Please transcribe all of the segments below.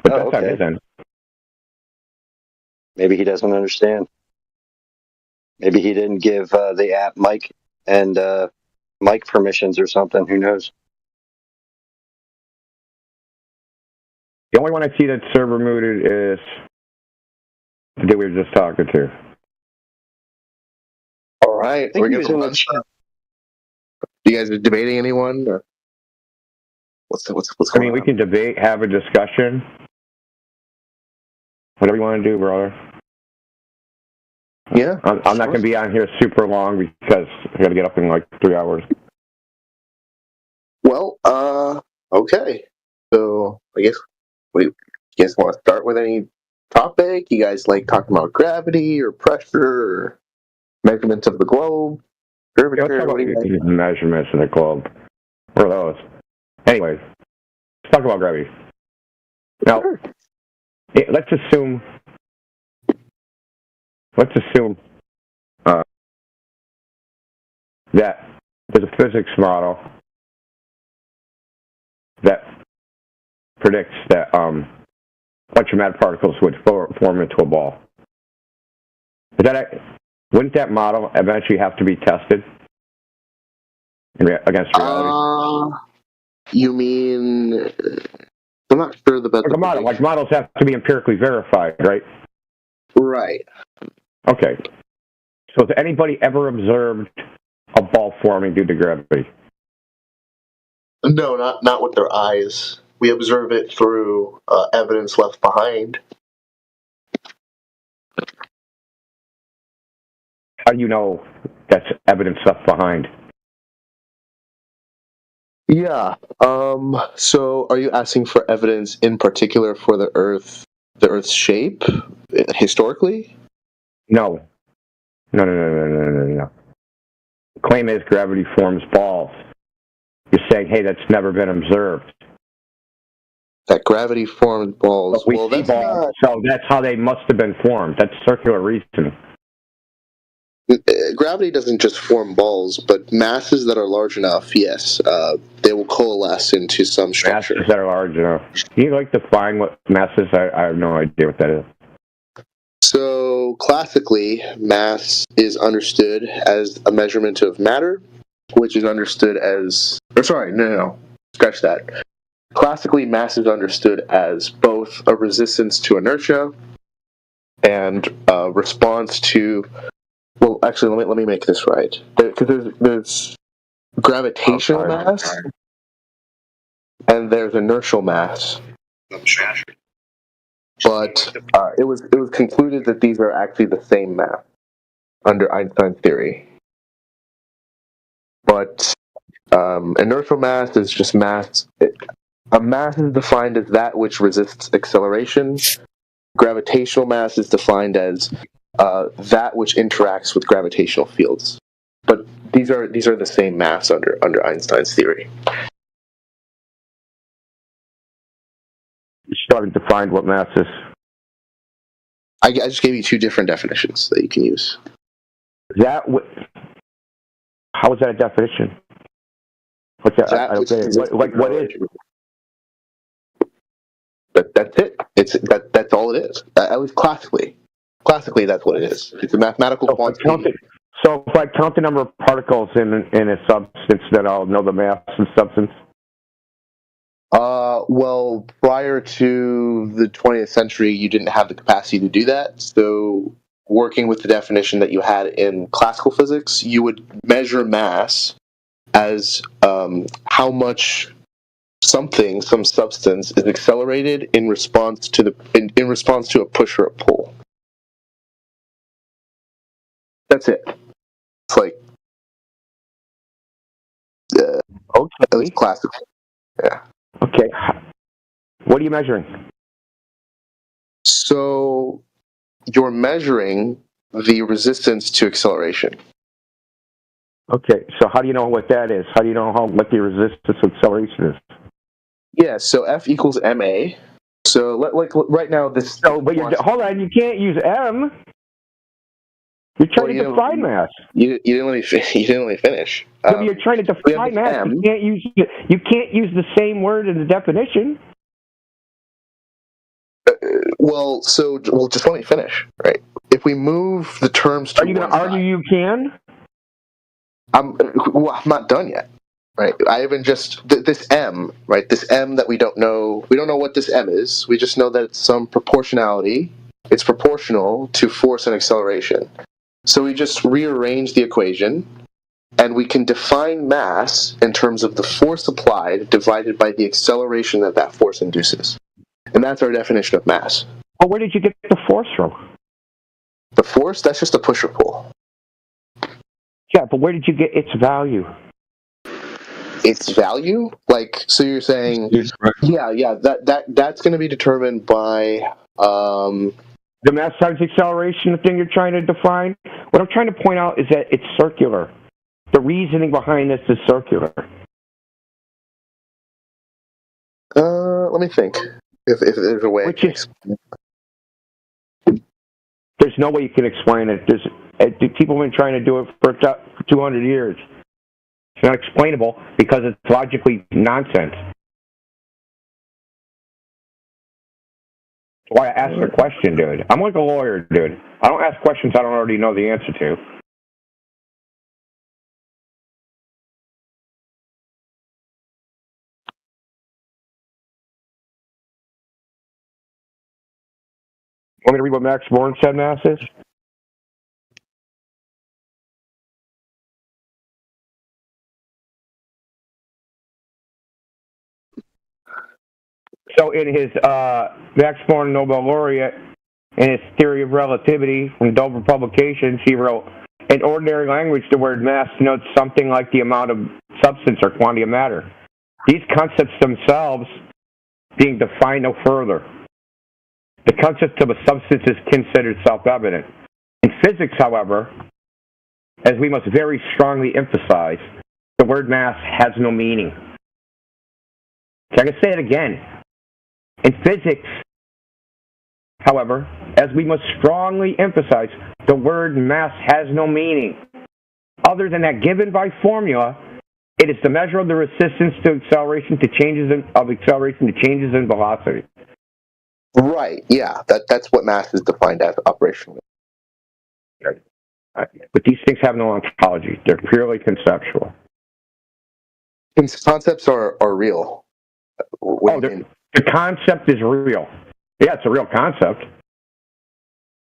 But Oh, that's on his okay. end. Maybe he doesn't understand. Maybe he didn't give the app Mike and Mike permissions or something. Who knows? The only one I see that's server muted is the dude we were just talking to. All right, I think we're he was in the getting. chat. You guys are debating anyone? Or what's I going mean, we on? can debate, have a discussion. Whatever you want to do, brother. Yeah. I'm not going to be on here super long because I got to get up in like 3 hours. Well, okay. So I guess you guys want to start with any topic? You guys like talking about gravity or pressure or measurements of the globe? Yeah, let's Curvature? talk What do you about guys? these measurements in the globe. What are those? Anyways, let's talk about gravity. Now, Sure. let's assume that there's a physics model that predicts that a bunch of matter particles would form into a ball. Wouldn't that model eventually have to be tested against reality? You mean? I'm not sure the better. Like models have to be empirically verified, right? Right. Okay. So has anybody ever observed a ball forming due to gravity? No, not with their eyes. We observe it through evidence left behind. How do you know that's evidence left behind? Yeah. So, are you asking for evidence in particular for the Earth's shape, historically? No. The claim is gravity forms balls. You're saying, hey, that's never been observed. That gravity forms balls. But we see balls, so that's how they must have been formed. That's circular reasoning. Gravity doesn't just form balls, but masses that are large enough, yes, they will coalesce into some structure. Masses that are large enough. Can you define what mass is? I have no idea what that is. So, classically, mass is understood as a measurement of matter, which is understood as... No. Scratch that. Classically, mass is understood as both a resistance to inertia and a response to... Well, actually, let me make this right. Because there's gravitational mass, and there's inertial mass. But it was concluded that these are actually the same mass under Einstein's theory. But inertial mass is just mass. A mass is defined as that which resists acceleration. Gravitational mass is defined as that which interacts with gravitational fields. But these are the same mass under Einstein's theory. You started to find what mass is. I just gave you two different definitions that you can use. How is that a definition? What's that? I don't get it. What is? That's it. That's all it is. At least classically. Classically, that's what it is. It's a mathematical quantity. So if I count the number of particles in a substance, then I'll know the mass of the substance? Well, prior to the 20th century, you didn't have the capacity to do that. So, working with the definition that you had in classical physics, you would measure mass as how much some substance is accelerated in response to in response to a push or a pull. That's it. It's like okay, at least classical. Yeah. Okay. What are you measuring? So you're measuring the resistance to acceleration. Okay. So how do you know what that is? How do you know what the resistance to acceleration is? Yeah. So F equals ma. So right now this. So, but hold on. You can't use m. You're trying to define mass. You didn't let me finish. So you're trying to define mass. You can't use the same word in the definition. Well, just let me finish, right? If we move the terms to Are you going to argue you can? I'm not done yet, right? I haven't just this M, right? This M that we don't know what this M is. We just know that it's some proportionality. It's proportional to force and acceleration. So we just rearrange the equation, and we can define mass in terms of the force applied divided by the acceleration that that force induces. And that's our definition of mass. Well, where did you get the force from? The force, that's just a push or pull. Yeah, but where did you get its value? Its value? Like, so you're saying, that's going to be determined by the mass times acceleration, the thing you're trying to define? What I'm trying to point out is that it's circular. The reasoning behind this is circular. Let me think. If there's a way I can explain it. There's no way you can explain it. People have been trying to do it for 200 years. It's not explainable because it's logically nonsense. That's why I asked the question, dude. I'm like a lawyer, dude. I don't ask questions I don't already know the answer to. Want me to read what Max Born said mass is? So in his Max Born Nobel laureate, in his Theory of Relativity from Dover Publications, he wrote, in ordinary language, the word mass denotes something like the amount of substance or quantity of matter. These concepts themselves being defined no further. The concept of a substance is considered self-evident. In physics, however, as we must very strongly emphasize, the word mass has no meaning. Okay, I'm going to say it again. In physics, however, as we must strongly emphasize, the word mass has no meaning. Other than that given by formula, it is the measure of the resistance to acceleration to changes in velocity. Right, yeah. That's what mass is defined as operationally. But these things have no ontology. They're purely conceptual. Concepts are real. The concept is real. Yeah, it's a real concept.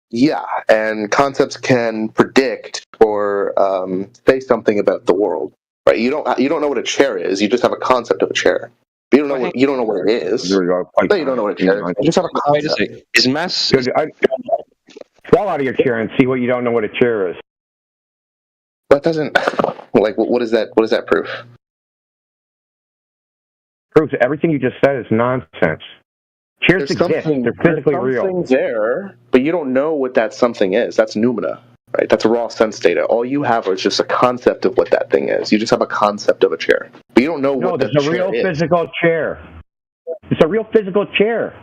Yeah, and concepts can predict or say something about the world. Right? You don't know what a chair is. You just have a concept of a chair. But you don't know what it is. No, you don't know what a chair is. You just have a concept. Wait a second. Is mass? Fall out of your chair and see what you don't know what a chair is. That doesn't like what is that? What does that prove? Proves that everything you just said is nonsense. Chairs exist. They're physically real. There's something there, but you don't know what that something is. That's noumena, right? That's raw sense data. All you have is just a concept of what that thing is. You just have a concept of a chair, but you don't know what the chair is. No, there's a real physical chair. It's a real physical chair.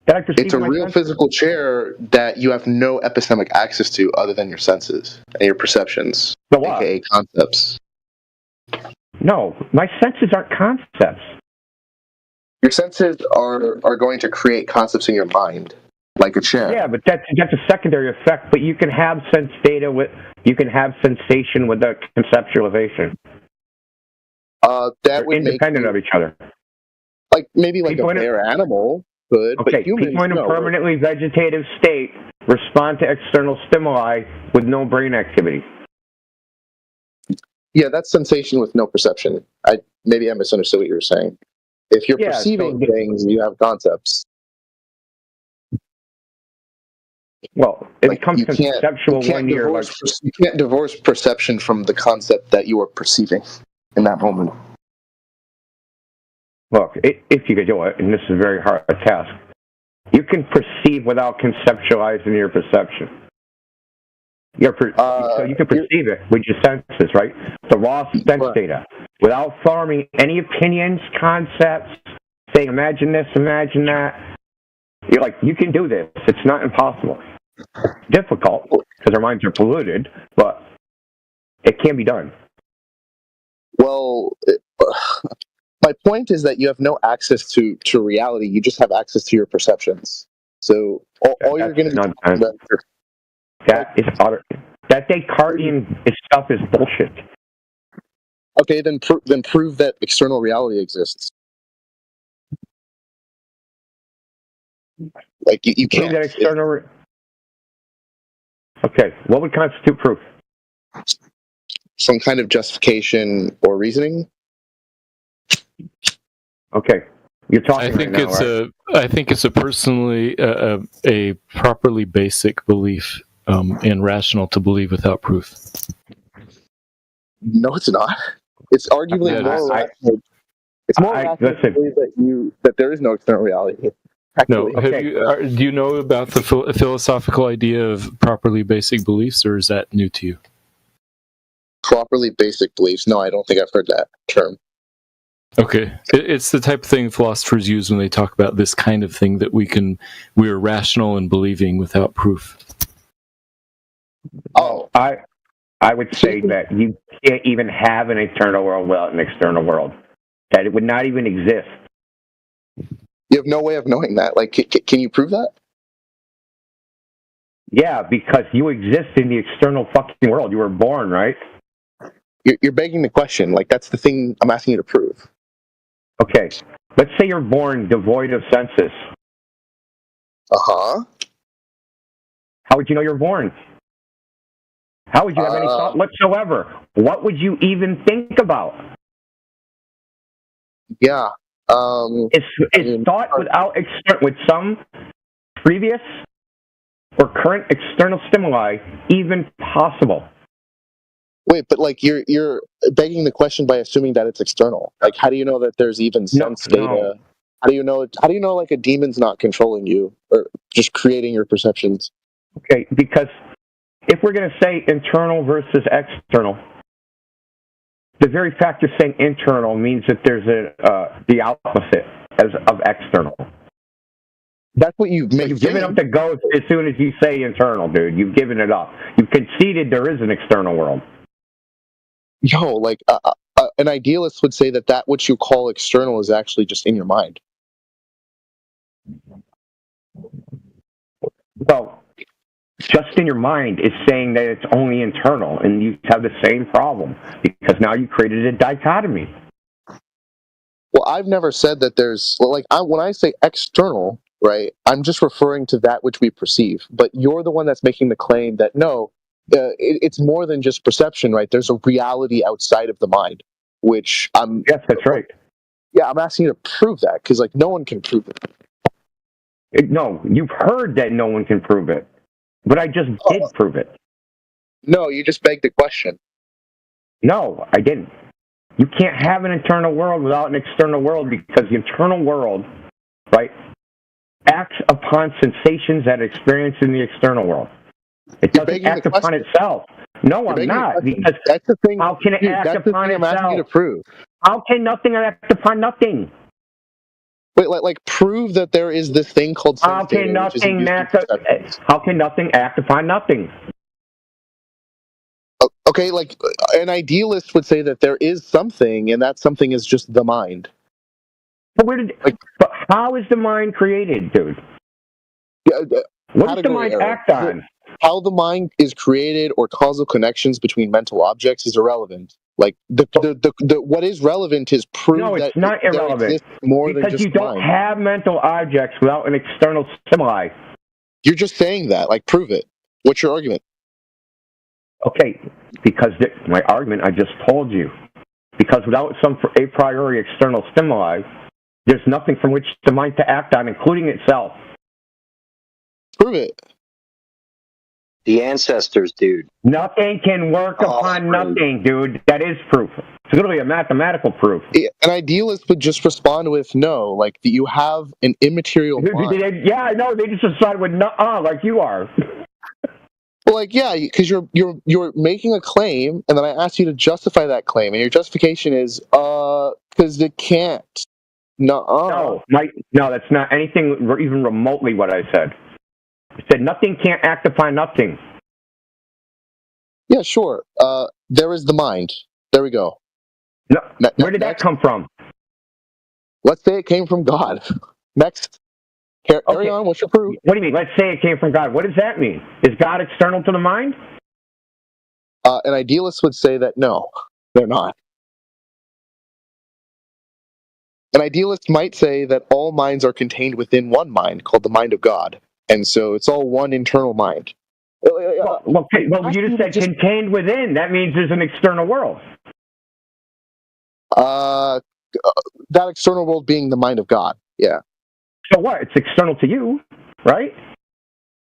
It's a real physical chair that you have no epistemic access to other than your senses and your perceptions, aka concepts. No, my senses aren't concepts. Your senses are going to create concepts in your mind, like a chair. Yeah, but that's a secondary effect. But you can have sense data you can have sensation without conceptualization. They're independent of each other. Like maybe like a rare animal could. Okay, but humans, people in a permanently vegetative state respond to external stimuli with no brain activity. Yeah, that's sensation with no perception. Maybe I misunderstood what you were saying. If you're perceiving things, you have concepts. Well, it becomes conceptual when you're like... You can't divorce perception from the concept that you are perceiving in that moment. Look, if you could do it, and this is a very hard task, you can perceive without conceptualizing your perception. So you can perceive it with your senses, right? The raw sense data, without forming any opinions, concepts, saying imagine this, imagine that. You're like, you can do this. It's not impossible. Difficult because our minds are polluted, but it can be done. Well, my point is that you have no access to reality. You just have access to your perceptions. So all you're going to be talking nonsense. about. That is utter. That Descartesian stuff is bullshit. Okay, then prove that external reality exists. Like you Prove can't. that external. Okay, what would constitute proof? Some kind of justification or reasoning. Okay, you're talking right now, right? I think it's a personally a properly basic belief and rational to believe without proof. No, it's not. It's arguably more rational. It's more rational to believe that there is no external reality. No, Okay. do you know about the philosophical idea of properly basic beliefs, or is that new to you? Properly basic beliefs? No, I don't think I've heard that term. Okay, it's the type of thing philosophers use when they talk about this kind of thing that we're rational in believing without proof. Oh, I would say that you can't even have an internal world without an external world. That it would not even exist. you have no way of knowing that. Like, can you prove that? Yeah, because you exist in the external fucking world. You were born, right? You're begging the question. Like, that's the thing I'm asking you to prove. Okay, let's say you're born devoid of senses. Uh-huh. How would you know you're born? How would you have any thought whatsoever? What would you even think about? Yeah. Is thought with some previous or current external stimuli even possible? Wait, but like you're begging the question by assuming that it's external. Like, how do you know that there's even sense data? No. How do you know like a demon's not controlling you or just creating your perceptions? Okay, because if we're going to say internal versus external, the very fact you're saying internal means that there's the opposite of external. That's what you've made. You've given up the ghost as soon as you say internal, dude. You've given it up. You've conceded there is an external world. Yo, like an idealist would say that which you call external is actually just in your mind. Well, just in your mind is saying that it's only internal, and you have the same problem because now you created a dichotomy. Well, I've never said that there's when I say external, right? I'm just referring to that which we perceive. But you're the one that's making the claim that no, it's more than just perception, right? There's a reality outside of the mind, which I'm. Yes, that's right. Yeah, I'm asking you to prove that because like no one can prove it. No, you've heard that no one can prove it. But I just did prove it. No, you just begged the question. No, I didn't. You can't have an internal world without an external world because the internal world, right, acts upon sensations that are experienced in the external world. It doesn't act upon itself. No, I'm not. Because that's the thing. How can it act upon itself? I'm asking you to prove. How can nothing act upon nothing? Wait, like prove that there is this thing called sense How can data, nothing act upon nothing? Okay, like an idealist would say that there is something, and that something is just the mind. But but how is the mind created, dude? What does the mind act on? How the mind is created or causal connections between mental objects is irrelevant. Like the what is relevant is proof that it's not irrelevant. There exists more because than just you don't mind. have mental objects without an external stimuli. You're just saying that. Like, prove it. What's your argument? Okay, because my argument I just told you. Because without some a priori external stimuli, there's nothing from which the mind to act on, including itself. Prove it. The ancestors, dude. Nothing can work upon nothing, dude. That is proof. It's literally a mathematical proof. An idealist would just respond with no, like that you have an immaterial mind. Yeah, I know. They just respond with no, like you are. Well, like yeah, because you're making a claim, and then I ask you to justify that claim, and your justification is because it can't. No, that's not anything even remotely what I said. I said nothing can't act upon nothing. Yeah, sure. There is the mind. There we go. No, where did that come from? Let's say it came from God. Next. Carry on. What's your proof? What do you mean? Let's say it came from God. What does that mean? Is God external to the mind? An idealist would say that no, they're not. An idealist might say that all minds are contained within one mind called the mind of God. And so it's all one internal mind. Well, you just said contained within. That means there's an external world. That external world being the mind of God. Yeah. So what? It's external to you, right?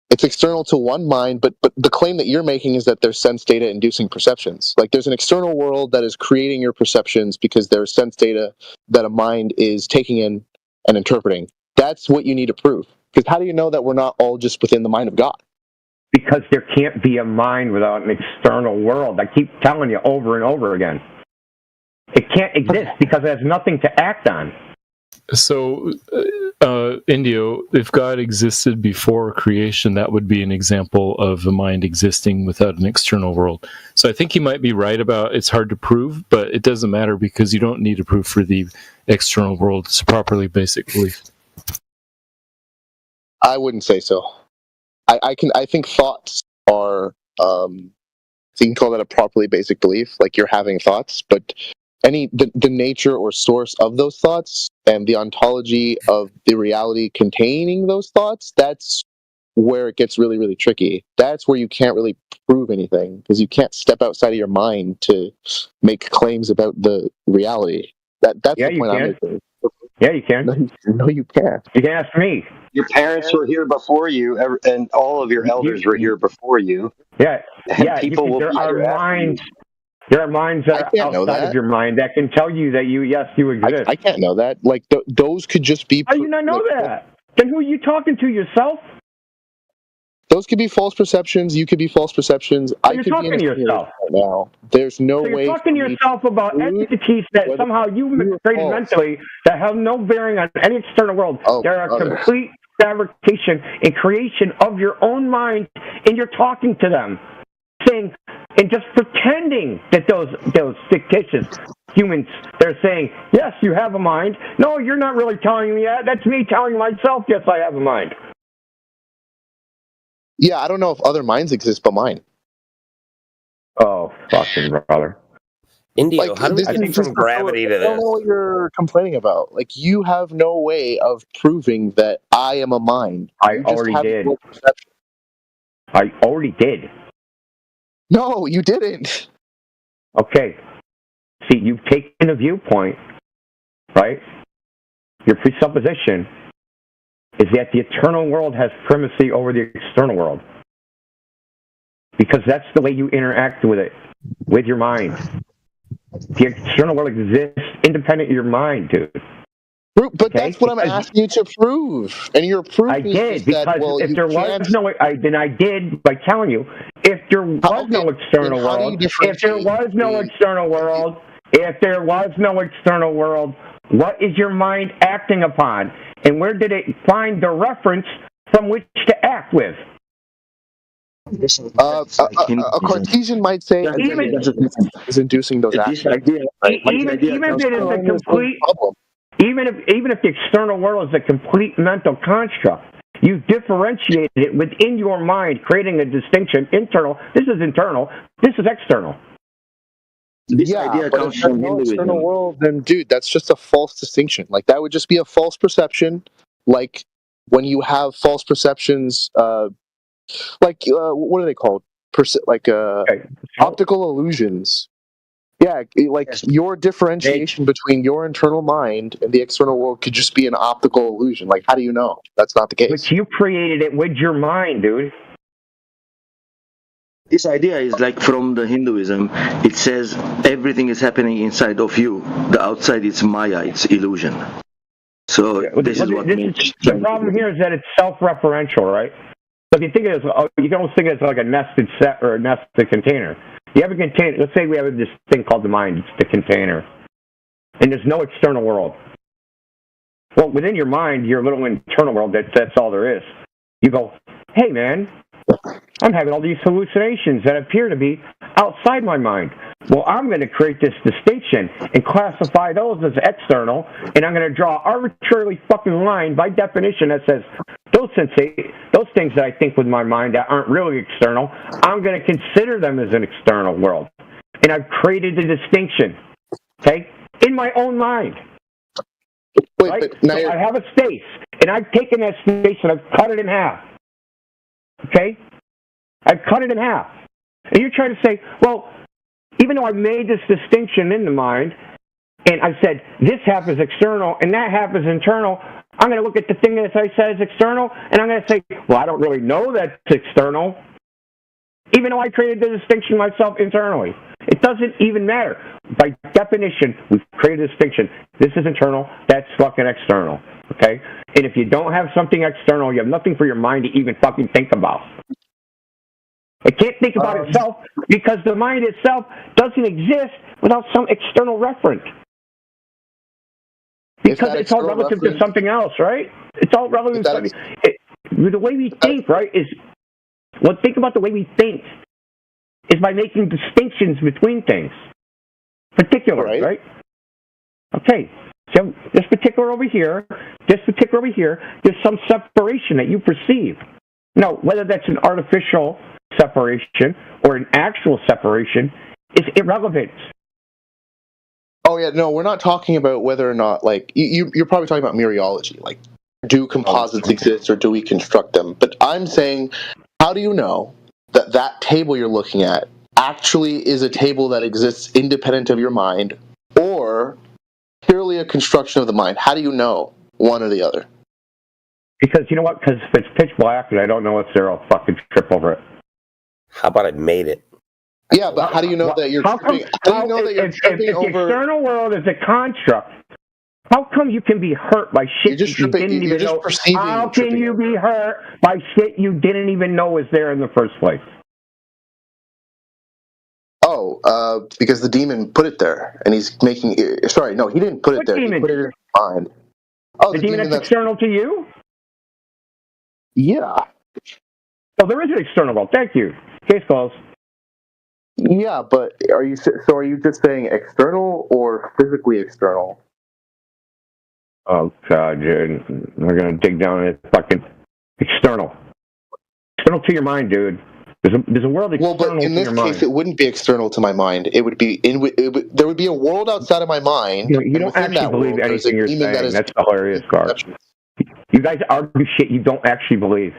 It's external to one mind, but the claim that you're making is that there's sense data inducing perceptions. Like there's an external world that is creating your perceptions because there's sense data that a mind is taking in and interpreting. That's what you need to prove. Because how do you know that we're not all just within the mind of God? Because there can't be a mind without an external world. I keep telling you over and over again. It can't exist because it has nothing to act on. So, Indio, if God existed before creation, that would be an example of a mind existing without an external world. So I think you might be right about it's hard to prove, but it doesn't matter because you don't need a proof for the external world. It's a properly basic belief. I wouldn't say so. I think thoughts are, so you can call that a properly basic belief, like you're having thoughts, but the nature or source of those thoughts and the ontology of the reality containing those thoughts, that's where it gets really, really tricky. That's where you can't really prove anything because you can't step outside of your mind to make claims about the reality. That's the point I'm making. Yeah, you can. No, you can't. You can ask me. Your parents were here before you, and all of your elders were here before you. Yeah, and people will there be are here after minds. you. There are minds that are outside of your mind that can tell you that you exist. I can't know that. Like those could just be. How do you not know that? Then who are you talking to, yourself? Those could be false perceptions. You could be false perceptions. So you're talking to yourself right now. There's no way. You're talking to yourself about entities that somehow you created mentally that have no bearing on any external world. They're a complete fabrication and creation of your own mind, and you're talking to them, saying and just pretending that those fictitious humans, they're saying, yes, you have a mind. No, you're not really telling me that. That's me telling myself, yes, I have a mind. Yeah, I don't know if other minds exist but mine. Oh, fucking brother. Indio, how do we get from gravity to this? I don't know what you're complaining about. Like, you have no way of proving that I am a mind. I already did. I already did. No, you didn't. Okay. See, you've taken a viewpoint, right? Your presupposition is that the eternal world has primacy over the external world. Because that's the way you interact with it, with your mind. The external world exists independent of your mind, dude. But that's what I'm asking you to prove. And your proof is that, well, if there was no... then I did by telling you, if there was no external world, if there was no external world, what is your mind acting upon? And where did it find the reference from which to act with? A Cartesian might say is inducing those actions. Even if the external world is a complete mental construct, you've differentiated it within your mind, creating a distinction. Internal. This is internal. This is external. This idea comes from no external world. Then, dude, that's just a false distinction. Like that would just be a false perception. Like when you have false perceptions, what are they called? Optical illusions. Yeah, like your differentiation between your internal mind and the external world could just be an optical illusion. Like, how do you know? That's not the case. But you created it with your mind, dude. This idea is like from the Hinduism. It says everything is happening inside of you. The outside is Maya, it's illusion. So the problem here is that it's self-referential, right? So if you think of it, you can almost think of it as like a nested set or a nested container. You have a container. Let's say we have this thing called the mind. It's the container, and there's no external world. Well, within your mind, your little internal world. That's all there is. You go, hey man, I'm having all these hallucinations that appear to be outside my mind. Well, I'm going to create this distinction and classify those as external, and I'm going to draw arbitrarily fucking line by definition that says those things that I think with my mind that aren't really external, I'm going to consider them as an external world. And I've created a distinction, okay, in my own mind. Wait, right? but now so I have a space, and I've taken that space and I've cut it in half. Okay? I've cut it in half. And you're trying to say, well, even though I've made this distinction in the mind, and I said this half is external and that half is internal, I'm going to look at the thing that I said is external, and I'm going to say, well, I don't really know that's external, even though I created the distinction myself internally. It doesn't even matter. By definition, we've created a distinction. This is internal, that's fucking external, okay? And if you don't have something external, you have nothing for your mind to even fucking think about. It can't think about itself because the mind itself doesn't exist without some external reference. Because it's all relative to something else, right? It's all relative to something. The way we think, right, is... Well, think about the way we think is by making distinctions between things. Particular, right? Okay. So this particular over here, this particular over here, there's some separation that you perceive. Now, whether that's an artificial separation or an actual separation is irrelevant. Oh, yeah, no, we're not talking about whether or not, like, you're probably talking about mereology, like, do composites exist or do we construct them? But I'm saying, how do you know that that table you're looking at actually is a table that exists independent of your mind or purely a construction of the mind? How do you know one or the other? Because, you know what? Because if it's pitch black and I don't know what's there, I'll fucking trip over it. How about I made it? Yeah, but how do you know that you're tripping? How do you know that you're tripping over? If the external world is a construct, how come you can be hurt by shit you didn't even know? How can you be hurt by shit you didn't even know was there in the first place? Oh, because the demon put it there, and he's making. Sorry, no, he didn't put it there. Demon? He put it in your mind. Oh, the demon that's external to you? Yeah. Oh, there is an external world. Thank you. Case closed. Yeah, but are you just saying external or physically external? Oh God, dude, we're gonna dig down into fucking external to your mind, dude. There's a world external to your mind. Well, but in this case, it wouldn't be external to my mind. It would be there would be a world outside of my mind. You don't actually believe anything you're saying. That's hilarious, Gar. You guys argue shit you don't actually believe.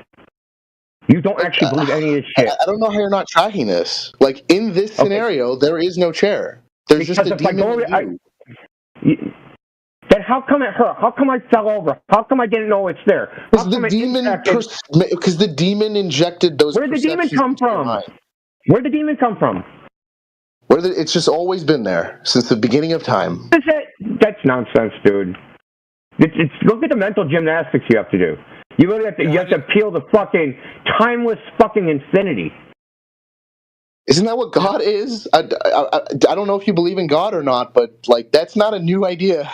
You don't actually believe any of this shit. I don't know how you're not tracking this. Like, in this scenario, there is no chair. There's just a demon. Then how come it hurt? How come I fell over? How come I didn't know it's there? Because the demon injected those. Where did the demon come from? Where did the demon come from? It's just always been there since the beginning of time. That's nonsense, dude. Look at the mental gymnastics you have to do. You really have to appeal the fucking timeless fucking infinity. Isn't that what God is? I don't know if you believe in God or not, but like that's not a new idea.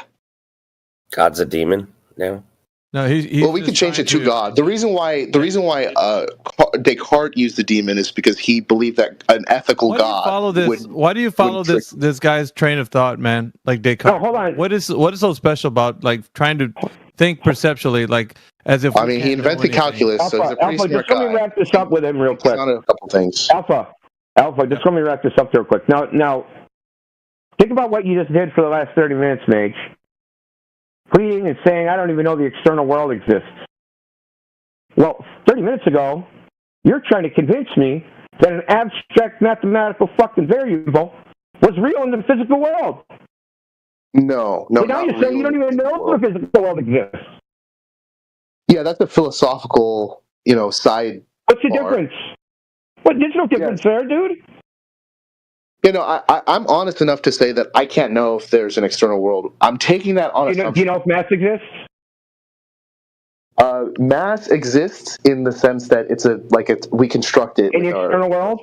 God's a demon now. No, well, we could change it to God. The reason why Descartes used the demon is because he believed that an ethical God would. Why do you follow this guy's train of thought, man? Like Descartes. Oh, hold on. What is so special about like trying to think perceptually, like as if? I mean, he invented calculus, so he's a pretty smart guy. Just let me wrap this up with him real quick. On a couple things. Alpha, just let me wrap this up real quick. Now, think about what you just did for the last 30 minutes, Mage. Pleading and saying, I don't even know the external world exists. Well, 30 minutes ago, you're trying to convince me that an abstract mathematical fucking variable was real in the physical world. No. But now you're saying you don't even know the physical world exists. Yeah, that's a philosophical, side. What's the difference? There's no difference there, dude. I'm honest enough to say that I can't know if there's an external world. I'm taking that on assumption. Do you know if mass exists? Mass exists in the sense that we construct it. In the external world?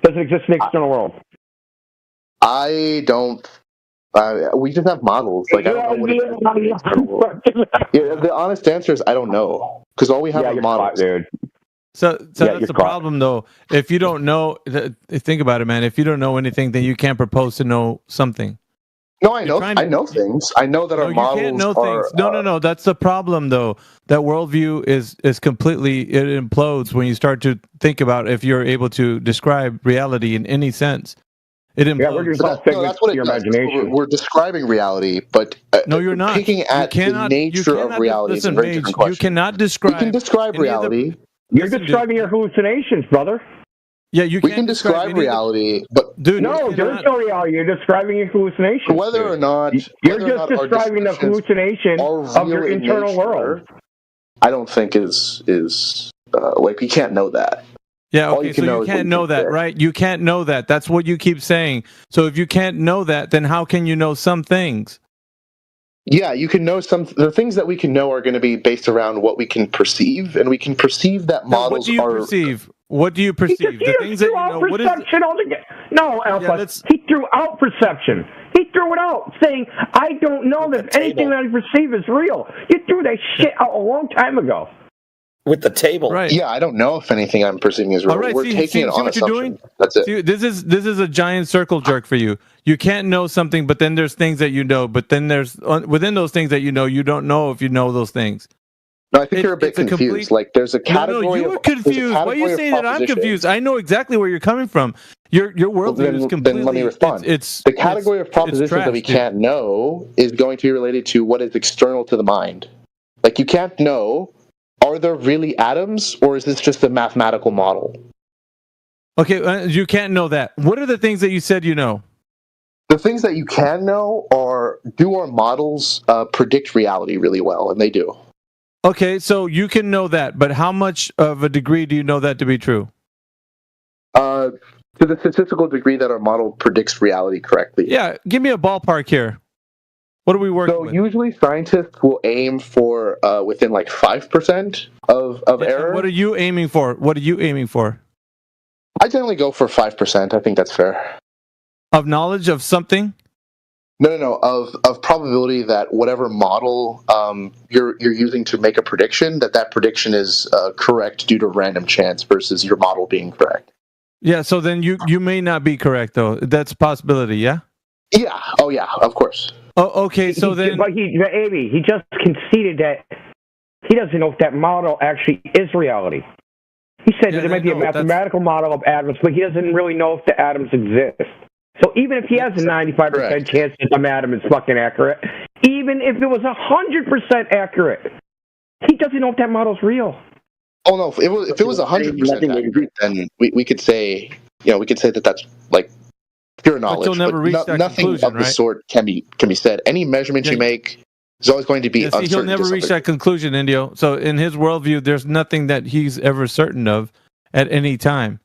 Does it exist in the external world? I don't. We just have models. Like, I don't know what it is in the external world. Yeah, the honest answer is I don't know. Because all we have are models. Dude. So Yeah, that's you're the caught. problem, though. If you don't know, think about it, man. If you don't know anything, then you can't propose to know something. No, I You're know. trying to- I know things. I know that No, our you models can't know are. things. No. That's the problem, though. That worldview is completely, it implodes when you start to think about if you're able to describe reality in any sense. It implodes. Yeah, we're just all No, figments that's what of it your does. imagination. We're describing reality, but No, you're not. picking You at the cannot. You nature of cannot. reality is a Listen, very Mage. different You question. cannot We describe. can describe any of the- reality. You're Listen, describing your hallucinations, brother. Yeah, you We can't can describe any of the- reality, but Dude, No, you there's cannot. no reality. You're describing your hallucinations. whether or not You're whether or just not our describing the descriptions hallucination are of your real in internal nature, world. I don't think is like we can't know that. Yeah, All okay, you so can know you is what can't you know can that, say. right? You can't know that. That's what you keep saying. So if you can't know that, then how can you know some things? Yeah, you can know some. The things that we can know are going to be based around what we can perceive, and we can perceive that Now, models what do you are. perceive? What do you He perceive? just, The things threw that you out know. What is it? perception altogether. No, Alpha. let's- He threw out perception. He threw it out, saying, "I don't know With that the anything table. that I perceive is real." You threw that shit out a long time ago. With the table. Right. Yeah, I don't know if anything I'm perceiving is real. All right, We're see taking it on what you're assumption. doing? That's it. See, this is a giant circle jerk for you. You can't know something, but then there's things that you know, but then there's within those things that you don't know if you know those things. No, I think you're a bit it's a confused. complete- Like there's a category. No, you of, are confused. Why are you saying that I'm confused? I know exactly where you're coming from. Your worldview is completely. Then let me respond. It's the category of propositions trash, that we dude. can't know is going to be related to what is external to the mind. Like you can't know, are there really atoms, or is this just a mathematical model? Okay, you can't know that. What are the things that you said you know? The things that you can know are, do our models predict reality really well? And they do. Okay, so you can know that, but how much of a degree do you know that to be true? To the statistical degree that our model predicts reality correctly. Yeah, give me a ballpark here. What are we working So with? usually scientists will aim for within like 5% of Yeah, and error. what are you aiming for? What are you aiming for? I generally go for 5%. I think that's fair. Of knowledge of something? No. Of probability that whatever model you're using to make a prediction, that prediction is correct due to random chance versus your model being correct. Yeah, so then you may not be correct though. That's a possibility, yeah? Yeah. Oh yeah. Of course. Oh, okay, so then But Amy, he just conceded that he doesn't know if that model actually is reality. He said that there might be a mathematical model of atoms, but he doesn't really know if the atoms exist. So even if he has a 95% chance that some atom is fucking accurate, even if it was 100% accurate, he doesn't know if that model's real. Oh no! If it was 100% accurate, then we could say that that's like pure knowledge. you'll never reach that nothing conclusion, of the right? sort can be said. Any measurement you make is always going to be uncertain. he'll never reach that conclusion, Indio. So in his worldview, there's nothing that he's ever certain of at any time.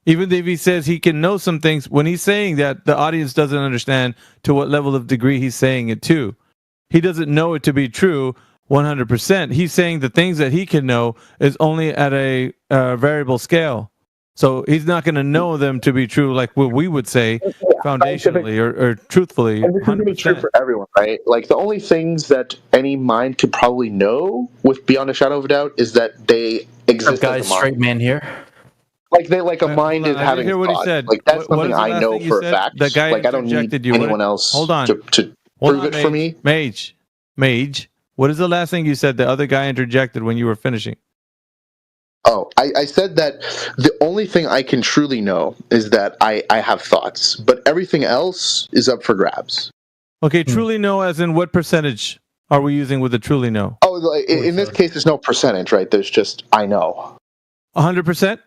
Even if he says he can know some things, when he's saying that, the audience doesn't understand to what level of degree he's saying it to. He doesn't know it to be true 100%. He's saying the things that he can know is only at a variable scale. So he's not going to know them to be true like what we would say foundationally or truthfully. And this is going to be true 100%. for everyone, right? Like the only things that any mind could probably know with beyond a shadow of a doubt is that they exist guys, as a mind. straight man here. Like they like a mind hold is on, I didn't having hear what he thought. said. Like that's What something is the I last know thing you for a said? fact. The guy like I don't need interjected you. anyone else Hold on. to Hold prove on, it for me. Mage. What is the last thing you said? The other guy interjected when you were finishing. Oh, I said that the only thing I can truly know is that I have thoughts, but everything else is up for grabs. Okay, truly know as in what percentage are we using with the truly know? Oh, like, in this case, there's no percentage, right? There's just I know. 100%?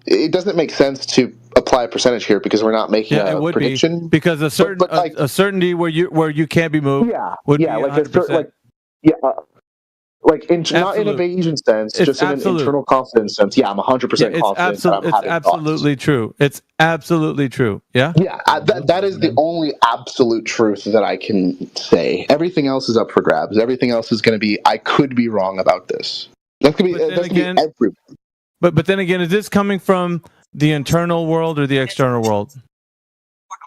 It doesn't make sense to apply a percentage here because we're not making Yeah, it a would prediction. be because a certain but like, a certainty where you can't be moved. Yeah, would yeah, be like 100%. Not in Absolute. an Bayesian sense, It's just in absolute. an internal confidence sense. Yeah, I'm 100% Yeah, confident that I'm it's having absolutely true. It's absolutely true. Yeah. Yeah, that is the only absolute truth that I can say. Everything else is up for grabs. Everything else is going to be I could be wrong about this. That's going to be everyone. But then again, is this coming from the internal world or the external world?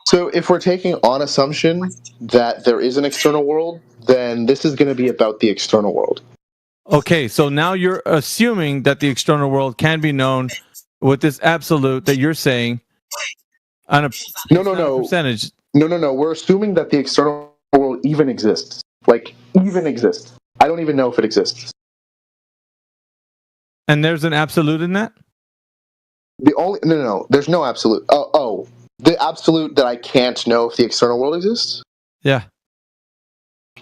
So if we're taking on assumption that there is an external world, then this is going to be about the external world. Okay, so now you're assuming that the external world can be known with this absolute that you're saying on a No. percentage. No. We're assuming that the external world even exists. Like, even exists. I don't even know if it exists. And there's an absolute in that? No. There's no absolute. The absolute that I can't know if the external world exists. Yeah.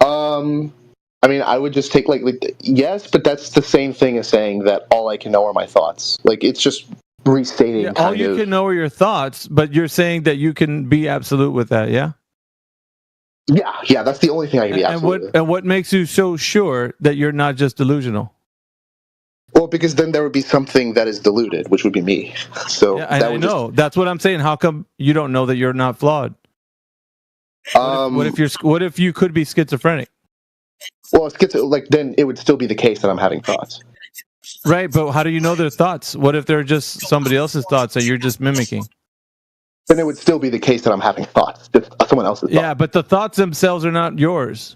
I mean, I would just take like yes, but that's the same thing as saying that all I can know are my thoughts. Like, it's just restating. Yeah, all you can know are your thoughts, but you're saying that you can be absolute with that, yeah? Yeah. That's the only thing I can be absolute with. And what makes you so sure that you're not just delusional? Well, because then there would be something that is deluded, which would be me. So yeah, I know. That's what I'm saying. How come you don't know that you're not flawed? What if you could be schizophrenic? Well, then it would still be the case that I'm having thoughts. Right, but how do you know their thoughts? What if they're just somebody else's thoughts that you're just mimicking? Then it would still be the case that I'm having thoughts, just someone else's thoughts. Yeah, but the thoughts themselves are not yours.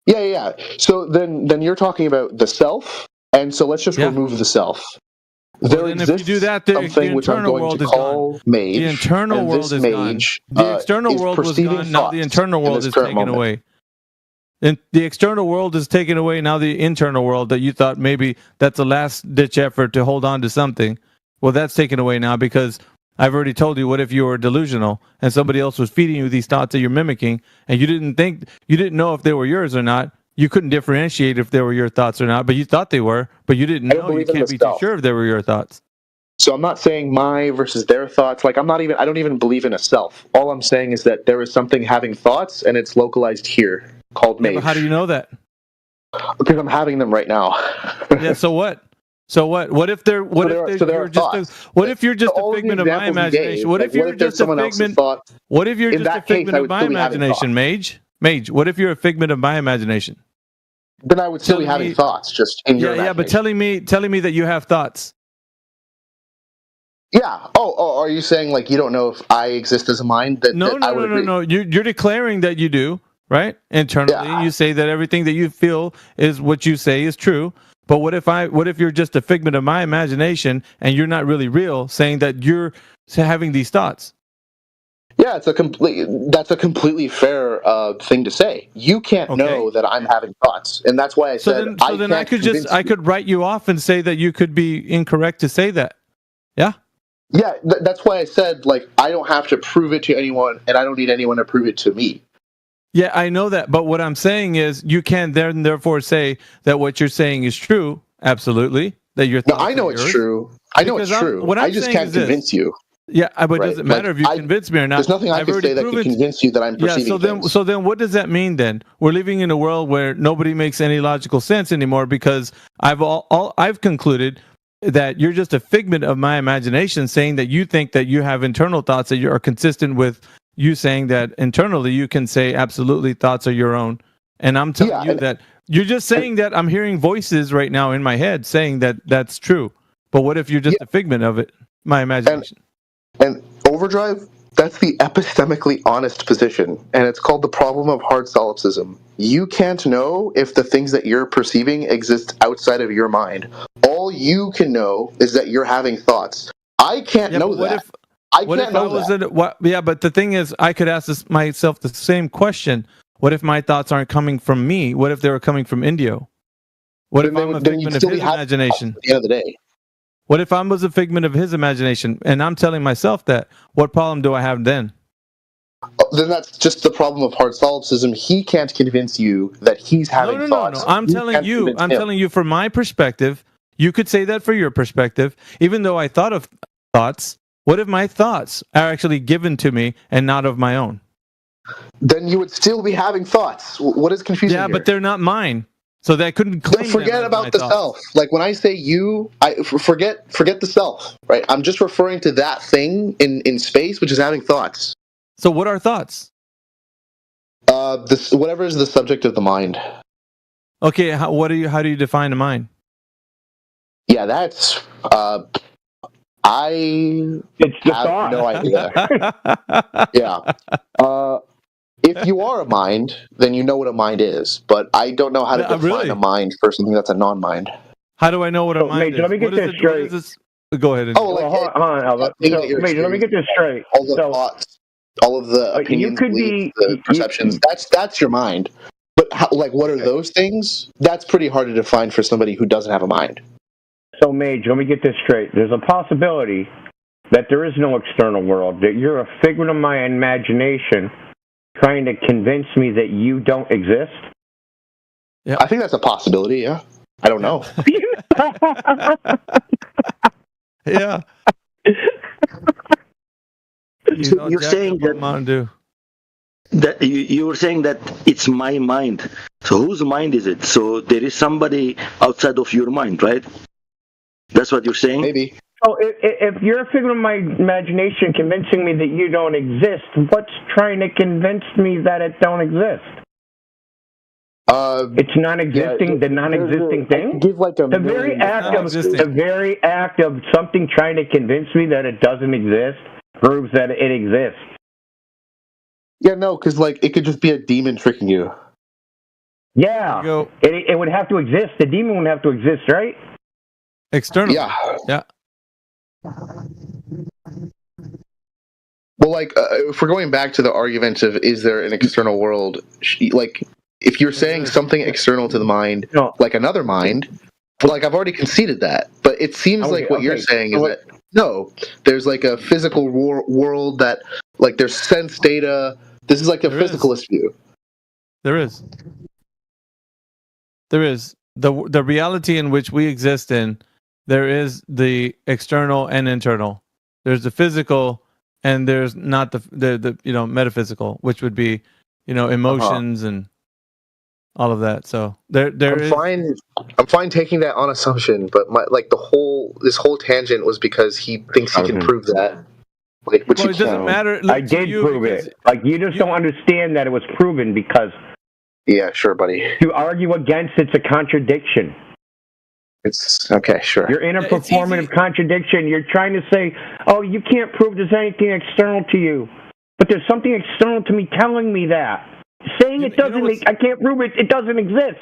Yeah. So then you're talking about the self, and so let's just remove the self. There exists if you do that, the internal world is gone. Mage, the internal world is gone. The external world was gone. Now the internal world is taken away. And the external world is taken away. Now the internal world that you thought maybe that's a last ditch effort to hold on to something. Well, that's taken away now because I've already told you. What if you were delusional and somebody else was feeding you these thoughts that you're mimicking, and you didn't know if they were yours or not. You couldn't differentiate if they were your thoughts or not, but you thought they were, but you didn't know. You can't be too sure if they were your thoughts. So I'm not saying my versus their thoughts. Like, I don't even believe in a self. All I'm saying is that there is something having thoughts, and it's localized here called mage. But how do you know that? Because I'm having them right now. Yeah. So what? What if they're what if you're just a figment of my imagination? What if you're just a figment? What if you're just a figment of my imagination, Mage? Mage, what if you're a figment of my imagination? Then I would still be having thoughts, just in your imagination. Yeah, but telling me that you have thoughts. Yeah. Oh, are you saying like you don't know if I exist as a mind? No. You're declaring that you do, right? Internally, you say that everything that you feel is what you say is true. But what if you're just a figment of my imagination and you're not really real, saying that you're having these thoughts? Yeah, that's a completely fair thing to say. You can't know that I'm having thoughts, and that's why I said I could write you off and say that you could be incorrect to say that. Yeah. Yeah, that's why I said like I don't have to prove it to anyone, and I don't need anyone to prove it to me. Yeah, I know that, but what I'm saying is you can't therefore say that what you're saying is true. Absolutely, that you're. No, I know it's true. I know it's true. I just can't convince you. Yeah, but it doesn't matter if you convince me or not. There's nothing I can say that can convince you that I'm perceiving things. So then what does that mean then? We're living in a world where nobody makes any logical sense anymore because I've concluded that you're just a figment of my imagination saying that you think that you have internal thoughts that are consistent with you saying that internally you can say absolutely thoughts are your own. And I'm telling you that you're just saying that I'm hearing voices right now in my head saying that that's true. But what if you're just a figment of it, my imagination? And overdrive, that's the epistemically honest position, and it's called the problem of hard solipsism. You can't know if the things that you're perceiving exist outside of your mind. All you can know is that you're having thoughts. I can't know that. But the thing is, I could ask myself the same question. What if my thoughts aren't coming from me? What if they were coming from Indio? What if I'm a figment of his imagination? At the end of the day. What if I was a figment of his imagination and I'm telling myself that? What problem do I have then? Then that's just the problem of hard solipsism. He can't convince you that he's having thoughts. No. I'm telling you from my perspective. You could say that for your perspective. Even though I thought of thoughts, what if my thoughts are actually given to me and not of my own? Then you would still be having thoughts. What is confusing here? Yeah, but they're not mine. So they couldn't claim. Forget about the self. Like when I say you, I forget the self. Right? I'm just referring to that thing in space, which is having thoughts. So what are thoughts? Whatever is the subject of the mind. Okay. How do you define a mind? Yeah, that's it's the have thought. no idea. Yeah. if you are a mind, then you know what a mind is. But I don't know how to define really? a mind for something that's a non-mind. How do I know what a So, mind Mage, is? let me get What is this it- what straight. is this? Go ahead. Oh, like Well, hold on, Albert. thing So, that you're Mage, let me get this straight. all the So, thoughts, all of the you opinions, could beliefs, be- the you- perceptions. That's your mind. But how, like, what are those things? That's pretty hard to define for somebody who doesn't have a mind. So, Mage, let me get this straight. There's a possibility that there is no external world, that you're a figment of my imagination trying to convince me that you don't exist. I think that's a possibility. Yeah, I don't know. Yeah. So you're saying that- Mountain Dew. That you were saying that it's my mind. So whose mind is it? So there is somebody outside of your mind, right? That's what you're saying? Maybe. So, if you're a figment of my imagination convincing me that you don't exist, what's trying to convince me that it don't exist? It's non-existing. The non-existing thing. Give like a The very act of Non-existing. the very act of something trying to convince me that it doesn't exist proves that it exists. Yeah, no, because like it could just be a demon tricking you. Yeah, You go it would have to exist. The demon would have to exist, right? external. Yeah. Yeah. Well, like if we're going back to the argument of is there an external world, like if you're saying something external to the mind, No. like another mind, like I've already conceded that, but it seems like what you're saying is that no, there's like a physical world that like there's sense data. This is like a There is. physicalist view. There is. There is. The reality in which we exist in, there is the external and internal. There's the physical and there's not the metaphysical, which would be, emotions and all of that. So there I'm is fine. I'm fine taking that on assumption, but this whole tangent was because he thinks he can prove that. Like, which well, he it doesn't can't. matter. I did prove it. Like you just don't understand that it was proven because Yeah, sure, buddy. to argue against it's a contradiction. It's okay, sure. You're in a It's performative easy. contradiction. You're trying to say, "Oh, you can't prove there's anything external to you," but there's something external to me telling me that. Saying it doesn't make, I can't prove it. It doesn't exist.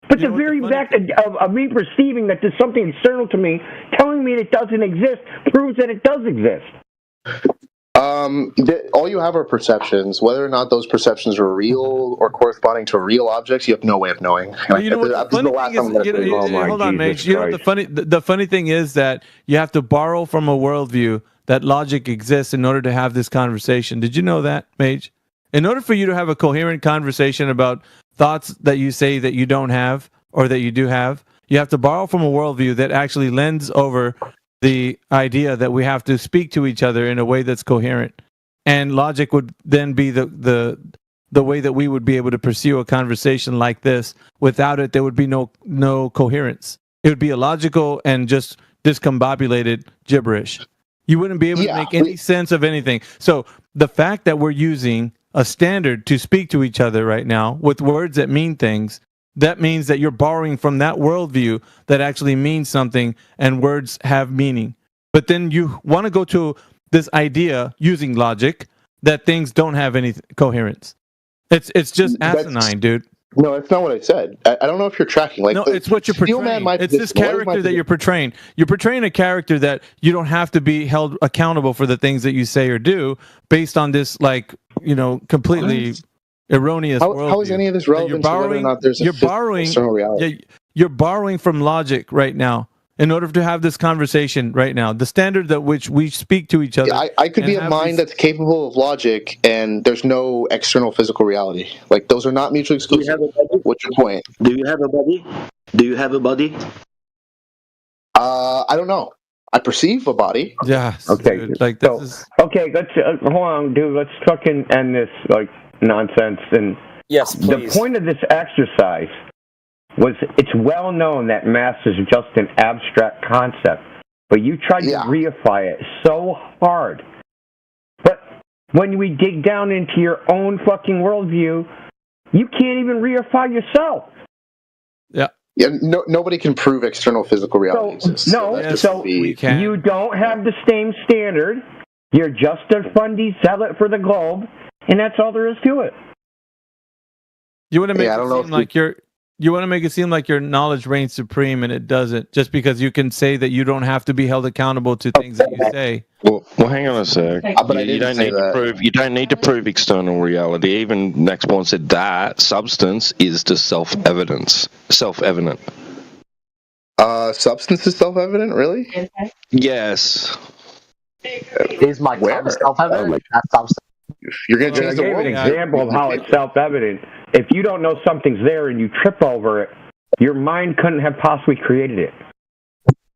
But the very fact of me perceiving that there's something external to me telling me it doesn't exist proves that it does exist. All you have are perceptions. Whether or not those perceptions are real or corresponding to real objects, you have no way of knowing. Well, you know what? This The is the funny last thing time I'm is, going to Oh, my hold on, Jesus Mage. You know Christ. the funny thing is that you have to borrow from a worldview that logic exists in order to have this conversation. Did you know that, Mage? In order for you to have a coherent conversation about thoughts that you say that you don't have or that you do have, you have to borrow from a worldview that actually lends over the idea that we have to speak to each other in a way that's coherent. And logic would then be the way that we would be able to pursue a conversation like this. Without it, there would be no coherence. It would be illogical and just discombobulated gibberish. You wouldn't be able to make any sense of anything. So the fact that we're using a standard to speak to each other right now with words that mean things, that means that you're borrowing from that worldview that actually means something and words have meaning. But then you want to go to this idea using logic that things don't have any coherence. It's just asinine, dude. No, that's not what I said. I don't know if you're tracking. Like, No, it's what you're portraying. It's this character that you're portraying. You're portraying a character that you don't have to be held accountable for the things that you say or do based on this, completely erroneous worldview. How is any of this relevant to whether or not there's a external reality? Yeah, you're borrowing from logic right now in order to have this conversation right now. The standard that which we speak to each other. Yeah, I could be a mind that's capable of logic, and there's no external physical reality. Like, those are not mutually exclusive. What's your point? Do you have a body? Do you have a body? I don't know. I perceive a body. Yeah. Okay. Dude, like this is. Okay, let's hold on, dude. Let's fucking end this nonsense. And Yes, please. the point of this exercise was it's well known that mass is just an abstract concept, but you tried to reify it so hard. But when we dig down into your own fucking worldview, you can't even reify yourself. Yeah, nobody can prove external physical reality exists. We can. You don't have the same standard. You're just a fundy zealot for the globe, and that's all there is to it. You want to make Yeah, I it don't know seem like you want to make it seem like your knowledge reigns supreme, and it doesn't. Just because you can say that you don't have to be held accountable to things that you say. Well, hang on a sec. But I You didn't don't say need that. to prove. You don't need to prove external reality. Even Nextborn said that substance is just self-evident. Substance is self-evident, really? Yes. Is my Where? cum self-evident? That's substance. You're gonna I change the gave world. an example of how it's self-evident. If you don't know something's there and you trip over it, your mind couldn't have possibly created it.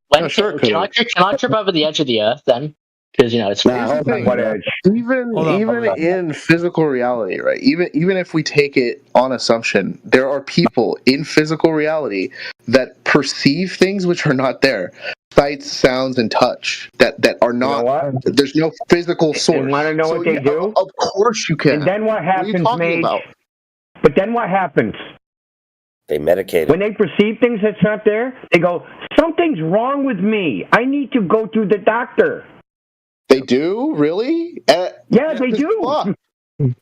When, sure, can I trip over the edge of the earth then? Because it's Nah, Here's the hold on. thing. What edge? Even Hold on. in physical reality, right? Even if we take it on assumption, there are people in physical reality that perceive things which are not there. Sights, sounds, and touch that are not. You know what? There's no physical source. And want to know what they do? Of course you can. And then what What are you happens, talking mate? about? But then what happens? They medicate When it. they perceive things that's not there, they go, something's wrong with me. I need to go to the doctor. They do really? Yeah, they do. Fuck.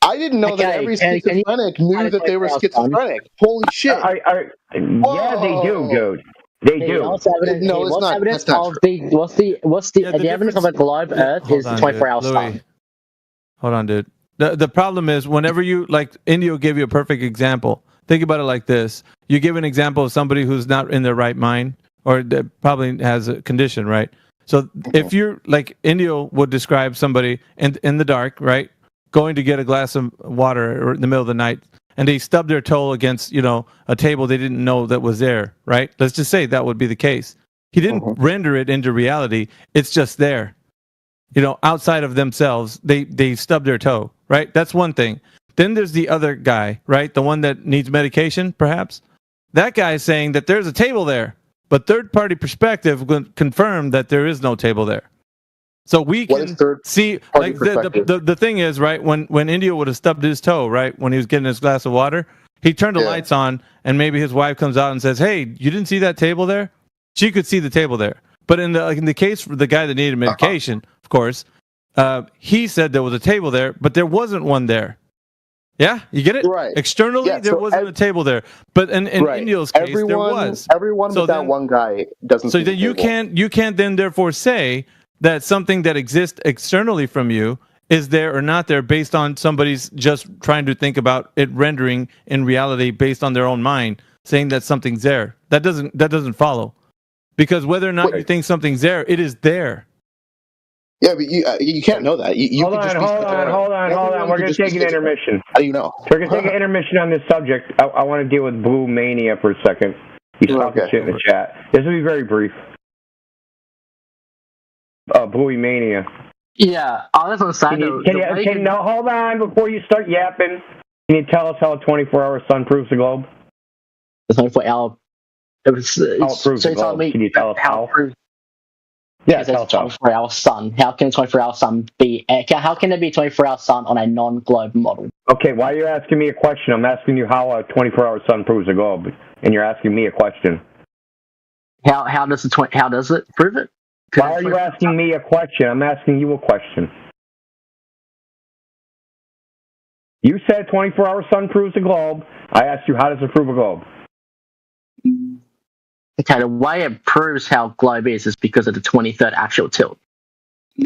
I didn't know that Okay, every can you- schizophrenic knew that they were schizophrenic. Holy shit! Yeah, they do, dude. They do. What's the evidence, No, it's what's not. evidence That's not of the what's the Yeah, the evidence of difference- a globe Earth Hold is the on, 24-hour dude. sun. Louis. Hold on, dude. The problem is whenever you like Indio gave you a perfect example. Think about it like this: you give an example of somebody who's not in their right mind or that probably has a condition, right? So if you're like Indio would describe somebody in the dark, right, going to get a glass of water or in the middle of the night, and they stub their toe against a table they didn't know that was there, right? Let's just say that would be the case. He didn't render it into reality; it's just there. Outside of themselves, they stub their toe, right? That's one thing. Then there's the other guy, right? The one that needs medication, perhaps. That guy is saying that there's a table there, but third-party perspective confirmed that there is no table there. So we What can is third see, party like perspective? the thing is, right? When Indio would have stubbed his toe, right, when he was getting his glass of water, he turned the Yeah. lights on, and maybe his wife comes out and says, "Hey, you didn't see that table there?" She could see the table there, but in the case for the guy that needed medication, of course, he said there was a table there, but there wasn't one there. Yeah, you get it? Right. Externally, Yeah, there so wasn't a table there, but in Right. Indio's case, there was. Everyone So but that then- one guy doesn't. So see then the you table. can't then therefore say that something that exists externally from you is there or not there based on somebody's just trying to think about it rendering in reality based on their own mind, saying that something's there. That doesn't follow, because whether or not you think something's there, it is there. Yeah, but you can't know that. You Hold could just on. be We're Everyone going could to just be take an schizophrenic. intermission. How do you know? We're going to take an intermission on this subject. I want to deal with Blue Mania for a second. He's talking Okay. shit in the chat. This will be very brief. Bluey Mania. Yeah, I was going to say No, hold on before you start yapping. Can you tell us how a 24-hour sun proves the globe? the 24-hour. How it proves the globe. Can you tell us how? Yeah, tell us how. 24-hour sun. How can a 24-hour sun be? How can there be a 24-hour sun on a non-globe model? Okay, why are you asking me a question? I'm asking you how a 24-hour sun proves the globe, and you're asking me a question. How does it prove it? Why are you asking me a question? I'm asking you a question. You said 24-hour sun proves the globe. I asked you, how does it prove a globe? Okay, the way it proves how globe is because of the 23rd axial tilt,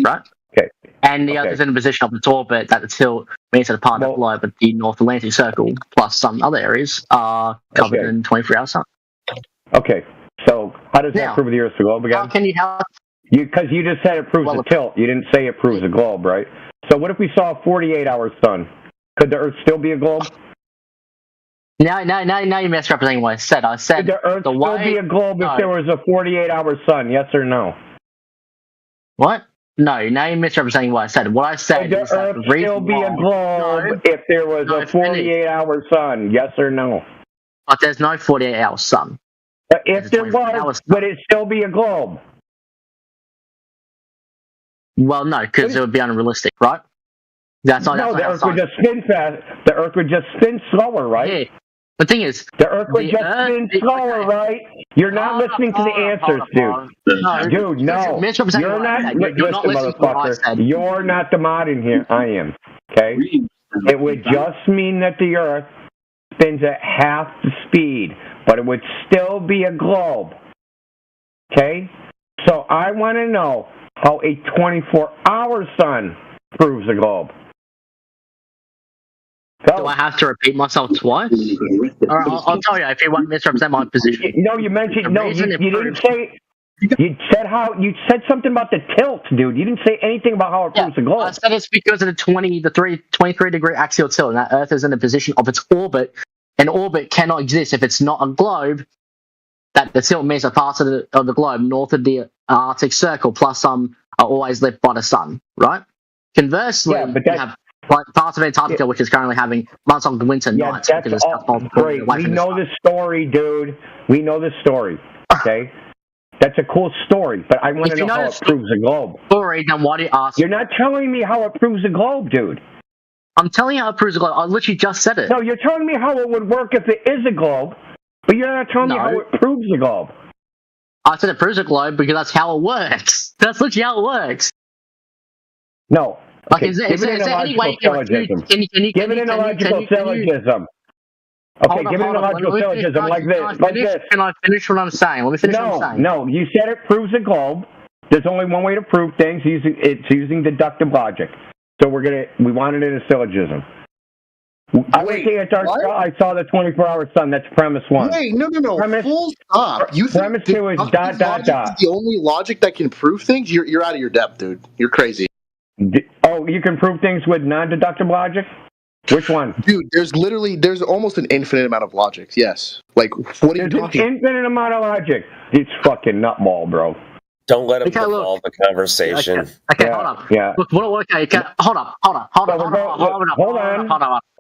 right? Okay. And the Okay. Earth is in a position of its orbit that the tilt means that a part of the globe, but the North Atlantic Circle plus some other areas are covered Okay. in 24-hour sun. Okay, so how does that Now, prove the Earth's the globe again? Because you just said it proves the tilt. You didn't say it proves the globe, right? So what if we saw a 48-hour sun? Could the Earth still be a globe? Now you're misrepresenting what I said. I said Could the Earth still be a globe if there was a 48-hour sun? Yes or no? What? No, now you're misrepresenting what I said. What I said Could is the that Earth the reason still be a why- globe if there was a 48-hour sun? Yes or no? But there's no 48-hour sun. But if there was, would it still be a globe? Well, no, because it would be unrealistic, right? That's not. No, that's the not Earth would just spin fast. The Earth would just spin slower, right? Yeah. The thing is, the Earth would just spin slower, right? You're not listening to the answers, dude. Dude, no. You're not. Listen, motherfucker. You're not the mod in here. I am. Okay. It would just mean that the Earth spins at half the speed, but it would still be a globe. Okay? So I want to know how a 24-hour sun proves a globe. Do I have to repeat myself twice? Or I'll tell you if you want to misrepresent my position. No, you mentioned, The no, reason you it didn't proves- say, you said something about the tilt, dude. You didn't say anything about how it proves a globe. I said it's because of the 23 degree axial tilt, and that Earth is in the position of its orbit. An orbit cannot exist if it's not a globe. That the tilt means that parts of the globe north of the Arctic Circle plus some are always lit by the sun, right? Conversely, Yeah, but you have parts of Antarctica which is currently having months-long winter nights that's because it's all great. away We from the know sun. the story, dude. We know the story. Okay, that's a cool story, but I want to If you know know how the it proves a globe. Story, then why do you ask? You're not telling me how it proves a globe, dude. I'm telling you how it proves a globe. I literally just said it. No, you're telling me how it would work if it is a globe, but you're not telling me No. how it proves a globe. I said it proves a globe because that's how it works. That's literally how it works. No. Like, Okay, is there give it an any way illogical syllogism. Give it an illogical syllogism. Okay, give it an illogical syllogism like this. Like this. Can I finish what I'm saying? Let me finish what I'm saying. No, you said it proves a globe. There's only one way to prove things. It's using deductive logic. So we wanted it in a syllogism. I went to Antarctica. I saw the 24-hour sun. That's premise one. Wait, no. Premise- Full stop. You think premise two is deductive dot, dot, logic dot. is the only logic that can prove things? You're out of your depth, dude. You're crazy. Oh, you can prove things with non-deductive logic? Which one? Dude, there's almost an infinite amount of logics. Yes. Like, what are you There's talking an infinite amount of logic. It's fucking nutball, bro. Don't let him Okay, look. devolve the conversation. Okay, Yeah, hold up. yeah. Look, hold up.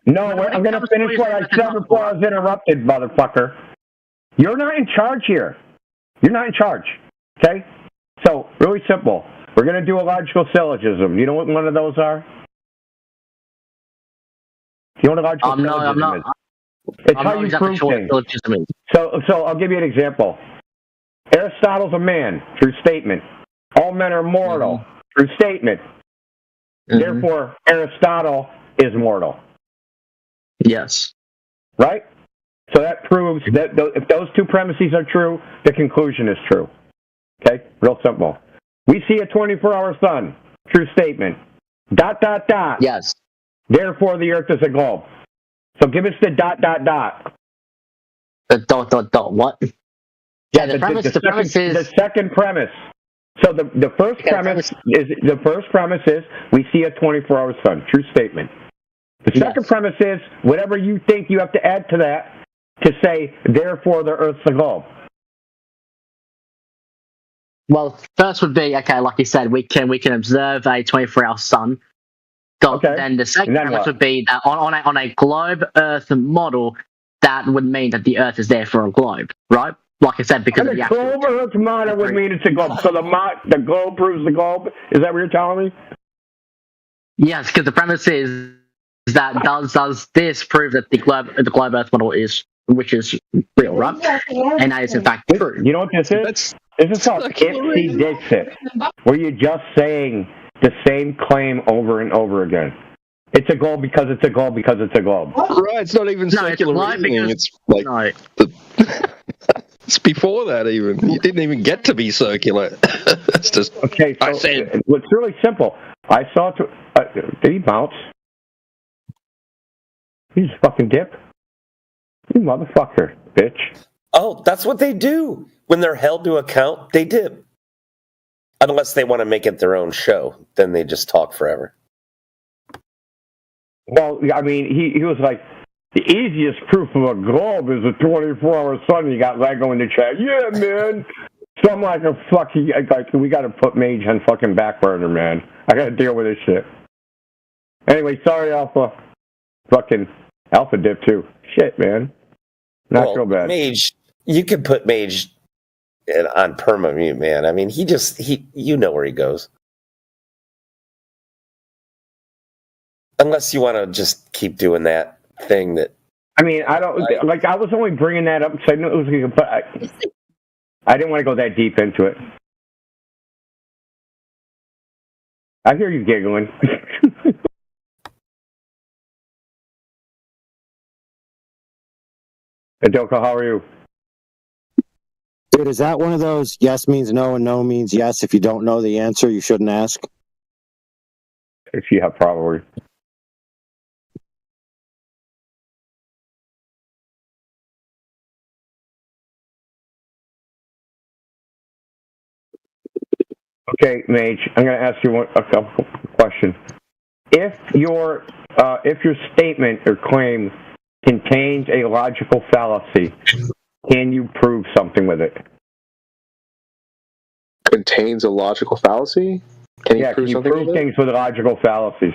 No, I'm going to finish what I said before I was interrupted, motherfucker. You're not in charge here. You're not in charge. Okay? So, really simple. We're going to do a logical syllogism. You know what one of those are? You know what a logical I'm syllogism not. is? It's I'm how not you exactly prove sure what things. syllogism is. So I'll give you an example. Aristotle's a man, true statement. All men are mortal, true statement. Mhm. Therefore, Aristotle is mortal, Yes. right? So that proves that if those two premises are true, the conclusion is true. Okay? Real simple. We see a 24-hour sun, true statement. Dot, dot, dot. Yes. Therefore, the Earth is a globe. So give us the dot, dot, dot. Dot. What? Yeah, the premise is the second premise. So the first premise is we see a 24-hour sun. True statement. The second premise is whatever you think you have to add to that to say therefore the Earth's a globe. Well, first would be okay, like you said, we can observe a 24-hour sun. Okay. Then the second And then premise what? would be that on a globe Earth model, that would mean that the Earth is there for a globe, right? Like I said, because And of the the actual. globe Earth model would mean it's a globe. So the globe proves the globe. Is that what you're telling me? Yes, because the premise is that does this prove that the globe Earth model is, which is real, right? And that is in fact true. You know what this is? This is called Ipsy Dixit, where you're just saying the same claim over and over again. It's a globe because it's a globe because it's a globe. Right, it's not even No, it's circular live reasoning. because- It's like No. it's before that even. You didn't even get to be circular. That's just Okay, so I said. it's really simple. I saw. Did he bounce? He just fucking dip. You motherfucker, bitch. Oh, that's what they do. When they're held to account, they dip. Unless they want to make it their own show, then they just talk forever. Well, I mean, he was like, the easiest proof of a globe is a 24-hour sun. You got Lego in the chat. Yeah, man. So I'm like, oh, fuck, we got to put Mage on fucking back burner, man. I got to deal with this shit. Anyway, sorry, Alpha. Fucking Alpha dip, too. Shit, man. Not so bad. Mage, you can put Mage on perma-mute, man. I mean, you know where he goes. Unless you want to just keep doing that thing that... I mean, I don't... Like, I was only bringing that up because I knew it was... But I didn't want to go that deep into it. I hear you giggling. Adoka, how are you? Dude, is that one of those yes means no and no means yes? If you don't know the answer, you shouldn't ask. If you have probably. Okay, Mage, I'm going to ask you a couple questions. If your statement or claim contains a logical fallacy, can you prove something with it? Contains a logical fallacy? Can you prove something with it? things with logical fallacies?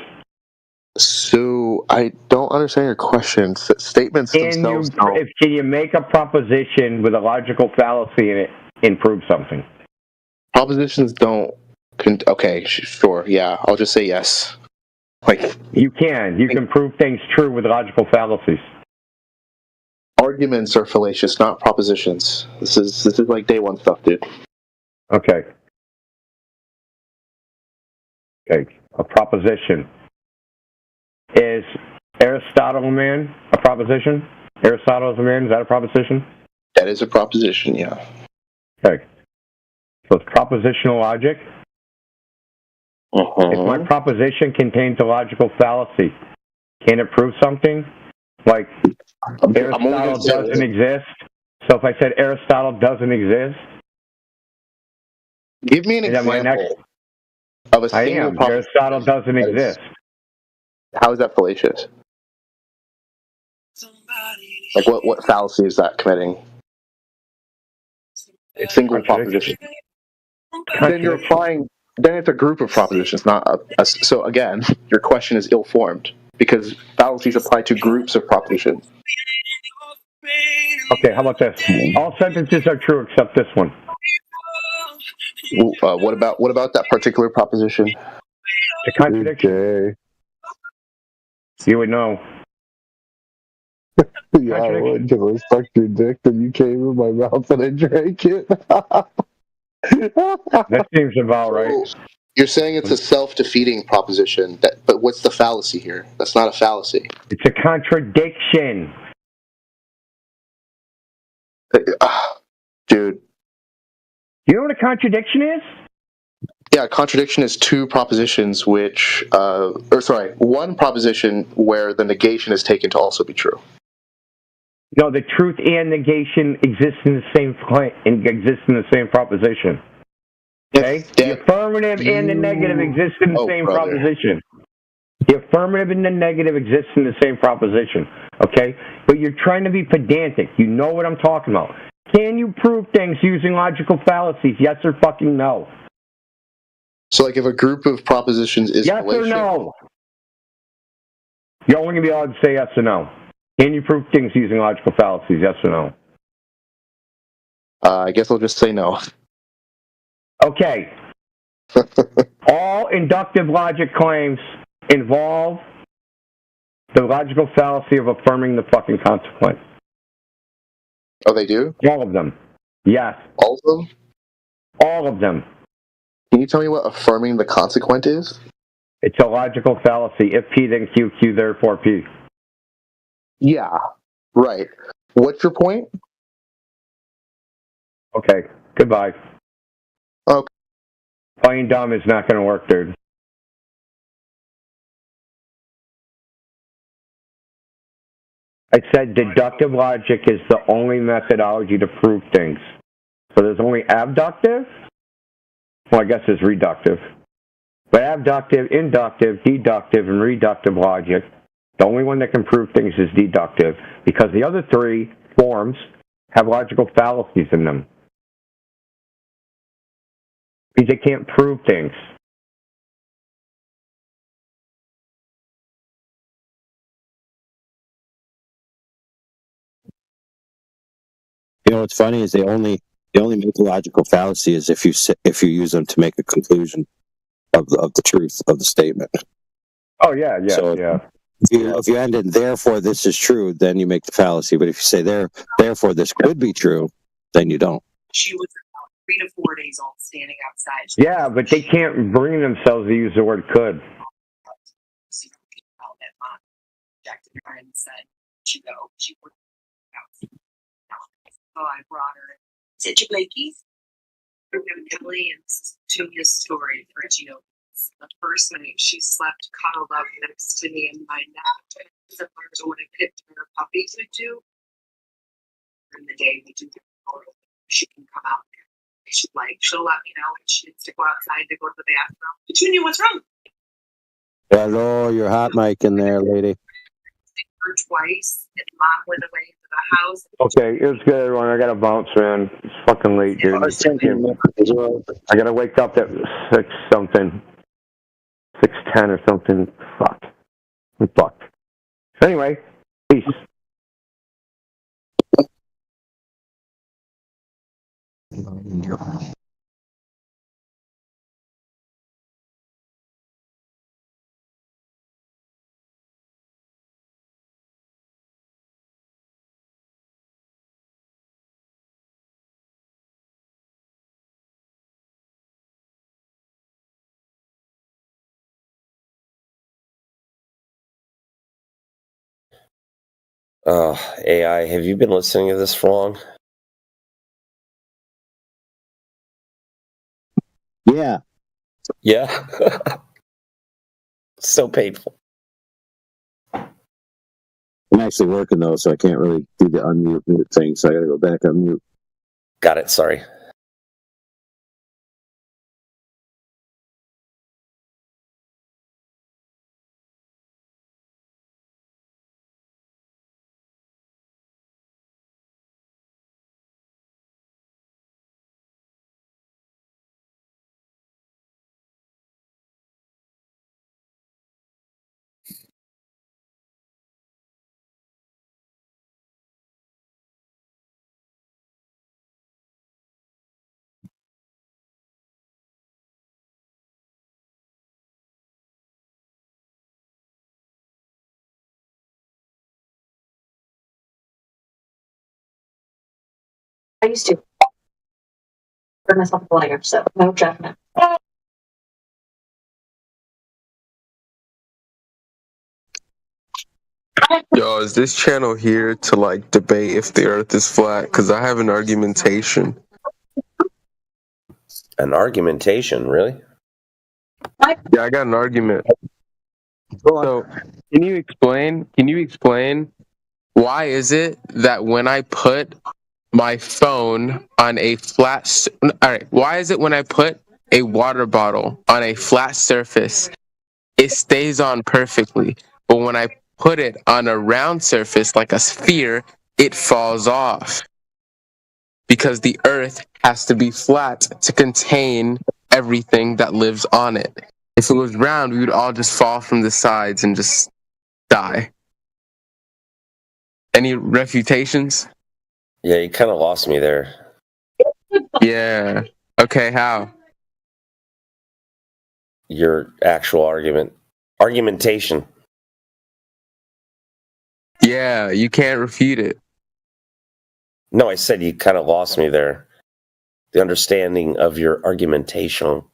So I don't understand your question. Statements themselves don't. Can you make a proposition with a logical fallacy in it and prove something? Propositions don't. Okay, sure. Yeah, I'll just say yes. Like you can prove things true with logical fallacies. Arguments are fallacious, not propositions. This is like day one stuff, dude. Okay. A proposition. Is Aristotle a man? A proposition? Aristotle is a man? Is that a proposition? That is a proposition, yeah. Okay. So it's propositional logic. If my proposition contains a logical fallacy, can it prove something? Like Aristotle doesn't exist. So if I said Aristotle doesn't exist, give me an example of a single proposition. Aristotle doesn't exist. How is that fallacious? Like what fallacy is that committing? A single proposition. Then you're applying. Then it's a group of propositions, not a. So again, your question is ill-formed because fallacies apply to groups of propositions. Okay, how about this? All sentences are true except this one. What about that particular proposition? The contradiction. You would know. Yeah, I would, because I sucked your dick, then you came in my mouth and I drank it. That seems about right. You're saying it's a self-defeating proposition, but what's the fallacy here? That's not a fallacy. It's a contradiction. Dude. You know what a contradiction is? Yeah, a contradiction is two propositions one proposition where the negation is taken to also be true. No, the truth and negation exist in the same proposition. Okay? The affirmative and the negative exist in the same proposition. The affirmative and the negative exist in the same proposition. Okay? But you're trying to be pedantic. You know what I'm talking about. Can you prove things using logical fallacies? Yes or fucking no? So, like, if a group of propositions is yes fallacious, or no? You're only going to be allowed to say yes or no. Can you prove things using logical fallacies? Yes or no? I guess I'll just say no. Okay. All inductive logic claims involve the logical fallacy of affirming the fucking consequence. Oh, they do? All of them. Yes. All of them? All of them. Can you tell me what affirming the consequent is? It's a logical fallacy. If P, then Q, Q, therefore P. Yeah, right. What's your point? Okay, goodbye. Okay. Playing dumb is not going to work, dude. I said deductive logic is the only methodology to prove things. So there's only abductive. Well, I guess it's reductive. But abductive, inductive, deductive, and reductive logic, the only one that can prove things is deductive, because the other three forms have logical fallacies in them. Because they can't prove things. You know what's funny is they only make a logical fallacy is if you use them to make a conclusion of the truth of the statement. Oh yeah. If you end it, therefore this is true, then you make the fallacy. But if you say therefore this could be true, then you don't. She was about 3 to 4 days old, standing outside. Yeah, but they can't bring themselves to use the word could. Jacked her and said, "She would." So I brought her. Is it Blakey's? Emily, and this is Tunia's story for Geo. The first night she slept cuddled up next to me in my nap, similar to what a kitten or puppies would do. In the day we do the door open, she can come out. She'll let me know if she needs to go outside to go to the bathroom. Petunia, what's wrong? Hello, your hot mic in there, lady. Her twice, and Mom went away to the house. Okay, it was good, everyone. I gotta bounce, man. It's fucking late, dude. I gotta wake up at 6-something. 6:10 or something. Fuck. I'm fucked. Anyway, peace. AI, have you been listening to this for long? Yeah. Yeah. So painful. I'm actually working though, so I can't really do the unmute mute thing, so I gotta go back on mute. Got it, sorry. I used to for myself a liar, so no judgment. Yo, is this channel here to like debate if the earth is flat? Because I have an argumentation. An argumentation, really? Yeah, I got an argument. So, can you explain why is it that when I put my phone on a flat why is it when I put a water bottle on a flat surface, it stays on perfectly, but when I put it on a round surface like a sphere, it falls off? Because the earth has to be flat to contain everything that lives on it. If it was round, we would all just fall from the sides and just die. Any refutations? Yeah, you kind of lost me there. Yeah. Okay, how? Your actual argumentation. Yeah, you can't refute it. No, I said you kind of lost me there. The understanding of your argumentation.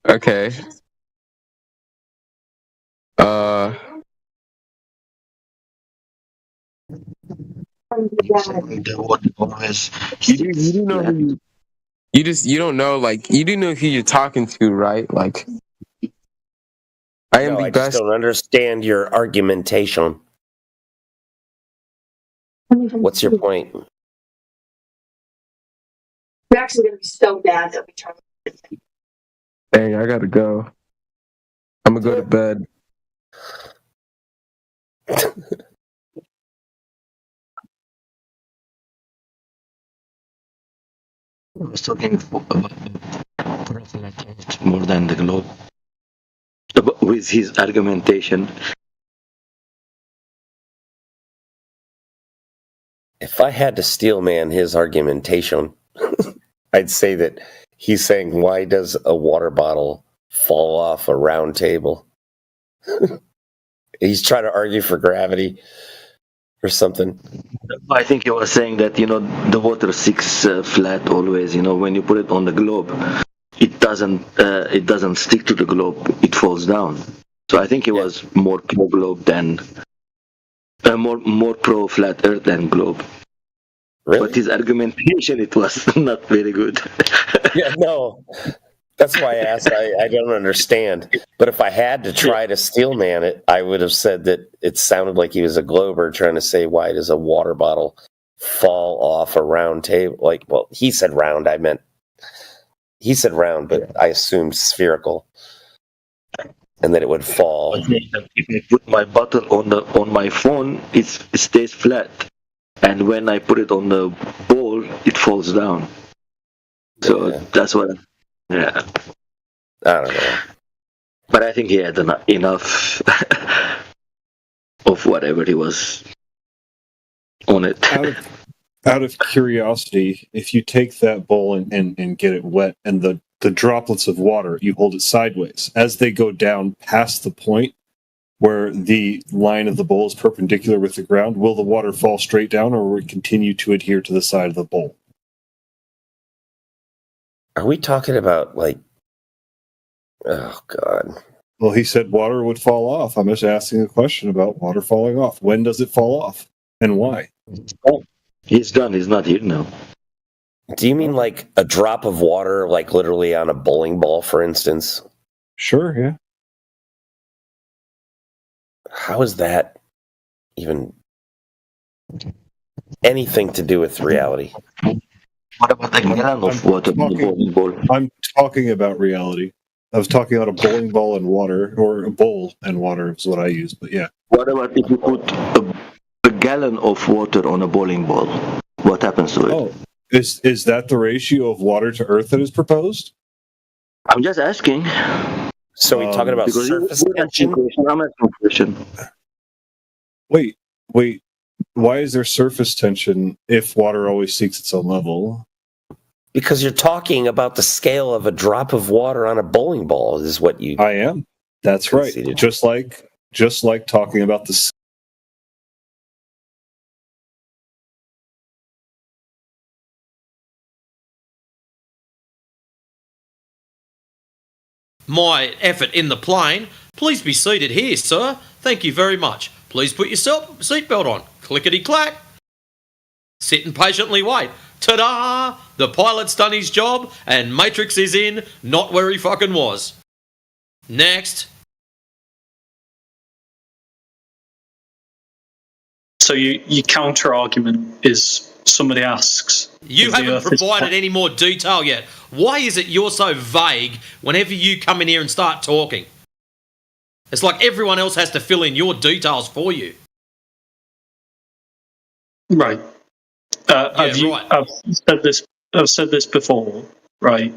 Okay. You don't know, like, you do know who you're talking to, right? Like, I am the best. Just don't understand your argumentation. What's your point? We're actually going to be so bad that we try. Hey, I gotta go. I'm gonna go to bed. I was talking about more than the globe. With his argumentation. If I had to steel man his argumentation, I'd say that he's saying, why does a water bottle fall off a round table? He's trying to argue for gravity or something. I think he was saying that, the water sticks flat always. When you put it on the globe, it doesn't stick to the globe. It falls down. So I think he was more pro-globe than I'm more pro flat Earth than globe. Really? But his argumentation, it was not very good. Yeah, no. That's why I asked. I don't understand. But if I had to try to steelman it, I would have said that it sounded like he was a glober trying to say, why does a water bottle fall off a round table? Like, well, he said round. He said round, but I assumed spherical. And that it would fall. If I put my bottle on my phone, it stays flat. And when I put it on the bowl, it falls down. So that's what. Yeah. I don't know. But I think he had enough of whatever he was on it. Out of curiosity, if you take that bowl and get it wet, and the droplets of water, you hold it sideways, as they go down past the point where the line of the bowl is perpendicular with the ground, will the water fall straight down, or will it continue to adhere to the side of the bowl? Are we talking about, like, oh, God. Well, he said water would fall off. I'm just asking a question about water falling off. When does it fall off, and why? Oh, he's done. He's not here now. Do you mean like a drop of water, like literally on a bowling ball, for instance? Sure, yeah. How is that even anything to do with reality? What about the gallon of water in the bowling ball? I'm talking about reality. I was talking about a bowling ball and water, or a bowl and water is what I use, but yeah. What about if you put a gallon of water on a bowling ball? What happens to it? Oh, is that the ratio of water to earth that is proposed? I'm just asking. So we're talking about surface tension? I'm asking a question. Wait. Why is there surface tension if water always seeks its own level? Because you're talking about the scale of a drop of water on a bowling ball is what you... I am. That's right. Just like talking about the... My effort in the plane. Please be seated here, sir. Thank you very much. Please put your seatbelt on. Clickety-clack. Sit and patiently wait. Ta-da! The pilot's done his job and Matrix is in, not where he fucking was. Next. So your counter-argument is somebody asks... You haven't provided any more detail yet. Why is it you're so vague whenever you come in here and start talking? It's like everyone else has to fill in your details for you. Right. I've said this before, right?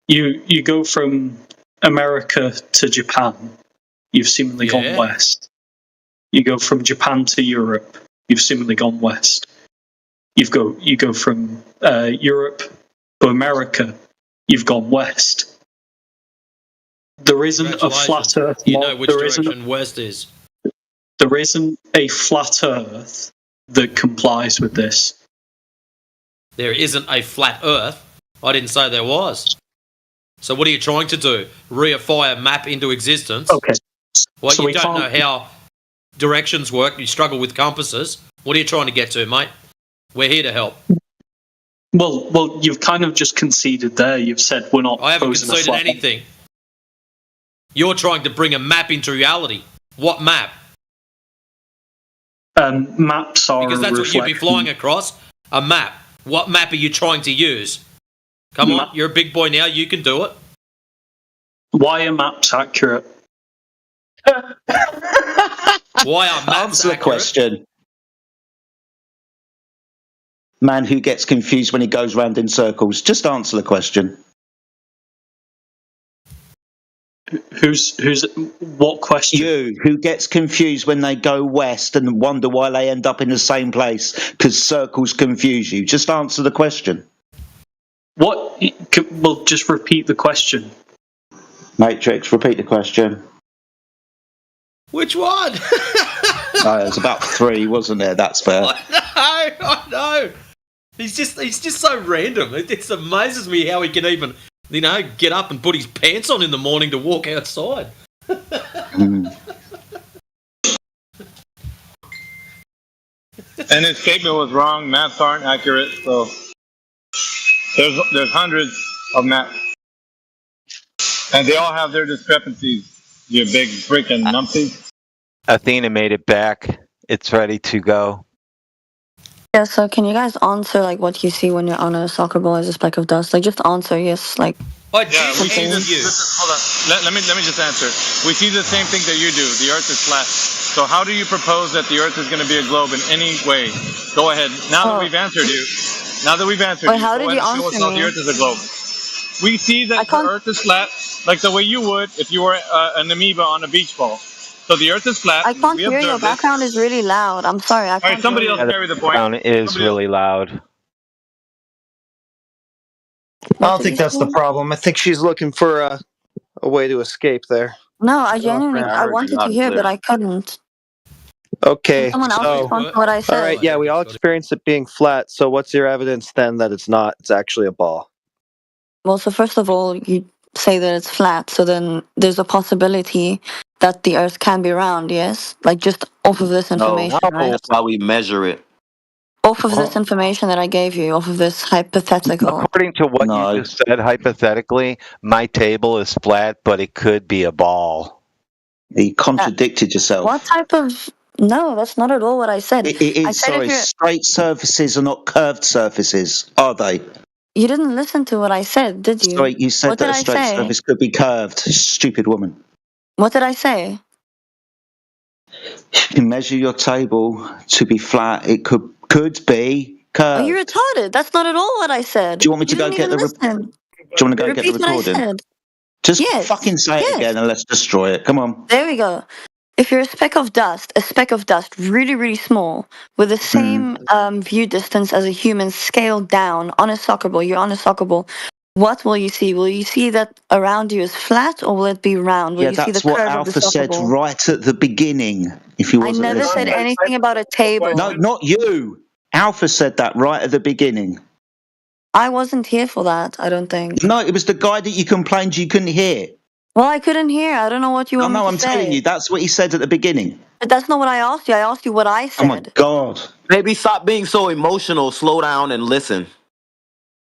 You go from America to Japan, you've seemingly gone west. You go from Japan to Europe, you've seemingly gone west. You go from Europe to America, you've gone west. There isn't a flat Earth. You know which direction west is. There isn't a flat Earth that complies with this. There isn't a flat Earth. I didn't say there was. So what are you trying to do? Reify a map into existence? Okay. Well, So you we don't can't- know how directions work. You struggle with compasses. What are you trying to get to, mate? We're here to help. Well, you've kind of just conceded there. You've said we're not. I haven't proposing a conceded flat- anything. You're trying to bring a map into reality. What map? Maps are Because that's what you'd be flying across. A map. What map are you trying to use? Come on, you're a big boy now. You can do it. Why are maps accurate? Why are maps Answer the accurate? question. Man who gets confused when he goes round in circles. Just answer the question. Who's what question? You, who gets confused when they go west and wonder why they end up in the same place because circles confuse you. Just answer the question. What? Well, just repeat the question. Matrix, repeat the question. Which one? There's about 3, wasn't there? That's fair. I know. He's just so random. It just amazes me how he can even, get up and put his pants on in the morning to walk outside. And his statement was wrong. Maps aren't accurate, so there's hundreds of maps, and they all have their discrepancies. You big freaking numpty. Athena made it back. It's ready to go. Yeah, so can you guys answer like what you see when you're on a soccer ball as a speck of dust? Like just answer yes, like Yeah, we see this. Hold on. Let me just answer. We see the same thing that you do. The Earth is flat. So how do you propose that the Earth is going to be a globe in any way? Go ahead. Now that we've answered you. Wait, how did you show us answer how me? the Earth is a globe. We see that the Earth is flat, like the way you would if you were an amoeba on a beach ball. So the Earth is flat. I can't we hear your observed it. background is really loud. I'm sorry, I can't somebody hear else you. carry the point. Sound is really loud. I don't think that's the problem. I think she's looking for a way to escape there. No, I genuinely I wanted to hear, but I couldn't. Okay, Someone else so respond to what I said. all right, yeah, we all experience it being flat. So what's your evidence then that it's not? It's actually a ball. Well, so first of all, you say that it's flat, so then there's a possibility that the Earth can be round, yes? Like just off of this information, right? That's why we measure it. Off of this information that I gave you, off of this hypothetical. According to what you just said, hypothetically, my table is flat, but it could be a ball. You contradicted yourself. What type of... No, that's not at all what I said. It I is, said if sorry, you're... straight surfaces are not curved surfaces, are they? You didn't listen to what I said, did you? Sorry, you said What that did a I straight say? surface could be curved. Stupid woman. What did I say? You measure your table to be flat. It could be curved. Are you retarded? That's not at all what I said. Do you want me to go didn't get the even listen. Do you want to go get the Repeat what I recording? said. Just Yes. fucking say it again and let's destroy it. Come on. There we go. If you're a speck of dust, really, really small, with the same view distance as a human scaled down on a soccer ball, you're on a soccer ball, what will you see? Will you see that around you is flat or will it be round? Will Yeah, you see the that's what curve of the Alpha soccer said ball? right at the beginning. If you I wasn't never listening. said anything about a table. No, not you. Alpha said that right at the beginning. I wasn't here for that, I don't think. No, it was the guy that you complained you couldn't hear. Well, I couldn't hear. I don't know what you want me to I'm say. telling you, that's what he said at the beginning. But that's not what I asked you. I asked you what I said. Oh my god. Maybe stop being so emotional, slow down and listen.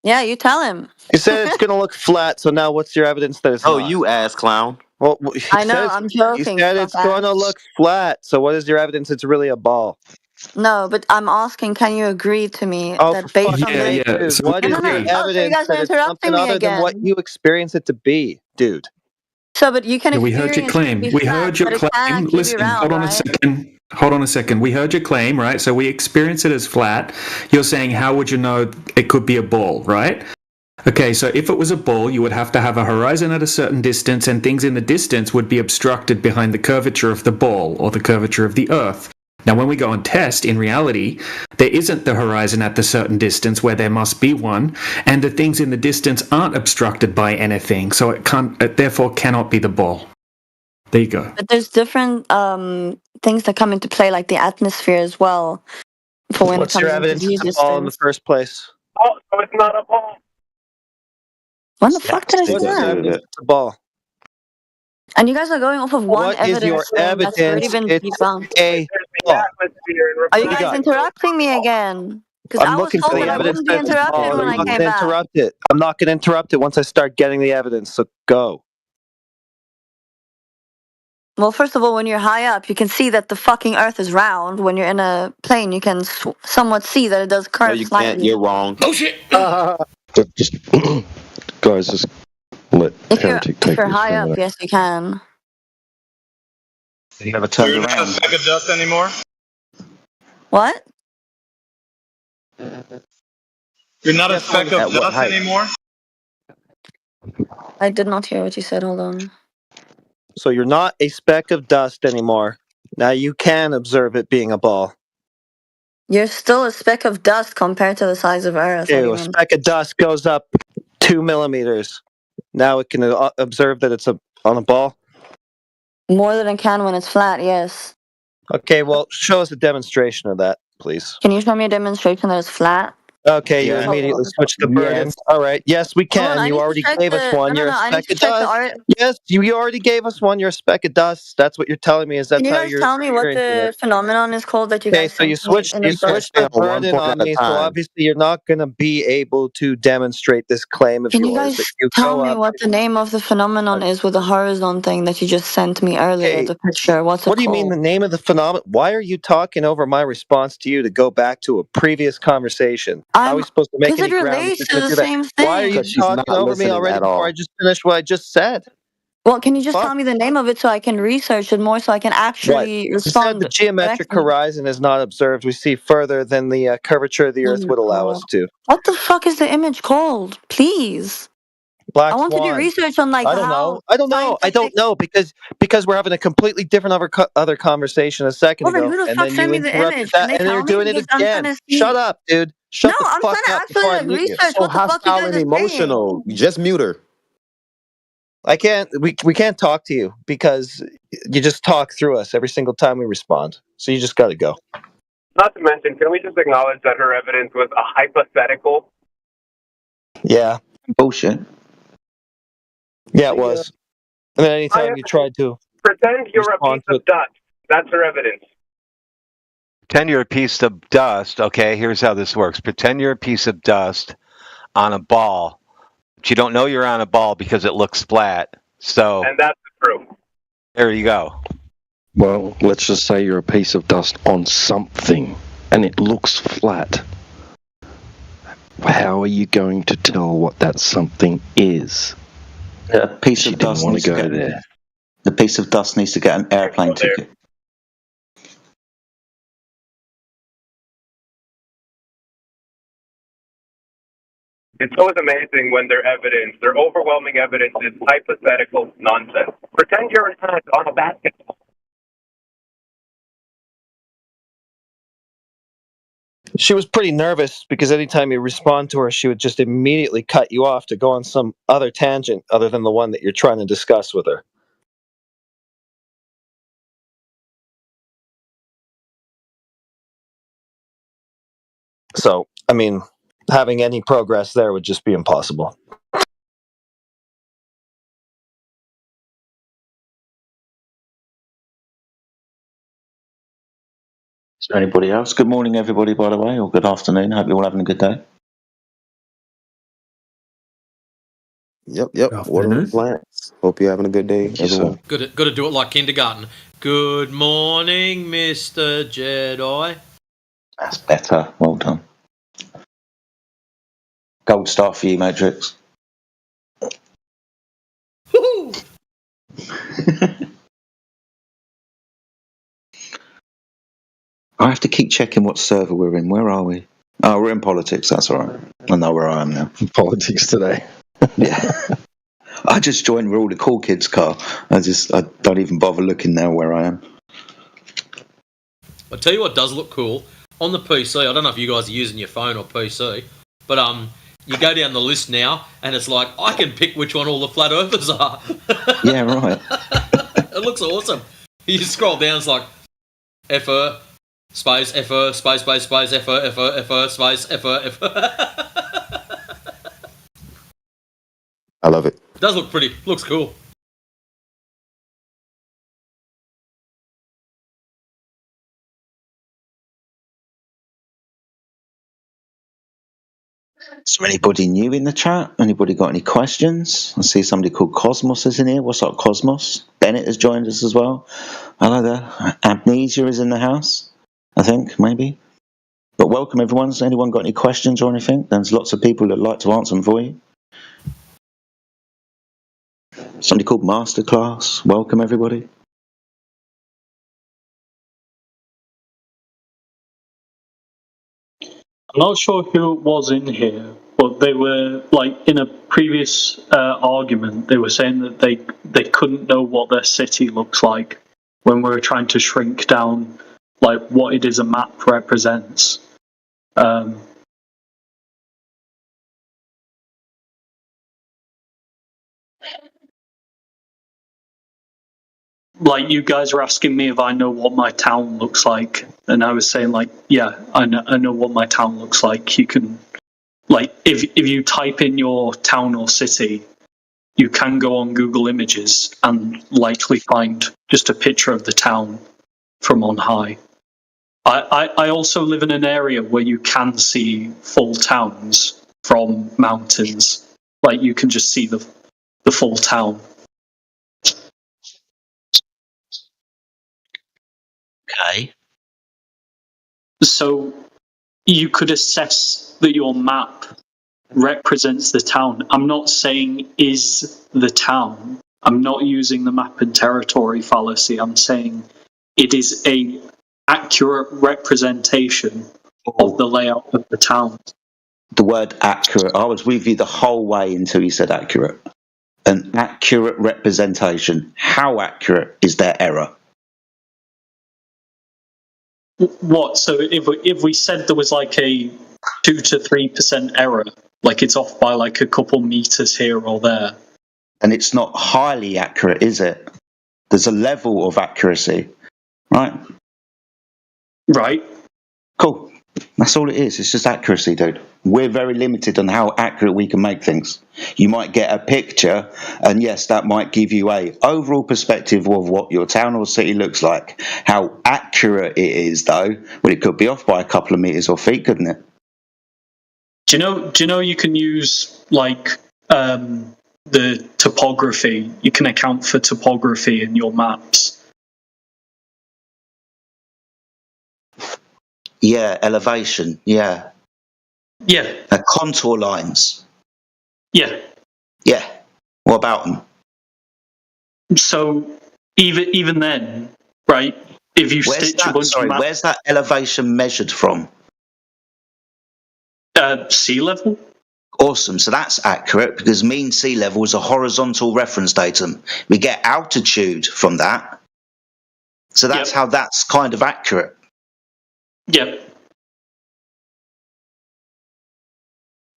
Yeah, you tell him. You said it's going to look flat, so now what's your evidence that it's not? You ass clown. Well, I know, I'm joking. You said it's going to look flat, so what is your evidence it's really a ball? No, but I'm asking, can you agree to me that based on this... What is your evidence Oh, so you guys are that it's interrupting something me other again. than what you experience it to be, dude? So, but you can Yeah, we heard your claim. We heard your claim. Listen, hold on a second. Hold on a second. We heard your claim, right? So we experience it as flat. You're saying, how would you know it could be a ball, right? Okay, so if it was a ball, you would have to have a horizon at a certain distance, and things in the distance would be obstructed behind the curvature of the ball or the curvature of the Earth. Now, when we go and test, in reality, there isn't the horizon at the certain distance where there must be one, and the things in the distance aren't obstructed by anything, so it therefore cannot be the ball. There you go. But there's different things that come into play, like the atmosphere as well. For when What's it comes your into evidence view it's a ball in the distance. first place? Oh, so it's not a ball. When the fuck did I say What's your that? evidence it's a ball? And you guys are going off of one What is evidence your thing that's already evidence been it's debunked. a ball? Are you What do guys interrupting me again? Because I I'm was looking told for that the I evidence wouldn't be that it's a interrupted ball. when I'm I not came going to back. interrupt it. I'm not going to interrupt it once I start getting the evidence, so go. Well, first of all, when you're high up, you can see that the fucking Earth is round. When you're in a plane, you can somewhat see that it does curve No, you slightly. can't. You're wrong. Oh shit! Just guys, just let If you're, Heretic if take you're this high for a up, minute. yes, you can. You never So turned you're not a around. speck of dust anymore? What? You're not a speck of At what dust height? anymore? I did not hear what you said. Hold on. So you're not a speck of dust anymore. Now you can observe it being a ball. You're still a speck of dust compared to the size of Earth. What do Okay, you a mean? speck of dust goes up 2 millimeters. Now it can observe that it's on a ball. More than it can when it's flat, yes. Okay, well, show us a demonstration of that, please. Can you show me a demonstration that it's flat? Okay, you Yeah. immediately switch the burden. Yes. All right. Yes, we Hold on, can. I You need to already check gave us the. one. No, You're no, a no. I need speck to of check the dust. art. Yes, you already gave us one. You're a speck of dust. That's what you're telling me. Is Can that's you how guys you're tell me what experiencing the it? phenomenon is called that you Okay, guys so you sent me switched in you the dust? switched the One burden point on at a me, so time. obviously you're not going to be able to demonstrate this claim of Can you yours guys that you tell go me up. what the name of the phenomenon is with the horizon thing that you just sent me earlier? Okay, The picture. What's it what do you mean called? the name of the phenomenon? Why are you talking over my response to you to go back to a previous conversation? How are we supposed to make Because any it ground if relates you're to going to the do that? same Why are you Because thing. she's not talking over me listening already at before I all. just finished what I just said? Well, can you just Fuck. tell me the name of it so I can research it more so I can What? actually You said the respond geometric correctly? horizon is not observed. We see further than the curvature of the Oh Earth my would allow god. us to. What the fuck is the image called? Please. I Black want to do Swan. research on like I don't know. how I don't know. I scientific. don't know because we're having a completely different other conversation a second Well, then ago, who the and fuck then sent you me the interrupted image? Can that, they and then tell you're me? doing it Because I'm trying again. to Shut see. up, dude. No, Shut the I'm fuck trying to up before actually I like mute you. research So what the fuck you hostile guys and are saying. emotional. Just mute her. I can't. We can't talk to you because you just talk through us every single time we respond. So you just got to go. Not to mention, can we just acknowledge that her evidence was a hypothetical? Yeah. Bullshit. Yeah, it was. And then anytime you tried to Pretend you're a piece respond to of it, dust. That's her evidence. Pretend you're a piece of dust. Okay, here's how this works. Pretend you're a piece of dust on a ball, but you don't know you're on a ball because it looks flat. So And that's the truth. there you go. Well, let's just say you're a piece of dust on something and it looks flat. How are you going to tell what that something is? A piece She of didn't dust want needs to to go get. there. The piece of dust needs to get an airplane ticket. It's always amazing when their overwhelming evidence is hypothetical nonsense. Pretend you're an ant on a basketball. she was pretty nervous because anytime you respond to her, she would just immediately cut you off to go on some other tangent other than the one that you're trying to discuss with her. So, I mean, having any progress there would just be impossible. Is there anybody else? Good morning, everybody, by the way, or good afternoon. Hope you're all having a good day. Yep. Water the plants. Hope you're having a good day, everyone. Got to do it like kindergarten. Good morning, Mr. Jedi. That's better. Well done. Gold star for you, Matrix. Woo! I have to keep checking what server we're in. Where are we? Oh, we're in politics. That's all right. I know where I am now. Politics today. Yeah. I just joined We're All the Cool Kids car. I don't even bother looking now where I am. I'll tell you what does look cool. On the PC, I don't know if you guys are using your phone or PC, but you go down the list now, and it's like, I can pick which one all the flat earthers are. Yeah, right. It looks awesome. You just scroll down, it's like, FR, space, FR, space, space, space, FR, FR, FR, space, FR, FR. I love it. It does look pretty, looks cool. Is there anybody new in the chat? Anybody got any questions? I see somebody called Cosmos is in here. What's up, Cosmos? Bennett has joined us as well. Hello there. Amnesia is in the house, I think, maybe. But welcome, everyone. Has anyone got any questions or anything? There's lots of people that like to answer them for you. Somebody called Masterclass. Welcome, everybody. I'm not sure who it was in here, but they were like in a previous argument. They were saying that they couldn't know what their city looks like when we were trying to shrink down like what it is a map represents. like you guys are asking me if I know what my town looks like, and I was saying like, yeah, I know what my town looks like. You can, like, if you type in your town or city, you can go on Google Images and likely find just a picture of the town from on high. I also live in an area where you can see full towns from mountains. Like you can just see the full town. Okay. So you could assess that your map represents the town. I'm not saying is the town. I'm not using the map and territory fallacy. I'm saying it is a accurate representation of the layout of the town. The word accurate. I was with you the whole way until you said accurate. An accurate representation. How accurate is their error? What? So if we said there was like a 2 to 3% error, like it's off by like a couple meters here or there. And it's not highly accurate, is it? There's a level of accuracy, right? Right. Cool. That's all it is. It's just accuracy, dude. We're very limited on how accurate we can make things. You might get a picture, and yes, that might give you a overall perspective of what your town or city looks like. How accurate it is, though, well, it could be off by a couple of meters or feet, couldn't it? Do you know you can use like the topography? You can account for topography in your maps. Yeah, elevation. Yeah. Yeah. Contour lines. Yeah. Yeah. What about them? So even then, right? If you stitch a bunch of maps, where's that elevation measured from? Sea level. Awesome. So that's accurate because mean sea level is a horizontal reference datum. We get altitude from that. So that's how that's kind of accurate. Yep.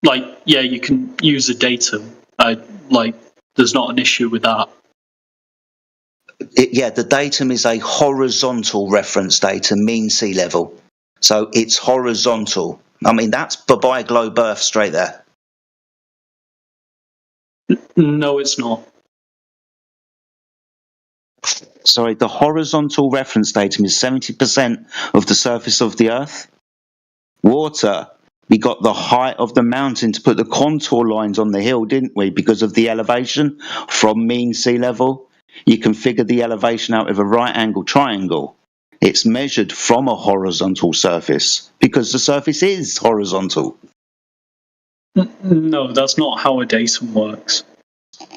Like, yeah, you can use a datum. There's not an issue with that. The datum is a horizontal reference datum, mean sea level. So it's horizontal. I mean, that's bye-bye globe Earth straight there. No, it's not. Sorry, the horizontal reference datum is 70% of the surface of the Earth. Water, we got the height of the mountain to put the contour lines on the hill, didn't we? Because of the elevation from mean sea level. You can figure the elevation out with a right angle triangle. It's measured from a horizontal surface because the surface is horizontal. No, that's not how a datum works.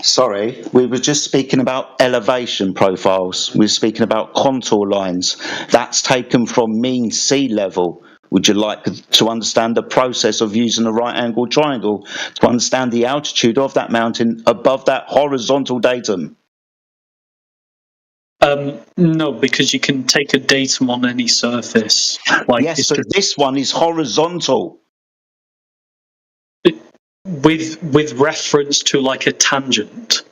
Sorry, we were just speaking about elevation profiles. We were speaking about contour lines. That's taken from mean sea level. Would you like to understand the process of using a right angle triangle to understand the altitude of that mountain above that horizontal datum? No, because you can take a datum on any surface. Yes, so this one is horizontal. With reference to like a tangent.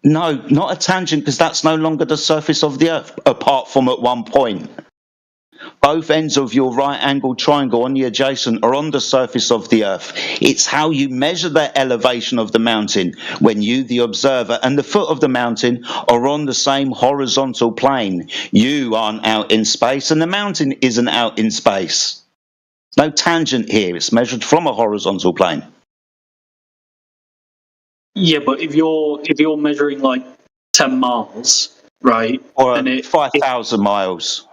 No, not a tangent, because that's no longer the surface of the Earth, apart from at one point. Both ends of your right angle triangle on the adjacent are on the surface of the Earth. It's how you measure the elevation of the mountain when you, the observer, and the foot of the mountain are on the same horizontal plane. You aren't out in space, and the mountain isn't out in space. No tangent here. It's measured from a horizontal plane. Yeah, but if you're measuring like 10 miles, right? Or 5,000 miles.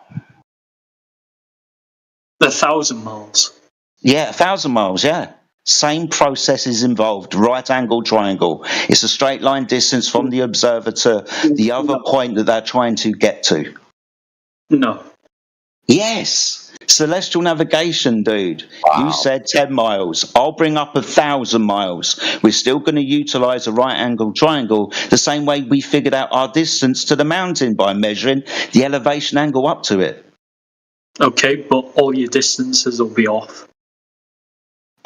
1,000 miles. Yeah, 1,000 miles, yeah. Same process is involved, right angle triangle. It's a straight line distance from the observer to the other point that they're trying to get to. No. Yes. Celestial navigation, dude. Wow. You said 10 miles. I'll bring up 1,000 miles. We're still going to utilize a right angle triangle the same way we figured out our distance to the mountain by measuring the elevation angle up to it. Okay, but all your distances will be off.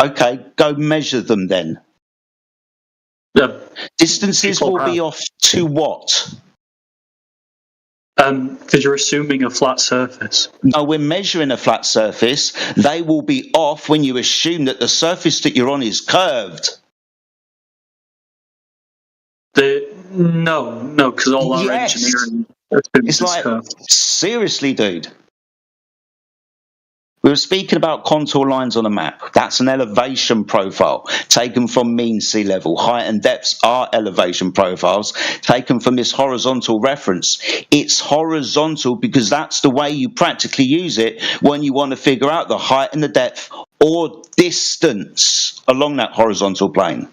Okay, go measure them then. Distances will be off to what? Because you're assuming a flat surface. No, we're measuring a flat surface. They will be off when you assume that the surface that you're on is curved. No, because all our engineering It's like, seriously, dude. We were speaking about contour lines on a map. That's an elevation profile taken from mean sea level. Height and depths are elevation profiles taken from this horizontal reference. It's horizontal because that's the way you practically use it when you want to figure out the height and the depth or distance along that horizontal plane.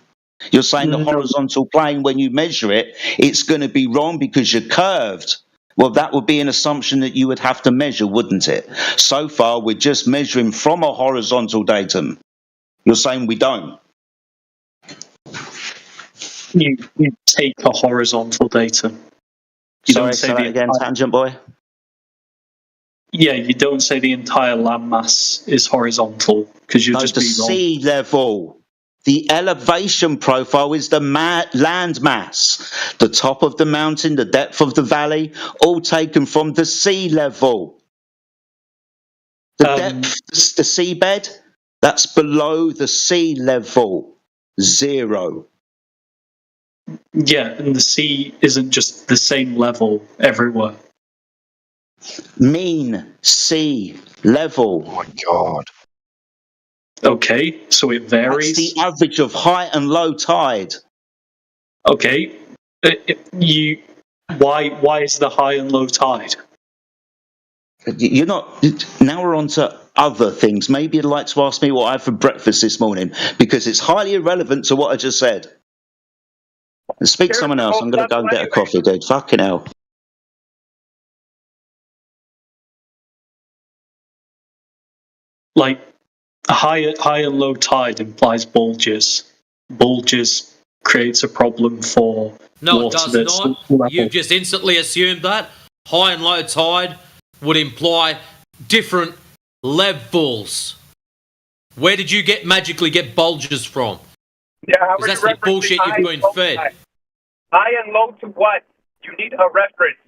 You're saying the horizontal plane, when you measure it, it's going to be wrong because you're curved. Well, that would be an assumption that you would have to measure, wouldn't it? So far, we're just measuring from a horizontal datum. You're saying we don't. You take a horizontal datum. Sorry, say that again, Tangent Boy. Yeah, you don't say the entire landmass is horizontal because you'll just be wrong. Sea level. The elevation profile is the land mass. The top of the mountain, the depth of the valley, all taken from the sea level. The depth, the seabed, that's below the sea level. 0. Yeah, and the sea isn't just the same level everywhere. Mean sea level. Oh my God. Okay, so it varies. That's the average of high and low tide. Okay, why is the high and low tide? You're not. Now we're on to other things. Maybe you'd like to ask me what I had for breakfast this morning because it's highly irrelevant to what I just said. Speak to someone else. I'm going to go and get a coffee, dude. Fucking hell. Like, high and low tide implies bulges. Bulges creates a problem for No, it water does that's not. level. You've just instantly assumed that high and low tide would imply different levels. Where did you magically get bulges from? Yeah, how Because that's the bullshit you've been fed. High and low to what? You need a reference.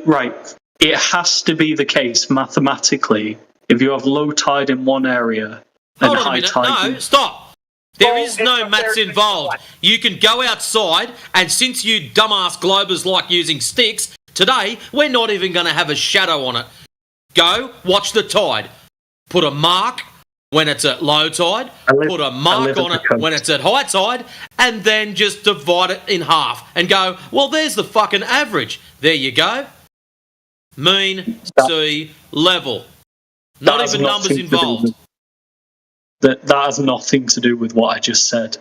Right. It has to be the case mathematically. If you have low tide in one area and Hold on a high minute. tide. No, stop. There is no maths involved. You can go outside, and since you dumbass globers like using sticks, today we're not even going to have a shadow on it. Go, watch the tide. Put a mark when it's at low tide, put a mark on it when it's at high tide, and then just divide it in half and go, well, there's the fucking average. There you go. Mean sea level. Not even numbers involved. That has nothing to do with what I just said.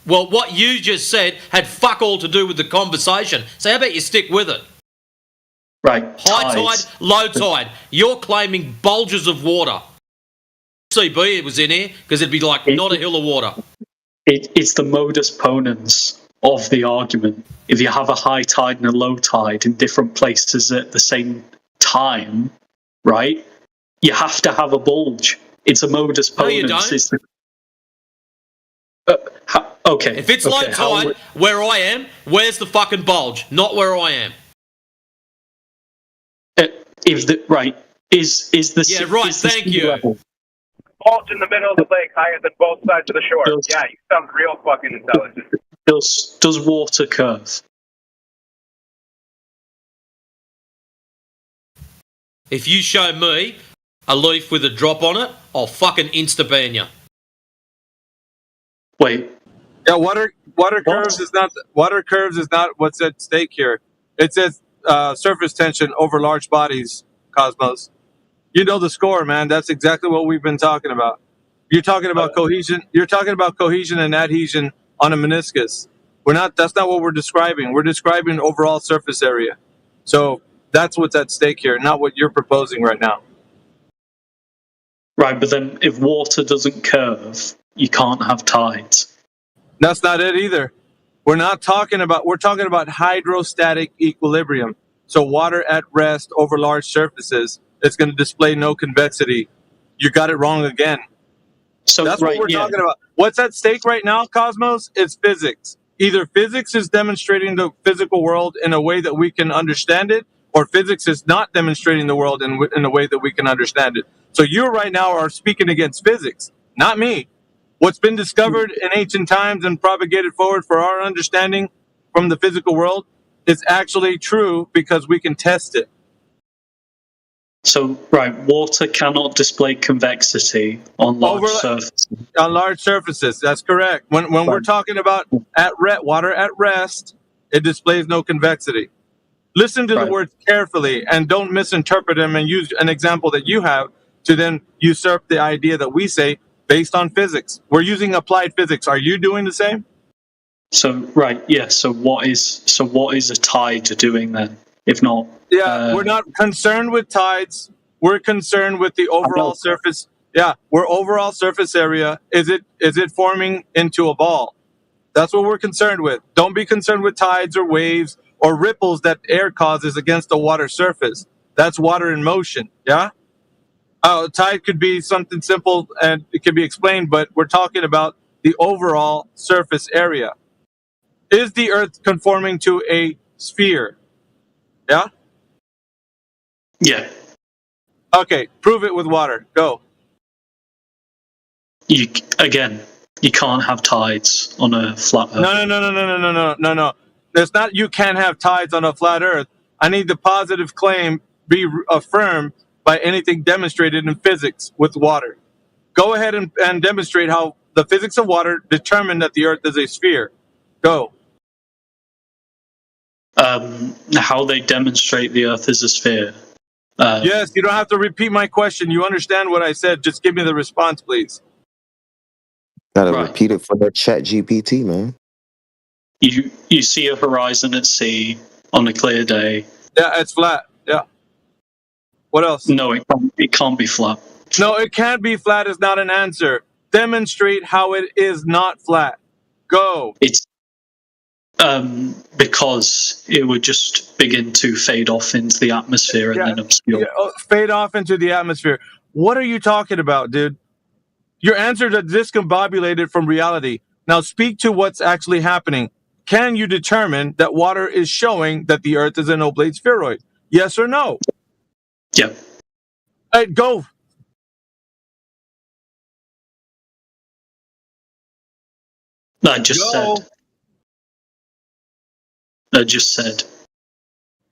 Well, what you just said had fuck all to do with the conversation. So how about you stick with it? Right. High tide, low tide. You're claiming bulges of water. CB was in here because it'd be like not a hill of water. It's the modus ponens of the argument. If you have a high tide and a low tide in different places at the same time, right, you have to have a bulge. It's a modus ponens. No, you don't. Okay. If it's low tide where I am, where's the fucking bulge? Not where I am. Is the yeah, right, thank you. Level? Bulge in the middle of the lake, higher than both sides of the shore. Yeah, you sound real fucking intelligent. Does water curve? If you show me a leaf with a drop on it, I'll fucking insta-ban you. Wait. Yeah, water curves is not what's at stake here. It says surface tension over large bodies, Cosmos. You know the score, man. That's exactly what we've been talking about. You're talking about cohesion. You're talking about cohesion and adhesion on a meniscus. That's not what we're describing. We're describing overall surface area. So that's what's at stake here, not what you're proposing right now. Right, but then if water doesn't curve, you can't have tides. That's not it either. We're talking about hydrostatic equilibrium. So water at rest over large surfaces, it's going to display no convexity. You got it wrong again. So that's what we're talking about. What's at stake right now, Cosmos? It's physics. Either physics is demonstrating the physical world in a way that we can understand it, or physics is not demonstrating the world in a way that we can understand it. So you right now are speaking against physics, not me. What's been discovered in ancient times and propagated forward for our understanding from the physical world is actually true because we can test it. So, right, water cannot display convexity on large surfaces. On large surfaces, that's correct. When we're talking about water at rest, it displays no convexity. Listen to the words carefully and don't misinterpret them and use an example that you have to then usurp the idea that we say based on physics. We're using applied physics. Are you doing the same? So, right, yeah. So what is a tide doing then? If not, we're not concerned with tides. We're concerned with the overall surface. Yeah, we're overall surface area. Is it forming into a ball? That's what we're concerned with. Don't be concerned with tides or waves or ripples that air causes against the water surface. That's water in motion. Yeah. Tide could be something simple and it can be explained, but we're talking about the overall surface area. Is the Earth conforming to a sphere? Yeah? Yeah. Okay, prove it with water. Go. You can't have tides on a flat Earth. No. It's not you can't have tides on a flat Earth. I need the positive claim be affirmed by anything demonstrated in physics with water. Go ahead and demonstrate how the physics of water determined that the Earth is a sphere. Go. How they demonstrate the Earth is a sphere. Yes, you don't have to repeat my question. You understand what I said. Just give me the response, please. Gotta repeat it for the Chat GPT, man. You see a horizon at sea on a clear day. Yeah, it's flat. Yeah. What else? No, it can't be flat. No, it can't be flat is not an answer. Demonstrate how it is not flat. Go. It's because it would just begin to fade off into the atmosphere and then obscure. Fade off into the atmosphere. What are you talking about, dude? Your answers are discombobulated from reality. Now speak to what's actually happening. Can you determine that water is showing that the Earth is an oblate spheroid? Yes or no? Yeah. Hey, go. I just said.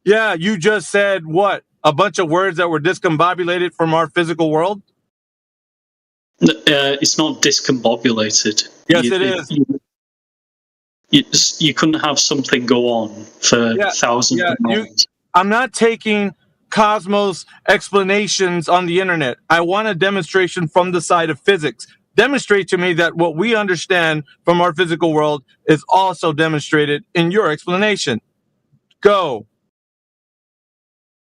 Yeah, you just said what? A bunch of words that were discombobulated from our physical world? It's not discombobulated. Yes, it is. You couldn't have something go on for thousands of years. I'm not taking Cosmos explanations on the internet. I want a demonstration from the side of physics. Demonstrate to me that what we understand from our physical world is also demonstrated in your explanation. Go.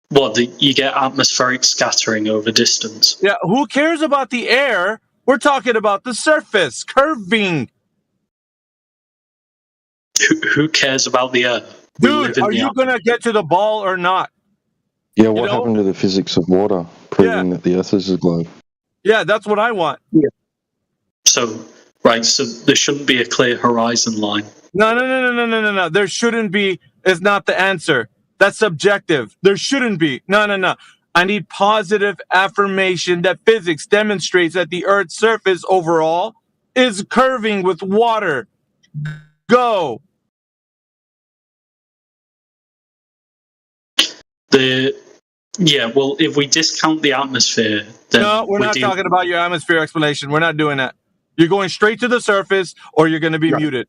What, you get atmospheric scattering over distance? Yeah, who cares about the air? We're talking about the surface, curving. Who cares about the air? Dude, are you going to get to the ball or not? Yeah, what happened to the physics of water, proving that the Earth is a globe? Yeah, that's what I want. Yeah. So there shouldn't be a clear horizon line. No. There shouldn't be is not the answer. That's subjective. There shouldn't be. No. I need positive affirmation that physics demonstrates that the Earth's surface overall is curving with water. Go. Well, if we discount the atmosphere, then no, we're not talking about your atmosphere explanation. We're not doing that. You're going straight to the surface, or you're going to be muted.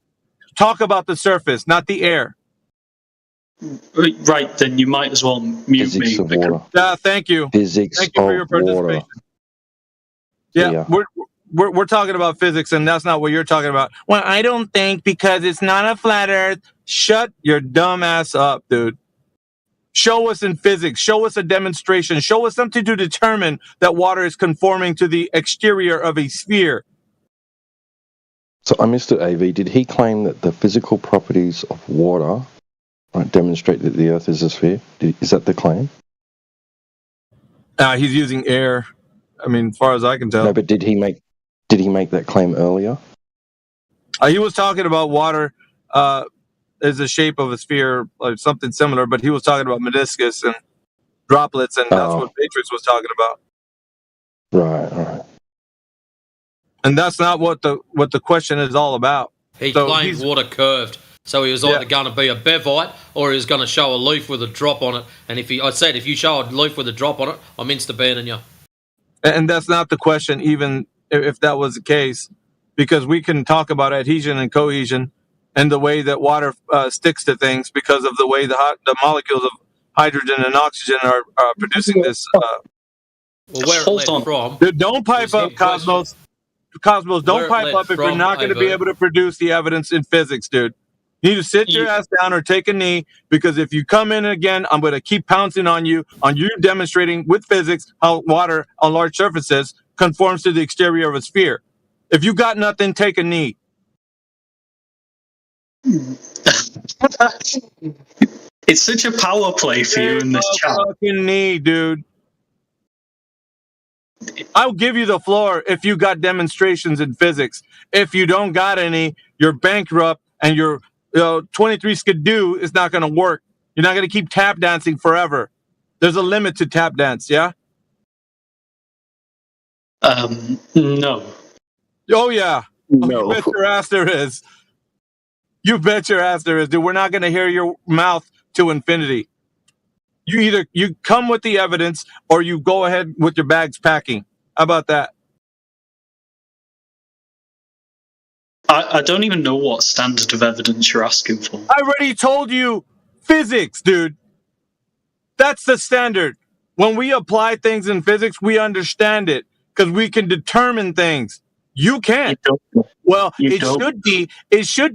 Talk about the surface, not the air. Right, then you might as well mute physics me. Of water. Thank you. Physics thank you for your participation. Water. Yeah, we're talking about physics, and that's not what you're talking about. Well, I don't think because it's not a flat Earth. Shut your dumb ass up, dude. Show us in physics. Show us a demonstration. Show us something to determine that water is conforming to the exterior of a sphere. So I missed it, AV. Did he claim that the physical properties of water demonstrate that the Earth is a sphere? Is that the claim? He's using air. I mean, as far as I can tell. No, but did he make that claim earlier? He was talking about water is the shape of a sphere or something similar, but he was talking about meniscus and droplets, and that's what Matrix was talking about. Right. And that's not what the question is all about. He claimed water curved, so he was either going to be a bevite or he was going to show a leaf with a drop on it. And if you show a leaf with a drop on it, I'm insta-banning you. And that's not the question, even if that was the case, because we can talk about adhesion and cohesion and the way that water sticks to things because of the way the molecules of hydrogen and oxygen are producing this. Well, where it led from? Dude, don't pipe up, Cosmos. Cosmos, don't pipe up if you're not going to be able to produce the evidence in physics, dude. You need to sit your ass down or take a knee, because if you come in again, I'm going to keep pouncing on you demonstrating with physics how water on large surfaces conforms to the exterior of a sphere. If you got nothing, take a knee. It's such a power play for you in this chat. Fucking knee, dude. I'll give you the floor if you got demonstrations in physics. If you don't got any, you're bankrupt, and your 23 skidoo is not going to work. You're not going to keep tap dancing forever. There's a limit to tap dance, yeah? No. Oh, yeah. No. You bet your ass there is. You bet your ass there is, dude. We're not going to hear your mouth to infinity. You come with the evidence, or you go ahead with your bags packing. How about that? I don't even know what standard of evidence you're asking for. I already told you physics, dude. That's the standard. When we apply things in physics, we understand it because we can determine things. You can't. Well, it should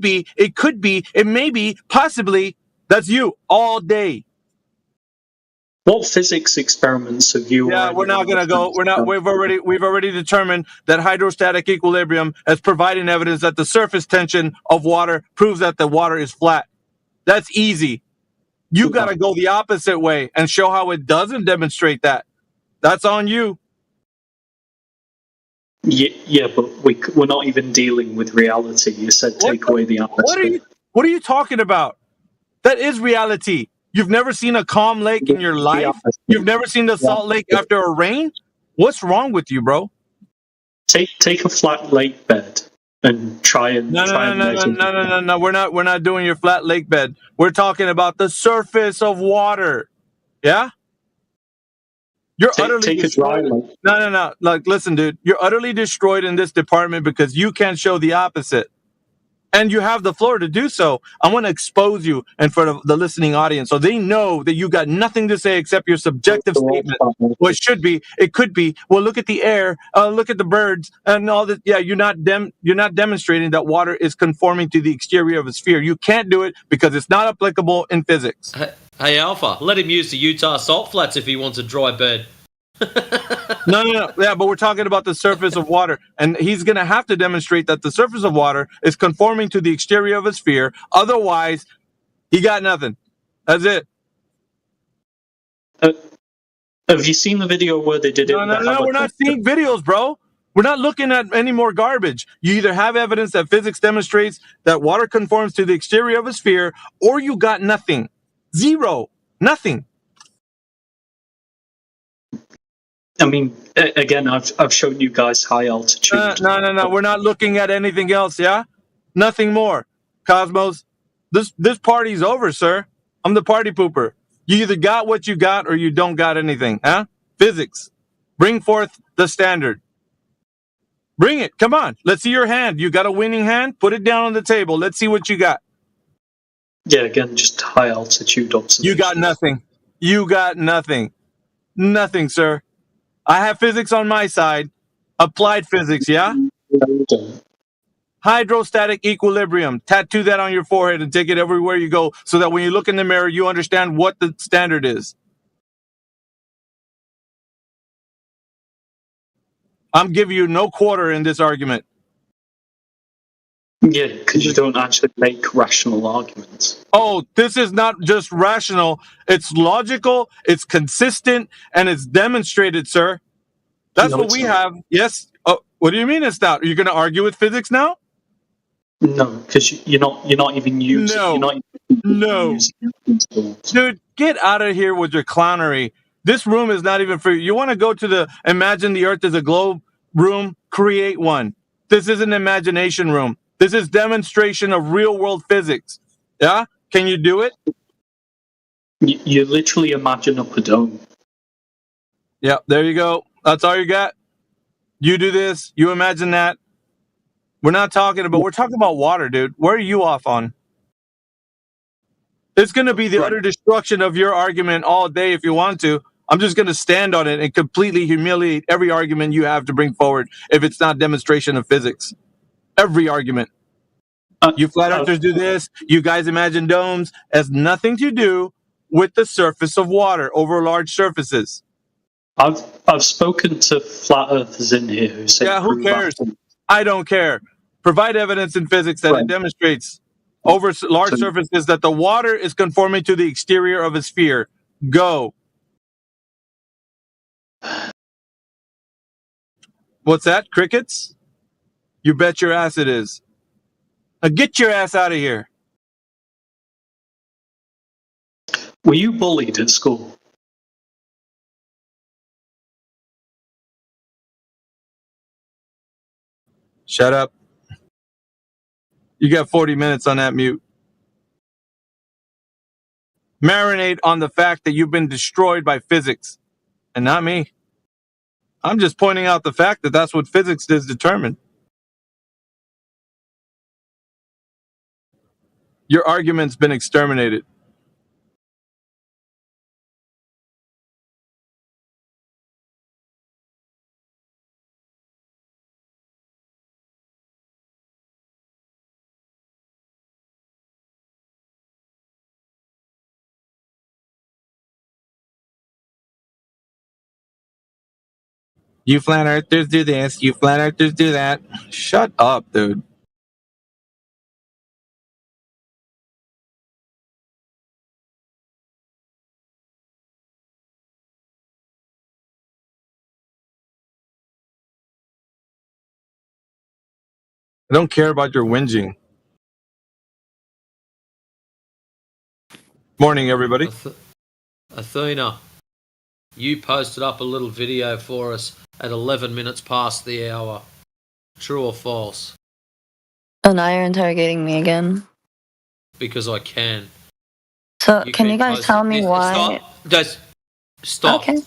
be, it could be, it may be, possibly. That's you all day. What physics experiments have you? Yeah, we're not gonna go. We've already determined that hydrostatic equilibrium as providing evidence that the surface tension of water proves that the water is flat. That's easy. You gotta go the opposite way and show how it doesn't demonstrate that. That's on you. Yeah, but we're not even dealing with reality. You said take away the atmosphere. What are you talking about? That is reality. You've never seen a calm lake in your life? You've never seen the Salt Lake after a rain? What's wrong with you, bro? Take a flat lake bed and try and No. We're not doing your flat lake bed. We're talking about the surface of water. Yeah? You're utterly destroyed. No. Like, listen, dude. You're utterly destroyed in this department because you can't show the opposite. And you have the floor to do so. I want to expose you in front of the listening audience so they know that you got nothing to say except your subjective statement. Well, it should be. It could be. Well, look at the air. Look at the birds and all that. Yeah, you're not demonstrating that water is conforming to the exterior of a sphere. You can't do it because it's not applicable in physics. Hey, Alpha, let him use the Utah salt flats if he wants a dry bed. No. Yeah, but we're talking about the surface of water. And he's going to have to demonstrate that the surface of water is conforming to the exterior of a sphere. Otherwise, he got nothing. That's it. Have you seen the video where they did it? No, we're not seeing videos, bro. We're not looking at any more garbage. You either have evidence that physics demonstrates that water conforms to the exterior of a sphere, or you got nothing. Zero. Nothing. I mean, again, I've shown you guys high altitude. No. We're not looking at anything else, yeah? Nothing more. Cosmos, this party's over, sir. I'm the party pooper. You either got what you got or you don't got anything, huh? Physics. Bring forth the standard. Bring it. Come on. Let's see your hand. You got a winning hand? Put it down on the table. Let's see what you got. Yeah, again, just high altitude observation. You got nothing. You got nothing. Nothing, sir. I have physics on my side. Applied physics, yeah? Hydrostatic equilibrium. Tattoo that on your forehead and take it everywhere you go so that when you look in the mirror, you understand what the standard is. I'm giving you no quarter in this argument. Yeah, because you don't actually make rational arguments. Oh, this is not just rational. It's logical, it's consistent, and it's demonstrated, sir. That's what we have. Yes. Oh, what do you mean it's not? Are you going to argue with physics now? No, because you're not even using. No. You're not even No. using your principles. Dude, get out of here with your clownery. This room is not even for you. You want to go to the imagine the earth as a globe room? Create one. This is an imagination room. This is demonstration of real world physics. Yeah? Can you do it? You literally imagine up a dome. Yeah, there you go. That's all you got. You do this, you imagine that. We're talking about water, dude. Where are you off on? It's going to be the utter destruction of your argument all day if you want to. I'm just going to stand on it and completely humiliate every argument you have to bring forward if it's not demonstration of physics. Every argument. You flat earthers do this. You guys imagine domes. Has nothing to do with the surface of water over large surfaces. I've spoken to flat earthers in here who say, yeah, who cares? I don't care. Provide evidence in physics that it demonstrates over large surfaces that the water is conforming to the exterior of a sphere. Go. What's that? Crickets? You bet your ass it is. Now get your ass out of here. Were you bullied at school? Shut up. You got 40 minutes on that mute. Marinate on the fact that you've been destroyed by physics and not me. I'm just pointing out the fact that that's what physics is determined. Your argument's been exterminated. You flat earthers do this, you flat earthers do that. Shut up, dude. I don't care about your whinging. Morning, everybody. Athena, you posted up a little video for us at 11 minutes past the hour. True or false? Oh, now you're interrogating me again. Because I can. So, can you guys tell me why? Stop. Okay.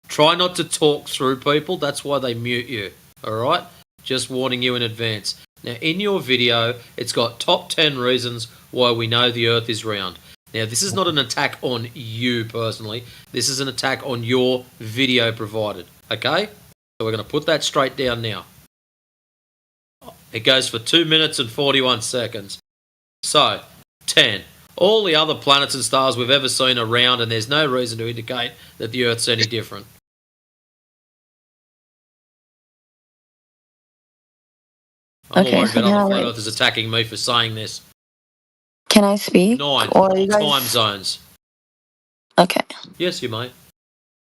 Try not to talk through people. That's why they mute you. Alright? Just warning you in advance. Now, in your video, it's got top 10 reasons why we know the Earth is round. Now, this is not an attack on you personally. This is an attack on your video provided. Okay? So we're going to put that straight down now. It goes for 2 minutes and 41 seconds. So, 10. All the other planets and stars we've ever seen are round, and there's no reason to indicate that the Earth's any different. I'm Okay, worried so about now other flat wait. earthers attacking me for saying this. Can I speak? 9 Or are you guys... time zones. Okay. Yes, you may.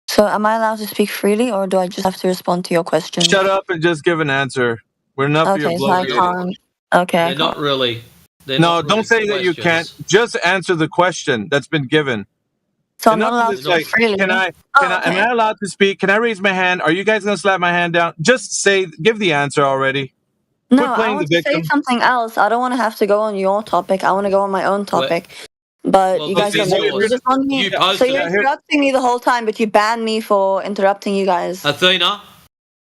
So, am I allowed to speak freely, or do I just have to respond to your question? Shut up and just give an answer. We're enough for your Okay, so I blow. can't. Okay, I They're not can't. really. They're No, not really don't say that you questions. can't. Just answer the question that's been given. So I'm not Enough of allowed this, to like, speak freely. Can I? Oh, okay. Am I allowed to speak? Can I raise my hand? Are you guys gonna slap my hand down? Just say, give the answer already. No, Quit I playing want the to say victim. something else. I don't want to have to go on your topic. I want to go on my own topic. But well, you guys this don't is let me. You yours. just want me. You So posted you're it. interrupting me the whole time, but you ban me for interrupting you guys. Athena,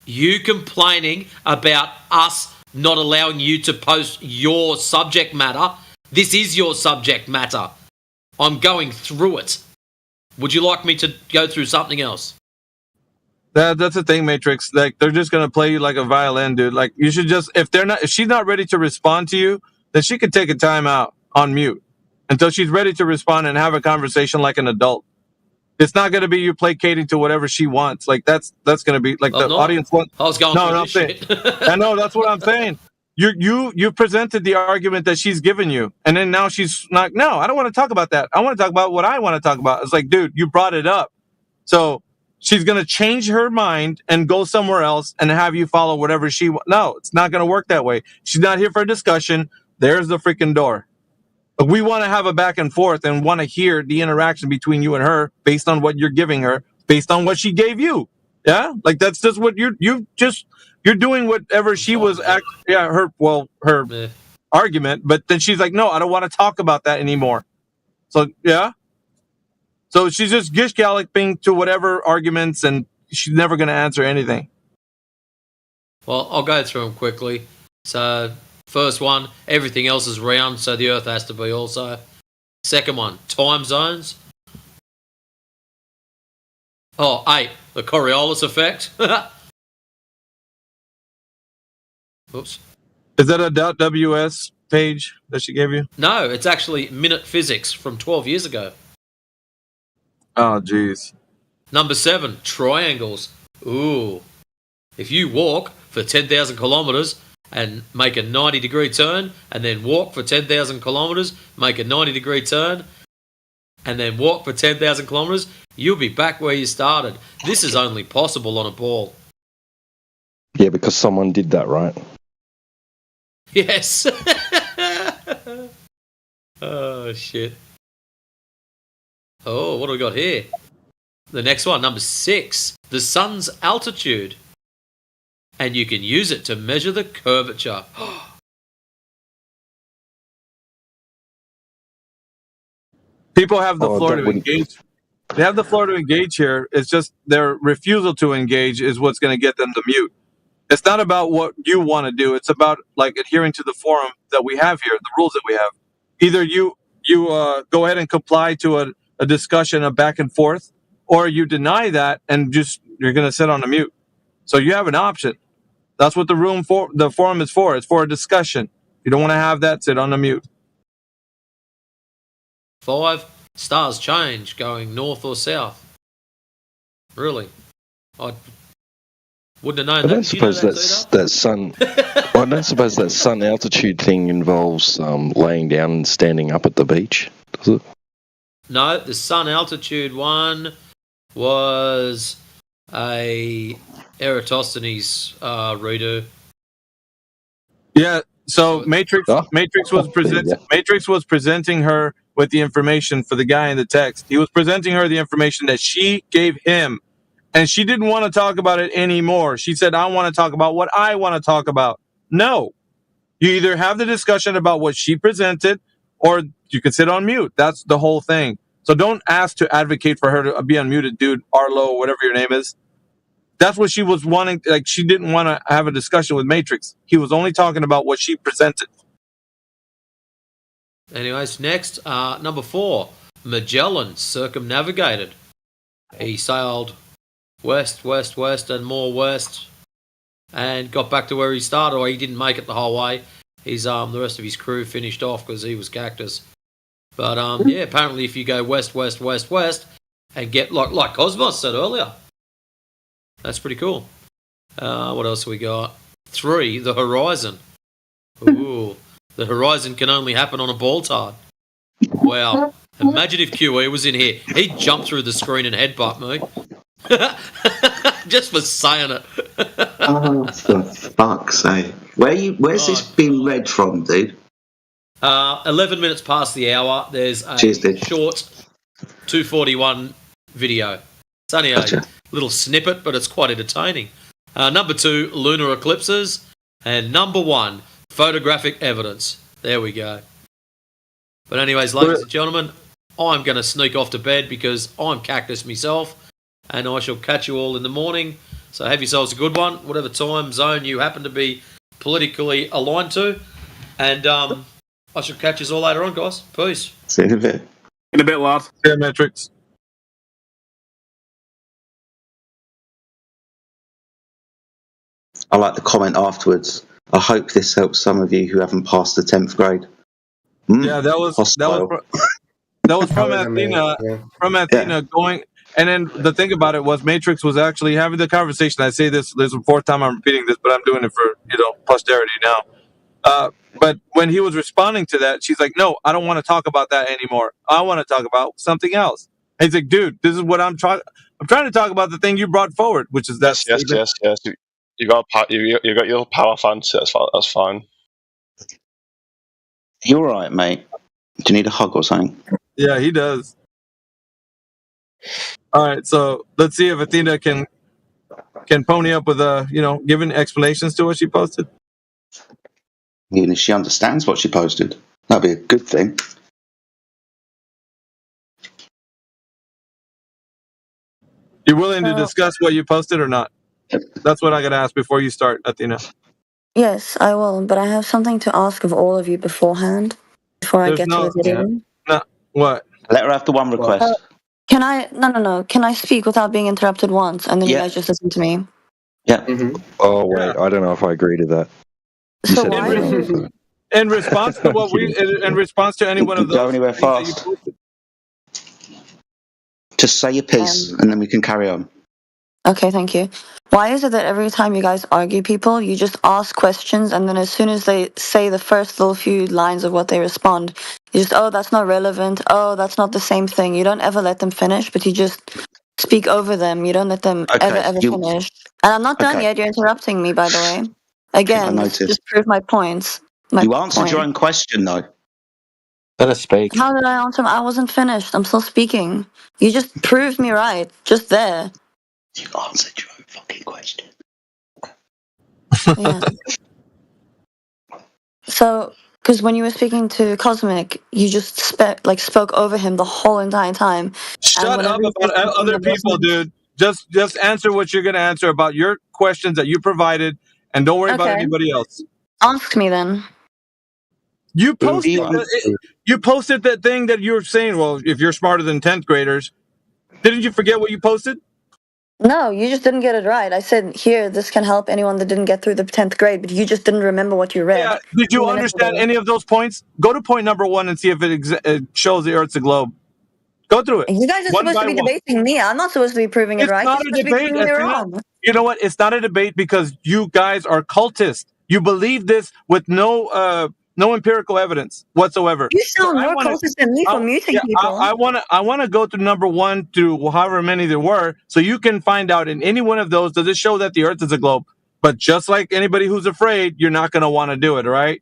you complaining about us not allowing you to post your subject matter. This is your subject matter. I'm going through it. Would you like me to go through something else? That's the thing, Matrix. Like, they're just gonna play you like a violin, dude. Like, you should just, if she's not ready to respond to you, then she could take a time out on mute until she's ready to respond and have a conversation like an adult. It's not gonna be you placating to whatever she wants. Like, that's gonna be like I'm the not. audience wants. I was going No, through I'm this saying. shit. I know, that's what I'm saying. You presented the argument that she's given you, and then now she's like, no, I don't want to talk about that. I want to talk about what I want to talk about. It's like, dude, you brought it up. So she's going to change her mind and go somewhere else and have you follow whatever she wants. No, it's not going to work that way. She's not here for a discussion. There's the freaking door. But we want to have a back and forth and want to hear the interaction between you and her based on what you're giving her, based on what she gave you. Yeah, like that's just what you're doing whatever she was her argument, but then she's like, no, I don't want to talk about that anymore. So yeah, so she's just gish galloping to whatever arguments, and she's never going to answer anything. Well, I'll go through them quickly. So, first one, everything else is round, so the Earth has to be also. Second one, time zones. Oh, 8, the Coriolis effect. Oops. Is that a .ws page that she gave you? No, it's actually minute physics from 12 years ago. Oh, jeez. Number 7, triangles. Ooh. If you walk for 10,000 kilometers and make a 90-degree turn, and then walk for 10,000 kilometers, make a 90-degree turn, and then walk for 10,000 kilometers, you'll be back where you started. This is only possible on a ball. Yeah, because someone did that, right? Yes. Oh, shit. Oh, what do we got here? The next one, number 6, the sun's altitude. And you can use it to measure the curvature. People have the floor to engage. They have the floor to engage here. It's just their refusal to engage is what's going to get them to mute. It's not about what you want to do. It's about like adhering to the forum that we have here, the rules that we have. Either you go ahead and comply to a discussion, a back and forth, or you deny that and just you're going to sit on a mute. So you have an option. That's what the forum is for. It's for a discussion. You don't want to have that, sit on a mute. 5, stars change going north or south. Really? I wouldn't have known I that. don't suppose that sun. Well, I don't suppose that sun altitude thing involves laying down and standing up at the beach, does it? No, the sun altitude one was a Eratosthenes redo. Yeah. So Matrix was presenting her with the information for the guy in the text. He was presenting her the information that she gave him, and she didn't want to talk about it anymore. She said, I want to talk about what I want to talk about. No. You either have the discussion about what she presented, or you can sit on mute. That's the whole thing. So don't ask to advocate for her to be unmuted, dude, Arlo, whatever your name is. That's what she was wanting. Like, she didn't want to have a discussion with Matrix. He was only talking about what she presented. Anyways, next, number 4, Magellan circumnavigated. He sailed west, west, west, and more west, and got back to where he started. Or he didn't make it the whole way. He's the rest of his crew finished off because he was cactus. But yeah, apparently if you go west, west, west, west, and get like Cosmos said earlier, that's pretty cool. What else have we got? 3, the horizon. Ooh, the horizon can only happen on a ball tard. Wow. Imagine if QE was in here. He'd jump through the screen and headbutt me. Just for saying it. Oh, for fuck's sake. Where's this being read from, dude? 11 minutes past the hour. There's a short 2:41 video. It's only a little snippet, but it's quite entertaining. Number 2, lunar eclipses. And number 1, photographic evidence. There we go. But anyways, ladies and gentlemen, I'm going to sneak off to bed because I'm cactus myself, and I shall catch you all in the morning. So have yourselves a good one, whatever time zone you happen to be politically aligned to. And I shall catch you all later on, guys. Peace. See you in a bit. In a bit, lad. See you, Matrix. I like the comment afterwards. I hope this helps some of you who haven't passed the 10th grade. Yeah, that was from Athena. From Athena going, and then the thing about it was Matrix was actually having the conversation. I say this is the 4th time I'm repeating this, but I'm doing it for posterity now. But when he was responding to that, she's like, "No, I don't want to talk about that anymore. I want to talk about something else." And he's like, "Dude, this is what I'm trying. I'm trying to talk about the thing you brought forward, which is that." Yes. You got your power fancy. That's fine. You all right, mate? Do you need a hug or something? Yeah, he does. All right, so let's see if Athena can pony up with giving explanations to what she posted. Even if she understands what she posted, that'd be a good thing. You willing to discuss what you posted or not? That's what I gotta ask before you start, Athena. Yes, I will, but I have something to ask of all of you beforehand, before I get to the video. No, what? Let her have the one request. Can I? No. Can I speak without being interrupted once, and then you guys just listen to me? Yeah. Oh wait, I don't know if I agree to that. You So said why? In response to what in response to any one of those. Go anywhere fast. Just say your piece, and then we can carry on. Okay, thank you. Why is it that every time you guys argue people, you just ask questions, and then as soon as they say the first little few lines of what they respond, you just, oh, that's not relevant, oh, that's not the same thing. You don't ever let them finish, but you just speak over them. You don't let them ever finish. And I'm not done yet. You're interrupting me, by the way. Again, just prove my points. You answered your own question, though. Let us speak. How did I answer? I wasn't finished. I'm still speaking. You just proved me right, just there. You answered your own fucking question. Yeah. So, because when you were speaking to Cosmic, you just spoke over him the whole entire time. Shut up about other people, dude. Just answer what you're gonna answer about your questions that you provided, and don't worry about anybody else. Ask me then. You posted that thing that you were saying. Well, if you're smarter than 10th graders, didn't you forget what you posted? No, you just didn't get it right. I said, here, this can help anyone that didn't get through the 10th grade, but you just didn't remember what you read. Yeah. Did you understand any of those points? Go to point number 1 and see if it shows the Earth's a globe. Go through it. You guys are supposed to be debating me. I'm not supposed to be proving it right. Not You're a supposed to be debate. proving me wrong. You know what? It's not a debate because you guys are cultists. You believe this with no empirical evidence whatsoever. You sound more cultist than me for muting people. I want to go through number 1 through however many there were, so you can find out in any one of those, does it show that the Earth is a globe? But just like anybody who's afraid, you're not going to want to do it, all right?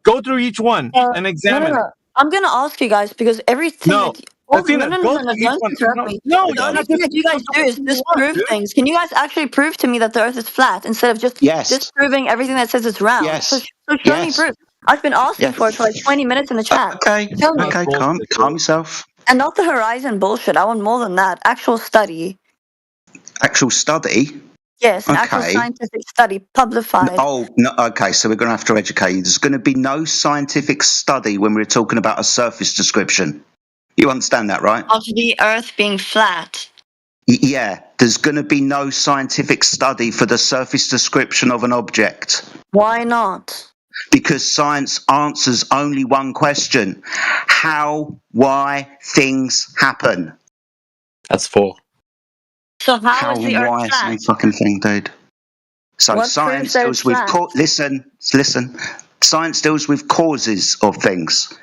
Go through each one and examine it. I'm going to ask you guys because everything No. no, don't interrupt me. The only thing that you guys do is disprove things. Can you guys actually prove to me that the Earth is flat instead of just disproving everything that says it's round? Yes. So show me proof. I've been asking for it for like 20 minutes in the chat. Okay, calm yourself. And not the horizon bullshit. I want more than that. Actual study. Actual study? Yes, an actual scientific study, publified. Oh, no, okay, so we're going to have to educate you. There's going to be no scientific study when we're talking about a surface description. You understand that, right? Of the Earth being flat. Yeah, there's going to be no scientific study for the surface description of an object. Why not? Because science answers only one question: how, why things happen. That's 4. So how is the Earth why, flat? same fucking thing, dude. So What science proves deals with flat? listen. Science deals with causes of things.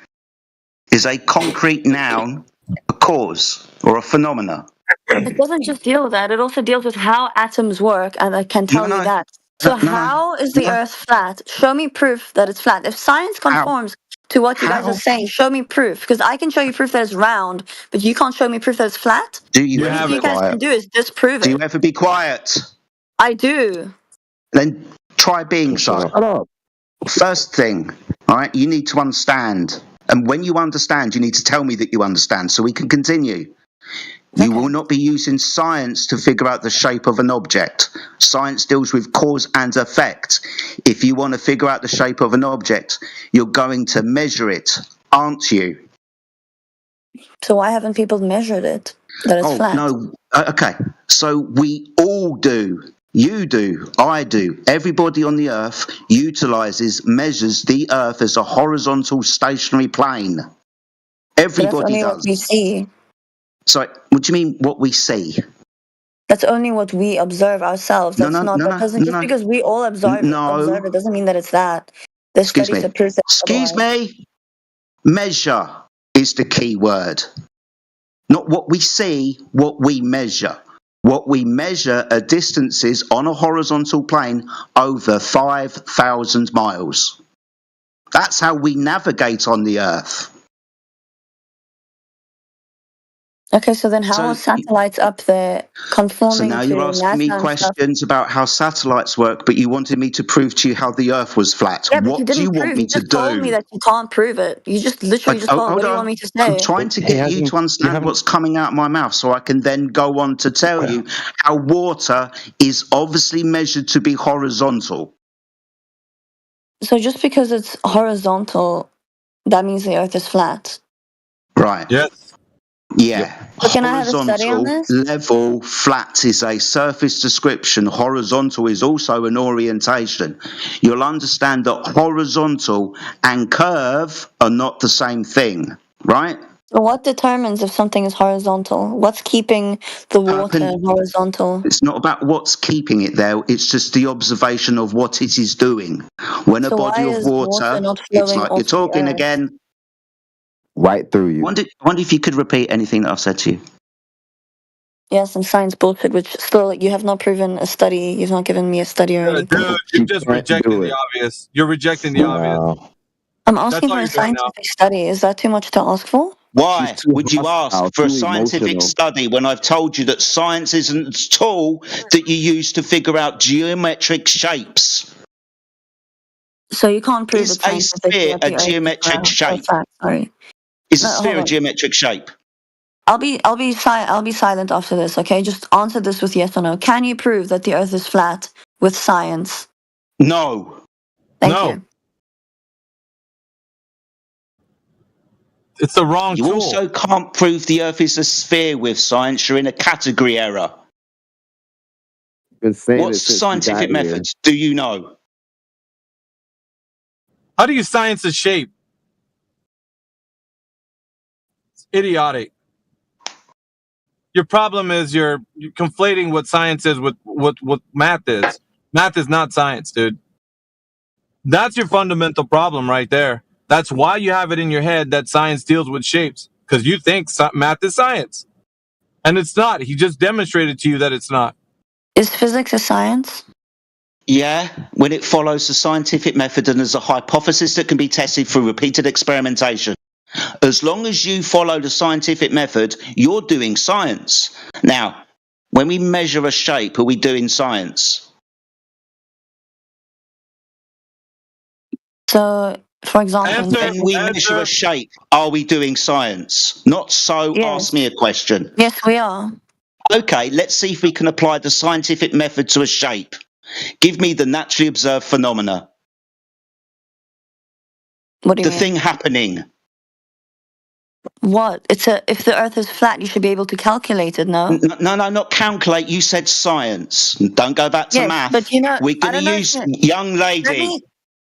Is a concrete noun a cause or a phenomena? It doesn't just deal with that. It also deals with how atoms work, and I can tell you that. So how is the Earth flat? Show me proof that it's flat. If science conforms to what you guys are saying, show me proof. Because I can show you proof that it's round, but you can't show me proof that it's flat. Do you The ever least be you guys quiet? can do is disprove Do you it. ever be quiet? I do. Then try being so. First thing, all right, you need to understand. And when you understand, you need to tell me that you understand so we can continue. You will not be using science to figure out the shape of an object. Science deals with cause and effect. If you want to figure out the shape of an object, you're going to measure it, aren't you? So why haven't people measured it? That it's flat. No. Okay. So we all do. You do. I do. Everybody on the Earth measures the Earth as a horizontal stationary plane. Everybody That's only does. what we see. So, what do you mean, what we see? That's only what we observe ourselves. That's just because we all observe it doesn't mean that it's that. There's studies that prove that. Excuse me. Measure is the key word. Not what we see, what we measure. What we measure are distances on a horizontal plane over 5,000 miles. That's how we navigate on the Earth. Okay, so then how are satellites up there So conforming now to you're asking me NASA and stuff? questions about how satellites work, but you wanted me to prove to you how the Earth was flat. Yeah, but you What do you didn't want prove. me You to just told me do? that you can't prove it. You just literally just told. What Hold do you on. want me to I'm say? trying to get you to understand what's coming out of my mouth so I can then go on to tell you how water is obviously measured to be horizontal. So just because it's horizontal, that means the Earth is flat. Right. Yes. Yeah. So can I have a study on Horizontal, this? level, flat is a surface description. Horizontal is also an orientation. You'll understand that horizontal and curve are not the same thing, right? So what determines if something is horizontal? What's keeping the water horizontal? It's not about what's keeping it there, it's just the observation of what it is doing. When a So body why of is water water, not it's flowing like you're off the talking Earth? again. Right through you. I wonder if you could repeat anything that I've said to you. Yes, and science bullshit, which still you have not proven a study. You've not given me a study or anything. Dude, you're just rejecting the obvious. You're rejecting the obvious. I'm That's asking all for a you're doing now. scientific study. Is that too much to ask for? Why would you ask for a too scientific emotional. study when I've told you that science isn't a tool that you use to figure out geometric shapes? So you can't prove Is it a scientifically sphere that a the Earth is geometric shape? flat. Sorry. Is a No, sphere hold a on. geometric shape? I'll be silent after this. Okay, just answer this with yes or no. Can you prove that the Earth is flat with science? No. Thank you. It's the wrong You tool. also can't prove the Earth is a sphere with science. You're in a category error. Been saying it What's the since we scientific got here. method? Do you know? How do you science a shape? It's idiotic. Your problem is you're conflating what science is with what math is. Math is not science, dude. That's your fundamental problem right there. That's why you have it in your head that science deals with shapes, because you think math is science. And it's not. He just demonstrated to you that it's not. Is physics a science? Yeah, when it follows the scientific method and there's a hypothesis that can be tested through repeated experimentation. As long as you follow the scientific method, you're doing science. Now, when we measure a shape, are we doing science? So, for example, when we measure a shape, are we doing science? Not so, ask me a question. Yes, we are. Okay, let's see if we can apply the scientific method to a shape. Give me the naturally observed phenomena. What do you the mean? thing happening. What? If the Earth is flat, you should be able to calculate it. No. No, not calculate. You said science. Don't go back to Yes, math. but you know, We're I going to don't know if use, you- young lady.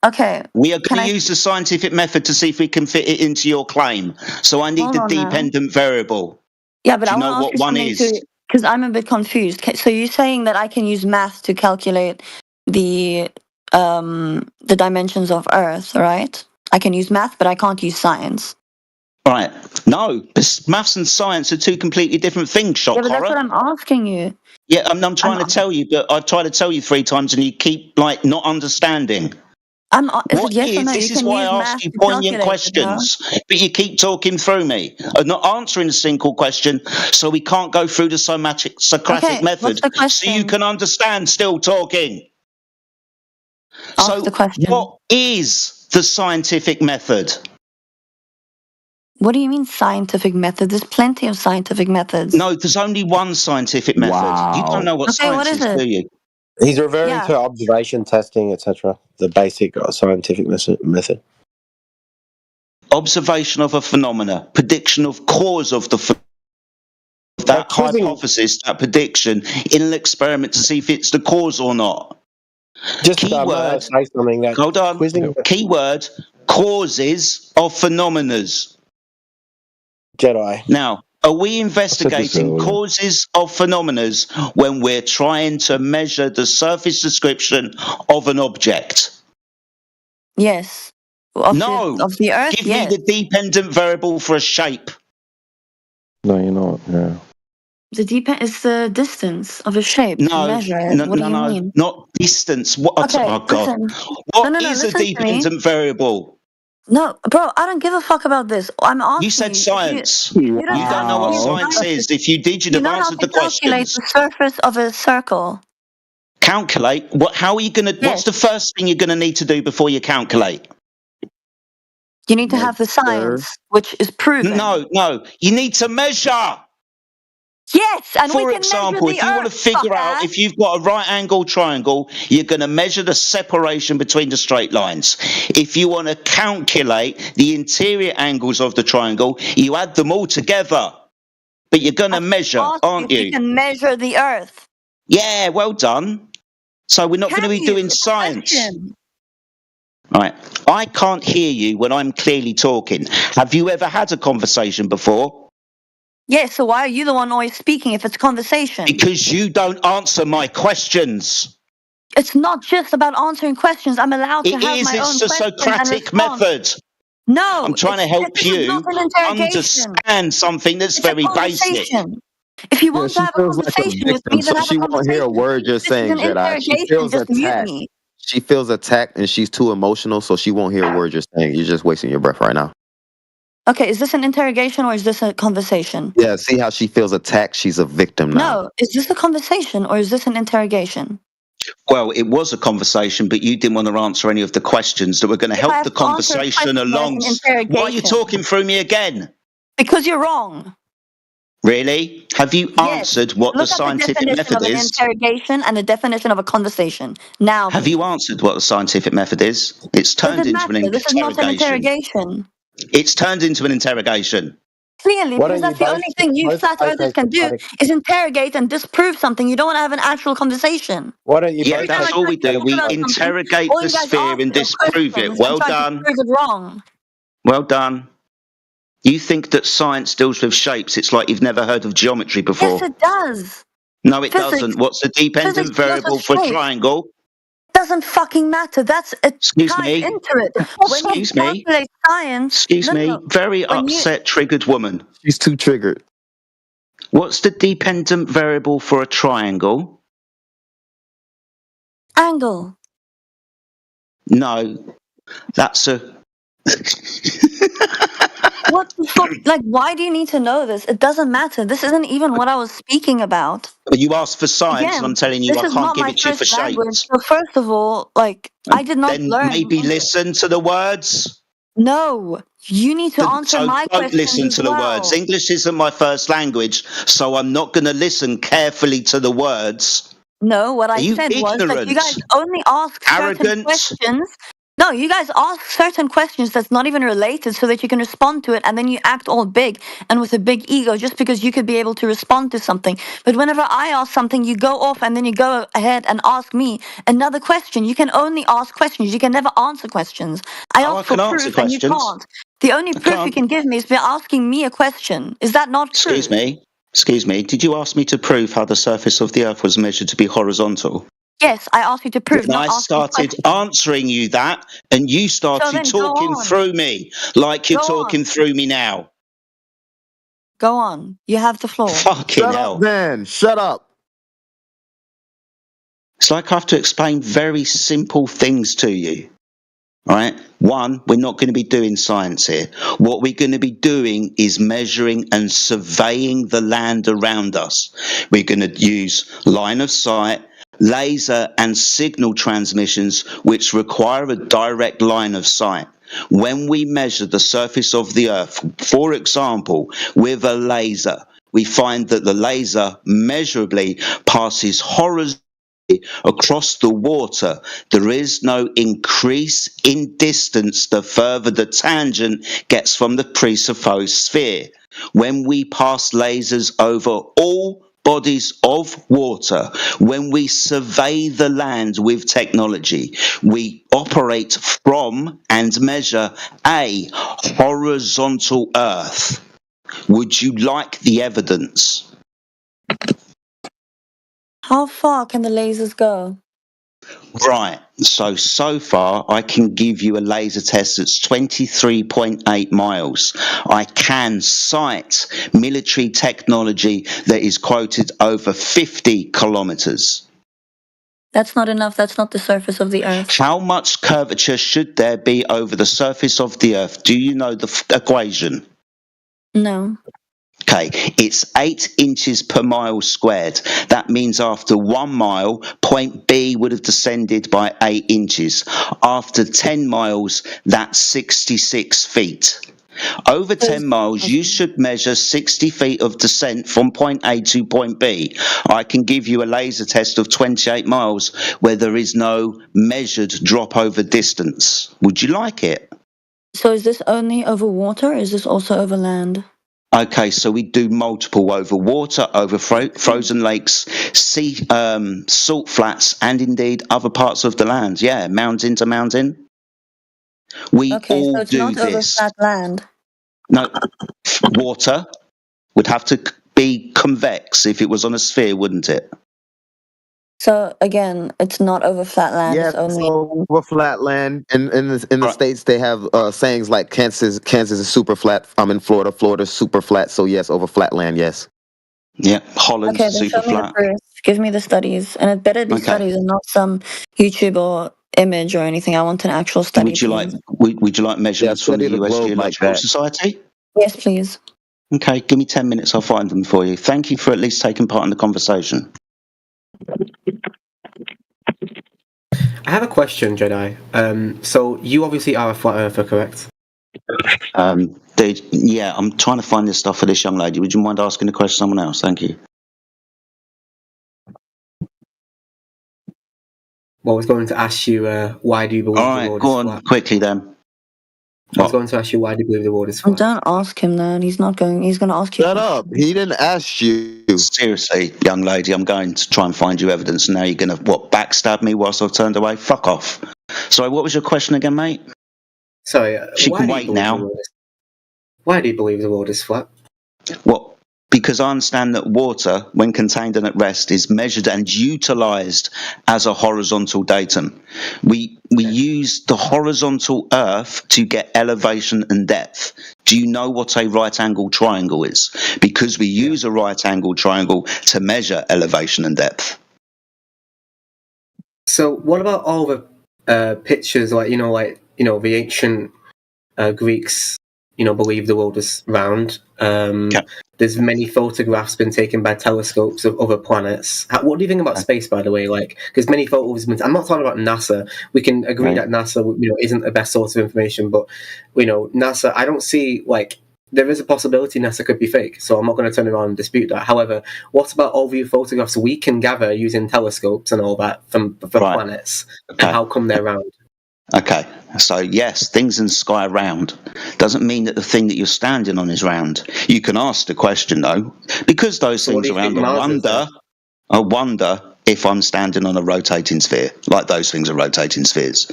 Okay. We are Can going to I- use the scientific method to see if we can fit it into your claim. So I need Hold the on now. dependent variable. Yeah, but Do I you want know to ask what you one something is? too, because I'm a bit confused. So you're saying that I can use math to calculate the dimensions of Earth, right? I can use math, but I can't use science. Right. No, maths and science are two completely different things, shock Yeah, but that's horror. what I'm asking you. Yeah, I'm trying to tell you, but I've tried to tell you 3 times and you keep like not understanding. Is it yes or no? This You is can why use I math ask you to poignant calculate it, no? questions, but you keep talking through me. I'm not answering a single question, so we can't go through the Socratic Okay, method, what's the so you question? can understand still talking. Ask the question. What is the scientific method? What do you mean scientific method? There's plenty of scientific methods. No, there's only one scientific method. You don't know what Okay, what science is is, it? do you? He's referring Yeah. to observation, testing, etc. The basic scientific method. Observation of a phenomena, prediction of cause of the that hypothesis, that prediction in an experiment to see if it's the cause or not. Just keyword. say something that Hold on. quizzing Keyword: causes of phenomenas. Jedi. Now, are we investigating causes of phenomenas when we're trying to measure the surface description of an object? Yes. Of the Earth, Give yes. me the dependent variable for a shape. No, you're not. Yeah. Is the distance of a shape to measure it. What do you mean? Not distance. What? Okay, Oh God! listen. What is listen a to me. dependent variable? No, bro, I don't give a fuck about this. I'm asking You said if science. You You don't know what science is. If you did, you'd You have know how answered to the calculate questions. the surface of a circle? Calculate? What? How are you going to? What's the first thing you're going to need to do before you calculate? You need to have the science, which is proven. No. You need to measure. Yes, and For we can example, measure if the you want to Earth, figure out fucker. if you've got a right angle triangle, you're going to measure the separation between the straight lines. If you want to calculate the interior angles of the triangle, you add them all together. But you're going to measure, aren't If you you? can measure the Earth. Yeah, well done. So we're not going to be doing science. Right. I can't hear you when I'm clearly talking. Have you ever had a conversation before? Yeah, so why are you the one always speaking if it's conversation? Because you don't answer my questions. It's not just about answering questions. I'm allowed to It have is. my It's own the questions and Socratic response. method. No, I'm trying to help this is you not an interrogation. understand something that's It's a very basic. conversation. If you Yeah, want to she have a feels like a conversation with victim, me, then so have a she won't hear a conversation. word you're This is saying, an Jedi. She interrogation. feels Just mute attacked. me. She feels attacked and she's too emotional, so she won't hear a word you're saying. You're just wasting your breath right now. Okay, is this an interrogation or is this a conversation? Yeah, see how she feels attacked? She's a victim now. No, is this a conversation or is this an interrogation? Well, it was a conversation, but you didn't want to answer any of the questions that were going to If I help have the to answer a conversation question, along. that's an interrogation. Why are you talking through me again? Because you're wrong. Really? Have you answered what the Look at the scientific definition method of an is? interrogation and the definition of a conversation. Now, Have you answered what the scientific method is? It's does turned it into an matter? This is not an interrogation. interrogation. It's turned into an interrogation. Clearly, Why because don't you that's the only thing you both flat take earthers a can do Socratic? is interrogate and disprove something. You don't want to have an actual conversation. Why don't you Yeah, both that's take all we do. We about something, interrogate all the you guys sphere ask and is disprove it. questions Well and try to done. prove it wrong. Well done. You think that science deals with shapes. It's like you've never heard of geometry before. Yes, it does. No, it Physics. doesn't. What's the dependent Physics deals variable with for shapes. triangle? Doesn't fucking matter. It Excuse ties me. into it. When you Excuse me. calculate science, Excuse me. Very When you upset, triggered woman. She's too triggered. What's the dependent variable for a triangle? angle. No, that's a. What the fuck? Like, why do you need to know this? It doesn't matter. This isn't even what I was speaking about. You asked for science, and I'm telling you, this I is can't not give my it to you first for language. shapes. So first of all, like, I did not Then learn. maybe listen to the words. No, you need to answer So my don't questions listen as to the well. words. English isn't my first language, so I'm not going to listen carefully to the words. No, what I Are you said was that you guys ignorant? only ask certain Arrogant? questions. No, you guys ask certain questions that's not even related so that you can respond to it, and then you act all big and with a big ego just because you could be able to respond to something. But whenever I ask something, you go off and then you go ahead and ask me another question. You can only ask questions. You can never answer questions. I Oh, I ask for can answer proof and you questions. can't. The only I proof you can't. can give me is by asking me a question. Is that not true? Excuse me. Did you ask me to prove how the surface of the Earth was measured to be horizontal? Yes, I asked you to prove. Then not I ask me started questions. answering you that, and you started then go talking on. through me like you're Go talking on. through me now. Go on. You have the floor. Fucking Shut hell. up, then. Shut up. It's like I have to explain very simple things to you. All right? One, we're not going to be doing science here. What we're going to be doing is measuring and surveying the land around us. We're going to use line of sight, laser and signal transmissions which require a direct line of sight. When we measure the surface of the Earth, for example, with a laser, we find that the laser measurably passes horizontally across the water. There is no increase in distance the further the tangent gets from the presupposed sphere. When we pass lasers over all bodies of water, when we survey the land with technology, we operate from and measure a horizontal Earth. Would you like the evidence? How far can the lasers go? Right. So far, I can give you a laser test that's 23.8 miles. I can cite military technology that is quoted over 50 kilometers. That's not enough. That's not the surface of the Earth. How much curvature should there be over the surface of the Earth? Do you know the equation? No. Okay, it's 8 inches per mile squared. That means after 1 mile, point B would have descended by 8 inches. After 10 miles, that's 66 feet. Over 10 miles, you should measure 60 feet of descent from point A to point B. I can give you a laser test of 28 miles where there is no measured drop over distance. Would you like it? So is this only over water, or is this also over land? Okay, so we do multiple over water, over frozen lakes, sea, salt flats, and indeed other parts of the land. Yeah, mountain to mountain. We Okay, all so it's do not over this. flat land. No, water would have to be convex if it was on a sphere, wouldn't it? So again, it's not over flat land. Yeah, It's only. so over flat land. In the states, they have sayings like Kansas is super flat. I'm in Florida. Florida's super flat. So yes, over flat land. Yes. Yeah, Holland's Okay, then super show me the flat. proof. Give me the studies, and it better be Okay. studies and not some YouTube or image or anything. I want an actual study. Would you like please. would you like measurements from the study the US globe like Geological that. Society? Yes, please. Okay, give me 10 minutes. I'll find them for you. Thank you for at least taking part in the conversation. I have a question, Jedi. So you obviously are a flat earther, correct? Yeah, I'm trying to find this stuff for this young lady. Would you mind asking the question to someone else? Thank you. Well, I was going to ask you, why do you believe All the right, world go is on flat? quickly then. I was going to ask you, why do you believe the world is flat? Don't ask him that. He's not going. He's going to ask you. Shut up. He didn't ask you. Seriously, young lady, I'm going to try and find you evidence, and now you're going to, backstab me whilst I've turned away? Fuck off. Sorry, what was your question again, mate? Sorry, She why can do you wait believe now. the world is- Why do you believe the world is flat? What? Because I understand that water, when contained and at rest, is measured and utilised as a horizontal datum. We use the horizontal Earth to get elevation and depth. Do you know what a right-angled triangle is? Because we use a right-angled triangle to measure elevation and depth. So what about all the pictures, like the ancient Greeks, believe the world is round. There's many photographs been taken by telescopes of other planets. What do you think about space, by the way? Like, because many photos have been. I'm not talking about NASA. We can agree that NASA, isn't the best source of information, but NASA. I don't see there is a possibility NASA could be fake. So I'm not going to turn around and dispute that. However, what about all the photographs we can gather using telescopes and all that from planets? And how come they're round? Okay, so yes, things in the sky are round. Doesn't mean that the thing that you're standing on is round. You can ask the question though, because those things are round. I wonder if I'm standing on a rotating sphere, like those things are rotating spheres.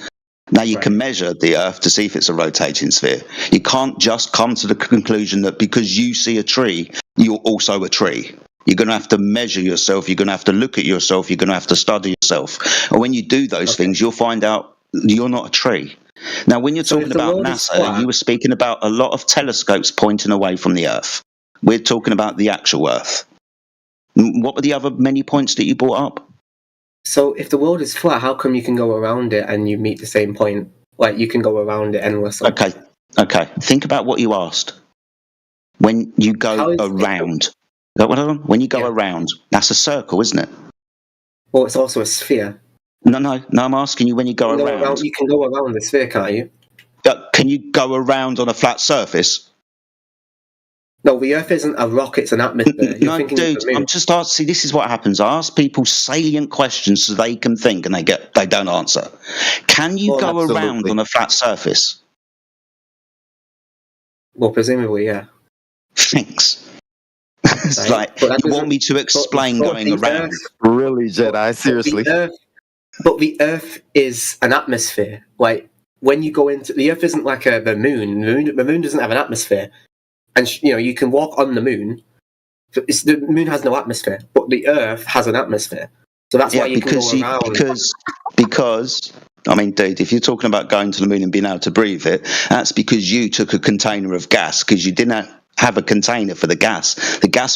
Now you can measure the Earth to see if it's a rotating sphere. You can't just come to the conclusion that because you see a tree, you're also a tree. You're going to have to measure yourself. You're going to have to look at yourself. You're going to have to study yourself. And when you do those things, you'll find out you're not a tree. Now, when you're talking about NASA, you were speaking about a lot of telescopes pointing away from the Earth. We're talking about the actual Earth. What were the other many points that you brought up? So if the world is flat, how come you can go around it and you meet the same point? Like, you can go around it endlessly. Okay. Think about what you asked. When you go around. When you go around, that's a circle, isn't it? Well, it's also a sphere. No, I'm asking you when you go around. You can go around the sphere, can't you? Can you go around on a flat surface? No, the Earth isn't a rock, it's an atmosphere. No, dude, I'm just asking. See, this is what happens. I ask people salient questions so they can think, and they don't answer. Can you go around on a flat surface? Well, presumably, yeah. Thanks. It's like, you want me to explain going around? Really, Jedi? Seriously? But the Earth is an atmosphere. Like, when you go into... The Earth isn't like the moon. The moon doesn't have an atmosphere. And, you can walk on the moon. The moon has no atmosphere, but the Earth has an atmosphere. So that's why you can go around. Because, I mean, dude, if you're talking about going to the moon and being able to breathe it, that's because you took a container of gas because you didn't have a container for the gas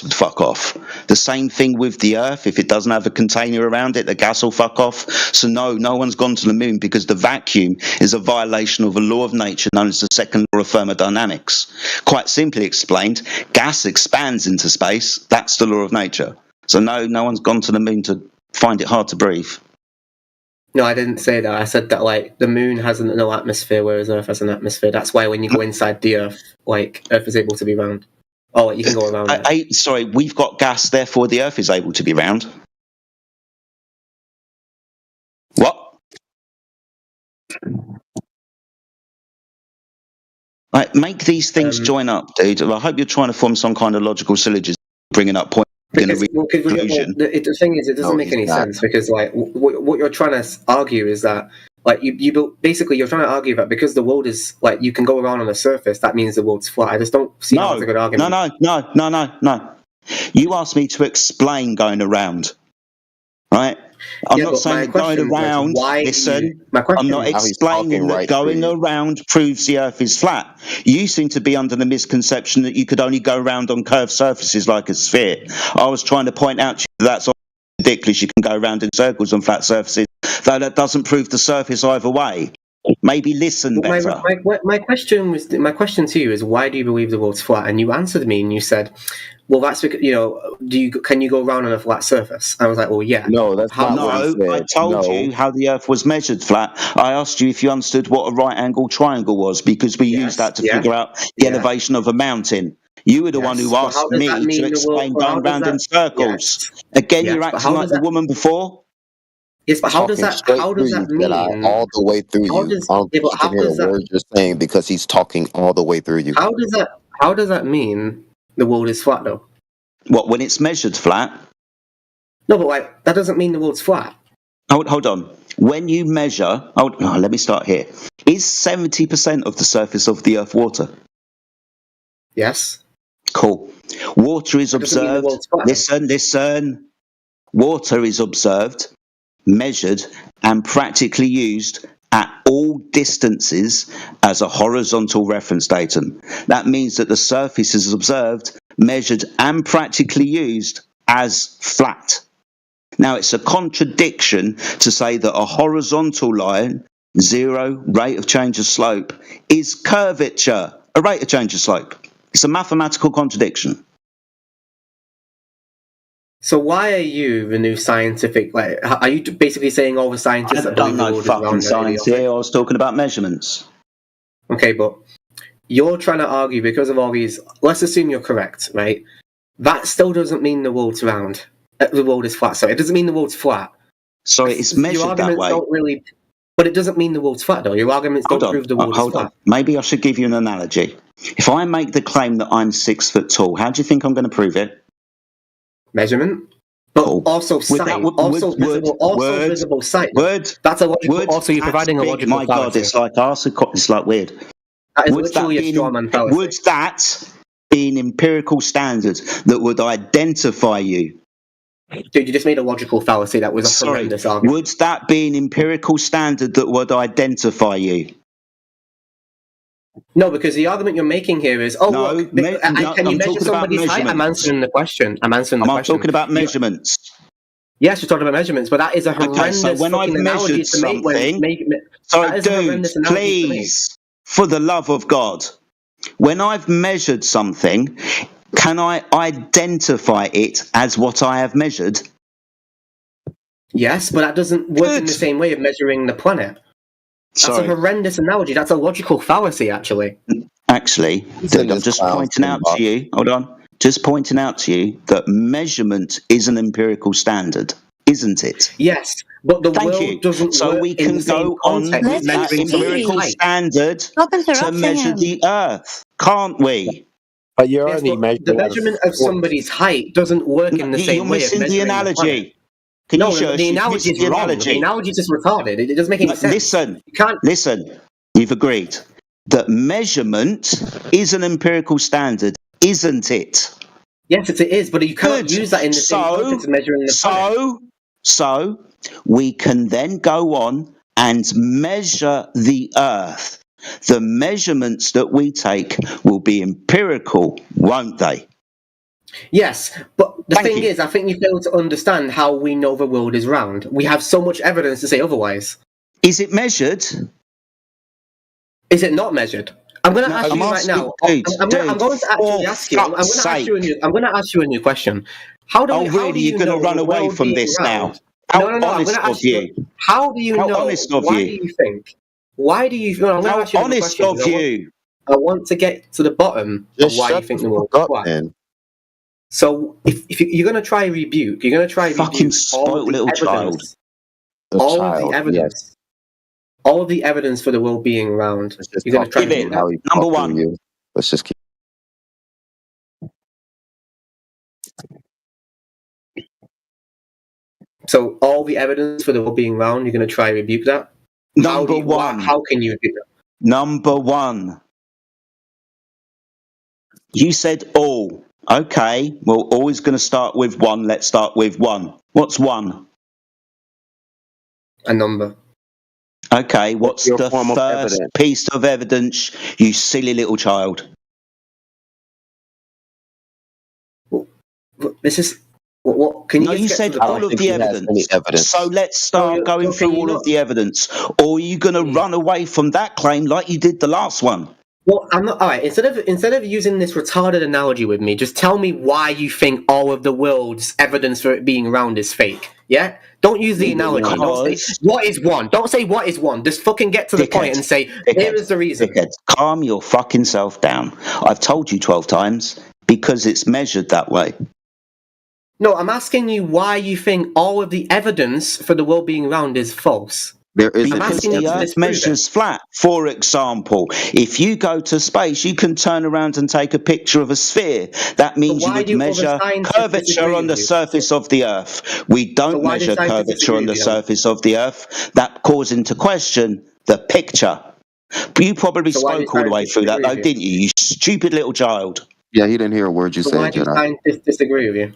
would fuck off. The same thing with the Earth. If it doesn't have a container around it, the gas will fuck off. So no one's gone to the moon because the vacuum is a violation of a law of nature known as the second law of thermodynamics. Quite simply explained, gas expands into space. That's the law of nature. So no one's gone to the moon to find it hard to breathe. No, I didn't say that. I said that like the moon has no atmosphere, whereas Earth has an atmosphere. That's why when you go inside the Earth, like Earth is able to be round. Oh, you can go around. Sorry, we've got gas, therefore the Earth is able to be round. What? Right, make these things join up, dude. I hope you're trying to form some kind of logical syllogism, bringing up points. The thing is, it doesn't make any sense because, like, what you're trying to argue is that, like, basically you're trying to argue that because the world is like you can go around on the surface, that means the world's flat. I just don't see how it's a good argument. No. You asked me to explain going around, right? I'm not saying that going around. I'm not explaining that going around proves the Earth is flat. You seem to be under the misconception that you could only go around on curved surfaces like a sphere. I was trying to point out to you that's ridiculous. You can go around in circles on flat surfaces, though that doesn't prove the surface either way. Maybe listen better. My question to you is, why do you believe the world's flat? And you answered me and you said, well, that's because, can you go around on a flat surface? I was like, well, yeah. No, that's not what I said. I told you how the Earth was measured flat. I asked you if you understood what a right-angled triangle was, because we used that to figure out the elevation of a mountain. You were the one who asked me to explain going around in circles. Again, you're acting like the woman before. Yes, but how does that mean all the way through you? How does that you're saying because he's talking all the way through you? How does that mean the world is flat though? What, when it's measured flat? No, but like that doesn't mean the world's flat. Hold on. When you measure, let me start here. Is 70% of the surface of the Earth water? Yes. Cool. Water is observed. Listen. Water is observed, measured, and practically used at all distances as a horizontal reference datum. That means that the surface is observed, measured, and practically used as flat. Now, it's a contradiction to say that a horizontal line, zero, rate of change of slope, is curvature, a rate of change of slope. It's a mathematical contradiction. So why are you the new scientific? Like, are you basically saying all the scientists that don't know fucking science here? I was talking about measurements. Okay, but you're trying to argue because of all these. Let's assume you're correct, right? That still doesn't mean the world's round. The world is flat. Sorry, it doesn't mean the world's flat. Sorry, it's measured that way. Don't really, but it doesn't mean the world's flat, though. Your arguments don't prove the world is flat. Maybe I should give you an analogy. If I make the claim that I'm 6 foot tall, how do you think I'm going to prove it? Measurement, but also sight, visible sight. That's a logical. Also, you're providing a logical. My God, it's like weird. That is literally a straw man fallacy. Would that be an empirical standard that would identify you? Dude, you just made a logical fallacy. That was a horrendous argument. Would that be an empirical standard that would identify you? No, because the argument you're making here is, can you measure somebody's height? I'm answering the question. I'm talking about measurements. Yes, you're talking about measurements, but that is a horrendous when I've measured something, sorry, dude, please, for the love of God, when I've measured something, can I identify it as what I have measured? Yes, but that doesn't work in the same way of measuring the planet. That's a horrendous analogy. That's a logical fallacy, actually. Actually, I'm just pointing out to you, hold on, just pointing out to you that measurement is an empirical standard, isn't it? Yes, but the world doesn't so work we can go on with that empirical standard to measure the Earth, can't we? But you're only measuring the measurement of somebody's height doesn't work in the same way. You're missing the analogy. The analogy is wrong. The analogy is just retarded. It doesn't make any sense. Listen. You've agreed that measurement is an empirical standard, isn't it? Yes, it is, but you can't use that in the same context of measuring the planet. So we can then go on and measure the Earth the measurements that we take will be empirical, won't they? Yes, but the thing is, I think you fail to understand how we know the world is round. We have so much evidence to say otherwise. Is it measured? Is it not measured? I'm going to ask you right now. I'm going to actually ask you. I'm going to ask you a new question. How do you're going to run away from this now? No, I'm going to ask you. How do you know? Honest of why you? do you think? Why do you? No, I'm going to ask you honest of you? I want to get to the bottom of why you think the world is flat. So, if you're going to try rebuke, you're going to try fucking all little child. All of the evidence. All of the evidence for the world being round. You're going to try to do that. Number one. Let's just keep. So all the evidence for the world being round, you're going to try to rebuke that? Number one. How can you rebuke that? Number one. You said all. Okay, we're always going to start with one. Let's start with one. What's one? A number. Okay, what's the first piece of evidence, you silly little child? This is what can you? No, you said all of the evidence. So let's start going through all of the evidence, or are you going to run away from that claim like you did the last one? Well, I'm not. All right. Instead of using this retarded analogy with me, just tell me why you think all of the world's evidence for it being round is fake. Yeah. Don't use the analogy. Don't say, what is one? Don't say what is one. Just fucking get to the point and say here is the reason. Calm your fucking self down. I've told you 12 times because it's measured that way. No, I'm asking you why you think all of the evidence for the world being round is false. There is because the Earth measures flat. For example, if you go to space, you can turn around and take a picture of a sphere. That means you would measure curvature on the surface of the Earth. We don't measure curvature on the surface of the Earth. That calls into question the picture. You probably spoke all the way through that, though, didn't you? You stupid little child. Yeah, he didn't hear a word you said. Why do scientists disagree with you?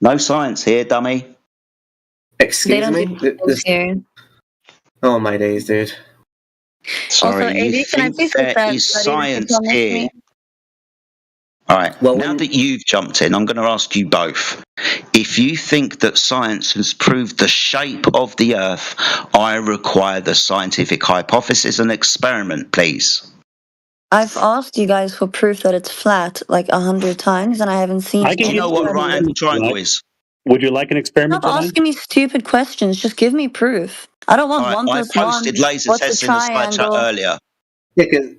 No science here, dummy. Excuse me? Oh my days, dude. Sorry, Also, you think there is science here? All right, well, now that you've jumped in, I'm going to ask you both. If you think that science has proved the shape of the Earth, I require the scientific hypothesis and experiment, please. I've asked you guys for proof that it's flat like 100 times, and I haven't seen it. Do you know what a right-angle triangle is? Would you like an experiment? Stop asking me stupid questions. Just give me proof. I don't want 1 plus 1. I posted laser tests in the side chat earlier. Yeah, because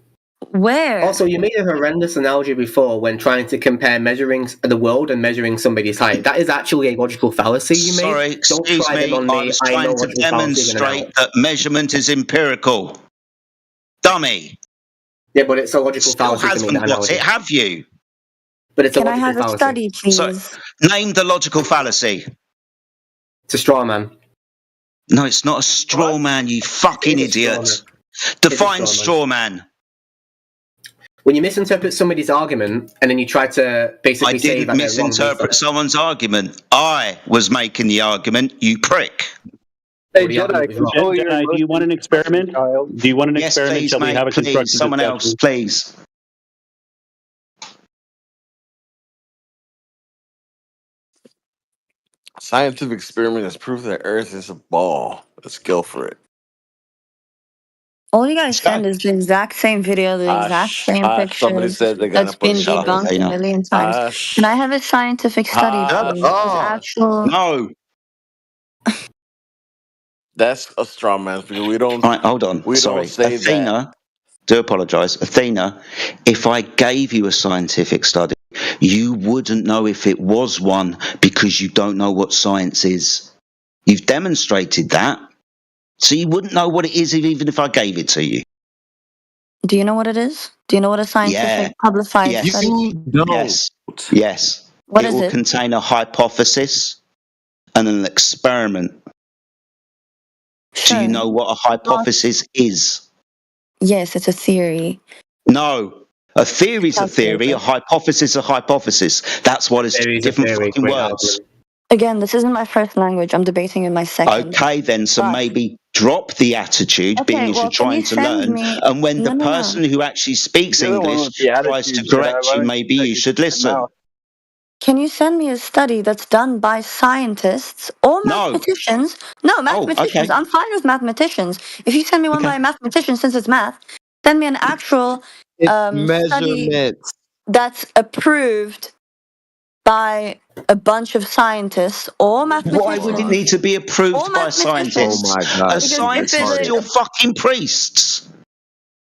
where? Also, you made a horrendous analogy before when trying to compare measuring the world and measuring somebody's height. That is actually a logical fallacy you made. Sorry, excuse me. I was trying to demonstrate that measurement is empirical. Dummy. Yeah, but it's a logical fallacy to make that analogy. Have you? But it's Can a I logical have a study, please? So, name the logical fallacy. It's a straw man. No, it's not a straw man, you fucking idiot. Define straw man. When you misinterpret somebody's argument and then you try to basically say that I didn't misinterpret someone's argument. I was making the argument, you prick. Hey, Jedi, do you want an experiment? Do you want an experiment? Please, Shall we have a constructive someone else, please. Scientific experiment has proved that Earth is a ball. Let's go for it. All you guys send is the exact same video, the exact same picture. Somebody said they're gonna that's been debunked a million times. Can I have a scientific study? No. That's a straw man because we don't. Right, hold on. We Sorry, don't say Athena. that. Do apologise, Athena. If I gave you a scientific study, you wouldn't know if it was one because you don't know what science is. You've demonstrated that, so you wouldn't know what it is even if I gave it to you. Do you know what it is? Do you know what a scientific publicized study is? Yes. What it is will it? contain a hypothesis and an experiment. Sure. Do you know what a hypothesis is? Yes, it's a theory. No. A theory is a theory, a hypothesis is a hypothesis. That's what it's different fucking words. Again, this isn't my first language. I'm debating in my second. Okay, then, so maybe drop the attitude, being as you're trying to learn, and when the person who actually speaks You're the one English with the tries to attitude, correct Jedi. Why you, don't maybe take you it should to your listen. mouth? Can you send me a study that's done by scientists or mathematicians? No, mathematicians. okay. I'm fine with mathematicians. If you send me one by a mathematician, since it's math, send me an actual study Measurements. that's approved by a bunch of scientists or mathematicians. Why would it need to be approved by scientists? Oh my God. Are scientists still fucking priests?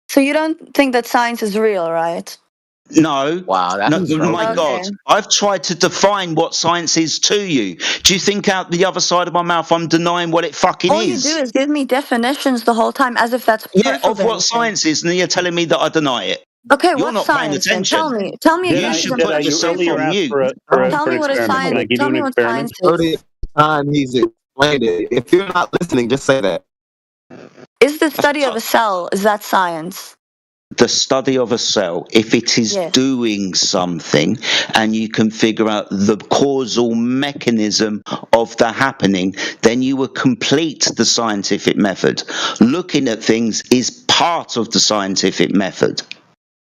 So you don't think that science is real, right? No. Wow, No, that's my God. I've tried to define what science is to you. Do you think out the other side of my mouth I'm denying what it fucking All is? you do is give me definitions the whole time as if that's proof Yeah, of what anything. science is, and then you're telling me that I deny it. Okay, You're what's not paying science then? attention. Tell me. You should put yourself on mute. Tell me what a science. Tell me what science is. 30th time he's explained it. If you're not listening, just say that. Is the study of a cell, is that science? The study of a cell, if it is doing something and you can figure out the causal mechanism of the happening, then you will complete the scientific method. Looking at things is part of the scientific method.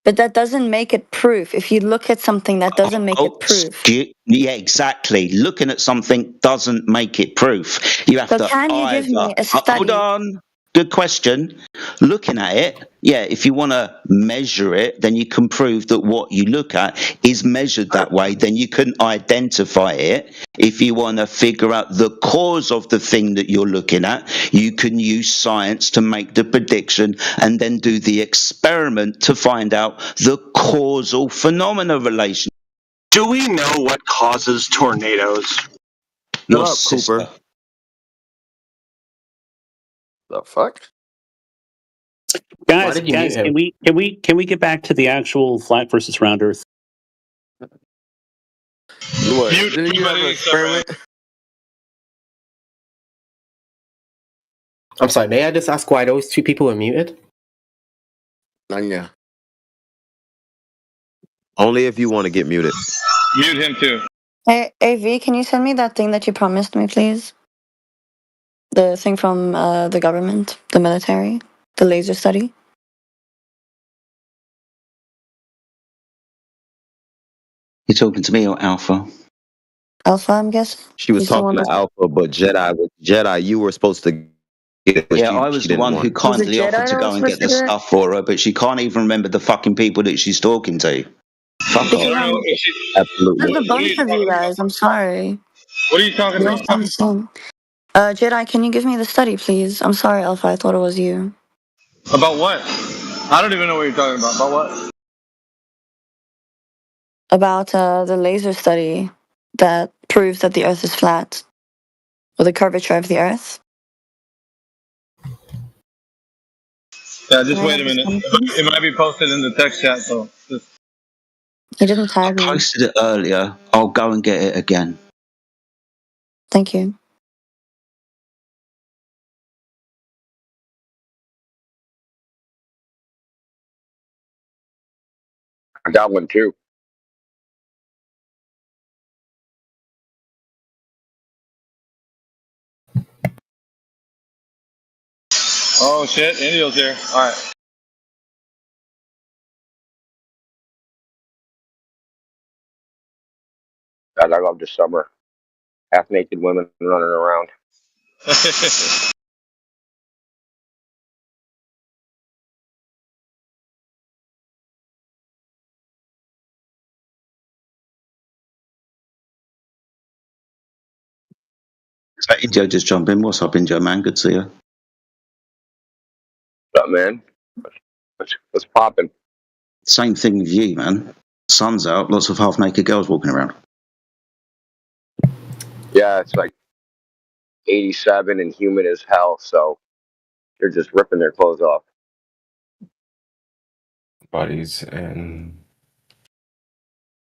But that doesn't make it proof. If you look at something, that doesn't make it proof. Yeah, exactly. Looking at something doesn't make it proof. You have So to can you give me a study? Hold on. Good question. Looking at it, yeah, if you want to measure it, then you can prove that what you look at is measured that way. Then you can identify it. If you want to figure out the cause of the thing that you're looking at, you can use science to make the prediction and then do the experiment to find out the causal phenomena relation. Do we know what causes tornadoes? Your Shut up, sister. Cooper. The fuck? Guys, did you mute him? can we get back to the actual flat versus round Earth? What? Didn't you have an experiment? I'm sorry, may I just ask why those two people were muted? Nanya. Only if you want to get muted. Mute him too. Hey, AV, can you send me that thing that you promised me, please? The thing from the government, the military, the laser study. You're talking to me or Alpha? Alpha, I'm guessing. She was talking to Alpha, but Jedi, you were supposed to get it. Yeah, I was the one who kindly offered to go and get the stuff for her, but she can't even remember the fucking people that she's talking to. Fuck off. Absolutely. There's a bunch of you guys. I'm sorry. What are you talking about? Jedi, can you give me the study, please? I'm sorry, Alpha. I thought it was you. About what? I don't even know what you're talking about. About what? About the laser study that proves that the Earth is flat, or the curvature of the Earth. Yeah, just wait a minute. It might be posted in the text chat, so just... He didn't tag me. I posted it earlier. I'll go and get it again. Thank you. I got one too. Oh shit, Indio's here. Alright. God, I love the summer. Half naked women running around. So Indio just jump in. What's up, Indio, man? Good to see you. What's up, man? What's popping? Same thing with you, man. Sun's out. Lots of half-naked girls walking around. Yeah, it's like 87 and humid as hell, so they're just ripping their clothes off. Bodies in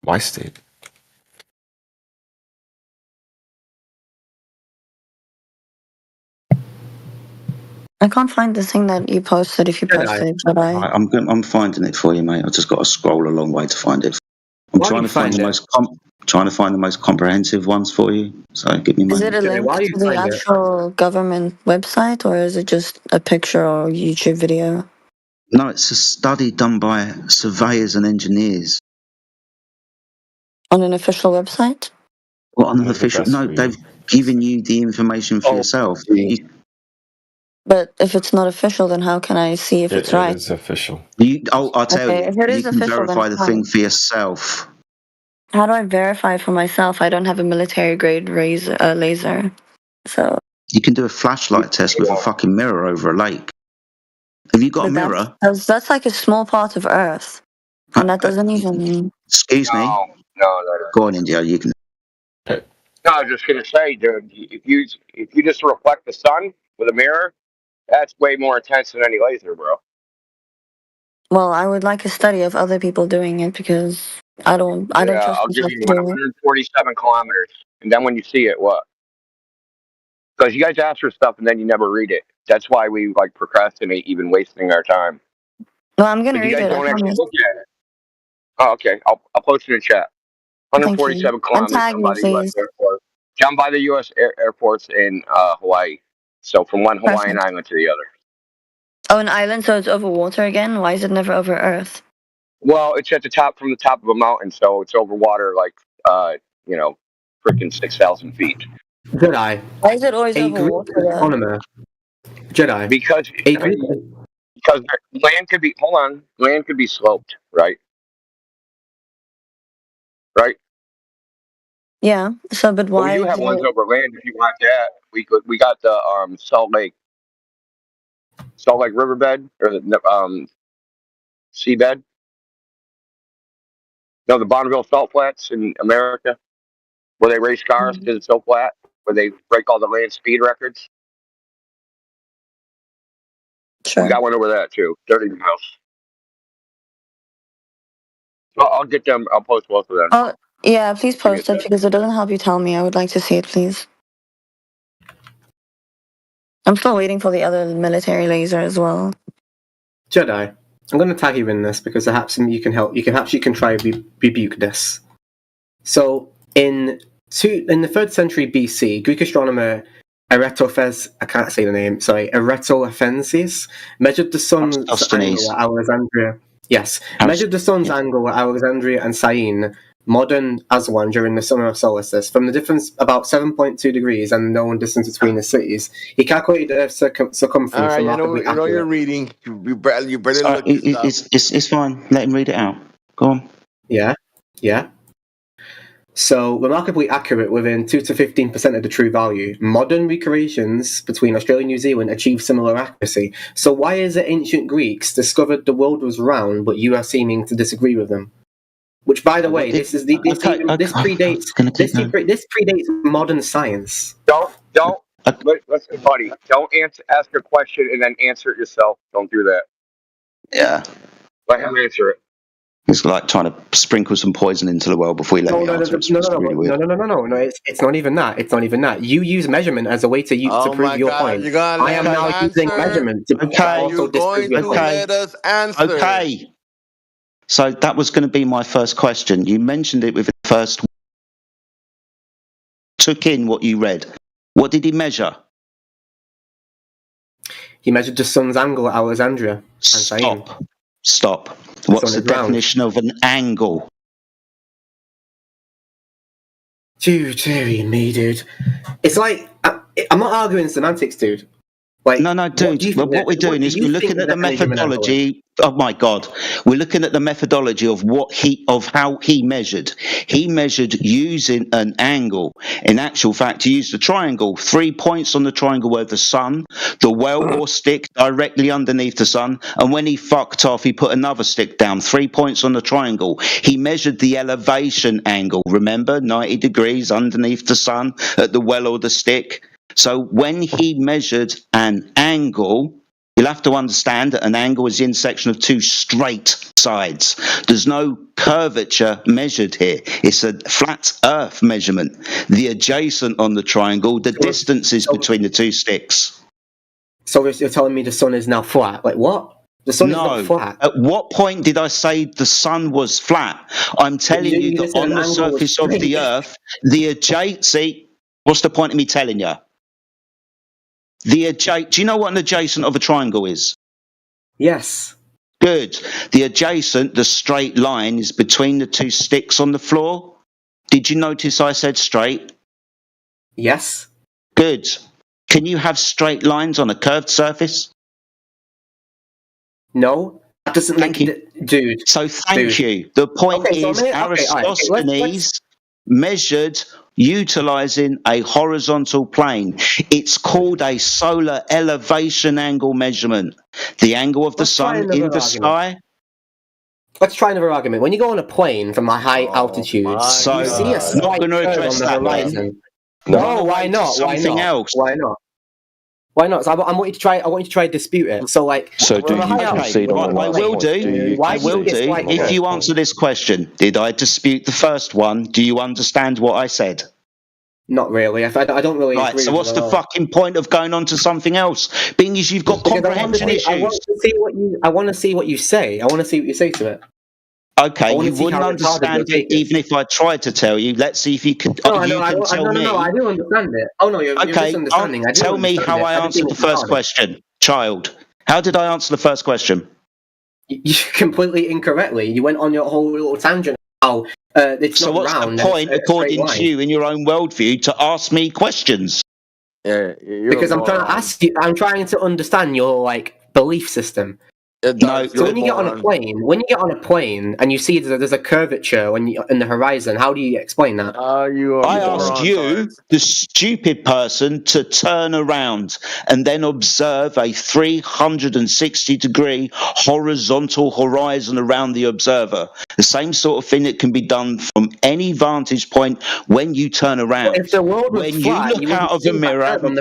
my state. I can't find the thing that you posted. If you posted, but I'm finding it for you, mate. I've just got to scroll a long way to find it. I'm trying to find the most. trying to find the most comprehensive ones for you. So give me a Is it moment. a link to the actual government website, or is it just a picture or YouTube video? No, it's a study done by surveyors and engineers. On an official website? Well, on an official... No, they've given you the information for yourself. But if it's not official, then how can I see if it's right? It is official. I'll tell you. If it is You can official, verify then the how? thing for yourself. How do I verify for myself? I don't have a military grade laser. So You can do a flashlight test with a fucking mirror over a lake. Have you got a mirror? That's like a small part of Earth, and that doesn't even. Excuse me. No. Go on, India. You can. No, I was just gonna say, dude, if you just reflect the sun with a mirror, that's way more intense than any laser, bro. Well, I would like a study of other people doing it because I don't trust I'll give myself you to do it. 147 kilometers, and then when you see it, what? Because you guys ask for stuff and then you never read it. That's why we like procrastinate, even wasting our time. No, I'm gonna read you guys it. don't actually look at it. Oh, okay. I'll post it in chat. 147 kilometers Untag me, down by the U.S. please. Air Force. Down by the U.S. Air Force in Hawaii. So from one Hawaiian Perfect. island to the other. Oh, an island, so it's over water again? Why is it never over Earth? Well, it's at the top, from the top of a mountain, so it's over water like freaking 6,000 feet. Jedi. Why is it always over water? Astronomer. Jedi. Because land could be land could be sloped, right? Right? Yeah. So, but why? Well, you have ones over land if you want that. We got the Salt Lake riverbed, or the seabed. No, the Bonneville Salt Flats in America, where they race cars because it's so flat, where they break all the land speed records. Sure. We got one over that too, 30 miles. I'll get them. I'll post both of them. Oh, yeah, please post it because it doesn't help you tell me. I would like to see it, please. I'm still waiting for the other military laser as well. Jedi, I'm going to tag you in this because perhaps you can help. Perhaps you can try rebuke this. So, in the 3rd century BC, Greek astronomer Eratosthenes, I can't say the name. Sorry, Eratosthenes measured the sun's angle at Alexandria. Yes, measured the sun's angle at Alexandria and Syene, modern Aswan, during the summer solstice. From the difference about 7.2 degrees and the known distance between the cities, he calculated Earth's circumference. All right, you know you're reading. You better look this up. It's fine. Let him read it out. Go on. Yeah. So, remarkably accurate within 2 to 15% of the true value. Modern recreations between Australia and New Zealand achieve similar accuracy. So why is it ancient Greeks discovered the world was round, but you are seeming to disagree with them? Which, by the way, this predates modern science. Listen, buddy. Don't ask a question and then answer it yourself. Don't do that. Yeah. Let him answer it. It's like trying to sprinkle some poison into the well before you let me answer. No. It's not even that. It's not even that. You use measurement as a way to prove your point. I am now using measurement to also disprove your point. Let us answer. Okay. So that was going to be my first question. You mentioned it with the first. Took in what you read. What did he measure? He measured the sun's angle at Alexandria. Stop. What's the definition of an angle? Dude, me, dude. It's like, I'm not arguing semantics, dude. Like, no, dude. What we're doing is we're looking at the methodology. Oh my God, we're looking at the methodology of how he measured. He measured using an angle. In actual fact, he used a triangle. 3 points on the triangle were the sun, the well or stick directly underneath the sun, and when he fucked off, he put another stick down. 3 points on the triangle. He measured the elevation angle. Remember, 90 degrees underneath the sun at the well or the stick. So when he measured an angle, you'll have to understand that an angle is the intersection of two straight sides. There's no curvature measured here. It's a flat earth measurement. The adjacent on the triangle, the distances between the two sticks. So you're telling me the sun is now flat? Like what? The sun is not flat. At what point did I say the sun was flat? I'm telling you that on the surface of the Earth, the adjacent. What's the point of me telling you? Do you know what an adjacent of a triangle is? Yes. Good. The adjacent, the straight line, is between the two sticks on the floor. Did you notice I said straight? Yes. Good. Can you have straight lines on a curved surface? No. That doesn't make it, dude. So thank you. The point is Aristophanes measured utilizing a horizontal plane. It's called a solar elevation angle measurement. The angle of the sun in the sky. Let's try another argument. When you go on a plane from a high altitude, you see a slight curve on the horizon. No, why not? Something else. Why not? Why not? So I want you to try. I want you to try and dispute it. So, like, so do you concede on the I will do. I will do. If you answer this question, did I dispute the first one? Do you understand what I said? Not really. I don't really. Right. Agree So with what's it the at all. fucking point of going on to something else? Being as you've got comprehension issues. I want to see what you say. I want to see what you say to it. Okay, you wouldn't understand it even if I tried to tell you. Let's see if you can. No, I do understand it. Oh no, you're misunderstanding. Tell me how I answered the first question, child. How did I answer the first question? You completely incorrectly. You went on your whole little tangent. Oh, it's so not what's round. The point, according to you, in your own worldview, to ask me questions? Yeah, because I'm trying to ask you. I'm trying to understand your belief system. No, so when you get on a plane, and you see there's a curvature in the horizon, how do you explain that? I asked you, the stupid person, to turn around and then observe a 360-degree horizontal horizon around the observer. The same sort of thing that can be done from any vantage point when you turn around. But if the world was when flat, you look out of a mirror, I haven't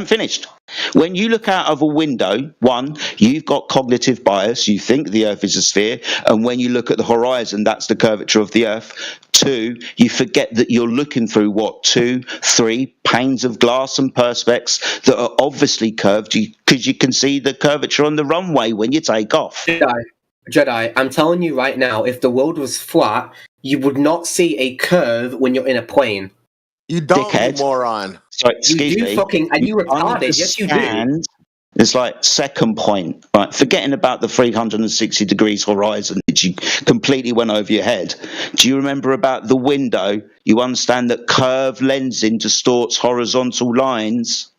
finished. When you look out of a window, one, you've got cognitive bias. You think the Earth is a sphere, and when you look at the horizon, that's the curvature of the Earth. Two, you forget that you're looking through 2, 3 panes of glass and perspex that are obviously curved because you can see the curvature on the runway when you take off. Jedi, I'm telling you right now, if the world was flat, you would not see a curve when you're in a plane. You don't, dickhead. You moron. Sorry, excuse me. Are you retarded? Yes, you do. It's like second point, right? Forgetting about the 360 degrees horizon that you completely went over your head. Do you remember about the window? You understand that curved lensing distorts horizontal lines.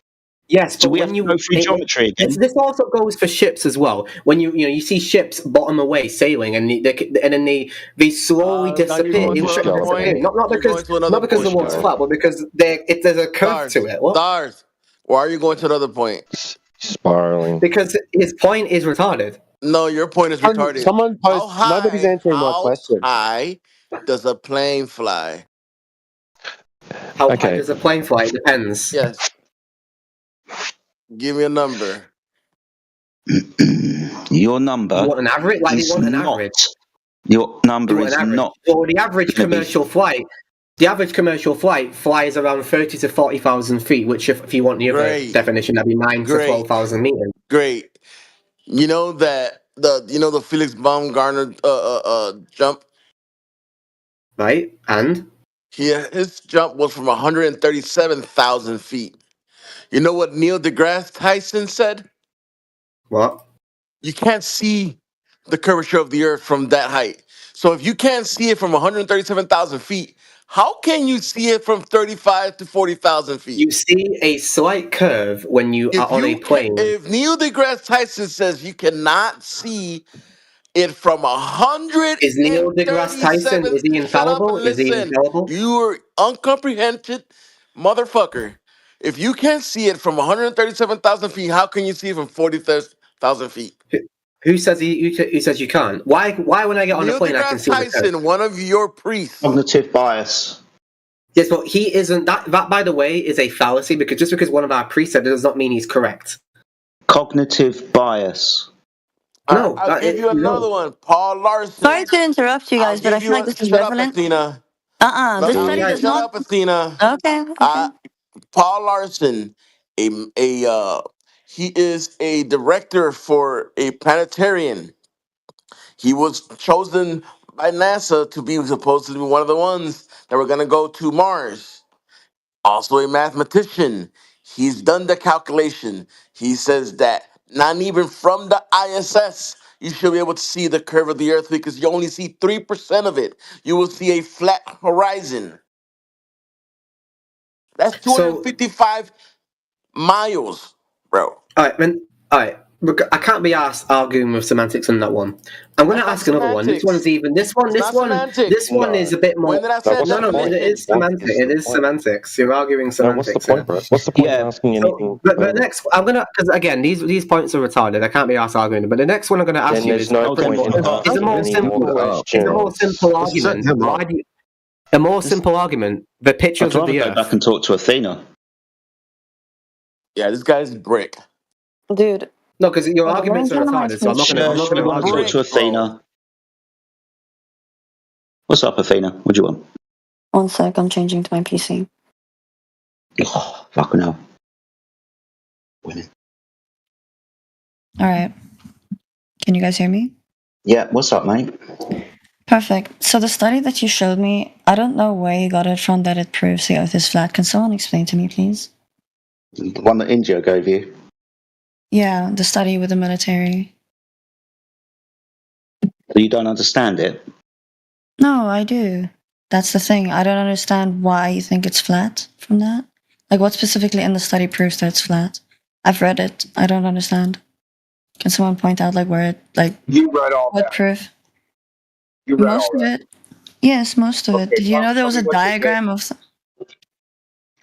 Yes, but when you go through geometry again. This also goes for ships as well. When you see ships bottom away sailing, and then they slowly disappear. Not because the world's flat, but because there's a curve to it. What? Stars. Why are you going to another point? Spiraling. Because his point is retarded. No, your point is retarded. Someone post. Nobody's answering my question. How high does a plane fly? How high does a plane fly? It depends. Yes. Give me a number. Your number. You want an average? You want an average? Your number is not. Well, the average commercial flight. The average commercial flight flies around 30 to 40,000 feet, which, if you want the other definition, that'd be 9 to 12,000 meters. Great. You know that the Felix Baumgartner jump, right? And his jump was from 137,000 feet. You know what Neil deGrasse Tyson said? What? You can't see the curvature of the Earth from that height. So if you can't see it from 137,000 feet, how can you see it from 35 to 40,000 feet? You see a slight curve when you are on a plane. If Neil deGrasse Tyson says you cannot see it from 100, is Neil deGrasse Tyson? Is he infallible? Is he infallible? You are uncomprehended, motherfucker. If you can't see it from 137,000 feet, how can you see it from 40,000 feet? Who says who says you can't? Why when I get on a plane I can see Tyson, the curve? One of your priests. Cognitive bias. Yes, but he isn't. That by the way is a fallacy, because just because one of our priests said it does not mean he's correct. Cognitive bias. No, I'll give you another one. Paul Larson. Sorry to interrupt you guys, but I feel like this is relevant. Athena. This study does shut not. Up, Athena. Okay. Paul Larson, a He is a director for a planetarian. He was chosen by NASA to be supposed to be one of the ones that were going to go to Mars. Also a mathematician. He's done the calculation. He says that not even from the ISS you should be able to see the curve of the Earth because you only see 3% of it. You will see a flat horizon. That's 255 miles, bro. Alright. Look, I can't be asked arguing with semantics on that one. I'm going to ask another one. This one's even. This one is a bit more. When did I say It is semantics. It is semantics. You're arguing semantics. What's the point, bro? What's the point of asking anything? But the next, I'm gonna, because again, these points are retarded. I can't be asked arguing. But the next one I'm going to ask you is a more simple argument. Why do you, a more simple argument? The pictures of the Earth. Go back and talk to Athena. Yeah, this guy's brick. Dude. No, because your arguments are retarded, so I'm not going to argue. Talk to Athena. What's up, Athena? What do you want? 1 sec, I'm changing to my PC. Oh, fucking hell. Women. Alright. Can you guys hear me? Yeah, what's up, mate? Perfect. So the study that you showed me, I don't know where you got it from that it proves the Earth is flat. Can someone explain to me, please? The one that India gave you? Yeah, the study with the military. So you don't understand it? No, I do. That's the thing. I don't understand why you think it's flat from that. Like, what specifically in the study proves that it's flat? I've read it. I don't understand. Can someone point out, like, where it, like... You read all what that. Proof? You read most all of that. it. Yes, most of it. Did you know there was a diagram of... Tell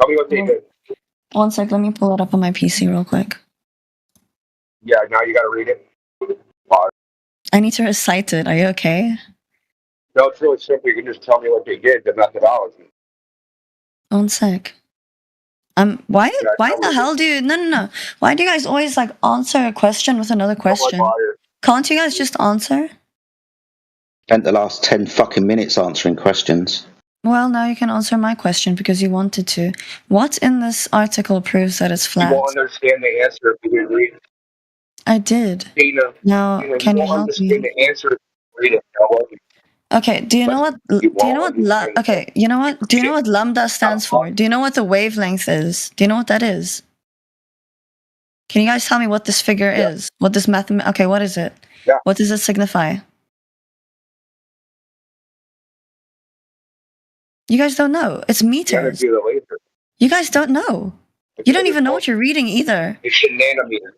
me what they did. 1 sec, let me pull it up on my PC real quick. Yeah, now you got to read it. I need to recite it. Are you okay? No, it's really simple. You can just tell me what they did, the methodology. 1 sec. Why the hell do you... No. Why do you guys always, like, answer a question with another question? Can't you guys just answer? Spent the last 10 fucking minutes answering questions. Well, now you can answer my question because you wanted to. What in this article proves that it's flat? You won't understand the answer if you didn't read it. I did. Tina, now, can you help me? The answer if you read it. Okay, do you know what lambda stands for? Do you know what the wavelength is? Do you know what that is? Can you guys tell me what this figure is? What this okay, what is it? Yeah. What does it signify? You guys don't know. It's meters. You guys don't know. You don't even know what you're reading either. It's a nanometer.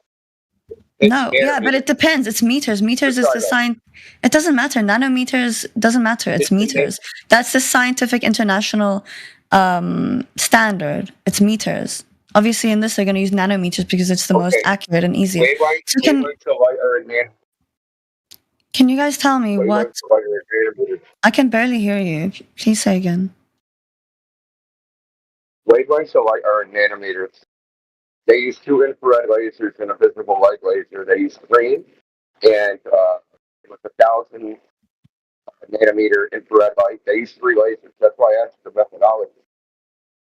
No, yeah, but it depends. It's meters. Meters is the sign. It doesn't matter. Nanometers doesn't matter. It's meters. That's the scientific international standard. It's meters. Obviously, in this, they're going to use nanometers because it's the most accurate and easiest. So can you guys tell me what? I can barely hear you. Please say again. Wavelengths of light are in nanometers. They use 2 infrared lasers and a visible light laser. They use green and with 1,000 nanometer infrared light. They use 3 lasers. That's why I asked the methodology.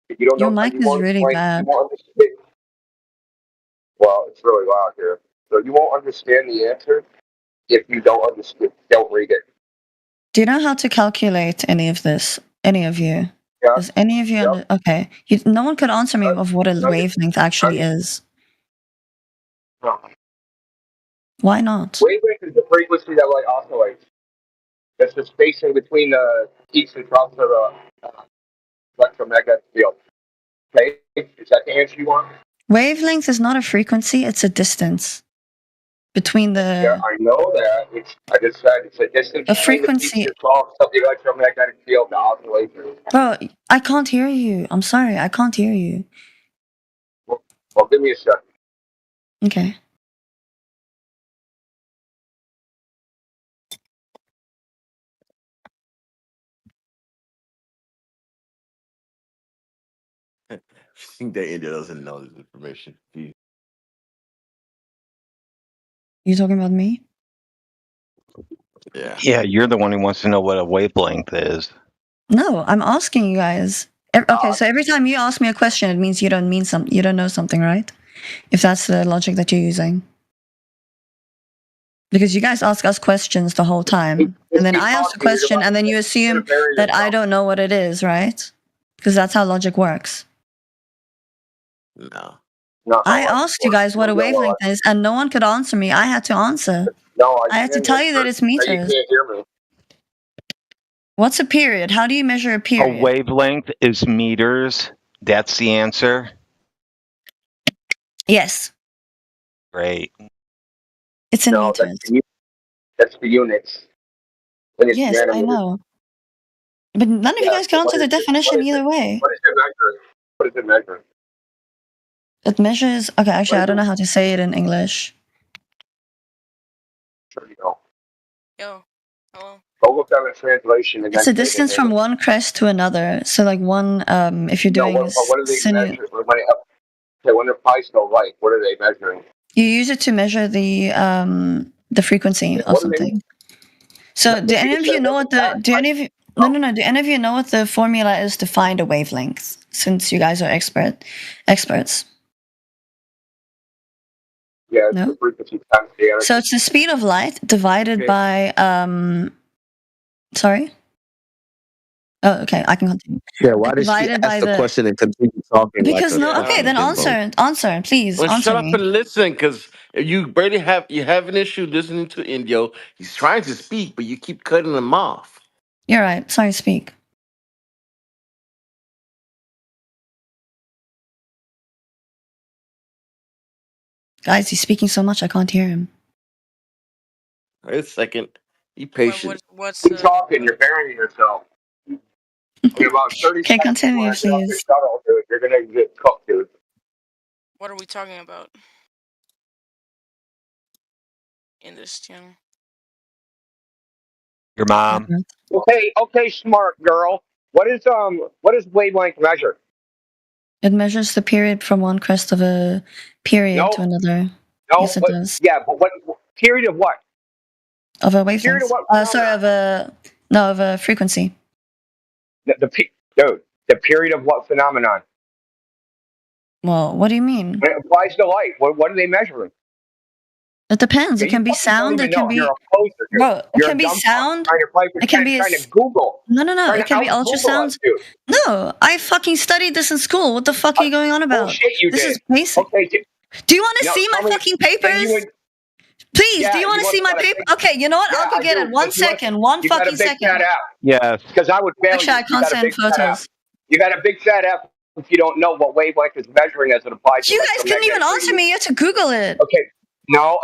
If you don't Your know, mic is really bad. Well, it's really loud here. So you won't understand the answer if you don't read it. Do you know how to calculate any of this? Any of you? Yeah. Does any of you? Okay. No one could answer me of what a wavelength actually is. No. Why not? Wavelength is the frequency that light oscillates. That's the spacing between the peaks and troughs of the electromagnetic field. Okay? Is that the answer you want? Wavelength is not a frequency, it's a distance between the... Yeah, I know that. I just said it's a distance a frequency between the peaks and troughs of the electromagnetic field, the oscillation. Bro, I can't hear you. I'm sorry, I can't hear you. Well, give me a second. Okay. I think that India doesn't know this information. You talking about me? Yeah, you're the one who wants to know what a wavelength is. No, I'm asking you guys. Okay, so every time you ask me a question, it means you don't know something, right? if that's the logic that you're using. Because you guys ask us questions the whole time, and then I ask a question, and then you assume that I don't know what it is, right? Because that's how logic works. No. I asked you guys what a wavelength is, and no one could answer me. I had to answer. No, I had to tell you that it's You meters. can't hear me. What's a period? How do you measure a A period? wavelength is meters. That's the answer. Yes, Great. it's in meters. That's the units. When it's Yes, I nanometers. know. But none of you guys can answer the definition either way. What is it measuring? What is it measuring? It measures. Okay, actually, I don't know how to say it in English. Sure you don't. Yo, hello. Go look at the translation. And It's a distance from one crest to another. So, like one, if you're doing what do they measure? When it applies to light, what are they measuring? you use it to measure the frequency of something. So, do any of you know what the? Do any of you? No. Do any of you know what the formula is to find a wavelength? Since you guys are experts. Yeah, it's No? the frequency times the energy. So it's the speed of light divided by sorry? Oh, okay, I can continue. Yeah, why did she Divided by ask the question and continue talking? Because like no, okay, then answer, please. Well, answer shut me. up and listen, because you have an issue listening to Indio. He's trying to speak, but you keep cutting him off. You're right. Sorry, speak. Guys, he's speaking so much I can't hear him. Wait a second. Be patient. Keep talking. You're burying yourself. In about 30 Okay, seconds, continue, when I get off the please. shuttle, dude, you're gonna get cooked, dude. What are we talking about in this channel? Your mom. Okay, smart girl. What is wavelength measure? It measures the period from one crest of a period to another. No, Yes, it does. Yeah, but what period of what? Of a Period wavelength. of what? Sorry, of a frequency. Dude, the period of what phenomenon? Well, what do you mean? When it applies to light, what are they measuring? It depends. Yeah, It can be sound. It can be. Bro, it can be sound. It can be. Trying to Google. No. Trying It to can be out-Google ultrasound. us, dude. No, I fucking studied this in school. What the fuck are you going on about? Bullshit, you This did. is basic. Okay, do you want to no, see my tell me- fucking then papers? Please, Yeah, do you want to you see my wanna paper? take- Okay, you know what? Yeah, I'll go I get do, it. One but you got- second. One you got a fucking big second. fat ass. Yes. Because I would fail Actually, I you. can't You got a send big fat photos. ass. You got a big fat ass if you don't know what wavelength is measuring as it applies to You guys couldn't even electromagnetic answer me. You had to Google it. Okay. No,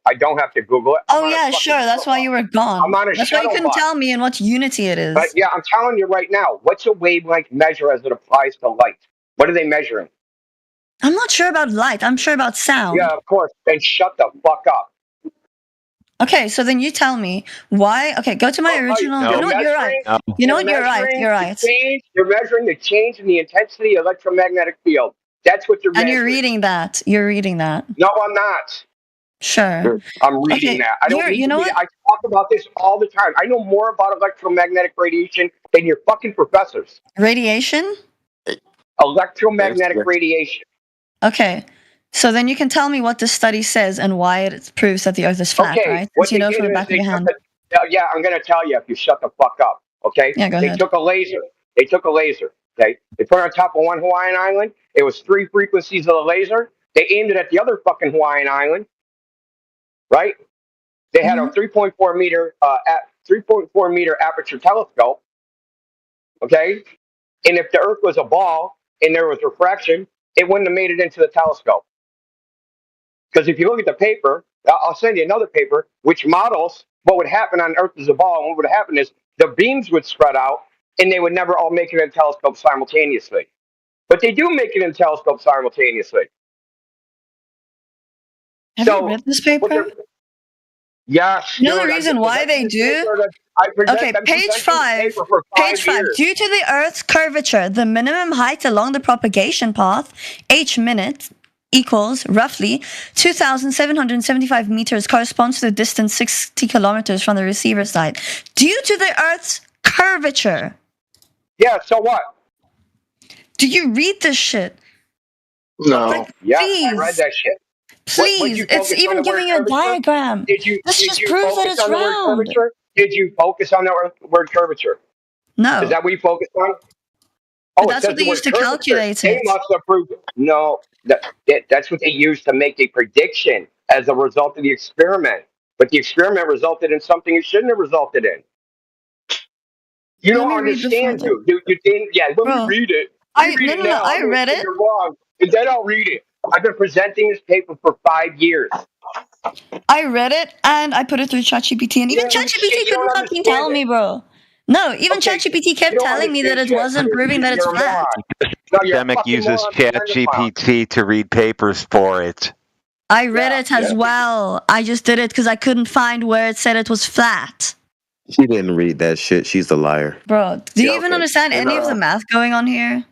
I don't have to Google it. Oh yeah, sure. That's why you were gone. I'm on a That's why you shuttle couldn't bus. tell me in what unity it is. But yeah, I'm telling you right now, what's a wavelength measure as it applies to light? What are they measuring? I'm not sure about light. I'm sure about sound. Yeah, of course. Then shut the fuck up. Okay, so then you tell me why. Okay, go to my original. No. You know what? You're right. No. You know what? You're right. You're right. You're measuring the change in the intensity of the electromagnetic field. That's what you're And measuring. you're reading that. You're reading that. No, I'm not. Sure. I'm reading Okay, that. I don't here, need you to know read it. what? I talk about this all the time. I know more about electromagnetic radiation than your fucking professors. Radiation? Electromagnetic radiation. Okay. So then you can tell me what this study says and why it proves that the Earth is flat, Okay, right? what Since you they know did from the is back of they your took hand. yeah, I'm going to tell you if you shut the fuck up, okay? Yeah, go They ahead. took a laser. They took a laser, okay? They put it on top of one Hawaiian island. It was 3 frequencies of the laser. They aimed it at the other fucking Hawaiian island, right? They had a 3.4 meter 3.4 meter aperture telescope, okay? And if the Earth was a ball and there was refraction, it wouldn't have made it into the telescope. Because if you look at the paper, I'll send you another paper, which models what would happen on Earth as a ball. And what would happen is the beams would spread out and they would never all make it in telescope simultaneously. But they do make it in telescope simultaneously. Have you read this paper? Yes. You know the dude, reason why they do? Okay, page 5. Page 5. Due to the Earth's curvature, the minimum height along the propagation path, h minute, equals roughly 2,775 meters, corresponds to the distance 60 kilometers from the receiver side. Due to the Earth's curvature. Yeah, so what? Do you read this shit? No. Like, Yeah, please. I read that shit. Please, it's even giving you a diagram. This just proves that it's on the word round. curvature? Did you focus on the word curvature? No. Is that what you focused on? But Oh, that's it says what they the word used to curvature. calculate They it. must have proved it. No, that's what they used to make a prediction as a result of the experiment. But the experiment resulted in something it shouldn't have resulted in. You Let don't me read the understand, photo. dude. You didn't. Yeah, let Bro, me read it. I I'm read say it. you're wrong, and then I'll read it. I've been presenting this paper for 5 years. I read it and I put it through ChatGPT, and even Yeah, ChatGPT you couldn't don't fucking understand tell it. me, bro. No, even Okay, ChatGPT you kept don't telling me that understand it shit. wasn't proving that it's You're a flat. moron. No, you're a Academic fucking uses moron behind the clown. ChatGPT to read papers for it. I read it as well. I just did it because I couldn't find where it said it was flat. She didn't read that shit. She's the liar. Bro, do you even understand any of the math going on here?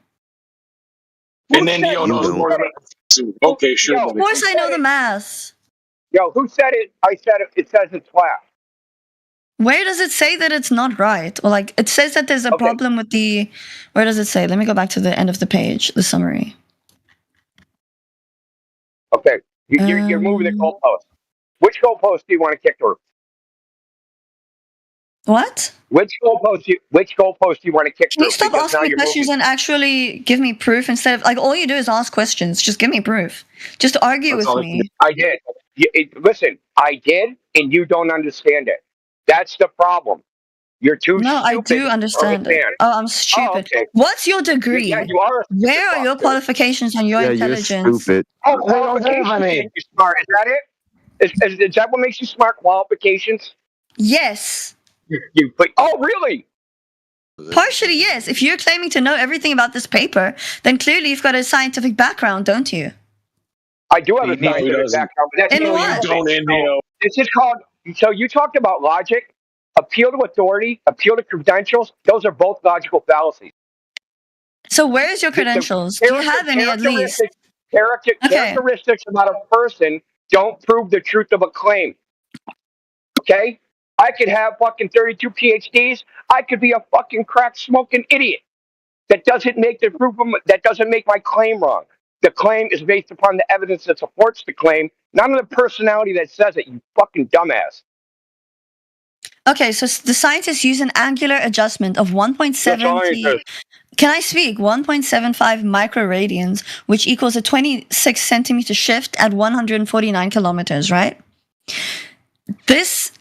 And then you You don't. Okay, sure. Of course I know the math. Yo, who said it? I said it. It says it's flat. Where does it say that it's not right? Or like, it says that there's a problem with the... Where does it say? Let me go back to the end of the page, the summary. Okay, you're moving the goalpost. Which goalpost do you want to kick through? What? Which goalpost do you want to kick Can through? you stop Because asking now me you're questions moving. and actually give me proof instead of... Like, all you do is ask questions. Just give me proof. Just argue with me. I did. Listen, I did, and you don't understand it. That's the problem. You're too No, I stupid. do understand it. Oh, I'm stupid. Okay. What's your degree? Yeah, you are. Where are your qualifications and your Yeah, you're intelligence? stupid. Oh, qualifications make you smart. Is that it? Is that what makes you smart? Qualifications? Yes. Oh, really? Partially, yes. If you're claiming to know everything about this paper, then clearly you've got a scientific background, don't you? I do have a scientific background, but that's In what? This is called. So you talked about logic, appeal to authority, appeal to credentials. Those are both logical fallacies. So where's your credentials? Do you have any at least? Characteristics about a person don't prove the truth of a claim. Okay? I could have fucking 32 PhDs. I could be a fucking crack smoking idiot. That doesn't make my claim wrong. The claim is based upon the evidence that supports the claim, not on the personality that says it, you fucking dumbass. Okay, so the scientists use an angular adjustment of 1.70. Can I speak? 1.75 microradians, which equals a 26 centimeter shift at 149 kilometers, right? This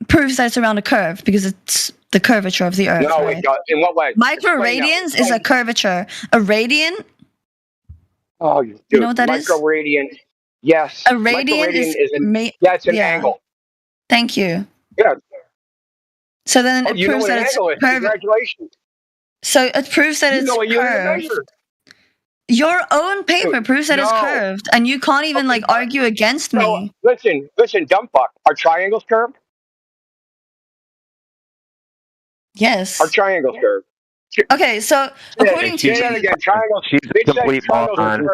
proves that it's around a curve because it's the curvature of the Earth. No, right? it does. In what way? Microradians is a curvature. A radian. Oh, dude, you know what that is? Microradian. Yes. A radian is it's an angle. Thank you. Yeah. So then it proves that it's curved. Congratulations. So it proves that it's curved. Your own paper proves that it's curved, and you can't even argue against me. Listen, dumb fuck. Are triangles curved? Yes. Are triangles curved? Okay, so according to triangles, she's a complete moron.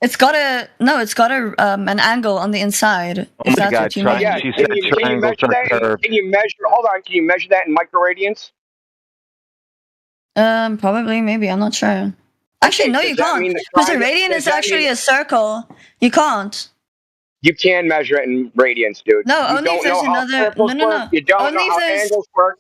it's got an angle on the inside. Oh my God! She said triangles are curved. Can you measure? Hold on. Can you measure that in microradians? Probably, maybe. I'm not sure. Actually, no, you can't. Because a radian is actually a circle. You can't. You can measure it in radians, dude. No, you only don't if there's know how another. circles work. You don't know how angles work.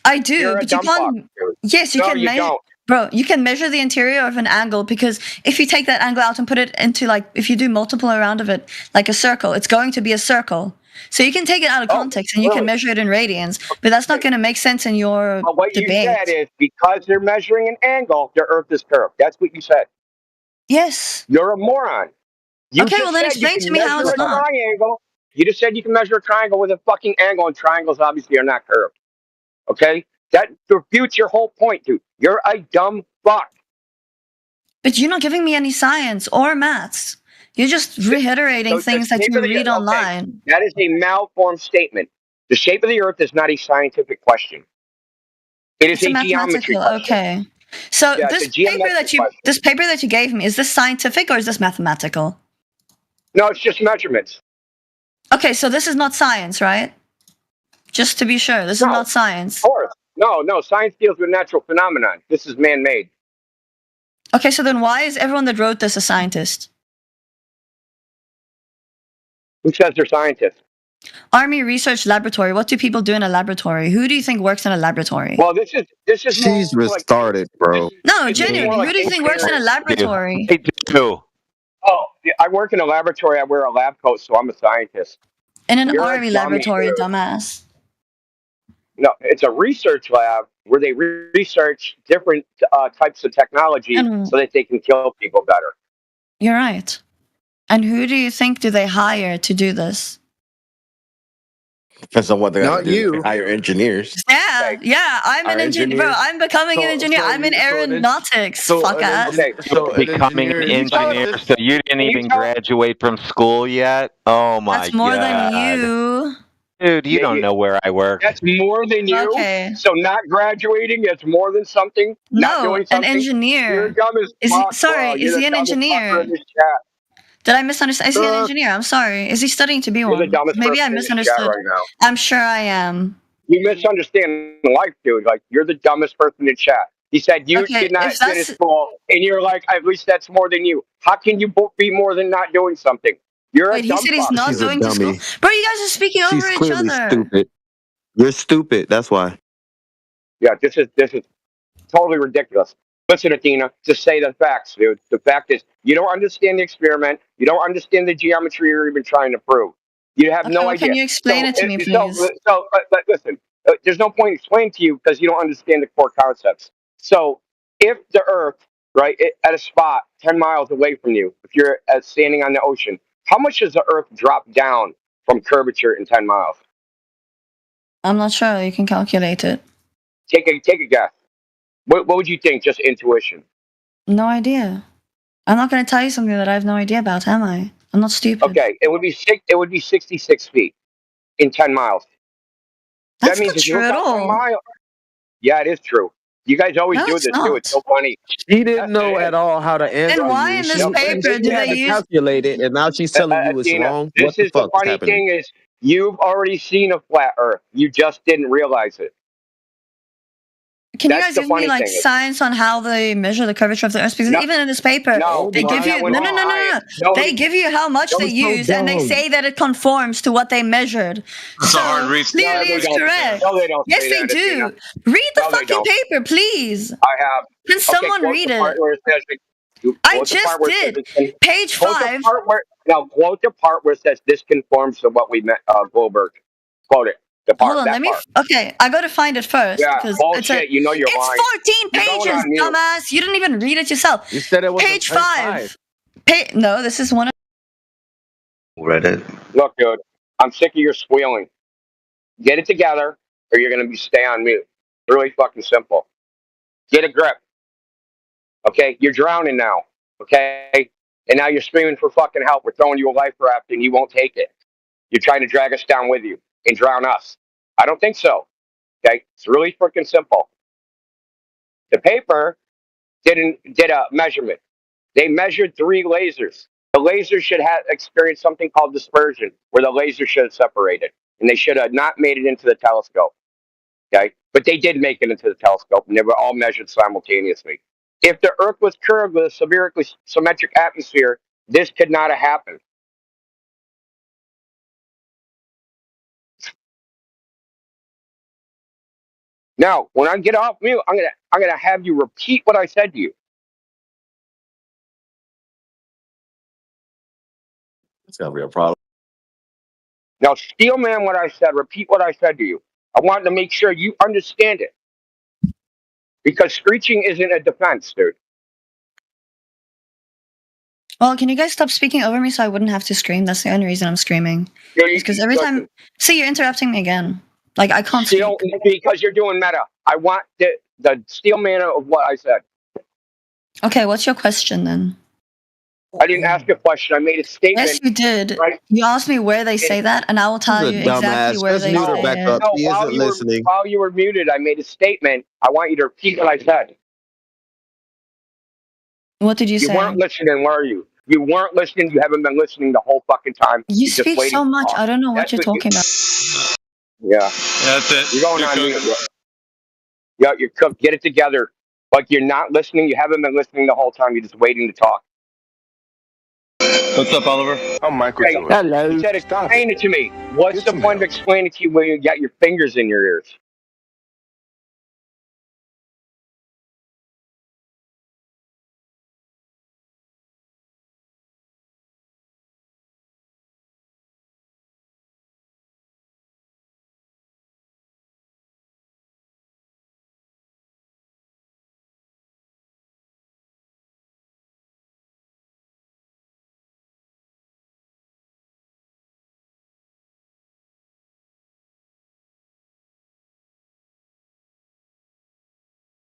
I do, but you can't. Yes, you can measure. Bro, you can measure the interior of an angle because if you take that angle out and put it into if you do multiple around of it, like a circle, it's going to be a circle. So you can take it out of context and you can measure it in radians, but that's not going to make sense in your what debate. You said is because they're measuring an angle, the Earth is curved. That's what you said. Yes. You're a moron. Okay, well then explain to me how it's not. Triangle. You just said you can measure a triangle with a fucking angle, and triangles obviously are not curved. Okay? That refutes your whole point, dude. You're a dumb fuck. But you're not giving me any science or maths. You're just reiterating things that you read online. That is a malformed statement. The shape of the Earth is not a scientific question. It is a geometry question. Okay. So this paper that you gave me, is this scientific or is this mathematical? No, it's just measurements. Okay, so this is not science, right? Just to be sure, this is not science. Of course. No, science deals with natural phenomenon. This is man-made. Okay, so then why is everyone that wrote this a scientist? Who says they're scientists? Army Research Laboratory. What do people do in a laboratory? Who do you think works in a laboratory? Well, this is She's more like retarded, bro. No, this is more genuinely, like who do you think works in a laboratory? They do. Oh, yeah, I work in a laboratory. I wear a lab coat, so I'm a scientist. In an You're a army dummy, laboratory, dude. dumbass. No, it's a research lab where they research different types of technology so that they can kill people better. You're right. And who do you think do they hire to do this? Depends on what they're Not gonna do. you. They hire engineers. Yeah, I'm an engineer. Bro, I'm becoming an engineer. I'm in aeronautics, fuck ass. Becoming an engineer, so you didn't even graduate from school yet? Oh my god. That's more than you. Dude, you don't know where I work. That's more than you. Okay. So not graduating, that's more than something. Not No, doing an something. engineer. You're dumb as Is he, fuck, sorry, bro. You're is the he an dumbest fucker engineer? in this chat. Did I misunderstand? Is he an engineer? I'm sorry. Is he studying to be You're one? the dumbest Maybe I person in this chat misunderstood. right now. I'm sure I am. You misunderstand life, dude. Like, you're the dumbest person in chat. He said you Okay, did not if finish that's- school, and you're like, at least that's more than you. How can you be more than not doing something? You're Wait, a dumb he said he's fuck. not She's a going to school? dummy. Bro, you guys are speaking She's over each clearly other. stupid. You're stupid. That's why. Yeah, this is totally ridiculous. Listen, Athena, just say the facts, dude. The fact is, you don't understand the experiment. You don't understand the geometry you're even trying to prove. You have no well, idea. can you explain it to me, please? But listen, there's no point explaining to you because you don't understand the core concepts. So, if the Earth, right, at a spot 10 miles away from you, if you're standing on the ocean, how much does the Earth drop down from curvature in 10 miles? I'm not sure. You can calculate it. Take a guess. What would you think? Just intuition. No idea. I'm not going to tell you something that I have no idea about, am I? I'm not stupid. Okay, it would be 66 feet in 10 miles. That's that means not if you true look at up 10 all. miles, yeah, it is true. You guys always No, do it's this too. not. It's so funny. She didn't know at all how to answer Then why you. in this paper She do had they to use... calculate it, and now she's telling you it's Athena, wrong. this What the is the fuck is funny happening? thing is you've already seen a flat Earth. You just didn't realize it. Can you That's guys the give me funny like thing. science on how they measure the curvature of the Earth? Because No. even in this paper, No, they give you no. No, They give you how much That they was so use, and they dumb. say that it conforms to what they measured. That's so a hard read. clearly, No, they it's don't. correct. No, they don't Yes, say they that, do. Athena. Read the No, they fucking don't. paper, please. I have. Can someone quote read the part it? where it says I quote the just part where it did. says it Page quote 5. The part where, now, quote the part where it says this conforms to what we met, Goldberg. Quote it. The part. Hold on, that let me. part. Okay, I gotta find it first Yeah, because bullshit. You know you're it's lying. 14 You're going pages, on mute. dumbass. You didn't even read it yourself. You said it was Page 5. No, this is one. Read it. Look, dude, I'm sick of your squealing. Get it together, or you're gonna stay on mute. Really fucking simple. Get a grip. Okay, you're drowning now. Okay, and now you're screaming for fucking help. We're throwing you a life raft, and you won't take it. You're trying to drag us down with you and drown us. I don't think so. Okay, it's really freaking simple. The paper did a measurement. They measured 3 lasers. The laser should have experienced something called dispersion, where the laser should have separated, and they should have not made it into the telescope. Okay, but they did make it into the telescope, and they were all measured simultaneously. If the Earth was curved with a symmetric atmosphere, this could not have happened. Now, when I get off mute, I'm gonna have you repeat what I said to you. It's gonna be a problem. Now, steel man what I said, repeat what I said to you. I wanted to make sure you understand it. Because screeching isn't a defense, dude. Well, can you guys stop speaking over me so I wouldn't have to scream? That's the only reason I'm screaming. Because every time... See, you're interrupting me again. Like, I can't speak. Because you're doing meta. I want the steel man of what I said. Okay, what's your question then? I didn't ask a question. I made a statement. Yes, you did. Right? You asked me where they say that, and I will tell you exactly where they say it. No, while you were muted, I made a statement. I want you to repeat what I said. What did you say? You weren't listening, were you? You weren't listening. You haven't been listening the whole fucking time. You You're speak so much. I don't know what you're talking about. Yeah. That's it. You're going on mute, bro. Yeah, you're cooked. Get it together. Like you're not listening. You haven't been listening the whole time. You're just waiting to talk. What's up, Oliver? I'm Michael Jordan. Hello. He said, explain it to me. What's the point of explaining it to you when you got your fingers in your ears?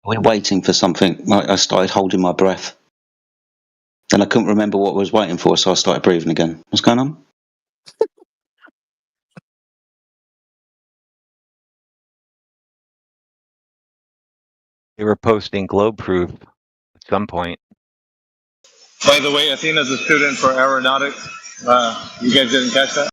We're waiting for something. I started holding my breath. Then I couldn't remember what I was waiting for, so I started breathing again. What's going on? They were posting globe proof at some point. By the way, Athena's a student for aeronautics. You guys didn't catch that?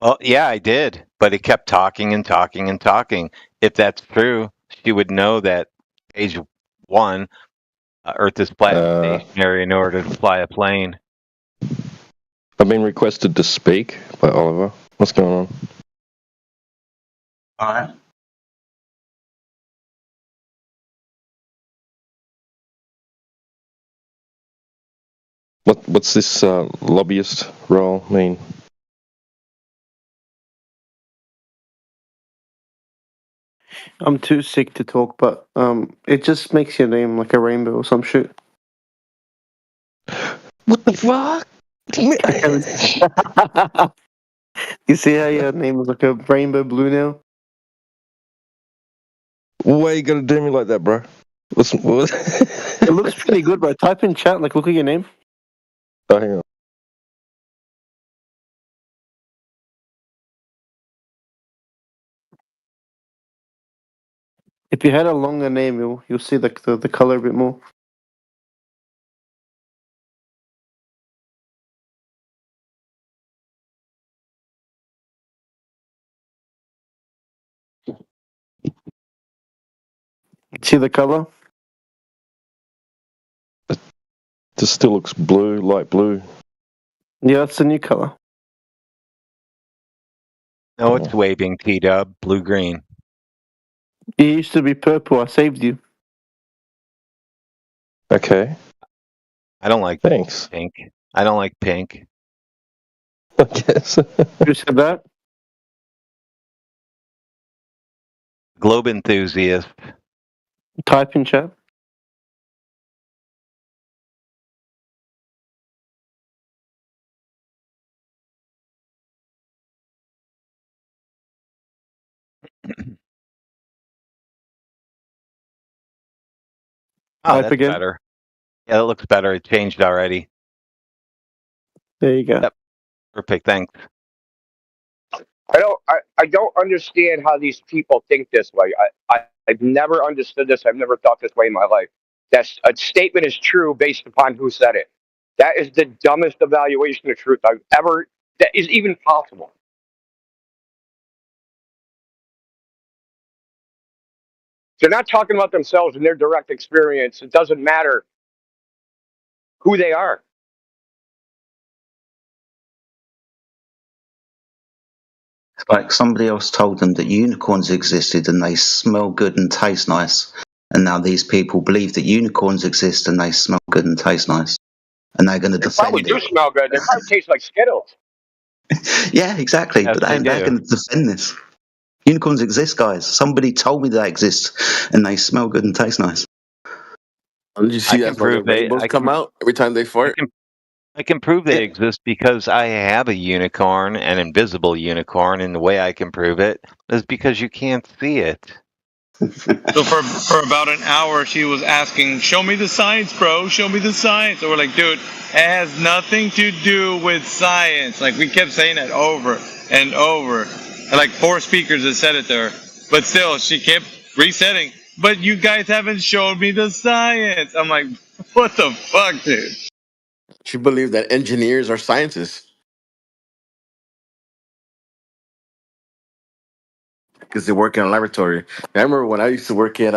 Well, yeah, I did, but it kept talking and talking and talking. If that's true, she would know that page 1, Earth is flat and stationary in order to fly a plane. I've been requested to speak by Oliver. What's going on? All right. What's this lobbyist role mean? I'm too sick to talk, but it just makes your name like a rainbow or some shit. What the fuck? You see how your name is like a rainbow blue now? Why you gotta do me like that, bro? What? It looks pretty good, bro. Type in chat, like, look at your name. Oh, hang on. If you had a longer name, you'll see the color a bit more. See the color? This still looks blue, light blue. Yeah, that's the new color. No, it's waving, T-Dub, blue-green. You used to be purple. I saved you. Okay. I don't like Thanks. pink. I don't like pink. I guess. Who said that? Globe enthusiast. Type in chat. Oh, Type that's again. better. Yeah, that looks better. It changed already. There you go. Yep. Perfect, thanks. I don't understand how these people think this way. I've never understood this. I've never thought this way in my life. That a statement is true based upon who said it. That is the dumbest evaluation of truth I've ever, that is even possible. They're not talking about themselves and their direct experience. It doesn't matter who they are. It's like somebody else told them that unicorns existed and they smell good and taste nice. And now these people believe that unicorns exist and they smell good and taste nice. And they're going to They probably defend do it. smell good. They probably taste like Skittles. Yeah, exactly. Yes, but they're going to defend this. Unicorns exist, guys. Somebody told me they exist and they smell good and taste nice. Did you see that's why the rainbows come out every time they fart? I can prove they exist because I have a unicorn, an invisible unicorn, and the way I can prove it is because you can't see it. So for about an hour, she was asking, "Show me the science, bro. Show me the science." And we're like, "Dude, it has nothing to do with science." Like we kept saying that over and over, and like 4 speakers had said it to her, but still she kept resetting. But you guys haven't showed me the science. I'm like, what the fuck, dude? She believed that engineers are scientists because they work in a laboratory. I remember when I used to work at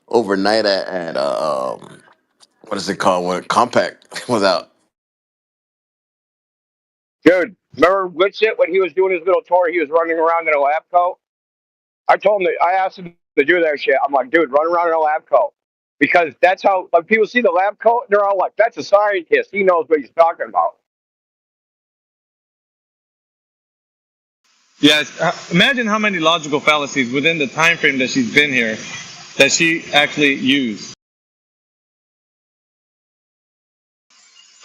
overnight at what is it called when Compact was out. Dude, remember Witsit when he was doing his little tour? He was running around in a lab coat. I told him that I asked him to do that shit. I'm like, dude, run around in a lab coat because that's how like people see the lab coat. They're all like, that's a scientist. He knows what he's talking about. Yes. Imagine how many logical fallacies within the time frame that she's been here that she actually used.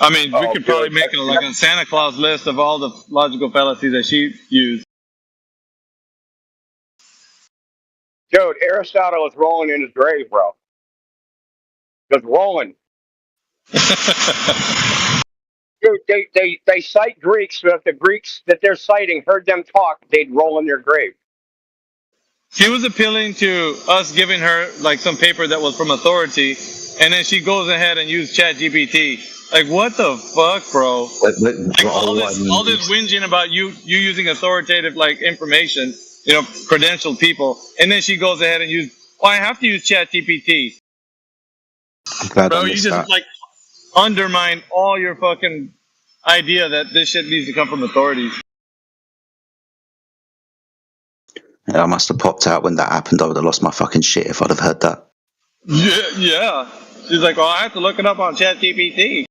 I mean, we could probably make a Santa Claus list of all the logical fallacies that she used. Dude, Aristotle is rolling in his grave, bro. Just rolling. Dude, they cite Greeks, but if the Greeks that they're citing heard them talk, they'd roll in their grave. She was appealing to us giving her like some paper that was from authority, and then she goes ahead and used ChatGPT. Like, what the fuck, bro? Like all this whinging about you using authoritative like information, credentialed people, and then she goes ahead and I have to use ChatGPT. I'm glad Bro, I you missed just that. like undermine all your fucking idea that this shit needs to come from authorities. I must have popped out when that happened. I would have lost my fucking shit if I'd have heard that. Yeah. She's like, well, I have to look it up on ChatGPT.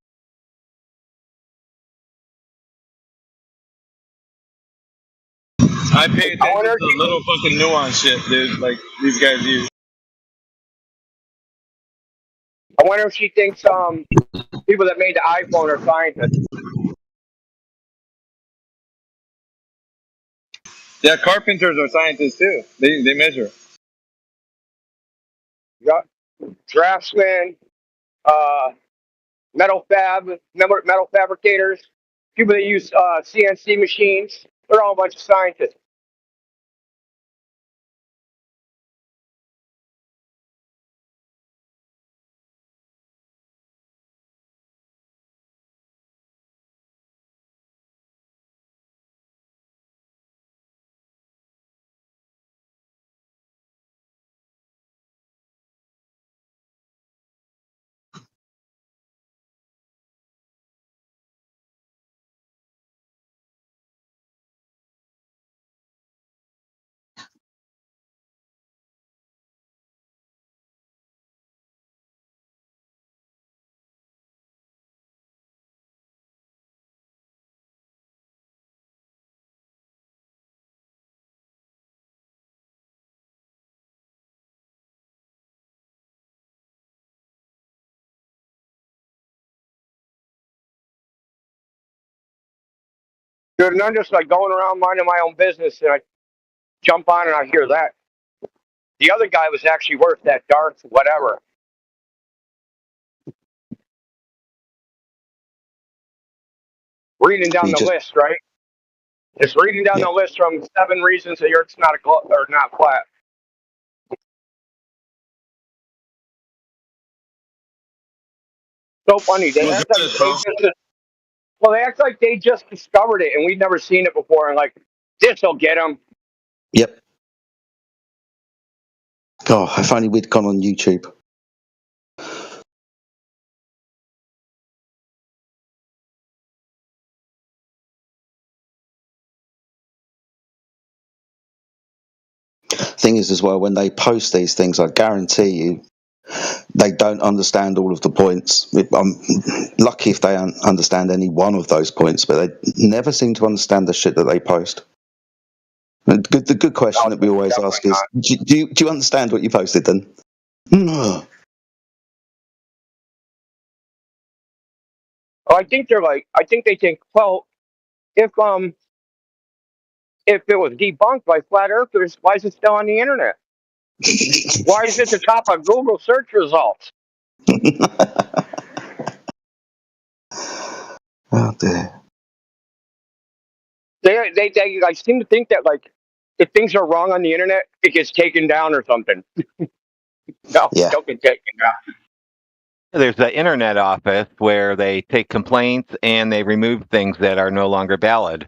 I pay attention to the little fucking nuance shit, dude. Like these guys use. I wonder if she thinks people that made the iPhone are scientists. Yeah, carpenters are scientists too. They measure. Yeah, draftsmen, metal fabricators, people that use CNC machines. They're all a bunch of scientists. Dude, and I'm just like going around minding my own business, and I jump on and I hear that. The other guy was actually worth that Darth whatever. Reading down the list, right? Just reading down the list from 7 reasons the Earth's not not flat. So funny. They act like they just discovered it, and we've never seen it before. And like, this'll get them. Yep. God, if only we'd gone on YouTube. Thing is, as well, when they post these things, I guarantee you, they don't understand all of the points. I'm lucky if they understand any one of those points, but they never seem to understand the shit that they post. The good question that we always ask is, do you understand what you posted then? No. Oh, I think they think, well, if it was debunked by flat earthers, why is it still on the internet? Why is it at the top of Google search results? Oh dear. They like seem to think that like if things are wrong on the internet, it gets taken down or something. No, don't get taken down. There's the internet office where they take complaints and they remove things that are no longer valid.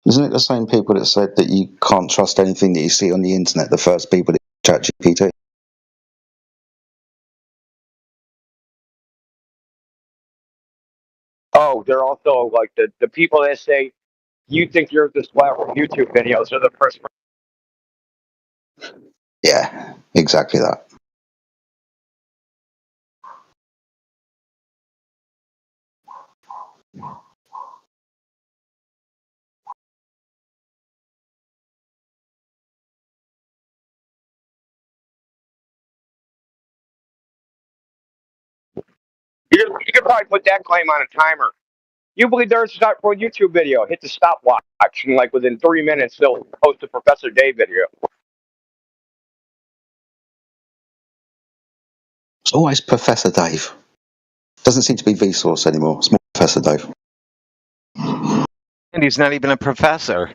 Isn't it the same people that said that you can't trust anything that you see on the internet? The first people that ChatGPT. Oh, they're also like the people that say you think you're this flat from YouTube videos are the first. Yeah, exactly that. You could probably put that claim on a timer. You believe there's not for a YouTube video? Hit the stopwatch, and like within 3 minutes they'll post a Professor Dave video. It's always Professor Dave. Doesn't seem to be Vsauce anymore. It's more Professor Dave. And he's not even a professor.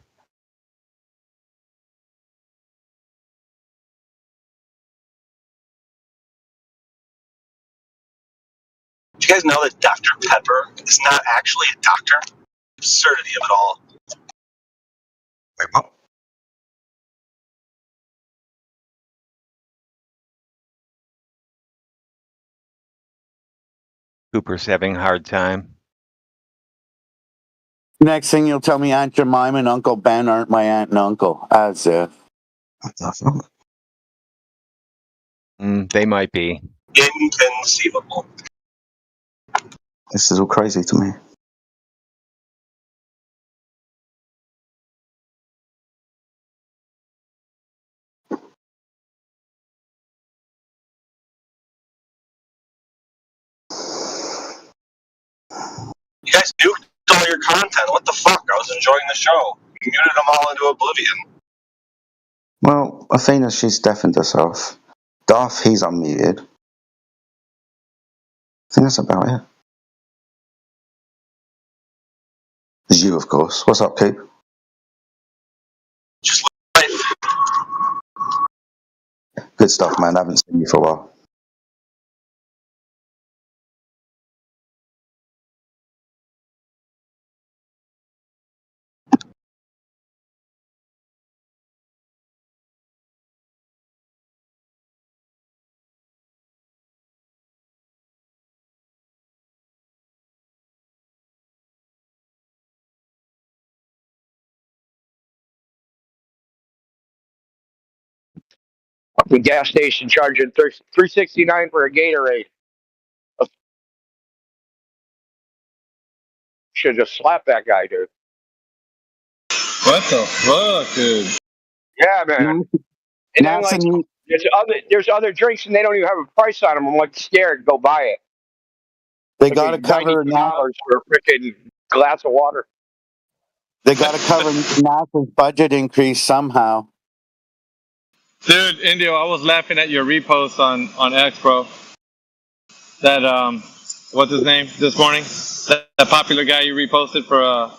Do you guys know that Dr. Pepper is not actually a doctor? Absurdity of it all. Wait, what? Cooper's having a hard time. Next thing you'll tell me Aunt Jemima and Uncle Ben aren't my aunt and uncle. As if. They might be. Inconceivable. This is all crazy to me. You guys nuked all your content. What the fuck? I was enjoying the show. You muted them all into oblivion. Well, Athena, she's deafened herself. Darth, he's unmuted. I think that's about it. There's you, of course. What's up, Coop? Just life. Good stuff, man. I haven't seen you for a while. The gas station charging $3.69 for a Gatorade. Should just slap that guy, dude. What the fuck, dude? Yeah, man. And then like there's other drinks and they don't even have a price on them. I'm like scared. Go buy it. They got to cover $92 for a freaking glass of water. They got to cover NASA's budget increase somehow. Dude, Indio, I was laughing at your repost on X, bro. That what's his name this morning? That popular guy you reposted for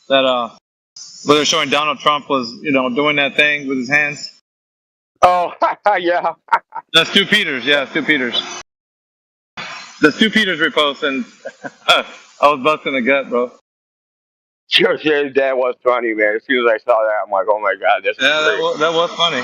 where they're showing Donald Trump was doing that thing with his hands. Oh yeah. That's Stu Peters. Yeah, Stu Peters. The Stu Peters repost, and I was busting the gut, bro. Sure, that was funny, man. As soon as I saw that, I'm like, oh my god, this is great. That was funny.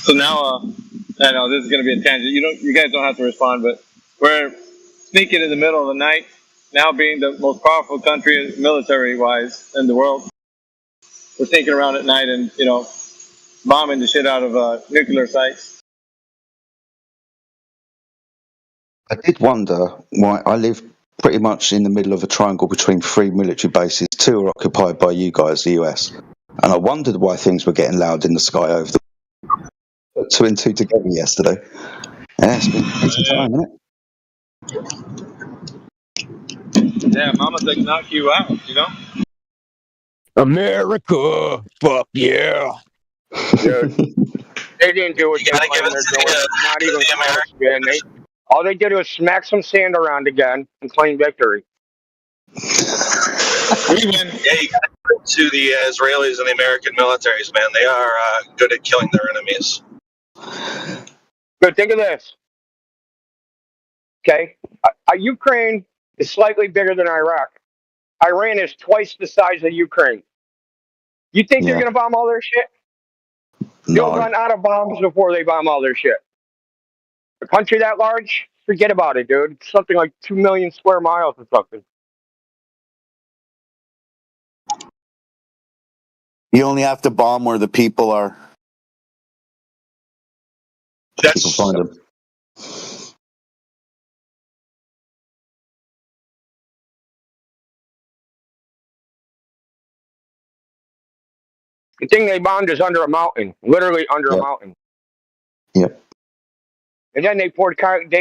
So now, I know this is going to be a tangent. You guys don't have to respond, but we're sneaking in the middle of the night, now being the most powerful country military-wise in the world. We're sneaking around at night and bombing the shit out of nuclear sites. I did wonder why I live pretty much in the middle of a triangle between 3 military bases. 2 are occupied by you guys, the US. And I wondered why things were getting loud in the sky over the... Put 2 and 2 together yesterday. Yeah, it's been some time, isn't it? Yeah, Mama's like knock you out, America, fuck yeah. Dude, they didn't do what they wanted. They're doing. Not even close, man. All they did was smack some sand around again and claim victory. We win. Yeah, you got to the Israelis and the American militaries, man. They are good at killing their enemies. But think of this. Okay, Ukraine is slightly bigger than Iraq. Iran is twice the size of Ukraine. You think they're Yeah. going to bomb all their shit? No. They'll run out of bombs before they bomb all their shit. A country that large, forget about it, dude. It's something like 2 million square miles or something. You only have to bomb where the people are. That's People find them. The thing they bombed is under a mountain, literally under a mountain. Yep. And then they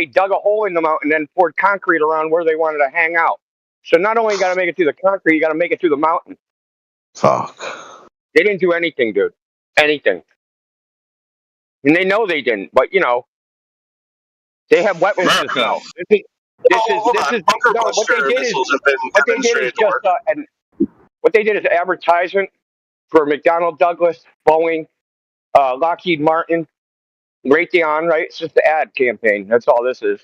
dug a hole in the mountain and then poured concrete around where they wanted to hang out. So not only you got to make it through the concrete, you got to make it through the mountain. Fuck. They didn't do anything, dude. Anything. And they know they didn't, but you know, they have weapons just now. What they did is advertisement for McDonnell Douglas, Boeing, Lockheed Martin, Raytheon, right? It's just the ad campaign. That's all this is.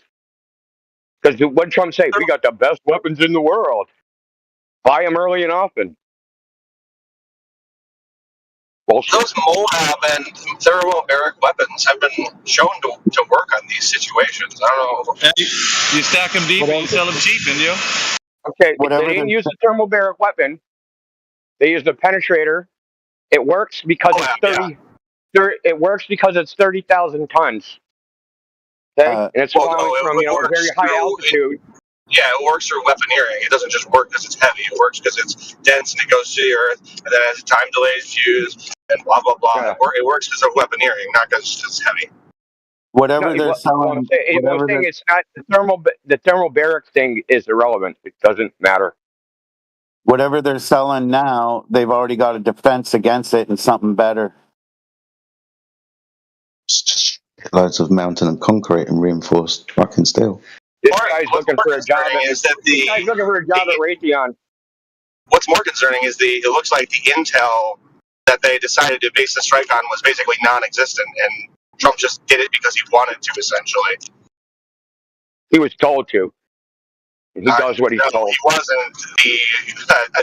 Because what did Trump say? We got the best weapons in the world. Buy them early and often. Bullshit. Those Moab and thermobaric weapons have been shown to work on these situations. I don't know. And you stack them deep and you sell them cheap, Indio. Okay, they didn't use the thermobaric weapon. They used a penetrator. It works because it works because it's 30,000 tons. Okay, and it's falling from a very high altitude. It works through weaponeering. It doesn't just work because it's heavy. It works because it's dense and it goes to the earth, and then it has a time delayed fuse and blah blah blah. Yeah. It works because of weaponeering, not because it's heavy. Whatever they're selling. It's not the thermobaric thing is irrelevant. It doesn't matter. Whatever they're selling now, they've already got a defense against it and something better. Loads of mountain and concrete and reinforced fucking steel. This guy's looking for a job. This guy's looking for a job at Raytheon. What's more concerning is it looks like the intel that they decided to base the strike on was basically non-existent, and Trump just did it because he wanted to, essentially. He was told to. He does what he's told. He wasn't.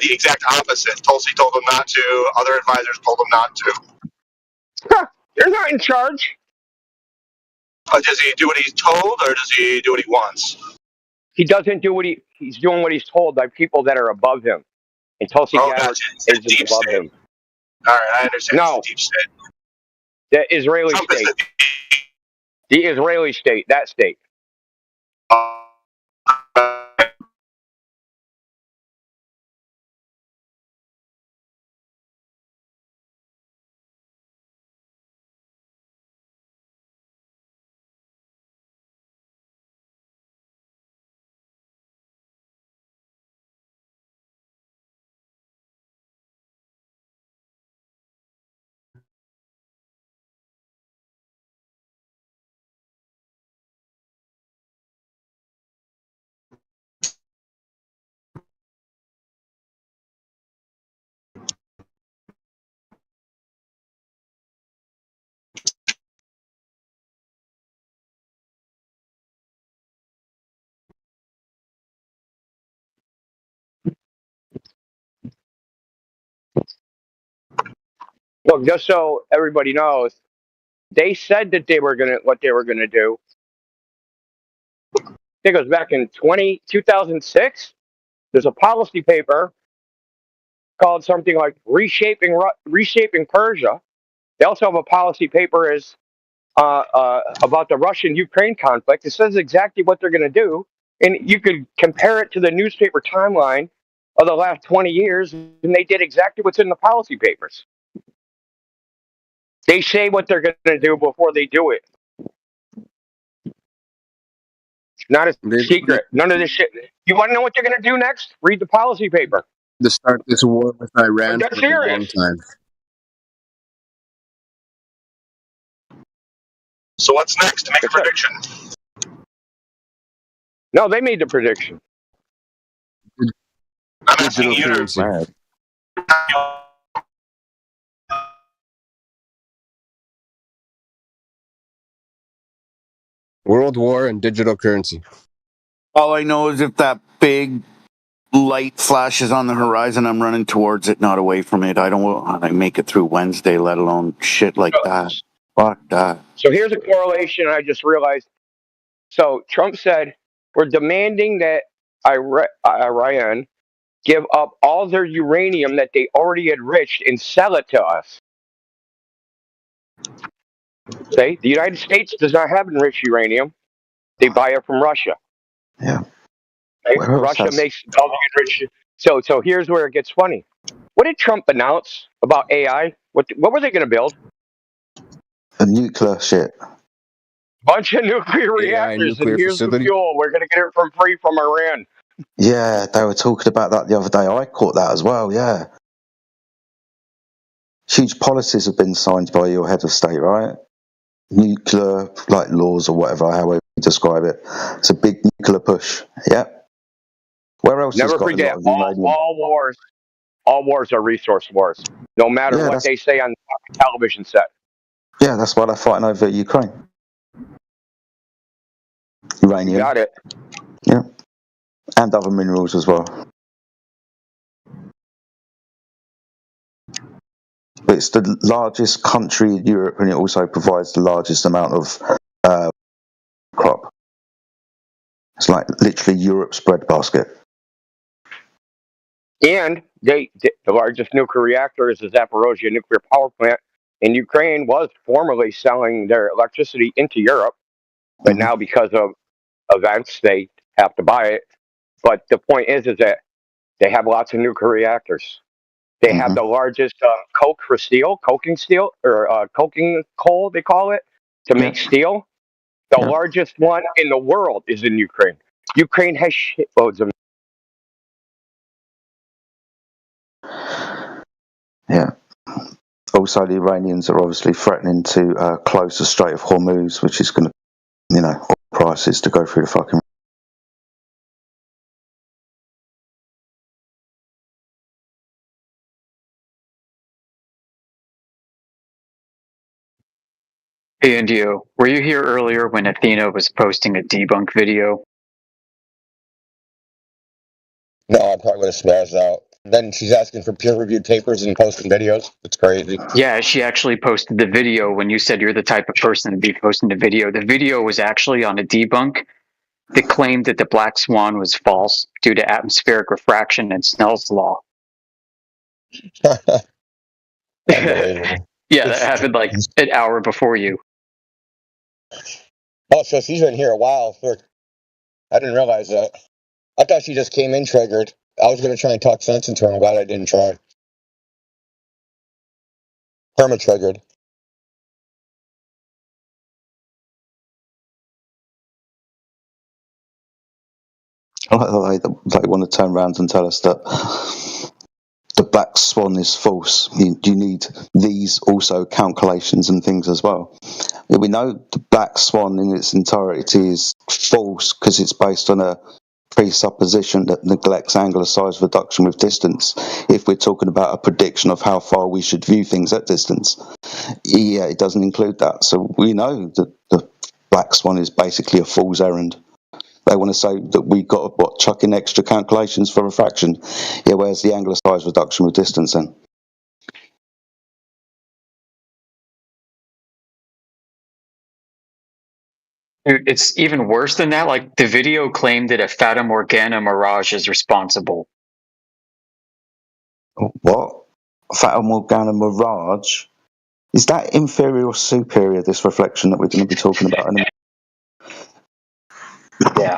The exact opposite. Tulsi told him not to. Other advisors told him not to. They're not in charge. Does he do what he's told, or does he do what he wants? He doesn't do he's doing what he's told by people that are above him. And Tulsi Gabbard is above him. All right, I understand. No. It's the deep state. The Israeli state. The Israeli state, that state. Look, just so everybody knows, they said that what they were gonna do. I think it was back in 2006. There's a policy paper called something like reshaping Persia. They also have a policy paper about the Russian-Ukraine conflict. It says exactly what they're going to do, and you could compare it to the newspaper timeline of the last 20 years, and they did exactly what's in the policy papers. They say what they're going to do before they do it. It's not a secret. None of this shit. You want to know what they're going to do next? Read the policy paper. To start this war with Iran That's for a long serious. time. So what's next? Make a prediction. No, they made the prediction. I'm asking Digital you to. currency. World war and digital currency. All I know is if that big light flashes on the horizon, I'm running towards it, not away from it. I don't want to make it through Wednesday, let alone shit like that. Fuck that. So here's a correlation I just realized. So Trump said, we're demanding that Iran give up all their uranium that they already enriched and sell it to us. See, the United States does not have enriched uranium. They buy it from Russia. Yeah. Right? Where else Russia has makes all the enriched. So here's where it gets funny. What did Trump announce about AI? What were they going to build? a nuclear shit? Bunch of nuclear AI reactors, and nuclear here's the facility. fuel. We're going to get it from free from Iran. Yeah, they were talking about that the other day. I caught that as well. Yeah. Huge policies have been signed by your head of state, right? Nuclear, like laws or whatever, however you describe it. It's a big nuclear push. Yeah. Where else has Never got a forget, lot of uranium? all wars are resource wars, no matter Yeah, what they say on the television set. yeah, that's why they're fighting over Ukraine. Uranium. You got it. Yeah. And other minerals as well. But it's the largest country in Europe, and it also provides the largest amount of crop. It's like literally Europe's breadbasket. And the largest nuclear reactor is the Zaporozhye nuclear power plant. And Ukraine was formerly selling their electricity into Europe, but now because of events, they have to buy it. But the point is that they have lots of nuclear reactors. They have the largest coke for steel, coking steel, or coking coal, they call it, to make steel. The largest one in the world is in Ukraine. Ukraine has shitloads of. Yeah. Also, the Iranians are obviously threatening to close the Strait of Hormuz, which is going to, oil prices to go through the fucking. Hey, Indio, were you here earlier when Athena was posting a debunk video? No, I'm probably going to spaz out. Then she's asking for peer-reviewed papers and posting videos. It's crazy. Yeah, she actually posted the video when you said you're the type of person to be posting the video. The video was actually on a debunk that claimed that the black swan was false due to atmospheric refraction and Snell's law. Unbelievable. Yeah, that happened like an hour before you. Oh, so she's been here a while. I didn't realize that. I thought she just came in triggered. I was going to try and talk sense into her. I'm glad I didn't try. Perma triggered. I like the way that they want to turn around and tell us that the black swan is false. You need these also calculations and things as well. We know the black swan in its entirety is false because it's based on a presupposition that neglects angular size reduction with distance. If we're talking about a prediction of how far we should view things at distance, yeah, it doesn't include that. So we know that the black swan is basically a fool's errand. They want to say that we got to chuck in extra calculations for refraction. Yeah, where's the angular size reduction with distance then? Dude, it's even worse than that. Like, the video claimed that a Fata Morgana mirage is responsible. What? Fata Morgana mirage? Is that inferior or superior, this reflection that we're going to be talking about in a Yeah.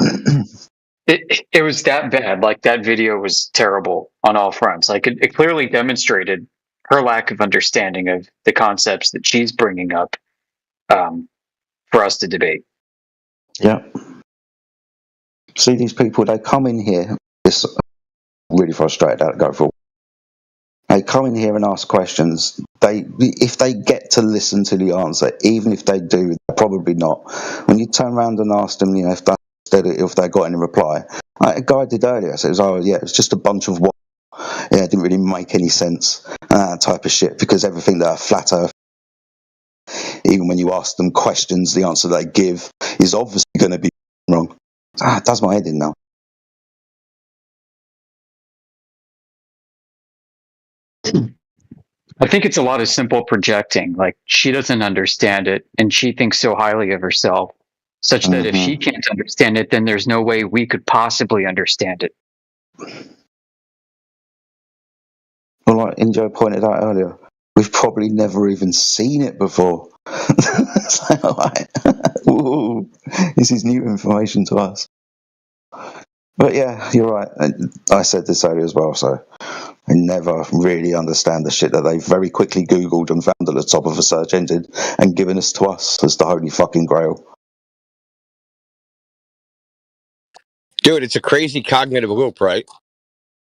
It was that bad. Like, that video was terrible on all fronts. Like, it clearly demonstrated her lack of understanding of the concepts that she's bringing up for us to debate. Yeah. See, these people, they come in here, it's really frustrated out to go for. They come in here and ask questions. If they get to listen to the answer, even if they do, they're probably not. When you turn around and ask them, if they if they got any reply. A guy did earlier, so it was, oh yeah, it was just a bunch of what, yeah, it didn't really make any sense, type of shit, because everything that flat earth, even when you ask them questions, the answer they give is obviously going to be wrong. It does my head in now. I think it's a lot of simple projecting. Like, she doesn't understand it, and she thinks so highly of herself, such that if she can't understand it, then there's no way we could possibly understand it. Well, like Injo pointed out earlier, we've probably never even seen it before. So, like, ooh, this is new information to us. But yeah, you're right. I said this earlier as well, so I never really understand the shit that they very quickly Googled and found at the top of a search engine and given us to us as the holy fucking grail. Dude, it's a crazy cognitive loop, right?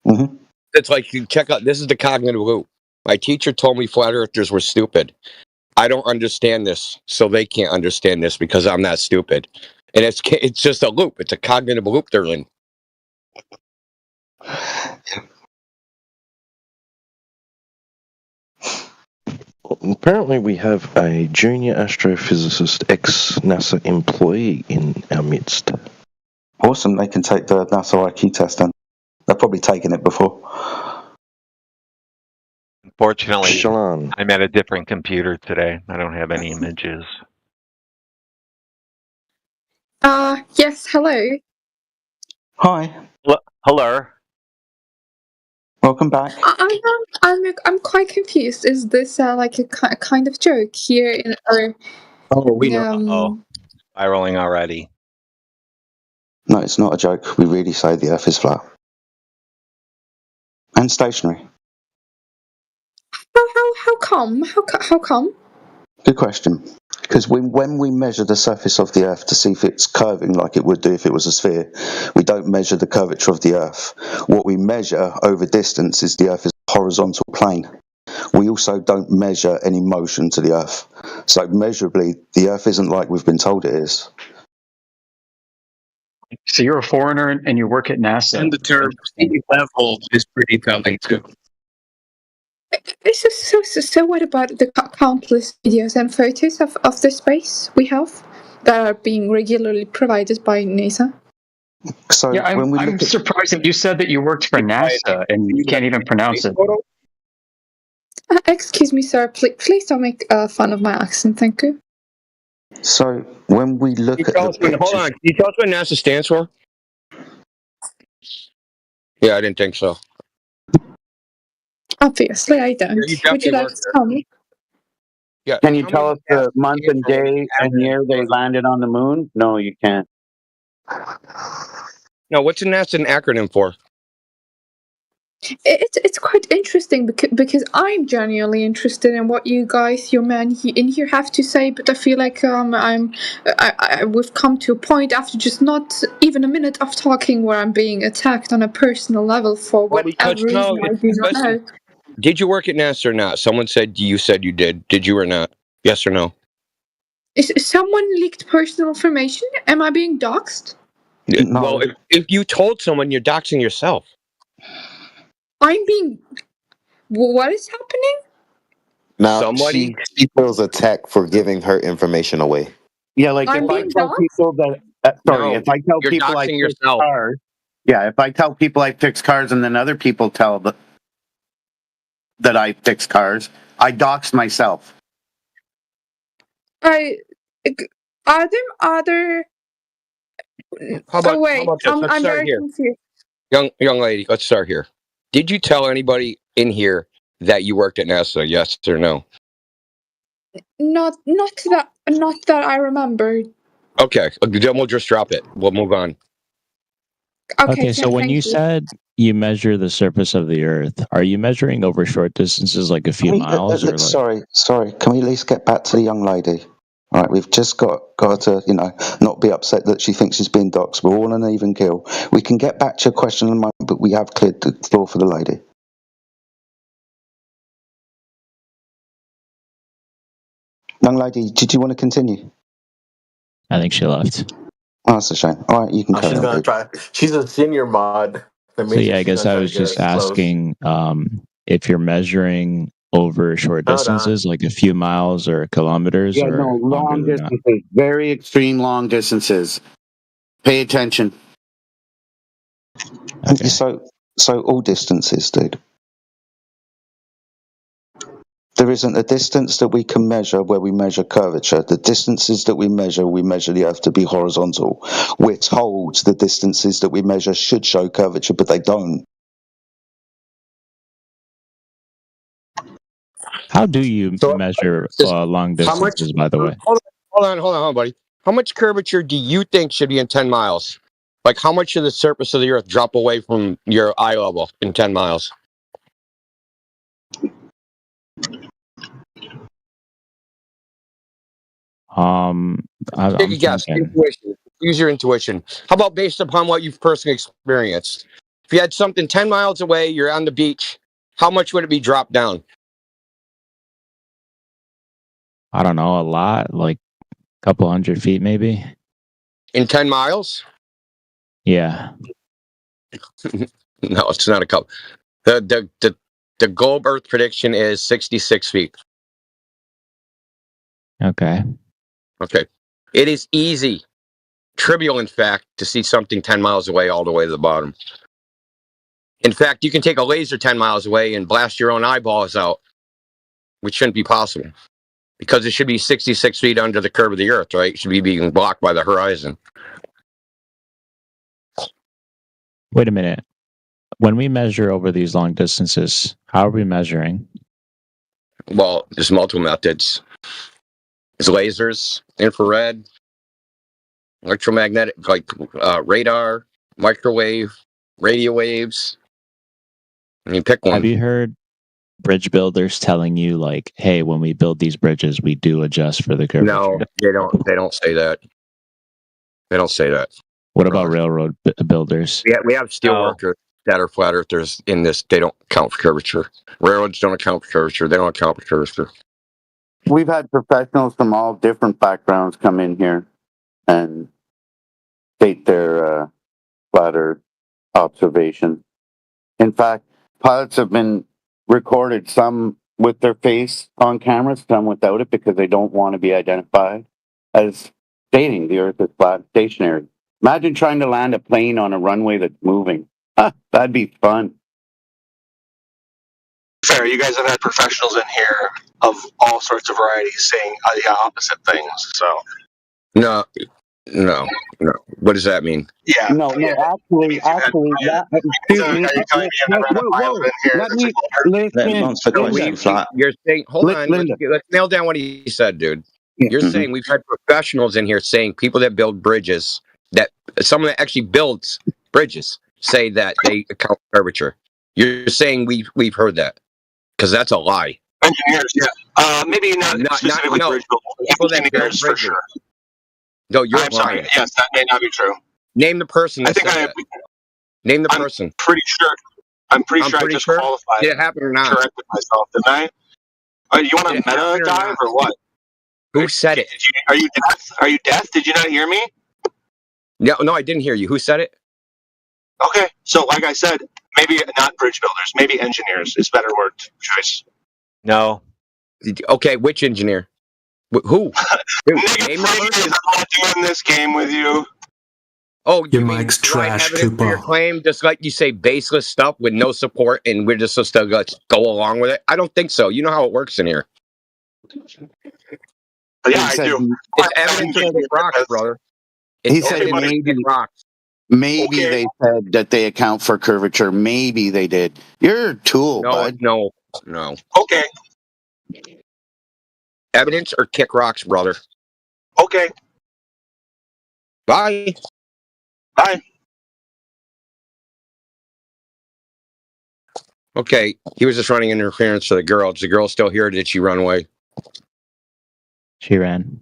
Mm-hmm. It's like, you check out, this is the cognitive loop. My teacher told me flat earthers were stupid. I don't understand this, so they can't understand this because I'm not stupid. And it's just a loop. It's a cognitive loop they're in. Apparently, we have a junior astrophysicist, ex-NASA employee in our midst. Awesome, they can take the NASA IQ test then. They've probably taken it before. Unfortunately, Shalon. I'm at a different computer today. I don't have any images. Yes, hello. Hi. Hello. Welcome back. I'm quite confused. Is this like a kind of joke here in or? Oh, we know. Spiraling already. No, it's not a joke. We really say the Earth is flat. And stationary. How come? How come? Good question. Because when we measure the surface of the Earth to see if it's curving like it would do if it was a sphere, we don't measure the curvature of the Earth. What we measure over distance is the Earth is a horizontal plane. We also don't measure any motion to the Earth. So measurably, the Earth isn't like we've been told it is. So you're a foreigner and you work at NASA. And the term sea level is pretty telling too. So what about the countless videos and photos of the space we have that are being regularly provided by NASA? So yeah, I'm surprised that you said that you worked for NASA and you can't even pronounce it. Excuse me, sir. Please don't make fun of my accent. Thank you. So when we look at the pictures... Hold on. Can you tell us what NASA stands for? Yeah, I didn't think so. Obviously, I don't. Would you like to tell me? Yeah. Can you tell us the month and day and year they landed on the moon? No, you can't. No, what's NASA an acronym for? It's quite interesting because I'm genuinely interested in what you guys, your men in here, have to say. But I feel like we've come to a point after just not even a minute of talking where I'm being attacked on a personal level for whatever reason I do not know. Did you work at NASA or not? Someone said you did. Did you or not? Yes or no? Is someone leaked personal information? Am I being doxxed? No. Well, if you told someone, you're doxing yourself. I'm being... What is happening? Now she feels attacked for giving her information away. Yeah, like I'm if I being tell doxxed? people that, if I tell you're people I doxing fix yourself. cars, yeah, if I tell people I fix cars and then other people tell that I fix cars, I dox myself. Are there other... How about wait, this? Let's I'm start very here. confused. Young lady, let's start here. Did you tell anybody in here that you worked at NASA? Yes or no? Not that I remember. Okay, then we'll just drop it. We'll move on. Okay, so when thank you said you measure the surface of the Earth, are you measuring over short distances, like a few miles, or like? Sorry. Can we at least get back to the young lady? All right, we've just got to, not be upset that she thinks she's being doxxed. We're all on an even keel. We can get back to your question in a moment, but we have cleared the floor for the lady. Young lady, did you want to continue? I think she left. Oh, that's a shame. All right, you can Oh, carry she's on, gonna dude. try. She's a senior mod. That So means yeah, I she's guess gonna I try to was get just us close. asking if you're measuring over short Hold on. distances, like a few miles or kilometers, Yeah, or no, longer long than that. distances, very extreme long distances. Pay attention. Okay. So all distances, dude. There isn't a distance that we can measure where we measure curvature. The distances that we measure the Earth to be horizontal. We're told the distances that we measure should show curvature, but they don't. How do you So measure long how much? distances, by the way? Hold on, buddy. How much curvature do you think should be in 10 miles? Like, how much of the surface of the Earth drop away from your eye level in 10 miles? Take I'm a guess. thinking. Intuition. Use your intuition. How about based upon what you've personally experienced? If you had something 10 miles away, you're on the beach, how much would it be dropped down? I don't know, a lot, like a couple 100 feet, maybe. In 10 miles? Yeah. No, it's not a couple. The globe Earth prediction is 66 feet. Okay. Okay. It is easy, trivial, in fact, to see something 10 miles away all the way to the bottom. In fact, you can take a laser 10 miles away and blast your own eyeballs out, which shouldn't be possible because it should be 66 feet under the curve of the Earth, right? It should be being blocked by the horizon. Wait a minute. When we measure over these long distances, how are we measuring? Well, there's multiple methods. There's lasers, infrared, electromagnetic, like radar, microwave, radio waves. I mean, pick one. Have you heard bridge builders telling you, like, hey, when we build these bridges, we do adjust for the curvature? No, they don't. They don't say that. They don't say that. What about railroad builders? We have steel workers that are flat earthers in this. They don't account for curvature. Railroads don't account for curvature. They don't account for curvature. We've had professionals from all different backgrounds come in here and state their flat Earth observation. In fact, pilots have been recorded, some with their face on camera, some without it, because they don't want to be identified as stating the Earth is flat, stationary. Imagine trying to land a plane on a runway that's moving. That'd be fun. Fair, you guys have had professionals in here of all sorts of varieties saying the opposite things. So No. What does that mean? yeah, No, actually, You're saying, hold on, let's nail down what he said, dude. You're saying we've had professionals in here saying people that build bridges, that someone that actually builds bridges, say that they account for curvature. You're saying we've heard that because that's a lie. Engineers, yeah, maybe not specifically bridge builders, people that build engineers for bridges. sure. No, you're I'm sorry. lying. Yes, that may not be true. Name the person. I think Name the person. Pretty sure. I'm pretty sure I just qualified. Did it happen or not? Corrected myself, didn't I? You want a meta dive or what? Who said it? Are you deaf? Are you deaf? Did you not hear me? No, I didn't hear you. Who said it? Okay, so like I said, maybe not bridge builders, maybe engineers is a better word choice. No. Okay, which engineer? Who? I'm not doing this game with you. Oh, your mic's trash, Cooper. Your claim, just like you say, baseless stuff with no support, and we're just supposed to go along with it. I don't think so. You know how it works in here. Yeah, I do. It's evidence of kick rocks, brother. He said maybe they said that they account for curvature. Maybe they did. You're a tool, bud. No. Okay. Evidence or kick rocks, brother. Okay. Bye. Bye. Okay, he was just running interference to the girl. Is the girl still here, or did she run away? She ran.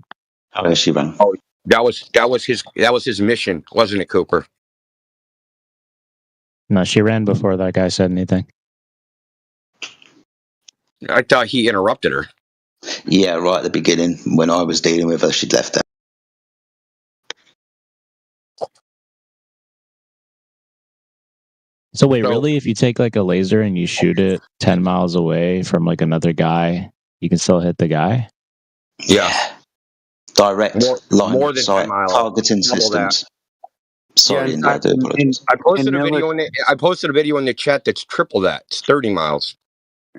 Oh, she ran. Oh, that was his mission, wasn't it, Cooper? No, she ran before that guy said anything. I thought he interrupted her. Yeah, right at the beginning when I was dealing with her, she'd left her. So wait, really? If you take like a laser and you shoot it 10 miles away from like another guy, you can still hit the guy? Yeah. Direct line More of than 10 sight miles. targeting Double that. systems. Yeah, Sorry, in Indy, I fact, do apologize. I posted in a video I posted a video in the chat that's triple that. It's 30 miles.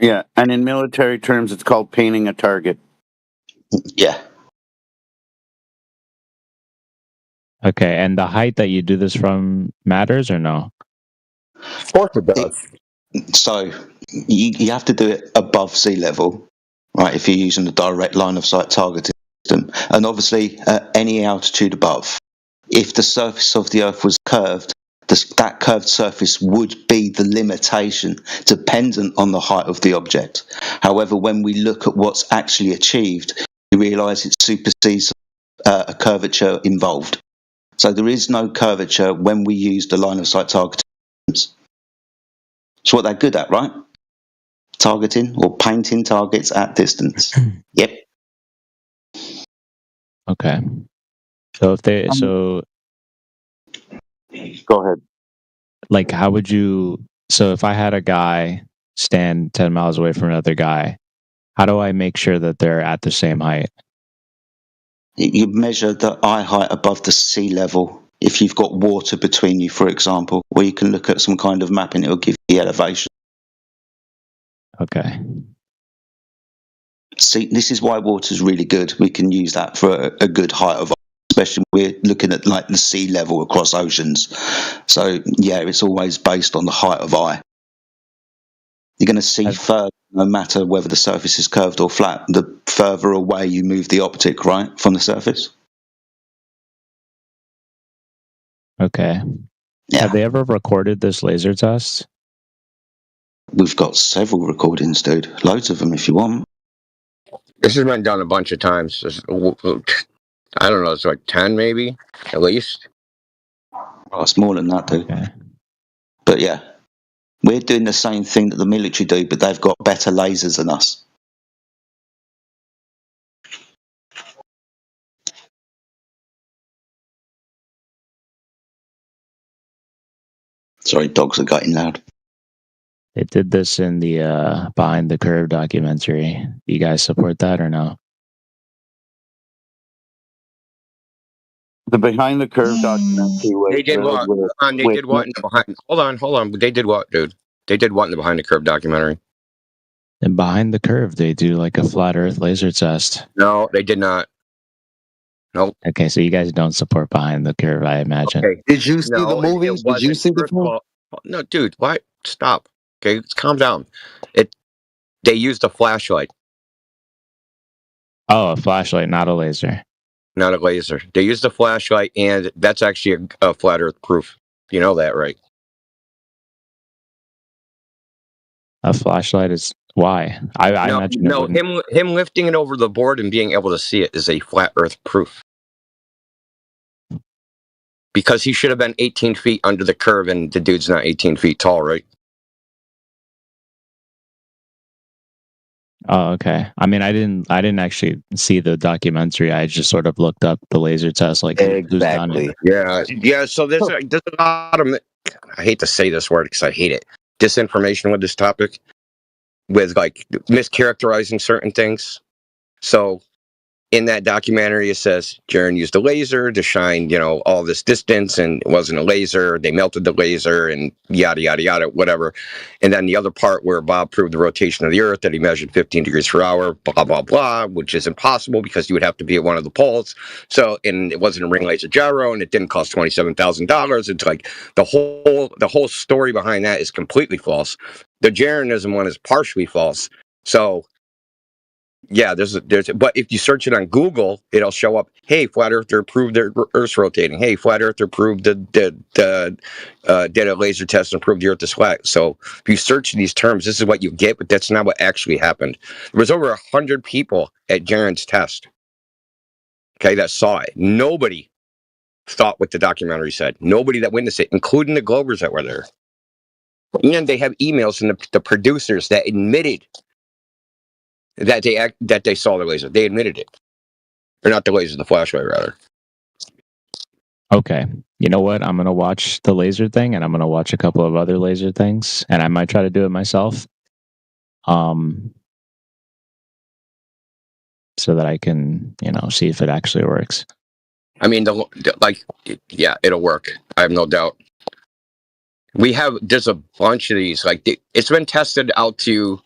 Yeah, and in military terms, it's called painting a target. Yeah. Okay, and the height that you do this from matters or no? Of course it does. So you have to do it above sea level, right? If you're using a direct line of sight targeting system, and obviously at any altitude above. If the surface of the Earth was curved, that curved surface would be the limitation, dependent on the height of the object. However, when we look at what's actually achieved, we realise it supersedes a curvature involved. So there is no curvature when we use the line of sight targeting systems. It's what they're good at, right? Targeting or painting targets at distance. Yep. Okay. So if they Go ahead. like how would you so if I had a guy stand 10 miles away from another guy, how do I make sure that they're at the same height? You measure the eye height above the sea level. If you've got water between you, for example, or you can look at some kind of map and it'll give you the elevation. Okay. See, this is why water's really good. We can use that for a good height of, especially when we're looking at like the sea level across oceans. So yeah, it's always based on the height of eye. You're going to see further, no matter whether the surface is curved or flat, the further away you move the optic, right, from the surface. Okay. Yeah. Have they ever recorded this laser test? We've got several recordings, dude. Loads of them if you want. This has been done a bunch of times. I don't know, it's like 10 maybe, at least. Oh, it's more than that, dude. Okay. But yeah, we're doing the same thing that the military do, but they've got better lasers than us. Sorry, dogs are getting loud. They did this in the Behind the Curve documentary. You guys support that or no? The Behind the Curve documentary was They did what? They did what in the behind? Hold on. They did what, dude? They did what in the Behind the Curve documentary? And Behind the Curve, they do like a flat Earth laser test. No, they did not. Nope. Okay, so you guys don't support Behind the Curve, I imagine. Okay. Did you see the No, movies? Did you see the First of film? all, no, dude. Why? Stop. Okay, let's calm down. They used a flashlight, Oh, a flashlight, not a laser. not a laser. They used a flashlight, and that's actually a flat Earth proof. You know that, right? A flashlight is why? I imagine it wouldn't. him lifting it over the board and being able to see it is a flat Earth proof. Because he should have been 18 feet under the curve, and the dude's not 18 feet tall, right? Oh, okay. I mean, I didn't actually see the documentary. I just sort of looked up the laser test, like who's done it. Yeah. So there's a lot of, I hate to say this word because I hate it, disinformation with this topic, with like mischaracterizing certain things. So in that documentary, it says Jaren used a laser to shine, all this distance, and it wasn't a laser. They melted the laser and yada, yada, yada, whatever. And then the other part where Bob proved the rotation of the Earth, that he measured 15 degrees per hour, blah, blah, blah, which is impossible because you would have to be at one of the poles. So, and it wasn't a ring laser gyro, and it didn't cost $27,000. It's like the whole story behind that is completely false. The Jaranism one is partially false. So, yeah, there's but if you search it on Google, it'll show up. Hey, flat earther proved their Earth's rotating. Hey, flat earther proved did a laser test and proved the Earth is flat. So if you search these terms, this is what you get, but that's not what actually happened. There was over 100 people at Jaren's test. Okay, that saw it. Nobody thought what the documentary said. Nobody that witnessed it, including the Globers that were there. And they have emails from the producers that admitted that they saw the laser. They admitted it. Or not the laser, the flashlight, rather. Okay. you know what? I'm gonna watch the laser thing, and I'm gonna watch a couple of other laser things, and I might try to do it myself. So that I can, see if it actually works. I mean, yeah, it'll work. I have no doubt. There's a bunch of these. It's been tested out to.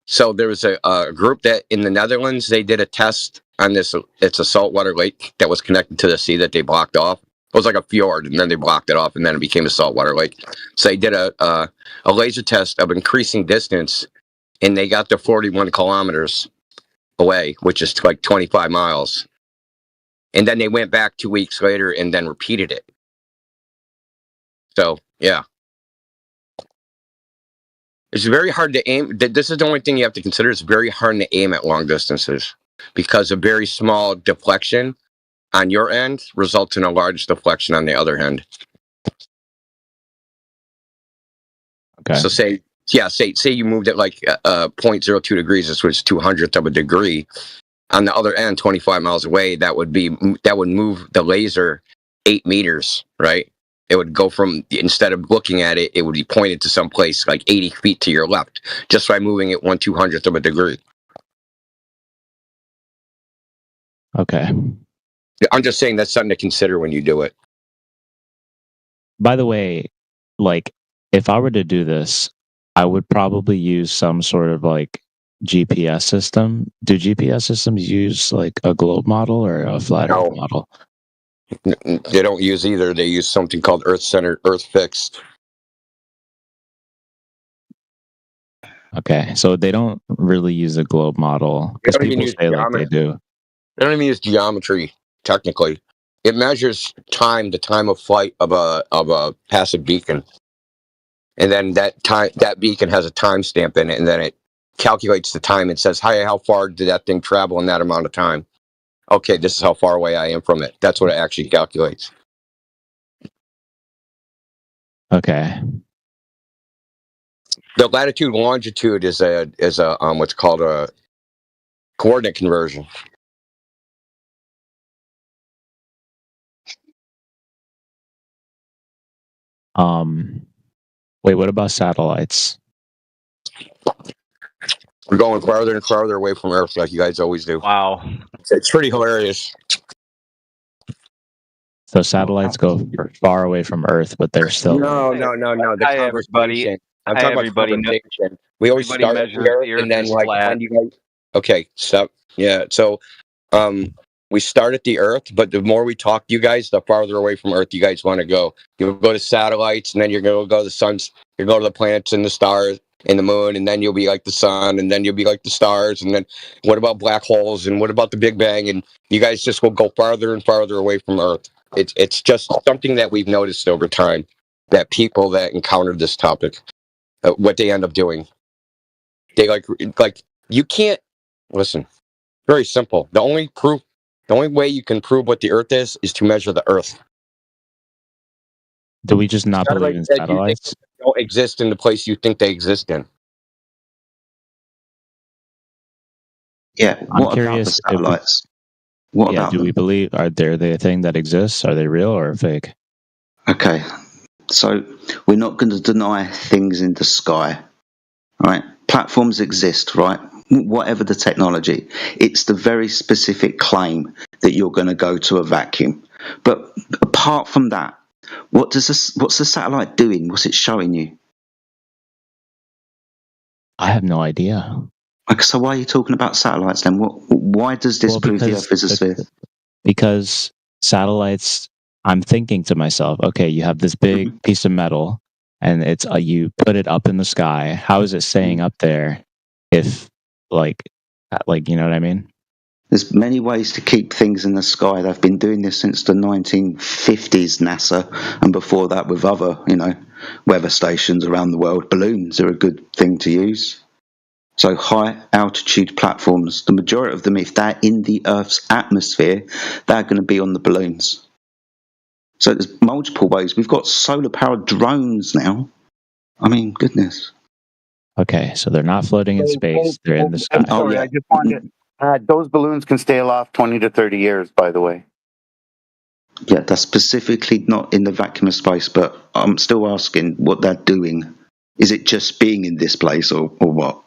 So there was a group that in the Netherlands, they did a test on this. It's a saltwater lake that was connected to the sea that they blocked off. It was like a fjord, and then they blocked it off, and then it became a saltwater lake. So they did a laser test of increasing distance, and they got to 41 kilometers away, which is like 25 miles. And then they went back 2 weeks later and then repeated it. So, yeah. It's very hard to aim. This is the only thing you have to consider. It's very hard to aim at long distances because a very small deflection on your end results in a large deflection on the other end. Okay. So say you moved it like 0.02 degrees, which is 200th of a degree. On the other end, 25 miles away, that would move the laser 8 meters, right? It would go from, instead of looking at it, it would be pointed to some place like 80 feet to your left, just by moving it 1/200th of a degree. Okay. I'm just saying that's something to consider when you do it. By the way, if I were to do this, I would probably use some sort of GPS system. Do GPS systems use a globe model or a flat Earth model? They don't use either. They use something called Earth-centered, Earth-fixed. Okay, so they don't really use a globe model because people say they do. They don't even use geometry technically. It measures the time of flight of a passive beacon, and then that beacon has a timestamp in it, and then it calculates the time and says, "Hi, how far did that thing travel in that amount of time?" Okay, this is how far away I am from it. That's what it actually calculates. Okay. The latitude and longitude is a what's called a coordinate conversion. Wait, what about satellites? We're going farther and farther away from Earth, like you guys always do. Wow. It's pretty hilarious. So satellites go far away from Earth, but they're still. No. The Hi, everybody. I'm talking about conversation. We always start at the Earth, and then when you guys. Okay, stop. Yeah, so we start at the Earth, but the more we talk to you guys, the farther away from Earth you guys want to go. You'll go to satellites, and then you're going to go to the suns. You'll go to the planets and the stars and the moon, and then you'll be like the sun, and then you'll be like the stars, and then what about black holes, and what about the Big Bang? And you guys just will go farther and farther away from Earth. It's just something that we've noticed over time, that people that encountered this topic, what they end up doing. They you can't listen. Very simple. The only way you can prove what the Earth is to measure the Earth. Do we just not believe in satellites? Don't exist in the place you think they exist in. Yeah, I'm what curious about the satellites? What about do them? we believe? Are they a thing that exists? Are they real or fake? Okay, so we're not going to deny things in the sky, right? Platforms exist, right? Whatever the technology, it's the very specific claim that you're going to go to a vacuum. But apart from that, what's the satellite doing? What's it showing you? I have no idea. Okay, so why are you talking about satellites then? Why does this prove the Earth is a sphere? Because satellites, I'm thinking to myself, okay, you have this big piece of metal, and it's you put it up in the sky. How is it staying up there? If you know what I mean? There's many ways to keep things in the sky. They've been doing this since the 1950s, NASA, and before that with other, weather stations around the world. Balloons are a good thing to use. So high altitude platforms, the majority of them, if they're in the Earth's atmosphere, they're going to be on the balloons. So there's multiple ways. We've got solar powered drones now. I mean, goodness. Okay, so they're not floating in space; they're in the sky. I'm sorry, I just wanted those balloons can stay aloft 20 to 30 years, by the way. Yeah, that's specifically not in the vacuum of space, but I'm still asking what they're doing. Is it just being in this place or what?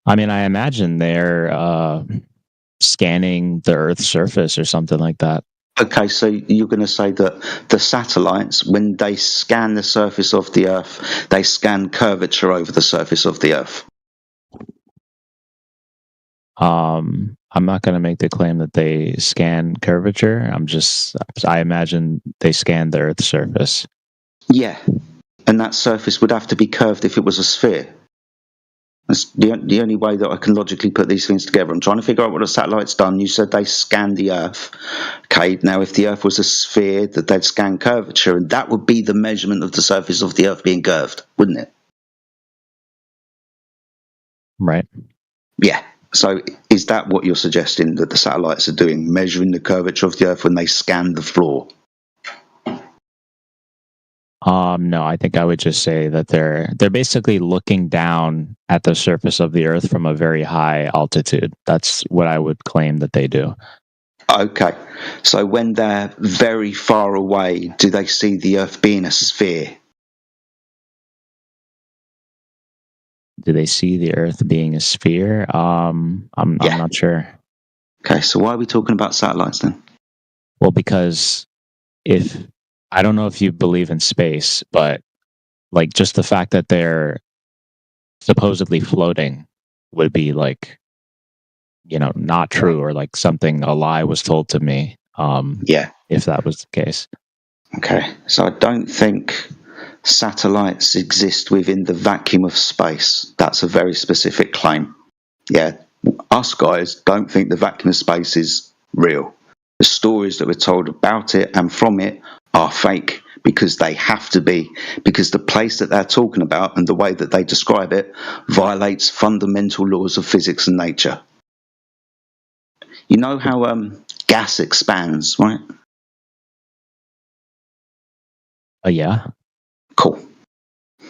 I mean, I imagine they're scanning the Earth's surface or something like that. Okay, so you're going to say that the satellites, when they scan the surface of the Earth, they scan curvature over the surface of the Earth. I'm not going to make the claim that they scan curvature. I imagine they scan the Earth's surface. Yeah, and that surface would have to be curved if it was a sphere. That's the only way that I can logically put these things together. I'm trying to figure out what a satellite's done. You said they scanned the Earth. Okay, now if the Earth was a sphere, that they'd scan curvature, and that would be the measurement of the surface of the Earth being curved, wouldn't it? Right. Yeah. So is that what you're suggesting that the satellites are doing, measuring the curvature of the Earth when they scan the floor? No, I think I would just say that they're basically looking down at the surface of the Earth from a very high altitude. That's what I would claim that they do. Okay. So when they're very far away, do they see the Earth being a sphere? Do they see the Earth being a sphere? I'm not sure. Okay, so why are we talking about satellites then? Well, because I don't know if you believe in space, but like just the fact that they're supposedly floating would be like, not true, or like something, a lie was told to me. Yeah. If that was the case. Okay, so I don't think satellites exist within the vacuum of space. That's a very specific claim. Yeah, us guys don't think the vacuum of space is real. The stories that we're told about it and from it are fake because they have to be, because the place that they're talking about and the way that they describe it violates fundamental laws of physics and nature. You know how gas expands, right? Yeah. Cool.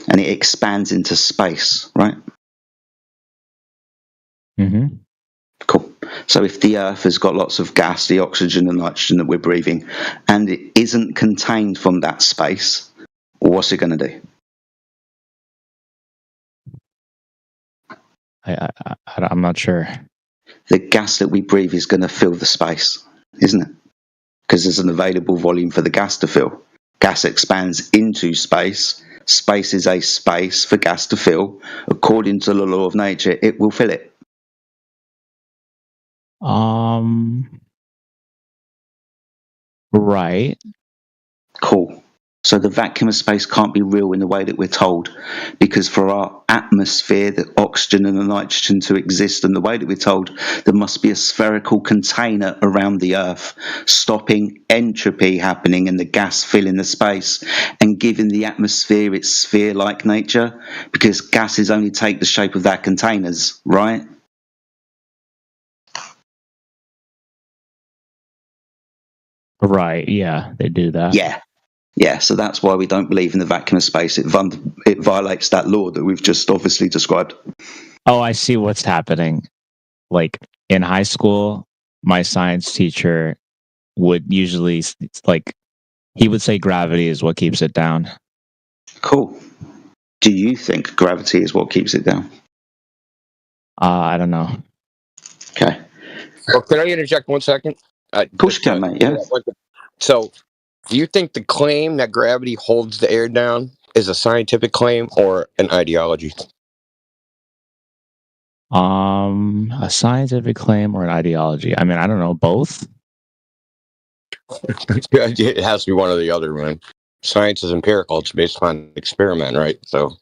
And it expands into space, right? Mm-hmm. Cool. So if the Earth has got lots of gas, the oxygen and nitrogen that we're breathing, and it isn't contained from that space, what's it going to do? I'm not sure. The gas that we breathe is going to fill the space, isn't it? Because there's an available volume for the gas to fill. Gas expands into space. Space is a space for gas to fill. According to the law of nature, it will fill it. Right. Cool. So the vacuum of space can't be real in the way that we're told, because for our atmosphere, the oxygen and the nitrogen to exist in the way that we're told, there must be a spherical container around the Earth, stopping entropy happening and the gas filling the space and giving the atmosphere its sphere-like nature, because gases only take the shape of their containers, right? Right, yeah, they do that. Yeah, so that's why we don't believe in the vacuum of space. It violates that law that we've just obviously described. Oh, I see what's happening. Like in high school, my science teacher would usually he would say gravity is what keeps it down. Cool. Do you think gravity is what keeps it down? I don't know. Okay. Well, can I interject 1 second? Of course you can, mate. Yeah. So, do you think the claim that gravity holds the air down is a scientific claim or an ideology? A scientific claim or an ideology? I mean, I don't know, both. It has to be one or the other, man. Science is empirical; it's based on experiment, right? So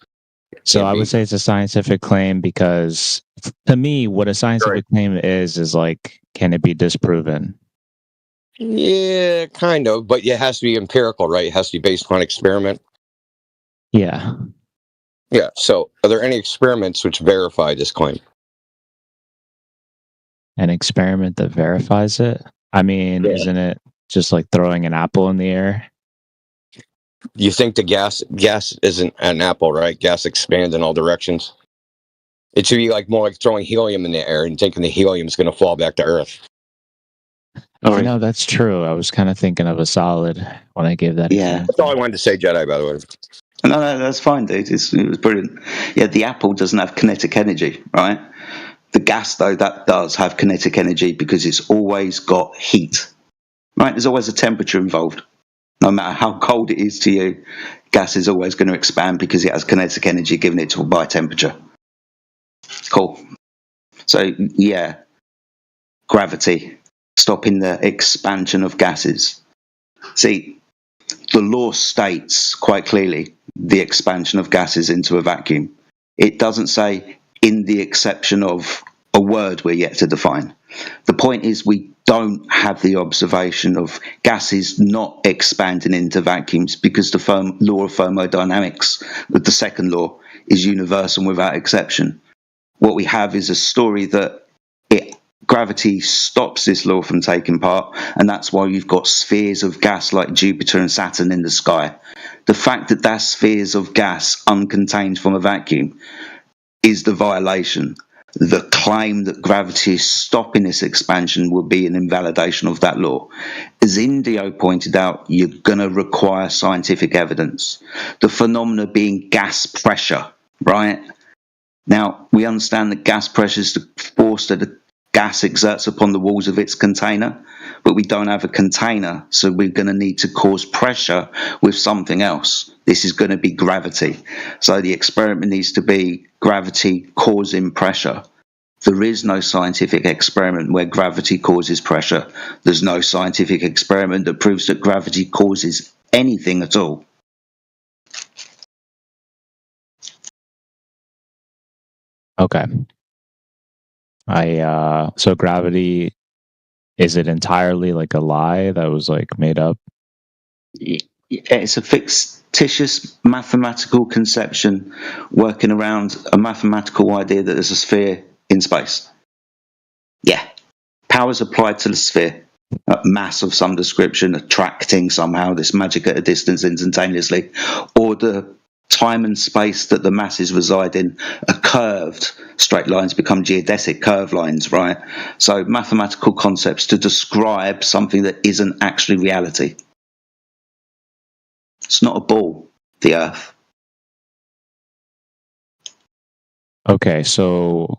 I would say it's a scientific claim because, to me, what a scientific claim is like, can it be disproven? Yeah, kind of, but it has to be empirical, right? It has to be based on experiment. Yeah. Yeah. So, are there any experiments which verify this claim? An experiment that verifies it? I mean, Isn't it just like throwing an apple in the air? You think the gas isn't an apple, right? Gas expands in all directions. It should be more like throwing helium in the air and thinking the helium is going to fall back to Earth. You know, that's true. I was kind of thinking of a solid when I gave that example. That's all I wanted to say, Jedi, by the way. No, that's fine, dude. It was brilliant. Yeah, the apple doesn't have kinetic energy, right? The gas, though, that does have kinetic energy because it's always got heat, right? There's always a temperature involved. No matter how cold it is to you, gas is always going to expand because it has kinetic energy given it to by temperature. Cool. So, yeah, gravity, stopping the expansion of gases. See, the law states quite clearly the expansion of gases into a vacuum. It doesn't say in the exception of a word we're yet to define. The point is we don't have the observation of gases not expanding into vacuums because the law of thermodynamics, the second law, is universal without exception. What we have is a story that gravity stops this law from taking part, and that's why you've got spheres of gas like Jupiter and Saturn in the sky. The fact that they're spheres of gas uncontained from a vacuum is the violation. The claim that gravity is stopping this expansion would be an invalidation of that law. As Indio pointed out, you're going to require scientific evidence. The phenomena being gas pressure, right? Now, we understand that gas pressure is the force that a gas exerts upon the walls of its container, but we don't have a container, so we're going to need to cause pressure with something else. This is going to be gravity. So the experiment needs to be gravity causing pressure. There is no scientific experiment where gravity causes pressure. There's no scientific experiment that proves that gravity causes anything at all. Okay. So gravity, is it entirely like a lie that was like made up? It's a fictitious mathematical conception working around a mathematical idea that there's a sphere in space. Yeah. Powers applied to the sphere. Mass of some description attracting somehow this magic at a distance instantaneously, or the time and space that the masses reside in are curved. Straight lines become geodesic curved lines, right? So mathematical concepts to describe something that isn't actually reality. It's not a ball, the Earth. Okay, so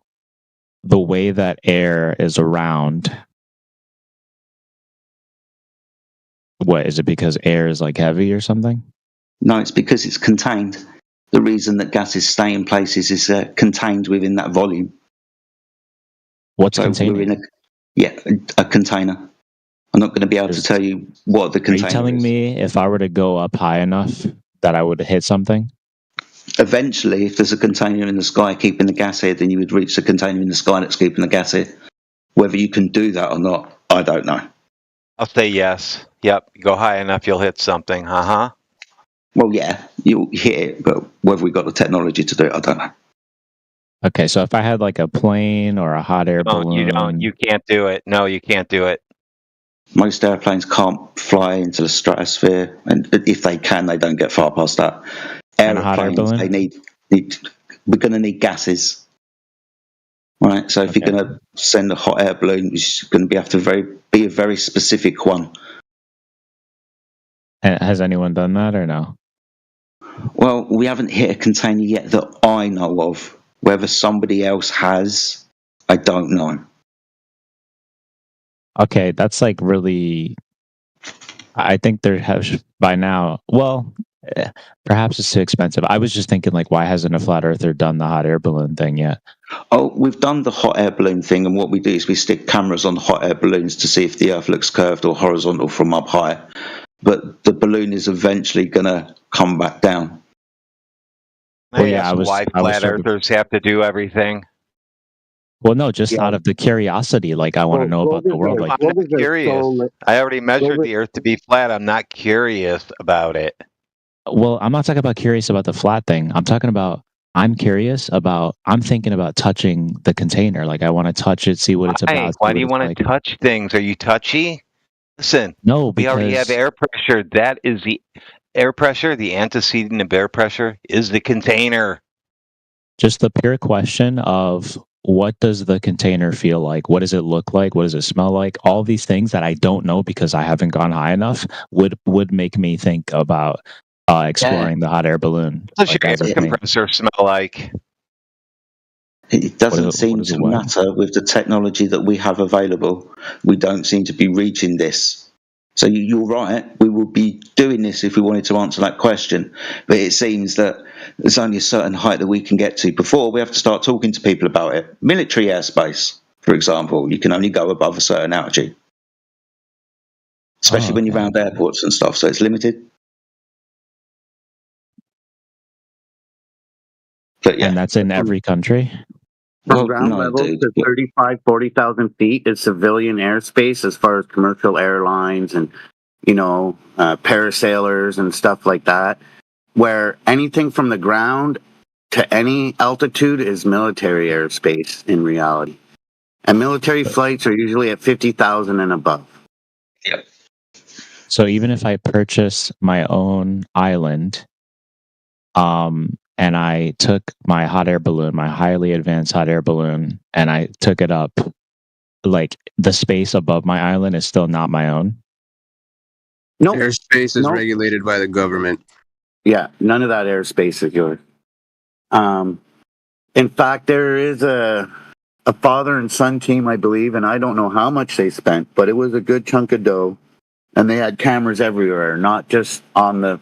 the way that air is around, what is it? Because air is like heavy or something? No, it's because it's contained. The reason that gases stay in places is contained within that volume. What's contained? A container. I'm not going to be able to tell you what the container is. Are you telling me if I were to go up high enough that I would hit something? Eventually, if there's a container in the sky keeping the gas here, then you would reach the container in the sky that's keeping the gas here. Whether you can do that or not, I don't know. I'll say yes. Yep. You go high enough, you'll hit something. Uh-huh. Well, yeah, you'll hit it, but whether we got the technology to do it, I don't know. Okay, so if I had like a plane or a hot air balloon... You can't do it. No, you can't do it. Most airplanes can't fly into the stratosphere, and if they can, they don't get far past that. And a hot air balloon? We're going to need gases. Right, so if you're going to send a hot air balloon, it's going to have to be a very specific one. And has anyone done that or no? Well, we haven't hit a container yet that I know of. Whether somebody else has, I don't know. Okay, that's like really... I think there has by now... Well, perhaps it's too expensive. I was just thinking, like, why hasn't a flat earther done the hot air balloon thing yet? Oh, we've done the hot air balloon thing, and what we do is we stick cameras on hot air balloons to see if the Earth looks curved or horizontal from up high. But the balloon is eventually going to come back down. Well, yeah, why flat earthers have to do everything? Well, no, just out of the curiosity. Like, I want to know about the world. Like, I'm not curious. I already measured the Earth to be flat. I'm not curious about it. Well, I'm not talking about curious about the flat thing. I'm talking about I'm thinking about touching the container. Like, I want to touch it, see what it's about. Why do you want to touch things? Are you touchy? Listen, no, we already have air pressure. That is the air pressure. The antecedent of air pressure is the container. Just the pure question of what does the container feel like? What does it look like? What does it smell like? All these things that I don't know because I haven't gone high enough would make me think about exploring the hot air balloon. What does Like, your as air a thing. compressor smell like? It doesn't What seem is to it, what? matter with the technology that we have available. We don't seem to be reaching this. So you're right. We would be doing this if we wanted to answer that question. But it seems that there's only a certain height that we can get to before we have to start talking to people about it. Military airspace, for example, you can only go above a certain altitude, especially when you're around airports and stuff. So it's limited. But yeah. And that's in every country? From Well, ground no, level dude. to 35, 40,000 feet is civilian airspace as far as commercial airlines and, parasailers and stuff like that. Where anything from the ground to any altitude is military airspace in reality. And military flights are usually at 50,000 and above. Yep. So even if I purchase my own island, and I took my hot air balloon, my highly advanced hot air balloon, and I took it up, like the space above my island is still not my own. No. Airspace is regulated by the government. Yeah, none of that airspace is yours. In fact, there is a father and son team, I believe, and I don't know how much they spent, but it was a good chunk of dough. And they had cameras everywhere, not just on the,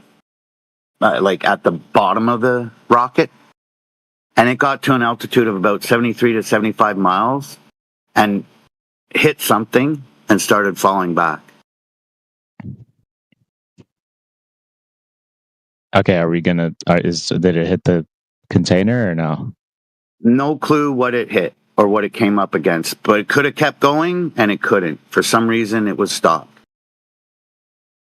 like at the bottom of the rocket. And it got to an altitude of about 73 to 75 miles and hit something and started falling back. Okay, are we gonna? Did it hit the container or no? No clue what it hit or what it came up against, but it could have kept going and it couldn't. For some reason, it was stopped.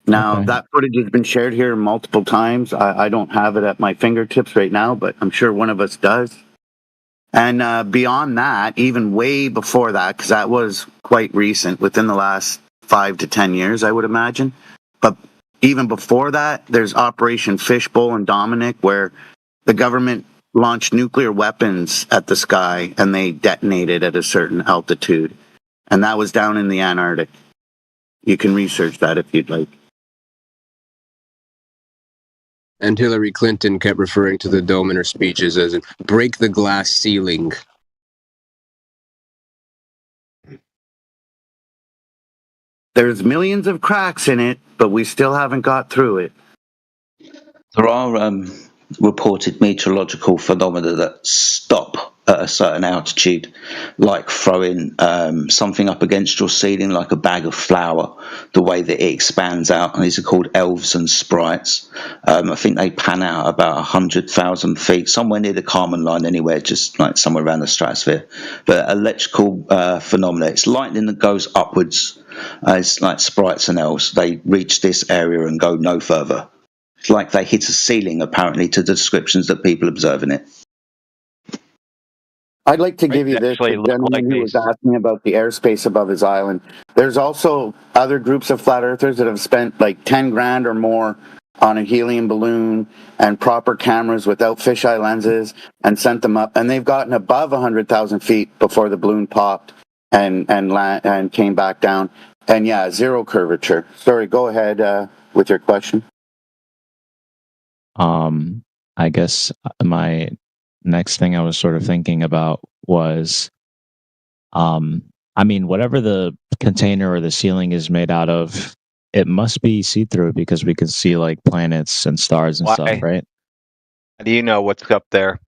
Now, that footage has been shared here multiple times. I don't have it at my fingertips right now, but I'm sure one of us does. And beyond that, even way before that, because that was quite recent, within the last 5 to 10 years, I would imagine. But even before that, there's Operation Fishbowl in Dominic, where the government launched nuclear weapons at the sky and they detonated at a certain altitude. And that was down in the Antarctic. You can research that if you'd like. And Hillary Clinton kept referring to the dome in her speeches as break the glass ceiling. There's millions of cracks in it, but we still haven't got through it. There are reported meteorological phenomena that stop at a certain altitude, like throwing something up against your ceiling, like a bag of flour, the way that it expands out. And these are called elves and sprites. I think they pan out about 100,000 feet, somewhere near the Kármán line anywhere, just like somewhere around the stratosphere. But electrical phenomena, it's lightning that goes upwards. It's like sprites and elves. They reach this area and go no further. It's like they hit a ceiling, apparently, to the descriptions that people observe in it. I'd like to give you this. The gentleman who was asking about the airspace above his island. There's also other groups of flat earthers that have spent like 10 grand or more on a helium balloon and proper cameras without fisheye lenses and sent them up. And they've gotten above 100,000 feet before the balloon popped and came back down. And yeah, zero curvature. Sorry, go ahead with your question. I guess my next thing I was sort of thinking about was, I mean, whatever the container or the ceiling is made out of, it must be see-through because we can see like planets and stars and stuff, right? How do you know what's up there?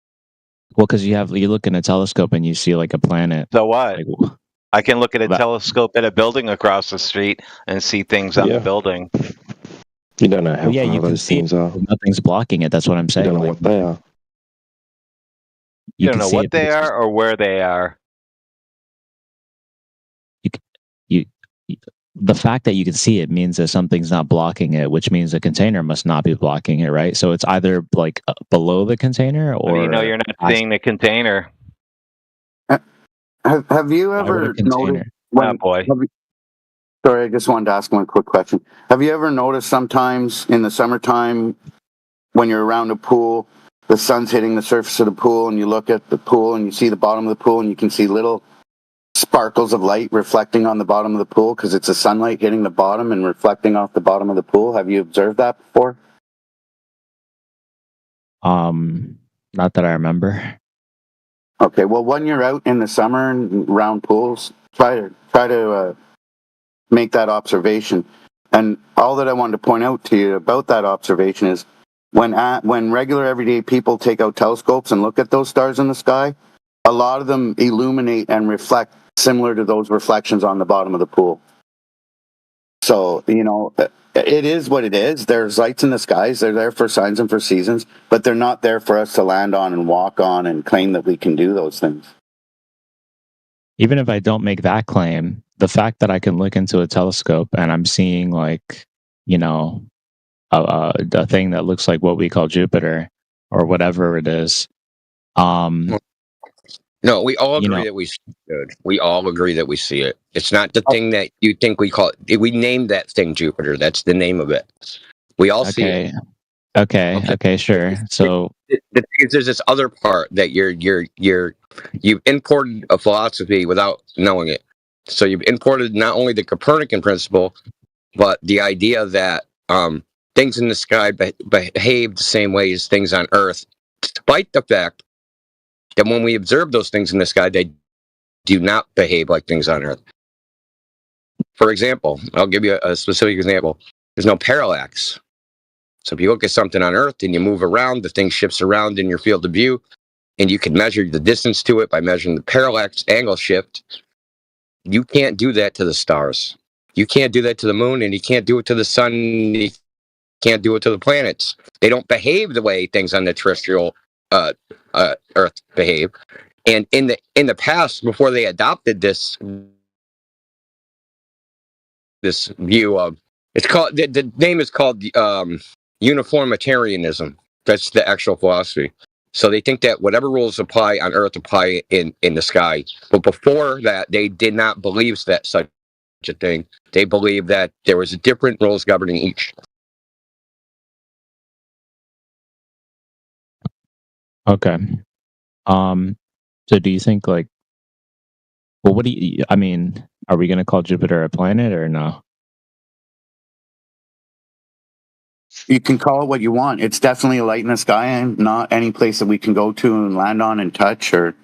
Well, because you look in a telescope and you see like a planet. So what? Like, I can look at a telescope at a building across the street and see things on the building. You don't know how you far can those see things are. nothing's blocking it. That's what I'm saying. You don't know what they are. You don't can know see what it, but they it's are or where they are. The fact that you can see it means that something's not blocking it, which means the container must not be blocking it, right? So it's either like below the container or. How do you know you're not seeing the container? Have you ever noticed when? Sorry, I just wanted to ask one quick question. Have you ever noticed sometimes in the summertime when you're around a pool the sun's hitting the surface of the pool, and you look at the pool and you see the bottom of the pool, and you can see little sparkles of light reflecting on the bottom of the pool because it's the sunlight hitting the bottom and reflecting off the bottom of the pool. Have you observed that before? Not that I remember. Okay, well, when you're out in the summer and around pools, try to make that observation. And all that I wanted to point out to you about that observation is when regular everyday people take out telescopes and look at those stars in the sky, a lot of them illuminate and reflect similar to those reflections on the bottom of the pool. So, it is what it is. There's lights in the skies. They're there for signs and for seasons, but they're not there for us to land on and walk on and claim that we can do those things. Even if I don't make that claim, the fact that I can look into a telescope and I'm seeing a thing that looks like what we call Jupiter or whatever it is. No, we all agree that we see it. We all agree that we see it. It's not the thing that you think we call it. We named that thing Jupiter. That's the name of it. We all see it. Okay, sure. So the thing is, there's this other part that you've imported a philosophy without knowing it. So you've imported not only the Copernican principle, but the idea that things in the sky behave the same way as things on Earth, despite the fact that when we observe those things in the sky, they do not behave like things on Earth. For example, I'll give you a specific example. There's no parallax. So if you look at something on Earth and you move around, the thing shifts around in your field of view, and you can measure the distance to it by measuring the parallax angle shift. You can't do that to the stars. You can't do that to the moon, and you can't do it to the sun. You can't do it to the planets. They don't behave the way things on the terrestrial Earth behave. And in the past, before they adopted this view of, it's called, the name is called uniformitarianism. That's the actual philosophy. So they think that whatever rules apply on Earth apply in the sky. But before that, they did not believe that such a thing. They believed that there was different rules governing each. okay. So do you think what do you, I mean, are we going to call Jupiter a planet or no? You can call it what you want. It's definitely a light in the sky and not any place that we can go to and land on and touch. Or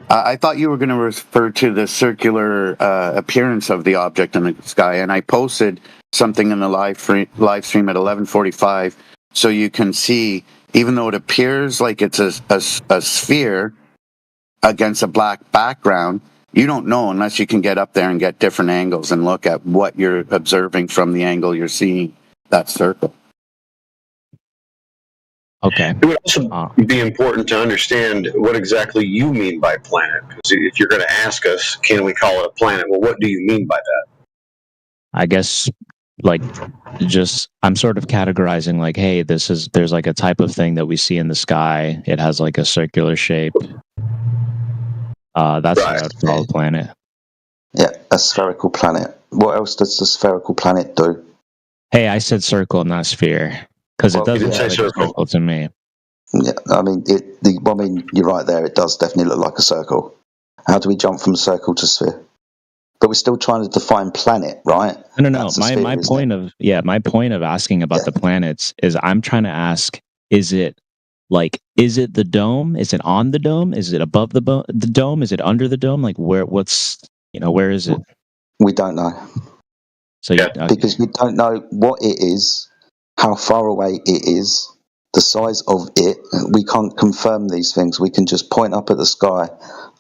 I thought you were going to refer to the circular appearance of the object in the sky, and I posted something in the live stream at 11:45, so you can see, even though it appears like it's a sphere against a black background, you don't know unless you can get up there and get different angles and look at what you're observing from the angle you're seeing that circle. Okay. It would also be important to understand what exactly you mean by planet. Because if you're going to ask us, can we call it a planet? Well, what do you mean by that? I guess I'm sort of categorizing hey, there's like a type of thing that we see in the sky. It has like a circular shape. That's what I would call a planet. Yeah, a spherical planet. What else does the spherical planet do? Hey, I said circle, not sphere, because it does look like a circle to me. Yeah, I mean, you're right there. It does definitely look like a circle. How do we jump from circle to sphere? But we're still trying to define planet, right? No. My point of asking about the planets is I'm trying to ask: is it the dome? Is it on the dome? Is it above the dome? Is it under the dome? Where is it? We don't know. So because we don't know what it is, how far away it is, the size of it. We can't confirm these things. We can just point up at the sky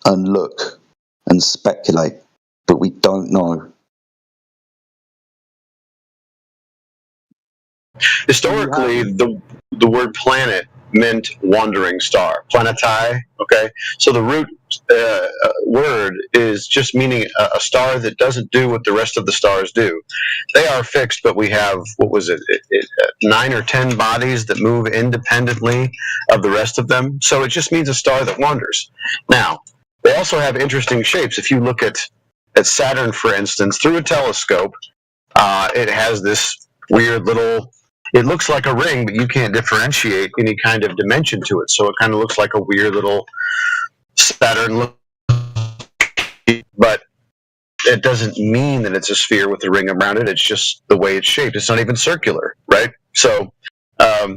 and look and speculate, but we don't know. Historically, the word planet meant wandering star, planetai. Okay, so the root word is just meaning a star that doesn't do what the rest of the stars do. They are fixed, but we have 9 or 10 bodies that move independently of the rest of them. So it just means a star that wanders. Now, they also have interesting shapes. If you look at Saturn, for instance, through a telescope, it has this weird little it looks like a ring, but you can't differentiate any kind of dimension to it. So it kind of looks like a weird little Saturn look, but it doesn't mean that it's a sphere with a ring around it. It's just the way it's shaped. It's not even circular, right? So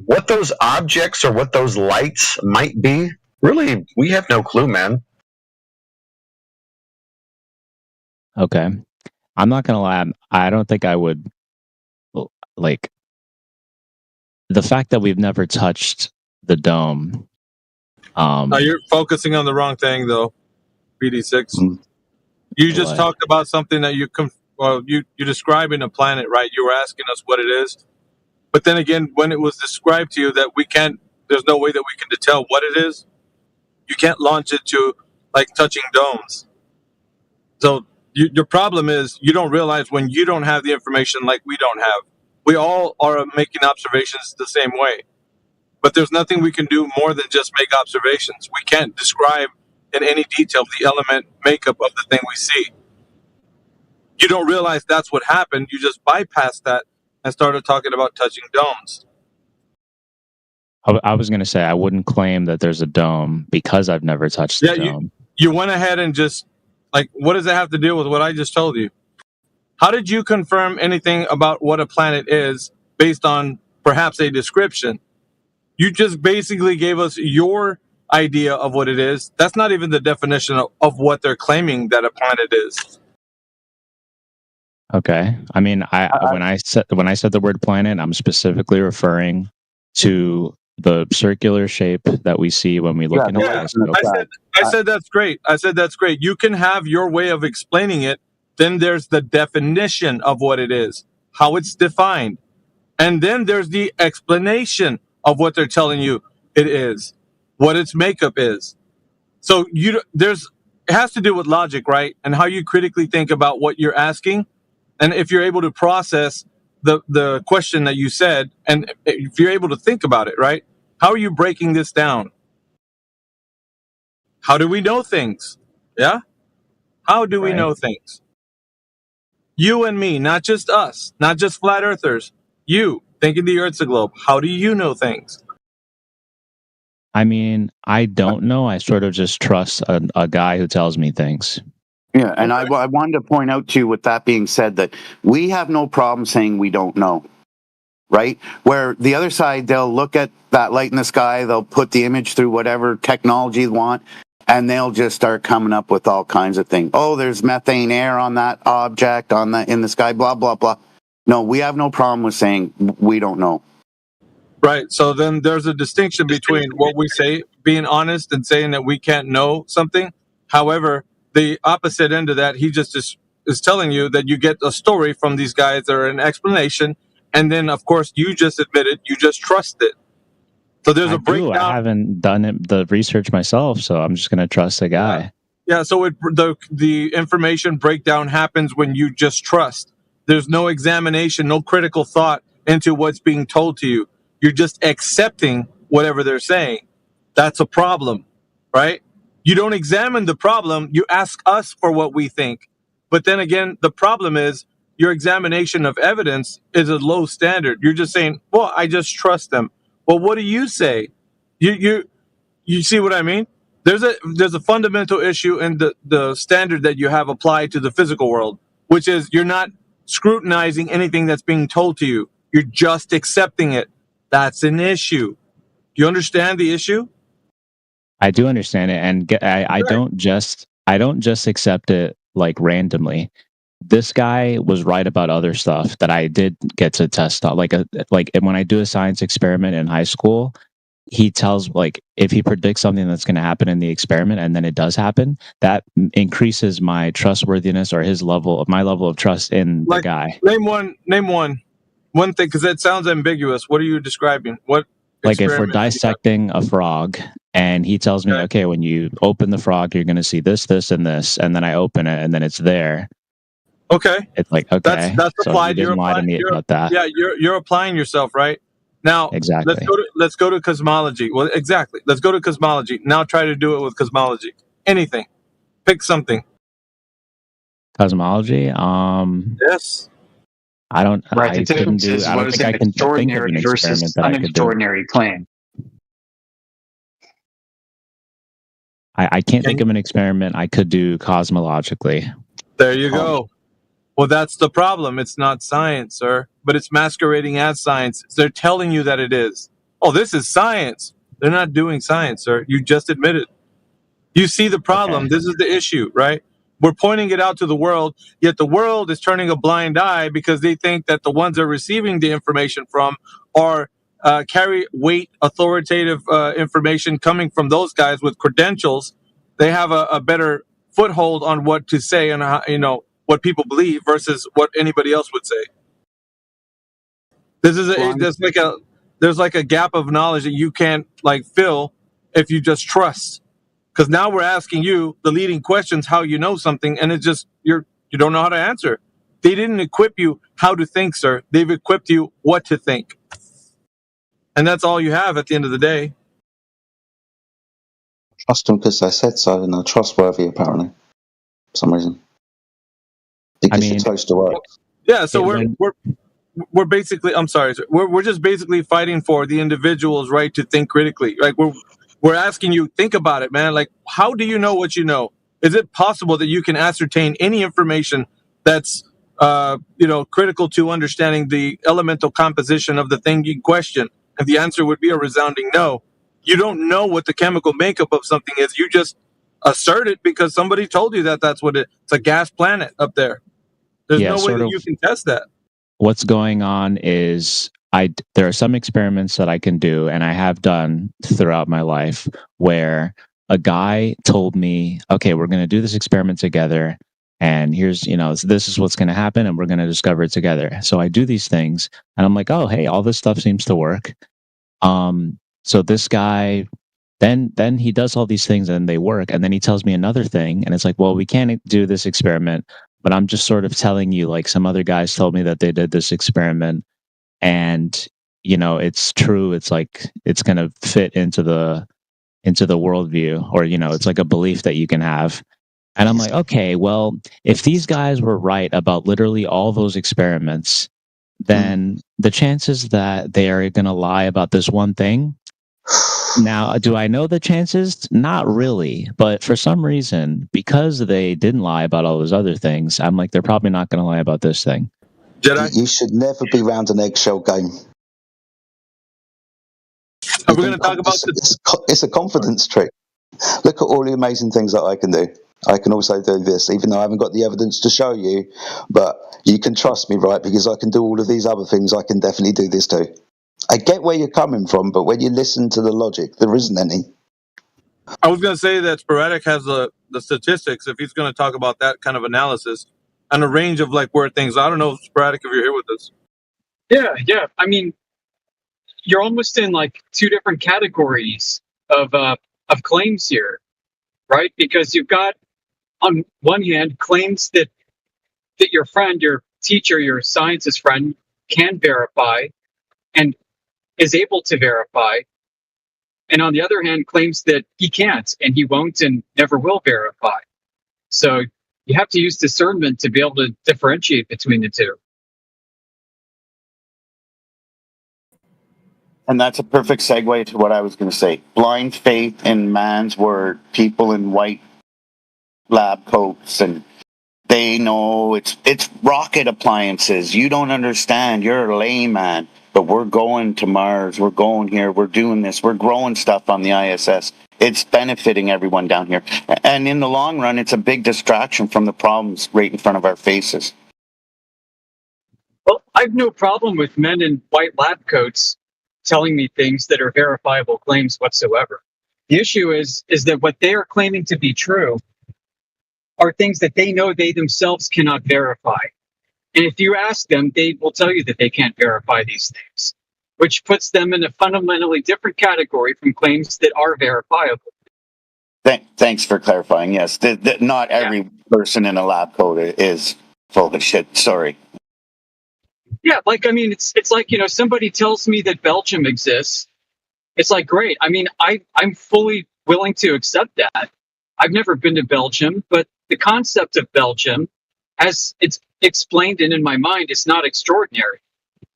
what those objects or what those lights might be, really, we have no clue, man. Okay. I'm not gonna lie. I don't think I would like the fact that we've never touched the dome. You're focusing on the wrong thing, though. BD6. You just What? talked about something that you're describing a planet, right? You were asking us what it is, but then again, when it was described to you that there's no way that we can tell what it is. You can't launch it to like touching domes. So your problem is you don't realize when you don't have the information like we don't have. We all are making observations the same way, but there's nothing we can do more than just make observations. We can't describe in any detail the element makeup of the thing we see. You don't realize that's what happened. You just bypassed that and started talking about touching domes. I was gonna say I wouldn't claim that there's a dome because I've never touched the dome. You went ahead and just like, what does that have to do with what I just told you? How did you confirm anything about what a planet is based on perhaps a description? You just basically gave us your idea of what it is. That's not even the definition of what they're claiming that a planet is. Okay. I mean, when I said the word planet, I'm specifically referring to the circular shape that we see when we look into a telescope. I said that's great. I said that's great. You can have your way of explaining it. Then there's the definition of what it is, how it's defined. And then there's the explanation of what they're telling you it is, what its makeup is. So it has to do with logic, right? And how you critically think about what you're asking. And if you're able to process the question that you said, and if you're able to think about it, right? How are you breaking this down? How do we know things? Yeah? How do we know things? You and me, not just us, not just flat earthers. You, thinking the Earth's a globe. How do you know things? I mean, I don't know. I sort of just trust a guy who tells me things. Yeah, and I wanted to point out to you, with that being said, that we have no problem saying we don't know, right? Where the other side, they'll look at that light in the sky, they'll put the image through whatever technology they want, and they'll just start coming up with all kinds of things. Oh, there's methane air on that object in the sky, blah, blah, blah. No, we have no problem with saying we don't know. Right. So then there's a distinction between what we say, being honest and saying that we can't know something. However, the opposite end of that, he just is telling you that you get a story from these guys or an explanation. And then, of course, you just admitted you just trust it. So there's a breakdown. I haven't done the research myself, so I'm just going to trust the guy. Yeah. So the information breakdown happens when you just trust. There's no examination, no critical thought into what's being told to you. You're just accepting whatever they're saying. That's a problem, right? You don't examine the problem. You ask us for what we think. But then again, the problem is your examination of evidence is a low standard. You're just saying, well, I just trust them. Well, what do you say? You see what I mean? There's a fundamental issue in the standard that you have applied to the physical world, which is you're not scrutinizing anything that's being told to you. You're just accepting it. That's an issue. Do you understand the issue? I do understand it, and I don't just accept it like randomly. This guy was right about other stuff that I did get to test out. Like when I do a science experiment in high school, he tells, like, if he predicts something that's going to happen in the experiment and then it does happen, that increases my trustworthiness or my level of trust in the guy. Name one thing, because that sounds ambiguous. What are you describing? What? Like if we're dissecting a frog and he tells me, okay, when you open the frog, you're going to see this, this, and this, and then I open it and then it's there. Okay. It's like, okay. That's applied. So you didn't lie to me about that. Yeah, you're applying yourself, right? Now, exactly. Let's go to cosmology. Well, exactly. Let's go to cosmology. Now try to do it with cosmology. Anything. Pick something. Cosmology? Yes. I don't. Right. The I couldn't difference do. is I what don't is think I an can think of an extraordinary experiment versus that an I could do. extraordinary claim. I can't think Can of an experiment I could do cosmologically. There you go. Well, that's the problem. It's not science, sir, but it's masquerading as science. They're telling you that it is. Oh, this is science. They're not doing science, sir. You just admitted. You see the problem. Okay. This is the issue, right? We're pointing it out to the world, yet the world is turning a blind eye because they think that the ones they're receiving the information from are carry weight, authoritative information coming from those guys with credentials. They have a better foothold on what to say and how, what people believe versus what anybody else would say. This is there's like a gap of knowledge that you can't like fill if you just trust. Because now we're asking you the leading questions how you know something, and it's just you don't know how to answer. They didn't equip you how to think, sir. They've equipped you what to think, and that's all you have at the end of the day. Trust them because they said so, and they're trustworthy apparently. For some reason. Because you're supposed to work. Yeah, so we're basically, I'm sorry, sir. We're just basically fighting for the individual's right to think critically. Like we're asking you, think about it, man. Like, how do you know what you know? Is it possible that you can ascertain any information that's critical to understanding the elemental composition of the thing in question? And the answer would be a resounding no. You don't know what the chemical makeup of something is. You just assert it because somebody told you that that's what it's a gas planet up there. There's no way that you can test that. What's going on is there are some experiments that I can do, and I have done throughout my life, where a guy told me, okay, we're going to do this experiment together, and here's, this is what's going to happen, and we're going to discover it together. So I do these things, and I'm like, oh, hey, all this stuff seems to work. So this guy, then he does all these things and they work, and then he tells me another thing, and it's like, well, we can't do this experiment, but I'm just sort of telling you, like, some other guys told me that they did this experiment, and it's true. It's like it's going to fit into the worldview, or it's like a belief that you can have. And I'm like, okay, well, if these guys were right about literally all those experiments, then the chances that they are going to lie about this one thing. Now, do I know the chances? Not really. But for some reason, because they didn't lie about all those other things, I'm like, they're probably not going to lie about this thing. Jedi? You should never be round an eggshell game. Are we going to talk about it's a confidence trick. Look at all the amazing things that I can do. I can also do this, even though I haven't got the evidence to show you. But you can trust me, right? Because I can do all of these other things. I can definitely do this too. I get where you're coming from, but when you listen to the logic, there isn't any. I was going to say that Sporadic has the statistics, if he's going to talk about that kind of analysis, and a range of like where things. I don't know, Sporadic, if you're here with us. Yeah. I mean, you're almost in like two different categories of claims here, right? Because you've got, on one hand, claims that your friend, your teacher, your scientist friend can verify and is able to verify. And on the other hand, claims that he can't and he won't and never will verify. So you have to use discernment to be able to differentiate between the two. And that's a perfect segue to what I was going to say. Blind faith in man's word, people in white lab coats, and they know it's rocket appliances. You don't understand. You're a layman. But we're going to Mars. We're going here. We're doing this. We're growing stuff on the ISS. It's benefiting everyone down here. And in the long run, it's a big distraction from the problems right in front of our faces. Well, I've no problem with men in white lab coats telling me things that are verifiable claims whatsoever. The issue is that what they are claiming to be true are things that they know they themselves cannot verify. And if you ask them, they will tell you that they can't verify these things, which puts them in a fundamentally different category from claims that are verifiable. Thanks for clarifying. Yes, not every person in a lab coat is full of shit. Sorry. Yeah, like, I mean, it's like, somebody tells me that Belgium exists. It's like, great. I mean, I'm fully willing to accept that. I've never been to Belgium, but the concept of Belgium as it's explained and in my mind, it's not extraordinary.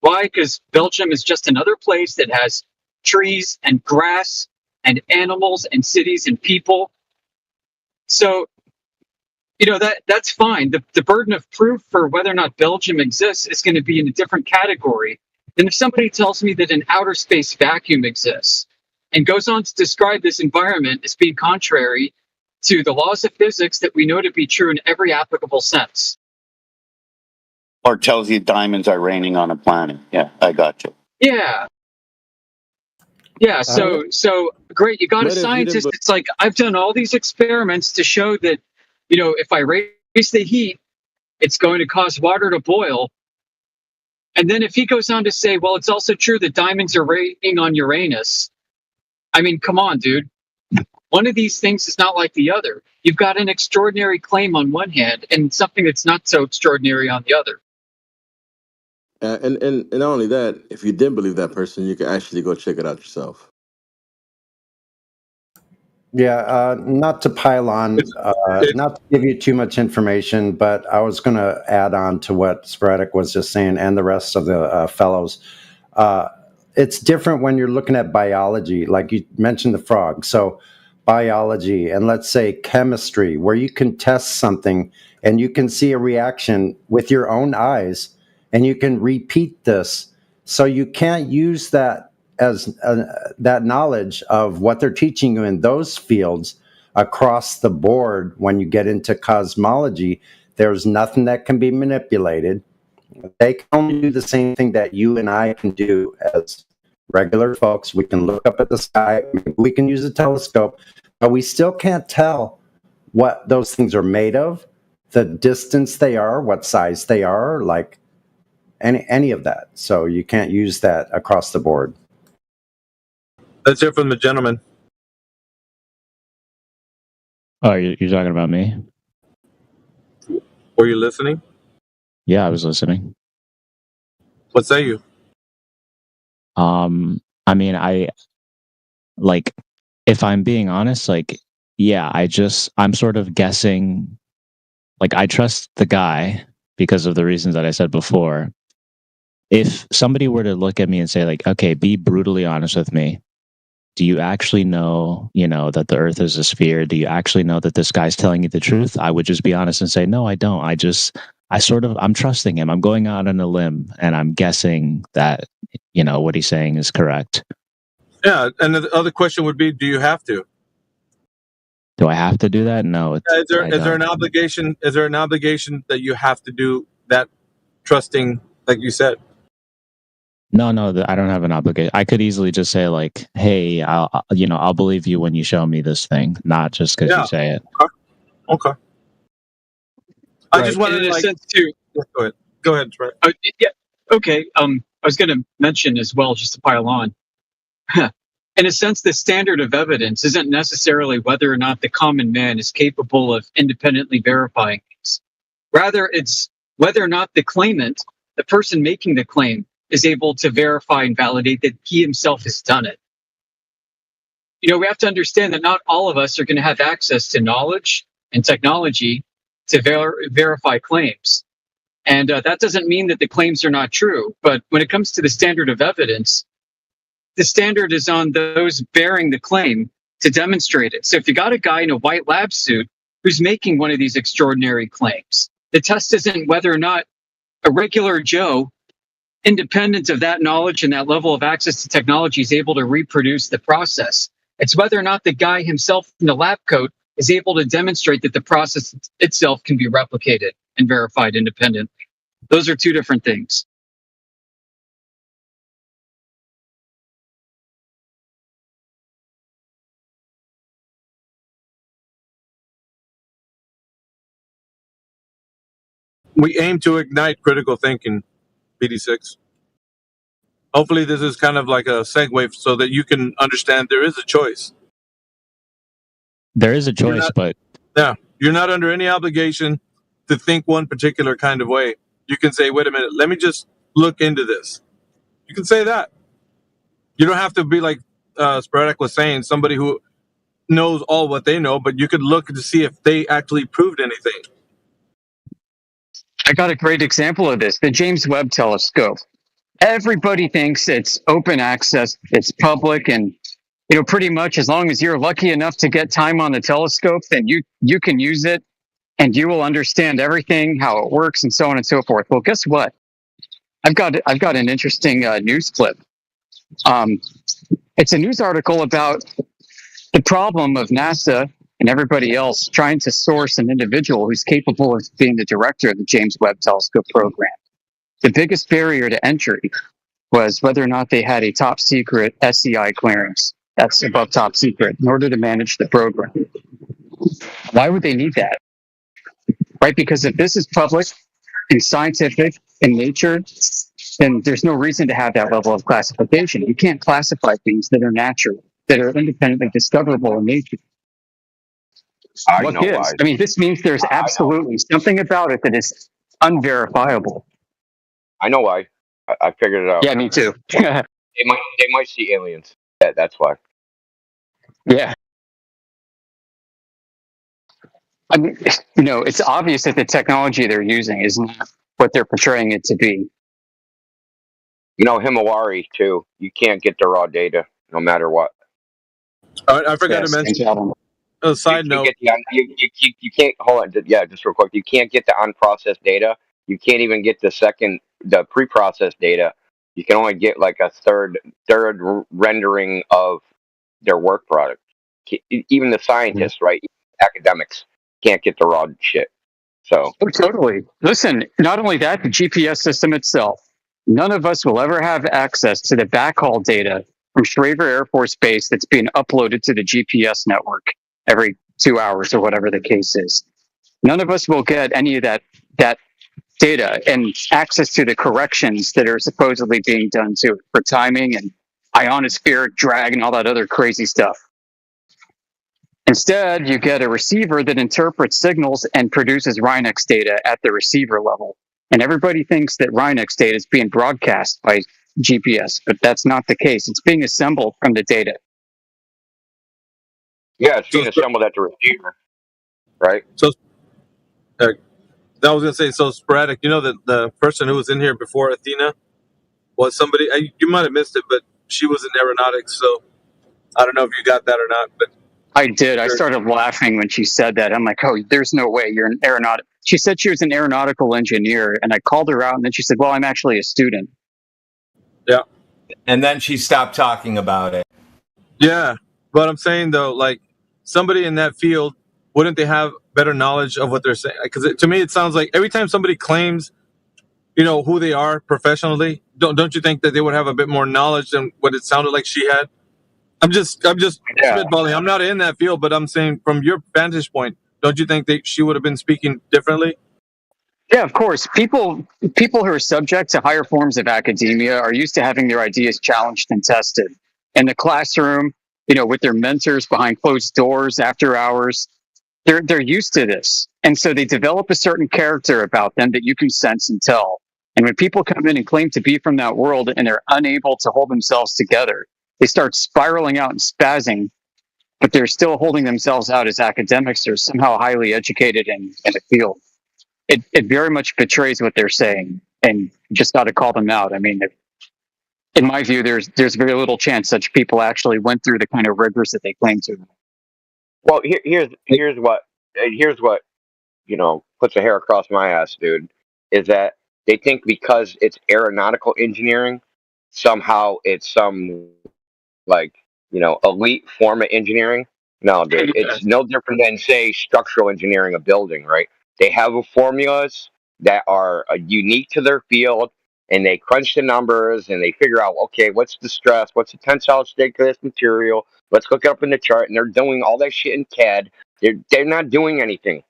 Why? Because Belgium is just another place that has trees and grass and animals and cities and people. So, that's fine. The burden of proof for whether or not Belgium exists is going to be in a different category than if somebody tells me that an outer space vacuum exists and goes on to describe this environment as being contrary to the laws of physics that we know to be true in every applicable sense. Or tells you diamonds are raining on a planet. Yeah, I got you. Yeah. Yeah, so great. You got a What if you didn't scientist. It's like, I've done all these experiments to show that, if I raise the heat, it's going to cause water to boil. And then if he goes on to say, well, it's also true that diamonds are raining on Uranus. I mean, come on, dude. One of these things is not like the other. You've got an extraordinary claim on one hand and something that's not so extraordinary on the other. And not only that, if you didn't believe that person, you can actually go check it out yourself. Yeah, not to pile on, not to give you too much information, but I was going to add on to what Sporadic was just saying and the rest of the fellows. It's different when you're looking at biology, like you mentioned the frog. So biology and let's say chemistry, where you can test something and you can see a reaction with your own eyes and you can repeat this. So you can't use that as that knowledge of what they're teaching you in those fields across the board. When you get into cosmology, there's nothing that can be manipulated. They can only do the same thing that you and I can do as regular folks. We can look up at the sky, we can use a telescope, but we still can't tell what those things are made of, the distance they are, what size they are, like any of that. So you can't use that across the board. Let's hear from the gentleman. Oh, you're talking about me? Were you listening? Yeah, I was listening. What say you? I mean, if I'm being honest, I'm sort of guessing. Like, I trust the guy because of the reasons that I said before. If somebody were to look at me and say, like, okay, be brutally honest with me. Do you actually know, that the earth is a sphere? Do you actually know that this guy's telling you the truth? I would just be honest and say, no, I don't. I'm trusting him. I'm going out on a limb and I'm guessing that, what he's saying is correct. Yeah. And the other question would be, do you have to? Do I have to do that? No. Is there an obligation? Is there an obligation that you have to do that trusting, like you said? No, I don't have an obligation. I could easily just say, like, hey, I'll believe you when you show me this thing, not just because you say it. Okay. I just wanted in a to, sense too. Go ahead, Trent. Yeah. Okay. I was going to mention as well, just to pile on. In a sense, the standard of evidence isn't necessarily whether or not the common man is capable of independently verifying things. Rather, it's whether or not the claimant, the person making the claim, is able to verify and validate that he himself has done it. We have to understand that not all of us are going to have access to knowledge and technology to verify claims. And that doesn't mean that the claims are not true. But when it comes to the standard of evidence, the standard is on those bearing the claim to demonstrate it. So if you got a guy in a white lab suit who's making one of these extraordinary claims, the test isn't whether or not a regular Joe, independent of that knowledge and that level of access to technology, is able to reproduce the process. It's whether or not the guy himself in the lab coat is able to demonstrate that the process itself can be replicated and verified independently. Those are two different things. We aim to ignite critical thinking, BD6. Hopefully this is kind of like a segue so that you can understand there is a choice. There is a choice, but... Yeah, you're not under any obligation to think one particular kind of way. You can say, wait a minute, let me just look into this. You can say that. You don't have to be like Sporadic was saying, somebody who knows all what they know, but you could look to see if they actually proved anything. I got a great example of this: the James Webb Telescope. Everybody thinks it's open access, it's public, and pretty much as long as you're lucky enough to get time on the telescope, then you can use it, and you will understand everything, how it works, and so on and so forth. Well, guess what? I've got an interesting news clip. It's a news article about the problem of NASA and everybody else trying to source an individual who's capable of being the director of the James Webb Telescope program. The biggest barrier to entry was whether or not they had a top secret SCI clearance, that's above top secret, in order to manage the program. Why would they need that? Right? Because if this is public and scientific in nature, then there's no reason to have that level of classification. You can't classify things that are natural, that are independently discoverable in nature. What gives? I mean, this means there's absolutely something about it that is unverifiable. I know why. I figured it out. Yeah, me too. They might see aliens. That's why. Yeah. I mean, it's obvious that the technology they're using is not what they're portraying it to be. Himawari too. You can't get the raw data no matter what. I forgot to mention. A side note. You can't hold on. Yeah, just real quick. You can't get the unprocessed data. You can't even get the pre-processed data. You can only get like a third rendering of their work product. Even the scientists, right? Academics can't get the raw shit. So totally. Listen, not only that, the GPS system itself. None of us will ever have access to the backhaul data from Schriever Air Force Base that's being uploaded to the GPS network every 2 hours or whatever the case is. None of us will get any of that data and access to the corrections that are supposedly being done to it for timing and ionospheric drag and all that other crazy stuff. Instead, you get a receiver that interprets signals and produces RINEX data at the receiver level. And everybody thinks that RINEX data is being broadcast by GPS, but that's not the case. It's being assembled from the data. Yeah, it's being assembled at the receiver, right? So, I was going to say, so Sporadic, that the person who was in here before Athena was somebody, you might have missed it, but she was in aeronautics, so I don't know if you got that or not, but I did. I started laughing when she said that. I'm like, oh, there's no way you're an aeronautic. She said she was an aeronautical engineer, and I called her out, and then she said, well, I'm actually a student. Yeah. And then she stopped talking about it. Yeah. But I'm saying, though, like, somebody in that field, wouldn't they have better knowledge of what they're saying? Because to me, it sounds like every time somebody claims, who they are professionally, don't you think that they would have a bit more knowledge than what it sounded like she had? I'm just spitballing. I'm not in that field, but I'm saying from your vantage point, don't you think that she would have been speaking differently? Yeah, of course. People who are subject to higher forms of academia are used to having their ideas challenged and tested in the classroom, with their mentors behind closed doors after hours. They're used to this. And so they develop a certain character about them that you can sense and tell. And when people come in and claim to be from that world and they're unable to hold themselves together, they start spiraling out and spazzing, but they're still holding themselves out as academics or somehow highly educated in the field. It very much betrays what they're saying, and you just got to call them out. I mean, in my view, there's very little chance such people actually went through the kind of rigors that they claim to. Well, here's what puts a hair across my ass, dude, is that they think because it's aeronautical engineering, somehow it's some elite form of engineering. No, dude, it's no different than, say, structural engineering a building, right? They have formulas that are unique to their field, and they crunch the numbers and they figure out, okay, what's the stress? What's the tensile strength of this material? Let's look it up in the chart. And they're doing all that shit in CAD. They're not doing anything.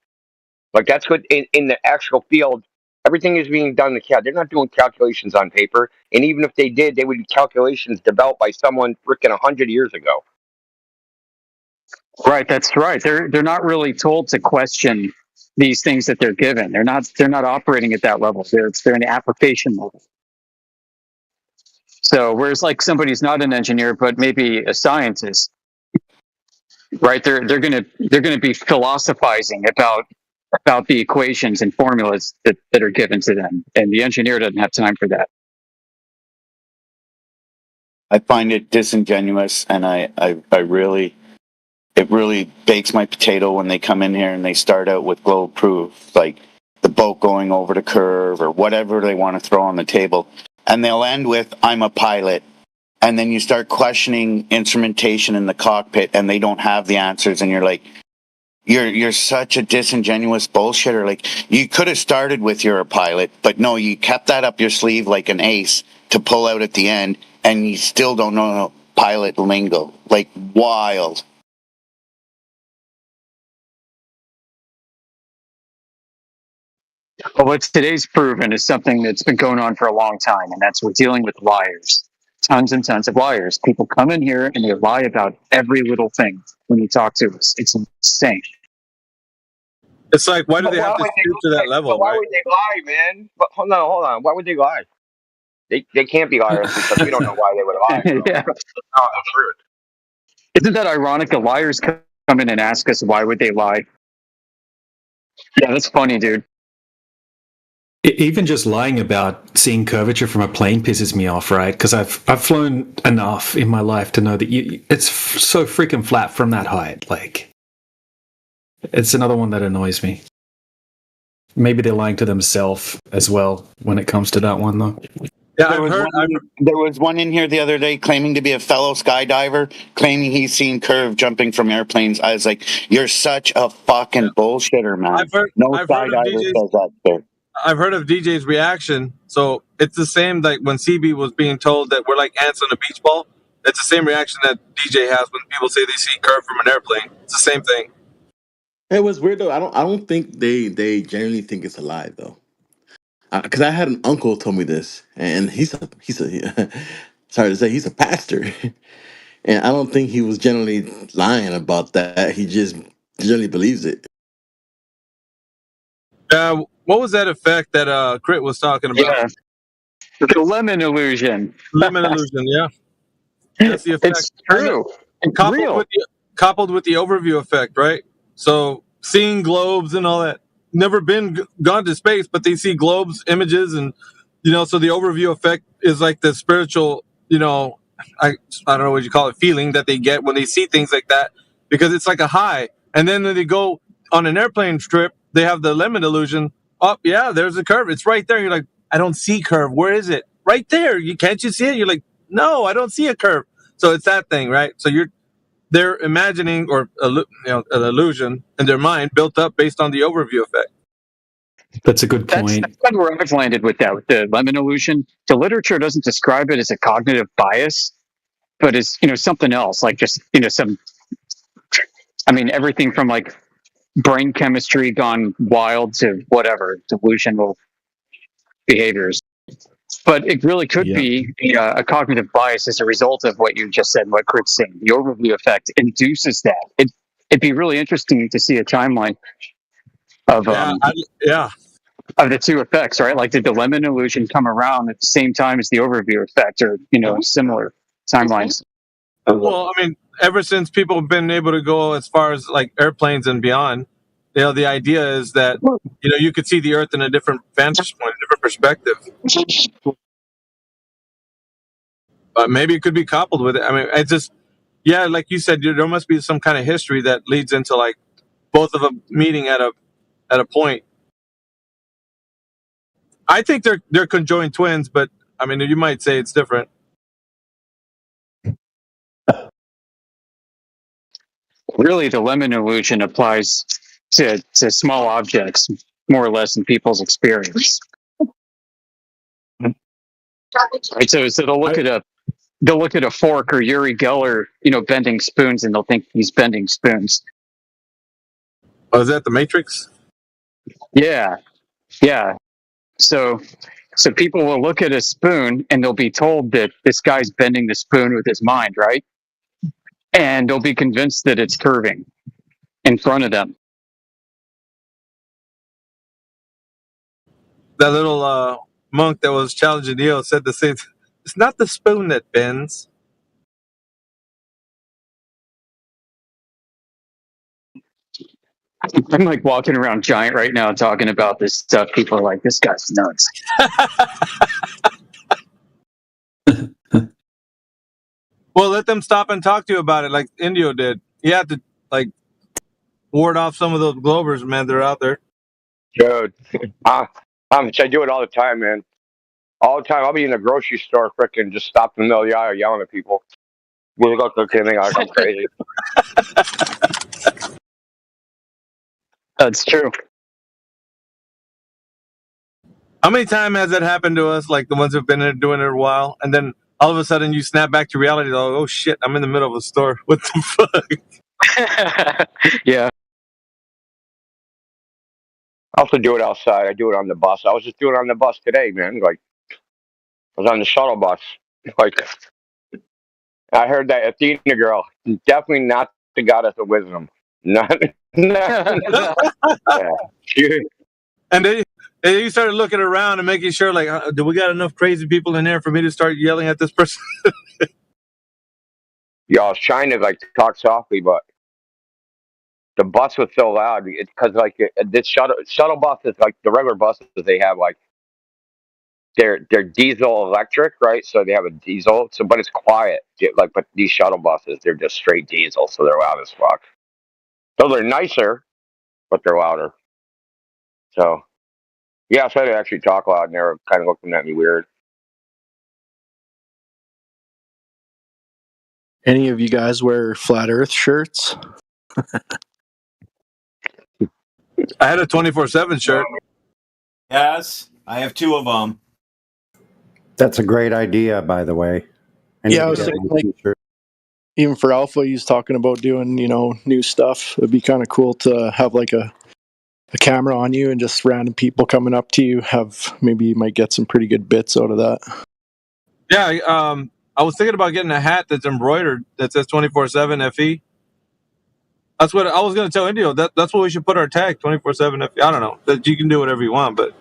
Like, that's what in the actual field, everything is being done in CAD. They're not doing calculations on paper. And even if they did, they would be calculations developed by someone freaking 100 years ago. Right, that's right. They're not really told to question these things that they're given. They're not operating at that level. They're in the application level. So whereas like somebody's not an engineer but maybe a scientist, right? They're gonna be philosophizing about about the equations and formulas that are given to them. And the engineer doesn't have time for that. I find it disingenuous, and it really bakes my potato when they come in here and they start out with globe proof, like the boat going over the curve or whatever they want to throw on the table. And they'll end with, I'm a pilot. And then you start questioning instrumentation in the cockpit and they don't have the answers. And you're like, you're such a disingenuous bullshitter. Like, you could have started with you're a pilot, but no, you kept that up your sleeve like an ace to pull out at the end. And you still don't know pilot lingo. Like, wild. Well, what today's proven is something that's been going on for a long time, and that's we're dealing with liars. Tons and tons of liars. People come in here and they lie about every little thing when you talk to us. It's insane. It's like, why do But they have to would stoop to that level, But why right? would they lie, man? But hold on. Why would they lie? They can't be liars because we don't know why they would lie. So. Yeah. That's not the truth. Isn't that ironic? The liars come in and ask us why would they lie? Yeah, that's funny, dude. Even just lying about seeing curvature from a plane pisses me off, right? Because I've flown enough in my life to know that it's so freaking flat from that height. Like, it's another one that annoys me. Maybe they're lying to themselves as well when it comes to that one, though. Yeah, there was one in here the other day claiming to be a fellow skydiver, claiming he's seen curve jumping from airplanes. I was like, you're such a fucking bullshitter, man. I've heard skydiver of says that shit. I've heard of DJ's reaction. So it's the same like when CB was being told that we're like ants on a beach ball. It's the same reaction that DJ has when people say they see curve from an airplane. It's the same thing. It was weird though. I don't think they genuinely think it's a lie though. Because I had an uncle told me this, and he's a sorry to say he's a pastor, and I don't think he was generally lying about that. He just generally believes it. What was that effect that Crit was talking about? Yeah. The lemon illusion. Lemon illusion, yeah. That's the effect. It's true. It's real. Coupled with the overview effect, right? So seeing globes and all that. Never been gone to space, but they see globes, images, and so the overview effect is like the spiritual, I don't know what you call it, feeling that they get when they see things like that, because it's like a high. And then when they go on an airplane trip, they have the lemon illusion. Oh, yeah, there's a curve. It's right there. You're like, I don't see curve. Where is it? Right there. Can't you see it? You're like, no, I don't see a curve. So it's that thing, right? So they're imagining or an illusion in their mind built up based on the overview effect. That's a good point. That's kind of where I've landed with that, with the lemon illusion. The literature doesn't describe it as a cognitive bias, but as something else, like just everything from like brain chemistry gone wild to whatever delusional behaviors. But it really could be a cognitive bias as a result of what you just said and what Kurt's saying. The overview effect induces that. It'd be really interesting to see a timeline of of the two effects, right? Like, did the lemon illusion come around at the same time as the overview effect, or similar timelines? Well, ever since people have been able to go as far as like airplanes and beyond, the idea is that you could see the Earth in a different vantage point, a different perspective. Maybe it could be coupled with it. It's just, like you said, there must be some kind of history that leads into like both of them meeting at a point. I think they're conjoined twins, but you might say it's different. Really, the lemon illusion applies to small objects more or less in people's experience. Right, so they'll look at a fork or Uri Geller, bending spoons, and they'll think he's bending spoons. Oh, is that the Matrix? Yeah. So people will look at a spoon and they'll be told that this guy's bending the spoon with his mind, right? And they'll be convinced that it's curving in front of them. That little monk that was challenging Neo said the same. It's not the spoon that bends. I'm like walking around Giant right now talking about this stuff. People are like, "This guy's nuts." Well, let them stop and talk to you about it, like Indio did. You have to like ward off some of those Glovers, man. They're out there. Dude, I do it all the time, man. All the time. I'll be in the grocery store, frickin' just stop in the middle of the aisle yelling at people. Will go to kidding? Like I'm crazy. That's true. How many times has that happened to us? Like the ones who've been doing it a while, and then all of a sudden you snap back to reality. Like, oh shit, I'm in the middle of a store. What the fuck? Yeah. I also do it outside. I do it on the bus. I was just doing it on the bus today, man. Like I was on the shuttle bus. Like I heard that Athena girl, definitely not the goddess of wisdom. Not. Yeah. And then you started looking around and making sure, like, do we got enough crazy people in there for me to start yelling at this person? Yeah, I was trying to like talk softly, but the bus was so loud because like this shuttle buses, like the regular buses, they have like they're diesel electric, right? So they have a diesel, so but it's quiet. Like, but these shuttle buses, they're just straight diesel, so they're loud as fuck. Those are nicer, but they're louder. So yeah, I tried to actually talk loud, and they were kind of looking at me weird. Any of you guys wear flat Earth shirts? I had a 24/7 shirt. Yes, I have 2 of them. That's a great idea, by the way. Yeah, I was saying, like, even for Alpha, he's talking about doing, new stuff. It'd be kind of cool to have like a camera on you and just random people coming up to you. Maybe you might get some pretty good bits out of that. Yeah, I was thinking about getting a hat that's embroidered that says 24/7 FE. That's what I was going to tell Indio. That's what we should put our tag, 24/7 FE. I don't know. That you can do whatever you want, but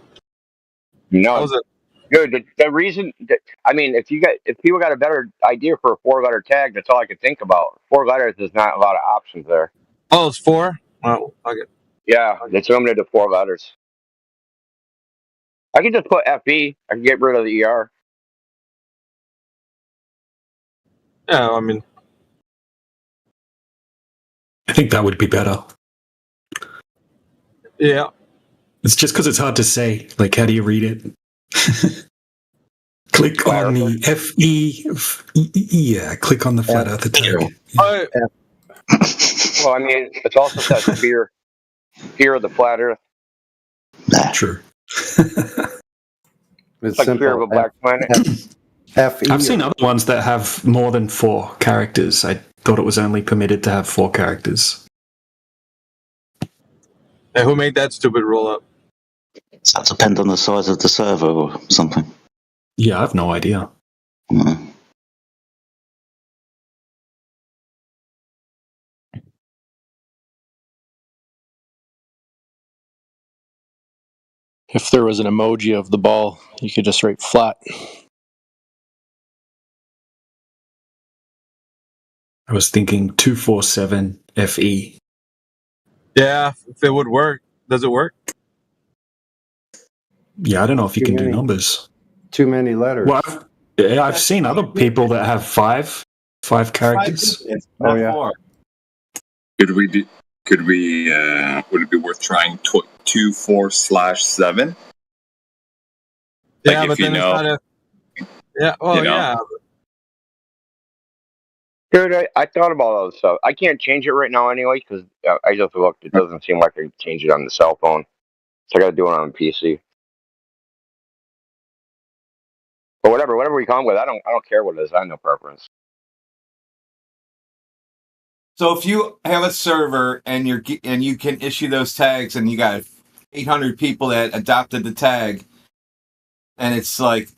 no, dude. The reason that, I mean, if people got a better idea for a 4-letter tag, that's all I could think about. 4 letters is not a lot of options there. Oh, it's 4. Oh, okay. Yeah, it's limited to 4 letters. I can just put FE. I can get rid of the ER. Yeah, I mean, I think that would be better. Yeah. It's just because it's hard to say. Like, how do you read it? Click on the FE. Yeah, click on the flat earth tag. Well, I mean, it's also that fear of the flat Earth. True. It's like fear of a black planet. I've seen other ones that have more than 4 characters. I thought it was only permitted to have 4 characters. Hey, who made that stupid roll up? Does that depend on the size of the server or something? Yeah, I have no idea. If there was an emoji of the ball, you could just write flat. I was thinking 247 FE. Yeah, if it would work. Does it work? Yeah, I don't know if you can do numbers. Too many letters. Well, I've seen other people that have five characters. Oh yeah. Would it be worth trying 24/7? Yeah, but then it's not a. Yeah. Well, yeah. Dude, I thought about all this stuff. I can't change it right now anyway because I just looked. It doesn't seem like I can change it on the cell phone, so I got to do it on the PC. But whatever we come with, I don't care what it is. I have no preference. So if you have a server and you can issue those tags, and you got 800 people that adopted the tag, and it's like,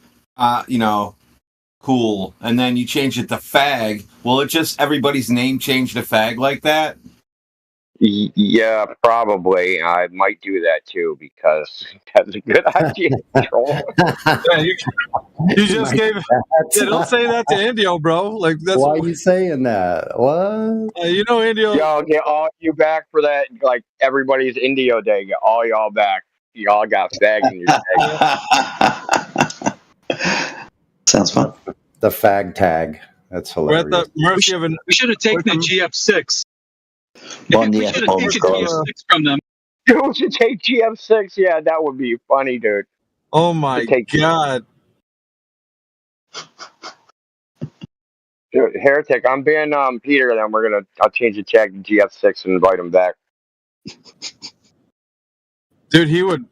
cool, and then you change it to fag, will it just everybody's name change to fag like that? Yeah, probably. I might do that too because that's a good idea. Troll. Yeah, you just gave. Yeah, don't say that to Indio, bro. Like that's Why are you saying that? What? you know, Indio. Y'all get all you back for that. Like everybody's Indio Day. Get all y'all back. Y'all got fag in your tag. Sounds fun. The fag tag. That's We're at hilarious. the mercy of an. We should have taken the GF6. One, We yeah, should have taken the GF6 from them. Dude, we should take GF6. Yeah, that would be funny, dude. Oh my god. Dude, Heretic, I'm being Peter. Then I'll change the tag to GF6 and invite him back. Dude, he would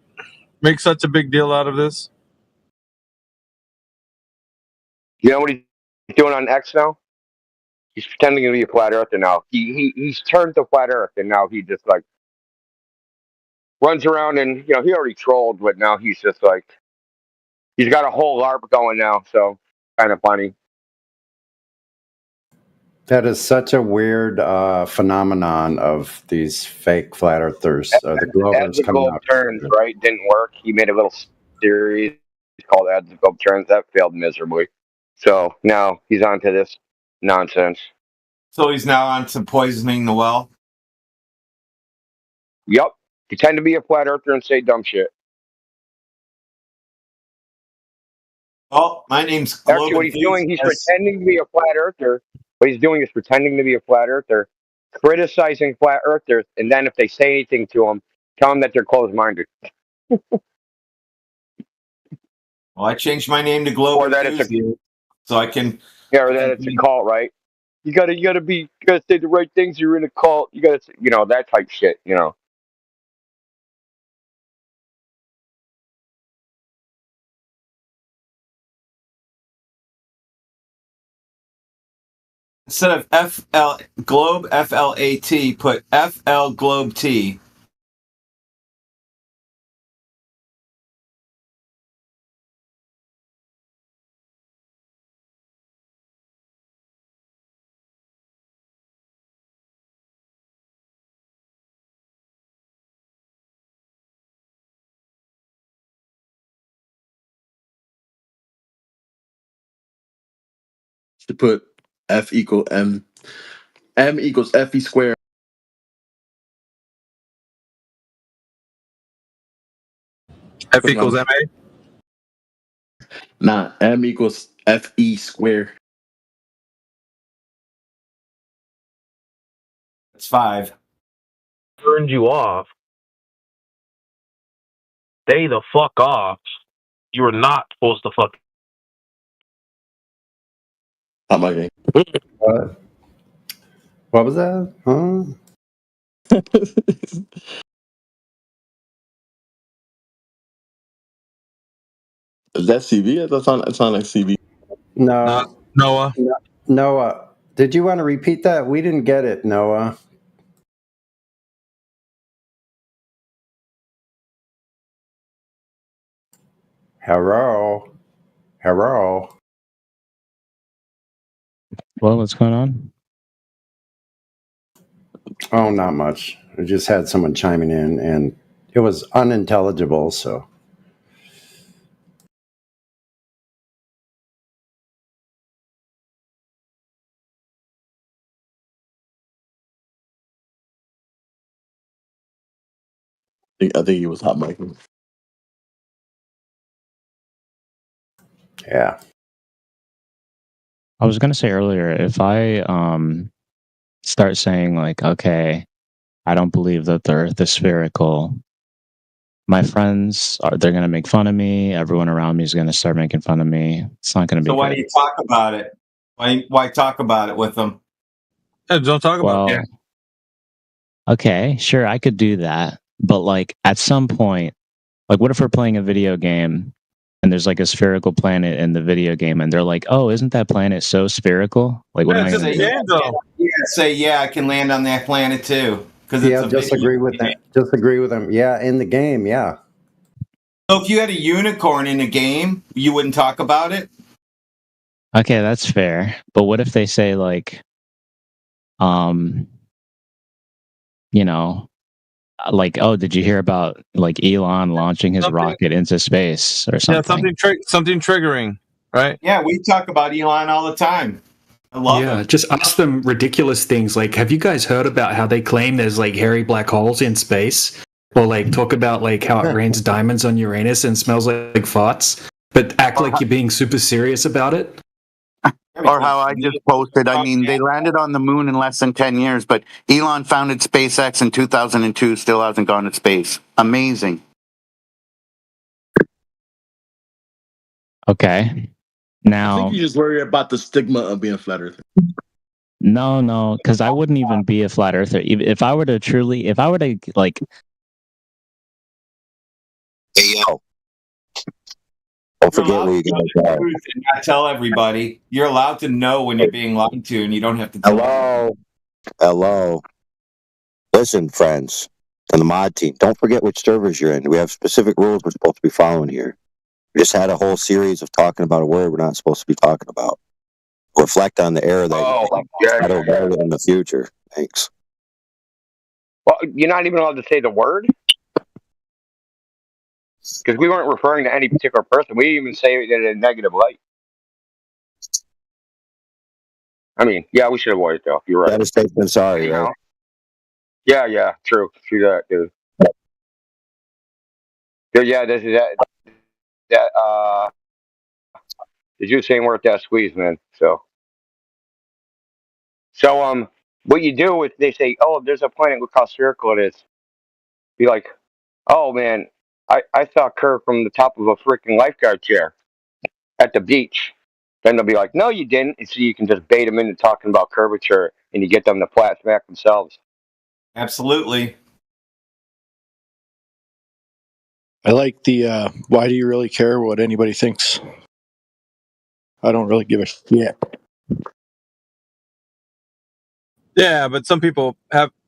make such a big deal out of this. You know what he's doing on X now? He's pretending to be a flat earther now. He's turned to flat earth, and now he just like runs around and he already trolled, but now he's just like he's got a whole LARP going now. So kind of funny. That is such a weird phenomenon of these fake flat earthers, the As Glovers the coming globe out. turns, right? Didn't work. He made a little series called As the Globe Turns that failed miserably. So now he's on to this nonsense. So he's now on to poisoning the well. Yup. Pretend to be a flat earther and say dumb shit. Oh, my name's Actually, what he's doing, he's pretending to be a flat earther. What he's doing is pretending to be a flat earther, criticizing flat earthers, and then if they say anything to him, tell them that they're closed-minded. Well, I changed my name to Global Or that it's so I can. Yeah, or that it's a cult, right? You gotta say the right things. You're in a cult. You gotta, that type shit. Instead of FL Globe FLAT, put FL Globe T. To put F equal M. M equals FE squared. F equals MA? Nah, M equals FE squared. It's 5. Turned you off. Stay the fuck off. You are not supposed to fuck. Not my game. What was that? Huh? Is that CB? That sound like CB. No. Noah. Noah, did you want to repeat that? We didn't get it, Noah. Hello. Hello. Well, what's going on? Oh, not much. I just had someone chiming in, and it was unintelligible, so. I think he was hot micing. Yeah. I was gonna say earlier, if I start saying like, okay, I don't believe that the Earth is spherical, my friends they're gonna make fun of me. Everyone around me is gonna start making fun of me. It's not gonna be So why good. do you talk about it? Why talk about it with them? Don't talk about it. Okay, sure, I could do that. But like at some point, like what if we're playing a video game and there's like a spherical planet in the video game and they're like, oh, isn't that planet so spherical? Like what am I gonna do? Say, yeah, I can land on that planet too. Because Yeah, disagree with that. Disagree with them. Yeah, in the game, yeah. So if you had a unicorn in a game, you wouldn't talk about it? Okay, that's fair. But what if they say like you know, like, oh, did you hear about like Elon launching his rocket into space or something? Yeah, something triggering, right? Yeah, we talk about Elon all the time. I love Yeah, him. just ask them ridiculous things like, have you guys heard about how they claim there's like hairy black holes in space? Or like talk about like how it rains diamonds on Uranus and smells like farts, but act like you're being super serious about it? Or how I just posted, I mean, they landed on the moon in less than 10 years, but Elon founded SpaceX in 2002, still hasn't gone to space. Amazing. Okay. I Now, think you just worry about the stigma of being a flat earther. no, because I wouldn't even be a flat earther. If I were to like, Hey, yo. Don't forget where you You're allowed to guys know are. the truth and not tell everybody. You're allowed to know when you're being lied to, and you don't have to tell. Hello. Hello. Listen, friends, and the mod team, don't forget which servers you're in. We have specific rules we're supposed to be following here. We just had a whole series of talking about a word we're not supposed to be talking about. Reflect on the error that you try to avoid it in the future. Thanks. Well, you're not even allowed to say the word? Because we weren't referring to any particular person. We didn't even say it in a negative light. I mean, yeah, we should avoid it, though. You're right. Better safe than sorry, You know? right? Yeah, true that, dude. Yeah, this is that the juice ain't worth that squeeze, man. So what you do is they say, oh, there's a planet, look how spherical it is. Be like, oh man, I saw a curve from the top of a freaking lifeguard chair at the beach. Then they'll be like, no, you didn't. And so you can just bait them into talking about curvature, and you get them to flat smack themselves. Absolutely. I like the why do you really care what anybody thinks? I don't really give a shit. Yeah, but some people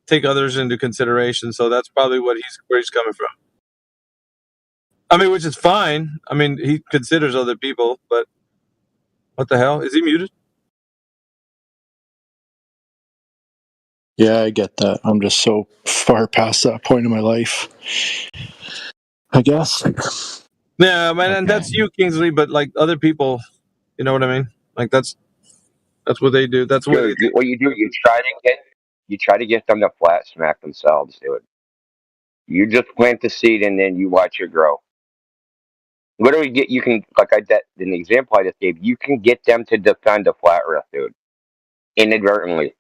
take others into consideration, so that's probably where he's coming from. I mean, which is fine. I mean, he considers other people, but what the hell? Is he muted? Yeah, I get that. I'm just so far past that point in my life, I guess. Yeah, man, and that's you, Kingsley. But like other people, you know what I mean? Like that's what they do. That's what. Dude, what you do, you try to get them to flat smack themselves, dude. You just plant the seed and then you watch it grow. Literally, you can in the example I just gave. You can get them to defend a flat earth, dude, inadvertently,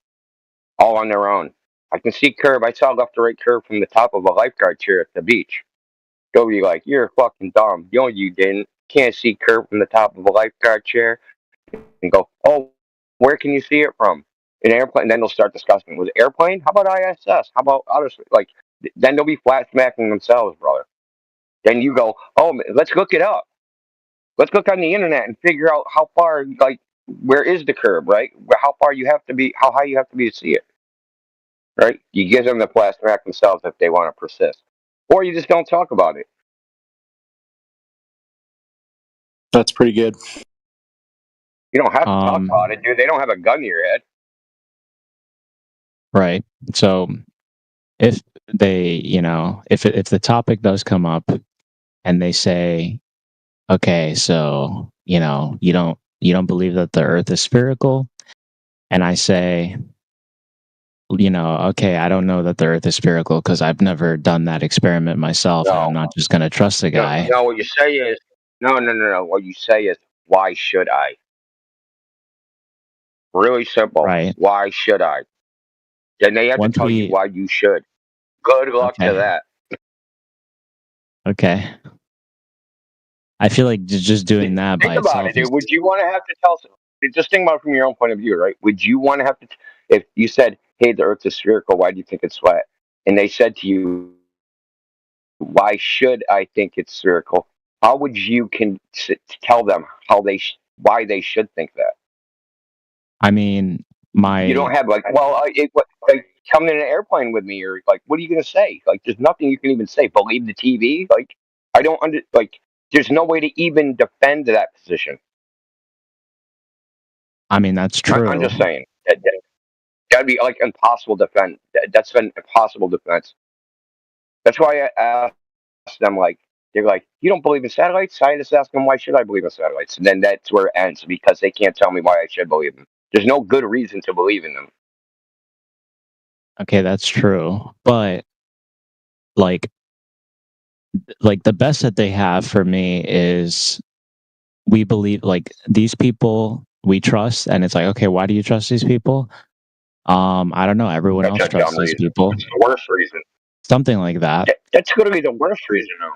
all on their own. I can see curve. I saw left to right curve from the top of a lifeguard chair at the beach. They'll be like, "You're fucking dumb. You didn't. Can't see curve from the top of a lifeguard chair." And go, "Oh, where can you see it from? An airplane?" And then they'll start discussing. Was it airplane? How about ISS? How about outer space? Like, then they'll be flat smacking themselves, brother. Then you go, "Oh, let's look it up. Let's look on the internet and figure out how far, like, where is the curve, right? How far you have to be, how high you have to be to see it, right?" You give them the flat smack themselves if they want to persist, or you just don't talk about it. That's pretty good. You don't have to talk about it, dude. They don't have a gun to your head. right. So if they, if the topic does come up and they say, okay, so, you don't believe that the earth is spherical, and I say, okay, I don't know that the earth is spherical because I've never done that experiment myself, and I'm not just going to trust the guy. No, what you say is, no. What you say is, why should I? Really simple. Right. Why should I? Then they have to tell you why you should. Good luck to that. Okay. I feel like just doing that by Think about itself it, dude. Would you want to have to tell? Just think about it from your own point of view, right? Would you want to have to, if you said, "Hey, the Earth is spherical. Why do you think it's flat?" And they said to you, "Why should I think it's spherical?" How would you tell them why they should think that? I mean, You don't have like, well, come in an airplane with me, or like, what are you gonna say? Like, there's nothing you can even say. Believe the TV? Like, I don't there's no way to even defend that position. I mean, that's true. I'm just saying. That'd be like impossible defense. That's an impossible defense. That's why I asked them, like, they're like, you don't believe in satellites? Scientists ask them, why should I believe in satellites? And then that's where it ends, because they can't tell me why I should believe them. There's no good reason to believe in them. Okay, that's true. But like the best that they have for me is we believe, like, these people we trust, and it's like, okay, why do you trust these people? I don't know. Everyone That's else a dumb trusts these reason. people. It's the worst reason. Something like that. That's literally the worst reason, though.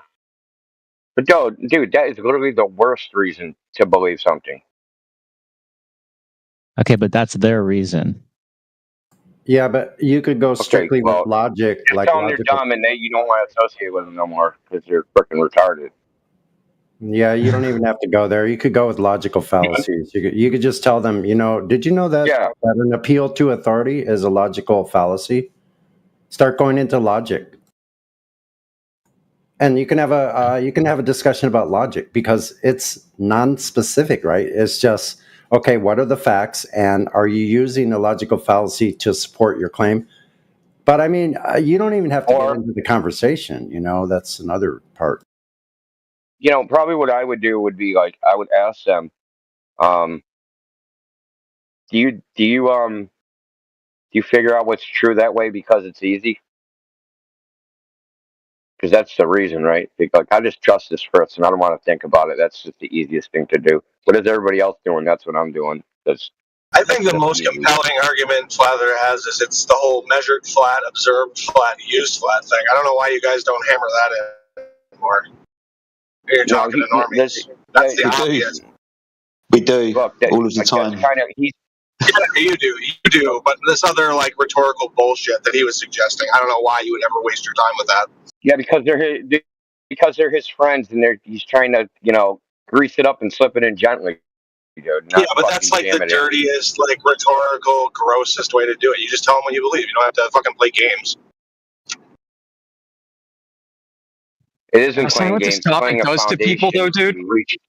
But no, dude, that is literally the worst reason to believe something. Okay, but that's their reason. Yeah, but you could go Okay, strictly well, with logic, just like tell them they're logical. dumb and you don't want to associate with them no more because they're freaking retarded. Yeah, you don't even have to go there. You could go with logical fallacies. You could just tell them, did you know that, Yeah. that an appeal to authority is a logical fallacy? Start going into logic. And you can have a discussion about logic because it's non-specific, right? It's just, okay, what are the facts, and are you using a logical fallacy to support your claim? But I mean, you don't even have to get into the conversation. That's another part. Probably what I would do would be, like, I would ask them, do you figure out what's true that way because it's easy? Because that's the reason, right? Like, I just trust this person. I don't want to think about it. That's just the easiest thing to do. What is everybody else doing? That's what I'm doing. I think the most compelling argument Flather has is it's the whole measured flat, observed flat, used flat thing. I don't know why you guys don't hammer that in more. You're talking to normies. That's the obvious. We do Look, all of the time. Yeah, you do. But this other, like, rhetorical bullshit that he was suggesting, I don't know why you would ever waste your time with that. Yeah, because they're his friends, and he's trying to grease it up and slip it in gently. Dude, Yeah, but that's like the dirtiest, like, rhetorical, grossest way to do it. You just tell them what you believe. You don't have to fucking play games. It isn't That's not playing what games. this topic Playing a does to people, though, dude. foundation.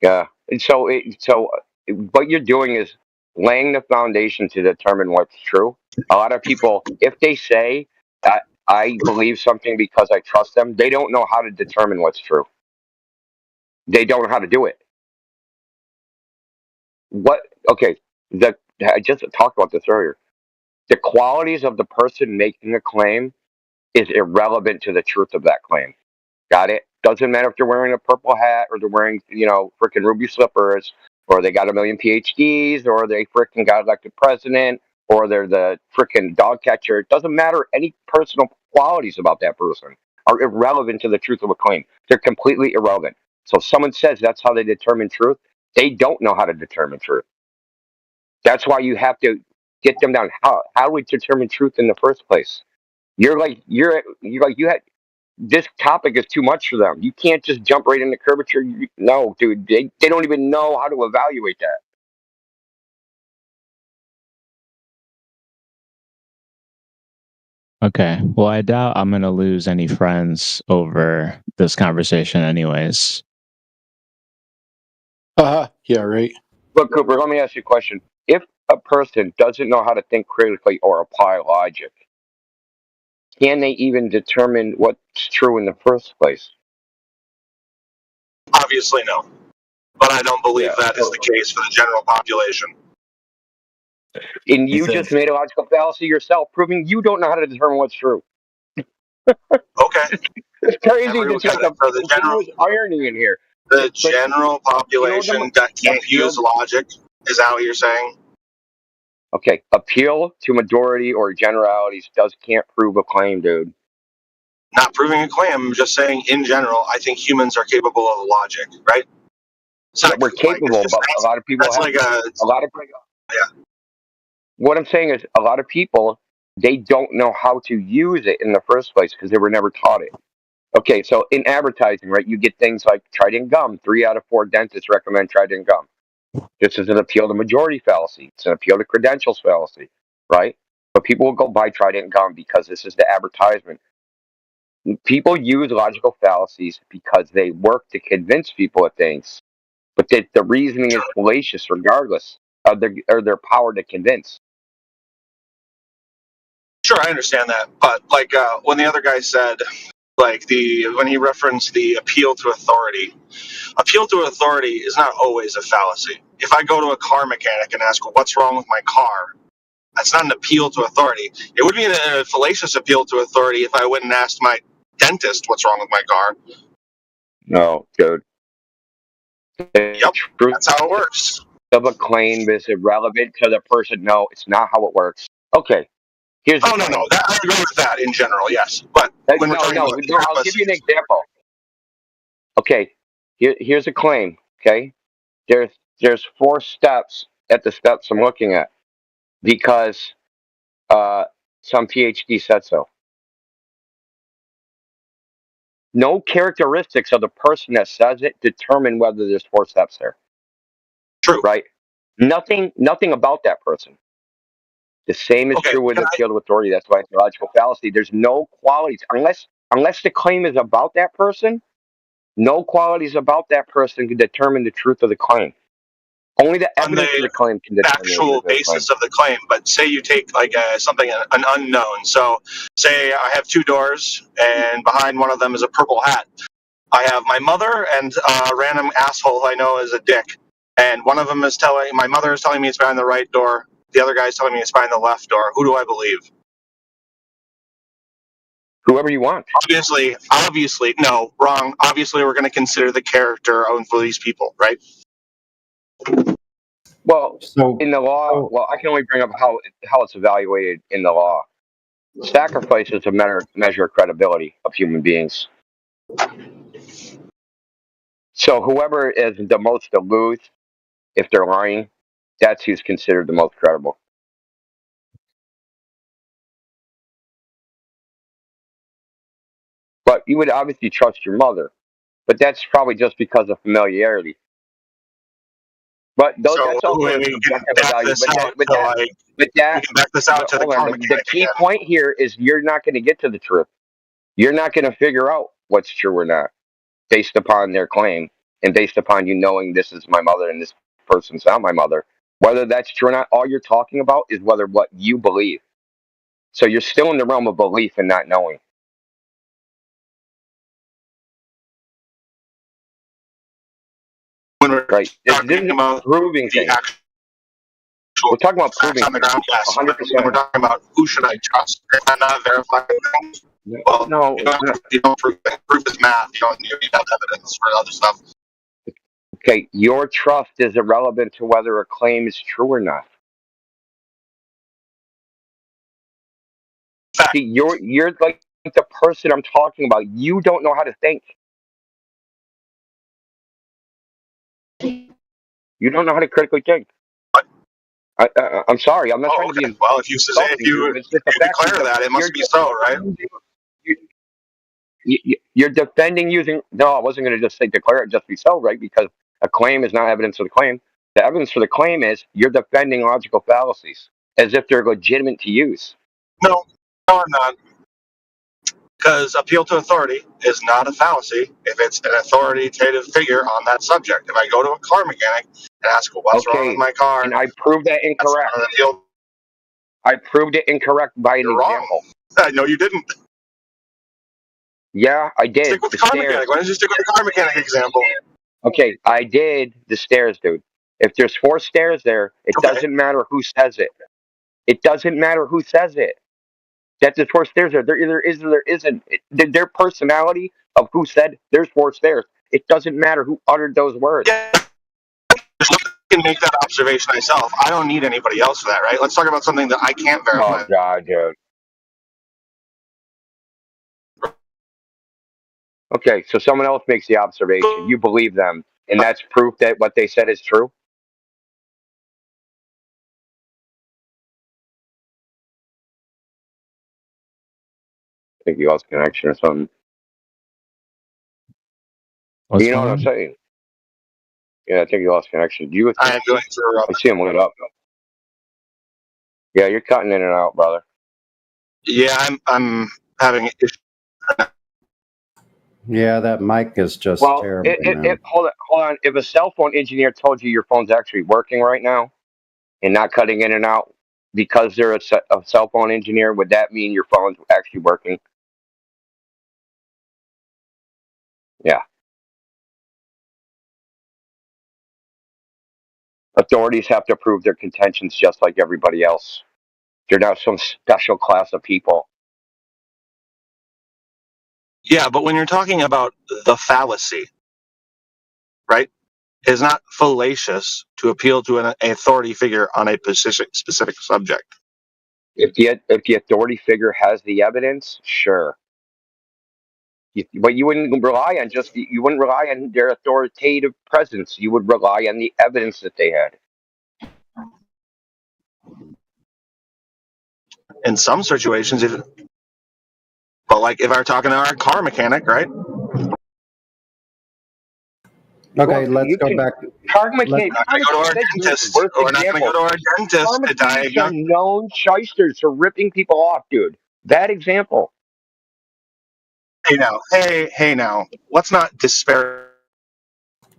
Yeah, and so what you're doing is laying the foundation to determine what's true. A lot of people, if they say that I believe something because I trust them, they don't know how to determine what's true. They don't know how to do it. Okay, I just talked about this earlier. The qualities of the person making a claim is irrelevant to the truth of that claim. Got it? Doesn't matter if they're wearing a purple hat or they're wearing, freaking ruby slippers, or they got a million PhDs, or they freaking got elected president, or they're the freaking dog catcher. It doesn't matter. Any personal qualities about that person are irrelevant to the truth of a claim. They're completely irrelevant. So if someone says that's how they determine truth, they don't know how to determine truth. That's why you have to get them down. How do we determine truth in the first place? This topic is too much for them. You can't just jump right into curvature. No, dude, they don't even know how to evaluate that. Okay. Well, I doubt I'm going to lose any friends over this conversation anyways. Yeah, right. Look, Cooper, let me ask you a question. If a person doesn't know how to think critically or apply logic, can they even determine what's true in the first place? Obviously, no. But I don't believe that is the case for the general population. And you just made a logical fallacy yourself, proving you don't know how to determine what's true. Okay. It's crazy. There's like there's irony in here. The general population that can't use logic, is that what you're saying? Okay, appeal to majority or generalities can't prove a claim, dude. Not proving a claim. I'm just saying, in general, I think humans are capable of logic, right? We're capable, but a lot of people. That's like a lot of. Yeah. What I'm saying is, a lot of people, they don't know how to use it in the first place because they were never taught it. Okay, so in advertising, right, you get things like Trident gum. 3 out of 4 dentists recommend Trident gum. This is an appeal to majority fallacy. It's an appeal to credentials fallacy, right? But people will go buy Trident gum because this is the advertisement. People use logical fallacies because they work to convince people of things, but the reasoning is fallacious regardless. or their power to convince. Sure, I understand that, but like when the other guy said, like when he referenced the appeal to authority is not always a fallacy. If I go to a car mechanic and ask, well, what's wrong with my car? That's not an appeal to authority. It would be a fallacious appeal to authority if I went and asked my dentist what's wrong with my car. No, dude. Yep, that's how it works. Of a claim is irrelevant to the person. No, it's not how it works. Okay, here's no, I agree with that in general, yes. But when we're talking about I'll give you an example. Okay, here's a claim. Okay, there's 4 steps at the steps I'm looking at because some PhD said so. No characteristics of the person that says it determine whether there's 4 steps there. True. Right? Nothing about that person. The same is true with appeal to authority. That's why it's a logical fallacy. There's no qualities unless the claim is about that person. No qualities about that person can determine the truth of the claim. Only the evidence of the claim can determine the actual basis of the claim. But say you take like something an unknown. So say I have 2 doors, and behind one of them is a purple hat. I have my mother and a random asshole I know is a dick, and one of them is my mother is telling me it's behind the right door. The other guy is telling me it's behind the left door. Who do I believe? Whoever you want. Obviously, no, wrong. Obviously, we're going to consider the character of these people, right? Well, in the law, I can only bring up how it's evaluated in the law. Sacrifice is a measure of credibility of human beings. So whoever is the most aloof, if they're lying, that's who's considered the most credible. But you would obviously trust your mother, but that's probably just because of familiarity. But that's also a subjective value. We can back this out to the car mechanic. The key point here is you're not going to get to the truth. You're not going to figure out what's true or not based upon their claim and based upon you knowing this is my mother and this person's not my mother. Whether that's true or not, all you're talking about is what you believe. So you're still in the realm of belief and not knowing. When we're talking about proving things. We're talking about proving on the ground, yes. 100%. When we're talking about who should I trust, if I'm not verifying things, well, no, you don't prove it. Proof is math. You have evidence for other stuff. Okay, your trust is irrelevant to whether a claim is true or not. See, you're like the person I'm talking about. You don't know how to think. You don't know how to critically think. I'm sorry. I'm not trying to be. Well, if you declare that, it must be so, right? You're defending using. No, I wasn't going to just say declare it just be so, right? Because a claim is not evidence of the claim. The evidence for the claim is you're defending logical fallacies as if they're legitimate to use. No, I'm not. Because appeal to authority is not a fallacy if it's an authoritative figure on that subject. If I go to a car mechanic and ask, well, what's wrong with my car? And I proved that incorrect. I proved it incorrect by an example. No, you didn't. Yeah, I did. Stick with the car mechanic. Why don't you stick with the car mechanic example? Okay, I did the stairs, dude. If there's 4 stairs there, it doesn't matter who says it. It doesn't matter who says it. That there's 4 stairs there. There either is or there isn't. Their personality of who said there's 4 stairs. It doesn't matter who uttered those words. Yeah. I can make that observation myself. I don't need anybody else for that, right? Let's talk about something that I can't verify. Oh, God, dude. Okay, so someone else makes the observation. You believe them, and that's proof that what they said is true? I think you lost connection or something. What's you know what I'm saying? Yeah, I think you lost connection. I am going through. I see him lit up. Yeah, you're cutting in and out, brother. Yeah, I'm having issues. Yeah, that mic is just terrible. Hold on. If a cell phone engineer told you your phone's actually working right now, and not cutting in and out because they're a cell phone engineer, would that mean your phone's actually working? Yeah. Authorities have to prove their contentions just like everybody else. They're not some special class of people. Yeah, but when you're talking about the fallacy, right, it's not fallacious to appeal to an authority figure on a specific subject. If the authority figure has the evidence, sure. But you wouldn't rely on their authoritative presence. You would rely on the evidence that they had. In some situations, but like if I were talking to our car mechanic, right? Okay, let's go back. Car We're mechanic. not going to go to our dentist. We're not going to go to our dentist Car to mechanics are diagnose. known shysters for ripping people off, dude. Bad example. Hey now. Let's not disparage.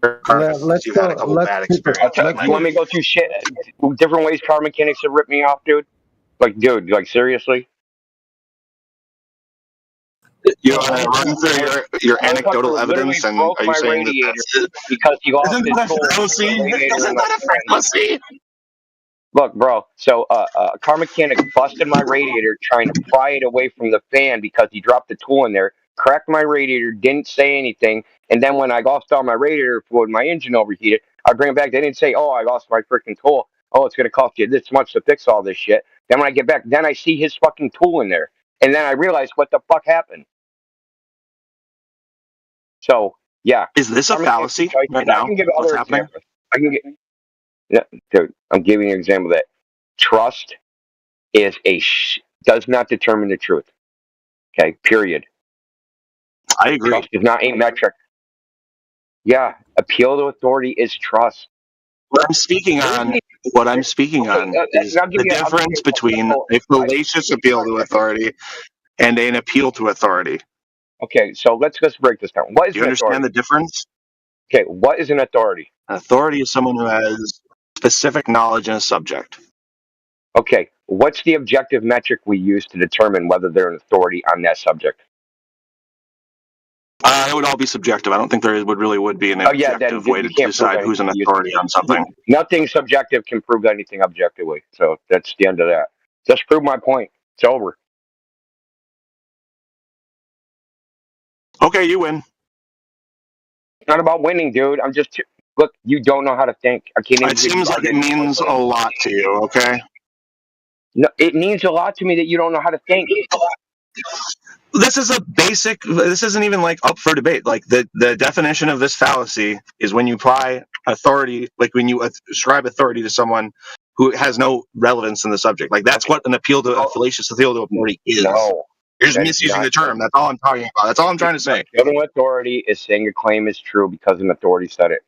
Let's You've had a go. couple Let's bad keep it. experiences. You want me to go through different ways car mechanics have ripped me off, dude? Like, dude, like seriously? You want to run through your anecdotal evidence, and broke are you my saying that radiator that's it? because he lost Isn't that a control of fallacy? the radiator Isn't in my that a fallacy? Look, bro. So a car mechanic busted my radiator trying to pry it away from the fan because he dropped the tool in there. Cracked my radiator, didn't say anything, and then when I lost all my radiator fluid, my engine overheated. I bring it back. They didn't say, "Oh, I lost my freaking tool. Oh, it's gonna cost you this much to fix all this shit." Then when I get back, then I see his fucking tool in there, and then I realize what the fuck happened. So yeah, Is this a fallacy right now? I can give What's other happening? examples. I can get. Yeah, dude, I'm giving you an example that trust is does not determine the truth. Okay, period. I agree. Trust is not a metric. Yeah, appeal to authority is trust. What I'm speaking on is the difference between a fallacious appeal to authority and an appeal to authority. Okay, so let's break this down. What is Do you understand the difference? Okay, what is an authority? An authority is someone who has specific knowledge in a subject. Okay, what's the objective metric we use to determine whether they're an authority on that subject? It would all be subjective. I don't think there would be an objective way to decide who's an authority on something. Nothing subjective can prove anything objectively. So that's the end of that. Just prove my point. It's over. Okay, you win. It's not about winning, dude. I'm just look. You don't know how to think. I can't. It seems like it means a lot to you. Okay. No, it means a lot to me that you don't know how to think. This is a basic. This isn't even like up for debate. Like the definition of this fallacy is when you apply authority, like when you ascribe authority to someone who has no relevance in the subject. Like that's what an appeal to a fallacious appeal to authority is. No, you're just misusing the term. That's all I'm talking about. That's all I'm trying to say. Appeal to authority is saying a claim is true because an authority said it.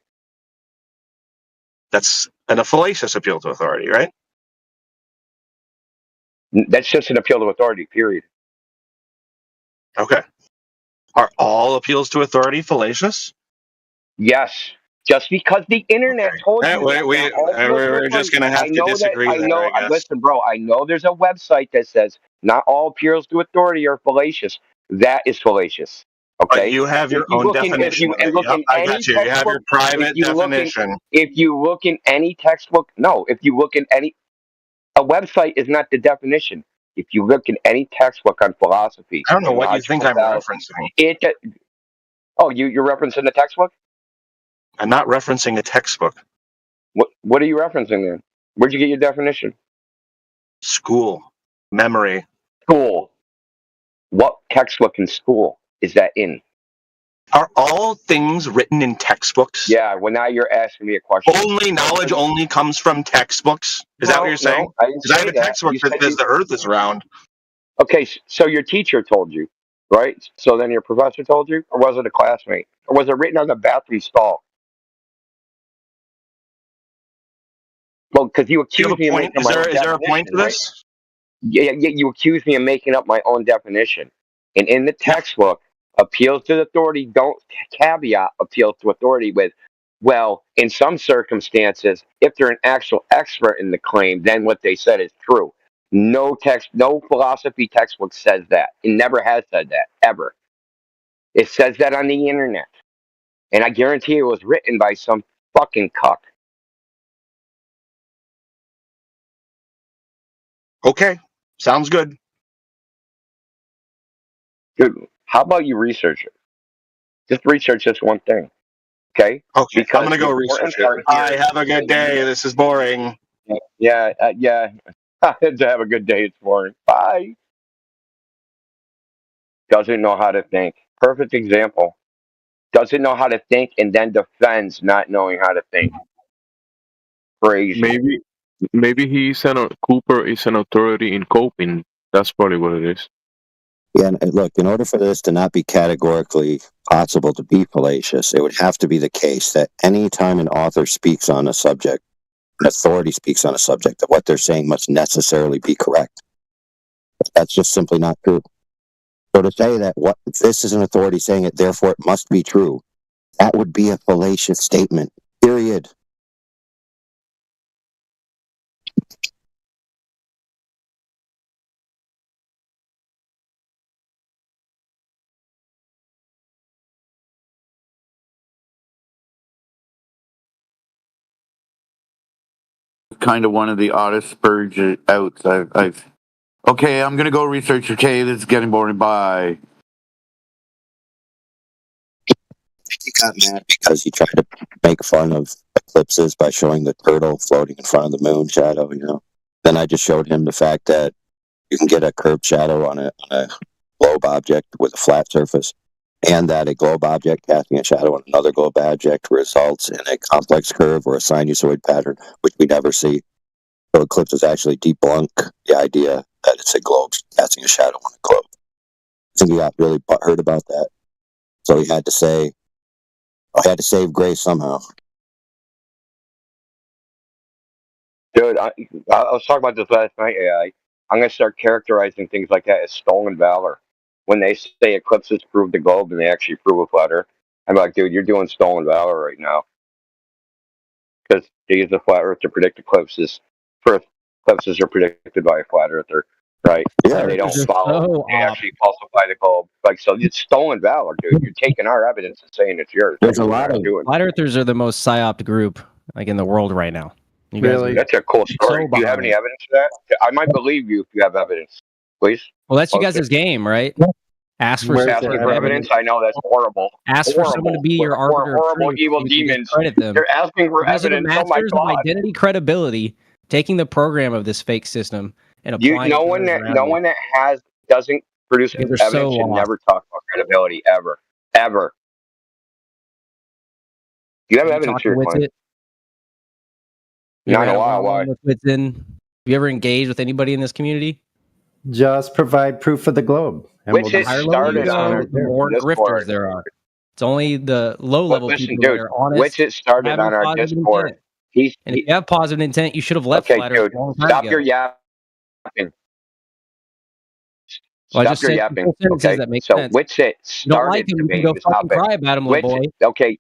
That's a fallacious appeal to authority, right? That's just an appeal to authority. Period. Okay. Are all appeals to authority fallacious? Yes. Just because the internet told you. We're just going to have to disagree there, I guess. Listen, bro, I know there's a website that says not all appeals to authority are fallacious. That is fallacious. Okay. But you have your own definition. I got you. You have your private definition. If you look in any textbook, a website is not the definition. If you look in any textbook on philosophy, I don't know what you think I'm referencing. You're referencing the textbook? I'm not referencing a textbook. What are you referencing then? Where'd you get your definition? School. Memory. School. What textbook in school is that in? Are all things written in textbooks? Yeah, well now you're asking me a question. Knowledge only comes from textbooks? Is that what you're saying? Because I have a textbook that says the earth is round. Okay, so your teacher told you, right? So then your professor told you? Or was it a classmate? Or was it written on the bathroom stall? Well, because you accused me of making up my own definition. Is there a point to this? Yeah, you accused me of making up my own definition. And in the textbook, appeals to authority don't caveat appeals to authority with Well, in some circumstances, if they're an actual expert in the claim, then what they said is true. No philosophy textbook says that. It never has said that, ever. It says that on the internet. And I guarantee it was written by some fucking cuck. Okay, sounds good. Dude, how about you research it? Just research this one thing. Okay? Okay, Because I'm gonna the go important research it. part Bye. here Have a good day. This is boring. yeah. Have a good day. It's boring. Bye. Doesn't know how to think. Perfect example. Doesn't know how to think and then defends not knowing how to think. Crazy. Maybe Cooper is an authority in coping. That's probably what it is. Yeah, and look, in order for this to not be categorically possible to be fallacious, it would have to be the case that any time an author speaks on a subject, an authority speaks on a subject, that what they're saying must necessarily be correct. That's just simply not true. So to say that what this is an authority saying it, therefore it must be true, that would be a fallacious statement, period. Kind of one of the oddest spurge outs I've. Okay, I'm gonna go research your case. It's getting boring. Bye. He got mad because he tried to make fun of eclipses by showing the turtle floating in front of the moon shadow, you know. Then I just showed him the fact that you can get a curved shadow on a globe object with a flat surface, and that a globe object casting a shadow on another globe object results in a complex curve or a sinusoid pattern, which we never see. So eclipses actually debunk the idea that it's a globe casting a shadow on a globe. I think he got really butthurt about that. So he had to say, I had to save grace somehow. Dude, I was talking about this last night, AI. I'm going to start characterizing things like that as stolen valor. When they say eclipses prove the globe and they actually prove a flat earth, I'm like, dude, you're doing stolen valor right now. Because they use the flat earth to predict eclipses. First, eclipses are predicted by a flat earther, right? Yeah, They don't follow. They actually falsify the globe. Like, so it's stolen valor, dude. You're taking our evidence and saying it's yours. There's a lot of flat earthers are the most psyoped group like in the world right now. You guys Really? That's a cool story. So Do you have any evidence for that? I might believe you if you have evidence. Please. Well, that's you Okay. guys' game, right? Ask for Asking for evidence. I know that's horrible. Ask for someone to be your arbiter of Horrible, truth evil so you can demons. discredit them. You're asking for You guys are the evidence. Oh my masters of god. identity credibility, taking the program of this fake system and applying No it to one those that around no you. one that doesn't produce You guys are so evidence should lost. never talk about credibility ever. Ever. Do you have Have you evidence talked for to your claim? Witsit? You Not ever in a had while. Why? one-on-one with Witsin? Have you ever engaged with anybody in this community? Just provide proof of the globe. And Which we'll it just Higher level started you on go, our the more grifters Discord. there are. It's only the low level Listen, people dude. that are honest. Which it started having on our positive Discord. intent. And if you have positive intent, you should have left Okay, Flat Earth dude. a long time Stop ago. your yapping. Well, I Stop just your said yapping. two sentences Okay. that make So sense. Witsit You don't like started him, you can debating go this fucking topic. cry about him, little boy. Okay.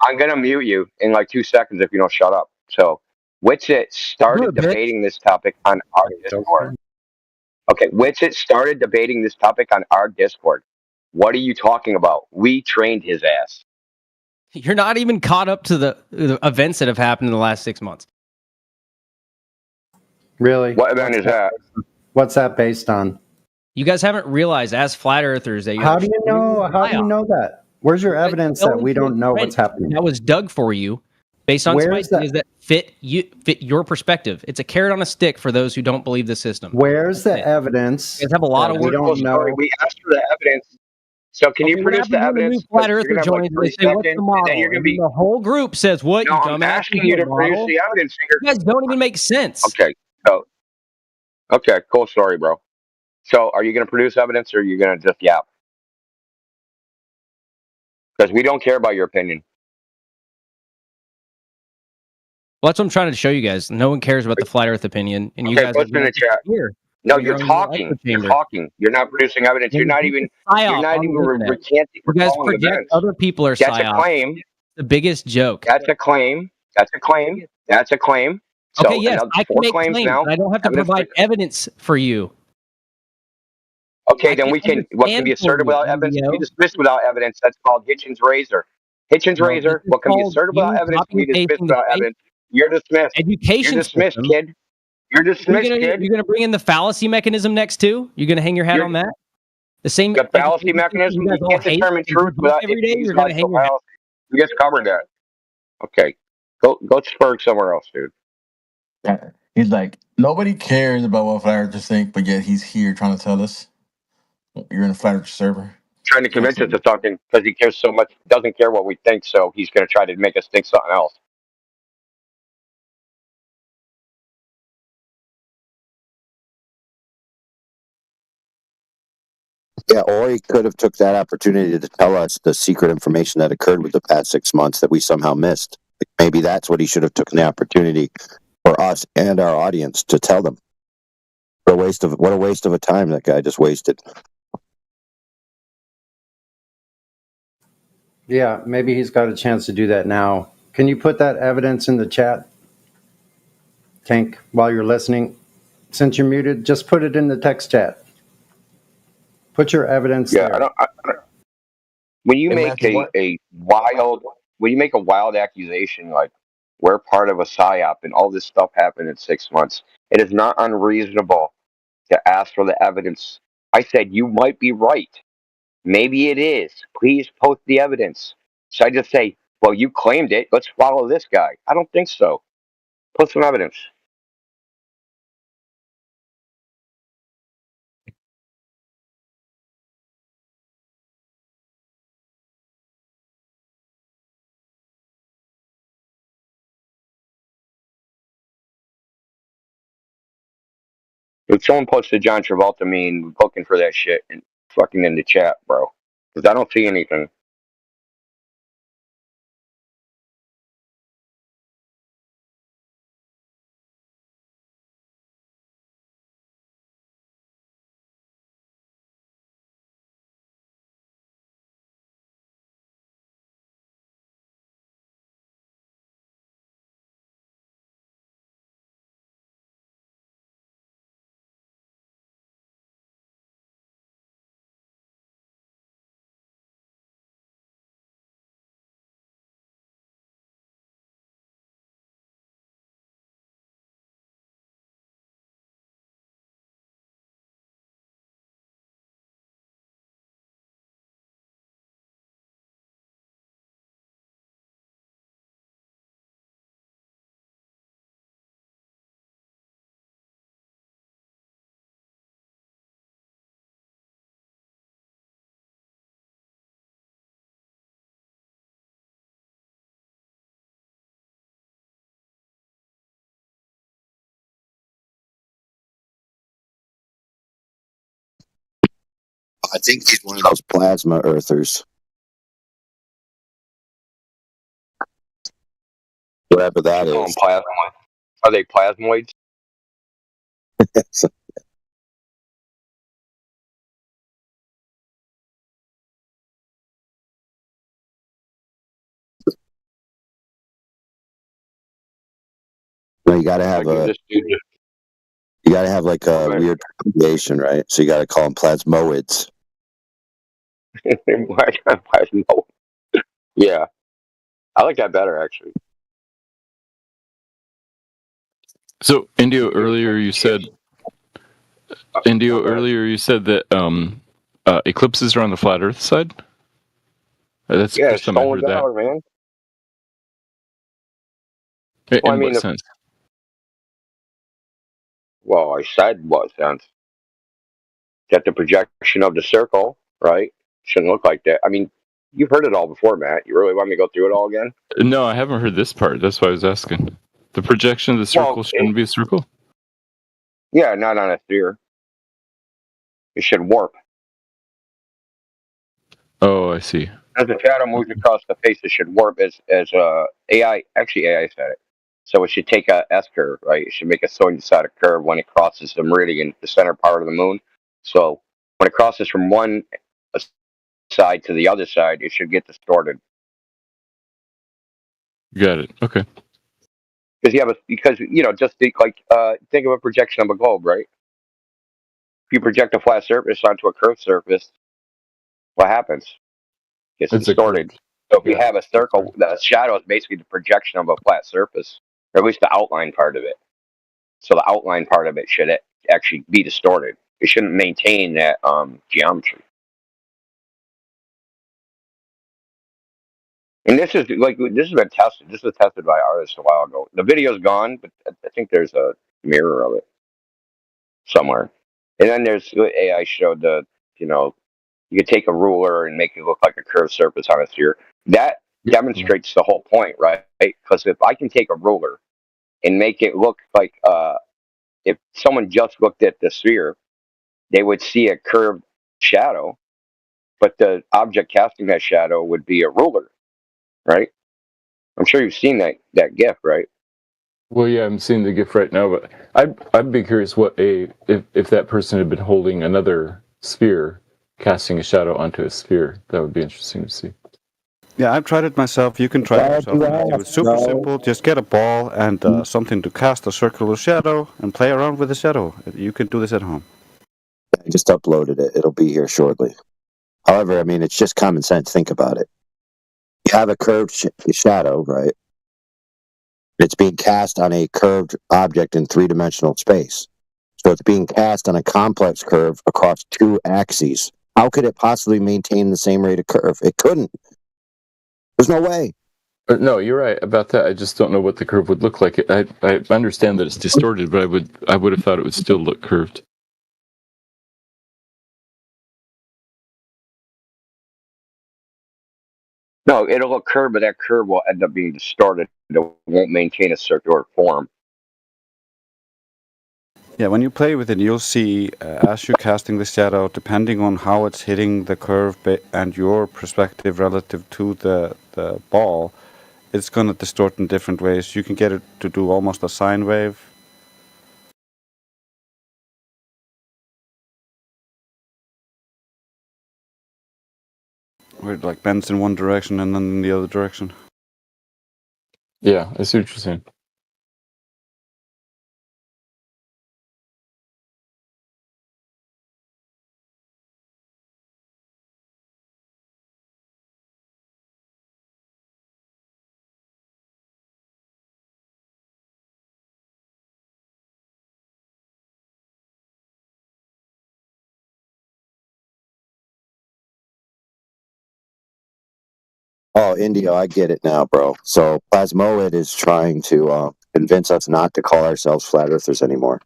I'm gonna mute you in like 2 seconds if you don't shut up. So Witsit started Good, bitch. debating this topic on our Discord. Okay, Witsit started debating this topic on our Discord. What are you talking about? We trained his ass. You're not even caught up to the events that have happened in the last 6 months. Really? What event is that? What's that based on? You guys haven't realized as flat earthers that you How have do you know? How do you know that? Where's your evidence that we don't know what's happening? That was dug for you based on some Where's ideas that fit your perspective. It's a carrot on a stick for those who don't believe the system. Where's the evidence? You guys have a lot of that we work. don't know. We asked for the evidence. So can you what produce the happens when a new evidence? flat You're earther gonna have like joins and 3 they say, "What's the seconds, model?" and then you're gonna And then be. the whole group says, "What? No, you I'm dumbass? asking you to produce the evidence. You guys don't even make sense." Okay. So. Okay. Cool story, bro. So, are you going to produce evidence, or are you going to just yap? Because we don't care about your opinion. Well, that's what I'm trying to show you guys. No one cares about the flat Earth opinion, and you Okay, guys what's in the chat? here. No, in you're your own little talking. echo You're chamber. talking. You're not producing evidence. You're not even. You're not even recanting. You guys project other people are That's a psyop. claim. the biggest joke. That's a claim. That's a claim. That's a claim. So Okay, yes, another I can 4 make claims claims, now. but I don't have to Evidence provide evidence for you. Okay, I then can we can. What can be understand for asserted you, without evidence can be Leo. dismissed without evidence. That's called Hitchens razor. Hitchens No, this razor. is What can be called asserted without you evidence can copying be and dismissed pasting the without same evidence. You're dismissed. You're education dismissed, system. kid. You're dismissed, kid. You're gonna bring in the fallacy mechanism next too? You're gonna hang your hat You're on that? The same the fallacy education system mechanism. you guys You all can't hate determine and truth debunk without every if day, you use you're gonna hang logical your hat. fallacy. We just covered that. Okay, go spurg somewhere else, dude. Yeah. He's like, nobody cares about what flat earthers think, but yet he's here trying to tell us you're in a flat earth server. Trying to convince us of something because he cares so much, doesn't care what we think, so he's going to try to make us think something else. Yeah, or he could have took that opportunity to tell us the secret information that occurred with the past 6 months that we somehow missed. Maybe that's what he should have taken the opportunity for us and our audience to tell them. What a waste of a time that guy just wasted. Yeah, maybe he's got a chance to do that now. Can you put that evidence in the chat, Tank, while you're listening? Since you're muted, just put it in the text chat. Put your evidence Yeah, there. when you Hey, make Matthew, what? when you make a wild accusation like we're part of a psyop and all this stuff happened in 6 months, it is not unreasonable to ask for the evidence. I said you might be right. Maybe it is. Please post the evidence. Should I just say, well, you claimed it. Let's follow this guy? I don't think so. Put some evidence. If someone posted John Travolta meme looking for that shit and fucking in the chat, bro, because I don't see anything. I think he's one of those plasma earthers. Whatever that Call them is. plasmoids. Are they plasmoids? No, you gotta have Like, you gotta have like a weird pronunciation, right? So you gotta call them plasmoids. Plasmoid. Yeah, I like that better actually. So, Indio, earlier you said that eclipses are on the flat Earth side. That's the Yeah, first time I stolen heard that. valor, man. In Well, I mean, what sense? well, I said what sense? That the projection of the circle, right? Shouldn't look like that. I mean, you've heard it all before, Matt. You really want me to go through it all again? No, I haven't heard this part. That's why I was asking. The projection of the circle shouldn't be a circle. Yeah, not on a sphere. It should warp. Oh, I see. As the shadow moves across the face, it should warp. As AI said it. So it should take a S curve, right? It should make a sinusoidal curve when it crosses the meridian, the center part of the moon. So when it crosses from one side to the other side, it should get distorted. Got it. Okay. Because just think of a projection of a globe, right? If you project a flat surface onto a curved surface, what happens? It's It's a distorted. curved. So if you Yeah. have a circle, the shadow is basically the projection of a flat surface, or at least the outline part of it. So the outline part of it should actually be distorted. It shouldn't maintain that geometry. And this has been tested. This was tested by artists a while ago. The video's gone, but I think there's a mirror of it somewhere. And then there's AI showed you could take a ruler and make it look like a curved surface on a sphere. That demonstrates the whole point, right? Because if I can take a ruler and make it look like if someone just looked at the sphere, they would see a curved shadow, but the object casting that shadow would be a ruler, right? I'm sure you've seen that GIF, right? Well, yeah, I'm seeing the GIF right now, but I'd be curious if that person had been holding another sphere, casting a shadow onto a sphere. That would be interesting to see. Yeah, I've tried it myself. You can try it yourself. It's super simple. Just get a ball and something to cast a circular shadow and play around with the shadow. You can do this at home. I just uploaded it. It'll be here shortly. However, I mean, it's just common sense. Think about it. You have a curved shadow, right? It's being cast on a curved object in three-dimensional space. So it's being cast on a complex curve across two axes. How could it possibly maintain the same rate of curve? It couldn't. There's no way. No, you're right about that. I just don't know what the curve would look like. I understand that it's distorted, but I would have thought it would still look curved. No, it'll look curved, but that curve will end up being distorted. It won't maintain a circular form. Yeah, when you play with it, you'll see as you're casting the shadow, depending on how it's hitting the curve and your perspective relative to the ball, it's going to distort in different ways. You can get it to do almost a sine wave. Where it like bends in one direction and then in the other direction. Yeah, I see what you're saying. Oh, Indio, I get it now, bro. So Plasmoid is trying to convince us not to call ourselves flat earthers anymore.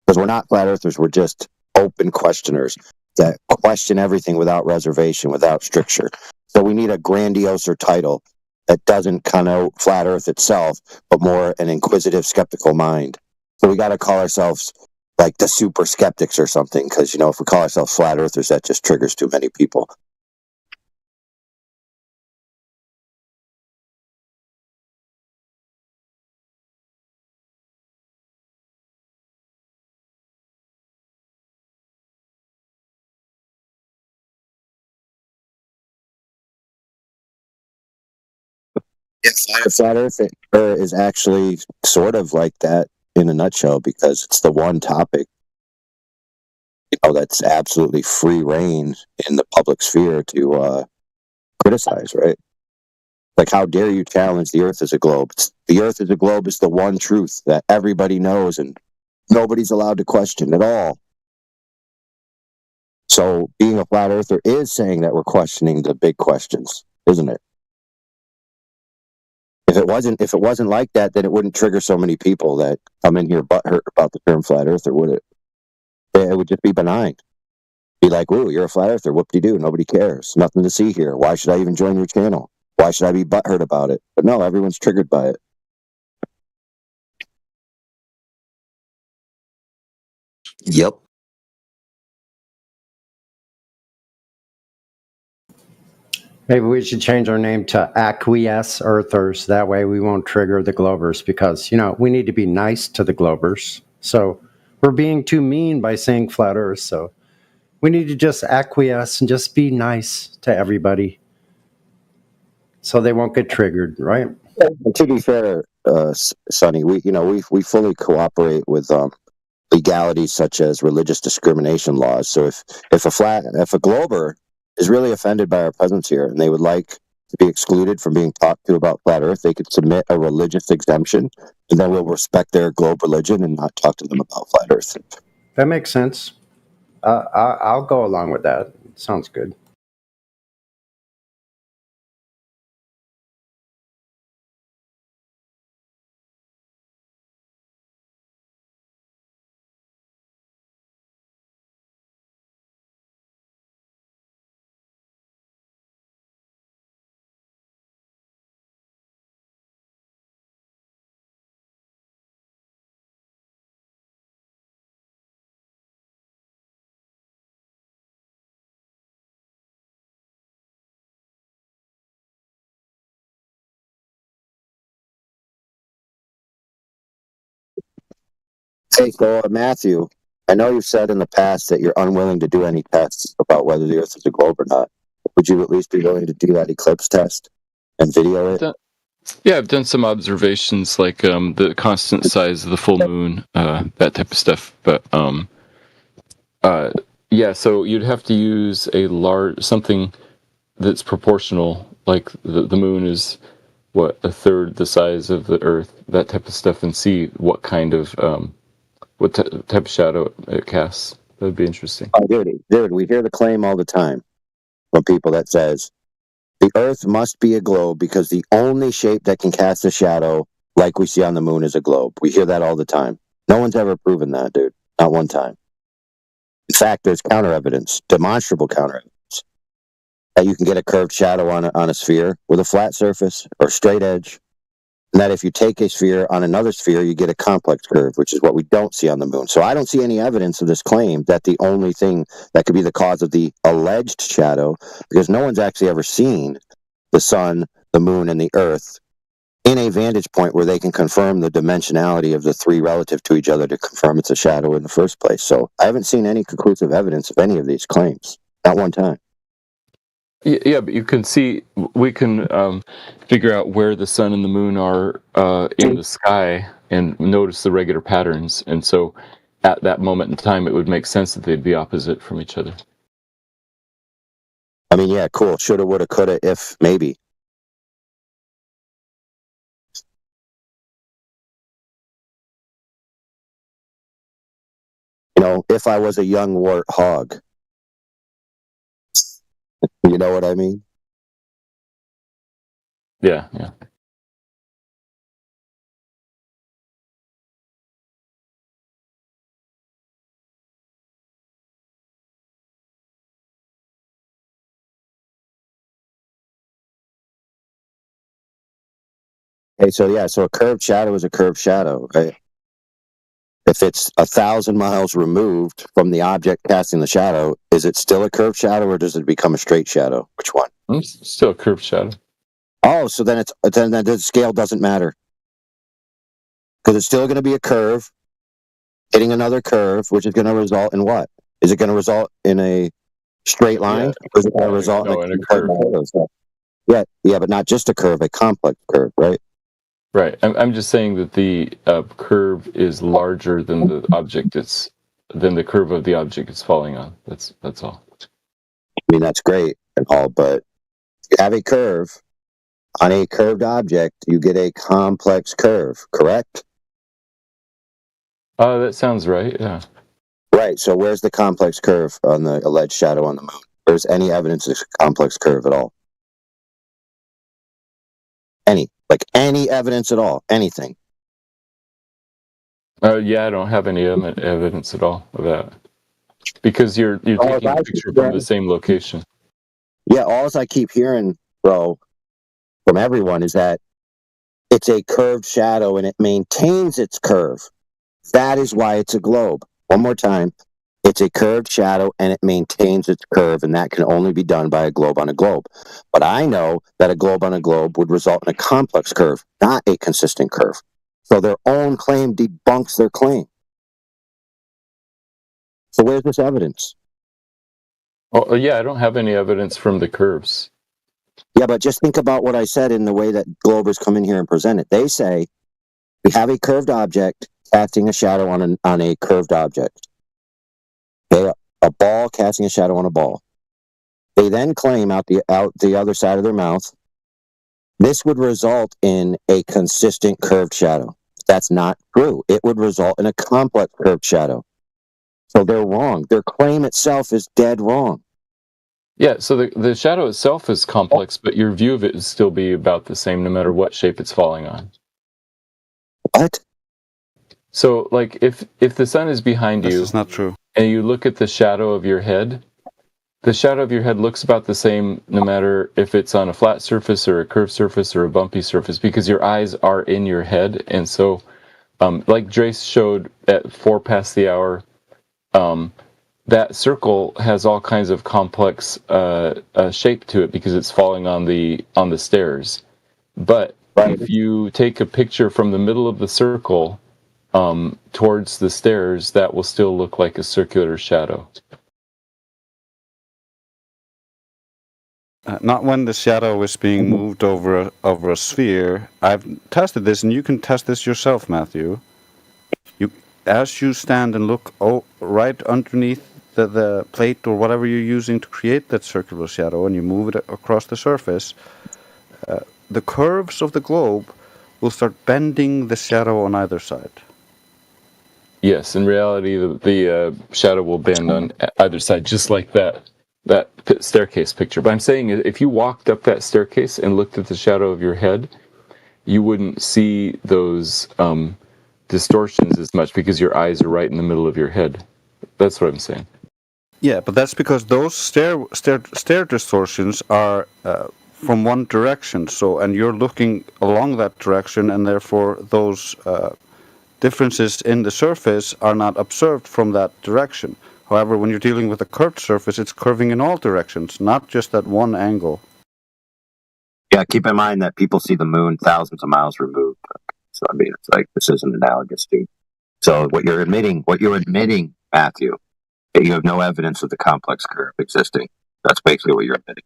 Because we're not flat earthers, we're just open questioners that question everything without reservation, without stricture. So we need a grandiose title that doesn't connote flat earth itself, but more an inquisitive, skeptical mind. So we got to call ourselves like the super skeptics or something, because, if we call ourselves flat earthers, that just triggers too many people. Flat Earth is actually sort of like that in a nutshell, because it's the one topic, that's absolutely free reign in the public sphere to criticize, right? Like, how dare you challenge the Earth as a globe? The Earth as a globe is the one truth that everybody knows and nobody's allowed to question at all. So being a flat earther is saying that we're questioning the big questions, isn't it? If it wasn't like that, then it wouldn't trigger so many people that come in here butthurt about the term flat earther, would it? It would just be benign. Be like, "Ooh, you're a flat earther. Whoop-de-doo. Nobody cares. Nothing to see here. Why should I even join your channel? Why should I be butthurt about it?" But no, everyone's triggered by it. Yep. Maybe we should change our name to Acquiesce Earthers. That way we won't trigger the Globers, because, we need to be nice to the Globers. So we're being too mean by saying flat Earth. So we need to just acquiesce and just be nice to everybody so they won't get triggered, right? And to be fair, Sonny, we fully cooperate with legalities such as religious discrimination laws. So if a Glober is really offended by our presence here and they would like to be excluded from being talked to about flat Earth, they could submit a religious exemption, and then we'll respect their globe religion and not talk to them about flat Earth. That makes sense. I'll go along with that. Sounds good. Hey, so Matthew, I know you've said in the past that you're unwilling to do any tests about whether the Earth is a globe or not. Would you at least be willing to do that eclipse test and video it? Yeah, I've done some observations, like the constant size of the full moon, that type of stuff. But yeah, so you'd have to use something that's proportional, like the moon is what, a third the size of the Earth, that type of stuff, and see what kind of type of shadow it casts. That would be interesting. Oh, dude, we hear the claim all the time from people that says the Earth must be a globe because the only shape that can cast a shadow like we see on the moon is a globe. We hear that all the time. No one's ever proven that, dude. Not one time. In fact, there's counter evidence, demonstrable counter evidence, that you can get a curved shadow on a sphere with a flat surface or straight edge, and that if you take a sphere on another sphere, you get a complex curve, which is what we don't see on the moon. So I don't see any evidence of this claim that the only thing that could be the cause of the alleged shadow, because no one's actually ever seen the sun, the moon, and the Earth in a vantage point where they can confirm the dimensionality of the three relative to each other to confirm it's a shadow in the first place. So I haven't seen any conclusive evidence of any of these claims. Not one time. Yeah, but you can see, we can figure out where the sun and the moon are in the sky and notice the regular patterns. And so at that moment in time, it would make sense that they'd be opposite from each other. I mean, yeah, cool. Shoulda, woulda, coulda, if, maybe. You know, if I was a young warthog. You know what I mean? Yeah, yeah. Okay, so a curved shadow is a curved shadow, right? If it's 1,000 miles removed from the object casting the shadow, is it still a curved shadow or does it become a straight shadow? Which one? It's still a curved shadow. Oh, so then then the scale doesn't matter. Because it's still going to be a curve hitting another curve, which is going to result in what? Is it going to result in a straight line? Or is it going to result in a curve? Yeah, but not just a curve, a complex curve, right? Right. I'm just saying that the curve is larger than the object than the curve of the object it's falling on. That's all. I mean, that's great and all, but if you have a curve on a curved object, you get a complex curve, correct? That sounds right, yeah. Right, so where's the complex curve on the alleged shadow on the moon? There's any evidence of a complex curve at all? Any evidence at all? Anything? Yeah, I don't have any evidence at all of that. Because you're taking a picture from the same location. Yeah, all I keep hearing, bro, from everyone is that it's a curved shadow and it maintains its curve. That is why it's a globe. One more time. It's a curved shadow and it maintains its curve, and that can only be done by a globe on a globe. But I know that a globe on a globe would result in a complex curve, not a consistent curve. So their own claim debunks their claim. So where's this evidence? Oh, yeah, I don't have any evidence from the curves. Yeah, but just think about what I said in the way that Globers come in here and present it. They say we have a curved object casting a shadow on a curved object. Okay, a ball casting a shadow on a ball. They then claim out the other side of their mouth, this would result in a consistent curved shadow. That's not true. It would result in a complex curved shadow. So they're wrong. Their claim itself is dead wrong. Yeah, so the shadow itself is complex, but your view of it would still be about the same no matter what shape it's falling on. What? So, like, if the sun is behind This you, is not true. and you look at the shadow of your head, the shadow of your head looks about the same no matter if it's on a flat surface or a curved surface or a bumpy surface, because your eyes are in your head. And so, like Drace showed at 4 past the hour, that circle has all kinds of complex shape to it because it's falling on the stairs. But if you take a picture from the middle of the circle towards the stairs, that will still look like a circular shadow. Not when the shadow is being moved over a sphere. I've tested this, and you can test this yourself, Matthew. As you stand and look right underneath the plate or whatever you're using to create that circular shadow, and you move it across the surface, the curves of the globe will start bending the shadow on either side. Yes, in reality, the shadow will bend on either side, just like that staircase picture. But I'm saying if you walked up that staircase and looked at the shadow of your head, you wouldn't see those distortions as much because your eyes are right in the middle of your head. That's what I'm saying. Yeah, but that's because those stair distortions are from one direction. So, and you're looking along that direction, and therefore those differences in the surface are not observed from that direction. However, when you're dealing with a curved surface, it's curving in all directions, not just at one angle. Yeah, keep in mind that people see the moon thousands of miles removed. So, I mean, it's like, this isn't analogous to. So what you're admitting, Matthew, that you have no evidence of the complex curve existing. That's basically what you're admitting.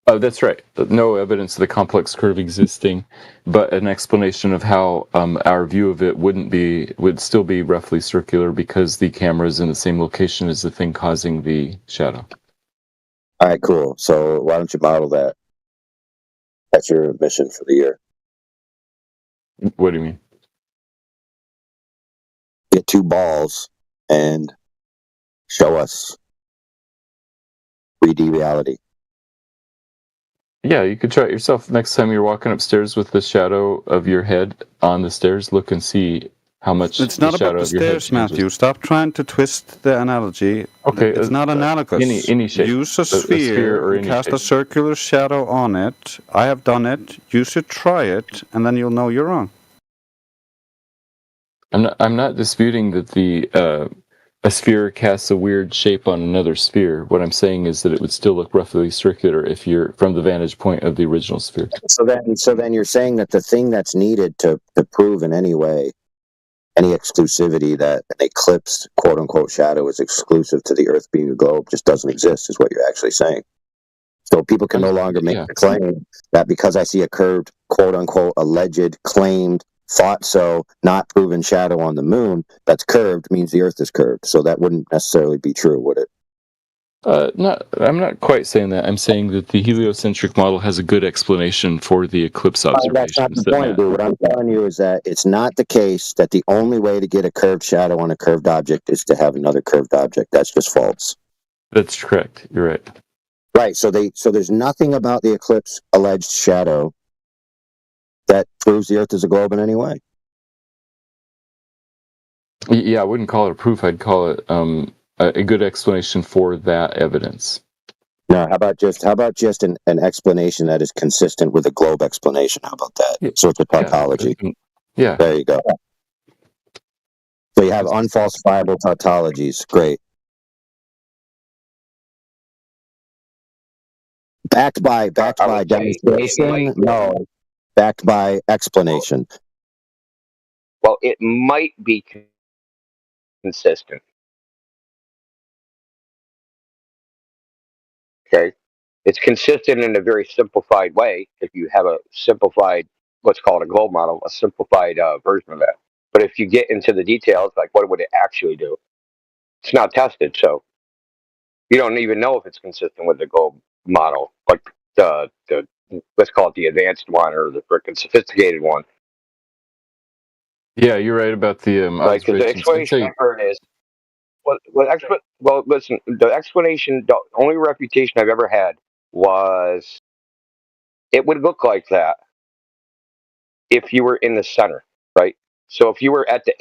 Oh, that's right. No evidence of the complex curve existing, but an explanation of how our view of it would still be roughly circular because the camera is in the same location as the thing causing the shadow. All right, cool. So why don't you model that? That's your mission for the year. What do you mean? Get 2 balls and show us 3D reality. Yeah, you could try it yourself. Next time you're walking upstairs with the shadow of your head on the stairs, look and see how much It's not about the stairs, Matthew. Stop trying to twist the analogy. Okay, it's not analogous. Any shape. Use a sphere or and any cast shape. a circular shadow on it. I have done it. You should try it, and then you'll know you're wrong. I'm not disputing that a sphere casts a weird shape on another sphere. What I'm saying is that it would still look roughly circular if you're from the vantage point of the original sphere. So then you're saying that the thing that's needed to prove in any way any exclusivity that an eclipse quote unquote shadow is exclusive to the Earth being a globe just doesn't exist, is what you're actually saying. So people can no longer make the claim that because I see a curved quote unquote alleged claimed thought so not proven shadow on the moon that's curved means the Earth is curved. So that wouldn't necessarily be true, would it? I'm not quite saying that. I'm saying that the heliocentric model has a good explanation for the eclipse observations. That's not the point, dude. What I'm telling you is that it's not the case that the only way to get a curved shadow on a curved object is to have another curved object. That's just false. That's correct. You're right. Right. So there's nothing about the eclipse alleged shadow that proves the Earth is a globe in any way. Yeah, I wouldn't call it a proof. I'd call it a good explanation for that evidence. No, how about just an explanation that is consistent with a globe explanation? How about that? Yeah. So it's a tautology. Yeah. There you go. So you have unfalsifiable tautologies. Great. Backed by demonstration? No. Backed by explanation. Well, it might be consistent. Okay. It's consistent in a very simplified way. If you have a simplified, what's called a globe model, a simplified version of that. But if you get into the details, like what would it actually do? It's not tested, so you don't even know if it's consistent with the globe model, like the let's call it the advanced one or the freaking sophisticated one. Yeah, you're right about the Like, because the observations. I'd explanation say I've heard is, well, listen, the explanation, the only reputation I've ever had was it would look like that if you were in the center, right? So if you were at the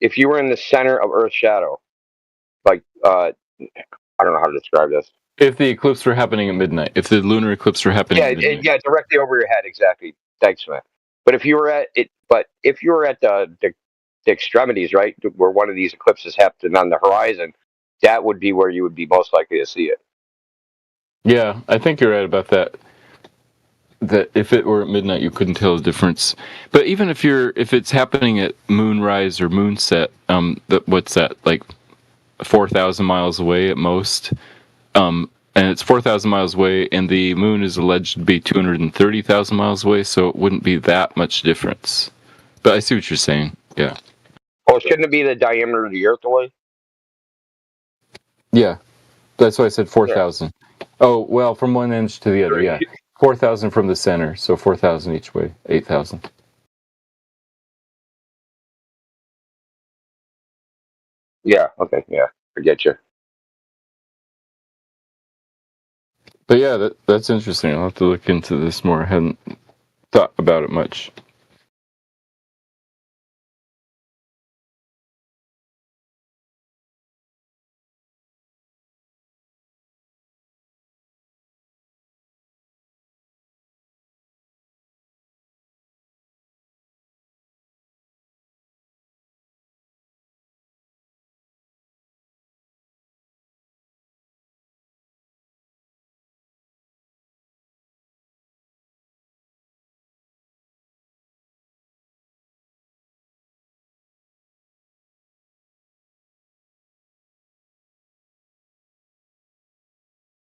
if you were in the center of Earth's shadow, like I don't know how to describe this. if the eclipse were happening at midnight, if the lunar eclipse were happening at midnight. Yeah, directly over your head, exactly. Thanks, man. But if you were at it, but if you were at the extremities, right, where one of these eclipses happened on the horizon, that would be where you would be most likely to see it. Yeah, I think you're right about that. That if it were at midnight, you couldn't tell the difference. But even if it's happening at moonrise or moonset, what's that, like 4,000 miles away at most? And it's 4,000 miles away, and the moon is alleged to be 230,000 miles away, so it wouldn't be that much difference. But I see what you're saying. Yeah. Oh, shouldn't it be the diameter of the Earth away? Yeah, that's why I said 4,000. Yeah. Oh, well, from one edge to the other, yeah. 4,000 from the center, so 4,000 each way, 8,000. Yeah, okay, yeah, I get you. But yeah, that's interesting. I'll have to look into this more. I hadn't thought about it much.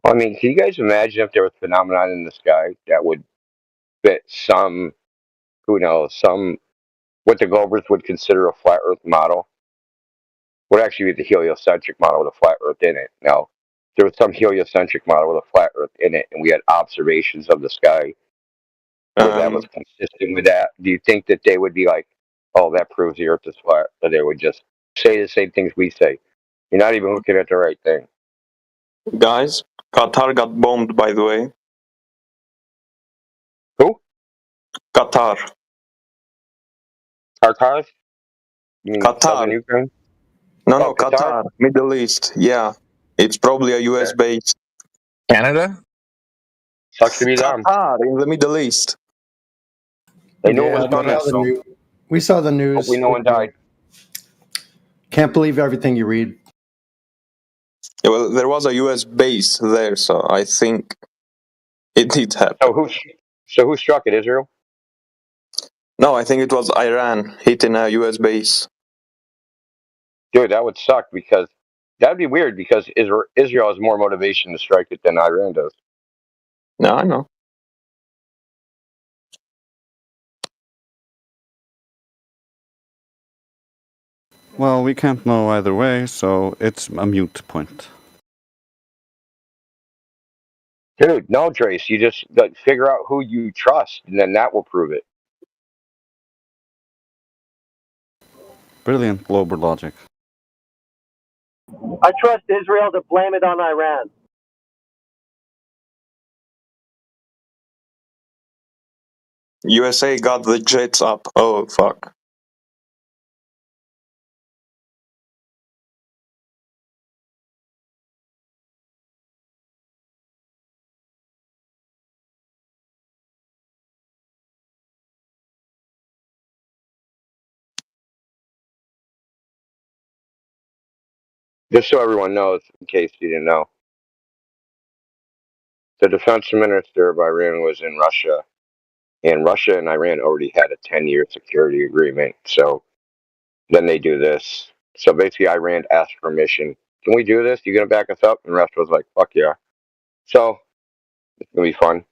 I mean, can you guys imagine if there was a phenomenon in the sky that would fit some, who knows, some what the Globers would consider a flat Earth model? Would actually be the heliocentric model with a flat Earth in it. Now, there was some heliocentric model with a flat Earth in it, and we had observations of the sky where that was consistent with that. Do you think that they would be like, "Oh, that proves the Earth is flat," or they would just say the same things we say? You're not even looking at the right thing. Guys, Qatar got bombed, by the way. Who? Qatar. Qatar? You mean Qatar. Southern Ukraine? No, Qatar, Middle East. Yeah, it's probably a US base. Canada? Sucks to be them. Qatar in the Middle East. They knew it was coming. We saw the news. Hopefully no one died. Can't believe everything you read. Yeah, well, there was a US base there, so I think it did happen. So who struck it? Israel? No, I think it was Iran hitting a US base. Dude, that would suck because that'd be weird because Israel has more motivation to strike it than Iran does. No, I know. Well, we can't know either way, so it's a mute point. Dude, no, Trace. You just figure out who you trust, and then that will prove it. Brilliant global logic. I trust Israel to blame it on Iran. USA got the jets up. Oh, fuck. Just so everyone knows, in case you didn't know, the defense minister of Iran was in Russia, and Russia and Iran already had a 10-year security agreement. So then they do this. So basically, Iran asked permission can we do this? You gonna back us up? And Rest was like, fuck yeah. So it's gonna be fun.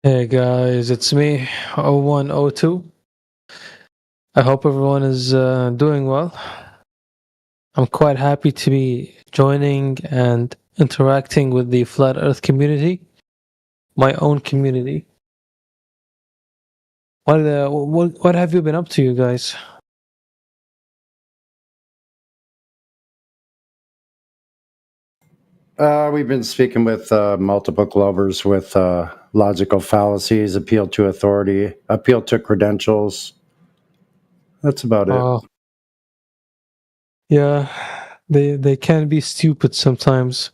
Hey guys, it's me, 0102. I hope everyone is doing well. I'm quite happy to be joining and interacting with the Flat Earth community, my own community. What have you been up to, you guys? We've been speaking with multiple Glovers with logical fallacies, appeal to authority, appeal to credentials. That's about it. Yeah, they can be stupid sometimes,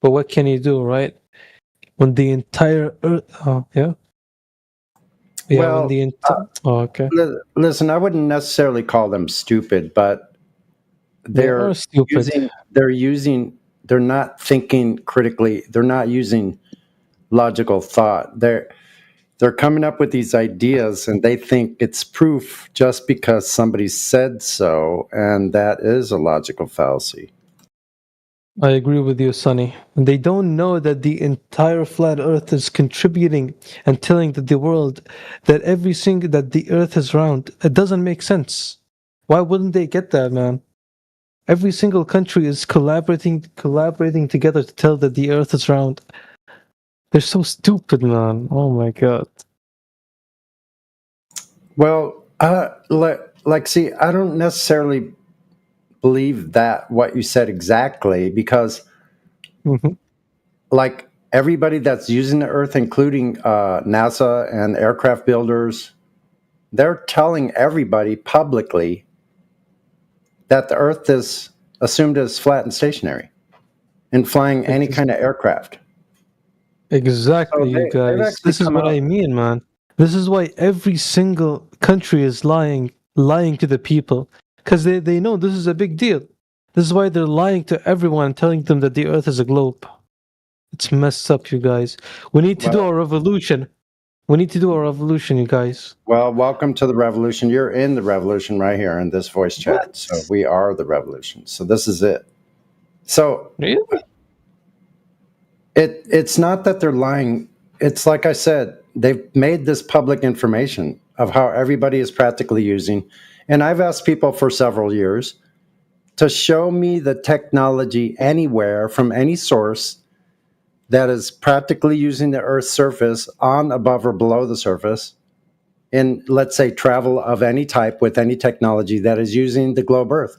but what can you do, right? When the entire Earth, yeah, Well, when the okay, listen, I wouldn't necessarily call them stupid, but they are stupid. they're not thinking critically. They're not using logical thought. They're coming up with these ideas and they think it's proof just because somebody said so, and that is a logical fallacy. I agree with you, Sonny. They don't know that the entire flat Earth is contributing and telling the world that that the Earth is round. It doesn't make sense. Why wouldn't they get that, man? Every single country is collaborating together to tell that the Earth is round. They're so stupid, man. Oh my god. Well, see, I don't necessarily believe that what you said exactly because, like, everybody that's using the Earth, including NASA and aircraft builders, they're telling everybody publicly that the Earth is assumed as flat and stationary and flying any kind of aircraft. Exactly, you guys. This is what I mean, man. This is why every single country is lying to the people. Because they know this is a big deal. This is why they're lying to everyone, telling them that the Earth is a globe. It's messed up, you guys. We need to do a revolution. We need to do a revolution, you guys. Well, welcome to the revolution. You're in the revolution right here in this voice chat. So we are the revolution. So this is it. So really? It's not that they're lying. It's like I said, they've made this public information of how everybody is practically using. And I've asked people for several years to show me the technology anywhere from any source that is practically using the Earth's surface on, above, or below the surface in, let's say, travel of any type with any technology that is using the globe Earth.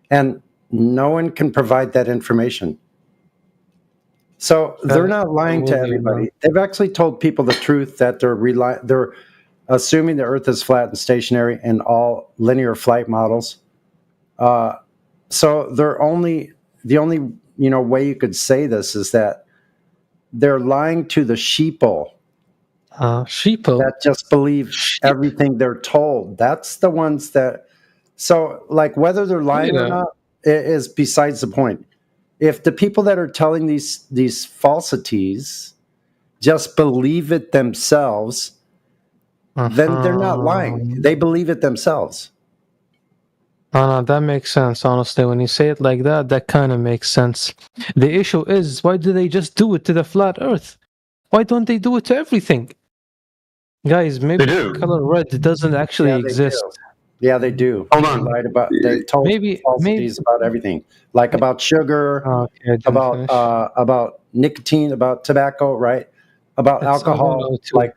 And no one can provide that information. So they're not lying to everybody. They've actually told people the truth that they're assuming the Earth is flat and stationary in all linear flight models. So the only way you could say this is that they're lying to the sheeple. Sheeple that just believe everything they're told. That's the ones that. So, like, whether they're lying or not is besides the point. If the people that are telling these falsities just believe it themselves, then they're not lying. They believe it themselves. No, that makes sense, honestly. When you say it like that, that kind of makes sense. The issue is, why do they just do it to the flat Earth? Why don't they do it to everything? Guys, maybe the color red doesn't actually Yeah, they exist. do. Yeah, they do. Hold They on. lied about. They told falsities about everything, like about sugar, Okay, I didn't finish. about nicotine, about tobacco, right? About It's alcohol, 11:02. like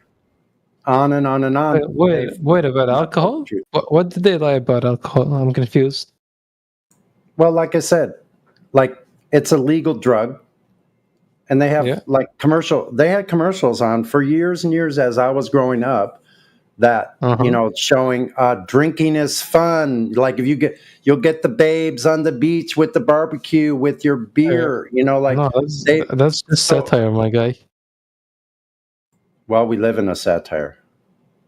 on and on and on. Wait, about alcohol? What did they lie about alcohol? I'm confused. Well, like I said, like it's a legal drug, and they have like commercial. They had commercials on for years and years as I was growing up. That showing drinking is fun. Like if you'll get the babes on the beach with the barbecue with your beer. Like no, that's just satire, my guy. Well, we live in a satire.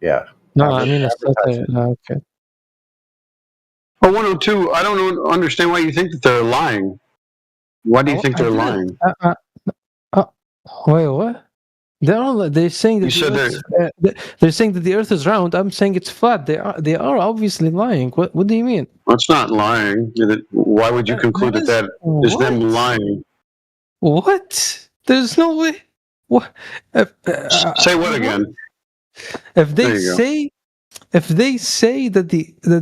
Yeah. No, I mean a satire. No, okay. Oh, 102. I don't understand why you think that they're lying. Why do you think they're lying? Wait, what? They're saying that You said they're saying that the Earth is round. I'm saying it's flat. They are obviously lying. What do you mean? That's not lying. Why would you conclude that is them lying? What? There's no way. What? Say what again? If There they you go. say that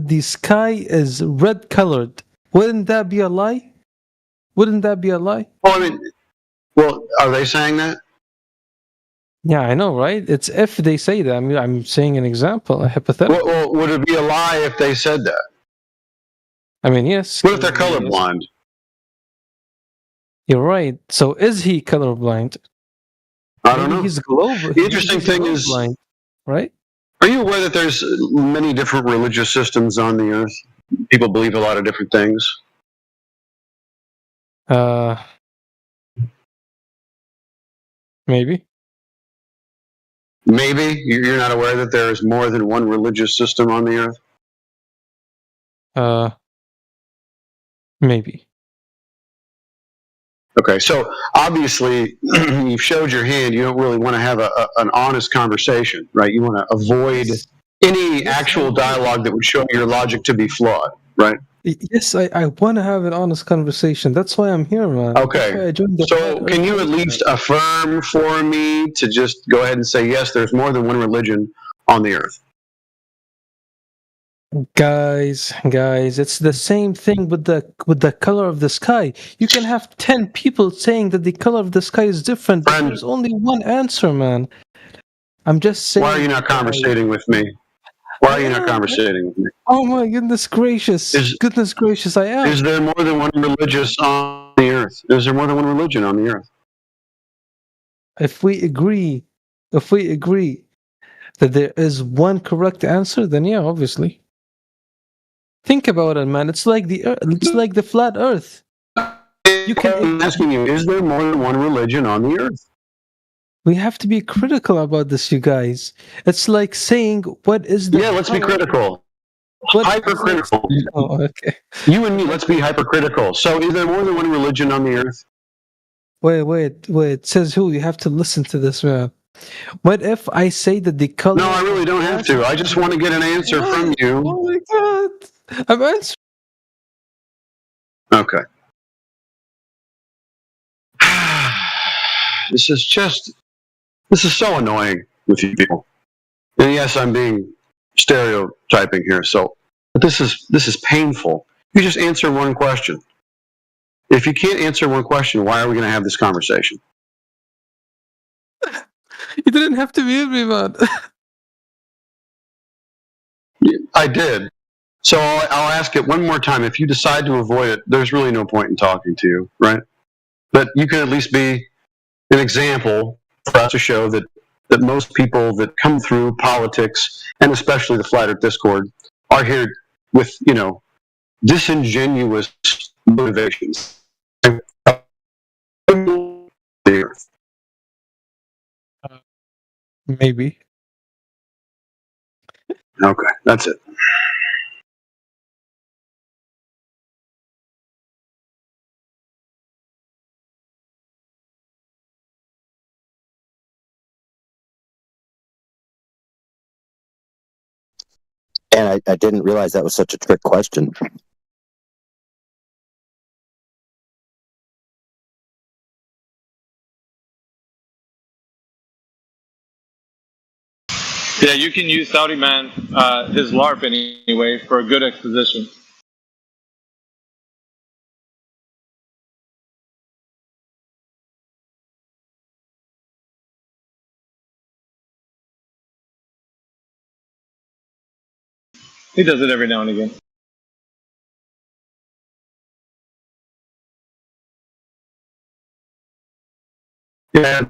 the sky is red colored, wouldn't that be a lie? Wouldn't that be a lie? Oh, I mean, well, are they saying that? Yeah, I know, right? It's if they say that. I mean, I'm saying an example, a hypothetical. Well, would it be a lie if they said that? I mean, yes. What if they're colorblind? You're right. So is he colorblind? I don't know. He's global. The interesting thing is, blind, right? Are you aware that there's many different religious systems on the earth? People believe a lot of different things. Maybe. Maybe you're not aware that there is more than one religious system on the earth. Maybe. Okay, so obviously you've showed your hand. You don't really want to have an honest conversation, right? You want to avoid any actual dialogue that would show your logic to be flawed, right? Yes, I want to have an honest conversation. That's why I'm here, man. Okay, so can you at least affirm for me to just go ahead and say, yes, there's more than one religion on the earth? Guys, it's the same thing with the color of the sky. You can have 10 people saying that the color of the sky is different, but there's only one answer, man. I'm just saying. Why are you not conversating with me? Why are you not conversating with me? Oh my goodness gracious! Goodness gracious, I am. Is there more than one religious on the earth? Is there more than one religion on the earth? If we agree that there is one correct answer, then yeah, obviously. Think about it, man. It's like the flat Earth. I'm asking you, is there more than one religion on the earth? We have to be critical about this, you guys. It's like saying, what is the... Yeah, let's be critical. Hypercritical. Oh, okay. You and me, let's be hypercritical. So is there more than one religion on the earth? Wait. Says who? You have to listen to this, man. What if I say that the color... No, I really don't have to. I just want to get an answer from you. Oh my god. I'm answering. Okay. This is so annoying with you people. And yes, I'm being stereotyping here, but this is painful. You just answer one question. If you can't answer one question, why are we going to have this conversation? You didn't have to mute me, man. I did. So I'll ask it one more time. If you decide to avoid it, there's really no point in talking to you, right? But you can at least be an example for us to show that most people that come through politics, and especially the Flat Earth Discord, are here with, disingenuous motivations. Maybe. Okay, that's it. And I didn't realize that was such a trick question. Yeah, you can use Saudi Man, his LARP anyway, for a good exposition. He does it every now and again. Yeah.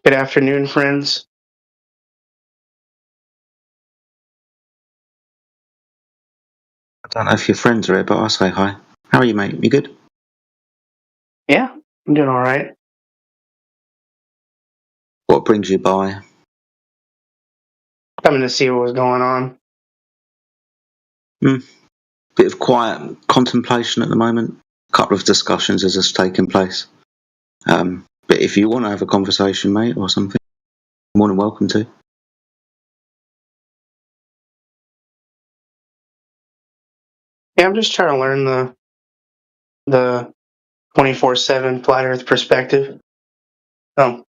Good afternoon, friends. I don't know if your friends are here, but I'll say hi. How are you, mate? You good? Yeah, I'm doing all right. What brings you by? Coming to see what was going on. Bit of quiet contemplation at the moment. A couple of discussions as it's taking place. But if you want to have a conversation, mate, or something, you're more than welcome to. Yeah, I'm just trying to learn the 24/7 flat Earth perspective. Oh,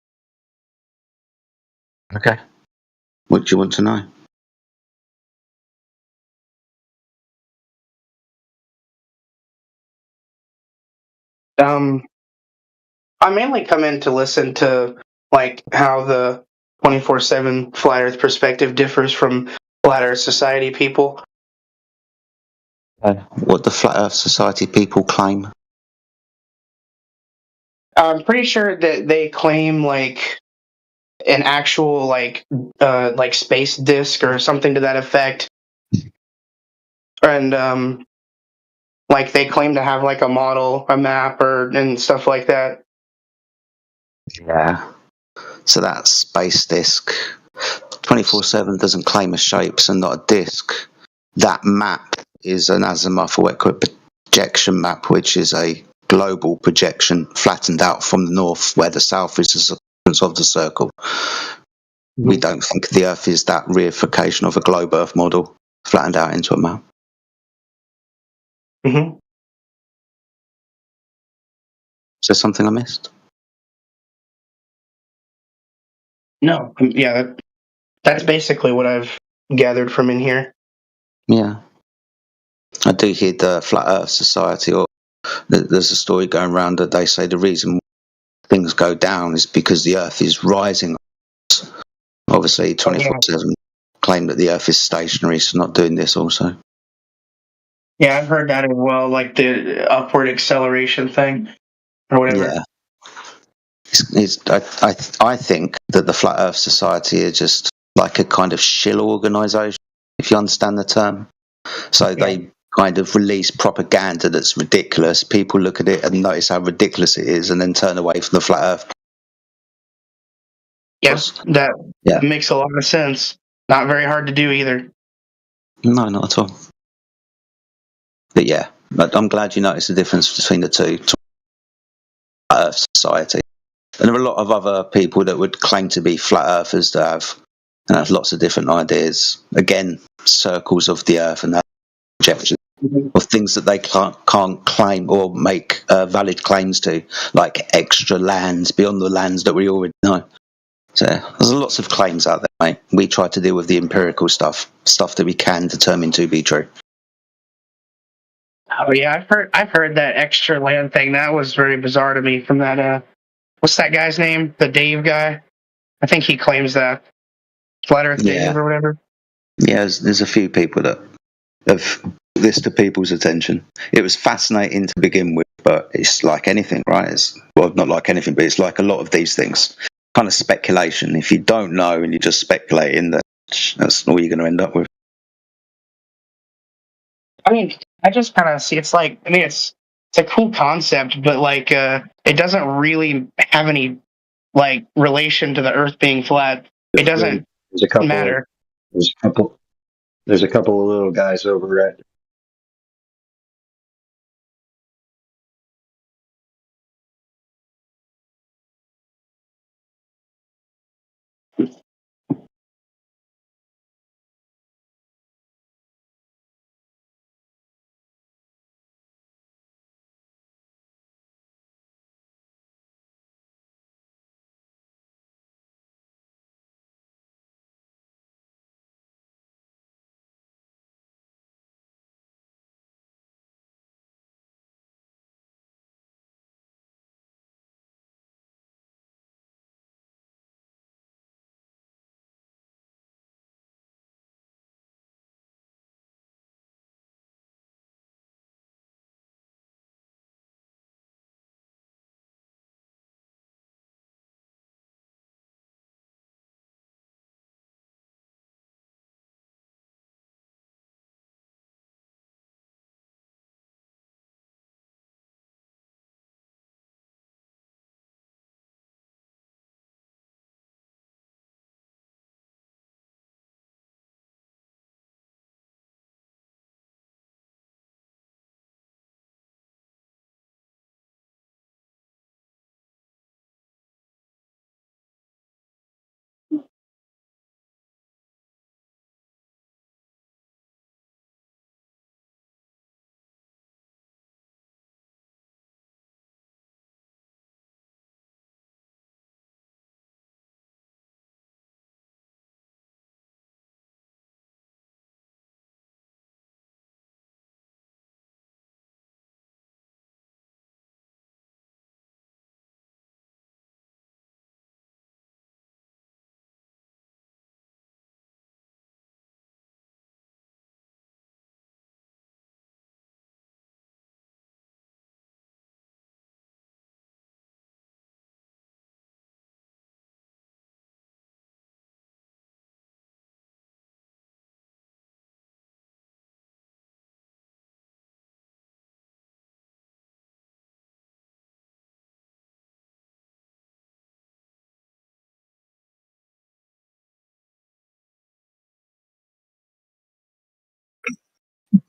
Okay. What do you want to know? I mainly come in to listen to like how the 24/7 flat Earth perspective differs from flat Earth society people. What the Flat Earth Society people claim? I'm pretty sure that they claim like an actual like space disk or something to that effect, and like they claim to have like a model, a map, or and stuff like that. Yeah. So that space disk 24/7 doesn't claim a shapes and not a disk. That map is an azimuth or projection map, which is a global projection flattened out from the north, where the south is the circumference of the circle. We don't think the Earth is that reification of a globe Earth model flattened out into a map. Mm-hmm. Is there something I missed? No, yeah, that's basically what I've gathered from in here. Yeah. I do hear the Flat Earth Society, or there's a story going around that they say the reason things go down is because the Earth is rising. Obviously, 24/7 claim that the Earth is stationary, so not doing this also. Yeah, I've heard that as well, like the upward acceleration thing or whatever. Yeah. I think that the Flat Earth Society are just like a kind of shill organisation, if you understand the term. So they kind of release propaganda that's ridiculous. People look at it and notice how ridiculous it is and then turn away from the Flat Earth. Yes, that makes a lot of sense. Not very hard to do either. No, not at all. But yeah, but I'm glad you noticed the difference between the two. Flat Earth Society. And there are a lot of other people that would claim to be flat earthers that have lots of different ideas. Again, circles of the earth and that projection of things that they can't claim or make valid claims to, like extra lands beyond the lands that we already know. So there's lots of claims out there, mate. We try to deal with the empirical stuff that we can determine to be true. Oh yeah, I've heard that extra land thing. That was very bizarre to me. From that, what's that guy's name? The Dave guy. I think he claims that Flat Earth Dave or whatever. Yeah, there's a few people that have this to people's attention. It was fascinating to begin with, but it's like anything, right? Well, not like anything, but it's like a lot of these things. Kind of speculation. If you don't know and you're just speculating, that's all you're going to end up with. I mean, I just kind of see it's like, I mean, it's a cool concept, but like, it doesn't really have any like relation to the Earth being flat. It doesn't matter. There's a couple of little guys over at.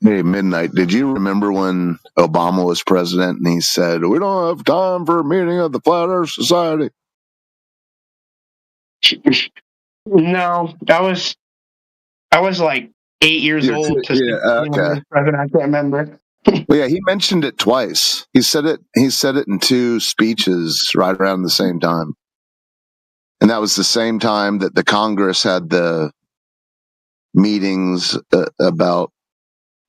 Hey, Midnight, did you remember when Obama was president and he said, "We don't have time for a meeting of the Flat Earth Society"? No, I was like 8 years old to see okay. president. I can't remember. Well, yeah, he mentioned it twice. He said it in two speeches right around the same time. And that was the same time that the Congress had the meetings about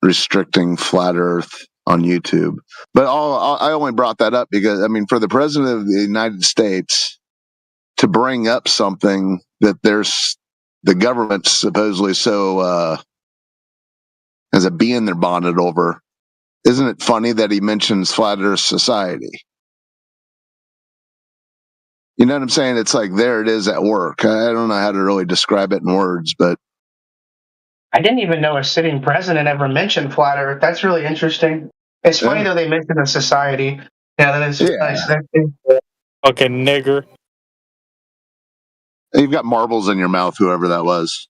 restricting flat Earth on YouTube. But I only brought that up because, I mean, for the president of the United States to bring up something that the government's supposedly so has a bee in their bonnet over, isn't it funny that he mentions Flat Earth Society? You know what I'm saying? It's like there it is at work. I don't know how to really describe it in words, but I didn't even know a sitting president ever mentioned flat Earth. That's really interesting. It's funny though they mentioned a society. Yeah, that is nice. Fucking nigger. You've got marbles in your mouth, whoever that was.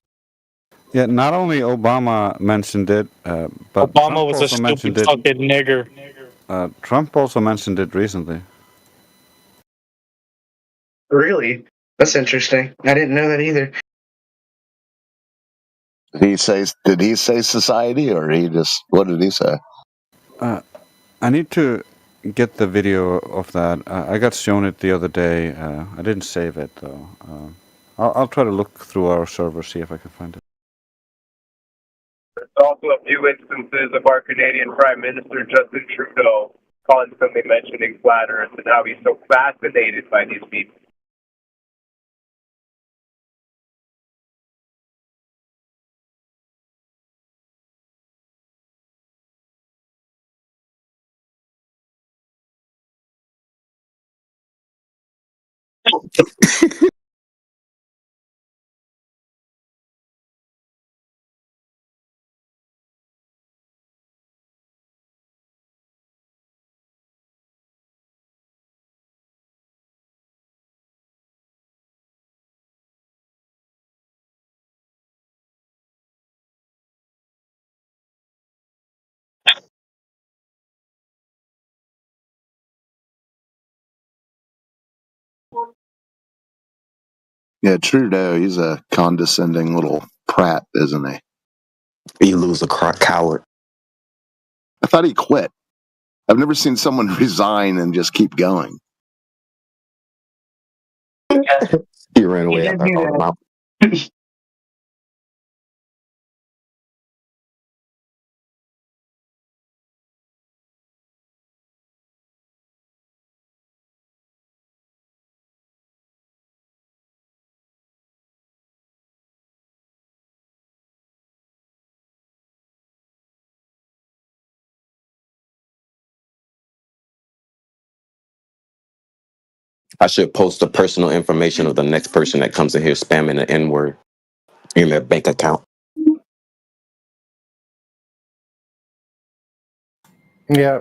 Yeah, not only Obama mentioned it, but Obama Trump was a also mentioned stupid it. fucking nigger. Trump also mentioned it recently. Really? That's interesting. I didn't know that either. Did he say society, or what did he say? I need to get the video of that. I got shown it the other day. I didn't save it though. I'll try to look through our server, see if I can find it. There's also a few instances of our Canadian Prime Minister Justin Trudeau constantly mentioning flat Earth and how he's so fascinated by these people. Yeah, Trudeau, he's a condescending little prat, isn't he? You lose a coward. I thought he quit. I've never seen someone resign and just keep going. He ran away after I called him out. I should post the personal information of the next person that comes in here spamming the N word in their bank account. Yeah,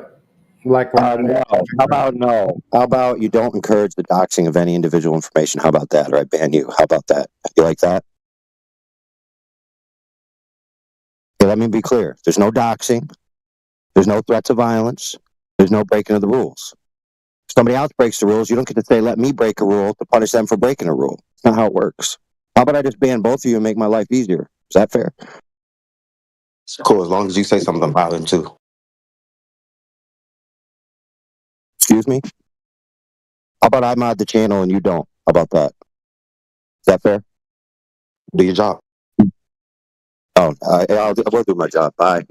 like when No. How about no? How about you don't encourage the doxing of any individual information? How about that? Or I ban you. How about that? You like that? Okay, let me be clear. There's no doxing. There's no threats of violence. There's no breaking of the rules. If somebody else breaks the rules, you don't get to say, let me break a rule to punish them for breaking a rule. That's not how it works. How about I just ban both of you and make my life easier? Is that fair? It's cool as long as you say something violent too. Excuse me? How about I mod the channel and you don't? How about that? Is that fair? Do your job. Oh, I will do my job. Bye.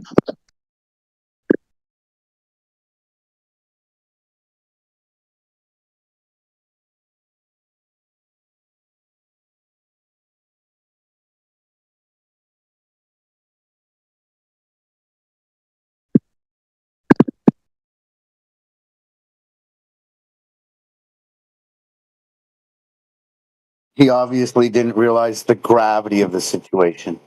He obviously didn't realize the gravity of the situation.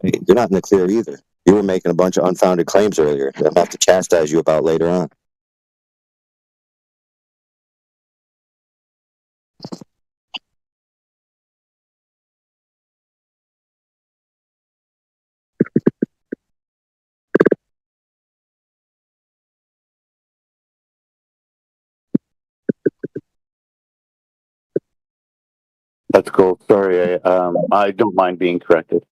Hey, you're not in the clear either. You were making a bunch of unfounded claims earlier that I'll have to chastise you about later on. That's cool. Sorry, I don't mind being corrected.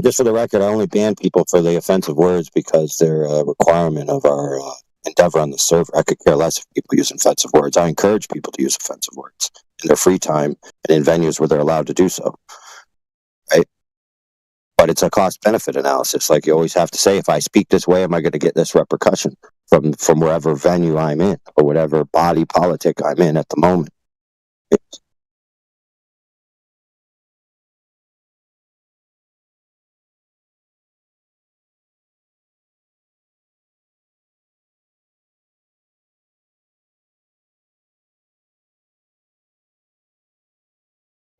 Just for the record, I only ban people for the offensive words because they're a requirement of our endeavor on the server. I could care less if people use offensive words. I encourage people to use offensive words in their free time and in venues where they're allowed to do so. Right? But it's a cost-benefit analysis. Like you always have to say, if I speak this way, am I going to get this repercussion from wherever venue I'm in or whatever body politic I'm in at the moment?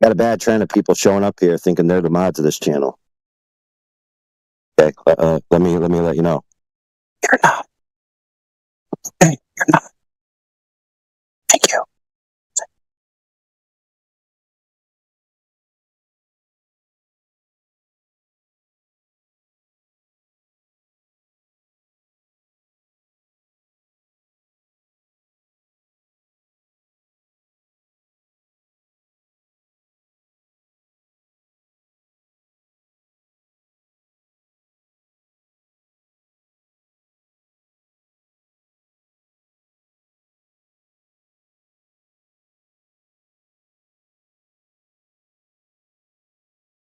Got a bad trend of people showing up here thinking they're the mods of this channel. Okay, let me let you know. You're not. Okay, you're not. Thank you.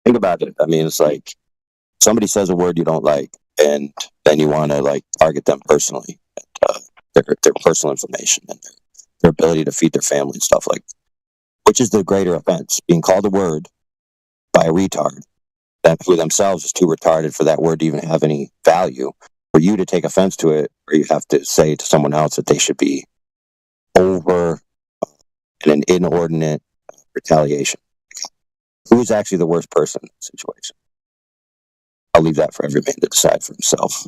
Think about it. I mean, it's like somebody says a word you don't like, and then you want to like target them personally, their personal information and their ability to feed their family and stuff like. Which is the greater offense? Being called a word by a retard that who themselves is too retarded for that word to even have any value, for you to take offense to it, or you have to say to someone else that they should be over in an inordinate retaliation. Who is actually the worst person in the situation? I'll leave that for every man to decide for himself.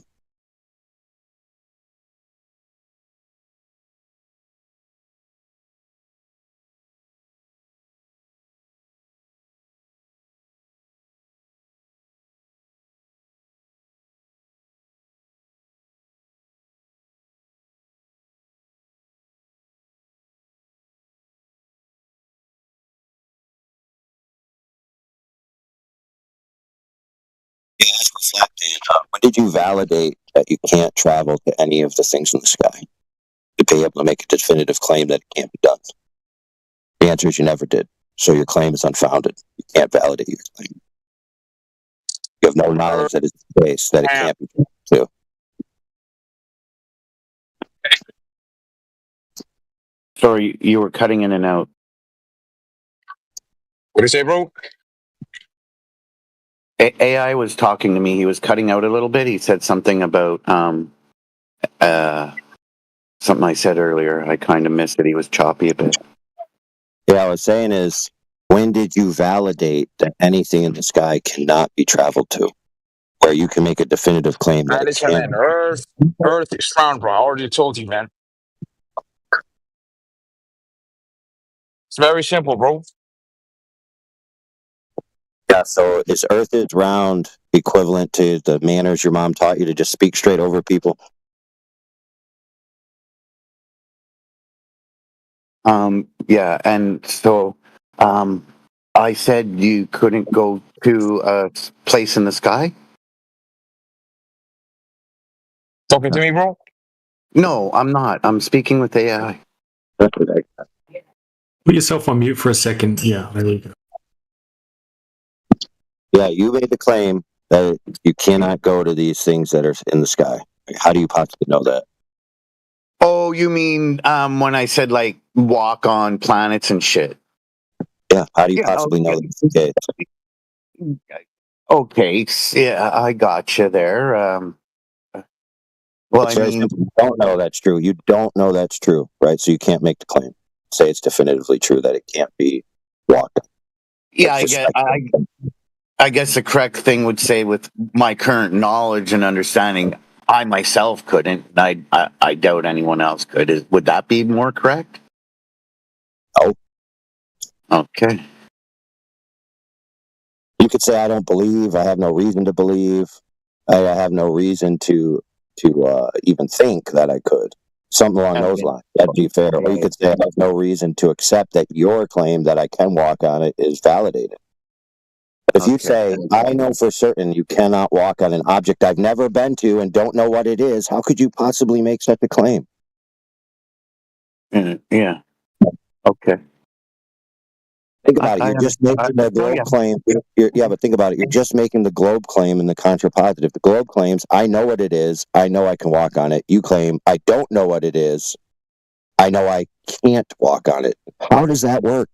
Yeah, that's reflecting. When did you validate that you can't travel to any of the things in the sky to be able to make a definitive claim that it can't be done? The answer is you never did. So your claim is unfounded. You can't validate your claim. You have no knowledge that it's the case, that it can't be done too. Sorry, you were cutting in and out. What do you say, bro? AI was talking to me. He was cutting out a little bit. He said something about something I said earlier. I kind of missed it. He was choppy a bit. Yeah, I was saying is, when did you validate that anything in the sky cannot be traveled to, where you can make a definitive claim that it Listen, can? man, Earth is round, bro. I already told you, man. It's very simple, bro. Yeah, so is Earth is round equivalent to the manners your mom taught you to just speak straight over people? Yeah, and so I said you couldn't go to a place in the sky? Talking to me, bro? No, I'm not. I'm speaking with AI. Put yourself on mute for a second. Yeah, there we go. Yeah, you made the claim that you cannot go to these things that are in the sky. How do you possibly know that? Oh, you mean when I said like walk on planets and shit? Yeah, how do you possibly know that's the case? Okay, yeah, I got you there. Well, It's I very mean, simple. You don't know that's true. You don't know that's true, right? So you can't make the claim. Say it's definitively true that it can't be walked on. yeah, It's just I guess the correct thing would say with my current knowledge and understanding, I myself couldn't. I doubt anyone else could. Would that be more correct? No. Okay. You could say I don't believe. I have no reason to believe. I have no reason to even think that I could. Something along those lines. That'd be fair. Or you could say I have no reason to accept that your claim that I can walk on it is validated. If you say, I know for certain you cannot walk on an object I've never been to and don't know what it is, how could you possibly make such a claim? Yeah. Okay. Think about it. You're just making the globe claim. Yeah, but think about it. You're just making the globe claim in the contrapositive. The globe claims, I know what it is. I know I can walk on it. You claim, I don't know what it is. I know I can't walk on it. How does that work?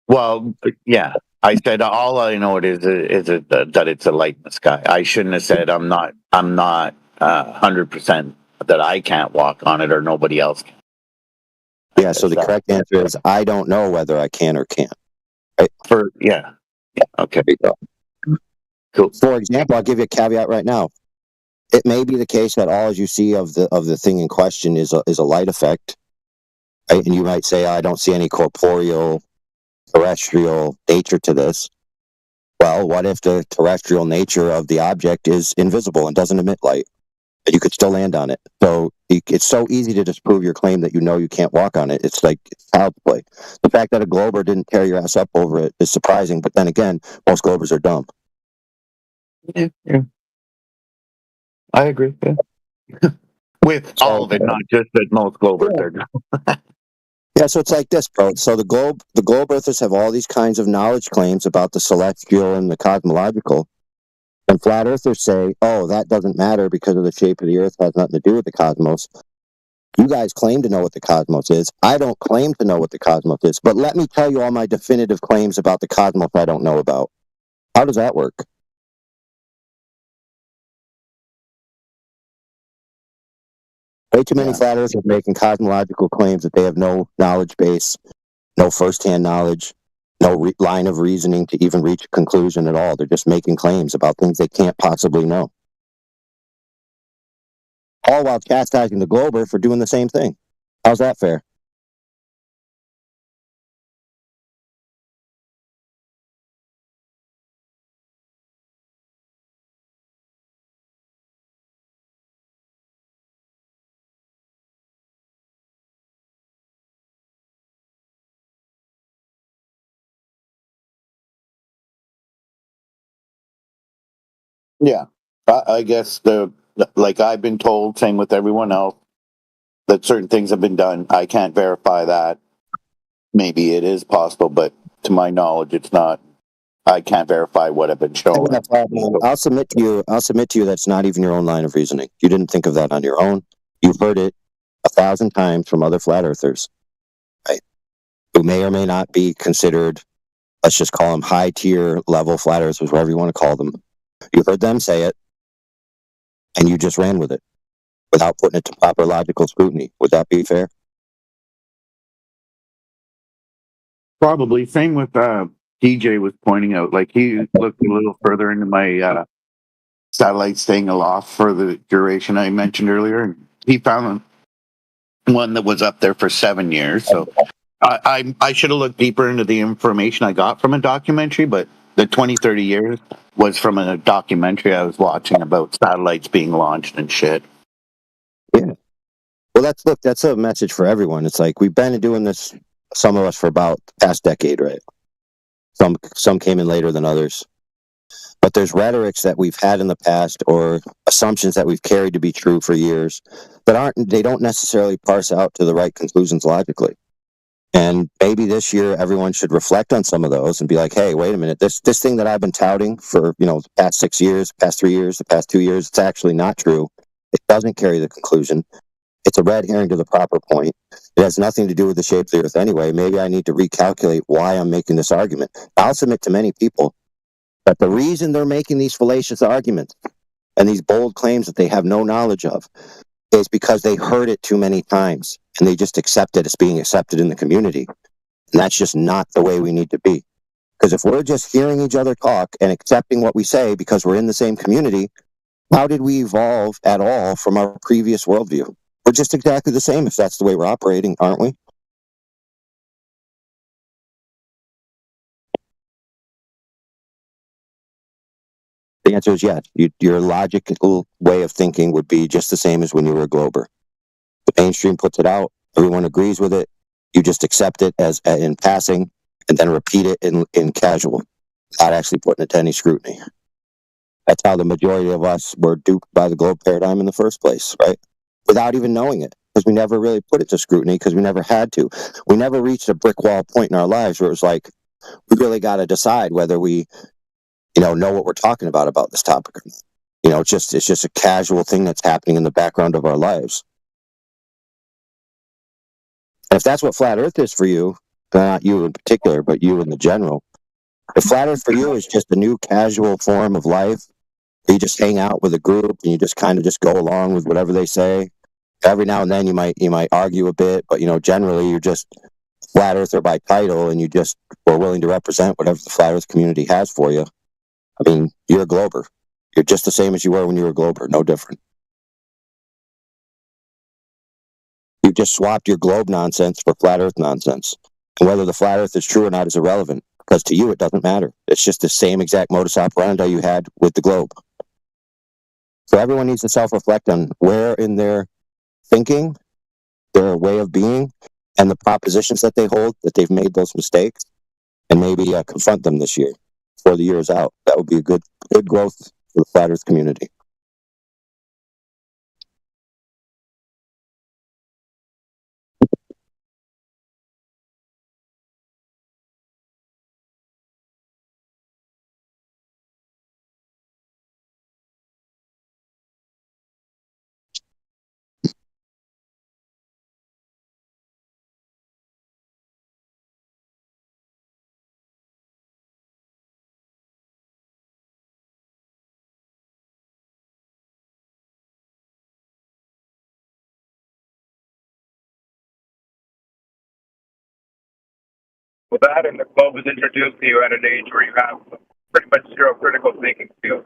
Well, yeah. I said all I know it is that it's a light in the sky. I shouldn't have said I'm not 100% that I can't walk on it or nobody else can. Yeah, so the correct answer is I don't know whether I can or can't. Right? Yeah. Okay. Cool. For example, I'll give you a caveat right now. It may be the case that all you see of the thing in question is a light effect. Right? And you might say, I don't see any corporeal, terrestrial nature to this. Well, what if the terrestrial nature of the object is invisible and doesn't emit light? And you could still land on it. So it's so easy to disprove your claim that you know you can't walk on it. It's like child's play. The fact that a glober didn't tear your ass up over it is surprising. But then again, most globers are dumb. Yeah. I agree. Yeah. With all of it, not just that most globers are dumb. Yeah, so it's like this, bro. So the globe earthers have all these kinds of knowledge claims about the celestial and the cosmological. And flat earthers say, oh, that doesn't matter because of the shape of the earth, has nothing to do with the cosmos. You guys claim to know what the cosmos is. I don't claim to know what the cosmos is. But let me tell you all my definitive claims about the cosmos I don't know about. How does that work? Way too many flat earthers making cosmological claims that they have no knowledge base, no first-hand knowledge, no line of reasoning to even reach a conclusion at all. They're just making claims about things they can't possibly know. All while chastising the glober for doing the same thing. How's that fair? Yeah. I guess like I've been told, same with everyone else, that certain things have been done. I can't verify that. Maybe it is possible, but to my knowledge, it's not. I can't verify what I've been shown. I'll submit to you that's not even your own line of reasoning. You didn't think of that on your own. You've heard it 1,000 times from other flat earthers, right? Who may or may not be considered, let's just call them high tier level flat earthers, whatever you want to call them. You heard them say it, and you just ran with it without putting it to proper logical scrutiny. Would that be fair? Probably. Same with DJ was pointing out. Like he looked a little further into my satellite staying aloft for the duration I mentioned earlier, and he found one that was up there for 7 years. So I should have looked deeper into the information I got from a documentary, but the 20-30 years was from a documentary I was watching about satellites being launched and shit. Yeah. Well, that's a message for everyone. It's like we've been doing this, some of us, for about the past decade, right? Some came in later than others. But there's rhetorics that we've had in the past or assumptions that we've carried to be true for years that they don't necessarily parse out to the right conclusions logically. And maybe this year everyone should reflect on some of those and be like, hey, wait a minute, this thing that I've been touting for, the past 6 years, the past 3 years, the past 2 years, it's actually not true. It doesn't carry the conclusion. It's a red herring to the proper point. It has nothing to do with the shape of the earth anyway. Maybe I need to recalculate why I'm making this argument. I'll submit to many people that the reason they're making these fallacious arguments and these bold claims that they have no knowledge of is because they heard it too many times and they just accept it as being accepted in the community. And that's just not the way we need to be. Because if we're just hearing each other talk and accepting what we say because we're in the same community, how did we evolve at all from our previous worldview? We're just exactly the same if that's the way we're operating, aren't we? The answer is yes. Your logical way of thinking would be just the same as when you were a glober. The mainstream puts it out, everyone agrees with it, you just accept it as in passing and then repeat it in casual. not actually putting it to any scrutiny. That's how the majority of us were duped by the globe paradigm in the first place, right? Without even knowing it, because we never really put it to scrutiny, because we never had to. We never reached a brick wall point in our lives where it was like, we really got to decide whether we, know what we're talking about this topic or not. It's just a casual thing that's happening in the background of our lives. And if that's what flat Earth is for you, not you in particular, but you in the general, if flat Earth for you is just a new casual form of life, you just hang out with a group and you just kind of just go along with whatever they say. Every now and then you might argue a bit, but generally you're just flat earther by title, and you just were willing to represent whatever the flat Earth community has for you. I mean, you're a glober. You're just the same as you were when you were a glober, no different. You just swapped your globe nonsense for flat Earth nonsense. And whether the flat Earth is true or not is irrelevant, because to you it doesn't matter. It's just the same exact modus operandi you had with the globe. So everyone needs to self-reflect on where in their thinking, their way of being, and the propositions that they hold, that they've made those mistakes, and maybe confront them this year before the year is out. That would be a good growth for the flat Earth community. Well, that and the globe was introduced to you at an age where you have pretty much zero critical thinking skills.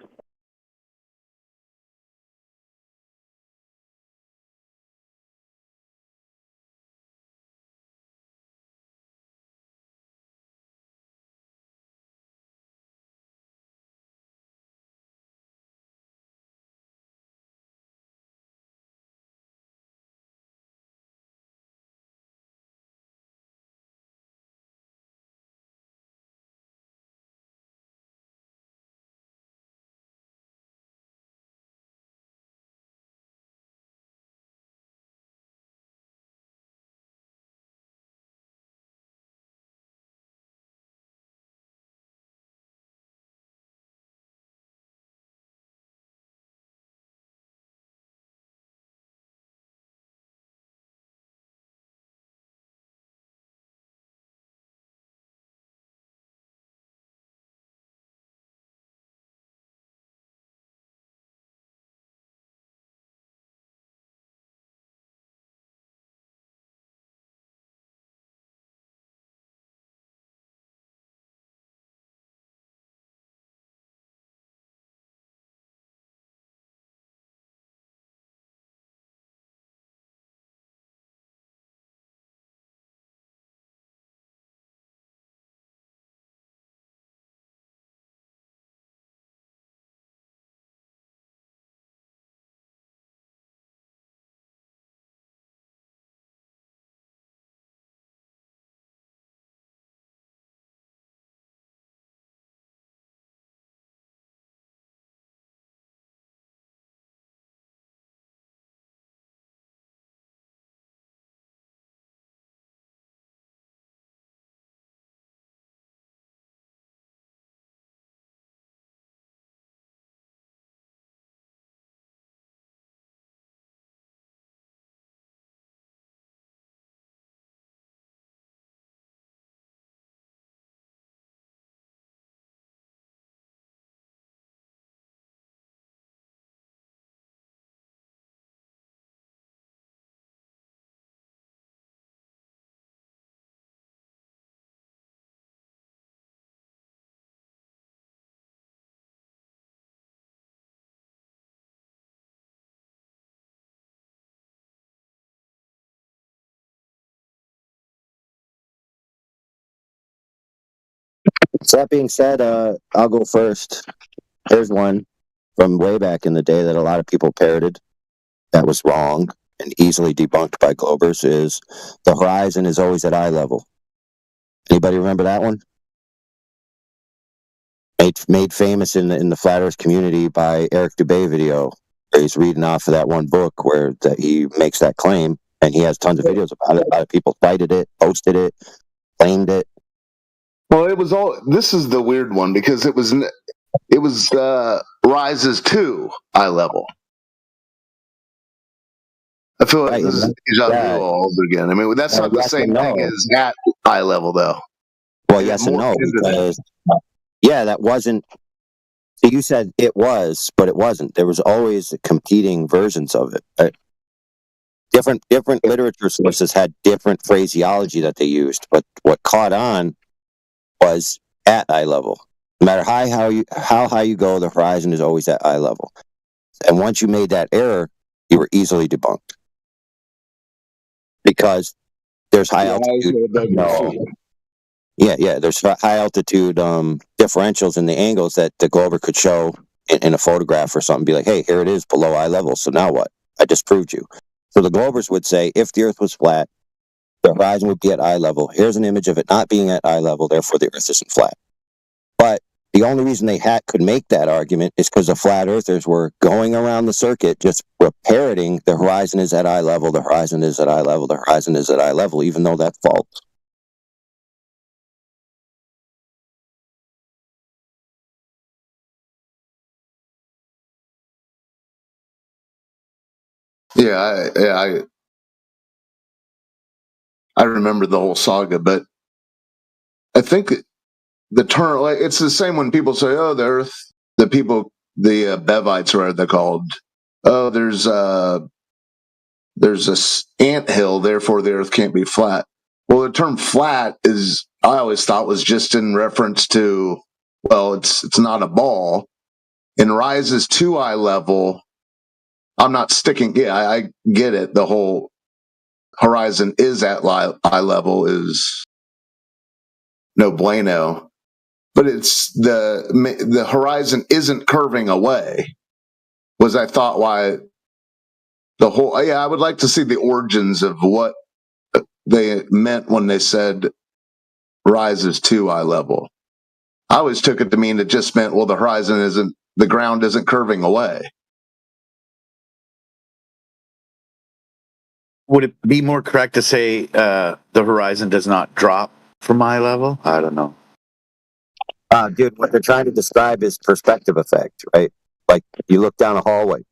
So that being said, I'll go first. Here's one from way back in the day that a lot of people parroted that was wrong and easily debunked by Globers is the horizon is always at eye level. Anybody remember that one? made famous in the flat Earth community by Eric Dubay video. Where he's reading off of that one book where that he makes that claim, and he has tons of videos about it. People cited it, posted it, claimed it. Well, it was all. This is the weird one because it was rises to eye level. I feel like this is deja vu all over again. I mean, that's not the same thing as at eye level, though. Well, yes and no, because that wasn't. So you said it was, but it wasn't. There was always competing versions of it. Right? Different literature sources had different phraseology that they used, but what caught on was at eye level. No matter how high you go, the horizon is always at eye level. And once you made that error, you were easily debunked because there's high altitude. There's high altitude differentials in the angles that the Glover could show in a photograph or something. Be like, hey, here it is below eye level. So now what? I disproved you. So the Glovers would say, if the Earth was flat, the horizon would be at eye level. Here's an image of it not being at eye level. Therefore, the Earth isn't flat. But the only reason they could make that argument is because the flat earthers were going around the circuit just parroting the horizon is at eye level, the horizon is at eye level, the horizon is at eye level, even though that's false. I remember the whole saga, but I think the term, like, it's the same when people say, "Oh, the Earth," the Bevites, or they're called. Oh, there's a ant hill, therefore the Earth can't be flat. Well, the term "flat" I always thought was just in reference to, well, it's not a ball, and rises to eye level. I'm not sticking. Yeah, I get it. The whole horizon is at eye level is no bueno, but it's the horizon isn't curving away. Was I thought why the whole? I would like to see the origins of what they meant when they said rises to eye level. I always took it to mean it just meant, well, the ground isn't curving away. Would it be more correct to say the horizon does not drop from eye level? I don't know. Dude, what they're trying to describe is perspective effect, right? Like you look down a hallway,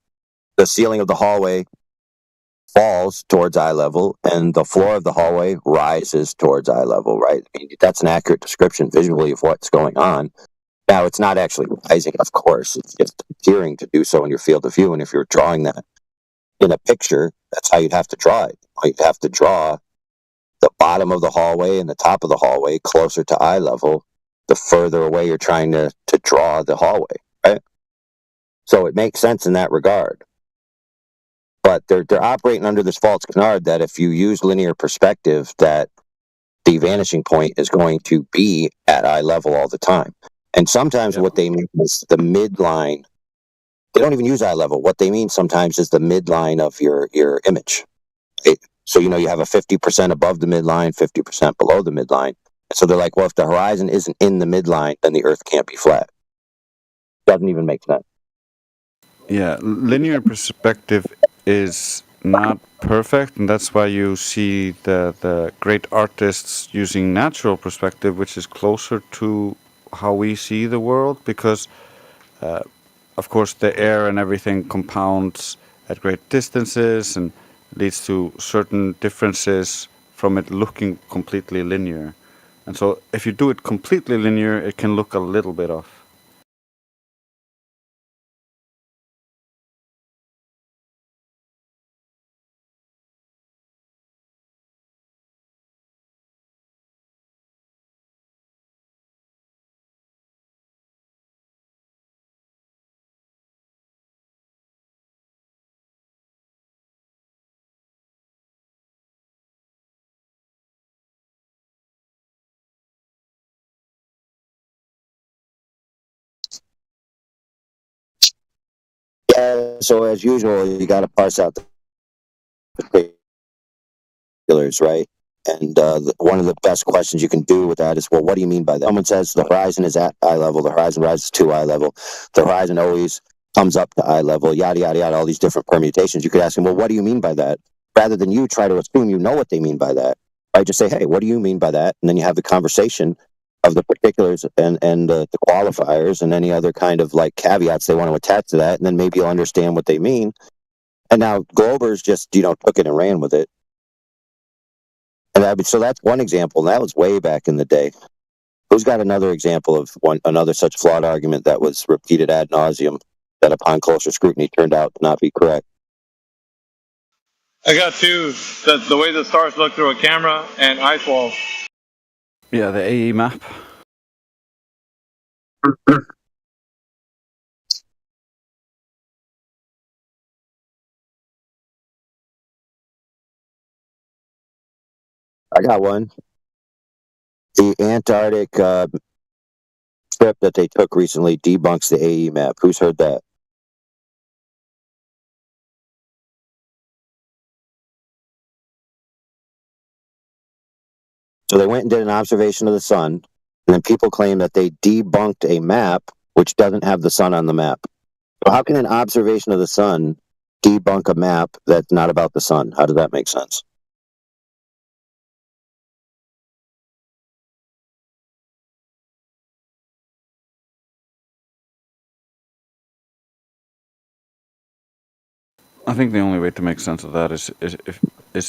the ceiling of the hallway falls towards eye level and the floor of the hallway rises towards eye level, right? I mean, that's an accurate description visually of what's going on. Now, it's not actually rising, of course. It's just appearing to do so in your field of view. And if you're drawing that in a picture, that's how you'd have to draw it. You'd have to draw the bottom of the hallway and the top of the hallway closer to eye level the further away you're trying to draw the hallway, right? So it makes sense in that regard. But they're operating under this false canard that if you use linear perspective, that the vanishing point is going to be at eye level all the time. And sometimes what they mean is the midline. They don't even use eye level. What they mean sometimes is the midline of your image. So, you have a 50% above the midline, 50% below the midline. So they're like, well, if the horizon isn't in the midline, then the Earth can't be flat. Doesn't even make sense. Yeah, linear perspective is not perfect, and that's why you see the great artists using natural perspective, which is closer to how we see the world, because of course the air and everything compounds at great distances and leads to certain differences from it looking completely linear. And so if you do it completely linear, it can look a little bit off. Yeah, so as usual, you got to parse out the particulars, right? And one of the best questions you can do with that is, well, what do you mean by that? Someone says the horizon is at eye level, the horizon rises to eye level, the horizon always comes up to eye level, yada, yada, yada, all these different permutations. You could ask them, well, what do you mean by that? Rather than you try to assume you know what they mean by that, right? Just say, hey, what do you mean by that? And then you have the conversation of the particulars and the qualifiers and any other kind of like caveats they want to attach to that. And then maybe you'll understand what they mean. And now Glober's just, took it and ran with it. And so that's one example. And that was way back in the day. Who's got another example of another such flawed argument that was repeated ad nauseum that upon closer scrutiny turned out to not be correct? I got two. The way the stars look through a camera and ice walls. Yeah, the AE map. I got one. The Antarctic trip that they took recently debunks the AE map. Who's heard that? So they went and did an observation of the sun, and then people claim that they debunked a map which doesn't have the sun on the map. So how can an observation of the sun debunk a map that's not about the sun? How does that make sense? I think the only way to make sense of that is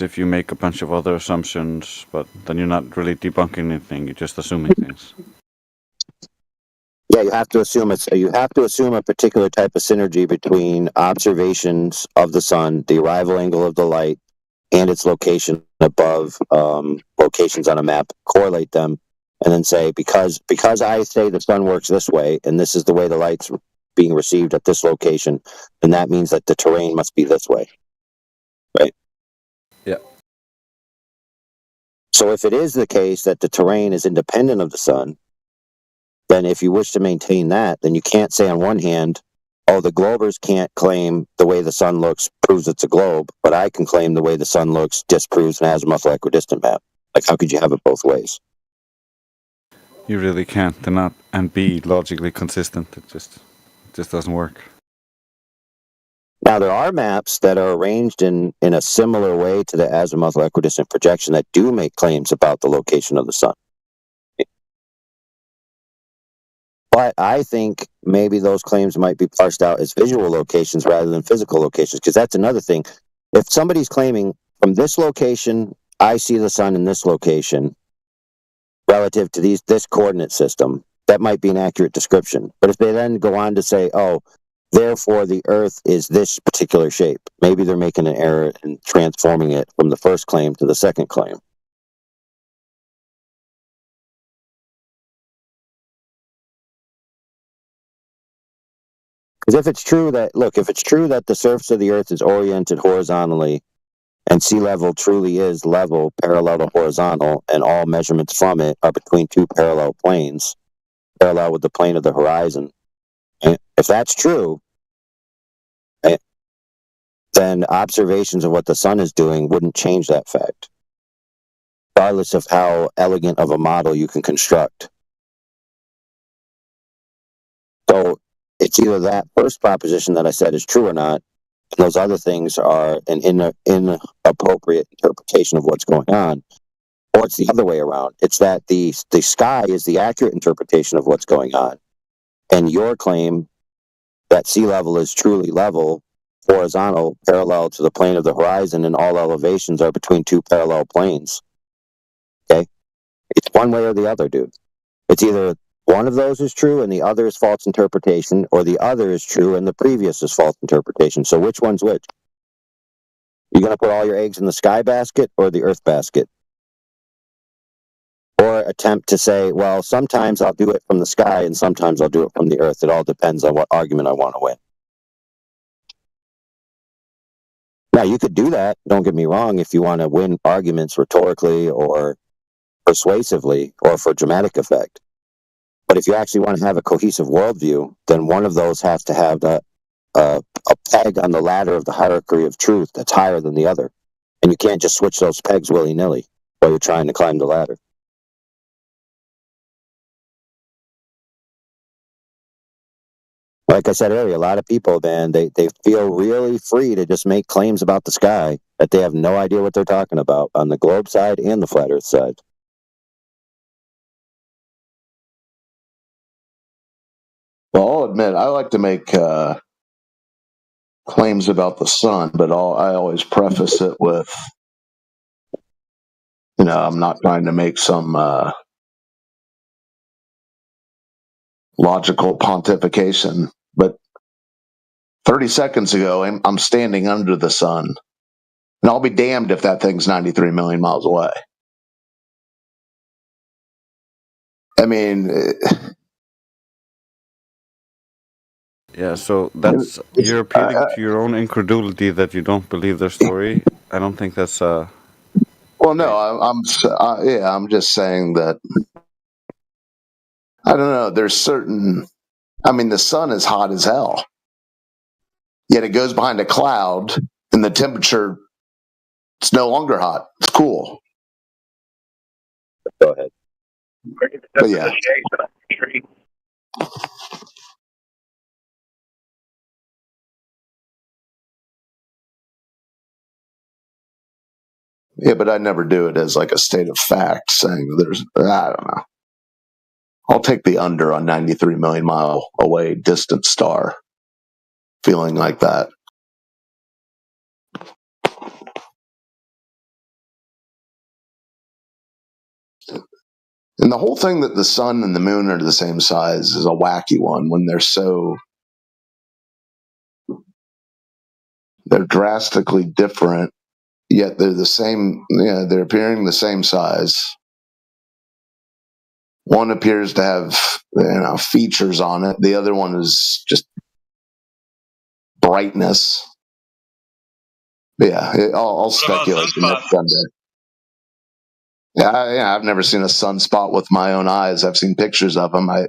if you make a bunch of other assumptions, but then you're not really debunking anything; you're just assuming things. Yeah, you have to assume a particular type of synergy between observations of the sun, the arrival angle of the light, and its location above locations on a map. Correlate them, and then say because I say the sun works this way, and this is the way the light's being received at this location, then that means that the terrain must be this way, right? Yeah. So if it is the case that the terrain is independent of the sun, then if you wish to maintain that, then you can't say on one hand, oh, the Globers can't claim the way the sun looks proves it's a globe, but I can claim the way the sun looks disproves an azimuthal equidistant map. Like, how could you have it both ways? You really can't. They're not and be logically consistent. It just doesn't work. Now, there are maps that are arranged in a similar way to the azimuthal equidistant projection that do make claims about the location of the sun. But I think maybe those claims might be parsed out as visual locations rather than physical locations, because that's another thing. If somebody's claiming from this location, I see the sun in this location relative to this coordinate system, that might be an accurate description. But if they then go on to say, oh, therefore the Earth is this particular shape, maybe they're making an error in transforming it from the first claim to the second claim. Because if it's true that the surface of the Earth is oriented horizontally and sea level truly is level, parallel to horizontal, and all measurements from it are between two parallel planes, parallel with the plane of the horizon, and if that's true, then observations of what the sun is doing wouldn't change that fact, regardless of how elegant of a model you can construct. So it's either that first proposition that I said is true or not, and those other things are an inappropriate interpretation of what's going on, or it's the other way around. It's that the sky is the accurate interpretation of what's going on, and your claim that sea level is truly level, horizontal, parallel to the plane of the horizon, and all elevations are between two parallel planes. Okay? It's one way or the other, dude. It's either one of those is true and the other is false interpretation, or the other is true and the previous is false interpretation. So which one's which? You going to put all your eggs in the sky basket or the earth basket? Or attempt to say, well, sometimes I'll do it from the sky and sometimes I'll do it from the earth. It all depends on what argument I want to win. Now, you could do that, don't get me wrong, if you want to win arguments rhetorically or persuasively or for dramatic effect. But if you actually want to have a cohesive worldview, then one of those has to have a peg on the ladder of the hierarchy of truth that's higher than the other. And you can't just switch those pegs willy-nilly. while you're trying to climb the ladder. Like I said earlier, a lot of people, man, they feel really free to just make claims about the sky that they have no idea what they're talking about on the globe side and the flat earth side. Well, I'll admit, I like to make claims about the sun, but I always preface it with, I'm not trying to make some logical pontification, but 30 seconds ago, I'm standing under the sun, and I'll be damned if that thing's 93 million miles away. I mean, Yeah, so that's you're appealing to your own incredulity that you don't believe their story. I don't think that's well, no, I'm just saying that I don't know. There's certain. I mean, the sun is hot as hell, yet it goes behind a cloud, and the temperature it's no longer hot. It's cool. Go ahead. But yeah. Yeah, but I never do it as like a state of fact, saying I don't know. I'll take the under on 93 million mile away distant star. Feeling like that. And the whole thing that the sun and the moon are the same size is a wacky one when they're drastically different, yet they're the same, they're appearing the same size. One appears to have, features on it. The other one is just brightness. But yeah, I'll speculate the next Sunday. Yeah, I've never seen a sunspot with my own eyes. I've seen pictures of them. I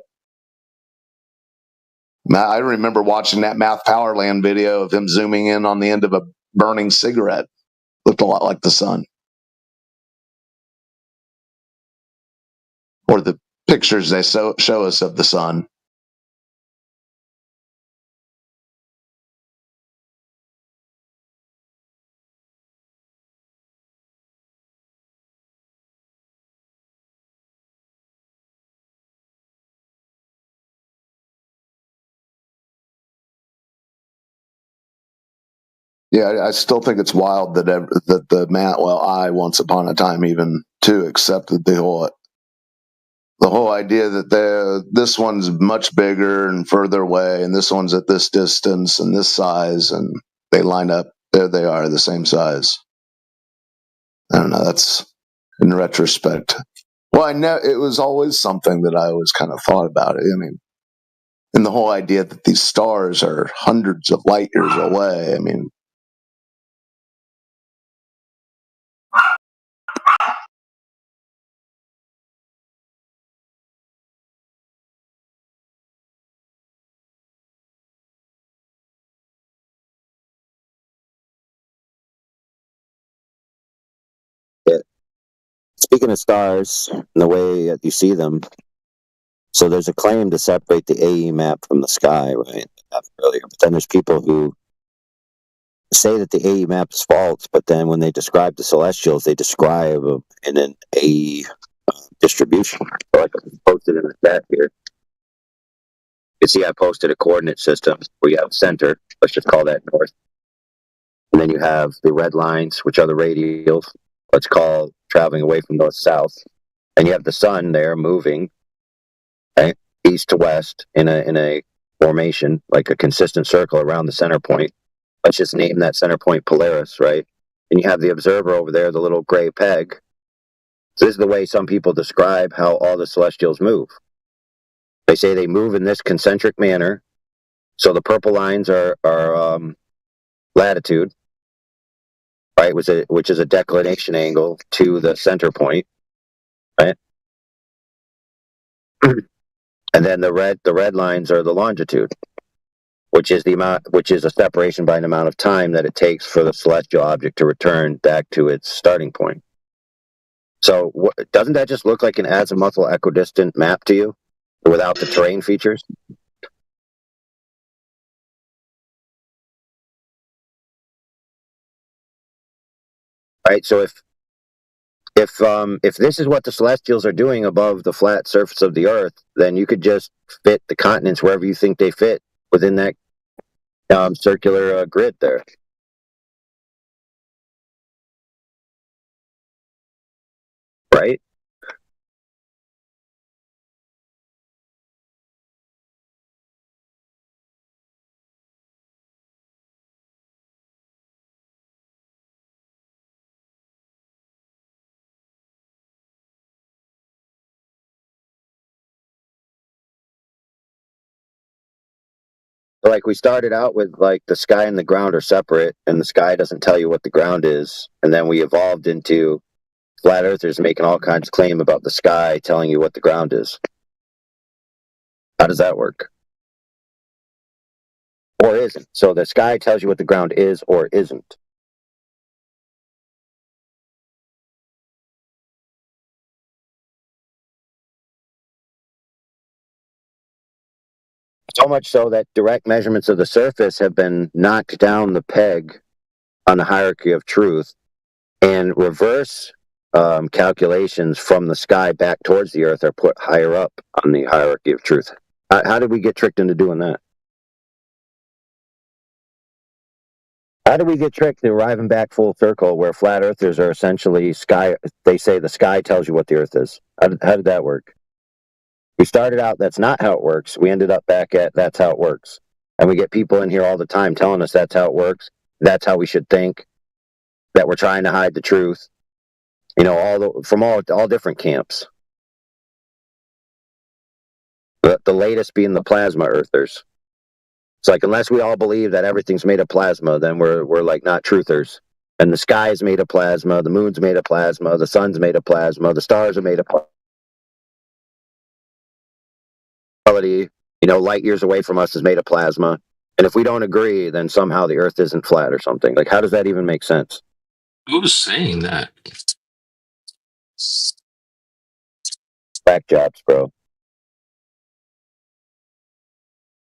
remember watching that Math Powerland video of him zooming in on the end of a burning cigarette. Looked a lot like the sun. Or the pictures they show us of the sun. Yeah, I still think it's wild that I once upon a time even too accepted the whole idea that this one's much bigger and further away, and this one's at this distance and this size, and they line up. There they are, the same size. I don't know. That's in retrospect. Well, I know it was always something that I always kind of thought about it. I mean, and the whole idea that these stars are hundreds of light years away. I mean. Speaking of stars and the way that you see them, so there's a claim to separate the AE map from the sky, right? Earlier, but then there's people who say that the AE map is false, but then when they describe the celestials, they describe them in an AE distribution. So like I posted in the chat here. You see, I posted a coordinate system where you have center. Let's just call that north. And then you have the red lines, which are the radials. Let's call traveling away from north-south. And you have the sun there moving, right, east to west in a formation, like a consistent circle around the center point. Let's just name that center point Polaris, right? And you have the observer over there, the little gray peg. So this is the way some people describe how all the celestials move. They say they move in this concentric manner. So the purple lines are latitude, right, which is a declination angle to the center point, right? And then the red lines are the longitude, which is a separation by an amount of time that it takes for the celestial object to return back to its starting point. So doesn't that just look like an azimuthal equidistant map to you without the terrain features? Right. So if this is what the celestials are doing above the flat surface of the Earth, then you could just fit the continents wherever you think they fit within that circular grid there. Right. Like we started out with like the sky and the ground are separate, and the sky doesn't tell you what the ground is, and then we evolved into flat earthers making all kinds of claim about the sky telling you what the ground is. How does that work? Or isn't. So the sky tells you what the ground is or isn't. So much so that direct measurements of the surface have been knocked down the peg on the hierarchy of truth, and reverse calculations from the sky back towards the earth are put higher up on the hierarchy of truth. How did we get tricked into doing that? How do we get tricked to arriving back full circle where flat earthers are essentially sky? They say the sky tells you what the earth is. How did that work? We started out, that's not how it works. We ended up back at, that's how it works. And we get people in here all the time telling us that's how it works. That's how we should think. That we're trying to hide the truth. You know, from all different camps. But the latest being the plasma earthers. It's like, unless we all believe that everything's made of plasma, then we're like not truthers. And the sky is made of plasma, the moon's made of plasma, the sun's made of plasma, the stars are made of plasma. You know, light years away from us is made of plasma. And if we don't agree, then somehow the earth isn't flat or something. Like, how does that even make sense? Who's saying that? Back jobs, bro.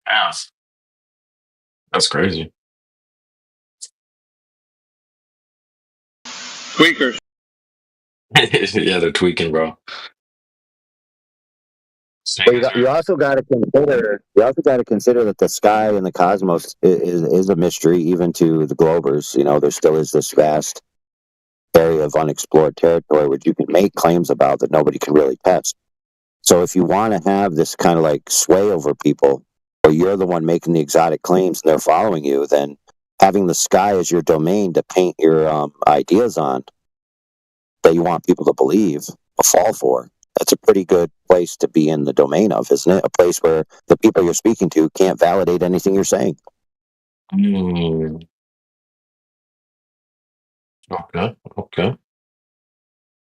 Yeah. That's crazy. Tweakers. Yeah, they're tweaking, bro. But you also got to consider. You also got to consider that the sky and the cosmos is a mystery, even to the Globers. You know, there still is this vast area of unexplored territory which you can make claims about that nobody can really test. So if you want to have this kind of like sway over people, or you're the one making the exotic claims and they're following you, then having the sky as your domain to paint your ideas on that you want people to believe or fall for, that's a pretty good place to be in the domain of, isn't it? A place where the people you're speaking to can't validate anything you're saying. Okay.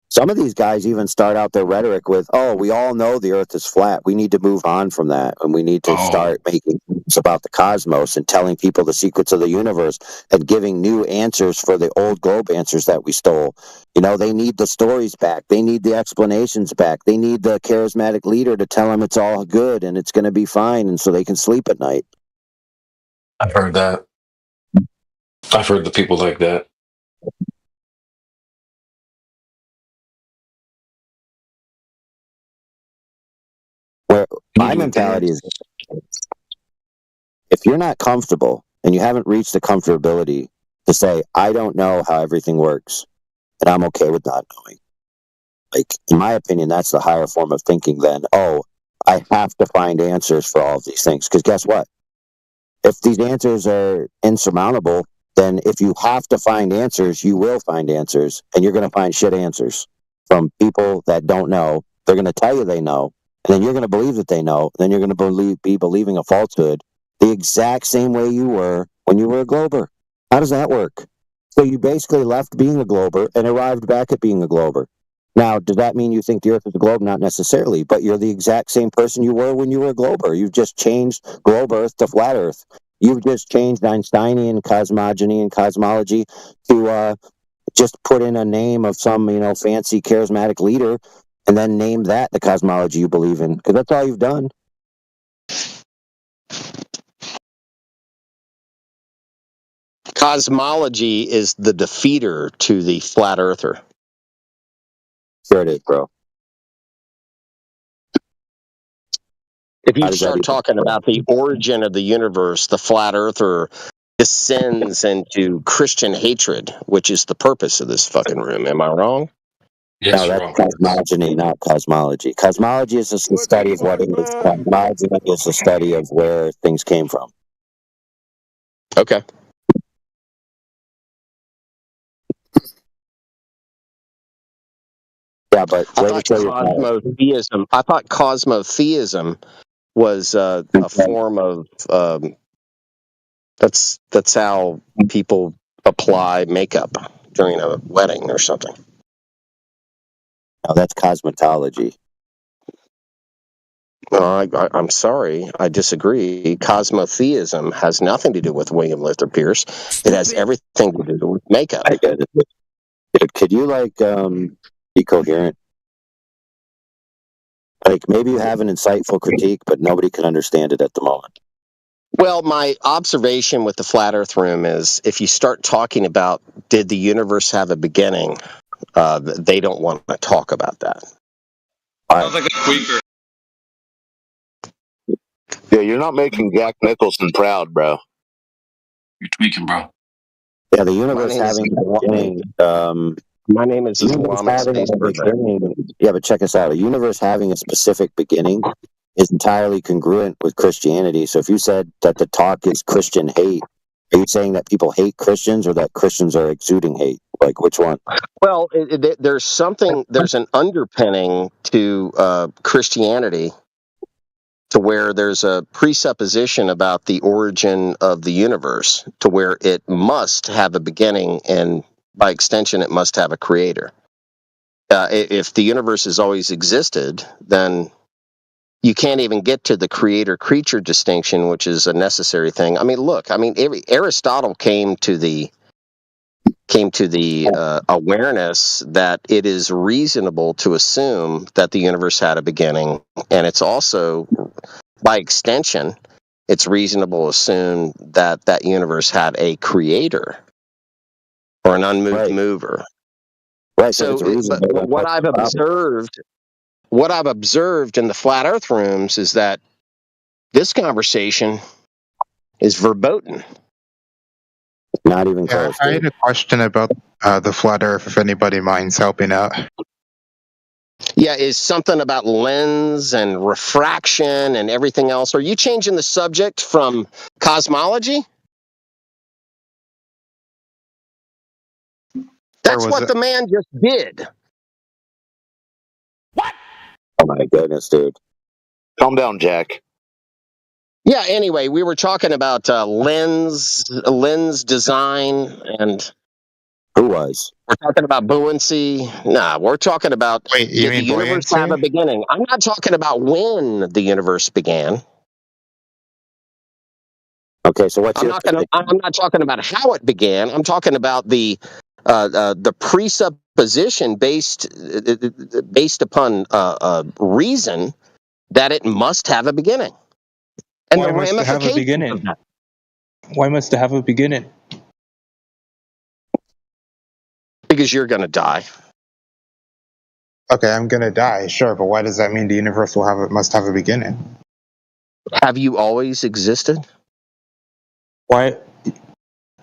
Some of these guys even start out their rhetoric with, oh, we all know the earth is flat. We need to move on from that. And we need to start making things about the cosmos and telling people the secrets of the universe and giving new answers for the old globe answers that we stole. You know, they need the stories back. They need the explanations back. They need the charismatic leader to tell them it's all good and it's going to be fine, and so they can sleep at night. I've heard that. I've heard the people like that. Where my mentality is, if you're not comfortable and you haven't reached the comfortability to say, I don't know how everything works, and I'm okay with not knowing. Like, in my opinion, that's the higher form of thinking than, oh, I have to find answers for all of these things. Because guess what? If these answers are insurmountable, then if you have to find answers, you will find answers, and you're going to find shit answers from people that don't know. They're going to tell you they know, and then you're going to believe that they know. Then you're going to be believing a falsehood the exact same way you were when you were a Glober. How does that work? So you basically left being a Glober and arrived back at being a Glober. Now, does that mean you think the Earth is a globe? Not necessarily, but you're the exact same person you were when you were a Glober. You've just changed globe Earth to flat Earth. You've just changed Einsteinian cosmogony and cosmology to Just put in a name of some, fancy charismatic leader, and then name that the cosmology you believe in, because that's all you've done. Cosmology is the defeater to the flat earther. Sure it is, bro. If you How does that start even talking about the origin of the universe, the flat earther descends into Christian hatred, which is the purpose of this fucking room. Am I wrong? Yes, No, you're that's wrong. cosmogony, not cosmology. Cosmology is just the study of what is. Cosmology is the study of where things came from. Okay. Yeah, but I thought cosmotheism was a form of that's how people apply makeup during a wedding or something. No, that's cosmetology. I'm sorry, I disagree. Cosmotheism has nothing to do with William Luther Pierce. It has everything to do with makeup. I get it. Dude, could you be coherent? Like maybe you have an insightful critique, but nobody can understand it at the moment. Well, my observation with the Flat Earth Room is if you start talking about did the universe have a beginning, they don't want to talk about that. Sounds like a tweaker. Yeah, you're not making Jack Nicholson proud, bro. You're tweaking, bro. Yeah, the universe having a beginning. My name is Islamic Space Yeah, but check us out. A universe having a specific beginning is entirely congruent with Christianity. So if you said that the talk is Christian hate, are you saying that people hate Christians or that Christians are exuding hate? Like which one? Well, there's an underpinning to Christianity to where there's a presupposition about the origin of the universe to where it must have a beginning and by extension it must have a creator. If the universe has always existed, then you can't even get to the creator-creature distinction, which is a necessary thing. I mean, look, Aristotle came to the awareness that it is reasonable to assume that the universe had a beginning, and it's also, by extension, it's reasonable to assume that that universe had a creator or an unmoved mover. Right. So, but what I've observed in the flat Earth rooms is that this conversation is verboten. Not even Yeah, close. I had a question about the flat Earth. If anybody minds helping out. Yeah, is something about lens and refraction and everything else. Are you changing the subject from cosmology? That's what the man just did. Oh my goodness, dude. Calm down, Jack. Yeah, anyway, we were talking about lens design, and who was? We're talking about buoyancy. Nah, we're talking about did the universe have a beginning? I'm not talking about when the universe began. Okay, so what's I'm not talking about how it began. I'm talking about the presupposition based upon reason that it must have a beginning, and Why the must it have a ramifications beginning? of that. Why must it have a beginning? Because you're going to die. Okay, I'm gonna die, sure, but why does that mean the universe must have a beginning? Have you always existed? Why?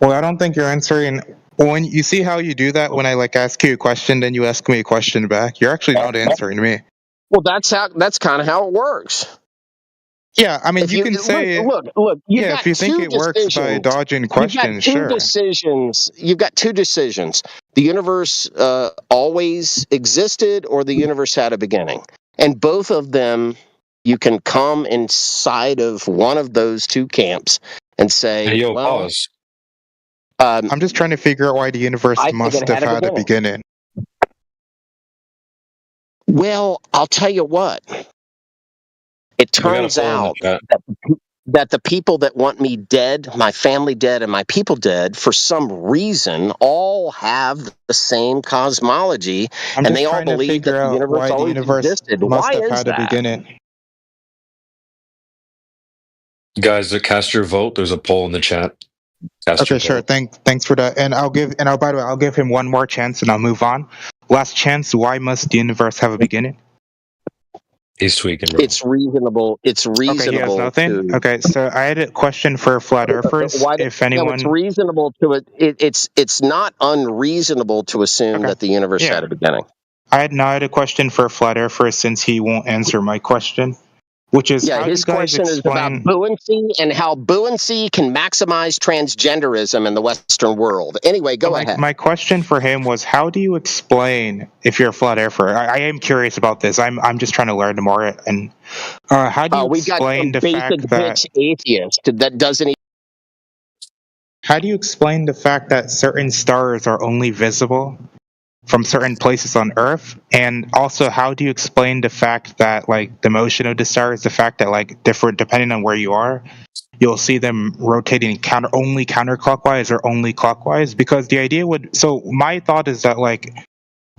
Well, I don't think you're answering. When you see how you do that, when I ask you a question, then you ask me a question back. You're actually not answering me. Well, that's kind of how it works. Yeah, I mean, If you can say look. Yeah, if you think it works by dodging questions, sure. You've got two decisions. The universe always existed, or the universe had a beginning, and both of them, you can come inside of one of those two camps and say, Hey, yo, well, pause. I'm just trying to figure out why the universe I think must it have had a had a beginning. Well, I'll tell you what. It We got a turns poll in the out chat. that the people that want me dead, my family dead, and my people dead, for some reason, all have the same cosmology, I'm and just they all trying to believe that figure the out universe why the always universe existed. must Why have is had a that? beginning. Guys, cast your vote. There's a poll in the chat. Cast Okay, your sure. vote. Thanks for that. And by the way, I'll give him one more chance, and I'll move on. Last chance. Why must the universe have a beginning? He's tweaking, bro. It's reasonable. It's Okay, he has reasonable nothing. to. Okay, so I had a question for flat earthers. Why? If No, it's anyone, reasonable to it. It's not unreasonable to assume okay, that the universe yeah, had a beginning. I had a question for flat earthers since he won't answer my question, which is Yeah, how do you his guys question is about explain? buoyancy and how buoyancy can maximize transgenderism in the Western world. Anyway, So go ahead. my question for him was, how do you explain if you're a flat earther? I am curious about this. I'm just trying to learn more. And how do you We got explain some the basic fact that bitch atheist that doesn't. how do you explain the fact that certain stars are only visible from certain places on Earth? And also, how do you explain the fact that like the motion of the stars, the fact that like different depending on where you are, you'll see them rotating only counterclockwise or only clockwise? Because the idea would. So my thought is that like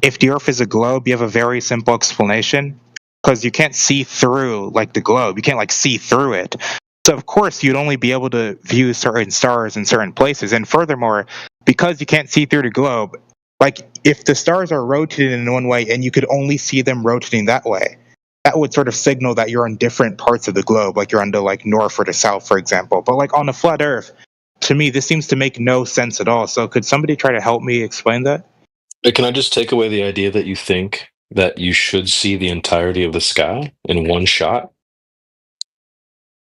if the Earth is a globe, you have a very simple explanation because you can't see through like the globe. You can't like see through it. So of course you'd only be able to view certain stars in certain places. And furthermore, because you can't see through the globe, like if the stars are rotating in one way and you could only see them rotating that way, that would sort of signal that you're on different parts of the globe, like you're on the like north or the south, for example. But like on a flat Earth, to me, this seems to make no sense at all. So could somebody try to help me explain that? Can I just take away the idea that you think that you should see the entirety of the sky in one shot?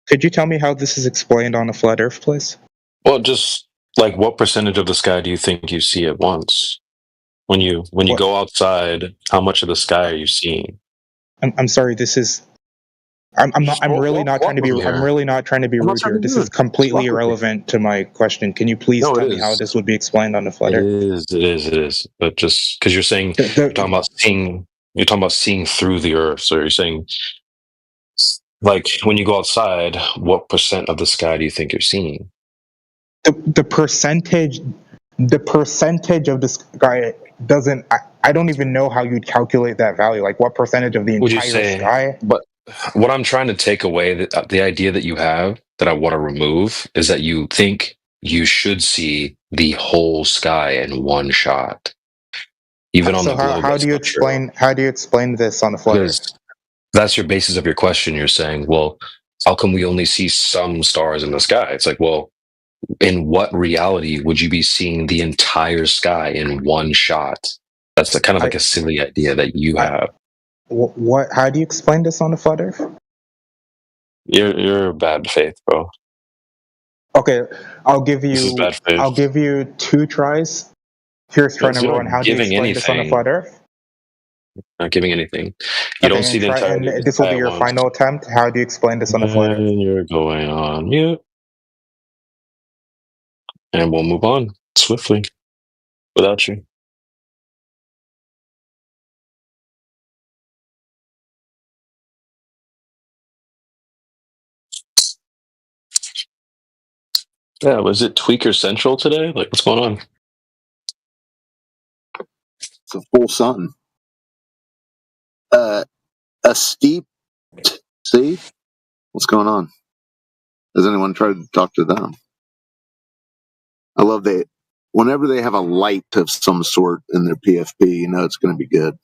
Could you tell me how this is explained on a flat Earth, please? Well, just like what percentage of the sky do you think you see at once? When you What? go outside, how much of the sky are you seeing? I'm sorry. This is. I'm not. Just walk with me I'm here. really not trying to be I'm not rude trying here. to be This is rude. Just completely walk with me. irrelevant to my question. Can you please No, it tell me how is. this would be explained on a flat It Earth? is. It is. It is. But just because you're talking about seeing through the Earth. So you're saying, like, when you go outside, what percent of the sky do you think you're seeing? The percentage of the sky doesn't. I don't even know how you'd calculate that value. Like what percentage of the Would you entire say? sky? But what I'm trying to take away, the idea that you have that I want to remove, is that you think you should see the whole sky in one shot. Even on So the globe, that's not true. how do you explain this on a flat Because Earth? that's your basis of your question. You're saying, well, how come we only see some stars in the sky? It's like, well, in what reality would you be seeing the entire sky in one shot? That's kind of I like a silly idea that you I have. what? How do you explain this on a flat Earth? You're bad faith, bro. Okay, This is bad I'll faith. give you 2 tries. Here's try Because you're number one. not How do you giving explain this on a flat anything. Earth? Not giving anything. You don't Okay, see the entirety of the this will sky be at your once. final attempt. How do you explain this on a flat Earth? And you're going on mute. And we'll move on swiftly without you. Yeah, was it Tweaker Central today? Like, what's going on? It's a full sun. A steep sea. What's going on? Has anyone tried to talk to them? I love that. Whenever they have a light of some sort in their PFP, you know it's going to be good.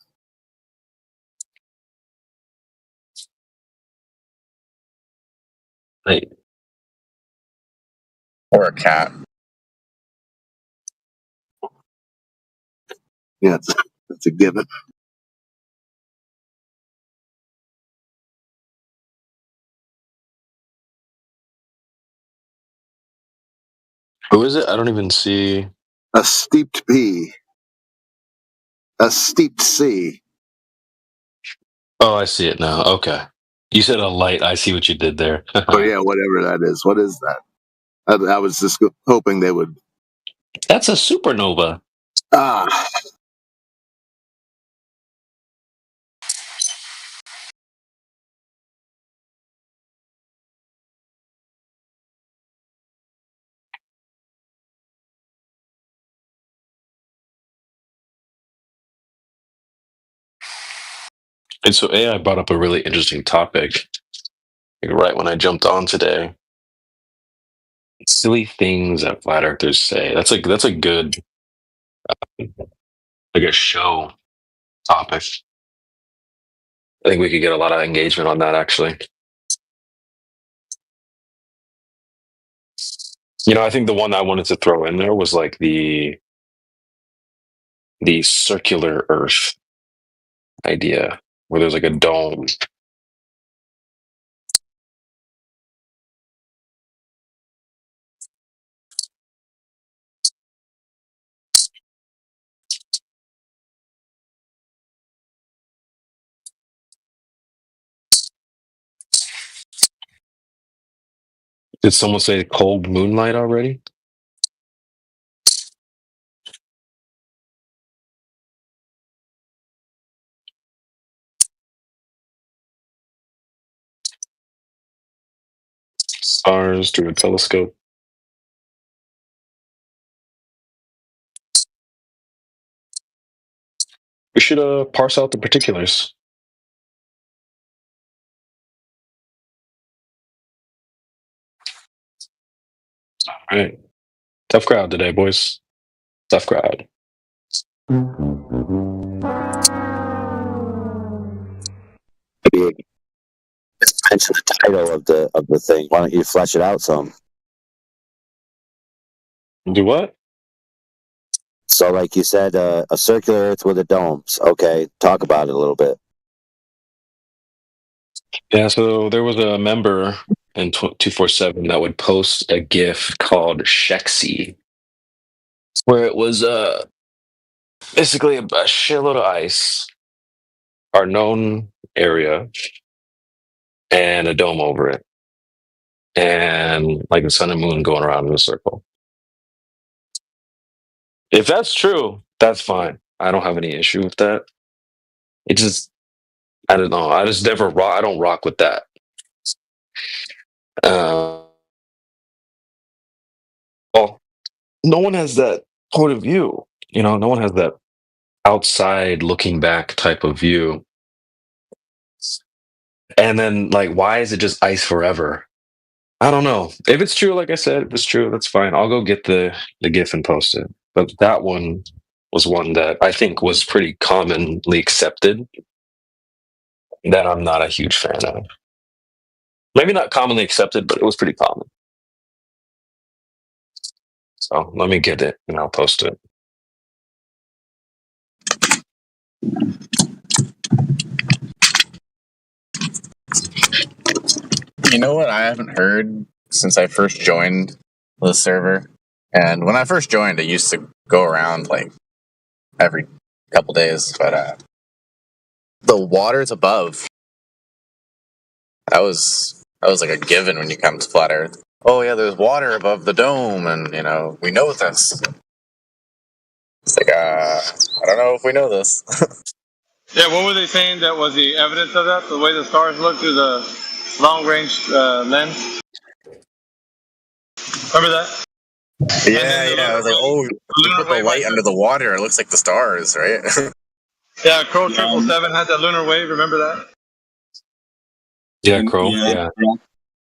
Hey, Or a cat. Yeah, it's a given. who is it? I don't even see. A steeped P. A steeped C. Oh, I see it now. Okay. You said a light. I see what you did there. Oh yeah, whatever that is. What is that? I was just hoping they would. That's a supernova. Ah, And so AI brought up a really interesting topic. Like right when I jumped on today, silly things that flat earthers say. That's a good like a show topic. I think we could get a lot of engagement on that actually. I think the one I wanted to throw in there was like the circular Earth idea, where there's like a dome. Did someone say cold moonlight already? Stars through a telescope. We should parse out the particulars. All right. Tough crowd today, boys. Tough crowd. Just mention the title of the thing. Why don't you flesh it out some? Do what? So, like you said, a circular Earth with a dome. Okay, talk about it a little bit. Yeah, so there was a member in 247 that would post a GIF called Shexy, where it was basically a shitload of ice, our known area, and a dome over it, and like the sun and moon going around in a circle. If that's true, that's fine. I don't have any issue with that. It just, I don't know. I just never rock. I don't rock with that. Well, no one has that point of view. No one has that outside looking back type of view. And then, like, why is it just ice forever? I don't know. If it's true, like I said, if it's true, that's fine. I'll go get the GIF and post it. But that one was one that I think was pretty commonly accepted that I'm not a huge fan of. Maybe not commonly accepted, but it was pretty common. So let me get it and I'll post it. You know what I haven't heard since I first joined the server? And when I first joined, I used to go around like every couple days, but the waters above. That was like a given when you come to Flat Earth. Oh yeah, there's water above the dome, and we know this. It's like I don't know if we know this. Yeah, what were they saying that was the evidence of that? The way the stars look through the long-range lens? Remember that? Yeah. I was like, oh, you put the light under the water, it looks like the stars, right? Yeah, Crow 777 had that lunar wave. Remember that? Yeah, Crow. Yeah.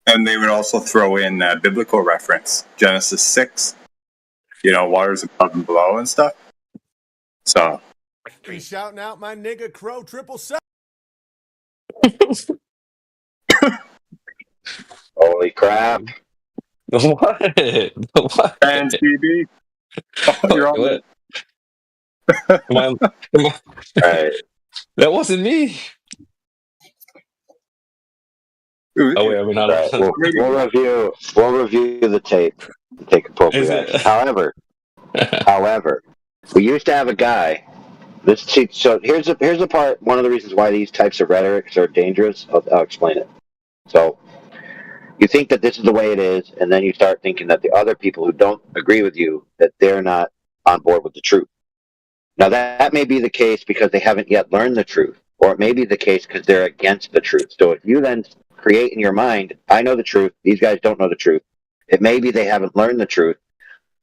And they would also throw in a biblical reference, Genesis 6. Waters above and below and stuff. So. Be shouting out my nigga Crow 777. Holy crap! What? What? And TV. Oh, you're on Right. That wasn't me. Oh wait, we're not. Right. We'll review the tape and take appropriate action. However, we used to have a guy. So here's the part. One of the reasons why these types of rhetorics are dangerous. I'll explain it. So you think that this is the way it is, and then you start thinking that the other people who don't agree with you, that they're not on board with the truth. Now that may be the case because they haven't yet learned the truth, or it may be the case because they're against the truth. So if you then create in your mind, I know the truth, these guys don't know the truth, it may be they haven't learned the truth,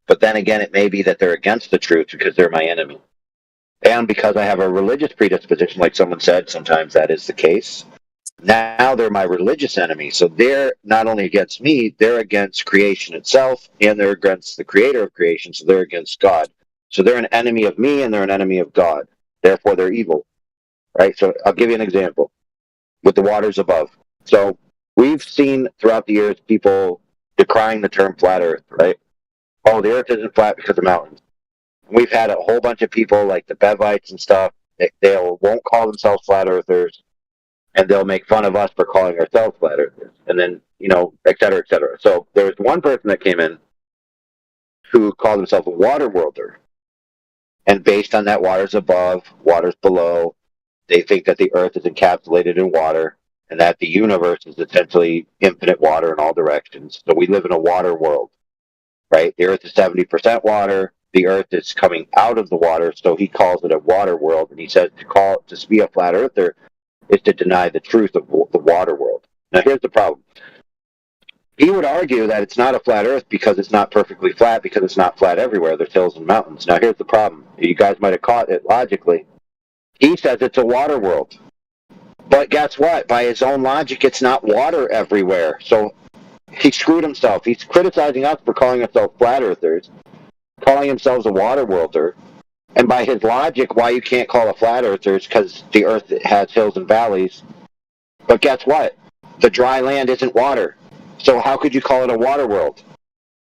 but then again, it may be that they're against the truth because they're my enemy. And because I have a religious predisposition, like someone said, sometimes that is the case. Now they're my religious enemy. So they're not only against me, they're against creation itself, and they're against the creator of creation, so they're against God. So they're an enemy of me, and they're an enemy of God. Therefore, they're evil. Right? So I'll give you an example with the waters above. So we've seen throughout the years people decrying the term flat earth, right? Oh, the earth isn't flat because of mountains. We've had a whole bunch of people like the Bevites and stuff. They won't call themselves flat earthers, and they'll make fun of us for calling ourselves flat earthers, and then, et cetera, et cetera. So there was one person that came in who called himself a water worlder, and based on that waters above, waters below, they think that the earth is encapsulated in water, and that the universe is essentially infinite water in all directions. So we live in a water world, right? The earth is 70% water. The earth is coming out of the water, so he calls it a water world, and he says to be a flat earther is to deny the truth of the water world. Now, here's the problem. He would argue that it's not a flat earth because it's not perfectly flat, because it's not flat everywhere. There's hills and mountains. Now, here's the problem. You guys might have caught it logically. He says it's a water world. But guess what? By his own logic, it's not water everywhere. So he screwed himself. He's criticizing us for calling ourselves flat earthers, calling themselves a water worlder. And by his logic, why you can't call a flat earther is because the earth has hills and valleys. But guess what? The dry land isn't water. So how could you call it a water world?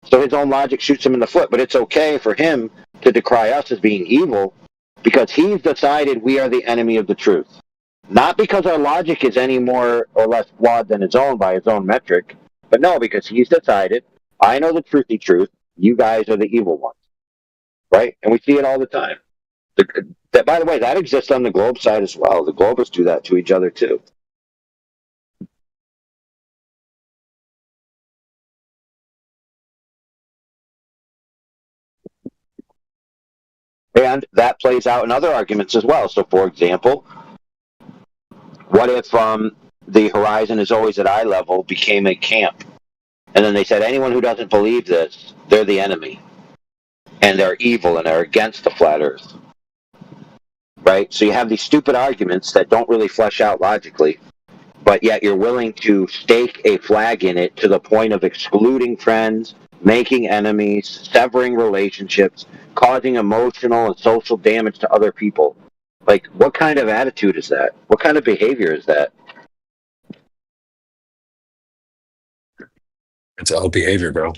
So his own logic shoots him in the foot. But it's okay for him to decry us as being evil because he's decided we are the enemy of the truth. Not because our logic is any more or less flawed than his own by his own metric. But no, because he's decided, I know the truthy truth. You guys are the evil ones. Right? And we see it all the time. By the way, that exists on the globe side as well. The globers do that to each other too. And that plays out in other arguments as well. So, for example, what if the horizon is always at eye level became a camp? And then they said, anyone who doesn't believe this, they're the enemy. And they're evil and they're against the flat earth. Right? So you have these stupid arguments that don't really flesh out logically, but yet you're willing to stake a flag in it to the point of excluding friends, making enemies, severing relationships, causing emotional and social damage to other people. Like, what kind of attitude is that? What kind of behavior is that? It's L behavior, bro.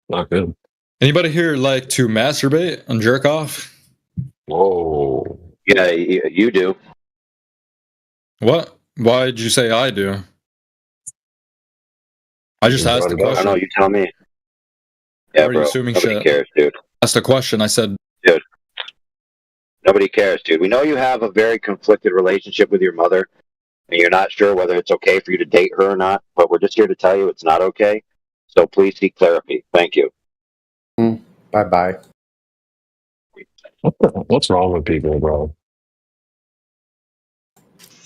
Not good. Anybody here like to masturbate and jerk off? Whoa. Yeah, you do. What? Why did you say I do? I just asked the I don't question. know, you tell me. Yeah, Why are you bro. assuming Nobody shit? cares, dude. That's the question. I said, Dude. Nobody cares, dude. We know you have a very conflicted relationship with your mother, and you're not sure whether it's okay for you to date her or not, but we're just here to tell you it's not okay. So please seek therapy. Thank you. Bye-bye. What's wrong with people, bro?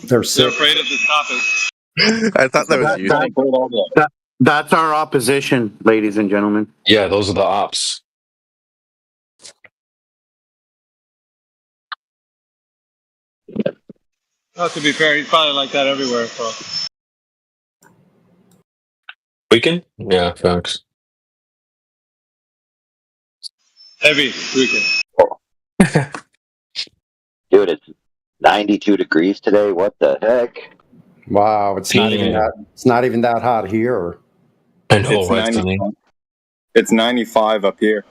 They're sick. afraid of this topic. I thought that was you. That's our opposition, ladies and gentlemen. Yeah, those are the ops. Oh, to be fair, he's probably like that everywhere. So Weekend? Yeah, facts. heavy weekend. Dude, it's 92 degrees today. What the heck? Wow, it's not even that hot here. I know, It's right, 90 Sonny? It's 95 up here.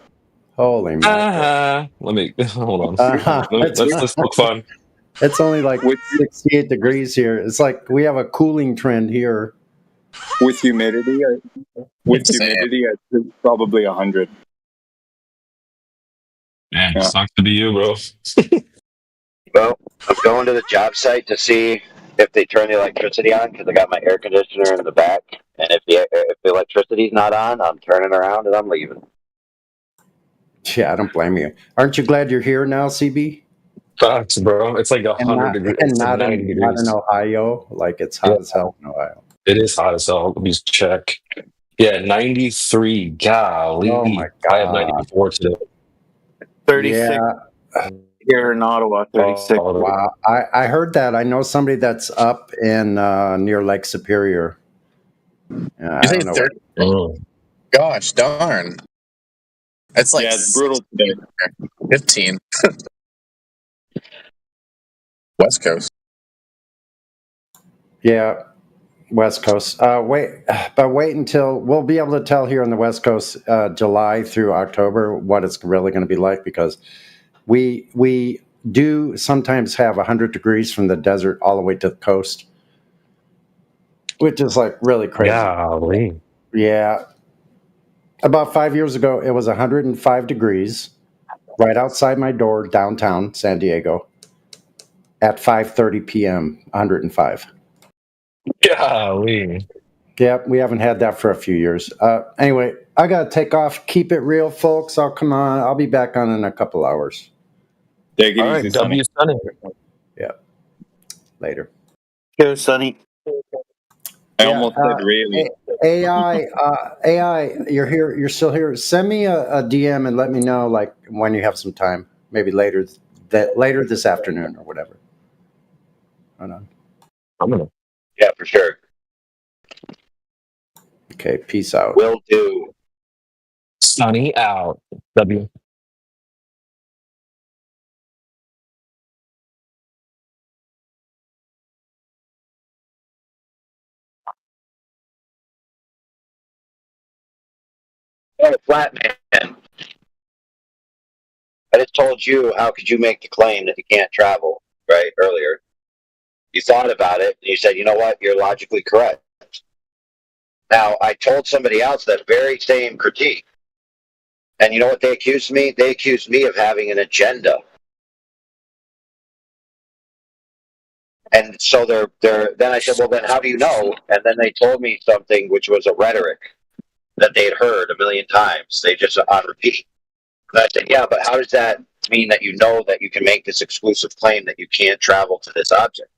Holy man. Let me hold on. Let's look fun. It's only like 68 degrees here. It's like we have a cooling trend here. With humidity, it's probably 100. Man, it sucks to be you, bro. Well, I'm going to the job site to see if they turn the electricity on because I got my air conditioner in the back. And if the electricity's not on, I'm turning around and I'm leaving. Yeah, I don't blame you. Aren't you glad you're here now, CB? Facts, bro. It's like 100 degrees. And It's like not 90 in degrees. Ohio. Like, it's hot as hell in Ohio. It is hot as hell. Let me check. Yeah, 93. Golly. Oh my I have God. 94 today. 36. Yeah, Here in Ottawa, 36. Wow, I heard that. I know somebody that's up in near Lake Superior. I You say don't know. 30? Gosh darn. It's like it's brutal today. 15. West Coast. Yeah, West Coast. Wait until we'll be able to tell here on the West Coast, July through October, what it's really going to be like, because we do sometimes have 100 degrees from the desert all the way to the coast, which is like really crazy. Golly. Yeah. About 5 years ago, it was 105 degrees right outside my door, downtown San Diego, at 5:30 p.m. 105. Golly. Yep, we haven't had that for a few years. Anyway, I gotta take off. Keep it real, folks. I'll be back on in a couple hours. Take it All easy, right, Sonny. W Sunny. Yeah. Later. Cheers, Sonny. I almost said really. AI, you're here. You're still here. Send me a DM and let me know, like, when you have some time. Maybe later this afternoon or whatever. Hold on. I'm gonna. Yeah, for sure. Okay. Peace out. Will do. Sunny out. W. Hey, flat man. I just told you, how could you make the claim that you can't travel, right, earlier? You thought about it, and you said, you know what, you're logically correct. Now, I told somebody else that very same critique. And you know what they accused me? They accused me of having an agenda. And so then I said, well, then how do you know? And then they told me something which was a rhetoric that they'd heard a million times. They just on repeat. And I said, yeah, but how does that mean that you know that you can make this exclusive claim that you can't travel to this object?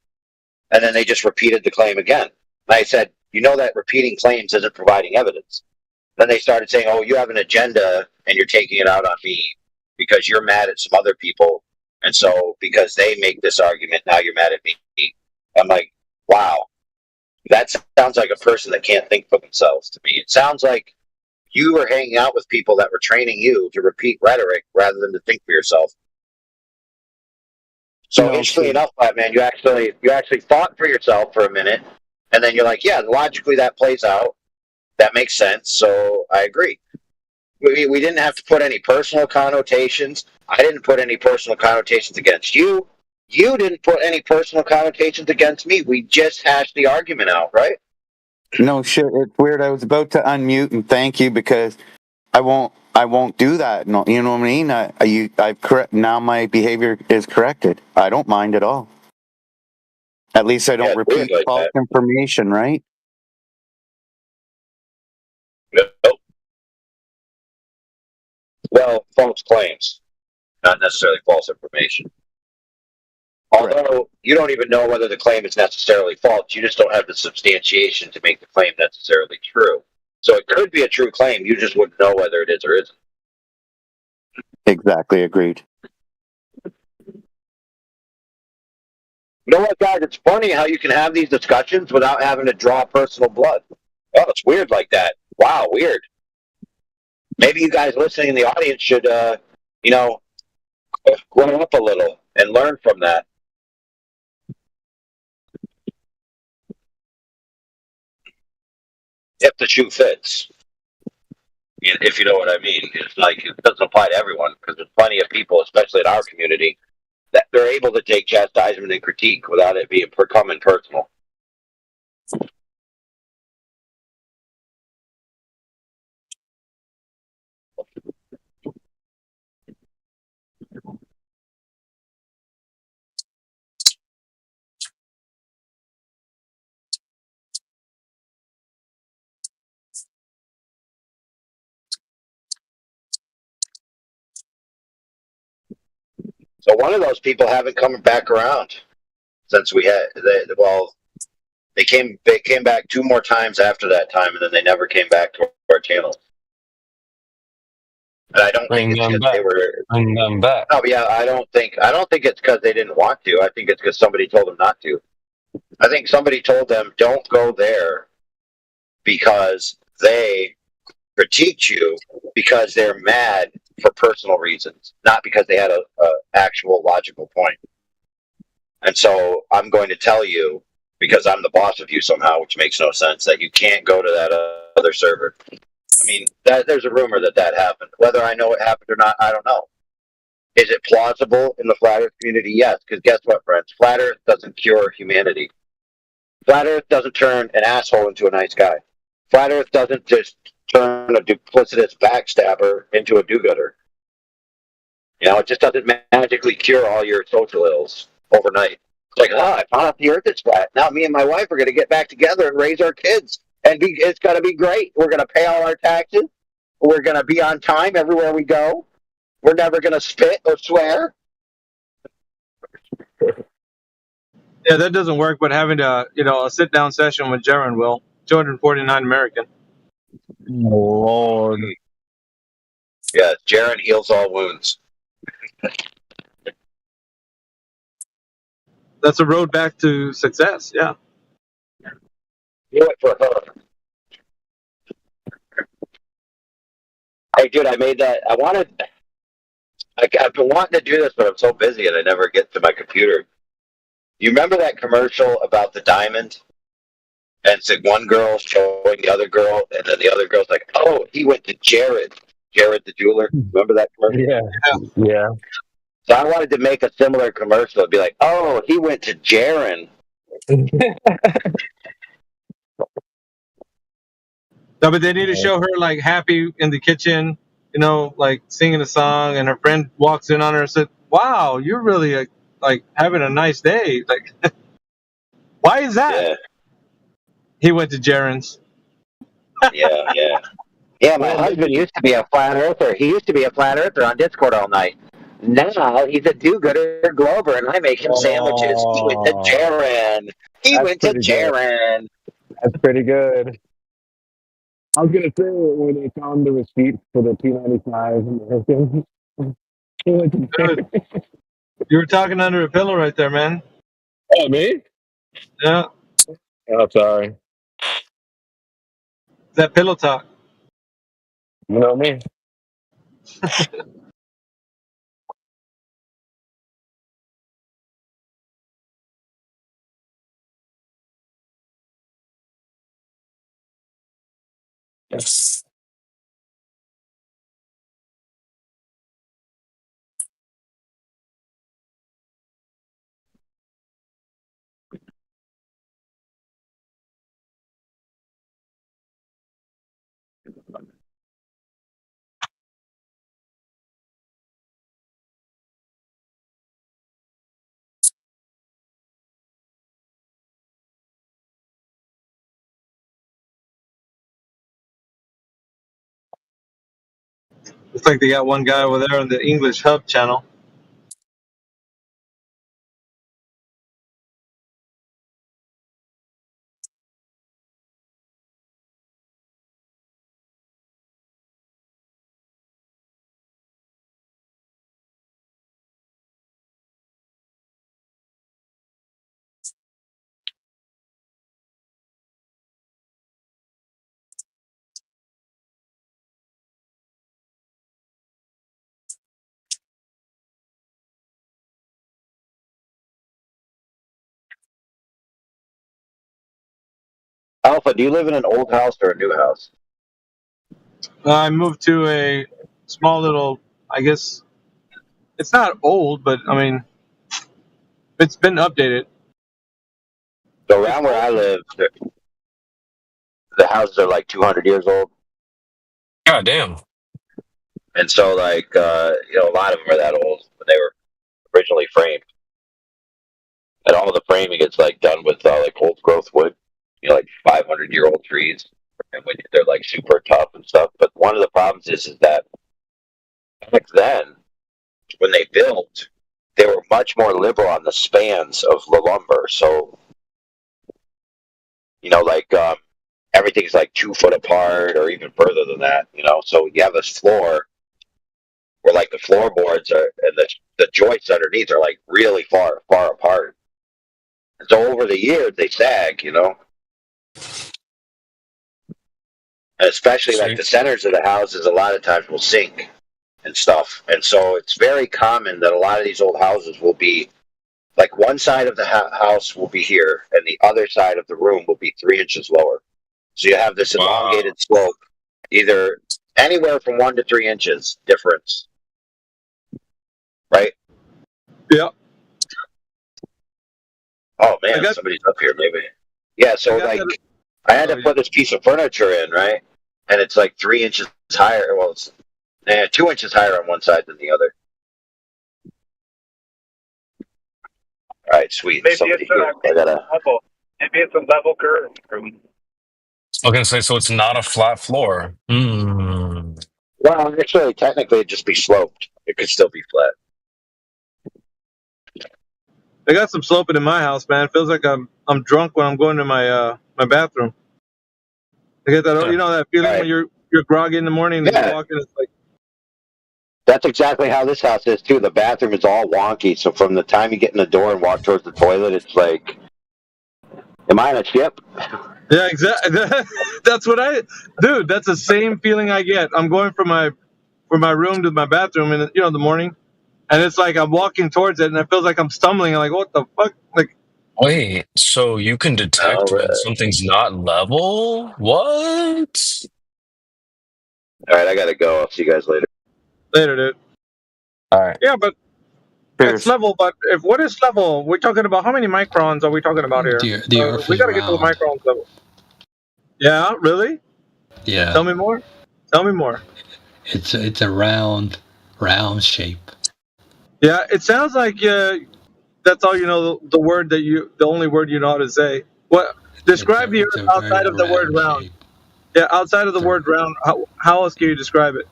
And then they just repeated the claim again. And I said, you know that repeating claims isn't providing evidence. Then they started saying, oh, you have an agenda and you're taking it out on me because you're mad at some other people. And so because they make this argument, now you're mad at me. I'm like, wow, that sounds like a person that can't think for themselves to me. It sounds like you were hanging out with people that were training you to repeat rhetoric rather than to think for yourself. So interestingly enough, man, you actually thought for yourself for a minute, and then you're like, yeah, logically that plays out. That makes sense. So I agree. We didn't have to put any personal connotations. I didn't put any personal connotations against you. You didn't put any personal connotations against me. We just hashed the argument out, right? No shit. It's weird. I was about to unmute and thank you because I won't do that. No, you know what I mean? I've correct now. My behavior is corrected. I don't mind at all. At least I don't repeat like false information, right? Nope. Well, false claims, not necessarily false information. Although you don't even know whether the claim is necessarily false, you just don't have the substantiation to make the claim necessarily true. So it could be a true claim, you just wouldn't know whether it is or isn't. Exactly, agreed. You know what, guys? It's funny how you can have these discussions without having to draw personal blood. Oh, it's weird like that. Wow, weird. Maybe you guys listening in the audience should, grow up a little and learn from that. If the shoe fits, if you know what I mean. It's like, it doesn't apply to everyone, because there's plenty of people, especially in our community, that they're able to take chastisement and critique without it becoming personal. So one of those people haven't come back around since we had. They came back 2 more times after that time, and then they never came back to our channel. And I don't think Bring it's them because they back. were. Bring them back. Oh yeah, I don't think it's because they didn't want to. I think it's because somebody told them not to. I think somebody told them don't go there because they critique you because they're mad for personal reasons, not because they had a actual logical point. And so I'm going to tell you, because I'm the boss of you somehow, which makes no sense, that you can't go to that other server. I mean, there's a rumor that happened. Whether I know it happened or not, I don't know. Is it plausible in the flat Earth community? Yes, because guess what, friends? Flat Earth doesn't cure humanity. Flat Earth doesn't turn an asshole into a nice guy. Flat Earth doesn't just turn a duplicitous backstabber into a do-gooder. You know, it just doesn't magically cure all your social ills overnight. It's like, I found out the Earth is flat. Now me and my wife are going to get back together and raise our kids, and it's going to be great. We're going to pay all our taxes. We're going to be on time everywhere we go. We're never going to spit or swear. Yeah, that doesn't work. But having a sit down session with Jaron will 249 American. Lord. Yeah, Jaron heals all wounds. That's a road back to success. Yeah. Do it for her. Hey, dude, I made that. I've been wanting to do this, but I'm so busy and I never get to my computer. You remember that commercial about the diamond? And it's like one girl showing the other girl, and then the other girl's like, "Oh, he went to Jared the jeweler." Remember that commercial? Yeah. So I wanted to make a similar commercial. It'd be like, "Oh, he went to Jaron." No, but they need to show her like happy in the kitchen, like singing a song, and her friend walks in on her and said, "Wow, you're really like having a nice day." Like, why is that? Yeah. He went to Jaron's. Yeah. Yeah, my husband used to be a flat earther. He used to be a flat earther on Discord all night. Now he's a do-gooder Glober, and I make him sandwiches. He went to Jaron. He went to Jaron. That's pretty good. I was gonna say when they found the receipt for the P95 American. Dude, you were talking under a pillow right there, man. Oh, me? Yeah, Oh, sorry. that pillow talk. You know me. Yes. Looks like they got one guy over there on the English Hub channel. Alpha, do you live in an old house or a new house? I moved to a small little, I guess, it's not old, but I mean, it's been updated. So around where I live, the houses are like 200 years old. God damn. And so, like, a lot of them are that old when they were originally framed. And all the framing is, like, done with, like, old growth wood, like 500-year-old trees. And when they're, like, super tough and stuff. But one of the problems is that back then, when they built, they were much more liberal on the spans of the lumber. So, like, everything's like 2 foot apart or even further than that, So you have this floor, where like the floorboards are and the joints underneath are like really far apart. And so over the years they sag, you know. And especially like the centers of the houses, a lot of times will sink and stuff. And so it's very common that a lot of these old houses will be like one side of the house will be here, and the other side of the room will be 3 inches lower. So you have this elongated slope, either anywhere from 1 to 3 inches difference. Right? Yeah. Oh man, somebody's up here maybe. Yeah, so like I had to put this piece of furniture in, right? And it's like 3 inches higher. Well, it's 2 inches higher on one side than the other. All right, sweet. Maybe Somebody it's a level. Maybe it's a level curve. I was gonna say, so it's not a flat floor. Well, actually, technically, it'd just be sloped. It could still be flat. I got some sloping in my house, man. It feels like I'm drunk when I'm going to my my bathroom. I get that, you know, that feeling when you're groggy in the morning and you walk in, it's like. That's exactly how this house is too. The bathroom is all wonky. So from the time you get in the door and walk towards the toilet, it's like, am I on a ship? Yeah, exactly. That's what dude. That's the same feeling I get. I'm going from my room to my bathroom in the morning, and it's like I'm walking towards it, and it feels like I'm stumbling. I'm like, what the fuck? Like, Wait, so you can detect when something's not level? What? All right, I gotta go. I'll see you guys later. Later, dude. All right. Yeah, but it's level. But what is level? We're talking about how many microns are we talking about here? The Earth we is gotta get to the round. microns level. Yeah, really? Yeah. Tell me more. Tell me more. It's a round shape. Yeah, it sounds like that's all you know. The only word you know how to say. What? Describe the Earth outside of the word round. Yeah, outside of the word round. How else can you describe it?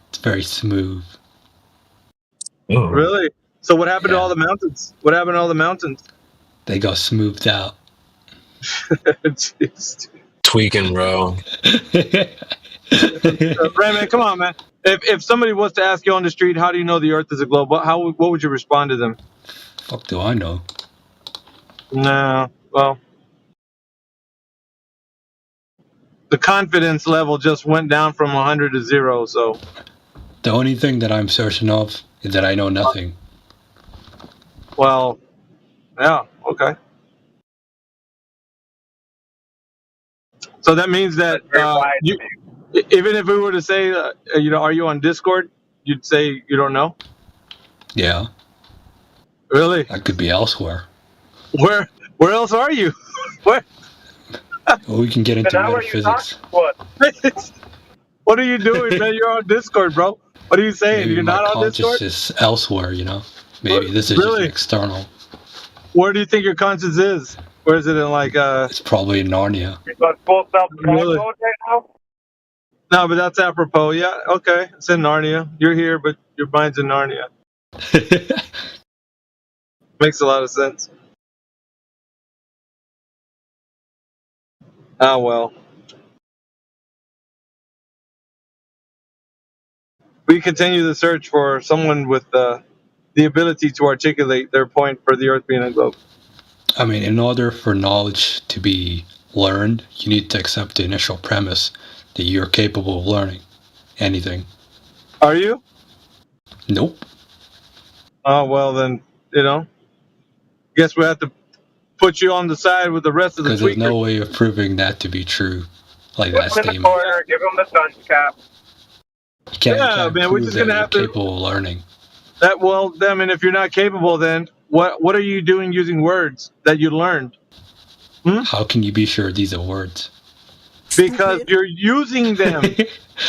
It's very smooth. Really? So what happened to all the mountains? What happened to all the mountains? They got smoothed out. Jeez. Tweaking, bro. Raymond, come on, man. If somebody was to ask you on the street, how do you know the Earth is a globe? What would you respond to them? Fuck do I know? No. Well, the confidence level just went down from 100 to 0. So The only thing that I'm certain of is that I know nothing. well, yeah, okay. So that means that even if we were to say, are you on Discord? You'd say you don't know. Yeah. Really? I could be elsewhere. Where else are you? Where? Well, we can get into metaphysics. What are you doing, man? You're on Discord, bro. What are you saying? Maybe You're my not on Discord? conscious is elsewhere, you know? Maybe this is just external. Where do you think your conscience is? Where is it in like It's probably in Narnia. You're full Really? mode right now? No, but that's apropos. Yeah, okay. It's in Narnia. You're here, but your mind's in Narnia. Makes a lot of sense. Ah, well. We continue the search for someone with the ability to articulate their point for the Earth being a globe. I mean, in order for knowledge to be learned, you need to accept the initial premise that you're capable of learning anything. Are you? Nope. Oh, well, then, guess we have to put you on the side with the rest of the Because there's tweakers. no way of proving that to be true. Like that Put him in the statement. corner, give him the sun cap. You can't, Yeah, you can't man, we're prove just that gonna you're have to- capable of learning. I mean, if you're not capable, then what are you doing using words that you learned? How can you be sure these are words? Because you're using them.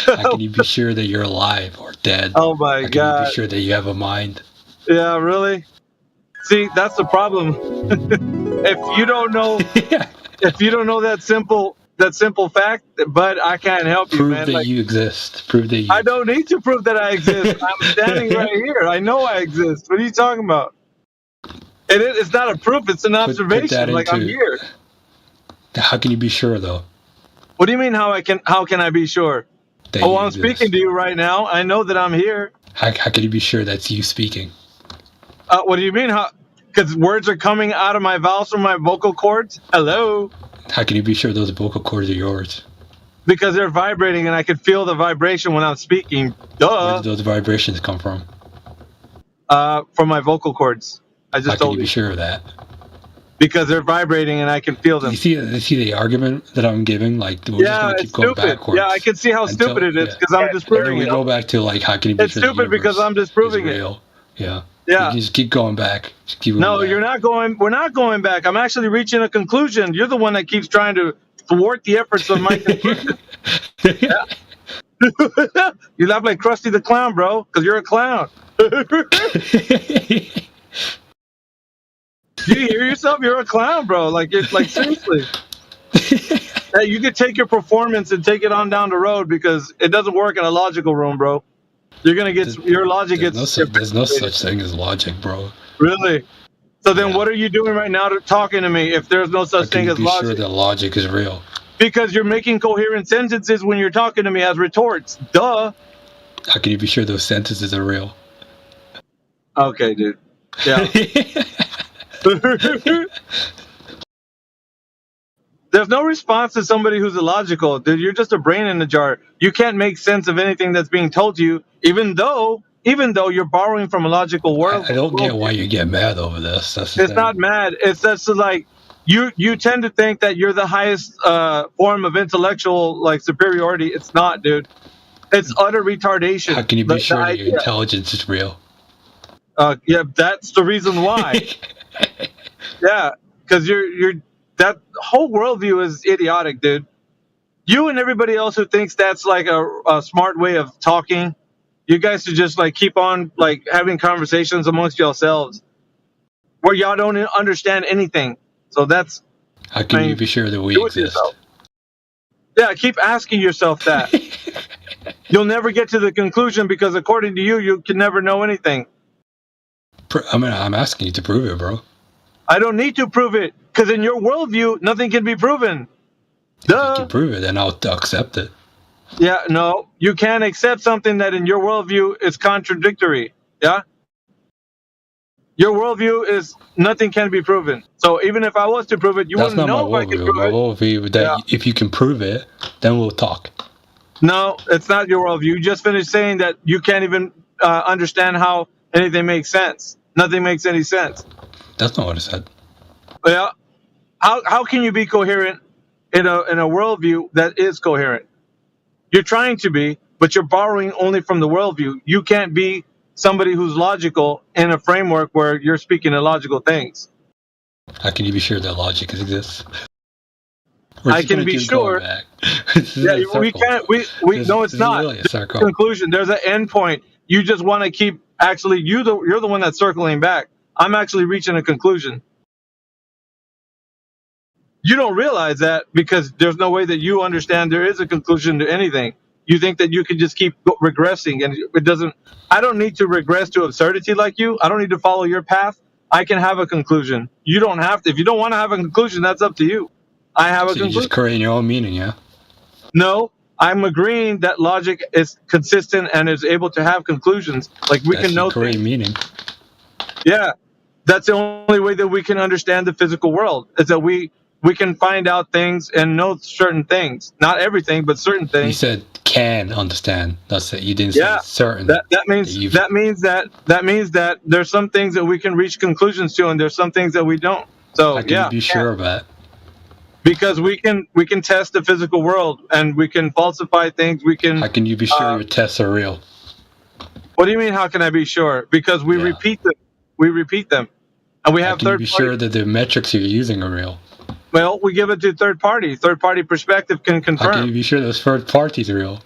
How can you be sure that you're alive or dead? Oh my How can you God. be sure that you have a mind? Yeah, really? See, that's the problem. If you don't know that simple fact, but I can't help you, Prove man. that Like, you exist. Prove that you. I don't need to prove that I exist. I'm standing right here. I know I exist. What are you talking about? It's not a proof. It's an observation. that Like, I'm into- here. How can you be sure though? What do you mean? How can I be sure? That Oh, you I'm exist? speaking to you right now. I know that I'm here. How can you be sure that's you speaking? What do you mean? Because words are coming out of my vowels from my vocal cords? Hello? How can you be sure those vocal cords are yours? Because they're vibrating and I can feel the vibration when I'm speaking. Where Duh. do those vibrations come from? From my vocal cords. I just How can told you be sure of that? Because they're vibrating and I can feel them. You see the argument that I'm giving? Like, we're just going to It's keep going stupid. backwards. Yeah, I can see how stupid it is because I'm And then disproving we it. go back to, like, how can you be It's sure the stupid because universe I'm disproving is it. real? Yeah. Yeah. You just keep going back. Just keep going No, back. you're not going. We're not going back. I'm actually reaching a conclusion. You're the one that keeps trying to thwart the efforts of my conclusion. You laugh like Krusty the Clown, bro, because you're a clown. You hear yourself? You're a clown, bro. Like seriously. Hey, you could take your performance and take it on down the road because it doesn't work in a logical room, bro. You're gonna get your logic gets. There's no such thing as logic, bro. Really? So then, what are you doing right now talking to me if there's no such thing as Be logic? sure that logic is real. Because you're making coherent sentences when you're talking to me as retorts. Duh. How can you be sure those sentences are real? Okay, dude. Yeah. There's no response to somebody who's illogical, dude. You're just a brain in a jar. You can't make sense of anything that's being told to you, even though you're borrowing from a logical world. I don't get why you get mad over this. That's the It's thing. not mad. It's just like you tend to think that you're the highest form of intellectual like superiority. It's not, dude. It's utter retardation. How can you be sure that your intelligence is real? Yeah, that's the reason why. Yeah, because you're that whole worldview is idiotic, dude. You and everybody else who thinks that's like a smart way of talking, you guys should just like keep on like having conversations amongst yourselves where y'all don't understand anything. So that's How can you be sure that we exist? Yeah, keep asking yourself that. You'll never get to the conclusion because according to you, you can never know anything. I mean, I'm asking you to prove it, bro. I don't need to prove it because in your worldview, nothing can be proven. If you can prove it, then I'll accept it. Yeah, no, you can't accept something that in your worldview is contradictory. Yeah? Your worldview is nothing can be proven. So even if I was to prove it, you That's wouldn't not know my if I could worldview. prove My it. worldview that if you can prove it, then we'll talk. No, it's not your worldview. You just finished saying that you can't even understand how anything makes sense. Nothing makes any sense. That's not what I said. Yeah. How can you be coherent in a worldview that is coherent? You're trying to be, but you're borrowing only from the worldview. You can't be somebody who's logical in a framework where you're speaking illogical things. How can you be sure that logic exists? I can be sure. Yeah, we can't. We no, it's not. Really a circle. Conclusion. There's an end point. You just want to keep. Actually, you're the one that's circling back. I'm actually reaching a conclusion. You don't realize that because there's no way that you understand there is a conclusion to anything. You think that you can just keep regressing, and it doesn't. I don't need to regress to absurdity like you. I don't need to follow your path. I can have a conclusion. You don't have to. If you don't want to have a conclusion, that's up to you. I have a So you're conclusion. just creating your own meaning, yeah? No, I'm agreeing that logic is consistent and is able to have conclusions. Like we can know create things. meaning. Yeah, that's the only way that we can understand the physical world. Is that we can find out things and know certain things. Not everything, but certain You things. said can understand. That's it. You didn't Yeah, say certain. that means that there's some things that we can reach conclusions to, and there's some things that we don't. So How can yeah, you be sure of that? because we can test the physical world and we can falsify things. We can. How can you be sure your tests are real? What do you mean? How can I be sure? Because we repeat them. We repeat them, and we How have can you third be party. sure that the metrics you're using are real? Well, we give it to third party. Third party perspective can How can confirm. you be sure those third parties are real?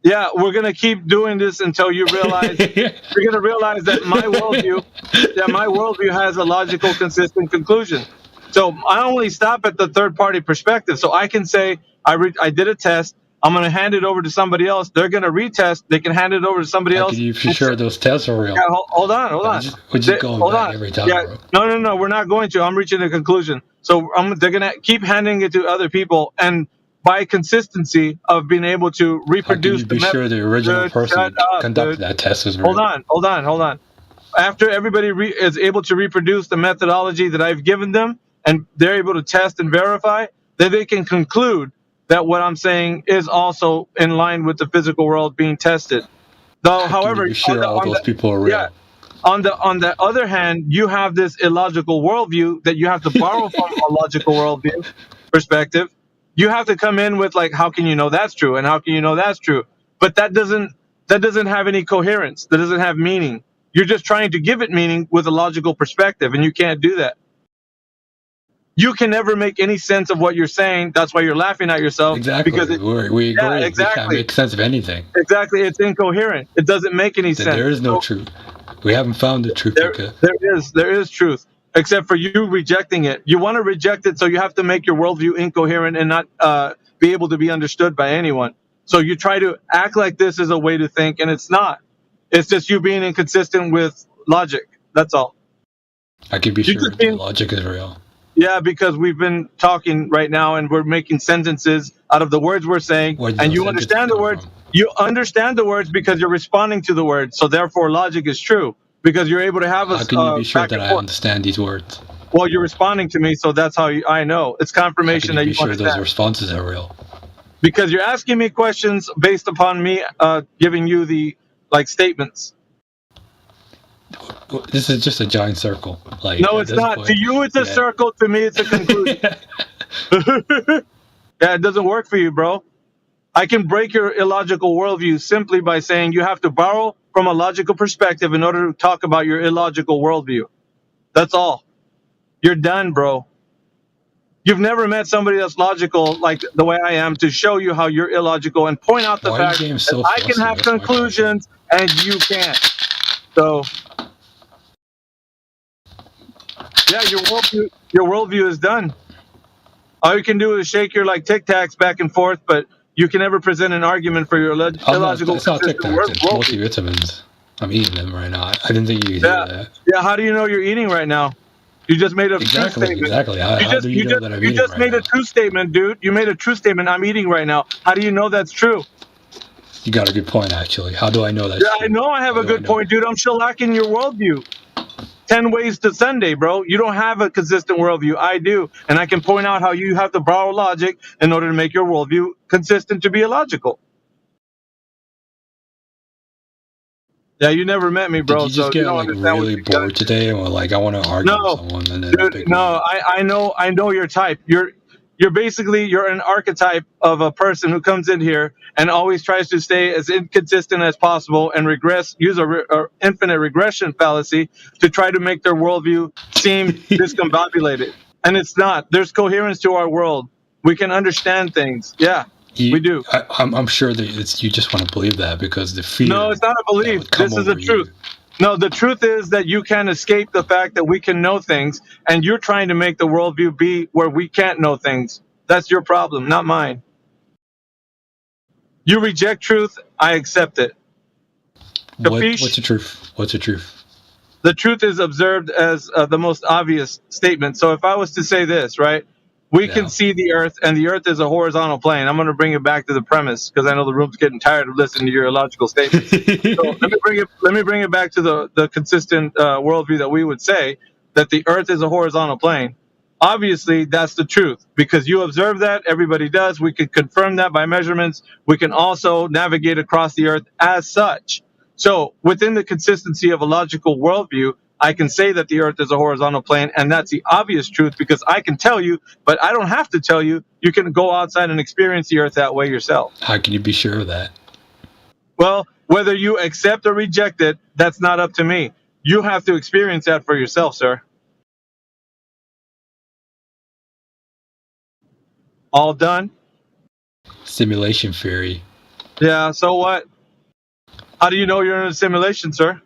Yeah, we're gonna keep doing this until you realize you're gonna realize that my worldview has a logical, consistent conclusion. So I only stop at the third party perspective. So I can say I did a test. I'm gonna hand it over to somebody else. They're gonna retest. They can hand it over to somebody How else. can you be sure those tests are real? Yeah, hold on. We're just going Hold back on. every time, Yeah, bro. no, we're not going to. I'm reaching a conclusion. So they're gonna keep handing it to other people, and by consistency of being able to How can reproduce you be sure the original Dude, person shut who up, conducted dude. that test was real? Hold on. After everybody is able to reproduce the methodology that I've given them, and they're able to test and verify, then they can conclude that what I'm saying is also in line with the physical world being tested. Though, How can however, you be sure all those people are real? yeah, on the other hand, you have this illogical worldview that you have to borrow from a logical worldview perspective. You have to come in with like, how can you know that's true, and how can you know that's true? But that doesn't have any coherence. That doesn't have meaning. You're just trying to give it meaning with a logical perspective, and you can't do that. You can never make any sense of what you're saying. That's why you're laughing at yourself. Exactly. Because We agree. Yeah, We can't exactly. make sense of anything. Exactly. It's incoherent. It doesn't make any sense. There is no truth. We haven't found the truth. There is truth, except for you rejecting it. You want to reject it, so you have to make your worldview incoherent and not be able to be understood by anyone. So you try to act like this is a way to think, and it's not. It's just you being inconsistent with logic. That's all. I can be sure the logic is real. Yeah, because we've been talking right now, and we're making sentences out of the words we're saying, and you understand the words. You understand the words because you're responding to the words. So therefore, logic is true because you're able to have a. How can you be sure that I understand these words? Well, you're responding to me, so that's how I know. It's confirmation that you sure understand. those responses are real. Because you're asking me questions based upon me giving you the statements. This is just a giant circle. Like no, it's not. To you, it's a circle. To me, it's a conclusion. Yeah, it doesn't work for you, bro. I can break your illogical worldview simply by saying you have to borrow from a logical perspective in order to talk about your illogical worldview. That's all. You're done, bro. You've never met somebody that's logical like the way I am to show you how you're illogical and point out the fact that I can have conclusions and you can't. So, yeah, your worldview is done. All you can do is shake your Tic Tacs back and forth, but you can never present an argument for your illogical. It's not Tic Tacs. It's multivitamins. I'm eating them right now. I didn't think you could hear that. Yeah, how do you know you're eating right now? You just made a true statement. Exactly. How do you know that I'm eating right now? You just made a true statement, dude. You made a true statement. I'm eating right now. How do you know that's true? You got a good point, actually. How do I know that's true? I know I have a good point, dude. I'm shellacking your worldview. 10 ways to Sunday, bro. You don't have a consistent worldview. I do. And I can point out how you have to borrow logic in order to make your worldview consistent to be illogical. Yeah, you never met me, bro. Did you just get really bored today, or I want to argue with someone? And then dude, no, I know your type. You're basically an archetype of a person who comes in here and always tries to stay as inconsistent as possible and use a infinite regression fallacy to try to make their worldview seem discombobulated. And it's not. There's coherence to our world. We can understand things. Yeah. We do. I'm sure that you just want to believe that because the fear. No, it's not a belief. This is the truth. No, the truth is that you can't escape the fact that we can know things, and you're trying to make the worldview be where we can't know things. That's your problem, not mine. You reject truth, I accept it. What's the truth? What's the truth? The truth is observed as the most obvious statement. So if I was to say this, right? We can see the Earth, and the Earth is a horizontal plane. I'm going to bring it back to the premise because I know the room's getting tired of listening to your illogical statements. So let me bring it back to the consistent worldview that we would say that the Earth is a horizontal plane. Obviously, that's the truth because you observe that. Everybody does. We can confirm that by measurements. We can also navigate across the Earth as such. So within the consistency of a logical worldview, I can say that the Earth is a horizontal plane, and that's the obvious truth because I can tell you, but I don't have to tell you. You can go outside and experience the Earth that way yourself. How can you be sure of that? Well, whether you accept or reject it, that's not up to me. You have to experience that for yourself, sir. All done? Simulation theory. Yeah, so what? How do you know you're in a simulation, sir?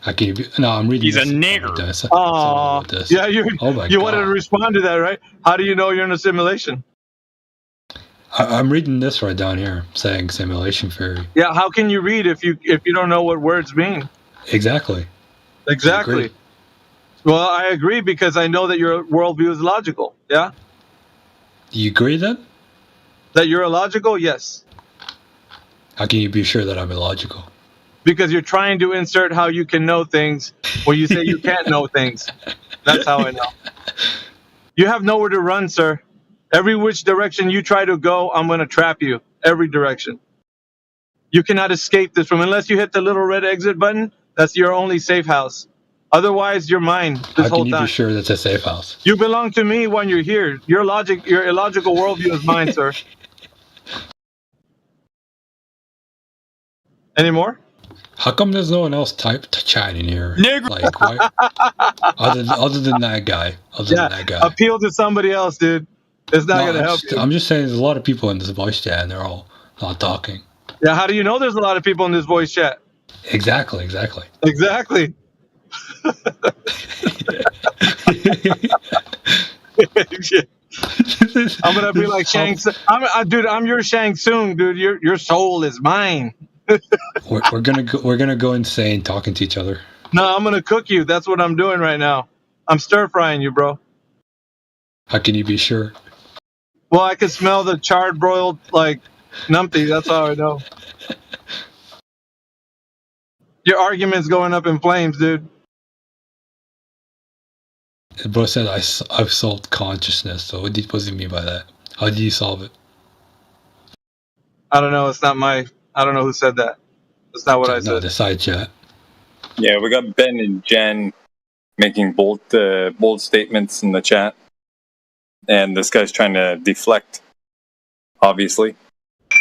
I'm reading. He's a nigger. Yeah, you wanted to respond to that, right? How do you know you're in a simulation? I'm reading this right down here, saying simulation theory. Yeah, how can you read if you don't know what words mean? Exactly. Well, I agree because I know that your worldview is logical. Yeah. Do you agree then? That you're illogical? Yes. How can you be sure that I'm illogical? Because you're trying to insert how you can know things when you say you can't know things. That's how I know. You have nowhere to run, sir. Every which direction you try to go, I'm going to trap you. Every direction. You cannot escape this from unless you hit the little red exit button. That's your only safe house. Otherwise, you're mine this How whole can you time. be sure that's a safe house? You belong to me when you're here. Your illogical worldview is mine, sir. Any more? How come there's no one else chatting here? Nigger. Like, why? Other than that guy. Appeal to somebody else, dude. It's not going to help you. I'm just saying there's a lot of people in this voice chat and they're all not talking. Yeah, how do you know there's a lot of people in this voice chat? Exactly. Exactly. I'm gonna be like Shang Tsung. I'm your Shang Tsung, dude. Your soul is mine. we're gonna go insane talking to each other. No, I'm gonna cook you. That's what I'm doing right now. I'm stir frying you, bro. How can you be sure? Well, I can smell the charred broiled like numpty. That's how I know. Your argument's going up in flames, dude. The bro said I've solved consciousness. So what does he mean by that? How did you solve it? I don't know. It's not my. I don't know who said that. That's not what I said. No, the side chat. Yeah, we got Ben and Jen making bold statements in the chat, and this guy's trying to deflect. Obviously,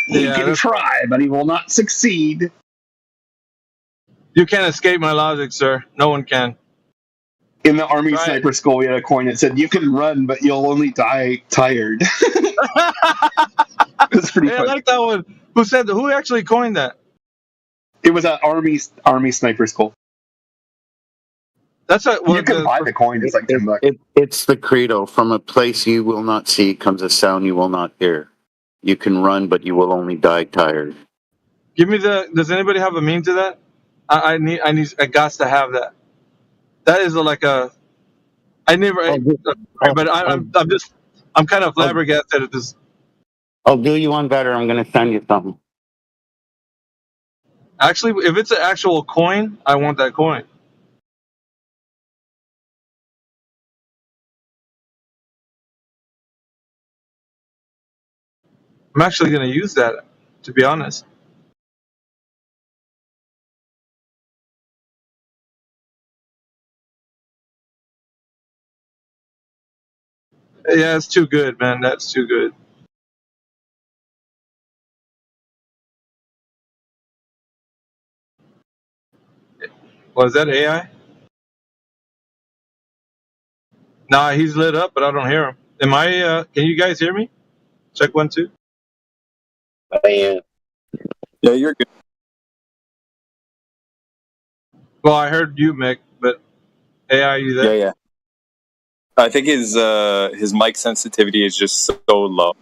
he can try, but he will not succeed. You can't escape my logic, sir. No one can. In the Army Sniper School, we had a coin that said, "You can run, but you'll only die tired." It's pretty funny. I like that one. Who actually coined that? It was at Army Sniper School. That's you can buy the coin. It's like $10. It's the credo. From a place you will not see comes a sound you will not hear. You can run, but you will only die tired. Give me the. Does anybody have a meme to that? I got to have that. That is like a. I never. But I'm kind of flabbergasted at this. I'll do you one better. I'm going to send you something. Actually, if it's an actual coin, I want that coin. I'm actually going to use that, to be honest. Yeah, it's too good, man. That's too good. Was that AI? Nah, he's lit up, but I don't hear him. Am I? Can you guys hear me? Check 1 2. Yeah, you're good. Well, I heard you, Mick, but AI, you there? Yeah. I think his mic sensitivity is just so low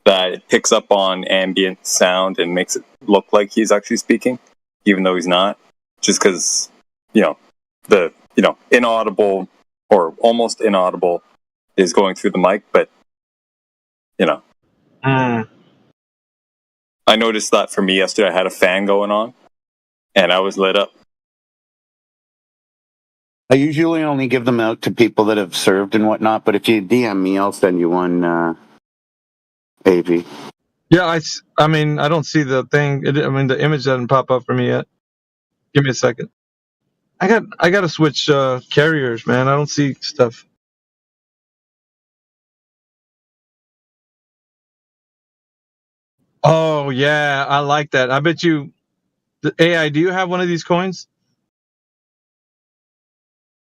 that it picks up on ambient sound and makes it look like he's actually speaking, even though he's not. Just because, the inaudible or almost inaudible is going through the mic, but I noticed that for me yesterday. I had a fan going on, and I was lit up. I usually only give them out to people that have served and whatnot, but if you DM me, I'll send you one, AV. Yeah, I mean, I don't see the thing. The image doesn't pop up for me yet. Give me a second. I got to switch carriers, man. I don't see stuff. Oh yeah, I like that. I bet you, the AI. Do you have one of these coins?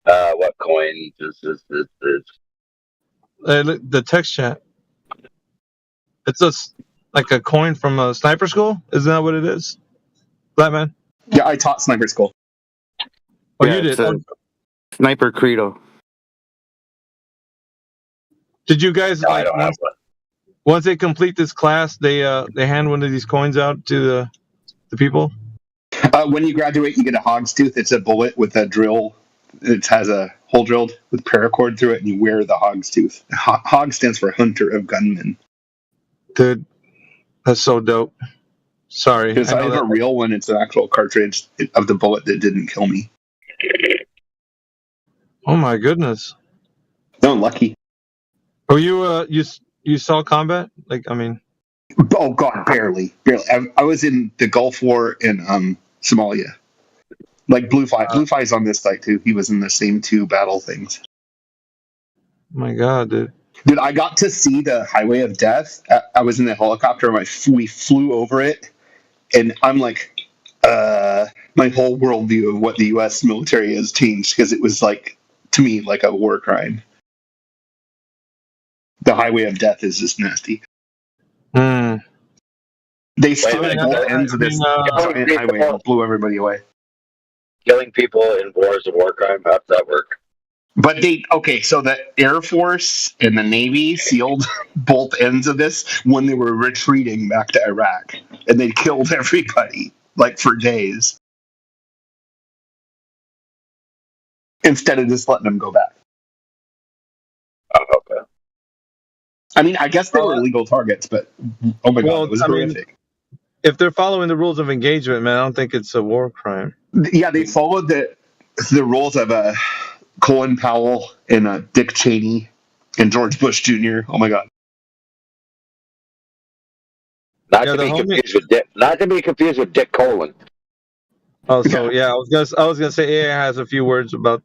What coin is this? The text chat. It's like a coin from a sniper school. Isn't that what it is, Flatman? Yeah, I taught Sniper School. Oh, you did. Sniper Credo. Did you guys once they complete this class, they hand one of these coins out to the people? When you graduate, you get a hog's tooth. It's a bullet with a drill. It has a hole drilled with paracord through it, and you wear the hog's tooth. Hog stands for Hunter of Gunmen. Dude, That's so dope. Sorry, Because I have a real one. It's an actual cartridge of the bullet that didn't kill me. Oh my goodness. No, lucky. Were you you saw combat? Like, I mean, Oh God, barely. I was in the Gulf War in Somalia. Like Blue Fly's on this site too. He was in the same 2 battle things. my God, dude. Dude, I got to see the Highway of Death. I was in the helicopter. We flew over it, and I'm like, my whole worldview of what the U.S. military has changed because it was like, to me, like a war crime. The Highway of Death is just nasty. They stood at both ends of this giant highway and blew everybody away. Killing people in war is a war crime. How does that work? But so the Air Force and the Navy sealed both ends of this when they were retreating back to Iraq, and they killed everybody, like, for days, instead of just letting them go back. Oh, okay. I mean, I guess they were illegal targets, but oh my God, it was horrific. If they're following the rules of engagement, man, I don't think it's a war crime. Yeah, they followed the rules of Colin Powell and Dick Cheney and George Bush Jr. Oh my God! Not to be confused with Dick Colin. Oh, so yeah, I was gonna say AI has a few words about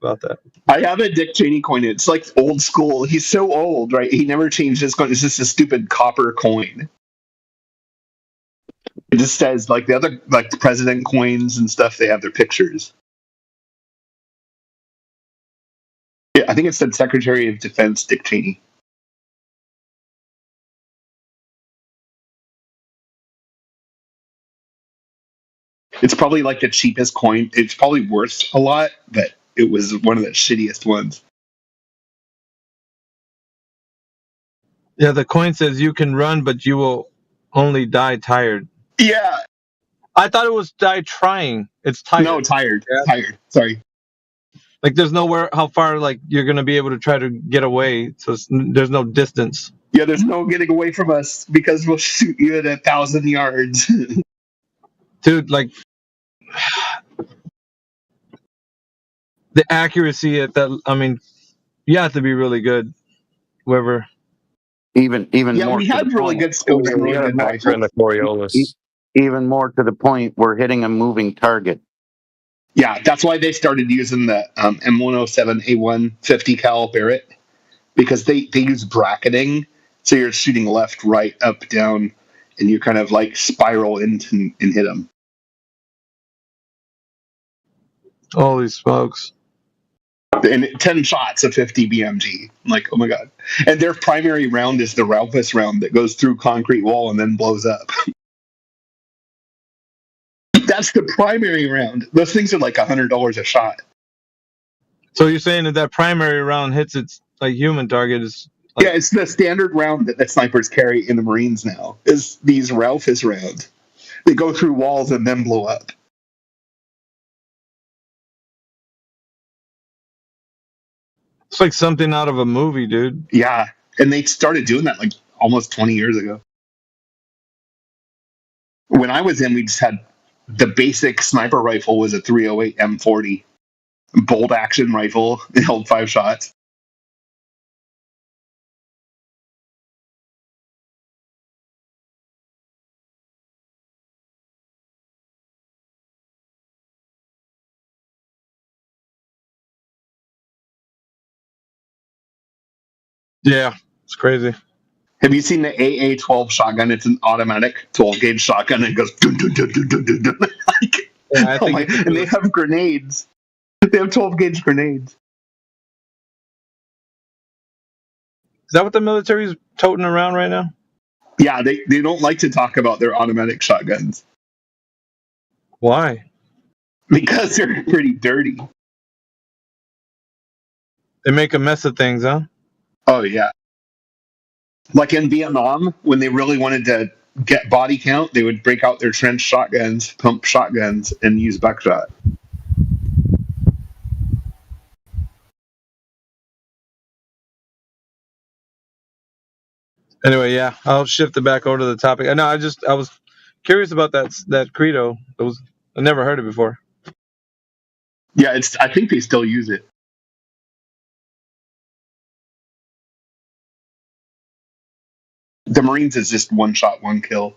that. I have a Dick Cheney coin. It's like old school. He's so old, right? He never changed his coin. It's just a stupid copper coin. It just says, like, the other, like, the president coins and stuff, they have their pictures. Yeah, I think it said Secretary of Defense Dick Cheney. It's probably like the cheapest coin. It's probably worth a lot, but it was one of the shittiest ones. Yeah, the coin says you can run, but you will only die tired. Yeah. I thought it was die trying. It's tired. No, tired. Yeah. Tired. Sorry. Like, there's nowhere how far, like, you're going to be able to try to get away. So there's no distance. Yeah, there's no getting away from us because we'll shoot you at 1,000 yards. Dude, like, the accuracy at that, I mean, you have to be really good. Whoever. Even yeah, more. We had really good scopes and really good rifles. Even more to the point, we're hitting a moving target. Yeah, that's why they started using the M107A1 50 cal Barrett, because they use bracketing, so you're shooting left, right, up, down, and you kind of like spiral into and hit them. Holy smokes! And 10 shots of 50 BMG, like, oh my God! And their primary round is the Raufoss round that goes through concrete wall and then blows up. That's the primary round. Those things are like $100 a shot. So you're saying that primary round hits its like human target is? Like, yeah, it's the standard round that snipers carry in the Marines now. Is these Raufoss rounds? They go through walls and then blow up. It's like something out of a movie, dude. Yeah, and they started doing that like almost 20 years ago. When I was in, we just had the basic sniper rifle was a 308 M40 bolt action rifle. It held 5 shots. Yeah, it's crazy. Have you seen the AA-12 shotgun? It's an automatic 12-gauge shotgun. And it goes dun, dun, dun, dun, dun, dun, dun. Like, yeah, and they have grenades. They have 12-gauge grenades. Is that what the military's toting around right now? Yeah, they don't like to talk about their automatic shotguns. Why? Because they're pretty dirty. They make a mess of things, huh? Oh, yeah. Like in Vietnam, when they really wanted to get body count, they would break out their trench shotguns, pump shotguns, and use buckshot. Anyway, yeah, I'll shift it back over to the topic. No, I was curious about that credo. I never heard it before. Yeah, I think they still use it. The Marines is just one shot, one kill.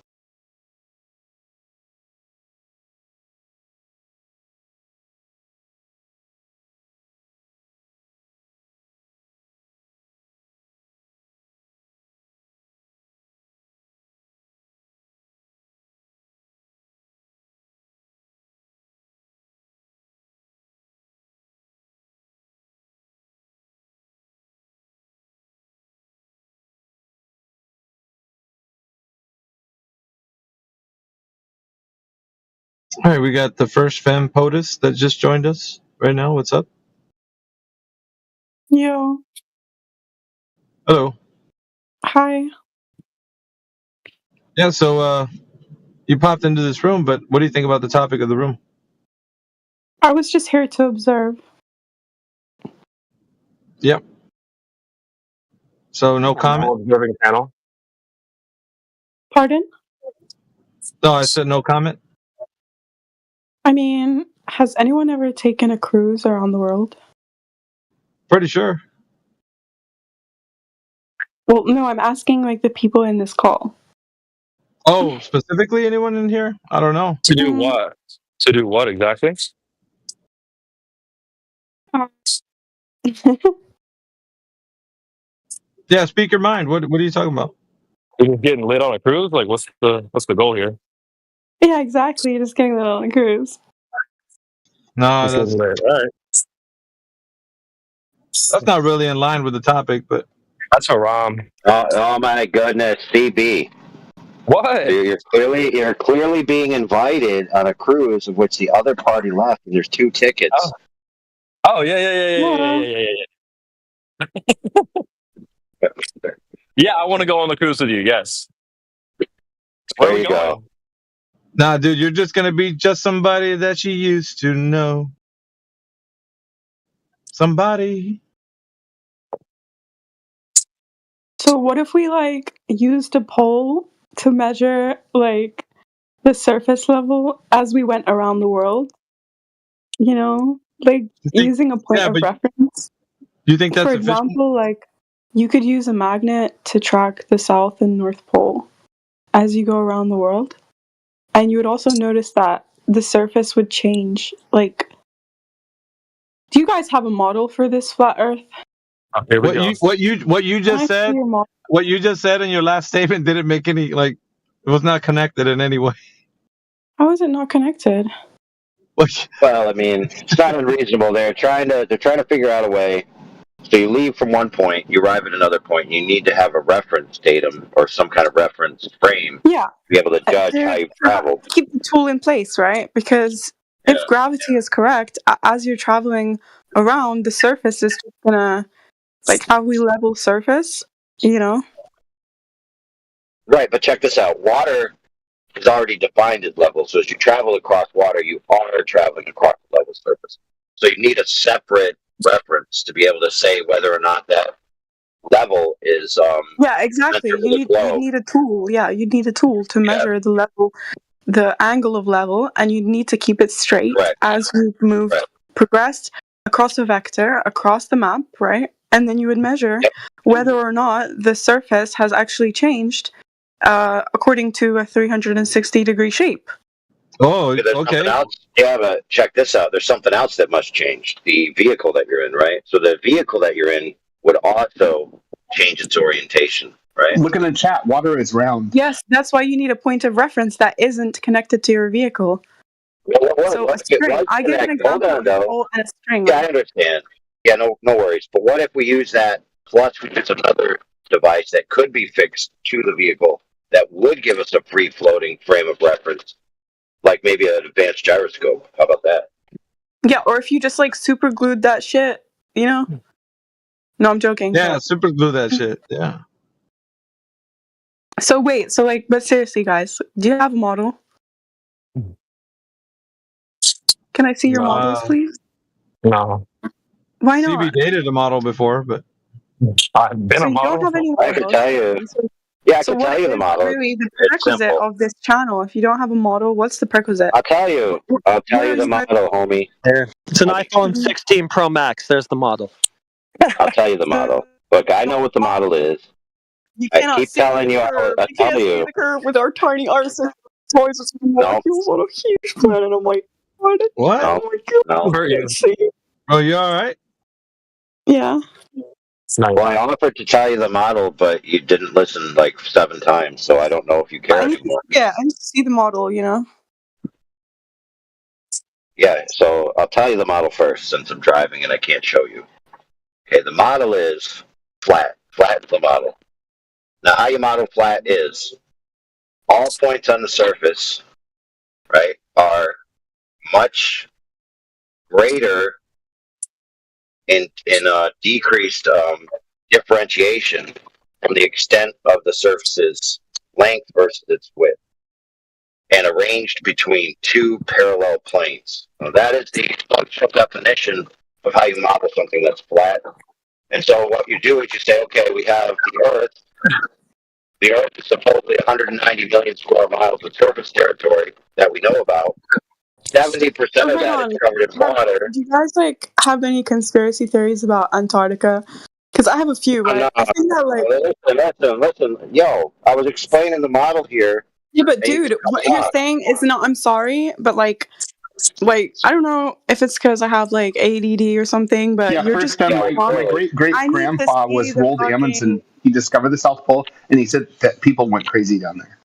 All right, we got the first fam POTUS that just joined us right now. What's up? Yo, Hello. hi. Yeah, so you popped into this room, but what do you think about the topic of the room? I was just here to observe. Yep. So no comment? Observing panel. Pardon? No, I said no comment. I mean, has anyone ever taken a cruise around the world? Pretty sure. Well, no, I'm asking like the people in this call. Oh, specifically anyone in here? I don't know. To do what? To do what exactly? Yeah, speak your mind. What are you talking about? You're just getting lit on a cruise? Like, what's the goal here? Yeah, exactly. Just getting that on a cruise. No, Just getting lit. All right. That's not really in line with the topic, but That's haram. Oh my goodness, CB. What? You're clearly being invited on a cruise of which the other party left, and there's 2 tickets. Oh yeah. Yeah, I want to go on the cruise with you. Yes. Where are we going? Nah, dude, you're just gonna be just somebody that you used to know. Somebody. So what if we like used a pole to measure like the surface level as we went around the world? You know, like using a point of reference. You think that's For efficient? example, like you could use a magnet to track the South and North Pole as you go around the world. And you would also notice that the surface would change. Like, do you guys have a model for this flat Earth? Here we What go. you just said? What you just said in your last statement didn't make any it was not connected in any way. How is it not connected? Well, I mean, it's not unreasonable. They're trying to figure out a way. So you leave from one point, you arrive at another point. You need to have a reference datum or some kind of reference frame Yeah. to be able to judge how you've traveled. Keep the tool in place, right? Because if gravity is correct, as you're traveling around, the surface is just gonna have we level surface, you know? Right, but check this out. Water is already defined as level. So as you travel across water, you are traveling across the level surface. So you need a separate reference to be able to say whether or not that level is Yeah, exactly. You'd need a tool. Yeah, you'd need a tool to measure the level, the angle of level, and you'd need to keep it straight as you've moved, progressed across a vector, across the map, right? And then you would measure whether or not the surface has actually changed according to a 360-degree shape. Oh, okay. Yeah, but check this out. There's something else that must change. The vehicle that you're in, right? So the vehicle that you're in would also change its orientation, right? Look in the chat. Water is round. Yes, that's why you need a point of reference that isn't connected to your vehicle. So a string. I give an example of a pole and a string. Yeah, I understand. Yeah, no worries. But what if we use that plus we use another device that could be fixed to the vehicle that would give us a free-floating frame of reference, like maybe an advanced gyroscope? How about that? Yeah, or if you just super glued that shit, you know? No, I'm joking. Yeah, super glue that shit. Yeah. So wait, but seriously, guys, do you have a model? Can I see your models, please? No. Why not? CB dated a model before, but I've been So a you model. don't have any I can models. tell you. Yeah, I So can what tell you the is model. really the It's prerequisite simple. of this channel? If you don't have a model, what's the prerequisite? I'll tell you. I'll tell you the model, homie. There. It's an iPhone 16 Pro Max. There's the model. I'll tell you the model. Look, I know what the model is. You I cannot keep see telling the you. curve. I'll You tell can't see you. the curve with our tiny artificial toys with some No. molecules on a huge planet. I'm like, what? What? No. Oh my god! No. Hurt you. See? Oh, you all right? Yeah. It's nice. Well, I offered to tell you the model, but you didn't listen like 7 times, so I don't know if you care I need to, anymore. yeah, I need to see the model. You know. Yeah, so I'll tell you the model first since I'm driving and I can't show you. Okay, the model is flat. Flat is the model. Now, how you model flat is all points on the surface, right, are much greater in decreased differentiation from the extent of the surface's length versus its width, and arranged between 2 parallel planes. Now, that is the functional definition of how you model something that's flat. And so what you do is you say, okay, we have the Earth. The Earth is supposedly 190 million square miles of surface territory that we know about. 70% of that is covered in water. Do you guys like have any conspiracy theories about Antarctica? Because I have a few, right? I think that Listen. Yo, I was explaining the model here. Yeah, but dude, what you're saying is not. I'm sorry, but like I don't know if it's because I have like ADD or something, but Yeah, you're first just time my great grandpa was Roald Amundsen. He discovered the South Pole, and he said that people went crazy down there.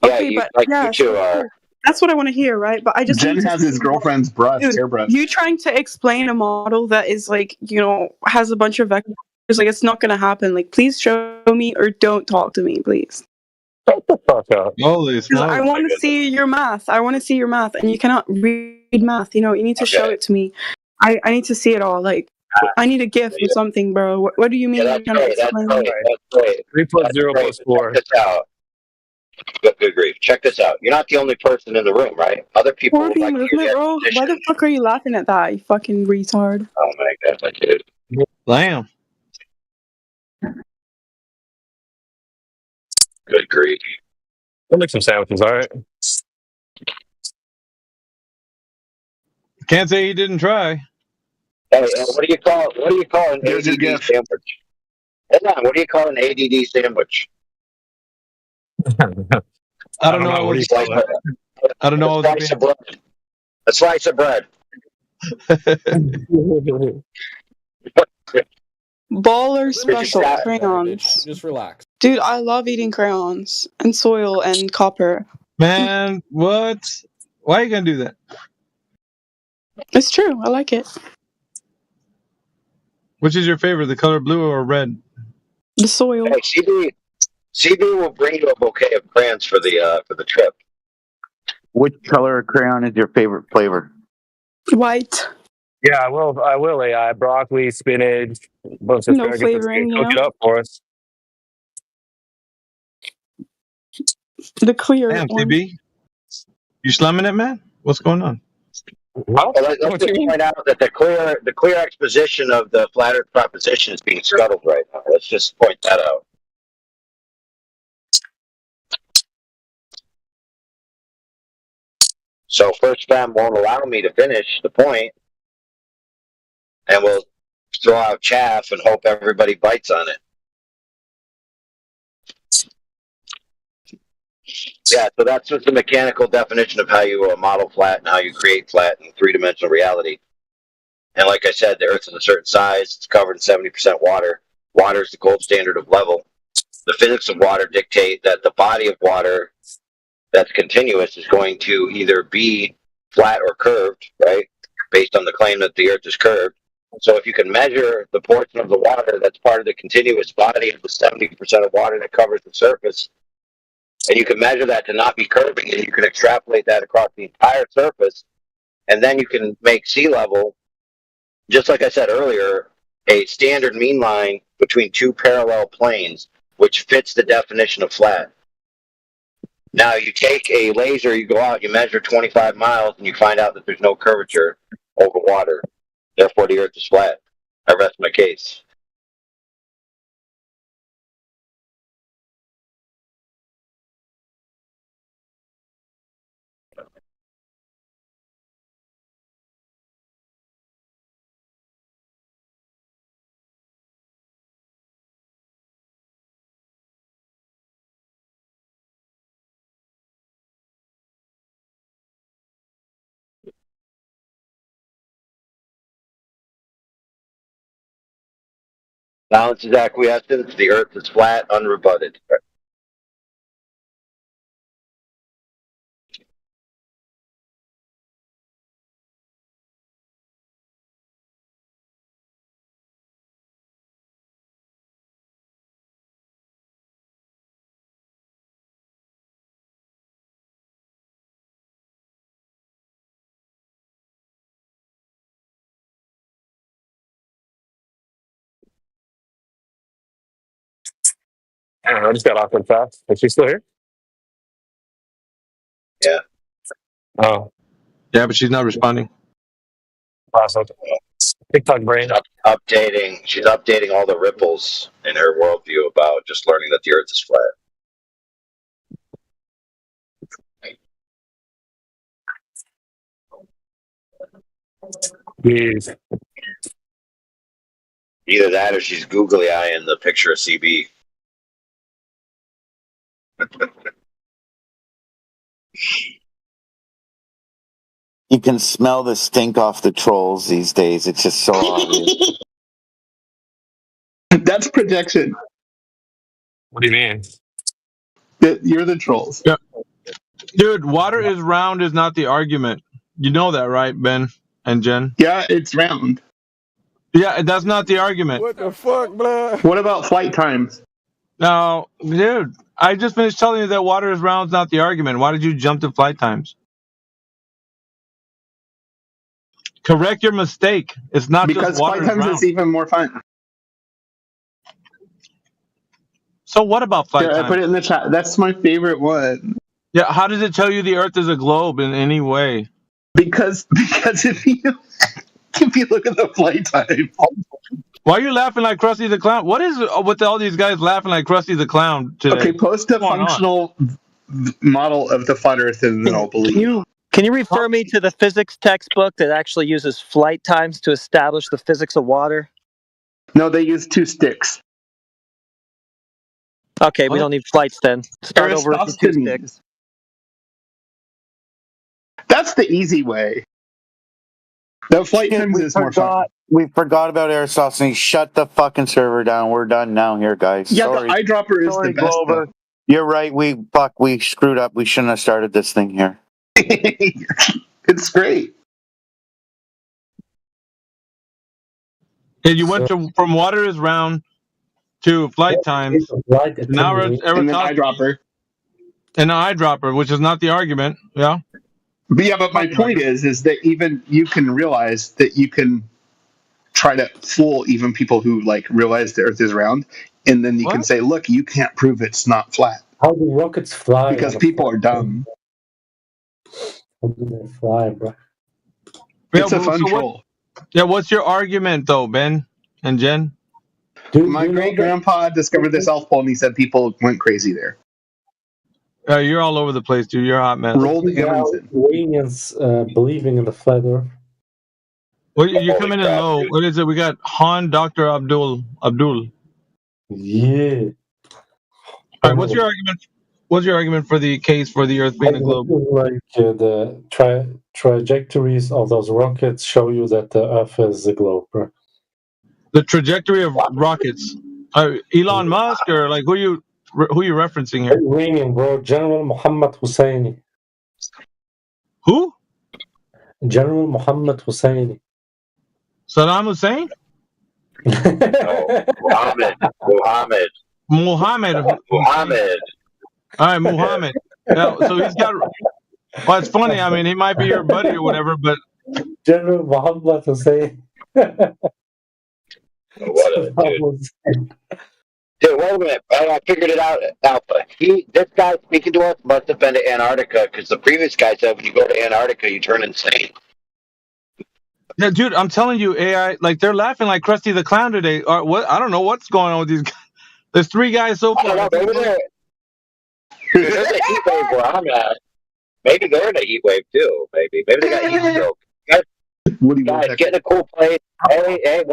Okay, but yeah, so that's what I want to hear, right? But I just Jen need to has his girlfriend's breast, Dude, hairbrush. you trying to explain a model that is like, you know, has a bunch of vectors, like it's not gonna happen. Like, please show me or don't talk to me, please. Shut the fuck up. Holy Because I want to see your math. I want to see your math, and you cannot read math. You know, you need to show it to me. I need to see it all. Like, I need a gift or something, bro. What do you mean you're trying to explain? That's great. 3 plus 0 plus 4. Check this out. Good grief. Check this out. You're not the only person in the room, right? Other people would like to hear the bro. Why the fuck are you laughing at that, you fucking retard? Oh my god, I did. Damn. Good grief. We'll make some sandwiches, all right? Can't say he didn't try. Hey, what do you call an ADD sandwich? Hold on, what do you call an ADD sandwich? I don't know. What do you call it? I don't know. A slice of bread. Baller special crayons. Just relax. Dude, I love eating crayons and soil and copper. Man, what? Why are you gonna do that? It's true. I like it. Which is your favorite, the color blue or red? The soil. Hey, CB will bring you a bouquet of crayons for the trip. Which color of crayon is your favorite flavor? White. Yeah, I will. AI broccoli, spinach, bunch of No asparagus. flavoring, Cook you it know? up for us. The clear Damn, one. CB. You slumming it, man? What's going on? Well, let's just point out that the clear exposition of the flat Earth proposition is being scuttled right now. Let's just point that out. So First Fem won't allow me to finish the point, and we'll throw out chaff and hope everybody bites on it. Yeah, so that's just the mechanical definition of how you model flat and how you create flat in three-dimensional reality. And like I said, the Earth is a certain size. It's covered in 70% water. Water is the gold standard of level. The physics of water dictate that the body of water that's continuous is going to either be flat or curved, right? Based on the claim that the Earth is curved. So if you can measure the portion of the water that's part of the continuous body of the 70% of water that covers the surface, and you can measure that to not be curving, and you can extrapolate that across the entire surface, and then you can make sea level, just like I said earlier, a standard mean line between 2 parallel planes, which fits the definition of flat. Now, you take a laser, you go out, you measure 25 miles, and you find out that there's no curvature over water. Therefore, the Earth is flat. I rest my case. Balance is acquiescence. The Earth is flat, unrebutted. I don't know. I just got awkward fast. Is she still here? Yeah. Oh, Yeah, but she's not responding. awesome. TikTok brain. She's updating all the ripples in her worldview about just learning that the Earth is flat. Jeez. Either that or she's googly eyeing the picture of CB. You can smell the stink off the trolls these days. It's just so obvious. That's projection. What do you mean? You're the trolls. Yeah. Dude, water is round is not the argument. You know that, right, Ben and Jen? Yeah, it's round. Yeah, that's not the argument. What the fuck, blood? What about flight times? No, dude, I just finished telling you that water is round is not the argument. Why did you jump to flight times? Correct your mistake. It's not Because just water flight times round. is even more fun. So what about flight Yeah, times? I put it in the chat. That's my favorite one. Yeah, how does it tell you the Earth is a globe in any way? Because if you look at the flight time. Why are you laughing like Krusty the Clown? What is with all these guys laughing like Krusty the Clown today? Okay, post a functional model of the flat Earth and then I'll believe. Can you refer me to the physics textbook that actually uses flight times to establish the physics of water? No, they use two sticks. Okay, we don't need flights then. Start over with the 2 sticks. That's the easy way. The flight times is more fun. We forgot about Aristosthenes. Shut the fucking server down. We're done now here, guys. Yeah, Sorry. the eyedropper is the best. Glover. You're right. We screwed up. We shouldn't have started this thing here. It's great. And you went from water is round to flight times. Now we're and then eyedropper. And an eyedropper, which is not the argument. Yeah. But my point is that even you can realize that you can try to fool even people who like realize the Earth is round, and then you can say, "Look, you can't prove it's not flat." How do rockets fly? Because people are dumb. How do they fly, bro? It's a fun troll. What's your argument though, Ben and Jen? My great grandpa discovered the South Pole, and he said people went crazy there. You're all over the place, dude. You're a hot mess. Rolled Amundsen. Iranians believing in the flat Earth. Well, you're coming in low. What is it? We got Han, Dr. Abdul. Yeah. All right. What's your argument? What's your argument for the case for the Earth being a globe? Like the trajectories of those rockets show you that the Earth is a globe, bro. The trajectory of rockets. Elon Musk or like who you referencing here? Iranian, bro. General Muhammad Husseini. Who? General Muhammad Husseini. Saddam Hussein? Muhammad. All right, Muhammad. Yeah, so he's got. Well, it's funny. I mean, he might be your buddy or whatever, but General Muhammad Hussein. Dude, wait a minute. I figured it out, Alpha. This guy speaking to us must have been to Antarctica because the previous guy said when you go to Antarctica, you turn insane. Yeah, dude, I'm telling you, AI, like they're laughing like Krusty the Clown today. Or what? I don't know what's going on with these guys. There's 3 guys so far. I don't know, there's a heat wave where I'm at. Maybe they're in a heat wave too. Maybe they got heat stroke. Guys, get in a cool place. Hey,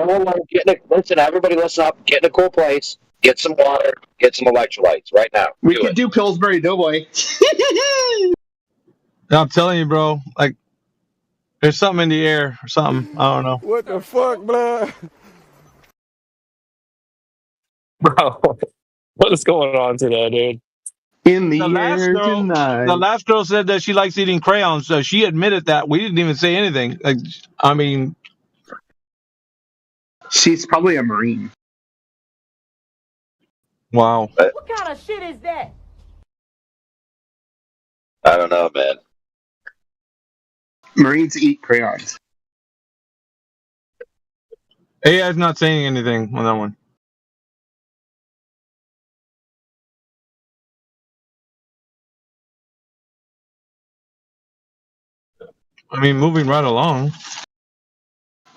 listen, everybody listen up. Get in a cool place. Get some water. Get some electrolytes right now. We could do Pillsbury Doughboy. I'm telling you, bro. Like, there's something in the air or something. I don't know. What the fuck, blood? Bro, what is going on today, dude? In the The last air girl, tonight. the last girl said that she likes eating crayons, so she admitted that. We didn't even say anything. Like, I mean, She's probably a Marine. wow. What kind of shit is that? I don't know, man. Marines eat crayons. AI's not saying anything on that one. I mean, moving right along.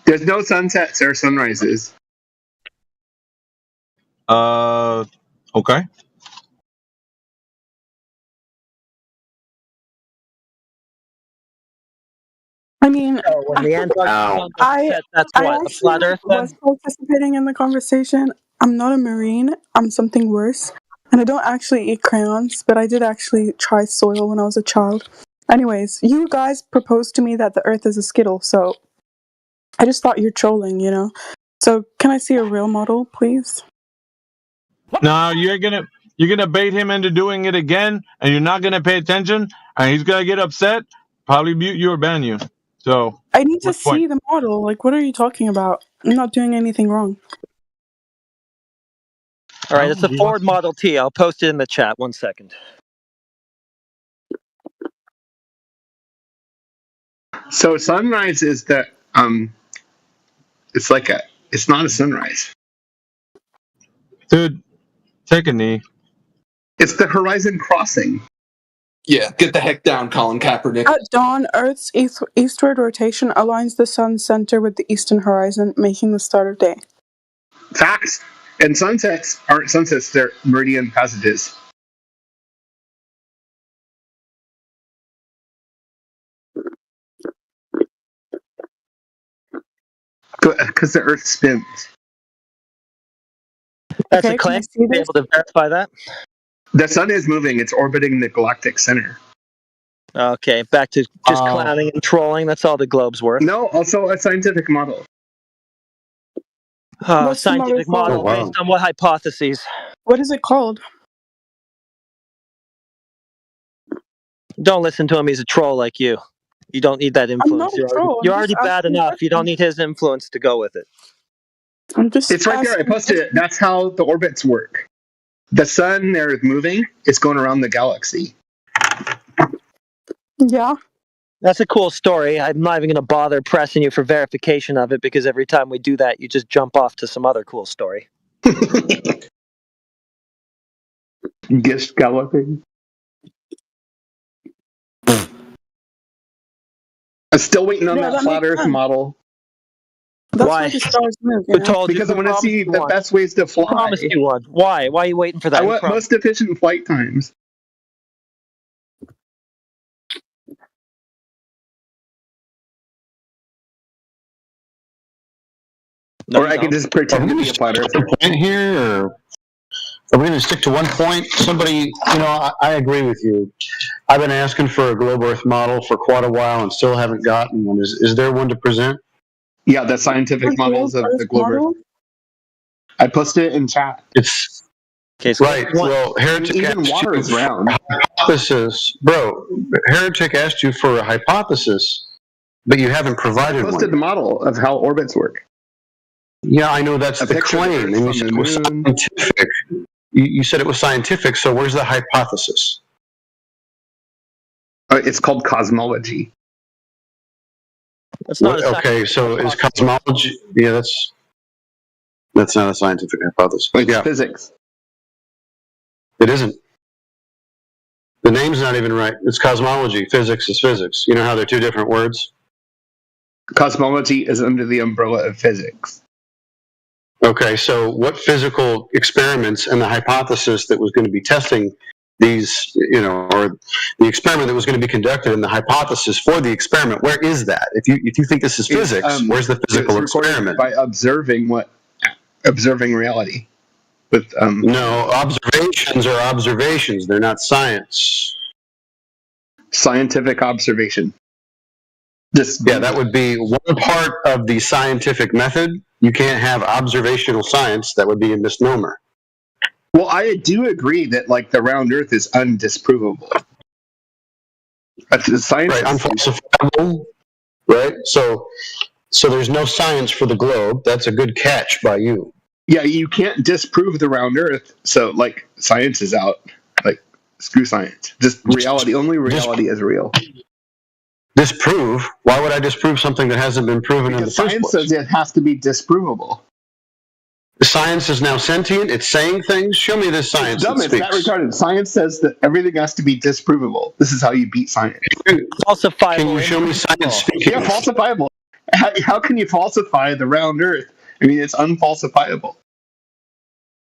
There's no sunsets or sunrises. Okay. I mean, when the Antarctic sun I set, that's I what, a actually flat Earth then? was participating in the conversation. I'm not a Marine. I'm something worse. And I don't actually eat crayons, but I did actually try soil when I was a child. Anyways, you guys proposed to me that the Earth is a Skittle, so I just thought you're trolling, you know? So can I see a real model, please? No, you're gonna bait him into doing it again, and you're not gonna pay attention, and he's gonna get upset, probably mute you or ban you. So I need to what's the point? see the model. Like, what are you talking about? I'm not doing anything wrong. All right, it's a Ford Model T. I'll post it in the chat. 1 second. So sunrise is the it's not a sunrise. Dude, take a knee. It's the horizon crossing. Yeah, get the heck down, Colin Kaepernick. At dawn, Earth's eastward rotation aligns the sun's center with the eastern horizon, making the start of day. Facts. And sunsets aren't sunsets, they're meridian passages. Because the Earth spins. That's Okay, a claim. can I see Be this? able to verify that? The sun is moving, it's orbiting the galactic center. Okay, back to just clowning and trolling. That's all the globe's worth. No, also a scientific model. What's the Scientific model model called? based on what hypotheses? What is it called? Don't listen to him. He's a troll like you. You don't need that influence. not a troll. I'm You're just already bad asking enough. You don't need his influence to go with it. I'm just It's right there. I posted it. That's how the orbits work. The sun there is moving. It's going around the galaxy. Yeah. That's a cool story. I'm not even going to bother pressing you for verification of it because every time we do that, you just jump off to some other cool story. Gift galloping. I'm still waiting on Yeah, that that flat makes Earth sense. model. That's Why? why the stars move. Who told you? Because I Who want to promised see you the one? best ways to fly. Promised you one. Why? Why are you waiting for that? I want most efficient flight times. Or I can just pretend to be a flat earther. Point here, or are we going to stick to one point? Somebody, I agree with you. I've been asking for a globe Earth model for quite a while and still haven't gotten one. Is there one to present? Yeah, the scientific models of the globe Earth. I posted it in chat. It's right. Well, Heretic even asked water you is round. for a hypothesis, bro. Heretic asked you for a hypothesis, but you haven't provided I posted one. the model of how orbits work. Yeah, I know that's A the picture of claim, Earth and you from said the it was moon. scientific. You said it was scientific. So where's the hypothesis? It's called cosmology. That's not a Okay, so is cosmology? Yeah, that's not a scientific hypothesis. It's physics. It isn't. The name's not even right. It's cosmology. Physics is physics. You know how they're two different words? Cosmology is under the umbrella of physics. Okay, so what physical experiments and the hypothesis that was going to be testing these, or the experiment that was going to be conducted and the hypothesis for the experiment, where is that? If you think this is physics, where's the physical experiment? By observing reality. With No, observations are observations. They're not science. Scientific observation. Yeah, that would be one part of the scientific method. You can't have observational science. That would be a misnomer. Well, I do agree that like the round Earth is undisprovable. That's science. Right, unfalsifiable. Right, so there's no science for the globe. That's a good catch by you. Yeah, you can't disprove the round Earth. So like science is out. Like screw science. Just reality. Only reality is real. Disprove? Why would I disprove something that hasn't been proven in the Because first science place? says it has to be disprovable. Science is now sentient. It's saying things. Show me this science. Dumb, that it's that speaks. retarded. Science says that everything has to be disprovable. This is how you beat science. Falsifiable. Can you show me science speaking? Yeah, falsifiable. How can you falsify the round Earth? I mean, it's unfalsifiable.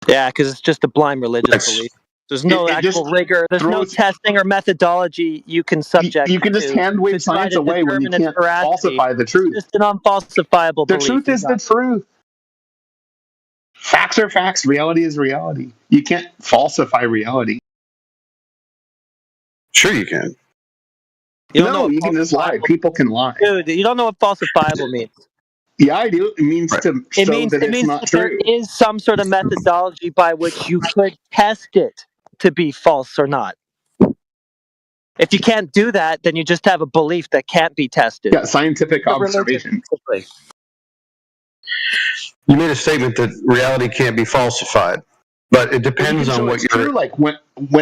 Yeah, because it's just a blind religious belief. There's no actual rigor. There's no testing or methodology you can subject. You can just hand wave science away when you can't falsify the truth. It's just an unfalsifiable The belief. truth is the truth. Facts are facts. Reality is reality. You can't falsify reality. Sure, you can. No, you can just lie. People can lie. Dude, you don't know what falsifiable means. Yeah, I do. It means to show that it's not true. There is some sort of methodology by which you could test it to be false or not. If you can't do that, then you just have a belief that can't be tested. Yeah, scientific observation. You made a statement that reality can't be falsified, but it depends on what your like when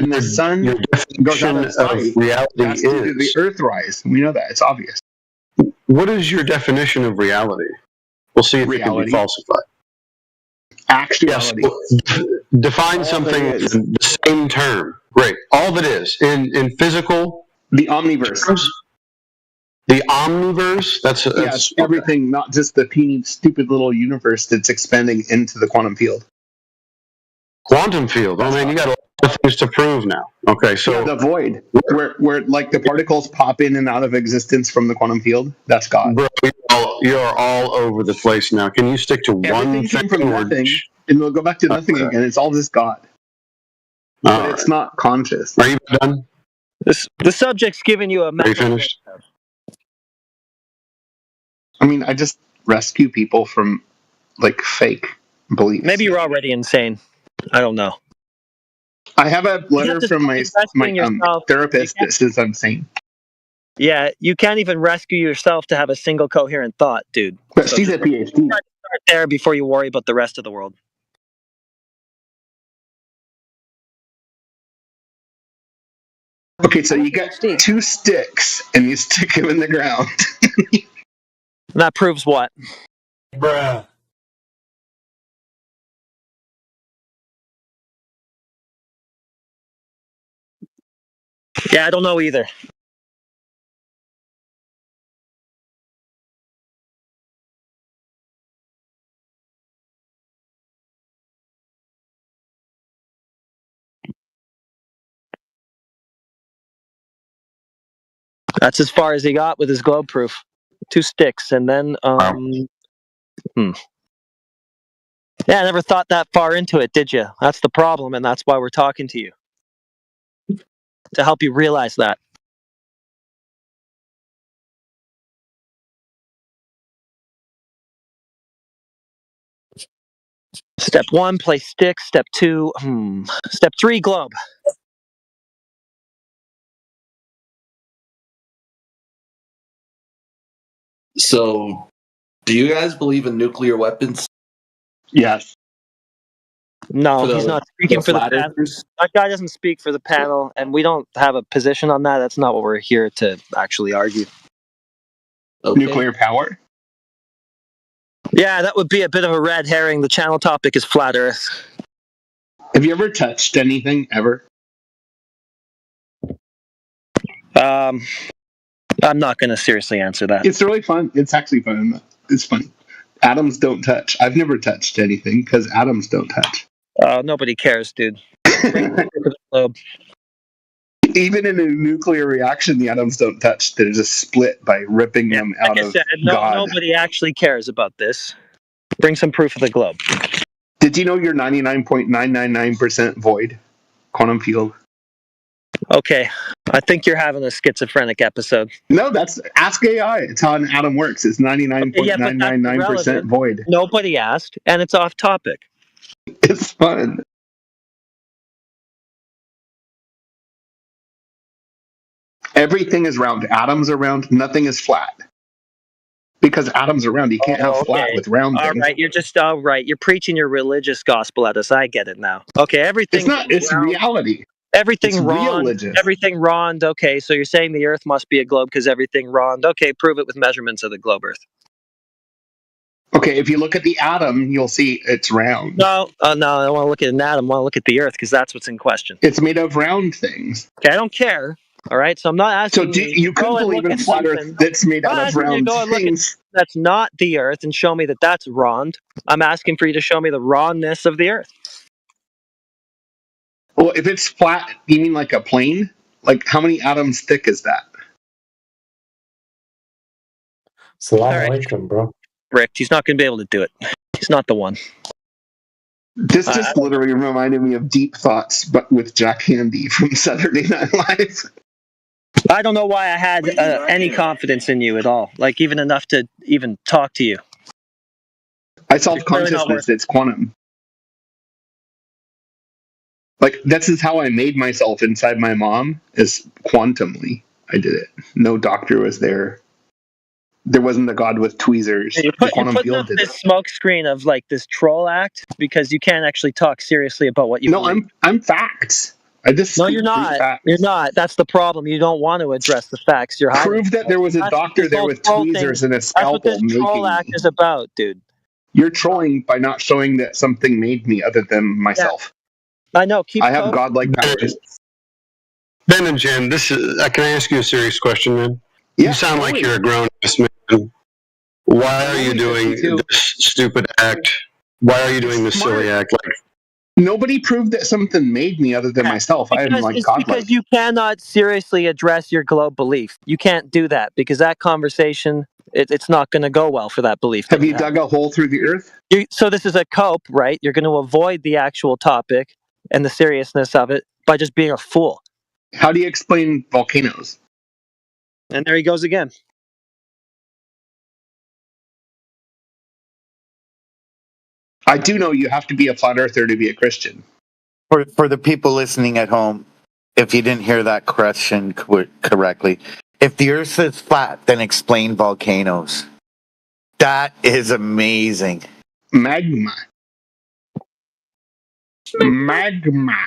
the sun goes out of sight, reality that's due to is. the Earth rise. We know that. It's obvious. What is your definition of reality? We'll see if it can be falsified. Actuality. Yes. Define something in the same term. Great. All that is in physical. The omniverse. The omniverse. That's everything, not just the teeny stupid little universe that's expanding into the quantum field. Quantum field. Oh man, you got a lot of things to prove now. Okay, so the void, where like the particles pop in and out of existence from the quantum field. That's God. Bro, you're all over the place now. Can you stick to one thing? From nothing, and we'll go back to nothing again. It's all just God. But it's not conscious. Are you done? The subject's giving you a. Are you finished? I mean, I just rescue people from like fake beliefs. Maybe you're already insane. I don't know. I have a letter from my therapist that says I'm sane. Yeah, you can't even rescue yourself to have a single coherent thought, dude. But she's a PhD. Start there before you worry about the rest of the world. Okay, so you got 2 sticks and you stick them in the ground. And that proves what? Bruh. Yeah, I don't know either. That's as far as he got with his globe proof. 2 sticks, and then Yeah, I never thought that far into it, did you? That's the problem, and that's why we're talking to you. To help you realize that. Step 1, place sticks. Step 2, Step 3, globe. So, do you guys believe in nuclear weapons? Yes. No, he's not speaking for the panel. That guy doesn't speak for the panel, and we don't have a position on that. That's not what we're here to actually argue. Okay. Nuclear power? Yeah, that would be a bit of a red herring. The channel topic is flat Earth. Have you ever touched anything, ever? I'm not going to seriously answer that. It's really fun. It's actually fun. It's funny. Atoms don't touch. I've never touched anything because atoms don't touch. Nobody cares, dude. Even in a nuclear reaction, the atoms don't touch. They're just split by ripping them out of God. Nobody actually cares about this. Bring some proof of the globe. Did you know you're 99.999% void? Quantum field. Okay, I think you're having a schizophrenic episode. No, that's Ask AI. It's how an atom works. It's 99.999% void. Nobody asked, and it's off topic. It's fun. Everything is round. Atoms are round. Nothing is flat. Because atoms are round. You can't have flat with round All things. right, you're just all right. You're preaching your religious gospel at us. I get it now. Okay, everything. It's not. It's round. reality. Everything It's round. religious. Everything round. Okay, so you're saying the Earth must be a globe because everything round. Okay, prove it with measurements of the globe Earth. Okay, if you look at the atom, you'll see it's round. No, no, I don't want to look at an atom. I want to look at the Earth because that's what's in question. It's made of round things. Okay, I don't care. All right, so I'm not asking you could believe in flat Earth that's made out of round things. That's not the Earth and show me that that's round. I'm asking for you to show me the roundness of the Earth. Well, if it's flat, you mean like a plane? Like how many atoms thick is that? Salam alaikum, bro. Rick, he's not going to be able to do it. He's not the one. This just literally reminded me of Deep Thoughts, but with Jack Handy from Saturday Night Live. I don't know why I had any confidence in you at all. Like even enough to even talk to you. I solved consciousness. It's quantum. Like this is how I made myself inside my mom. Is quantumly. I did it. No doctor was there. There wasn't a god with tweezers. You're putting up this smoke screen of like this troll act because you can't actually talk seriously about what you. No, I'm facts. I just no, you're not. You're not. That's the problem. You don't want to address the facts. You're prove that there was a doctor there with tweezers and a scalpel. That's what this troll act is about, dude. You're trolling by not showing that something made me other than myself. Yeah. I know. I have godlike powers. Ben and Jen, can I ask you a serious question, man? Yeah, you sound like you're a grown-ass man. Why are you doing this stupid act? Why are you doing this silly act? Like, nobody proved that something made me other than myself. I am like godlike. Because you cannot seriously address your globe belief. You can't do that because that conversation, it's not going to go well for that belief. Have you dug a hole through the earth? So this is a cope, right? You're going to avoid the actual topic and the seriousness of it by just being a fool. How do you explain volcanoes? And there he goes again. I do know you have to be a flat earther to be a Christian. For the people listening at home, if you didn't hear that question correctly, if the Earth is flat, then explain volcanoes. That is amazing. Magma. Magma.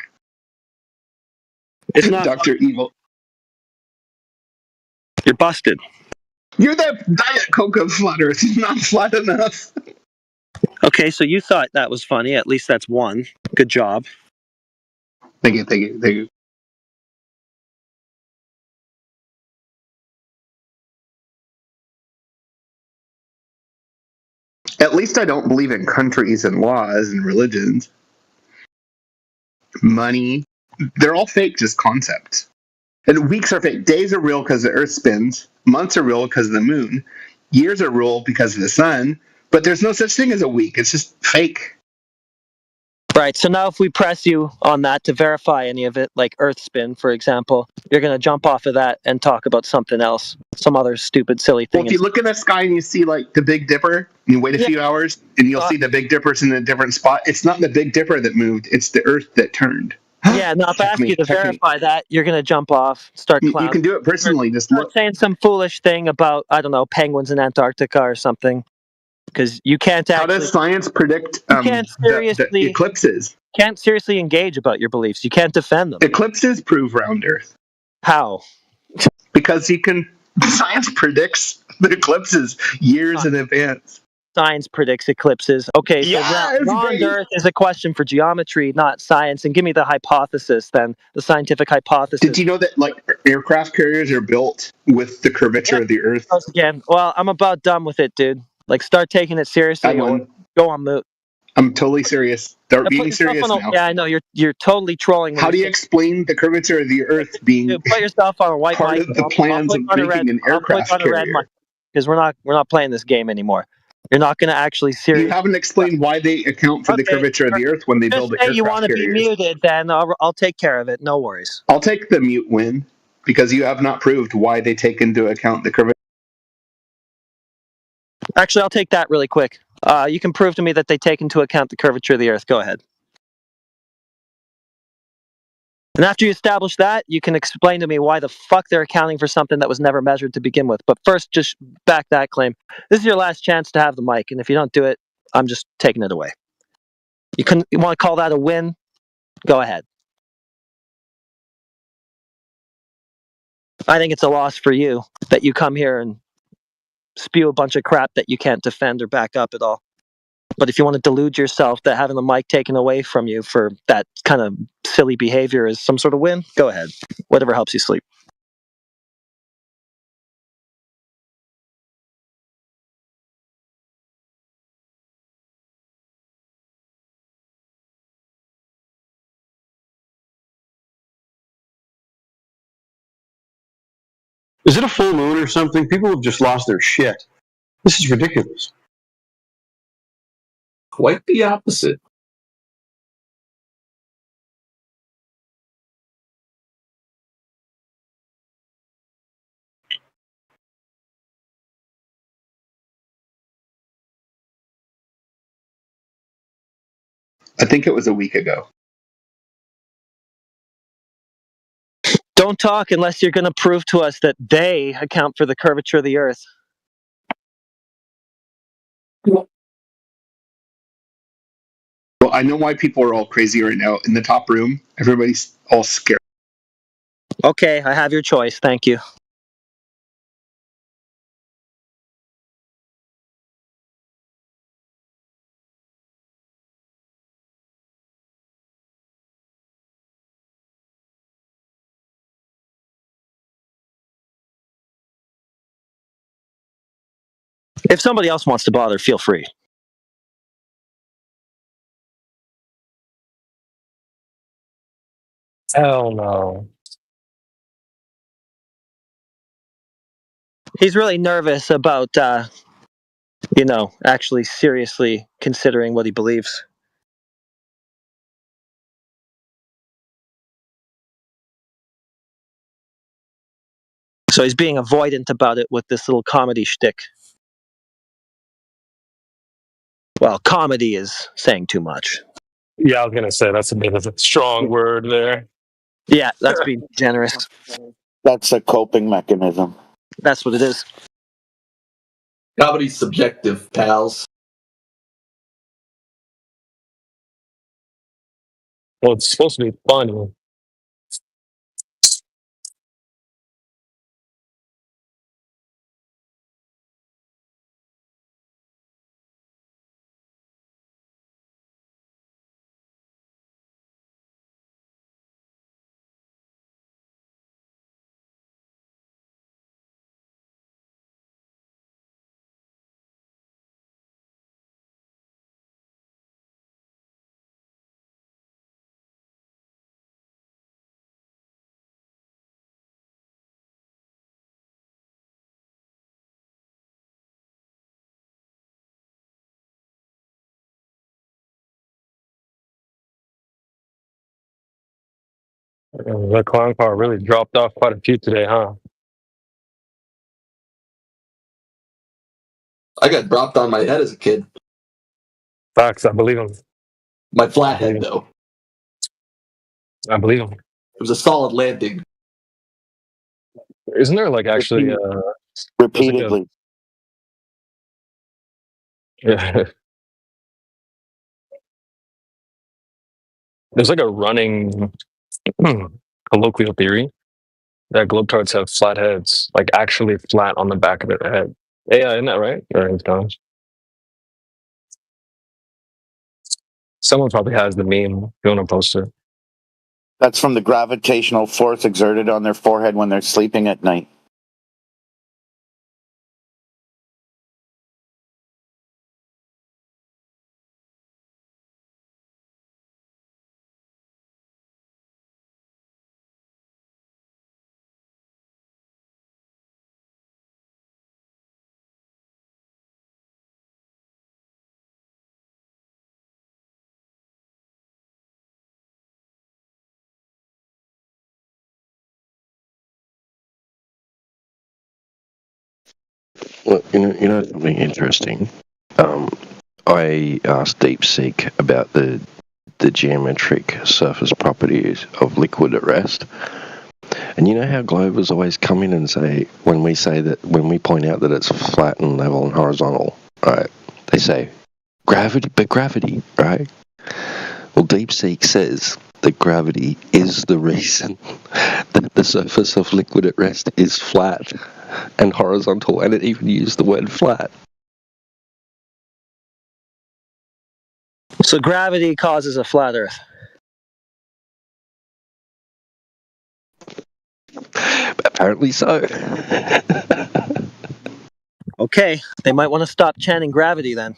It's not Dr. Evil. You're busted. You're the Diet Coke of flat Earth. It's not flat enough. Okay, so you thought that was funny. At least that's one. Good job. Thank you. At least I don't believe in countries and laws and religions. Money. They're all fake, just concepts. And weeks are fake. Days are real because the earth spins. Months are real because of the moon. Years are real because of the sun. But there's no such thing as a week. It's just fake. Right, so now if we press you on that to verify any of it, like Earth spin, for example, you're going to jump off of that and talk about something else, some other stupid, silly thing. Well, if you look in the sky and you see like the Big Dipper, you wait a few hours and you'll see the Big Dipper's in a different spot. It's not the Big Dipper that moved, it's the Earth that turned. Yeah, now if I ask you to verify that, you're going to jump off, start clowning. You can do it personally, just look. Saying some foolish thing about, I don't know, penguins in Antarctica or something. Because you can't actually... How does science predict the eclipses? Can't seriously engage about your beliefs. You can't defend them. Eclipses prove round Earth. How? Because science predicts the eclipses years in advance. Science predicts eclipses. Okay, so round Earth is a question for geometry, not science. And give me the hypothesis then, the scientific hypothesis. Did you know that like aircraft carriers are built with the curvature of the Earth? Again, well, I'm about done with it, dude. Like, start taking it seriously or go on mute. I'm totally serious. Start being serious now. Yeah, I know. You're totally trolling. How do you explain the curvature of the Earth being put yourself on a white part of the plans of making an aircraft carrier? Because we're not playing this game anymore. You're not going to actually seriously. You haven't explained why they account for the curvature of the Earth when they build the aircraft carriers. You want to be muted, then I'll take care of it. No worries. I'll take the mute win because you have not proved why they take into account the curvature. Actually, I'll take that really quick. You can prove to me that they take into account the curvature of the Earth. Go ahead. And after you establish that, you can explain to me why the fuck they're accounting for something that was never measured to begin with. But first, just back that claim. This is your last chance to have the mic, and if you don't do it, I'm just taking it away. You want to call that a win? Go ahead. I think it's a loss for you that you come here and spew a bunch of crap that you can't defend or back up at all. But if you want to delude yourself that having the mic taken away from you for that kind of silly behavior is some sort of win, go ahead. Whatever helps you sleep. Is it a full moon or something? People have just lost their shit. This is ridiculous. Quite the opposite. I think it was a week ago. Don't talk unless you're going to prove to us that they account for the curvature of the Earth. Well, I know why people are all crazy right now. In the top room, everybody's all scared. Okay, I have your choice. Thank you. If somebody else wants to bother, feel free. Hell no. He's really nervous about, actually seriously considering what he believes. So he's being avoidant about it with this little comedy shtick. Well, comedy is saying too much. Yeah, I was gonna say that's a bit of a strong word there. Yeah, that's being generous. That's a coping mechanism. That's what it is. Comedy's subjective, pals. Well, it's supposed to be funny. The clown car really dropped off quite a few today, huh? I got dropped on my head as a kid. Facts, I believe him. My flat head, though. I believe him. It was a solid landing. Isn't there like actually repeatedly? Yeah. There's like a running colloquial theory that globetrotters have flat heads, like actually flat on the back of their head. Yeah, isn't that right? Or it's gone. Someone probably has the meme. If you want to post it. That's from the gravitational force exerted on their forehead when they're sleeping at night. Well, you know something interesting. I asked DeepSeek about the the geometric surface properties of liquid at rest. And you know how Globers always come in and say, when we point out that it's flat and level and horizontal, right? They say, gravity, right? Well, DeepSeek says that gravity is the reason that the surface of liquid at rest is flat and horizontal, and it even used the word flat. So gravity causes a flat Earth. Apparently so. Okay, they might want to stop chanting gravity then.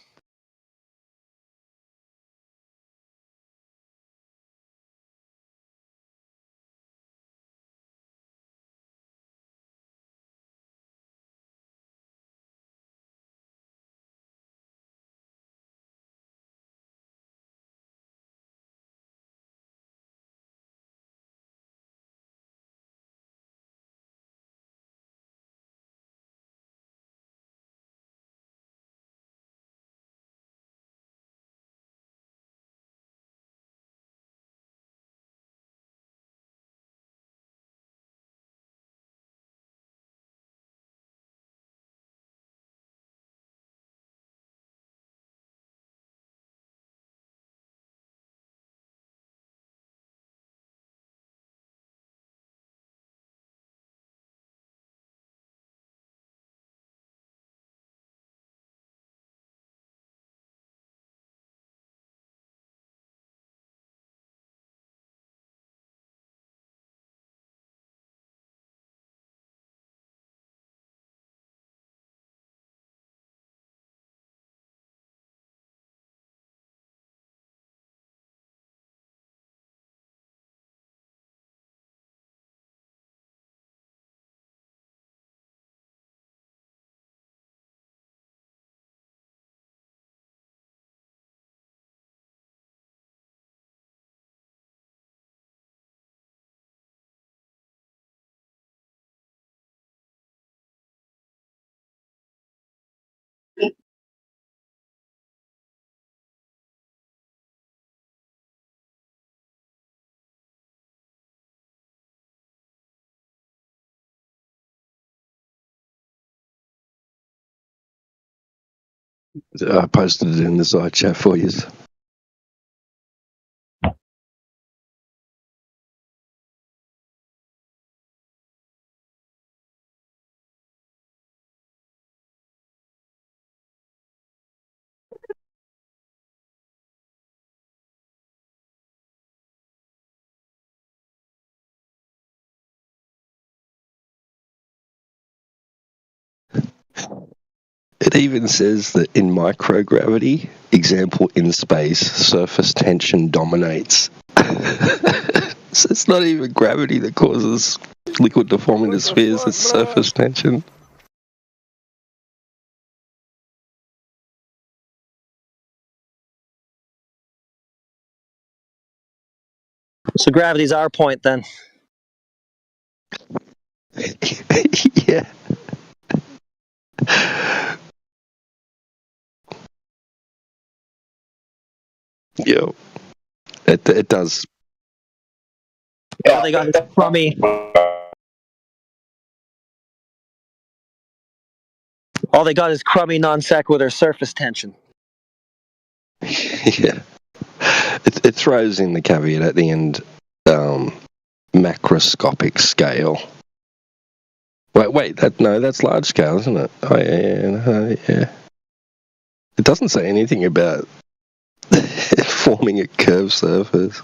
I posted it in the side chat for you. It even says that in microgravity, example in space, surface tension dominates. So it's not even gravity that causes liquid to form into spheres, it's surface tension. So gravity's our point then. Yeah. Yeah. It does. All they got is crummy. All they got is crummy non sequitur surface tension. Yeah. It throws in the caveat at the end, macroscopic scale. Wait, that's large scale, isn't it? Oh, yeah. It doesn't say anything about forming a curved surface.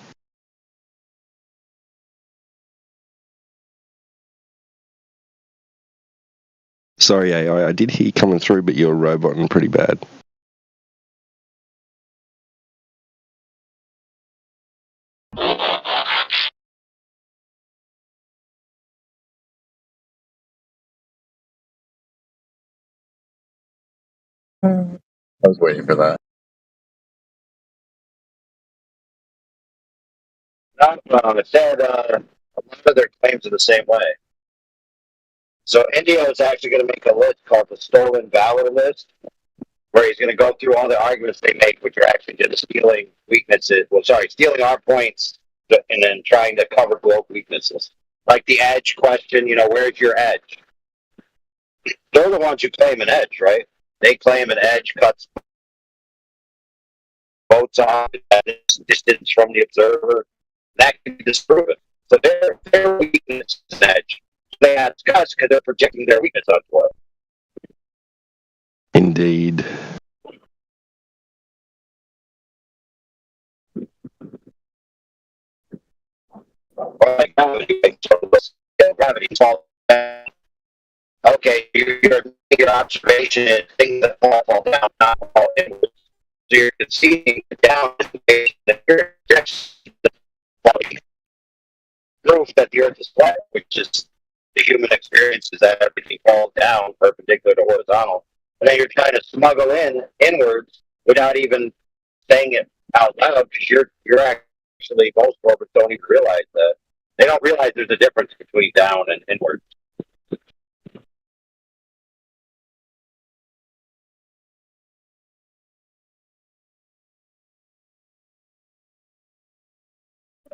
Sorry, AI, I did hear you coming through, but you're roboting pretty bad. I was waiting for that. It said a lot of their claims are the same way. So India is actually going to make a list called the Stolen Valor List, where he's going to go through all the arguments they make, which are actually just stealing weaknesses. Well, sorry, stealing our points and then trying to cover globe weaknesses. Like the edge question, where's your edge? They're the ones who claim an edge, right? They claim an edge cuts boats off at distance from the observer. That can be disproven. So their weakness is an edge. They ask us because they're projecting their weakness onto us. Indeed. Like gravity falls down. Okay, your observation is things that fall down, not fall inwards. So you're conceding down that your proof that the Earth is flat, which is the human experience is that everything falls down perpendicular to horizontal. And then you're trying to smuggle inwards without even saying it out loud because you're actually, most orbits don't even realize that. They don't realize there's a difference between down and inward.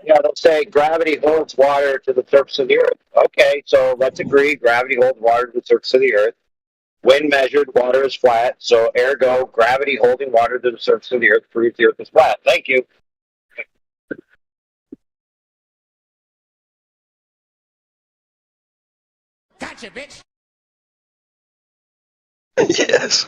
Yeah, they'll say gravity holds water to the surface of the Earth. Okay, so let's agree gravity holds water to the surface of the Earth. When measured, water is flat, so ergo, gravity holding water to the surface of the Earth proves the Earth is flat. Thank you. Gotcha, bitch. Yes.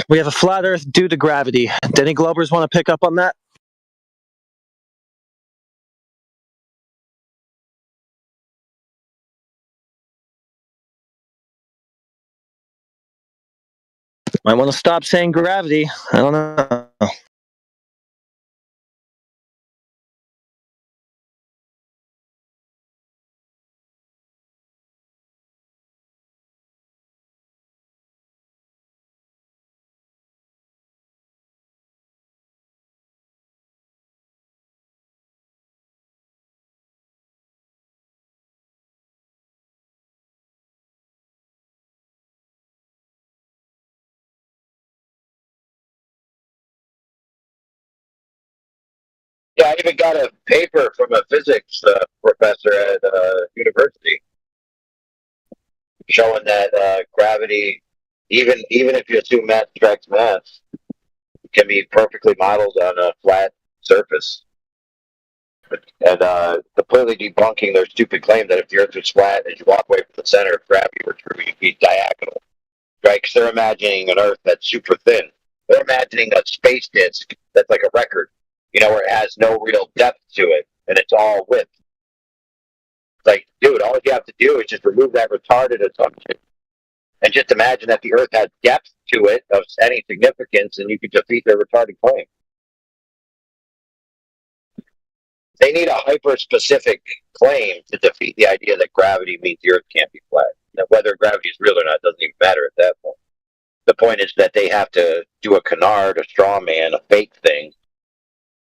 We have a flat Earth due to gravity. Do any Globers want to pick up on that? Might want to stop saying gravity. I don't know. Yeah, I even got a paper from a physics professor at university showing that gravity, even if you assume mass attracts mass, can be perfectly modeled on a flat surface. And completely debunking their stupid claim that if the Earth was flat and you walk away from the center of gravity were true, you'd be diagonal. Right? Because they're imagining an Earth that's super thin. They're imagining a space disk that's like a record, where it has no real depth to it and it's all width. It's like, dude, all you have to do is just remove that retarded assumption and just imagine that the Earth has depth to it of any significance and you could defeat their retarded claim. They need a hyper-specific claim to defeat the idea that gravity means the Earth can't be flat. Now, whether gravity is real or not doesn't even matter at that point. The point is that they have to do a canard, a straw man, a fake thing,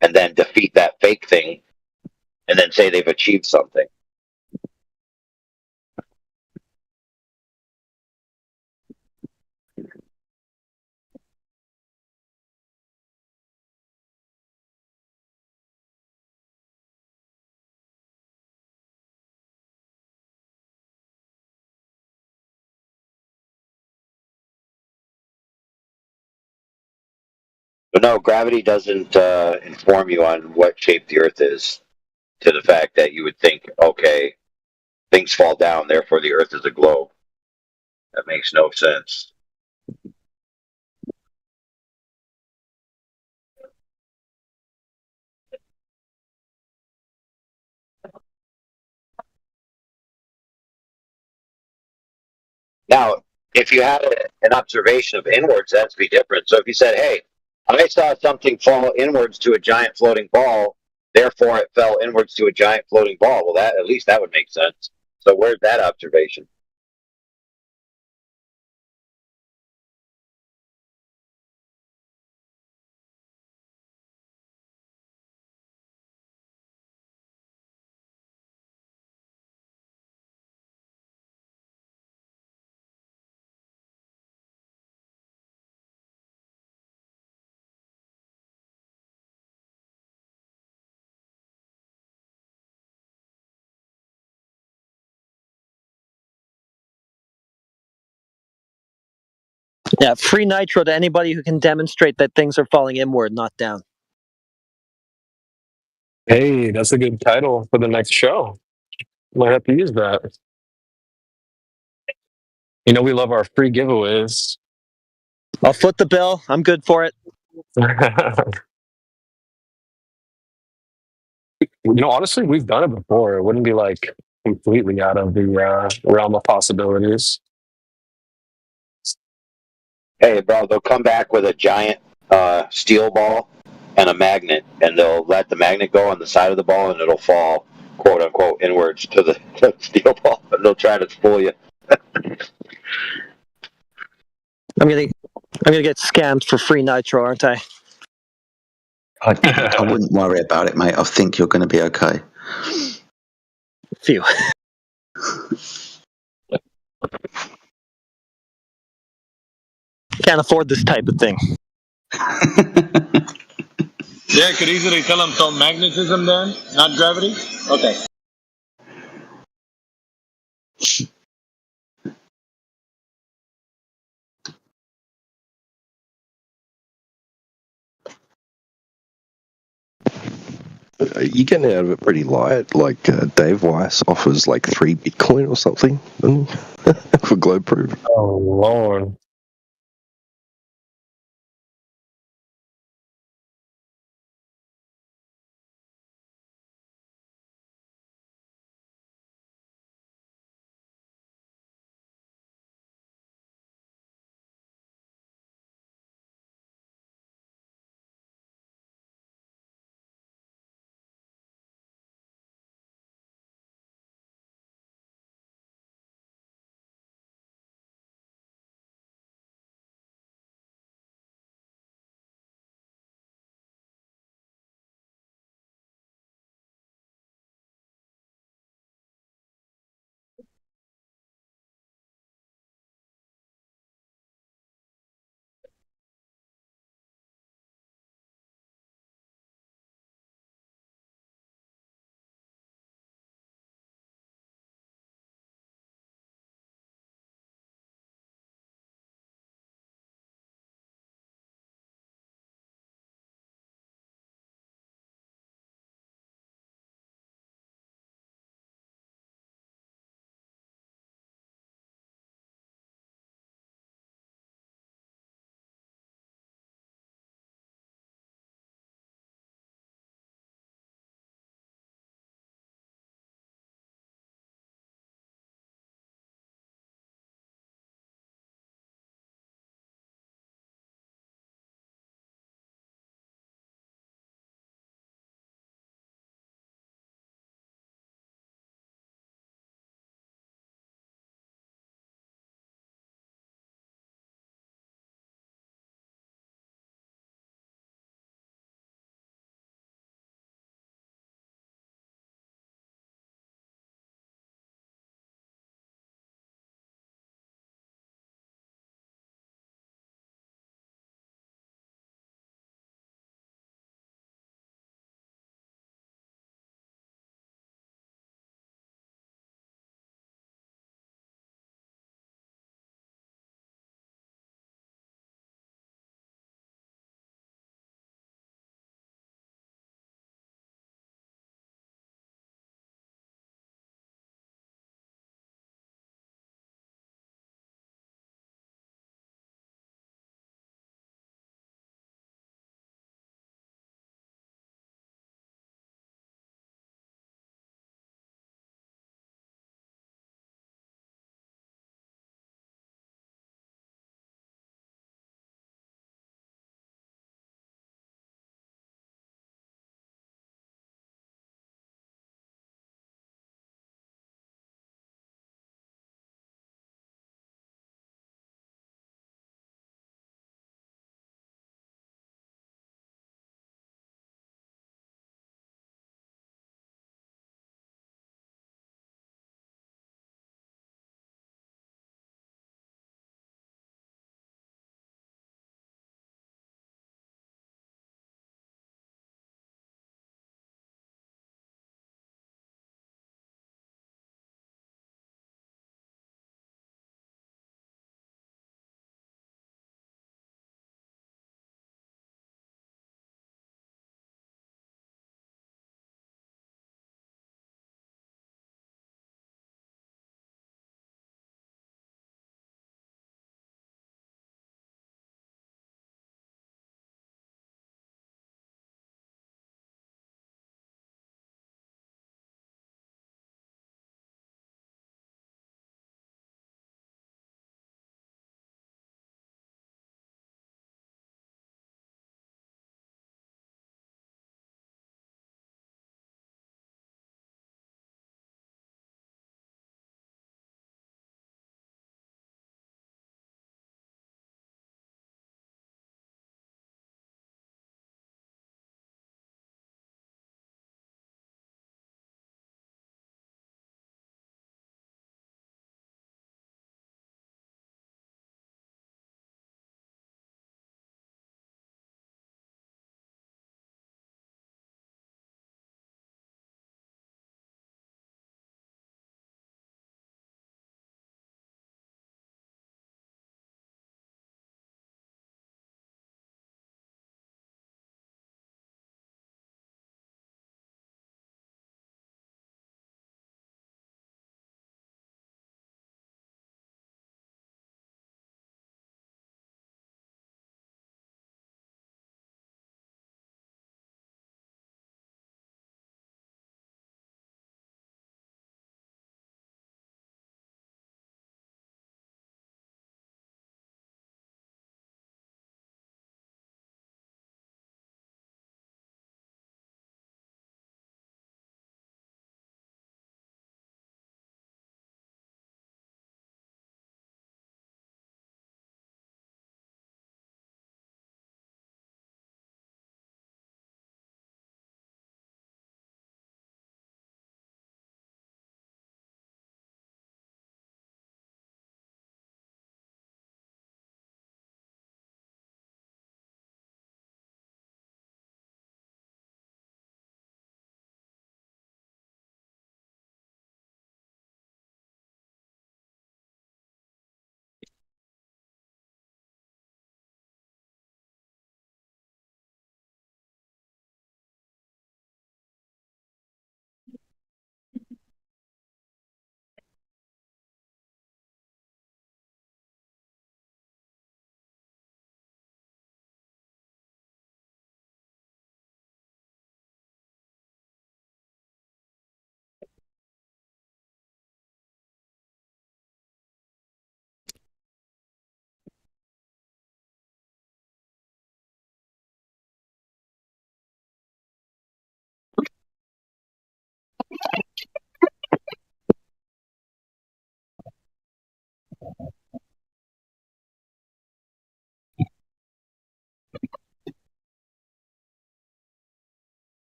and then defeat that fake thing, and then say they've achieved something. But no, gravity doesn't inform you on what shape the Earth is, to the fact that you would think, okay, things fall down, therefore the Earth is a globe. That makes no sense. Now, if you had an observation of inwards, that'd be different. So if you said, hey, I saw something fall inwards to a giant floating ball, therefore it fell inwards to a giant floating ball. Well, at least that would make sense. So where's that observation? Yeah, free nitro to anybody who can demonstrate that things are falling inward, not down. Hey, that's a good title for the next show. Might have to use that. You know, we love our free giveaways. I'll foot the bill. I'm good for it. You know, honestly, we've done it before. It wouldn't be like completely out of the realm of possibilities. Hey, bro, they'll come back with a giant steel ball and a magnet, and they'll let the magnet go on the side of the ball, and it'll fall, quote unquote, inwards to the steel ball, and they'll try to fool you. I'm gonna get scammed for free nitro, aren't I? I wouldn't worry about it, mate. I think you're going to be okay. Phew. Can't afford this type of thing. Yeah, I could easily tell them so magnetism then, not gravity. Okay. You getting out of it pretty light. Like Dave Weiss offers like 3 Bitcoin or something for Globe Proof. Oh, Lord.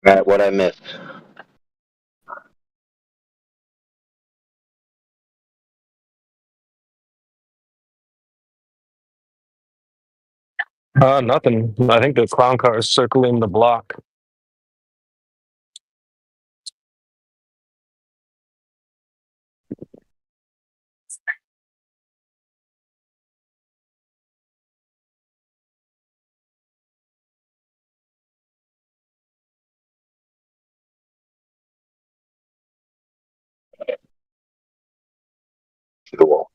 Matt, what I missed? Nothing. I think the clown car is circling the block. Cool.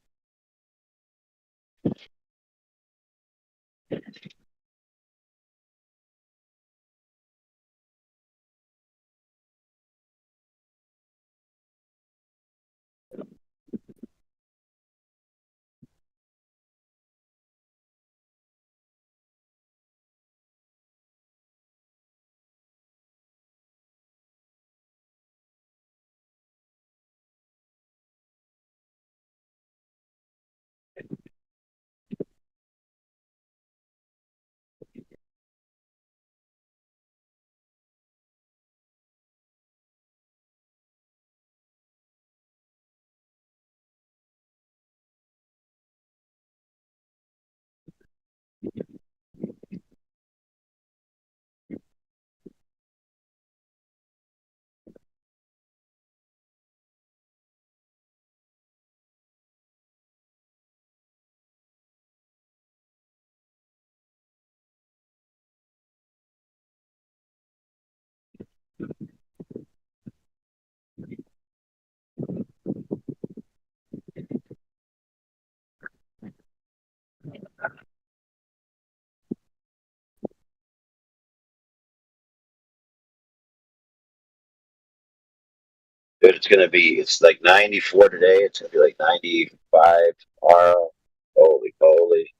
Dude, it's like 94 today. It's gonna be like 95 tomorrow. Holy moly.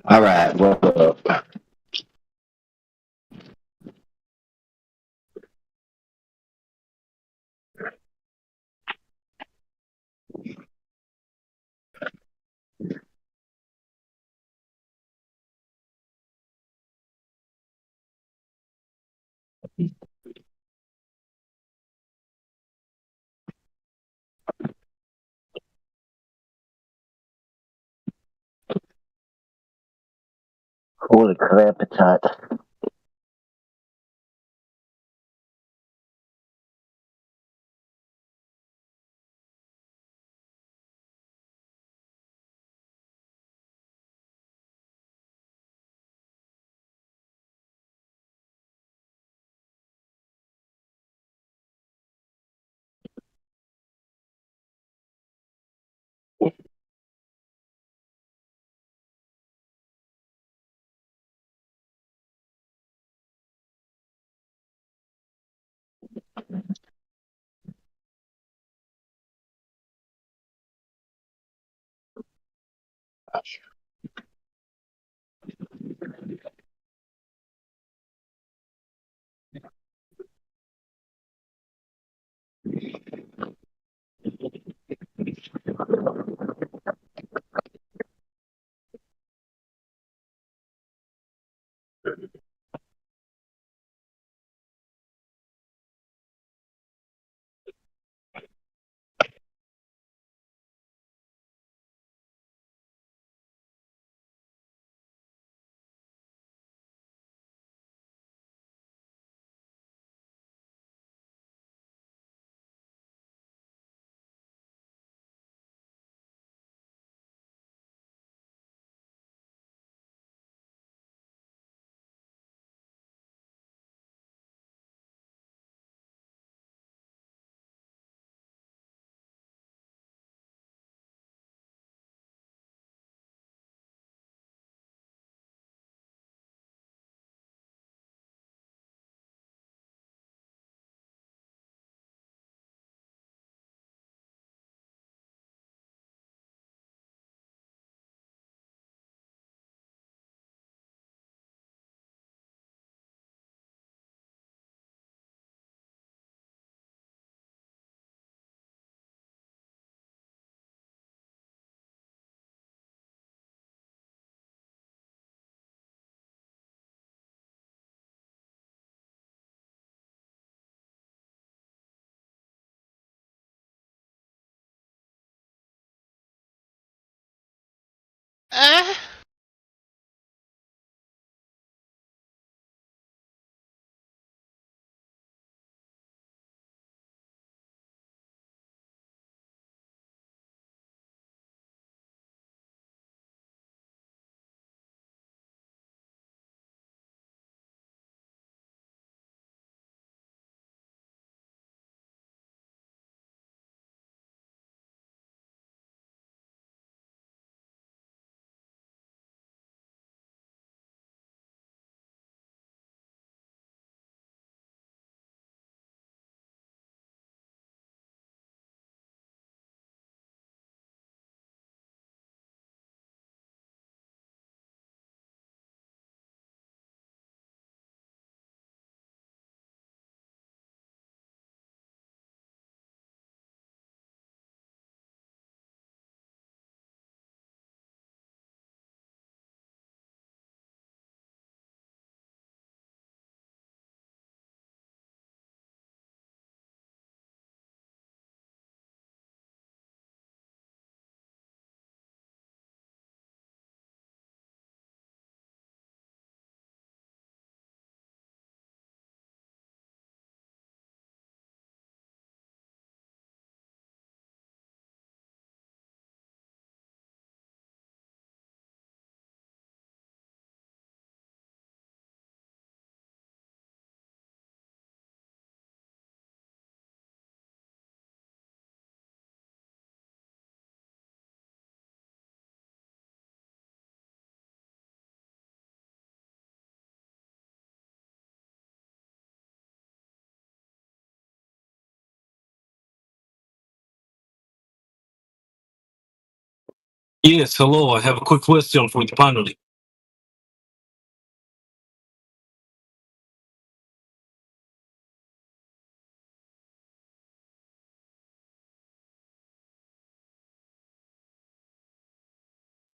All right, what up? Holy crap, it's hot. Yes, hello. I have a quick question for the panel.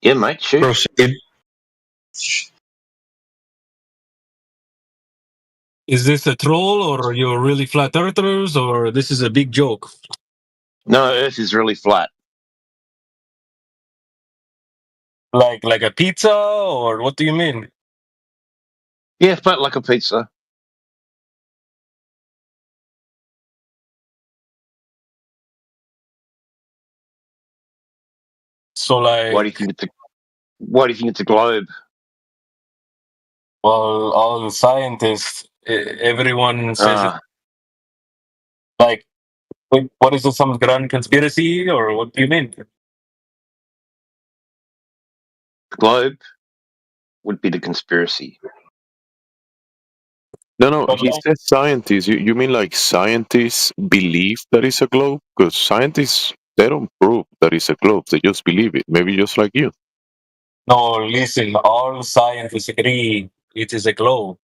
Yeah, mate, shoot. Proceed. Is this a troll, or you're really flat earthers, or this is a big joke? No, Earth is really flat. Like a pizza, or what do you mean? Yeah, flat like a pizza. So, like, Why do you think it's a globe? well, all the scientists, everyone says it. Like, what is it? Some grand conspiracy, or what do you mean? The globe would be the conspiracy. No, he said scientists. You mean like scientists believe that it's a globe? Because scientists, they don't prove that it's a globe. They just believe it. Maybe just like you. No, listen, all scientists agree it is a globe.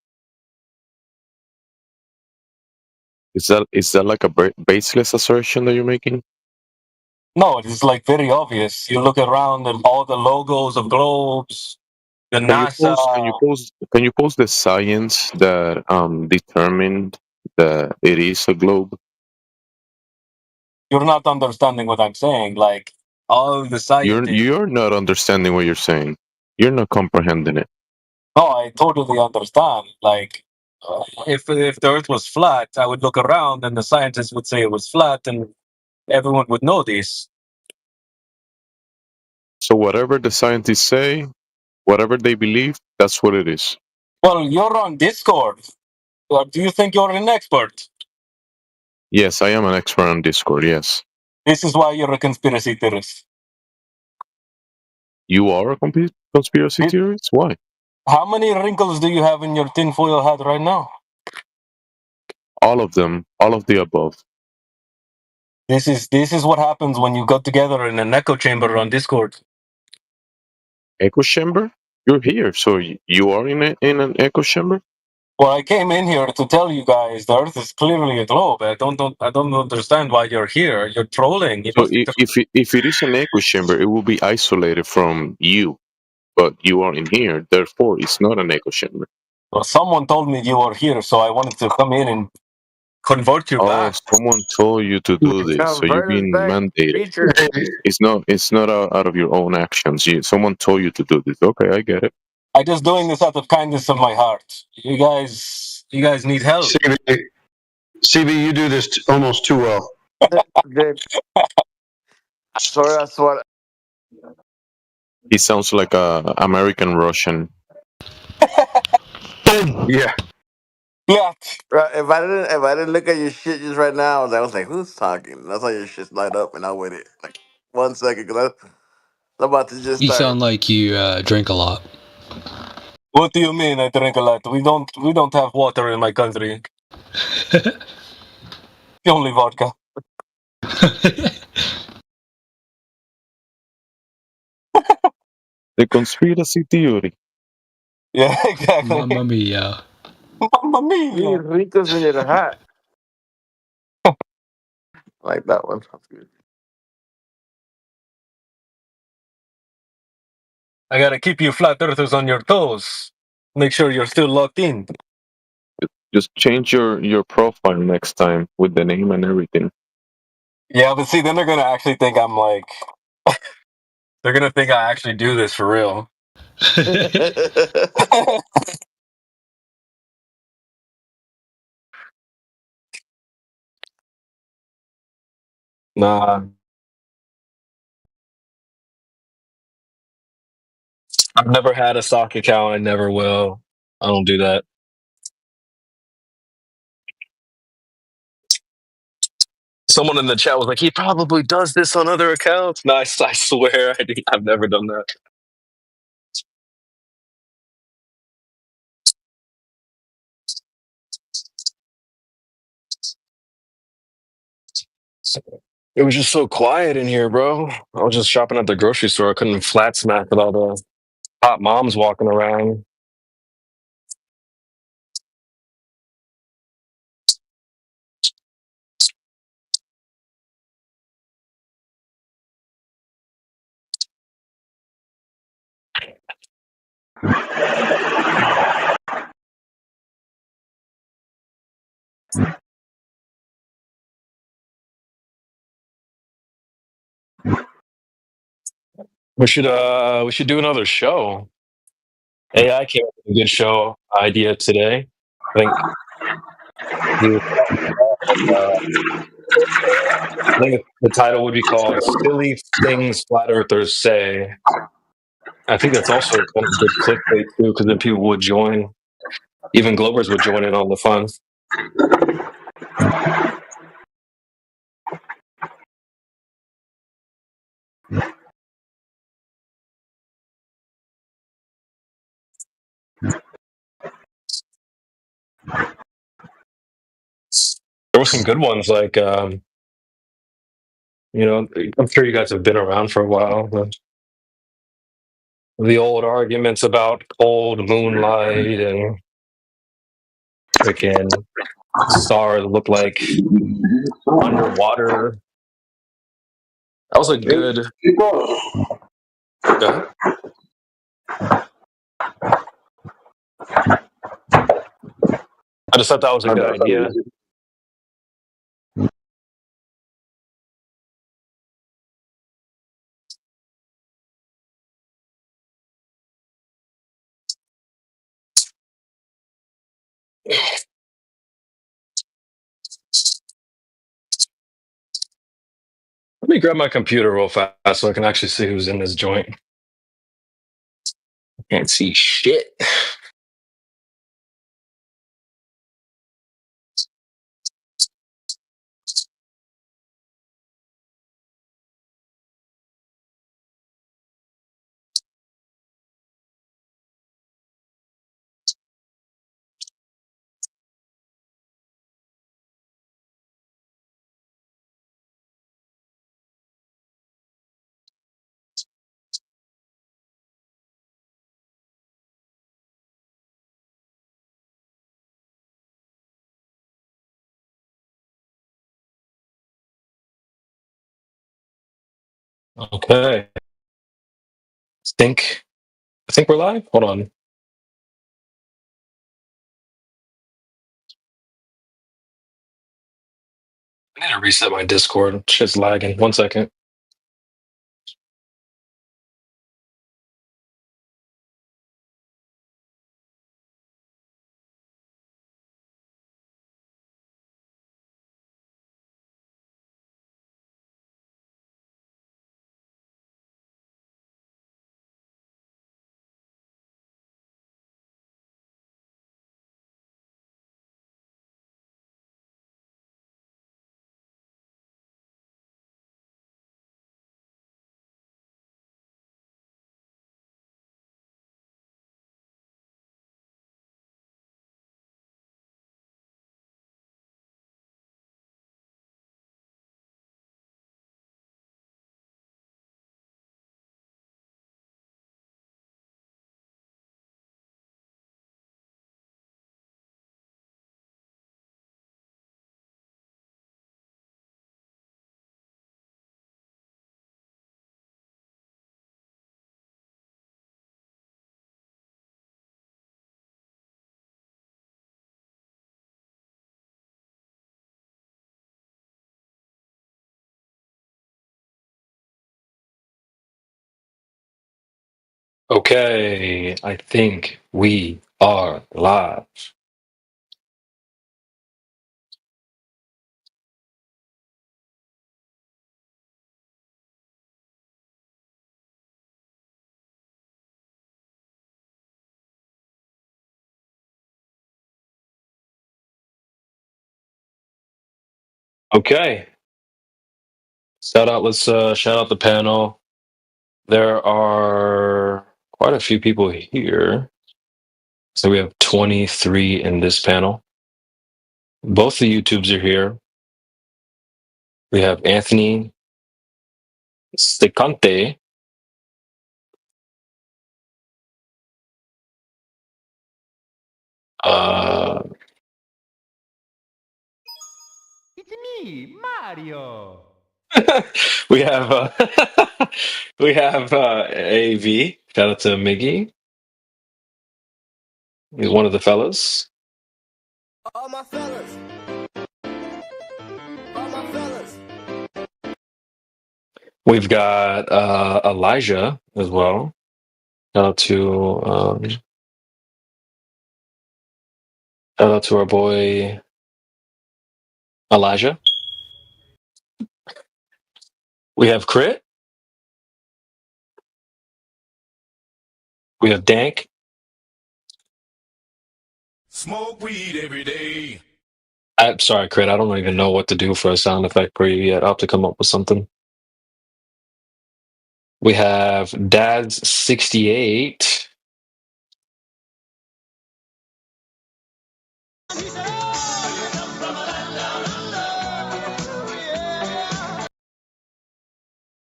Is that like a baseless assertion that you're making? No, it's like very obvious. You look around and all the logos of globes, the NASA. Can you post the science that determined that it is a globe? You're not understanding what I'm saying. Like, all the scientists. You're not understanding what you're saying. You're not comprehending it. No, I totally understand. Like, if the Earth was flat, I would look around and the scientists would say it was flat, and everyone would know this. So whatever the scientists say, whatever they believe, that's what it is. Well, you're on Discord. Do you think you're an expert? Yes, I am an expert on Discord. Yes, This is why you're a conspiracy theorist. you are a conspiracy theorist. Why? How many wrinkles do you have in your tinfoil hat right now? All of them, all of the above. This is what happens when you got together in an echo chamber on Discord. Echo chamber? You're here, so you are in an echo chamber. Well, I came in here to tell you guys the Earth is clearly a globe. I don't understand why you're here. You're trolling. You So must be if it is an echo chamber, it will be isolated from you, but you are in here, therefore it's not an echo chamber. Well, someone told me you were here, so I wanted to come in and convert you back. Someone told you to do this, so you're being mandated. It's not out of your own actions. Someone told you to do this. Okay, I get it. I'm just doing this out of kindness of my heart. You guys need help. CB, you do this almost too well. Sorry, that's what. He sounds like a American Russian. Yeah. Yeah. Right, if I didn't look at your shit just right now, I was like, who's talking? That's how your shit's light up, and I with it. Like 1 second, because I'm about to just You start. sound like you drink a lot. What do you mean I drink a lot? We don't have water in my country. Only vodka. The conspiracy theory. Yeah, exactly. Mamma mia. Mamma mia. Wrinkles in your hat. Like that one. That's good. I gotta keep you flat earthers on your toes. Make sure you're still locked in. Just change your profile next time with the name and everything. Yeah, but see, then they're gonna actually think I'm like. They're gonna think I actually do this for real. Nah. I've never had a stock account. I never will. I don't do that. Someone in the chat was like, he probably does this on other accounts. No, I swear I've never done that. It was just so quiet in here, bro. I was just shopping at the grocery store. I couldn't flat smack with all the hot moms walking around. We should do another show. AI came up with a good show idea today. I think I think the title would be called "Silly Things Flat Earthers Say." I think that's also kind of good clickbait too, because then people would join. Even Globers would join in on the fun. There were some good ones, like I'm sure you guys have been around for a while. The old arguments about cold moonlight and freaking stars look like underwater. That was a good. Go ahead. I just thought that was a good idea. Let me grab my computer real fast so I can actually see who's in this joint. I can't see shit. Okay. I think we're live. Hold on. I need to reset my Discord. Shit's lagging. 1 second. Okay, I think we are live. Okay. Let's shout out the panel. There are quite a few people here. So we have 23 in this panel. Both the YouTubes are here. We have Anthony Sticante. It's me, Mario. We have AV. Shout out to Miggy. He's one of the fellas. All my fellas. All my fellas. We've got Elijah as well. Shout out to our boy Elijah. We have Crit. We have Dank. Smoke weed every day. I'm sorry, Crit. I don't even know what to do for a sound effect for you yet. I'll have to come up with something. We have Dad's 68.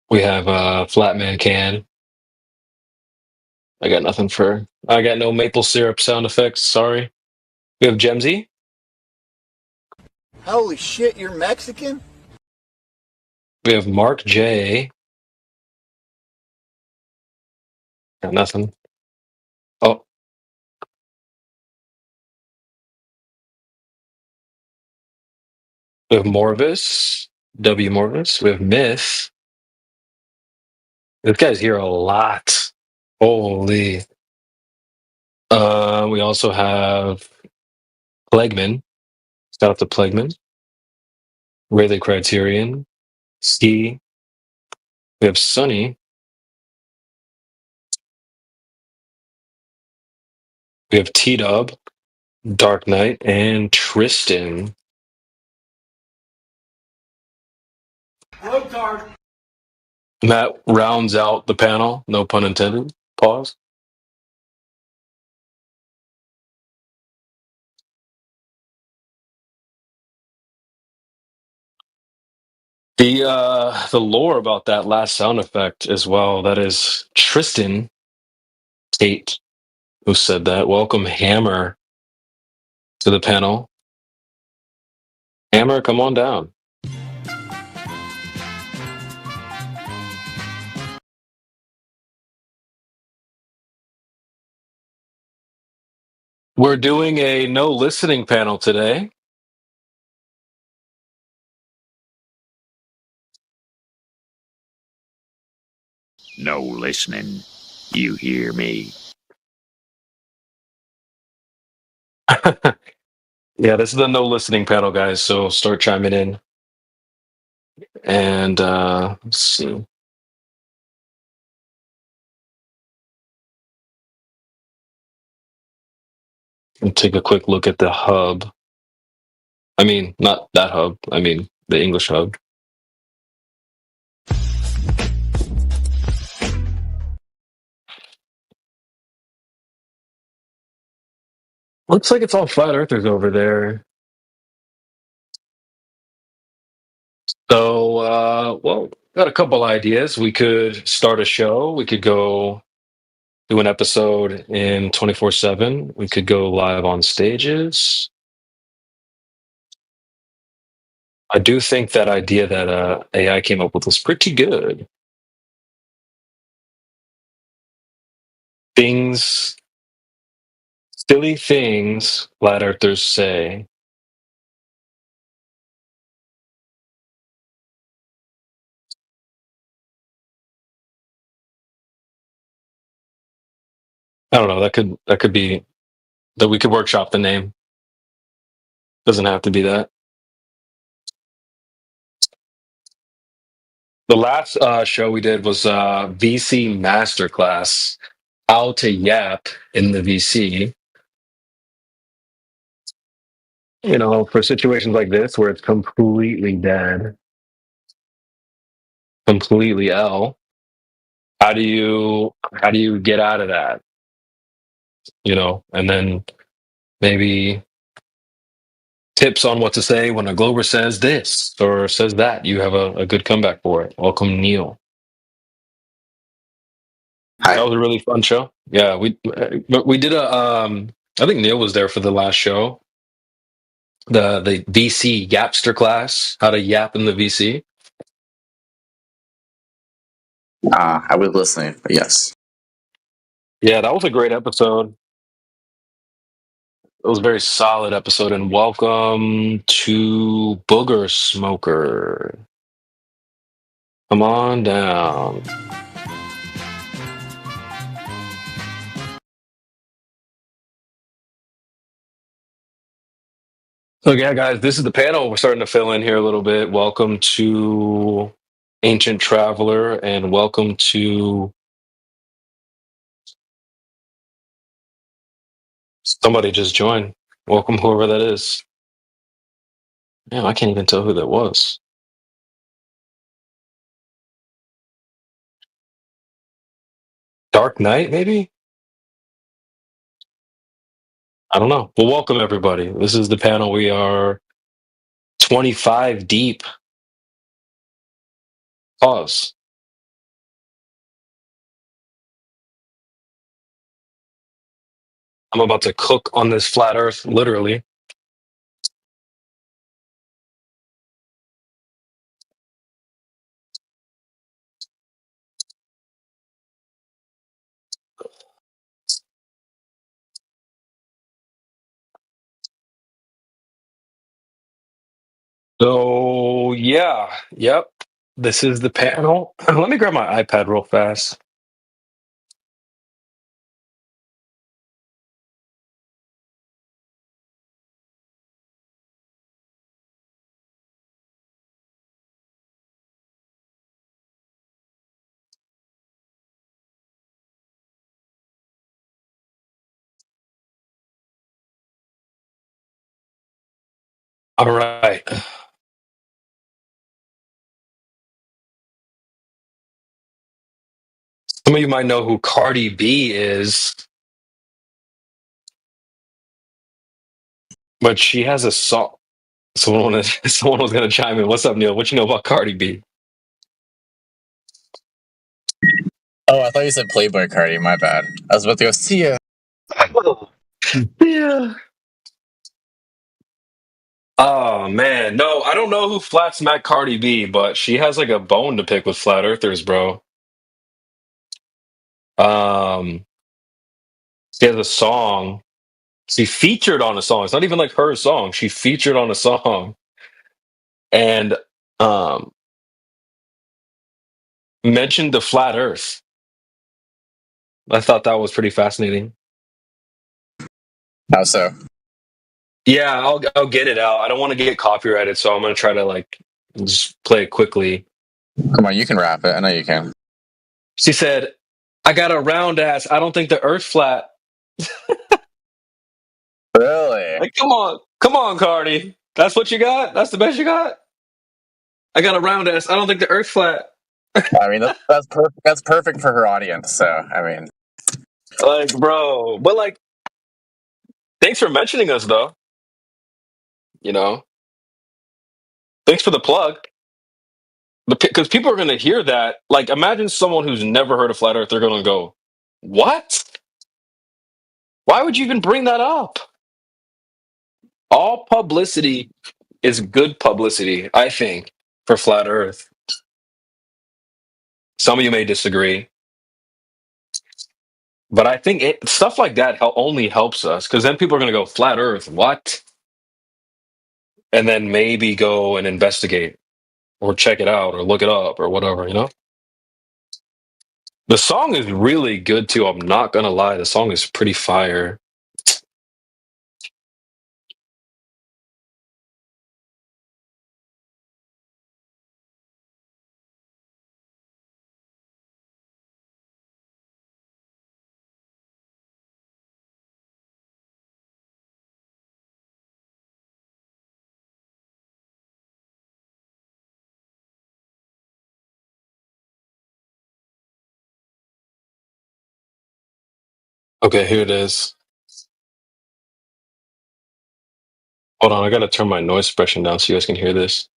We have Flatman Can. I got no maple syrup sound effects. Sorry. We have Gemsy. Holy shit, you're Mexican? We have Mark J. Got nothing. Oh. We have Morvis. W. Morvis. We have Myth. This guy's here a lot. Holy. We also have Plegman. Shout out to Plegman. Rayleigh Criterion. Ski. We have Sunny. We have T-Dub, Dark Knight, and Tristan. And that rounds out the panel. No pun intended. Pause. The lore about that last sound effect as well. That is Tristan Tate who said that. Welcome Hammer to the panel. Hammer, come on down. We're doing a no listening panel today. No listening. You hear me? Yeah, this is the no listening panel, guys. So start chiming in. And let's see. And take a quick look at the hub. I mean, not that hub. I mean, the English hub. Looks like it's all flat earthers over there. So, well, got a couple ideas. We could start a show. We could go do an episode in 24/7. We could go live on stages. I do think that idea that AI came up with was pretty good. Silly things flat earthers say. I don't know. That could be that we could workshop the name. Doesn't have to be that. The last show we did was VC Masterclass, how to yap in the VC. You know, for situations like this where it's completely dead, completely L. How do you get out of that? You know, and then maybe tips on what to say when a Glober says this or says that. You have a good comeback for it. Welcome, Neil. Hi. That was a really fun show. Yeah, we did a. I think Neil was there for the last show. The VC Yapster class, how to yap in the VC. I was listening, but yes. Yeah, that was a great episode. It was a very solid episode, and welcome to Booger Smoker. Come on down. So yeah, guys, this is the panel. We're starting to fill in here a little bit. Welcome to Ancient Traveler, and welcome to somebody just joined. Welcome, whoever that is. Man, I can't even tell who that was. Dark Knight, maybe? I don't know. Well, welcome everybody. This is the panel. We are 25 deep. Pause. I'm about to cook on this flat earth, literally. So, yeah. Yep. This is the panel. Let me grab my iPad real fast. All right. Some of you might know who Cardi B is, but she has a song. Someone was going to chime in. What's up, Neil? What you know about Cardi B? Oh, I thought you said Playboy Cardi. My bad. I was about to go see ya. Yeah. Oh man, no, I don't know who flat smacked Cardi B, but she has like a bone to pick with flat earthers, bro. She has a song. She featured on a song. It's not even like her song. She featured on a song and mentioned the flat earth. I thought that was pretty fascinating. How so? Yeah, I'll get it out. I don't want to get copyrighted, so I'm gonna try to like just play it quickly. Come on, you can rap it. I know you can. She said, "I got a round ass. I don't think the earth's flat." Really? Like, come on, Cardi. That's what you got? That's the best you got? I got a round ass. I don't think the earth's flat. I mean, that's perfect. That's perfect for her audience. So, I mean, Like, bro, but like, thanks for mentioning us, though. You know, thanks for the plug. Because people are going to hear that. Like, imagine someone who's never heard of flat Earth. They're going to go, "What? Why would you even bring that up?" All publicity is good publicity, I think, for flat Earth. Some of you may disagree, but I think stuff like that only helps us because then people are going to go, "Flat Earth, what?" And then maybe go and investigate or check it out or look it up or whatever, you know? The song is really good too. I'm not going to lie. The song is pretty fire. Okay, here it is. Hold on, I gotta turn my noise suppression down so you guys can hear this.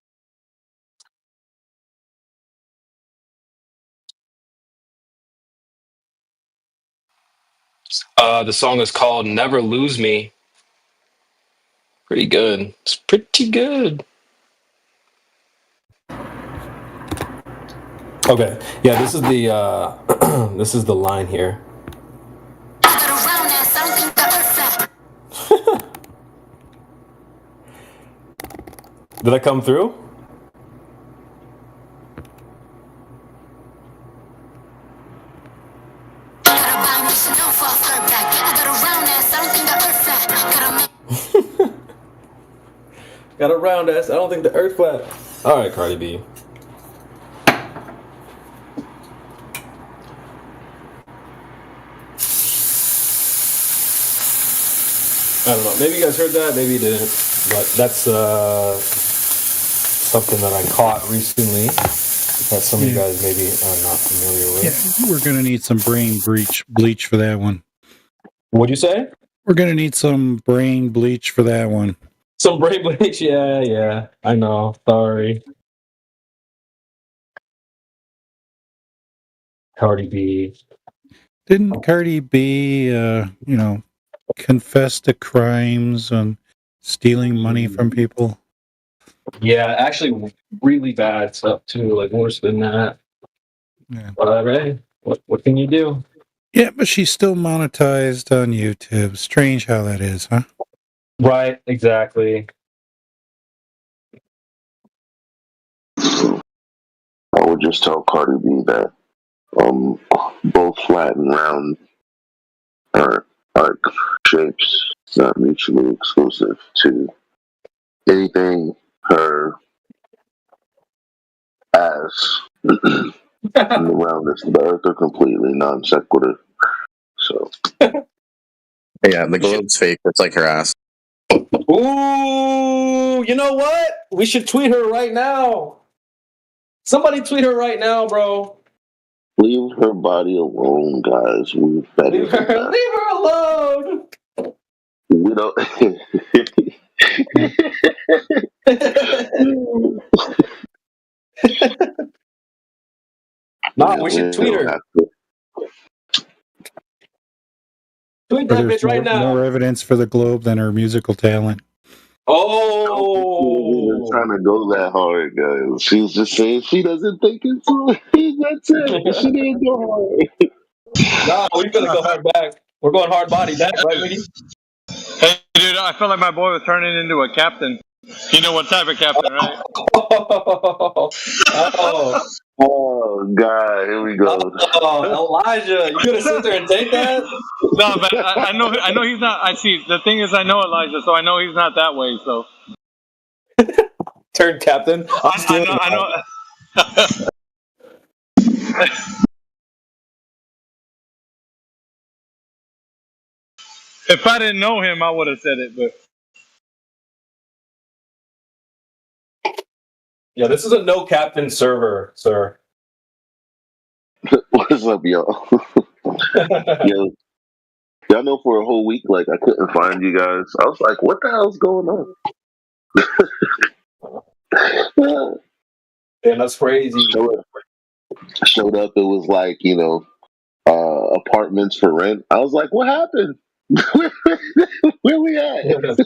The song is called Never Lose Me. Pretty good. It's pretty good. Okay. Yeah, this is the this is the line here. Did I come through? Got a round ass. I don't think the earth flat. All right, Cardi B. I don't know. Maybe you guys heard that. Maybe you didn't. But that's something that I caught recently that some of you guys maybe are not familiar with. Yeah, we're gonna need some brain bleach for that one. What'd you say? We're gonna need some brain bleach for that one. Some brain bleach? Yeah. I know. Sorry. Cardi B. Didn't Cardi B, confess to crimes and stealing money from people? Yeah, actually, really bad stuff too. Like worse than that. Yeah. But hey, what can you do? Yeah, but she's still monetized on YouTube. Strange how that is, huh? Right. Exactly. I would just tell Cardi B that both flat and round are shapes, not mutually exclusive to anything her ass and the roundness of the earth are completely non sequitur. So Yeah, the globe's fake. It's like her ass. Ooh, you know what? We should tweet her right now. Somebody tweet her right now, bro. Leave her body alone, guys. We've better Leave her alone. We don't. Nah, we should tweet her. Tweet that There's bitch right now. more evidence for the Globe than her musical talent. Oh, trying to go that hard, guys. She's just saying she doesn't think it's. That's it. She didn't go hard. Nah, we gonna go hard back. We're going hard body back, right, Wiggy? Hey, dude, I felt like my boy was turning into a captain. You know what type of captain, right? Oh God, here we go. Oh, Elijah, you gonna sit there and take that? No, but I know he's not. I see. The thing is, I know Elijah, so I know he's not that way. So turn captain. I know. If I didn't know him, I would have said it. But yeah, this is a no captain server, sir. What's up, y'all? Yo, y'all know for a whole week, like I couldn't find you guys. I was like, what the hell's going on? Damn, that's crazy. Showed up, it was like, apartments for rent. I was like, what happened? Where we at?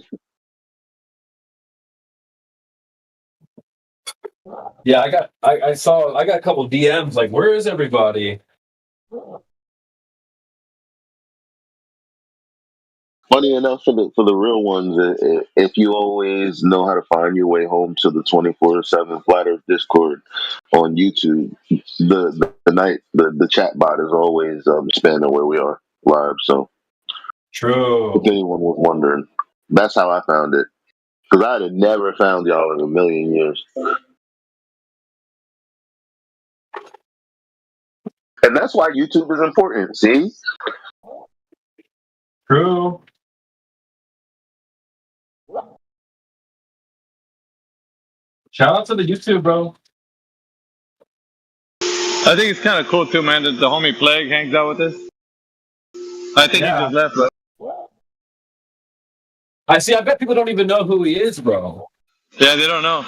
Yeah, I got a couple DMs like, where is everybody? Funny enough, for the real ones, if you always know how to find your way home to the 24/7 Flat Earth Discord on YouTube, the chat bot is always spamming where we are live. So true. If anyone was wondering, that's how I found it. Because I'd have never found y'all in a million years. And that's why YouTube is important. See? True. Shout out to the YouTube, bro. I think it's kind of cool too, man, that the homie Plague hangs out with us. I think he just left, but I bet people don't even know who he is, bro. yeah, they don't know.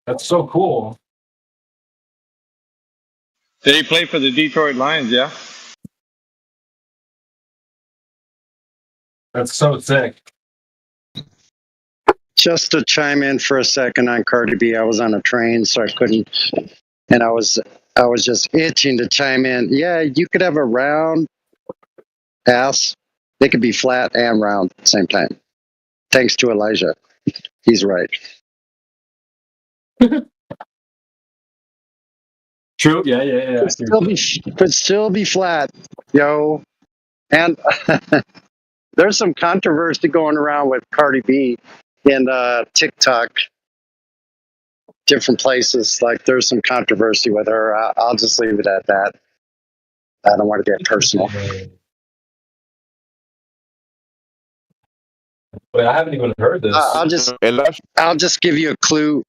That's so cool. Did he play for the Detroit Lions? Yeah. That's so sick. Just to chime in for a second on Cardi B, I was on a train, so I couldn't, and I was just itching to chime in. Yeah, you could have a round ass. They could be flat and round at the same time. Thanks to Elijah. He's right. True. Yeah. Could still be flat, yo. And there's some controversy going around with Cardi B in TikTok, different places. Like there's some controversy with her. I'll just leave it at that. I don't want to get personal. Wait, I haven't even heard this. I'll just give you a clue.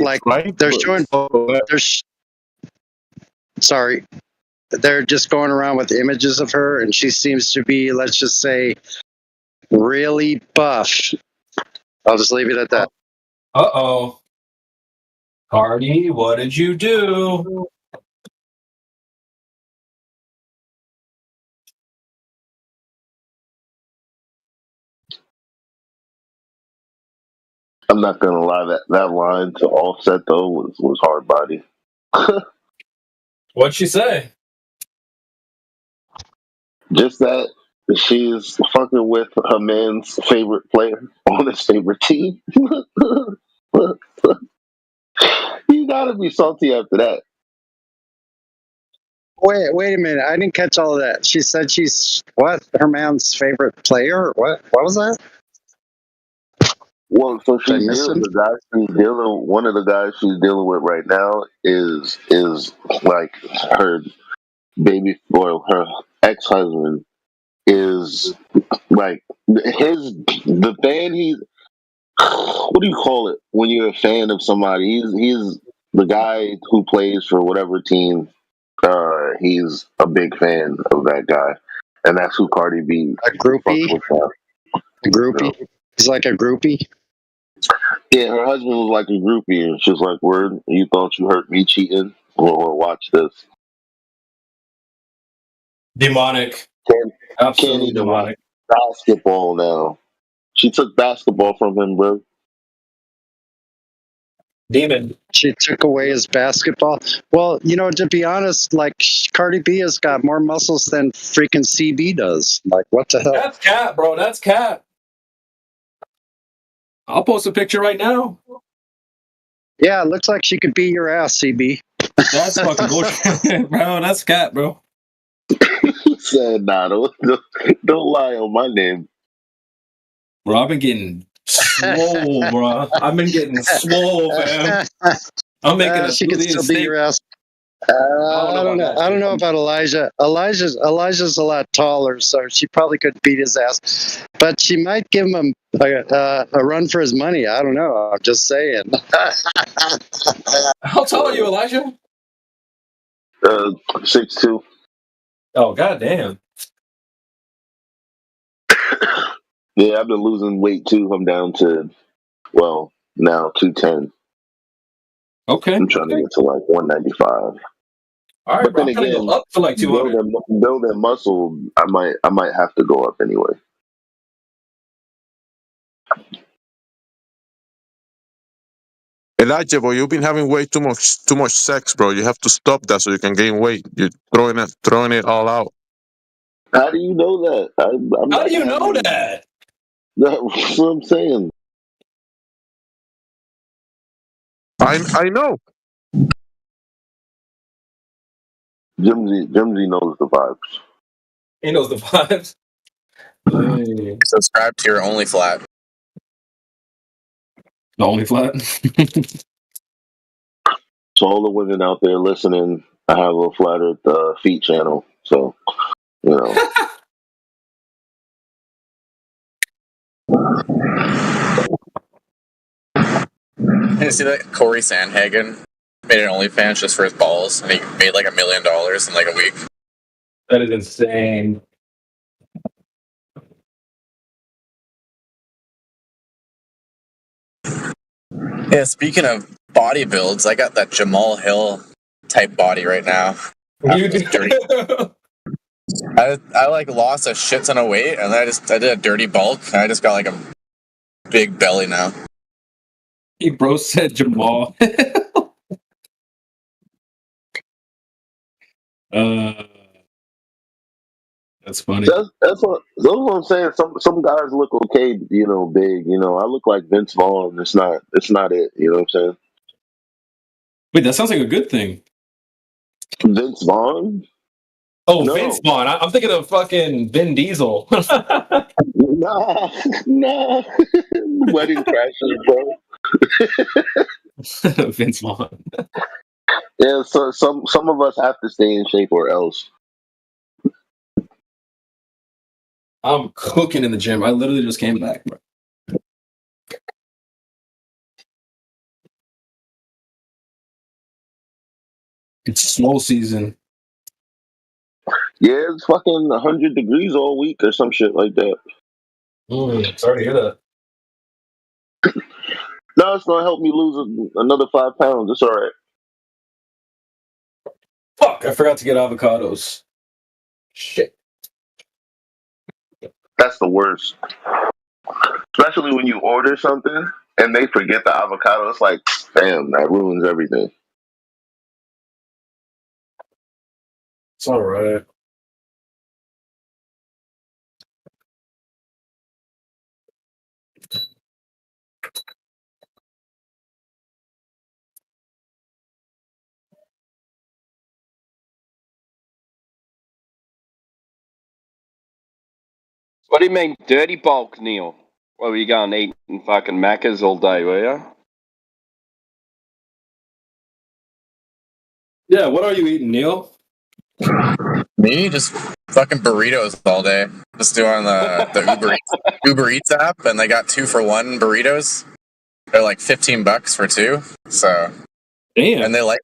Like they're showing. Sorry, they're just going around with images of her, and she seems to be, let's just say, really buff. I'll just leave it at that. Uh-oh. Cardi, what did you do? I'm not gonna lie, that line to Offset though was hard body. What'd she say? Just that she's fucking with her man's favorite player on his favorite team. You gotta be salty after that. Wait a minute. I didn't catch all of that. She said she's what? Her man's favorite player? What was that? Well, so Did I miss him? one of the guys she's dealing with right now is like her baby, or her ex-husband is like the fan what do you call it when you're a fan of somebody? He's the guy who plays for whatever team. He's a big fan of that guy, and that's who Cardi B. A groupie. A groupie. He's like a groupie. Yeah, her husband was like a groupie, and she's like, "Word, you thought you hurt me cheating? Well, watch this." Demonic. Can't Absolutely even demonic. watch basketball now. She took basketball from him, bro. Demon. She took away his basketball. Well, to be honest, like Cardi B has got more muscles than freaking CB does. Like, what the hell? That's cat, bro. That's cat. I'll post a picture right now. Yeah, it looks like she could beat your ass, CB. That's fucking bullshit, bro. That's cat, bro. He said, "Nah, don't lie on my name." Bro, I've been getting swole, bro. I've been getting swole, man. I'm making a she could still beat your ass. I don't know about Elijah. Elijah's a lot taller, so she probably could beat his ass. But she might give him a run for his money. I don't know. I'm just saying. How tall are you, Elijah? 6'2". Oh, goddamn. Yeah, I've been losing weight too. I'm down to, now 210. Okay. I'm trying to get to like 195. All right, But bro. then I'm trying to again, go up for like 200. building muscle, I might have to go up anyway. Elijah, bro, you've been having way too much sex, bro. You have to stop that so you can gain weight. You're throwing it all out. How do you know that? How do you know that? That's what I'm saying. I know. Jimsy knows the vibes. He knows the vibes. Hey. Subscribe to your Only Flat. The Only Flat? To all the women out there listening, I have a Flat Earth feet channel, so You see that Corey Sandhagen made an OnlyFans just for his balls, and he made like $1 million in like a week. That is insane. Yeah, speaking of body builds, I got that Jamal Hill type body right now. You do. I like lost a shit ton of weight, and I did a dirty bulk, and I just got like a big belly now. He bro said Jamal. That's That's funny. That's what I'm saying. Some guys look okay, you know, big. You know, I look like Vince Vaughn. It's not it. You know what I'm saying? Wait, that sounds like a good thing. Vince Vaughn? Oh, No. Vince Vaughn. I'm thinking of fucking Vin Diesel. Nah. Wedding crashers, bro. Vince Vaughn. Yeah, so some of us have to stay in shape or else. I'm cooking in the gym. I literally just came back, bro. It's snow season. Yeah, it's fucking 100 degrees all week or some shit like that. Sorry to hear that. No, it's gonna help me lose another 5 pounds. It's all right. Fuck, I forgot to get avocados. Shit. That's the worst. Especially when you order something and they forget the avocado. It's like, damn, that ruins everything. It's all right. What do you mean, dirty bulk, Neil? Well, were you going eating fucking Maccas all day, were you? Yeah, what are you eating, Neil? Me? Just fucking burritos all day. Just doing the Uber Eats app, and they got 2-for-1 burritos. They're like $15 for 2. So, damn. And they like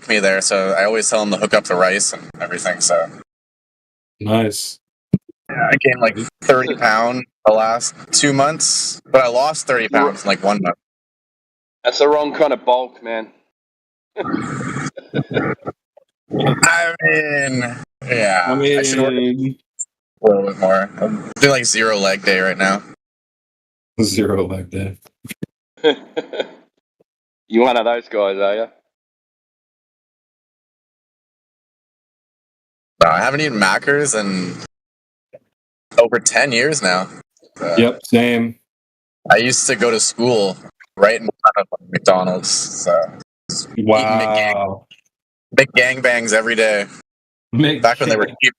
me there. So I always tell them to hook up the rice and everything. So nice. Yeah, I gained like 30 pounds the last 2 months, but I lost 30 pounds in like 1 month. That's the wrong kind of bulk, man. I mean, yeah. I should work a little bit more. I'm doing like 0 leg day right now. 0 leg day. You one of those guys, are you? No, I haven't eaten Macca's in over 10 years now. Yep, same. I used to go to school right in front of McDonald's. So wow. Big gangbangs every day. Back when they were cheap.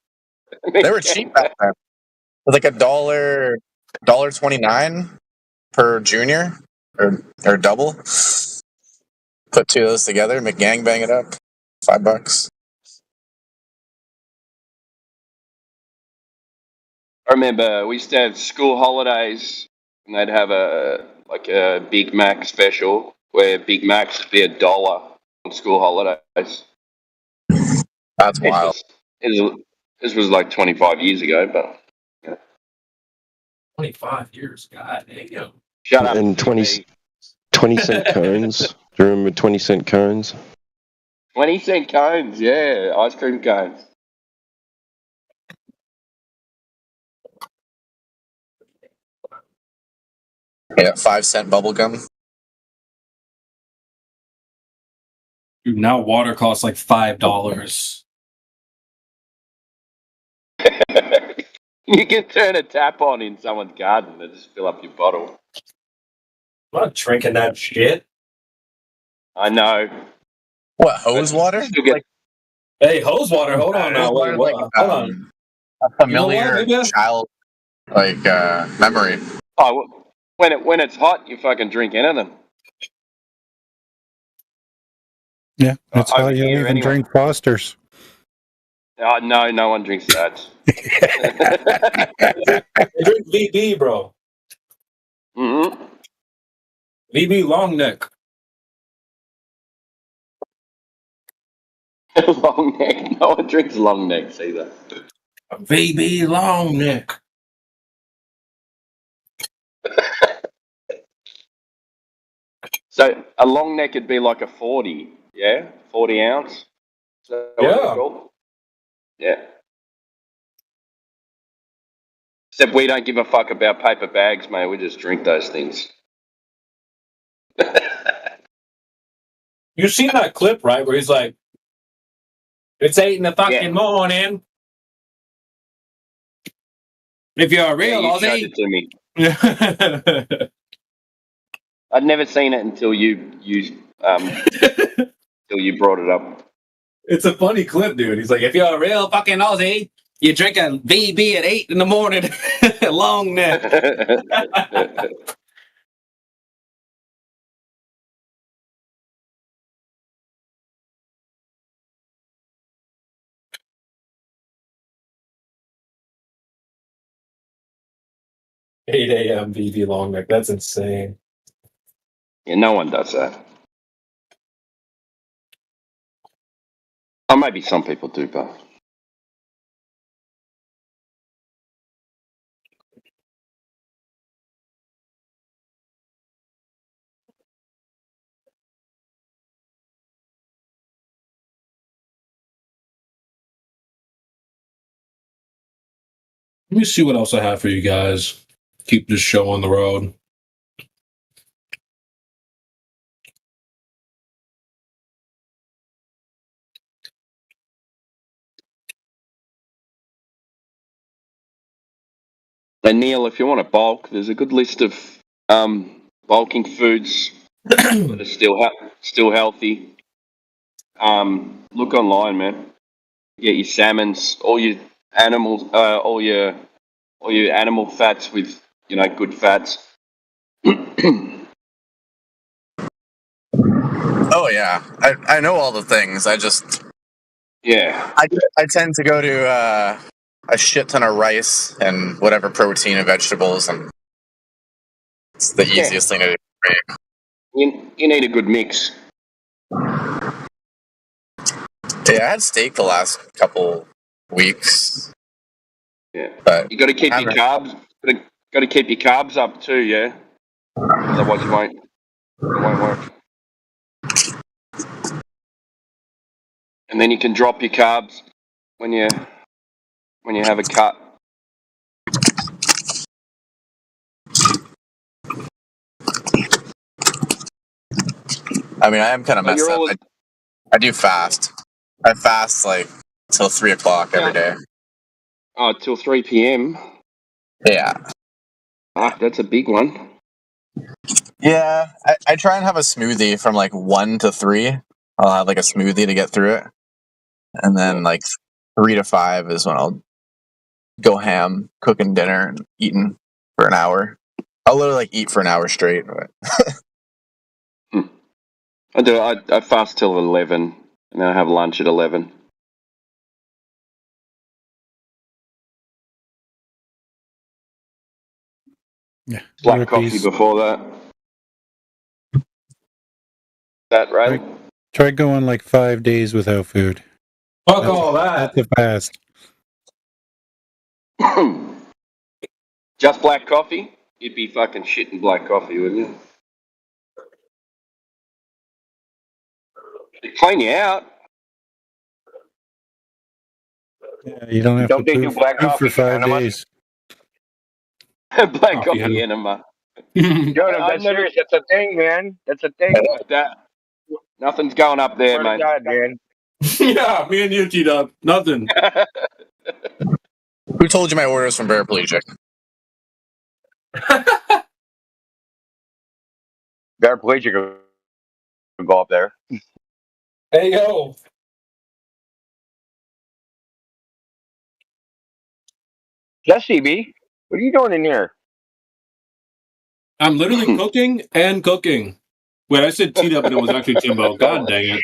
They were cheap back then. It was like $1.29 per junior or double. Put 2 of those together, McGangbang it up. $5. I remember we used to have school holidays, and they'd have a Big Mac special where Big Macs would be $1 on school holidays. That's wild. This was like 25 years ago, but yeah. 25 years, god damn. Shut up. And 20 cent cones. Do you remember 20-cent cones? 20-cent cones, yeah, ice cream cones. Yeah, 5-cent bubble gum. Dude, now water costs like $5. You can turn a tap on in someone's garden and just fill up your bottle. I'm not drinking that shit. I know. What, hose water? Hey, hose water, hold on now. Wait, what? Hold on. A familiar child memory. Oh, when it's hot, you fucking drink anything. Yeah, that's how over you here even anyway. drink Foster's. No, no one drinks that. They drink VB, bro. Mm-hmm. VB long neck. Long neck. No one drinks long necks either. VB long neck. So a long neck would be like a 40, yeah? 40 ounce? Is that what they're called? Yeah. Except we don't give a fuck about paper bags, mate. We just drink those things. You've seen that clip, right? Where he's like, it's 8 in the fucking morning. If you're a Yeah, real you showed Aussie. it to me. I'd never seen it until you brought it up. It's a funny clip, dude. He's like, if you're a real fucking Aussie, you drink a VB at 8 in the morning. Long neck. 8 a.m. VB long neck. That's insane. Yeah, no one does that. Or maybe some people do, but Let me see what else I have for you guys. Keep this show on the road. and Neil, if you want to bulk, there's a good list of bulking foods that are still healthy. Look online, man. Get your salmons, all your animals, all your animal fats with good fats. Oh yeah, I know all the things. I just Yeah. I tend to go to a shit ton of rice and whatever protein and vegetables, and it's the Yeah. easiest thing to do. You need a good mix. Yeah, I had steak the last couple weeks. Yeah, but you got to keep your carbs. Got to keep your carbs up too. Yeah, otherwise it won't work. And then you can drop your carbs when you have a cut. I mean, I am kind of But messed you're up. always- I do fast. I fast like till 3 o'clock every day. Oh, till 3 p.m. Yeah. Ah, that's a big one. Yeah, I try and have a smoothie from like 1 to 3. I'll have like a smoothie to get through it. And then like 3 to 5 is when I'll go ham, cooking dinner and eating for an hour. I'll literally like eat for an hour straight. But I do. I fast till 11, and then I have lunch at 11. Yeah. Black coffee before that. That right? Try going like 5 days without food. Fuck all that. That's a fast. Just black coffee? You'd be fucking shitting black coffee, wouldn't you? It'd clean you out. Yeah, you don't have Don't to they do black poop coffee for 5 enema? days. Black coffee enema. Dude, I'm serious. That's a thing, man. That's a thing. That nothing's going up there, Swear to mate. God, man. Yeah, me and you, T-Dub. Nothing. who told you my order was from Paraplegic? Paraplegic will go up there. Hey, yo. Jesse B, what are you doing in here? I'm literally cooking and cooking. Wait, I said T-Dub, but it was actually Timbo. God dang it.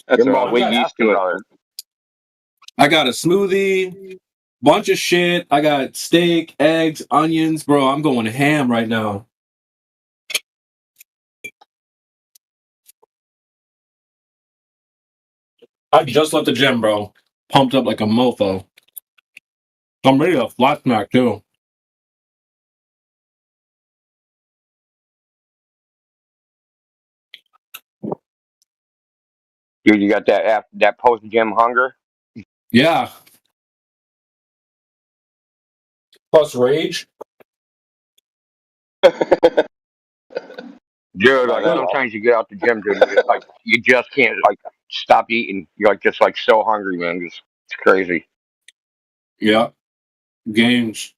That's You're all right. We're used to it. I got a smoothie, bunch of shit. I got steak, eggs, onions. Bro, I'm going ham right now. I just left the gym, bro. Pumped up like a mofo. I'm ready to flat smack, too. Dude, you got that post gym hunger? Yeah. Plus rage. Dude, like sometimes you get out the gym, dude, it's like you just can't like stop eating. You're like just like so hungry, man. It's crazy. Yeah. Games.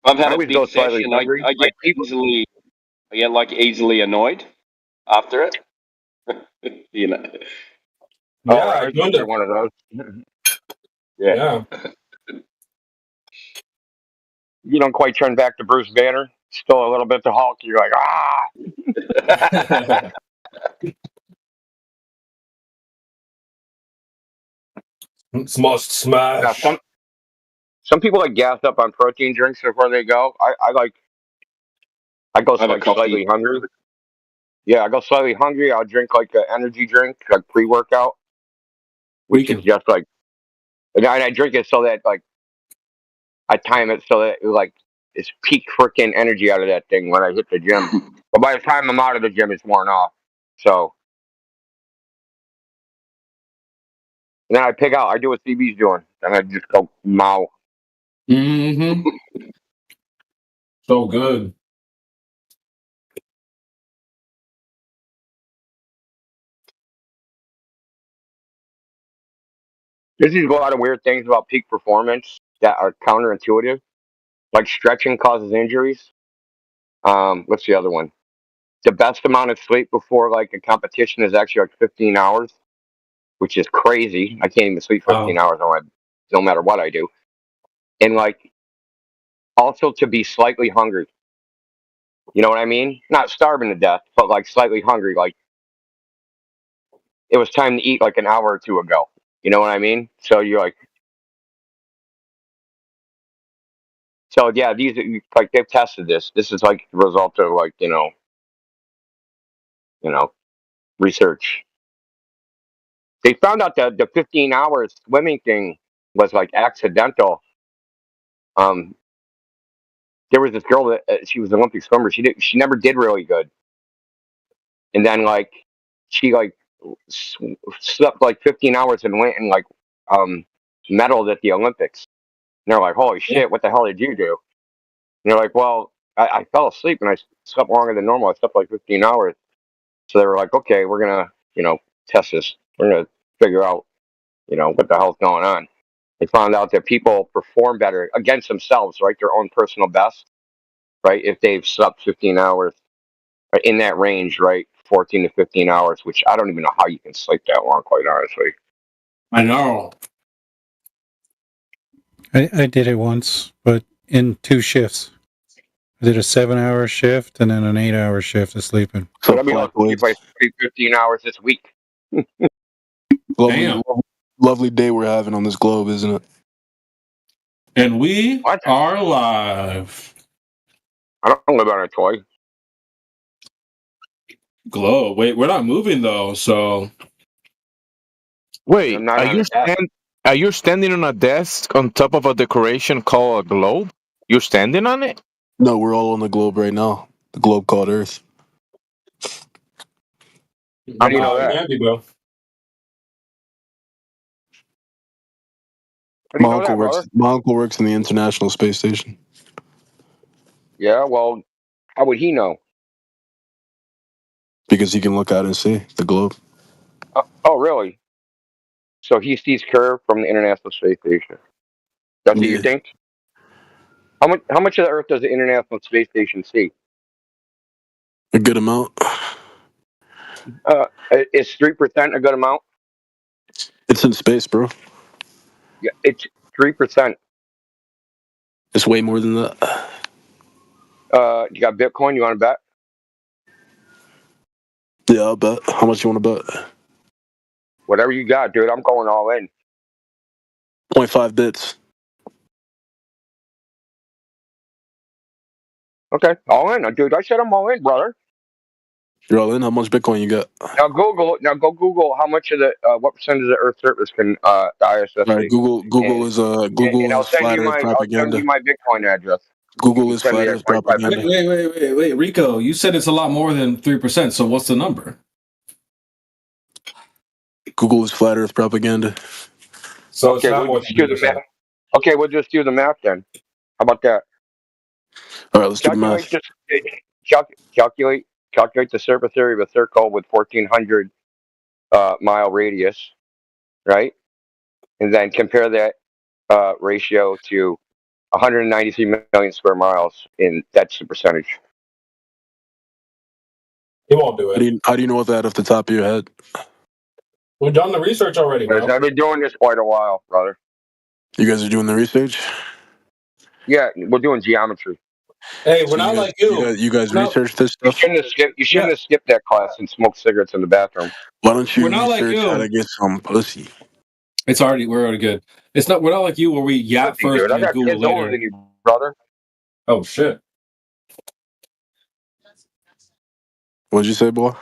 I've had I a always big go slightly session. hungry. I get easily annoyed after it. you know. Oh, Yeah, I really? joined You're it. one of those. Yeah. Yeah. You don't quite turn back to Bruce Banner. Still a little bit to Hulk. You're like, ah. Must Now, smash. some people like gas up on protein drinks before they go. I go Have a like coffee. slightly hungry. Yeah, I go slightly hungry. I'll drink like an energy drink, like pre-workout, which is just like, and I drink it so that like I time it so that like it's peak freaking energy out of that thing when I hit the gym. But by the time I'm out of the gym, it's worn off. So and then I pick out. I do what CB's doing, and I just go mow. Mm-hmm. So good. There's a lot of weird things about peak performance that are counterintuitive, like stretching causes injuries. What's the other one? The best amount of sleep before like a competition is actually like 15 hours, which is crazy. I can't even sleep 15 hours no matter what I do. And like also to be slightly hungry. You know what I mean? Not starving to death, but like slightly hungry. Like it was time to eat like an hour or two ago. You know what I mean? So you're like, so yeah, these like they've tested this. This is like the result of like research. They found out that the 15 hours swimming thing was like accidental. Um, there was this girl that she was an Olympic swimmer. She never did really good, and then like she like slept like 15 hours and went and like medaled at the Olympics. And they're like, "Holy shit, what the hell did you do?" And they're like, "Well, I fell asleep and I slept longer than normal. I slept like 15 hours." So they were like, "Okay, we're gonna test this. We're gonna figure out what the hell's going on." They found out that people perform better against themselves, right? Their own personal best, right? If they've slept 15 hours in that range, right? 14 to 15 hours, which I don't even know how you can sleep that long, quite honestly. I know. I did it once, but in 2 shifts. I did a 7-hour shift and then an 8-hour shift of sleeping. So that'd be like if I sleep 15 hours this week. Lovely day we're having on this globe, isn't it? And we are live. I don't live on a toy. Globe. Wait, we're not moving though, so. Wait, I'm not are on you a desk. are you standing on a desk on top of a decoration called a globe? You're standing on it? No, we're all on the globe right now. The globe called Earth. How do you know that? Andy, bro. How do you know that, brother? My uncle works in the International Space Station. Yeah, well, how would he know? Because he can look out and see the globe. Oh, really? So he sees Kerr from the International Space Station. That's what you think? How much of the Earth does the International Space Station see? A good amount. Is 3% a good amount? It's in space, bro. Yeah, it's 3%. It's way more than that. You got Bitcoin? You want to bet? Yeah, I'll bet. How much you want to bet? Whatever you got, dude. I'm going all in. 0.5 bits. Okay, all in, dude. I said I'm all in, brother. You're all in? How much Bitcoin you got? Now go Google how much of the what percentage of the Earth's surface can the ISS All right, see. Google is And I'll send flat you Earth propaganda. my Bitcoin address. Google You is send me flat that Earth 25 propaganda. Wait, Rico, you said it's a lot more than 3%, so what's the number? Google is flat Earth propaganda. So okay, we'll just do the math. Okay, we'll just do the math then. How about that? All right, let's do the math. Calculate the surface area of a circle with 1,400 mile radius. right? And then compare that ratio to 193 million square miles, and that's the percentage. He won't do it. How do you know that off the top of your head? We've done the research already, Because bro. I've been doing this quite a while, brother. You guys are doing the research? Yeah, we're doing geometry. Hey, So we're not like you. You guys No. research this You stuff? shouldn't have skipped that class and smoked cigarettes in the bathroom. Why don't you We're not like research how you. to get some pussy? We're already good. We're not like you where we yap Pussy, first dude. I and then got Google kids older later. than you, brother. Oh shit. What'd you say, boy?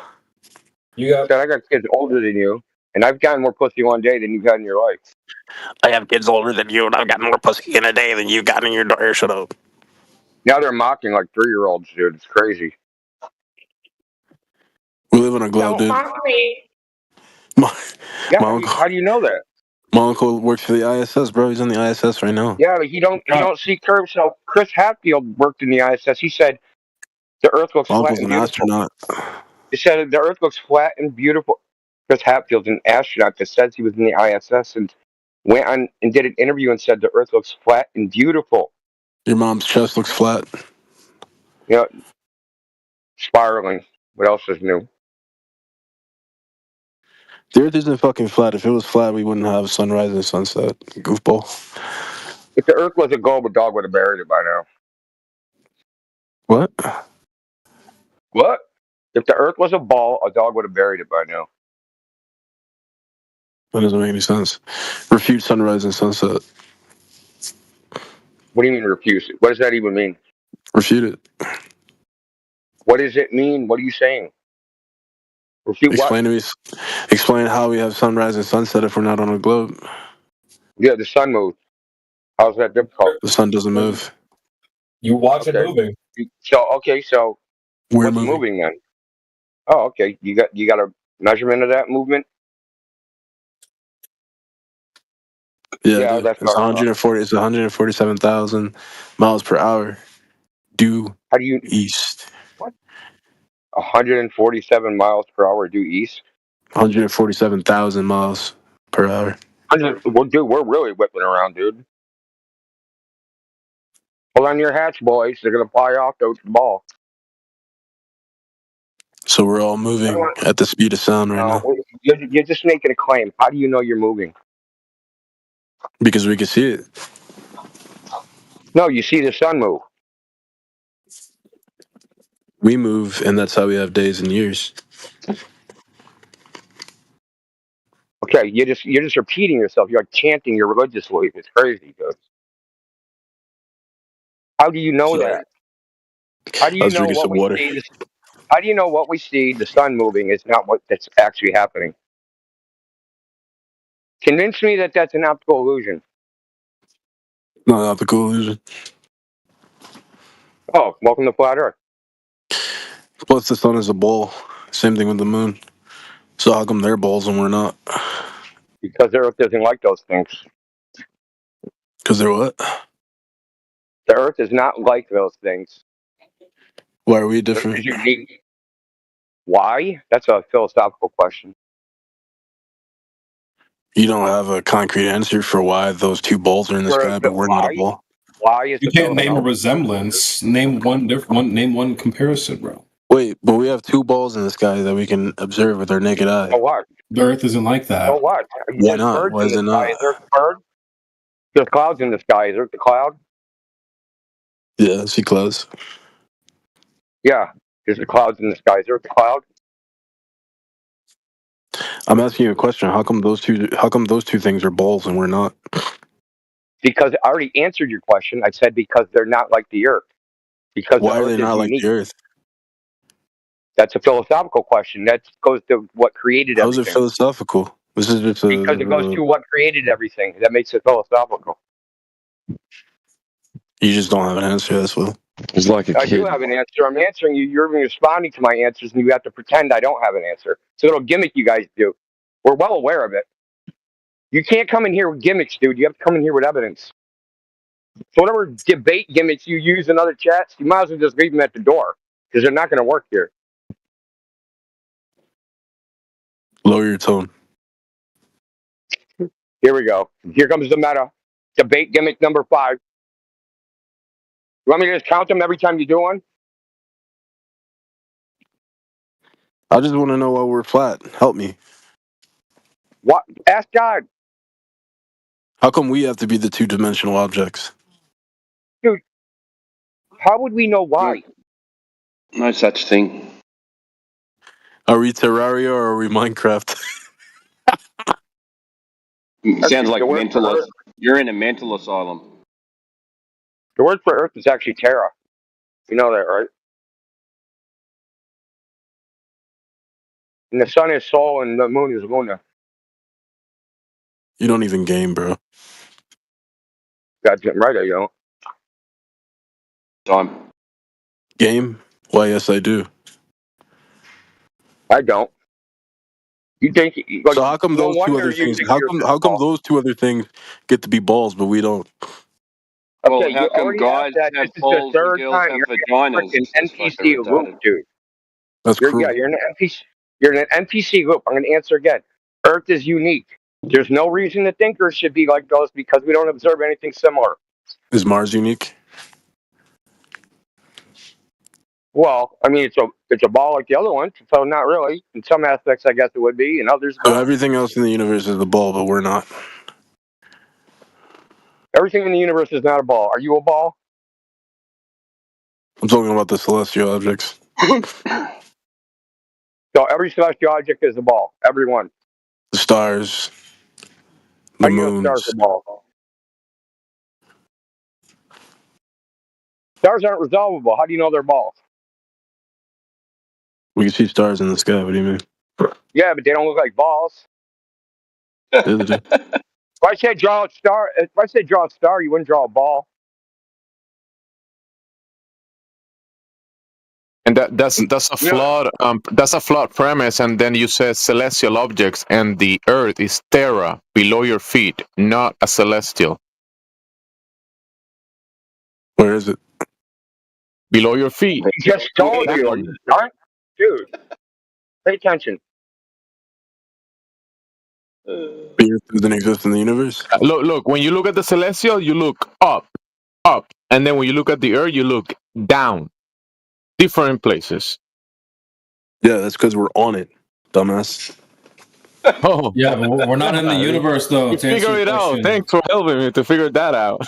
I got kids older than you, and I've gotten more pussy one day than you've had in your life. I have kids older than you, and I've gotten more pussy in a day than you've gotten in your door. Shut up. Now they're mocking like 3-year-olds, dude. It's crazy. We live in a globe, dude. Yeah, My uncle, how do you know that? my uncle works for the ISS, bro. He's on the ISS right now. Yeah, but he don't see curves. So Chris Hadfield worked in the ISS. He said the Earth looks My flat uncle's and an beautiful. astronaut. He said the Earth looks flat and beautiful. Chris Hadfield's an astronaut that says he was in the ISS and went on and did an interview and said the Earth looks flat and beautiful. Your mom's chest looks flat. You know, spiraling. What else is new? The Earth isn't fucking flat. If it was flat, we wouldn't have sunrise and sunset. Goofball. If the Earth was a globe, a dog would have buried it by now. What? What? If the Earth was a ball, a dog would have buried it by now. That doesn't make any sense. Refute sunrise and sunset. What do you mean refuse it? What does that even mean? Refute it. What does it mean? What are you saying? Refute Explain what? to me. Explain how we have sunrise and sunset if we're not on a globe. Yeah, the sun moves. How's that difficult? The sun doesn't move. You watch it Okay. moving. So We're what's moving then? Oh, okay. You got a measurement of that movement? Yeah, dude. that's It's not 140. It's 147,000 miles per hour due how do you east. what? 147 miles per hour due east? 147,000 miles per hour. Well, dude, we're really whipping around, dude. Hold on your hatch, boys. They're gonna fly off the ball. So we're all moving at the speed of sound right now You're just making a claim. How do you know you're moving? because we can see it. No, you see the sun move. We move, and that's how we have days and years. Okay, you're just repeating yourself. You're like chanting your religious belief. It's crazy, dude. How do you know Sorry. that? How do I you was know drinking what some we water. see? How do you know what we see? The sun moving is not what that's actually happening. Convince me that that's an optical illusion. No, not the illusion. Oh, welcome to Flat Earth. Plus, the sun is a ball. Same thing with the moon. So how come they're balls and we're not? Because the Earth doesn't like those things. Because they're what? The Earth is not like those things. Why are we The Earth different? is unique. Why? That's a philosophical question. You don't have a concrete answer for why those two balls are in the sky, but we're not a ball. Why is You the can't name a philosophical? resemblance. Name one comparison, bro. Wait, but we have two balls in the sky that we can observe with our naked eye. So what? The Earth isn't like So that. what? Why There's not? birds Why in is the it sky. not? Is Earth a bird? There's clouds in the sky. Is Earth a cloud? Yeah, see clouds. Yeah. There's the clouds in the sky. Is Earth a cloud? I'm asking you a question. How come those two things are balls and we're not? Because I already answered your question. I said because they're not like the Earth. Because Why the are they Earth is not like unique. the Earth? That's a philosophical question. That goes to what created How is it everything. philosophical? This is just Because it goes to what created everything. That makes it philosophical. You just don't have an answer. That's what. It's like a I do kid. have an answer. I'm answering you. You're responding to my answers, and you have to pretend I don't have an answer. It's a little gimmick you guys do. We're well aware of it. You can't come in here with gimmicks, dude. You have to come in here with evidence. So whatever debate gimmicks you use in other chats, you might as well just leave them at the door because they're not going to work here. Lower your tone. Here we go. Here comes the meta. Debate gimmick number 5. You want me to just count them every time you do one? I just want to know why we're flat. Help me. What? Ask God. How come we have to be the two-dimensional objects? Dude, how would we know why? No such thing. Are we Terraria or are we Minecraft? Sounds like the word for mental. Earth. You're in a mental asylum. The word for Earth is actually Terra. You know that, right? And the sun is Sol and the moon is Luna. You don't even game, bro. Goddamn right I don't. Time. Game? Why, yes, I do. I don't. You think like, So how come no those two wonder other you things? think How you're come? a How come ball. those two other things get to be balls, but we don't? Well, Okay, how you come already asked guys that. have This is the balls and 3rd girls time have you're in a vaginas? freaking It's just fucking NPC loop, retarded. dude. That's cruel. You're in an NPC. You're in an NPC loop. I'm going to answer again. Earth is unique. There's no reason to think Earth should be like those because we don't observe anything similar. Is Mars unique? Well, I mean, it's a ball like the other one, so not really. In some aspects, I guess it would be. In others, So not. everything else in the universe is a ball, but we're not. Everything in the universe is not a ball. Are you a ball? I'm talking about the celestial objects. So every celestial object is a ball. Every one. The stars, How the do you know stars moons. are balls? Stars aren't resolvable. How do you know they're balls? We can see stars in the sky. What do you mean? Yeah, but they don't look like balls. Yeah, they do. If I said draw a star, you wouldn't draw a ball. And that's a No. flawed premise. And then you said celestial objects, and the Earth is Terra, below your feet, not a celestial. Where is it? Below your feet. I just told you. Are you done? Dude, pay attention. The Earth doesn't exist in the universe. Look. When you look at the celestial, you look up, and then when you look at the Earth, you look down. Different places. Yeah, that's because we're on it, dumbass. Oh, Yeah, but we're not in the universe, though. You To answer figure your it out. question, Thanks for helping me to figure that out.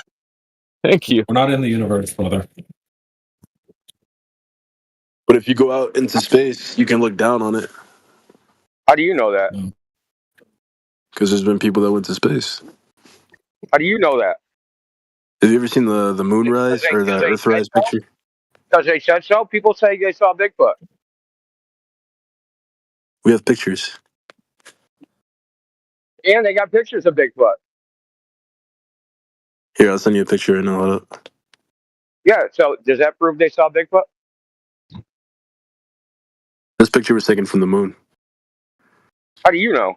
Thank you. we're not in the universe, brother. But if you go out into space, you can look down on it. How do you know that? Because there's been people that went to space. How do you know that? Have you ever seen the moonrise or the Earthrise picture? Because they said so. People say they saw Bigfoot. We have pictures. And they got pictures of Bigfoot. Here, I'll send you a picture right now. Hold up. Yeah, so does that prove they saw Bigfoot? This picture was taken from the moon. How do you know?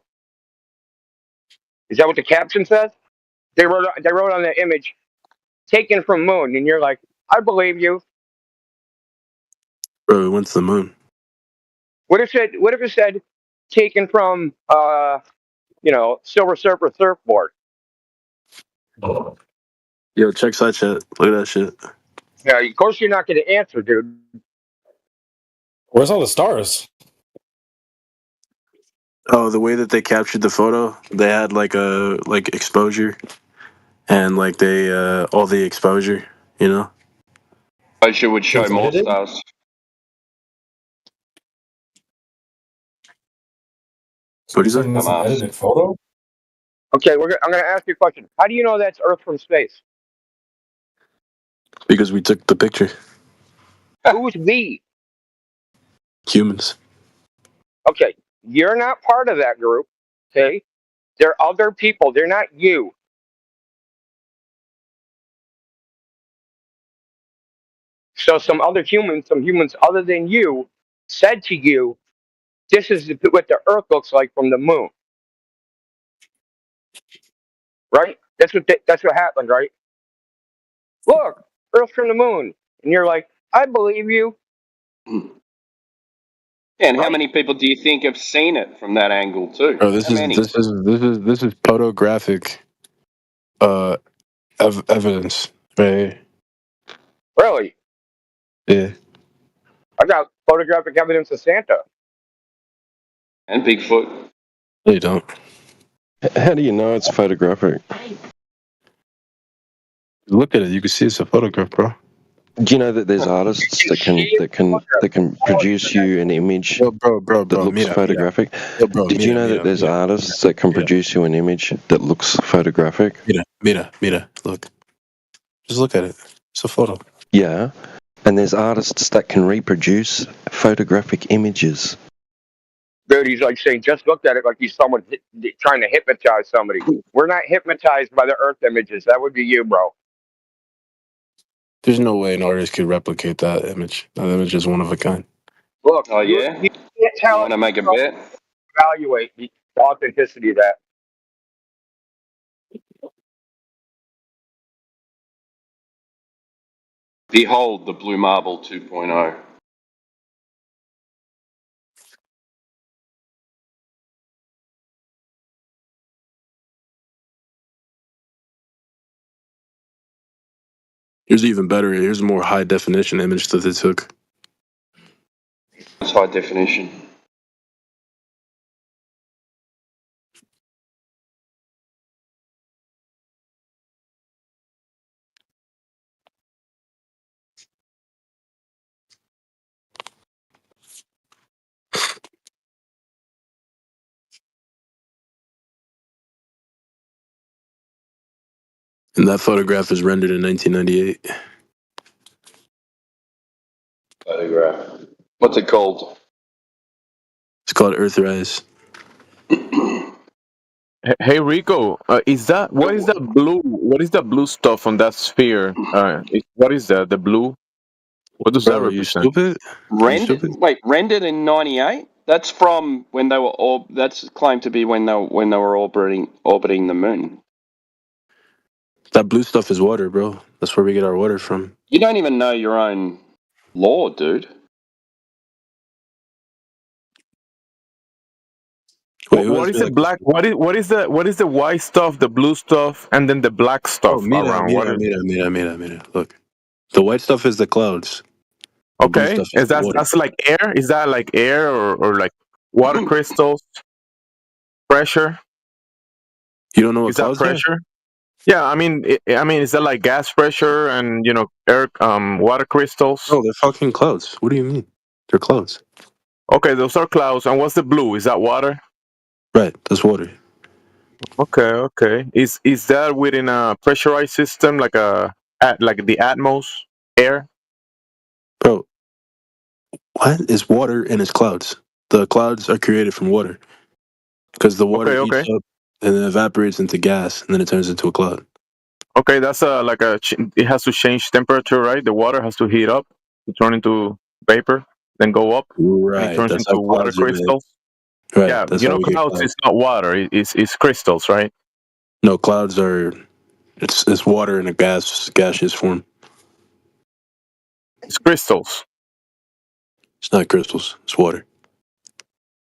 Is that what the caption says? They wrote on the image, taken from moon, and you're like, I believe you. Bro, we went to the moon. What if it said taken from Silver Surfer surfboard? Yo, check side chat. Look at that shit. Yeah, of course you're not going to answer, dude. Where's all the stars? Oh, the way that they captured the photo, they had like exposure, and like they all the exposure, you know. Exposure would show It's more edited? stars. What do you say? Sending us an edited photo? Okay, I'm going to ask you a question. How do you know that's Earth from space? Because we took the picture. Who's we? Humans. Okay, you're not part of that group. Okay, they're other people. They're not you. So some humans other than you, said to you, "This is what the Earth looks like from the moon." Right? That's what happened, right? Look, Earth from the moon, and you're like, "I believe you." And how many people do you think have seen it from that angle too? Bro, this How is many? photographic evidence. Right? Really? Yeah. I got photographic evidence of Santa. And Bigfoot. No, you don't. How do you know it's photographic? Look at it. You can see it's a photograph, bro. Do you know that there's artists that can produce you an image bro, that looks mira, photographic? Yo, bro, Did you mira, know mira, that there's mira, artists that can produce you an image that looks photographic? Mira. Look. Just look at it. It's a photo. Yeah. And there's artists that can reproduce photographic images. Dude, he's like saying, just looked at it like he's someone trying to hypnotize somebody. We're not hypnotized by the Earth images. That would be you, bro. There's no way an artist could replicate that image. That image is one of a kind. Look, Oh yeah. you can't tell. You want to make a bet? Evaluate the authenticity of that. Behold the Blue Marble 2.0. Here's even better. Here's a more high definition image that they took. It's high definition. And that photograph is rendered in 1998. Photograph. What's it called? It's called Earthrise. Hey Rico, is that what is that blue? What is that blue stuff on that sphere? What is that? The blue? What does that Bro, are you represent? stupid? Rendered in '98. That's from when they were that's claimed to be when they were orbiting the moon. That blue stuff is water, bro. That's where we get our water from. You don't even know your own law, dude. What is the black? What is the white stuff, the blue stuff, and then the black stuff around? Mira. Look, the white stuff is the clouds. The blue Okay, stuff is is the that water. that's like air? Is that like air or like water crystals? Pressure? You don't know what Is that clouds are? pressure? Yeah, I mean, is that like gas pressure and air, water crystals? No, they're fucking clouds. What do you mean? They're clouds. Okay, those are clouds. And what's the blue? Is that water? Right, that's water. Okay. Is that within a pressurized system like like the Atmos air? Bro, what is water and it's clouds? The clouds are created from water because the water heats Okay. up and then evaporates into gas and then it turns into a cloud. Okay, that's it has to change temperature, right? The water has to heat up to turn into vapor, then go up, and it Right, turns that's into how water clouds are made. crystals. Right, Yeah, that's how we get clouds clouds. is not water; it's crystals, right? No, clouds are it's water in a gaseous form. It's crystals. It's not crystals. It's water.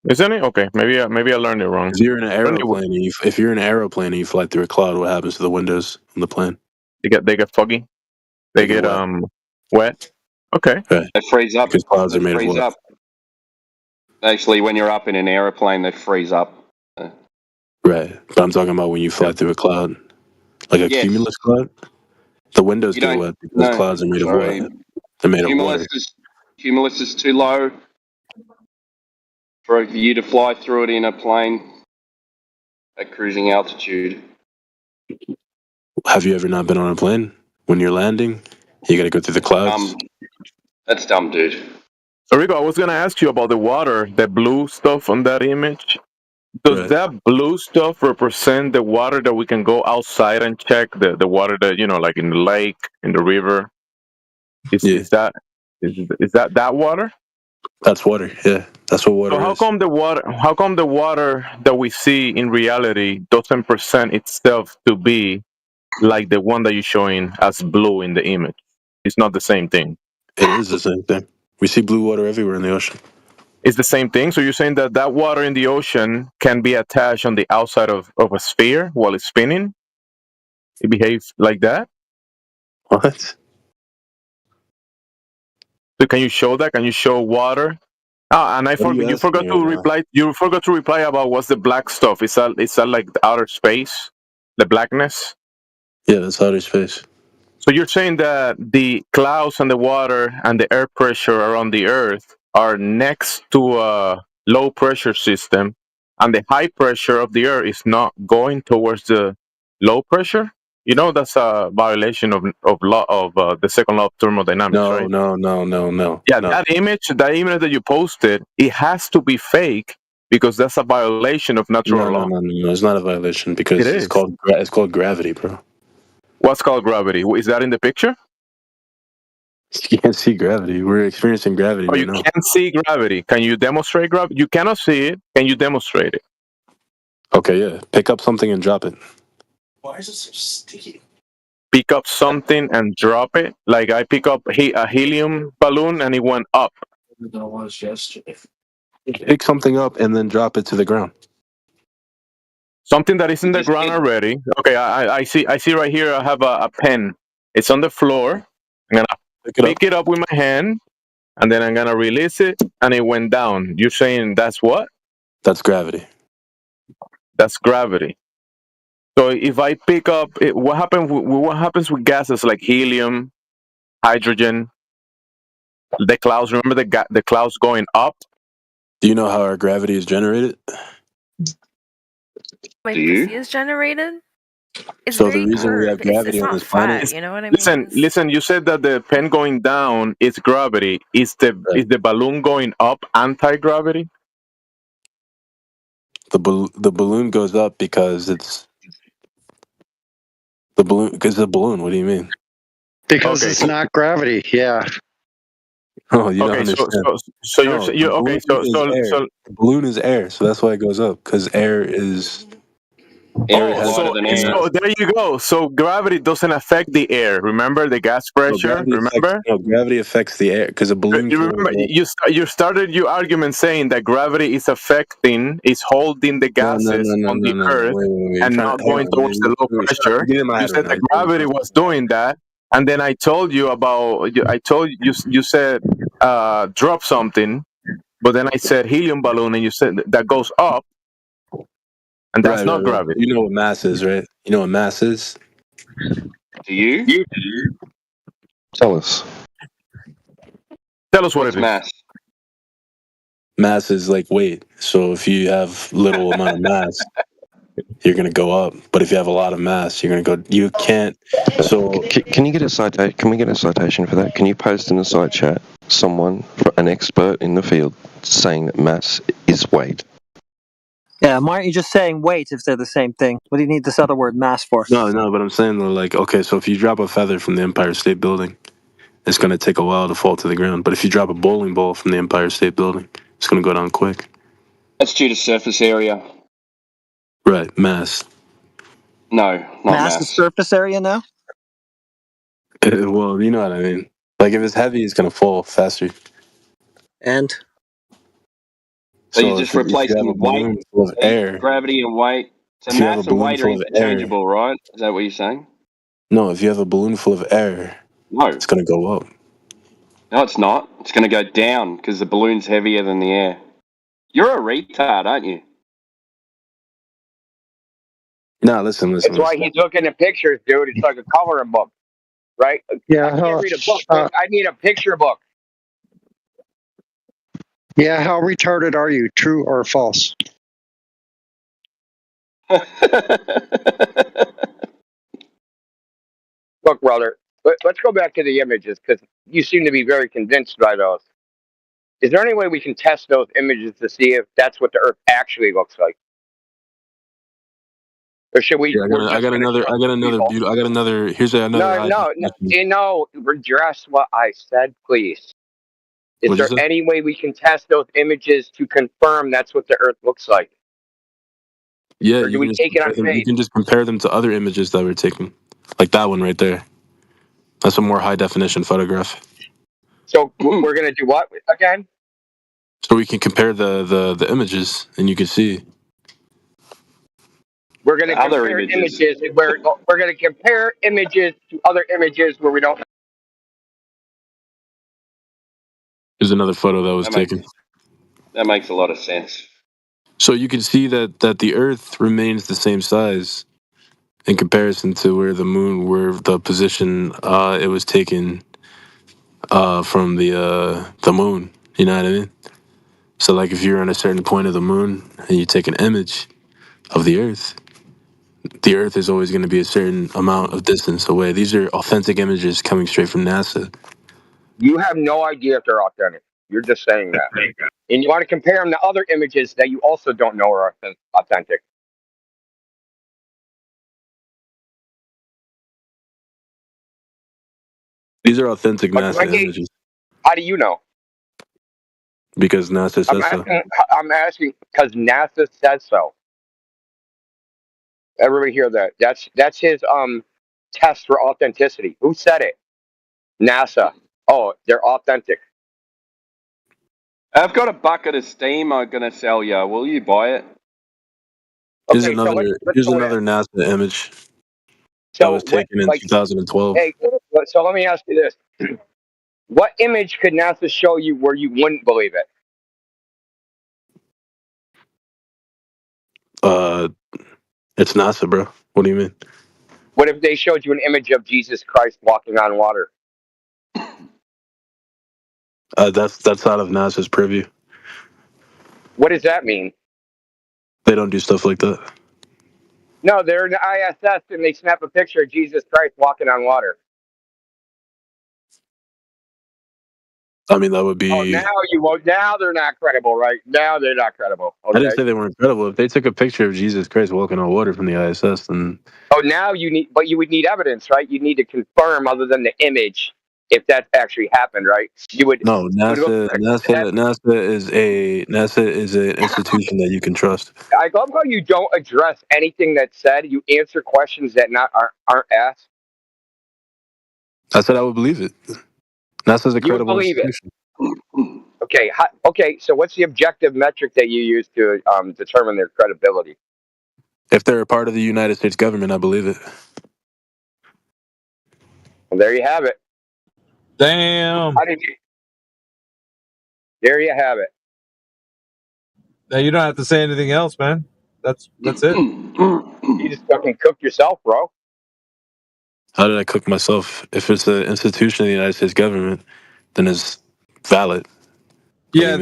Isn't it? Okay, maybe I learned it wrong. If you're in an aeroplane, if you're in an aeroplane and you fly through a cloud, what happens to the windows on the plane? They get foggy. They get wet. Okay. Right. They freeze up. Because clouds are made of freeze water. up. Actually, when you're up in an airplane, they freeze up. Right. But I'm talking about when you fly through a cloud, like a Yes. cumulus cloud. The windows You get don't- wet because no, clouds are made sorry. of water. They're made of water. Cumulus is too low for you to fly through it in a plane at cruising altitude. Have you ever not been on a plane? When you're landing, you got to go through the clouds. That's dumb, dude. So Rico, I was gonna ask you about the water, the blue stuff on that image. Does that blue stuff represent the water that we can go outside and check the water that like in the lake, in the river? Is that water? That's water. Yeah, that's what water So how is. come the water that we see in reality doesn't present itself to be like the one that you're showing as blue in the image? It's not the same thing. It is the same thing. We see blue water everywhere in the ocean. It's the same thing. So you're saying that that water in the ocean can be attached on the outside of a sphere while it's spinning? It behaves like that? What? So can you show that? Can you show water? Ah, and I What are forgot. you You asking forgot me to right now? reply. You forgot to reply about what's the black stuff. It's that like the outer space, the blackness. Yeah, that's outer space. So you're saying that the clouds and the water and the air pressure around the Earth are next to a low pressure system, and the high pressure of the Earth is not going towards the low pressure? You know that's a violation of law of the second law of thermodynamics, No, right? no, no, no, no, Yeah, no. that image that you posted, it has to be fake because that's a violation of natural No, no, law. no, no, no. It's not a violation It because is. it's called gravity, bro. What's called gravity? Is that in the picture? You can't see gravity. We're experiencing gravity Oh, right you now. can't see gravity. Can you demonstrate gravity? You cannot see it. Can you demonstrate it? Okay, yeah. Pick up something and drop it. Why is it so sticky? Pick up something and drop it. Like I pick up a helium balloon and it went up. That was yesterday. Pick something up and then drop it to the ground. Something that is in the ground already. Okay, I see. I see right here. I have a pen. It's on the floor. I'm gonna pick it up with my hand, and then I'm gonna release it, and it went down. You're saying that's what? That's gravity. That's gravity. So if I pick up, what happens with gases like helium, hydrogen, the clouds? Remember the clouds going up? Do you know how our gravity is generated? My Do you? pussy is generated. It's So the very reason we have curved. It's gravity on not this flat. planet, You know what I mean? Listen. You said that the pen going down is gravity. Is the balloon going up anti-gravity? the balloon goes up because it's the balloon. Because the balloon. What do you mean? Because it's not gravity. Yeah. Oh, you don't Okay, understand. so No, you're the okay. balloon is air. The balloon is air, so that's why it goes up. Because air is. So there you go. So gravity doesn't affect the air. Remember the gas pressure. Remember. Gravity affects the air because a balloon. You remember you started your argument saying that gravity is holding the gases on the Earth Wait. and not going towards the low pressure. You said that gravity was doing that, and then I told you about. I told you said drop something, but then I said helium balloon, and you said that goes up, and that's not gravity. You know what mass is, right? You know what mass is? Do you? Tell us. Tell us what it is. Mass. Mass is like weight. So if you have little amount of mass, you're gonna go up. But if you have a lot of mass, you're gonna go. You can't. So Can you get a citation? Can we get a citation for that? Can you post in the side chat someone, an expert in the field, saying that mass is weight? Yeah, why aren't you just saying weight if they're the same thing? What do you need this other word mass for? no, but I'm saying though, like, okay, so if you drop a feather from the Empire State Building, it's gonna take a while to fall to the ground. But if you drop a bowling ball from the Empire State Building, it's gonna go down quick. That's due to surface area. Right, mass. No, not Mass is surface area now? Well, you know what I mean. Like if it's heavy, it's gonna fall faster. And So you're if just you have a replacing balloon weight, full of air. gravity, and weight. So If you have mass a and balloon weight are full of air. interchangeable, right? Is that what you're saying? No, if you have a balloon full of air, no, it's gonna go up. No, it's not. It's going to go down because the balloon's heavier than the air. You're a retard, aren't you? No, listen. That's why he's looking at pictures, dude. It's like a coloring book, right? Yeah. I can't read a book. I need a picture book. Yeah. How retarded are you? True or false? Look, brother, let's go back to the images because you seem to be very convinced by those. Is there any way we can test those images to see if that's what the Earth actually looks like? Or should we? Yeah, I got another. Here's another. No. Redress what I said, please. Is What'd you there say? any way we can test those images to confirm that's what the Earth looks like? Yeah, Or do we take it on you faith? can just compare them to other images that were taken, like that one right there. That's a more high definition photograph. So we're gonna do what again? So we can compare the images, and you can see. We're going to Other compare images. images. We're going to compare images to other images where we don't. There's another photo that was taken. That makes a lot of sense. So you can see that the Earth remains the same size in comparison to where the position it was taken from the moon. You know what I mean? So like if you're on a certain point of the moon and you take an image of the Earth is always going to be a certain amount of distance away. These are authentic images coming straight from NASA. You have no idea if they're authentic. You're just saying that. And you want to compare them to other images that you also don't know are authentic. These are authentic But NASA images how do you know? because NASA says so. I'm asking because NASA says so. Everybody hear that? That's his test for authenticity. Who said it? NASA. Oh, they're authentic. I've got a bucket of steam I'm going to sell you. Will you buy it? Here's Okay, so let's go another NASA image that So was what, taken in like, 2012. hey, so let me ask you this: what image could NASA show you where you wouldn't believe it? It's NASA, bro. What do you mean? What if they showed you an image of Jesus Christ walking on water? That's out of NASA's purview. What does that mean? They don't do stuff like that. No, they're in the ISS and they snap a picture of Jesus Christ walking on water. I mean, that would be. Oh, now you won't. Now they're not credible, right? Now they're not credible. Okay. I didn't say they weren't credible. If they took a picture of Jesus Christ walking on water from the ISS, then Oh, now but you would need evidence, right? You need to confirm, other than the image, if that actually happened, right? You would. no. NASA is an institution that you can trust. I love how you don't address anything that's said. You answer questions that aren't asked. I said I would believe it. NASA's a credible believe it. institution. Okay. Okay. So, what's the objective metric that you use to determine their credibility? If they're a part of the United States government, I believe it. Well, there you have it. Damn. There you have it. Now you don't have to say anything else, man. That's it. You just fucking cooked yourself, bro. How did I cook myself? If it's an institution of the United States government, then it's valid. Yeah,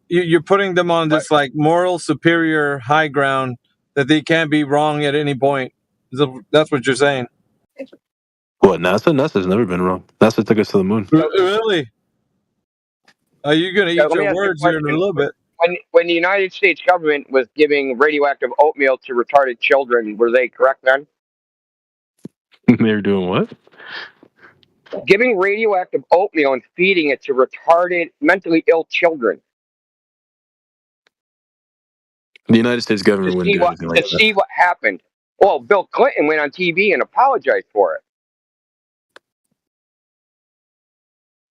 you're putting them on this like moral superior high ground that they can't be wrong at any point. That's what you're saying. What, NASA? NASA's never been wrong. NASA took us to the moon. Really? Are you going to eat your words here in a little bit? When the United States government was giving radioactive oatmeal to retarded children, were they correct then? They were doing what? Giving radioactive oatmeal and feeding it to retarded, mentally ill children. The United States government wouldn't do anything like that. To see what happened. Well, Bill Clinton went on TV and apologized for it.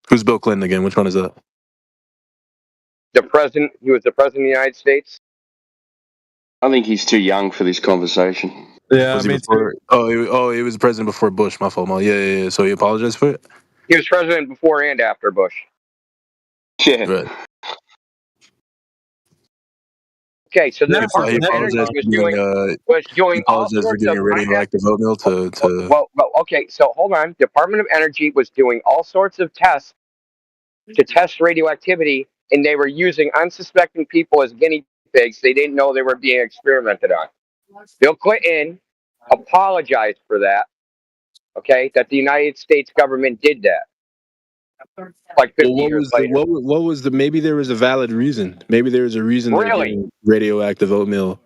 Who's Bill Clinton again? Which one is that? The president. He was the president of the United States. I think he's too young for this conversation. Yeah, was he before? He was the president before Bush. My fault. Yeah. So he apologized for it. He was president before and after Bush. Yeah. Right. Okay, so the he Department of Energy was doing all for sorts giving of radioactive oatmeal to. Well, okay, so hold on. Department of Energy was doing all sorts of tests to test radioactivity, and they were using unsuspecting people as guinea pigs. They didn't know they were being experimented on. Bill Clinton apologized for that. Okay, that the United States government did that. Like 50 years later. What was the? Maybe there was a valid reason. Maybe there was a reason they're giving radioactive oatmeal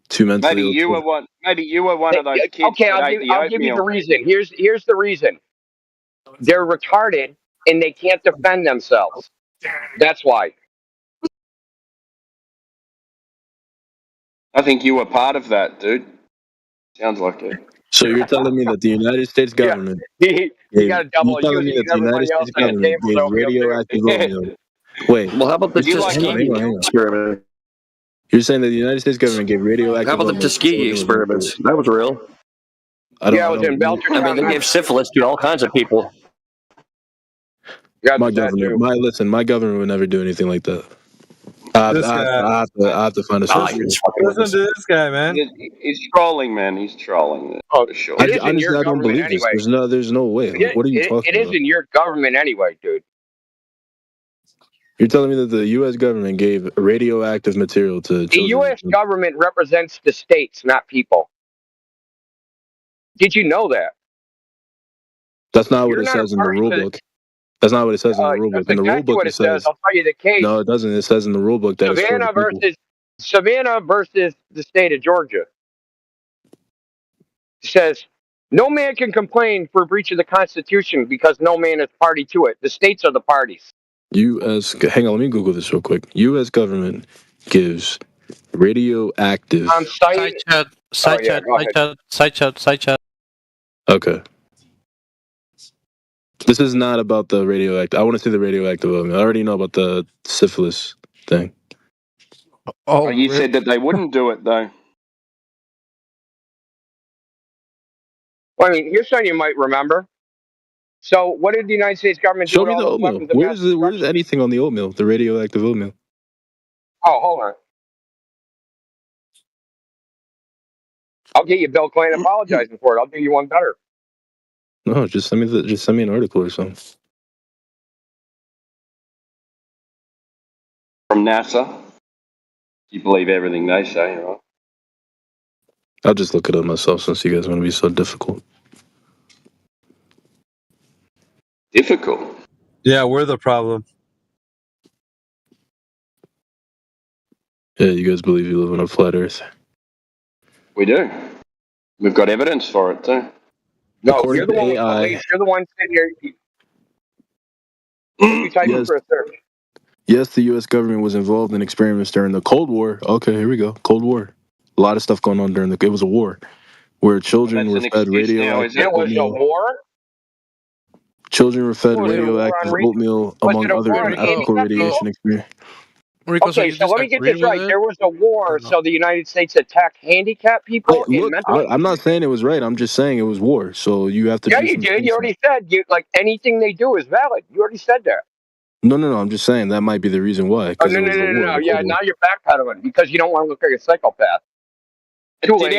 to mentally ill children. Maybe you were one of those kids. Okay, I'll give you the reason. Here's the reason. They're retarded and they can't defend themselves. That's why. I think you were part of that, dude. Sounds like it. So you're telling me that the United States government? He got a double. You're telling me that the United States government gave radioactive oatmeal Wait. Well, how about the You're saying, Tuskegee experiment? You're saying that the United States government gave radioactive How about the elements to Tuskegee children with experiments? That was real. I don't. Yeah, it was in Belchertown. I mean, they gave syphilis to all kinds of people. Yeah, my government. My government would never do anything like that. This guy. I have to find a source. Listen to this guy, man. He's trolling, man. He's trolling. Oh, For sure. it is in I your don't government believe this. anyway. There's no way. Like, what are you talking It is about? in your government anyway, dude. You're telling me that the U.S. government gave radioactive material to The children? U.S. government represents the states, not people. Did you know that? That's not what You're it not a says in the party rule to- book. That's not what it says in the rule book. That's In the rule exactly book, what it it says. says. I'll tell you the case. No, it doesn't. It says in the rule book that it's for the people. Savannah versus the state of Georgia. It says no man can complain for breach of the Constitution because no man is party to it. The states are the parties. U.S. Hang on, let me Google this real quick. U.S. government gives radioactive. Side chat. Okay. This is not about the radioactive. I want to see the radioactive element. I already know about the syphilis thing. Oh, you said that they wouldn't do it though. Well, I mean, here's something you might remember. So, what did the United States government do Show with me all the those oatmeal. weapons of mass Where is anything on the oatmeal? The radioactive oatmeal. Oh, hold on. I'll get you Bill Clinton apologizing for it. I'll do you one better. No, just send me an article or something. From NASA. You believe everything they say, right? I'll just look it up myself since you guys want to be so difficult. Difficult. Yeah, we're the problem. Yeah, you guys believe you live on a flat Earth. We do. We've got evidence for it too. No, According you're the to one with AI, police. You're the one sitting here. You type in Yes. for a search. Yes, the U.S. government was involved in experiments during the Cold War. Okay, here we go. Cold War. A lot of stuff going on during it was a war where children were That's an fed excuse now, is radioactive It was a oatmeal. war. Children were fed Was it a war on radioactive oatmeal, Was among it a other war on unethical handicapped people? radiation experience. Okay, so let me get this right. There was a war, so the United States attacked handicapped people and mentally. I'm not saying it was right. I'm just saying it was war. So you have to. Yeah, do you some did. research. You already said like anything they do is valid. You already said that. No. I'm just saying that might be the reason why. Oh, Because no. it was a war. the Yeah, Cold War. now you're backpedaling because you don't want to look like a psychopath. Did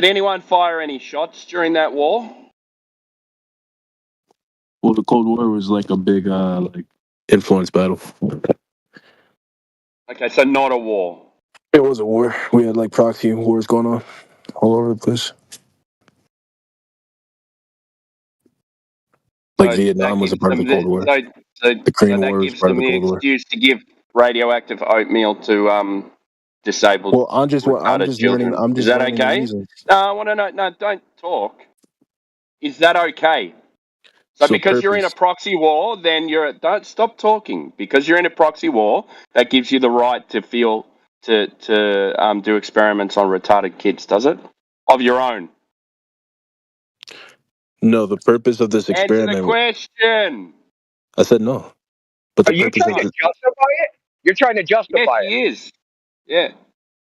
anyone fire any shots during that war? Well, the Cold War was like a big influence battle. Okay, so not a war. It was a war. We had like proxy wars going on all over the place. Like So Vietnam that was a gives part of the them Cold War. So The Korean that War was gives part of them the the Cold War. excuse to give radioactive oatmeal to disabled. Well, I'm just children. learning. Is that learning the okay? reasons. No, I want to know. No, don't talk. Is that okay? So because you're in a proxy war, then don't stop talking. Because you're in a proxy war, that gives you the right to feel to do experiments on retarded kids, does it? Of your own. No, the purpose of this Answer experiment. the question. I said no. But Are you trying to justify it? You're trying to justify it. Yes, he is. Yeah.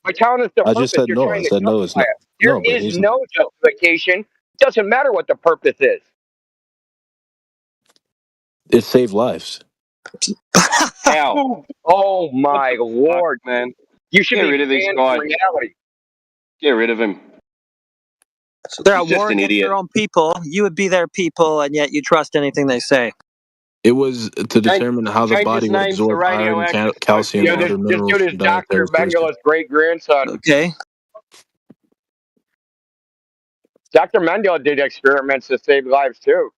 By telling us the I purpose, just said you're no. trying I to said no. It's justify not. it. There No, but is he's no justification. It doesn't matter what the purpose is. it saved lives. How? Oh my lord, man! You should Get be rid of this banned guy. from reality. Get rid of him. So they're at He's just war an against idiot. their own people. You would be their people, and yet you trust anything they say. It was to determine how the change body his would name to absorb iron, radioactive calcium, Yeah, and other this minerals dude is from Dr. dietary sources. Mengele's great grandson. Okay. Dr. Mengele did experiments to save lives too.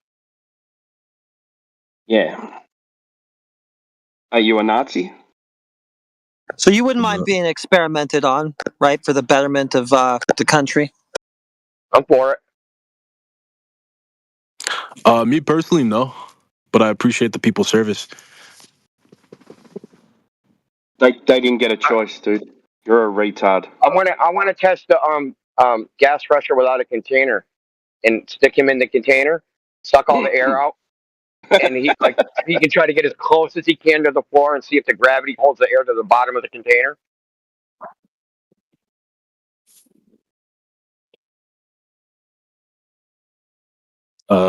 Yeah. Are you a Nazi? So you wouldn't mind being experimented on, right, for the betterment of the country? I'm for it. Me personally, no, but I appreciate the people's service. They didn't get a choice, dude. You're a retard. I want to test the gas pressure without a container and stick him in the container, suck all the air out, and he can try to get as close as he can to the floor and see if the gravity holds the air to the bottom of the container.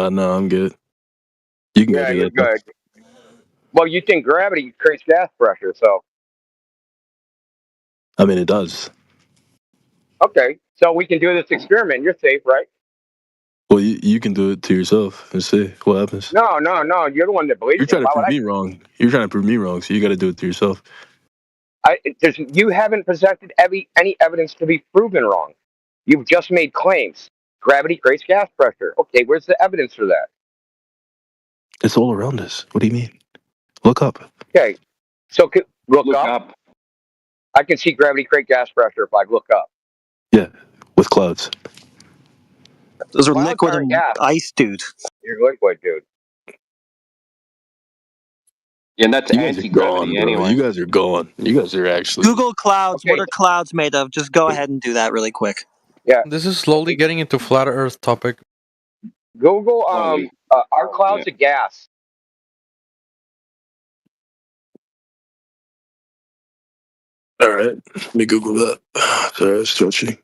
No, I'm good. You can go Yeah, do you're that. Though. good. Well, you think gravity creates gas pressure, so I mean, it does. okay. So we can do this experiment. You're safe, right? Well, you can do it to yourself and see what happens. No. You're the one that believes You're me. trying to Why would prove I? me wrong. You're trying to prove me wrong, so you got to do it to yourself. You haven't presented any evidence to be proven wrong. You've just made claims. Gravity creates gas pressure. Okay, where's the evidence for that? It's all around us. What do you mean? Look up. Okay, so look up. I can see gravity create gas pressure if I look up. Yeah, with clouds. Those are Clouds liquid aren't and gas. ice, dude. You're liquid, dude. Yeah, and that's You guys are anti-gravity gone, bro. anyway. You guys are gone. You guys are actually. Google clouds. Okay. What are clouds made of? Just go ahead and do that really quick. Yeah. This is slowly getting into flat Earth topic. Google are clouds a gas? All right, let me Google that. Sorry, I was stretching.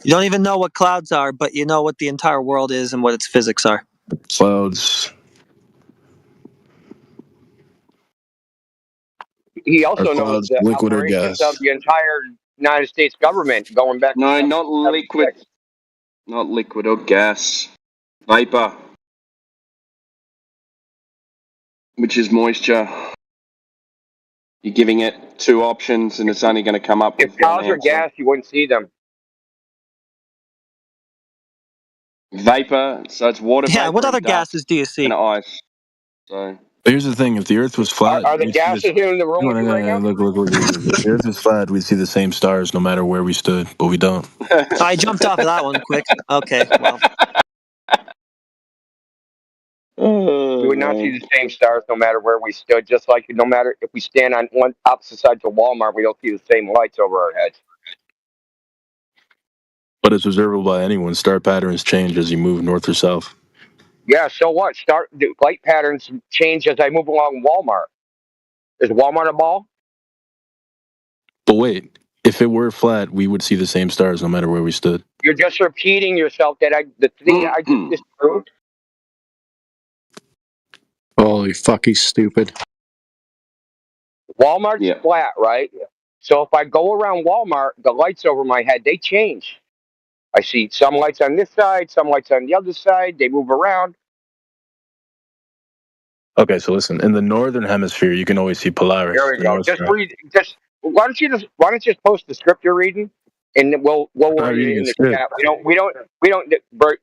You don't even know what clouds are, but you know what the entire world is and what its physics are. Clouds. He also Are knows clouds the liquid or operations gas? of the entire United States government going back. No, not liquid. Not liquid or gas. Vapor. Which is moisture. You're giving it two options and it's only going to come up with If clouds one were answer. gas, you wouldn't see them. Vapor, so it's water vapor. Yeah, what other and dust gases do you see? and ice. So But here's the thing: if the Earth was flat, Are the we'd see gases this- here in the room with you right now? Look. If the Earth was flat, we'd see the same stars no matter where we stood, but we don't. I jumped off of that one quick. Okay, well. We would not see the same stars no matter where we stood, just like no matter if we stand on one opposite sides of Walmart, we don't see the same lights over our heads. But it's observable by anyone. Star patterns change as you move north or south. Yeah, so what? The light patterns change as I move along Walmart. Is Walmart a mall? But wait, if it were flat, we would see the same stars no matter where we stood. You're just repeating yourself the thing I just disproved. Holy fuck, he's stupid. Walmart's flat, right? So if I go around Walmart, the lights over my head, they change. I see some lights on this side, some lights on the other side. They move around. Okay, so listen. In the northern hemisphere, you can always see Polaris. There we the go. North Just Star. read. Why don't you just post the script you're reading, and we'll I'm not read it reading in a the script. chat. We don't.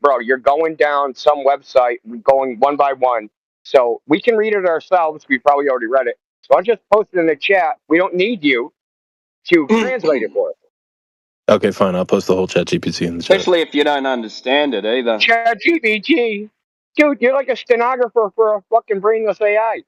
Bro, you're going down some website, going one by one, so we can read it ourselves. We probably already read it. So I'll just post it in the chat. We don't need you to translate it for us. Okay, fine. I'll post the whole ChatGPT in the chat. especially if you don't understand it either. ChatGPT, dude, you're like a stenographer for a fucking brainless AI.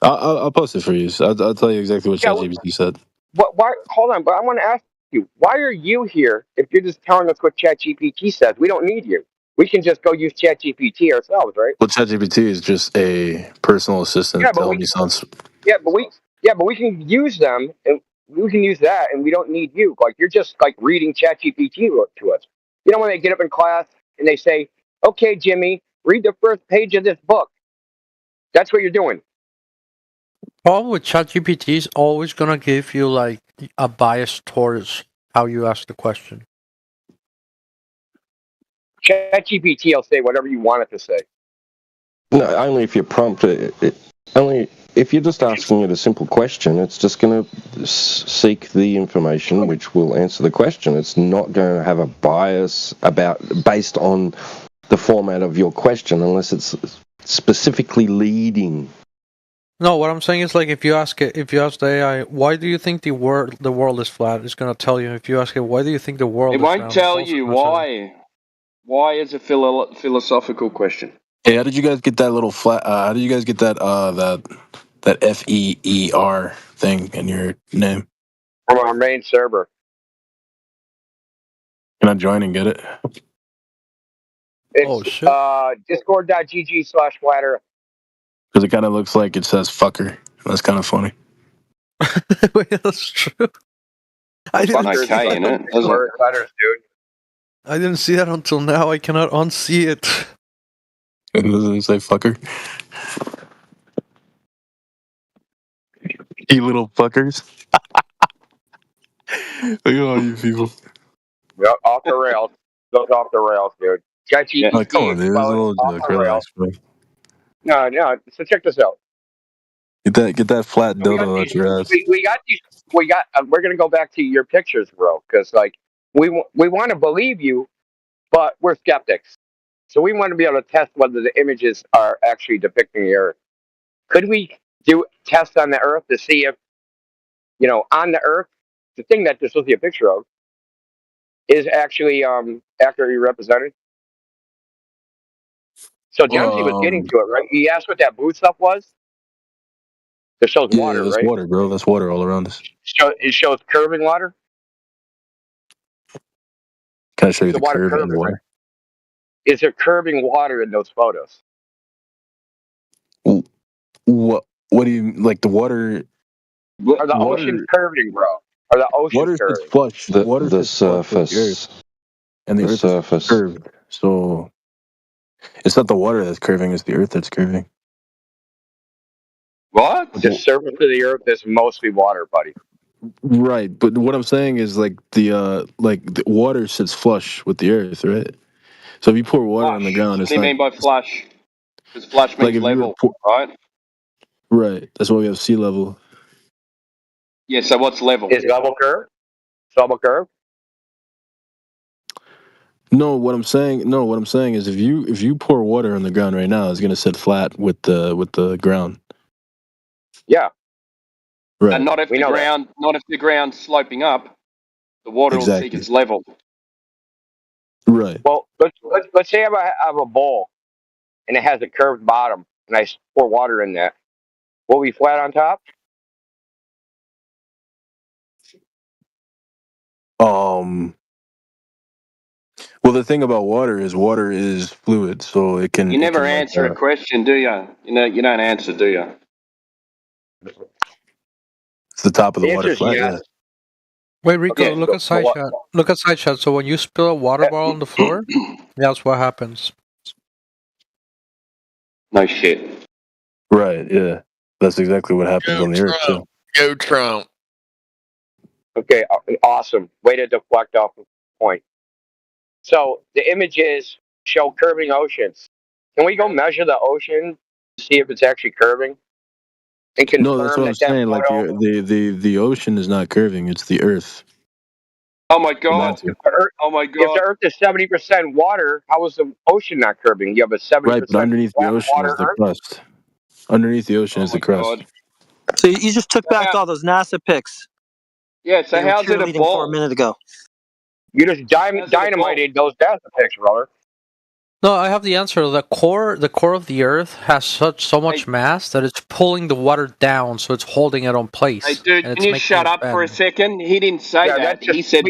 I'll post it for you. So I'll tell you exactly what ChatGPT said. Why? Hold on, but I want to ask you, why are you here if you're just telling us what ChatGPT says? We don't need you. We can just go use ChatGPT ourselves, right? Well, ChatGPT is just a personal assistant to help me sound. Yeah, but we can use them, and we can use that, and we don't need you. Like you're just like reading ChatGPT to us. You know when they get up in class and they say, "Okay, Jimmy, read the first page of this book." That's what you're doing. Problem with ChatGPT is always gonna give you like a bias towards how you ask the question. ChatGPT will say whatever you want it to say. No, only if you prompt it. Only if you're just asking it a simple question, it's just going to seek the information which will answer the question. It's not going to have a bias based on the format of your question, unless it's specifically leading. No, what I'm saying is like if you ask the AI, why do you think the world is flat? It's gonna tell you. If you ask it, why do you think the world It is won't round? tell It's also you gonna tell why. Why is a philosophical question? Hey, how did you guys get that little flat? How did you guys get that that FEER thing in your name? From our main server. Can I join and get it? It's discord.gg/flat earth. Because it kind of looks like it says "fucker." That's kind of funny. Wait, that's true. I didn't Fucking see okay, that. innit? Doesn't it? Letters, dude. I didn't see that until now. I cannot unsee it. It doesn't say "fucker." You little fuckers. Look at all you people. Yep, off the rails. Goes off the rails, dude. ChatGPT Oh, come on, dude. It's a little off joke. the rails. Relax, bro. No. So check this out. Get that flat We got dildo out these. your ass. We got these. We're gonna go back to your pictures, bro, because like we want to believe you, but we're skeptics. So we want to be able to test whether the images are actually depicting the Earth. Could we do tests on the Earth to see if, on the Earth, the thing that this will be a picture of is actually accurately represented? So Dempsey was getting to it, right? He asked what that blue stuff was. It shows water, Yeah, that's right? water, bro. That's water all around us. It shows curving water. Can I show you The the water curve in curving, water? right? Is there curving water in those photos? What? What do you like? The water? Are the oceans curving, bro? Are the oceans Water sits curving? flush. The Water sits flush with the surface. earth, and the earth surface. is curved. So it's not the water that's curving; it's the earth that's curving. What? The surface of the Earth is mostly water, buddy. Right, but what I'm saying is like the water sits flush with the earth, right? So if you pour water on the ground, What it's do you not mean by flush? Because flush like means if you were level, right? right. That's why we have sea level. Yeah, so what's level? Is level curve? Double curve? No, what I'm saying is if you pour water on the ground right now, it's gonna sit flat with the ground. Yeah. Right. And not if the ground's sloping up, the water will seek Exactly. its level. Right. Well, let's say I have a bowl and it has a curved bottom, and I pour water in that. Will we flat on top? Well, the thing about water is fluid, so it can. You never it can, answer a question, do you? You don't answer, do you? It's the top of the The water answer is flat. yes. Yeah. Wait, Rico, Okay, look at side shot. Look at side shot. So when you spill a water bottle on the floor, that's what happens. No shit. Right. Yeah. That's exactly what happens on the earth too. Go Trump. Okay, awesome. Way to deflect off the point. So the images show curving oceans. Can we go measure the ocean to see if it's actually curving? And confirm No, that's what I'm saying. Like photo, the ocean is not curving; it's the earth. Oh my god! if the Earth, Oh my if the god! Earth is 70% water, how is the ocean not curving? You have a 70% Right, but underneath the flat ocean water is the Earth. crust. Underneath the ocean Oh is the my crust. god! So you just took back all those NASA pics Yeah. So that you were how's it a cheerleading for a ball? minute ago. You just dynamited those data pics, brother. No, I have the answer. The core of the Earth has so much mass that it's pulling the water down, so it's holding it on place. Hey, dude, and can you shut up for a second? He didn't say Yeah, that. that's just He said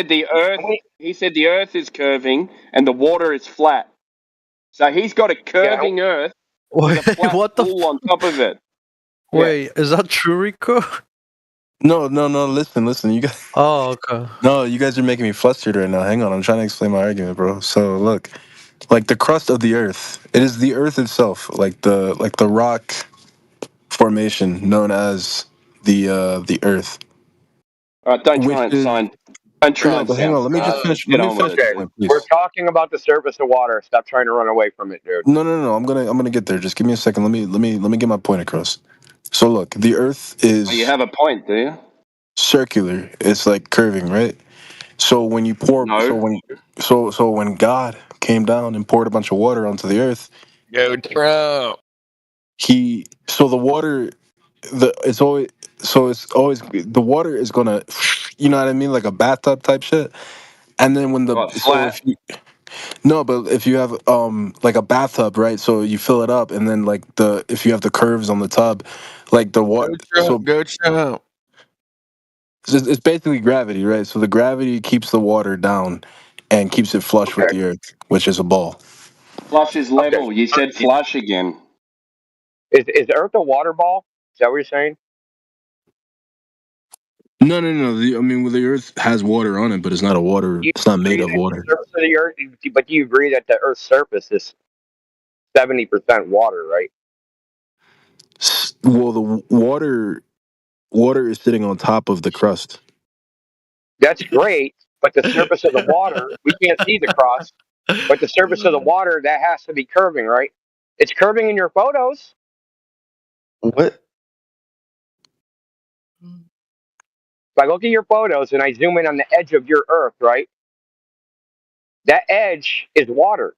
the Earth. He said the Earth is curving and the water is flat. So he's got a curving Earth with a flat What the pool on top of it. Wait, is that true, Rico? No. Listen. You guys. Oh, okay. No, you guys are making me flustered right now. Hang on, I'm trying to explain my argument, bro. So look, like the crust of the Earth, it is the Earth itself, like the rock formation known as the Earth. All right, don't try and sound. Don't try No, and but hang sound on. Let me just smart. finish. Get Let me on with finish it. the point, please. We're talking about the surface of water. Stop trying to run away from it, dude. No. I'm gonna get there. Just give me a second. Let me get my point across. So look, the Earth Oh, you is have a point, do you? circular. It's like curving, right? So when you pour, No. so when God came down and poured a bunch of water onto the Earth, Go Trump. the water, it's always the water is gonna, you know what I mean, like a bathtub type shit. And then when What, flat? if you have like a bathtub, right? So you fill it up, and then like if you have the curves on the tub, like the water. Go Trump. It's basically gravity, right? So the gravity keeps the water down, and keeps it flush with the Earth, which is a ball. Flush is level. You said flush again. Is Earth a water ball? Is that what you're saying? No. I mean, well, the Earth has water on it, but it's not a water. It's not made of water. The surface of the Earth, but do you agree that the Earth's surface is 70% water, right? Well, the water is sitting on top of the crust. That's great, but the surface of the water, we can't see the crust. But the surface of the water, that has to be curving, right? It's curving in your photos. What? If I look at your photos and I zoom in on the edge of your Earth, right? That edge is water.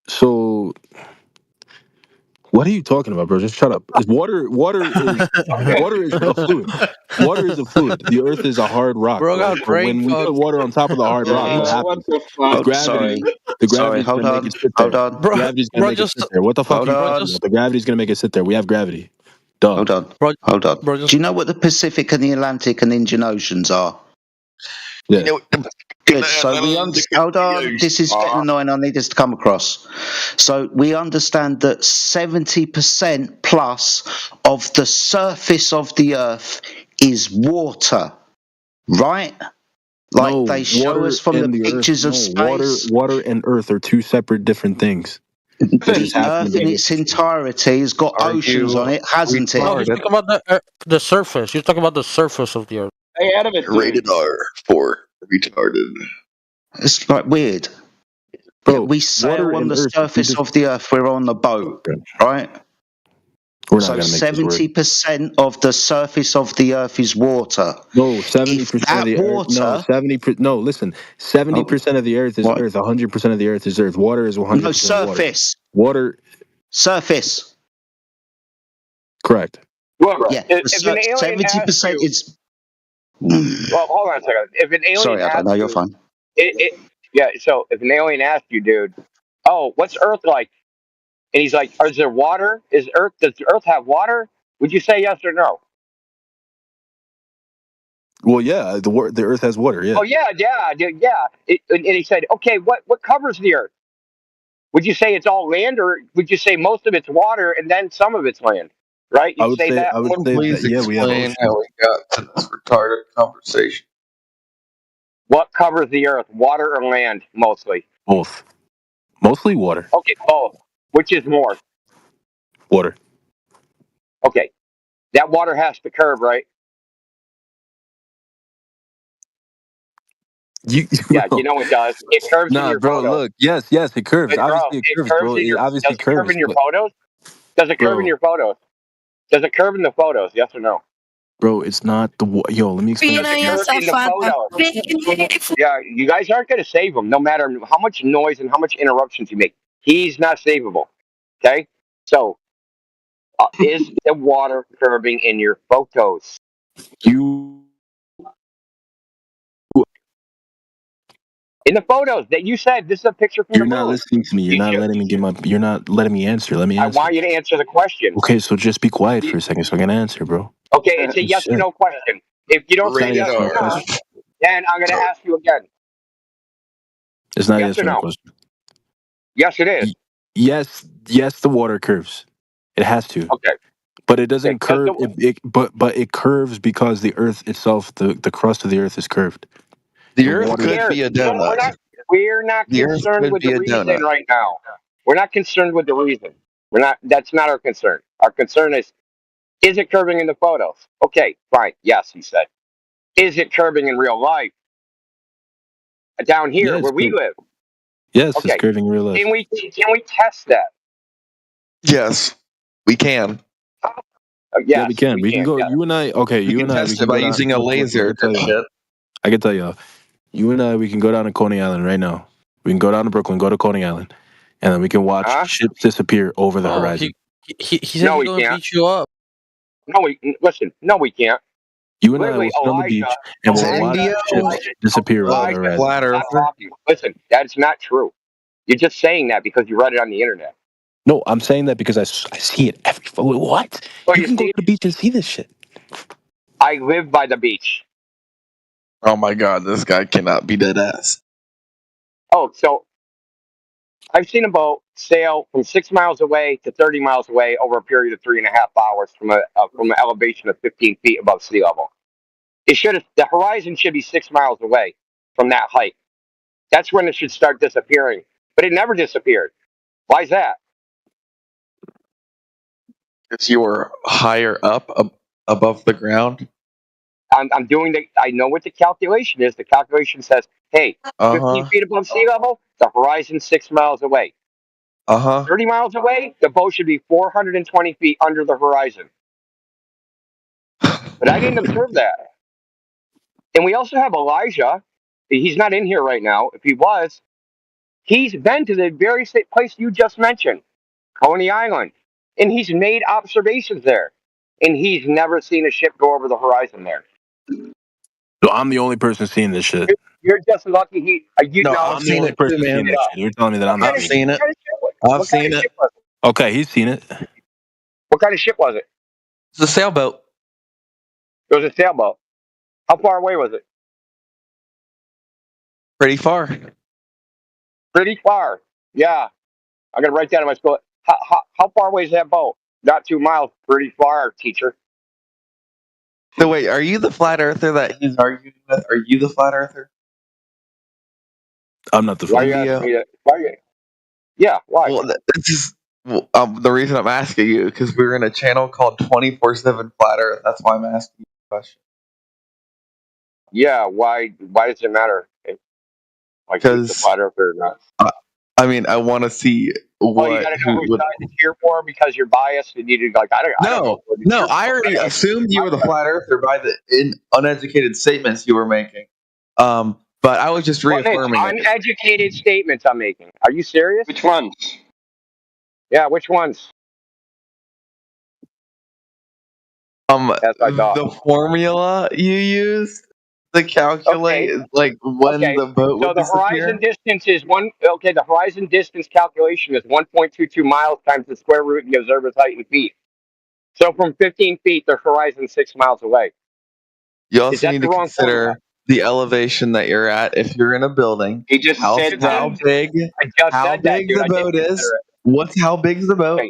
So what are you talking about, bro? Just shut up. Water is a fluid. Water is a fluid. The Earth is a hard rock. Bro Right? got But brain when we put fucked. water on top of the hard rock, what happens? The gravity is Hold gonna on. make it sit Hold there. on. Gravity's gonna make it sit there. What the fuck Hold are you on. talking about? The gravity's gonna make it sit there. We have gravity. Duh. Hold on. Hold on. Do you know what the Pacific and the Atlantic and Indian Oceans are? Yeah. Good. So we hold on. This is getting annoying. I need this to come across. So we understand that 70% plus of the surface of the Earth is water, right? Like No, they show water us from the and the pictures Earth. of No, space. water and Earth are two separate different things. The Earth in its entirety has got oceans on it, hasn't No, it? he's talking about the surface. You're talking about the surface of the Earth. Stay out of it, dude. Rated R for retarded. It's like weird. Bro, Yeah, we sail water on and the Earth, surface of the Earth. We're on the boat, right? We're not So gonna make this work. 70% of the surface of the Earth is water. No, 70% of that the Earth. No, water- 70%. No, listen. 70% of the Earth is Earth. 100% of the Earth is Earth. Water is 100% No, surface. Water. Surface. Correct. Look, Yeah, if an alien 70% asks you, is. well, hold on a second. If an alien Sorry, I asks don't know. You're you, fine. yeah. So if an alien asks you, dude, oh, what's Earth like? And he's like, is there water? Does Earth have water? Would you say yes or no? Well, yeah, the Earth has water. Yeah. Oh yeah. And he said, okay, what covers the Earth? Would you say it's all land, or would you say most of it's water and then some of it's land? Right? I You'd would say that. Please yeah, we have explain ocean. how we got to this retarded conversation. What covers the Earth? Water or land, mostly? Both. Mostly water. Okay, both. Which is more? Water. Okay. That water has to curve, right? Yeah, you know it does. It curves in Nah, your bro. photos. Look, yes, it curves. But bro, Obviously, it curves, bro. in your. It obviously Does it curve curves. in your but- photos? Does it curve Bro. in your photos? Does it curve in the photos? Yes or no? Bro, it's not the yo. Let me explain. Does it curve in the photos? Yeah, you guys aren't going to save him, no matter how much noise and how much interruptions you make. He's not savable. Okay, so is the water curving in your photos? In the photos that you said, this is a picture from You're the not moon. listening to me. You're not letting me get my. You're not letting me answer. Let me I answer. want you to answer the question. Okay, so just be quiet for a second so I can answer, bro. Okay, it's a yes or no question. If you don't say Rated yes or R. no, then I'm going to ask you again. It's not Yes yes or or no no? question. Yes, it is. Yes, the water curves. It has to. Okay. But it doesn't Okay, curve. But it curves because the Earth itself, the crust of the Earth is curved. The Earth water- could be a donut. We're not The Earth concerned could with be the a reason donut. right now. We're not concerned with the reason. We're not. That's not our concern. Our concern is it curving in the photos? Okay, fine. Yes, he said. Is it curving in real life? Down here Yes, where we live. Yes, Okay. it's curving in real life. Can we test that? Yes, we can. Yes, yeah, we can. We can go. yeah. You and I. Okay, We you can and I. We test can it by go down- using a look, laser. I can tell you. I can tell you. You and I. We can go down to Coney Island right now. We can go down to Brooklyn. Go to Coney Island, and then we can watch ships disappear over the horizon. He said No, he's we going to can't. beat you up. No, we can't. You and I Literally, will sit on the beach and we'll watch ships disappear over the horizon. Not talking. Listen, that's not true. You're just saying that because you read it on the internet. No, I'm saying that because I see it every What? Oh, You you can go see, to the beach and see this shit. I live by the beach. Oh my god, this guy cannot be dead ass. Oh, so I've seen a boat sail from 6 miles away to 30 miles away over a period of 3.5 hours from an elevation of 15 feet above sea level. The horizon should be 6 miles away from that height. That's when it should start disappearing. But it never disappeared. Why is that? If you were higher up above the ground. I'm doing I know what the calculation is. The calculation says, hey, 15 feet above sea level, the horizon's 6 miles away. 30 miles away, the boat should be 420 feet under the horizon. But I didn't observe that. And we also have Elijah. He's not in here right now. If he was, he's been to the very same place you just mentioned, Coney Island. And he's made observations there. And he's never seen a ship go over the horizon there. So I'm the only person seeing this shit. You're just lucky I'm the only person seeing this shit. You're telling me that I'm not seeing it. I've seen it. Okay, he's seen it. What kind of ship was it? It's a sailboat. It was a sailboat. How far away was it? Pretty far. Pretty far. Yeah. I'm going to write that on my school. How far away is that boat? Not 2 miles. Pretty far, teacher. So wait, are you the flat earther that he's arguing with? Are you the flat earther? I'm not the Why flat you earther. asking me that? Why you? Yeah, why? Well, this is the reason I'm asking you, because we're in a channel called 24/7 Flat Earth. That's why I'm asking you the question. Yeah, why does it matter? Like, who's the flat earther or not? I mean, I want to see what. You got to know whose side to cheer for because you're biased and you do like I don't know. No, I already assumed you were the flat earther by the uneducated statements you were making. But I was just reaffirming it. Uneducated statements I'm making. Are you serious? Which ones? Yeah, which ones? The formula you used to calculate like when the boat would the horizon distance is the horizon distance calculation is 1.22 miles times the square root of the observer's height in feet. So from 15 feet, the horizon's 6 miles away. You also need to consider the elevation that you're at if you're in a building. He just said that. How big the boat is. How big's the boat?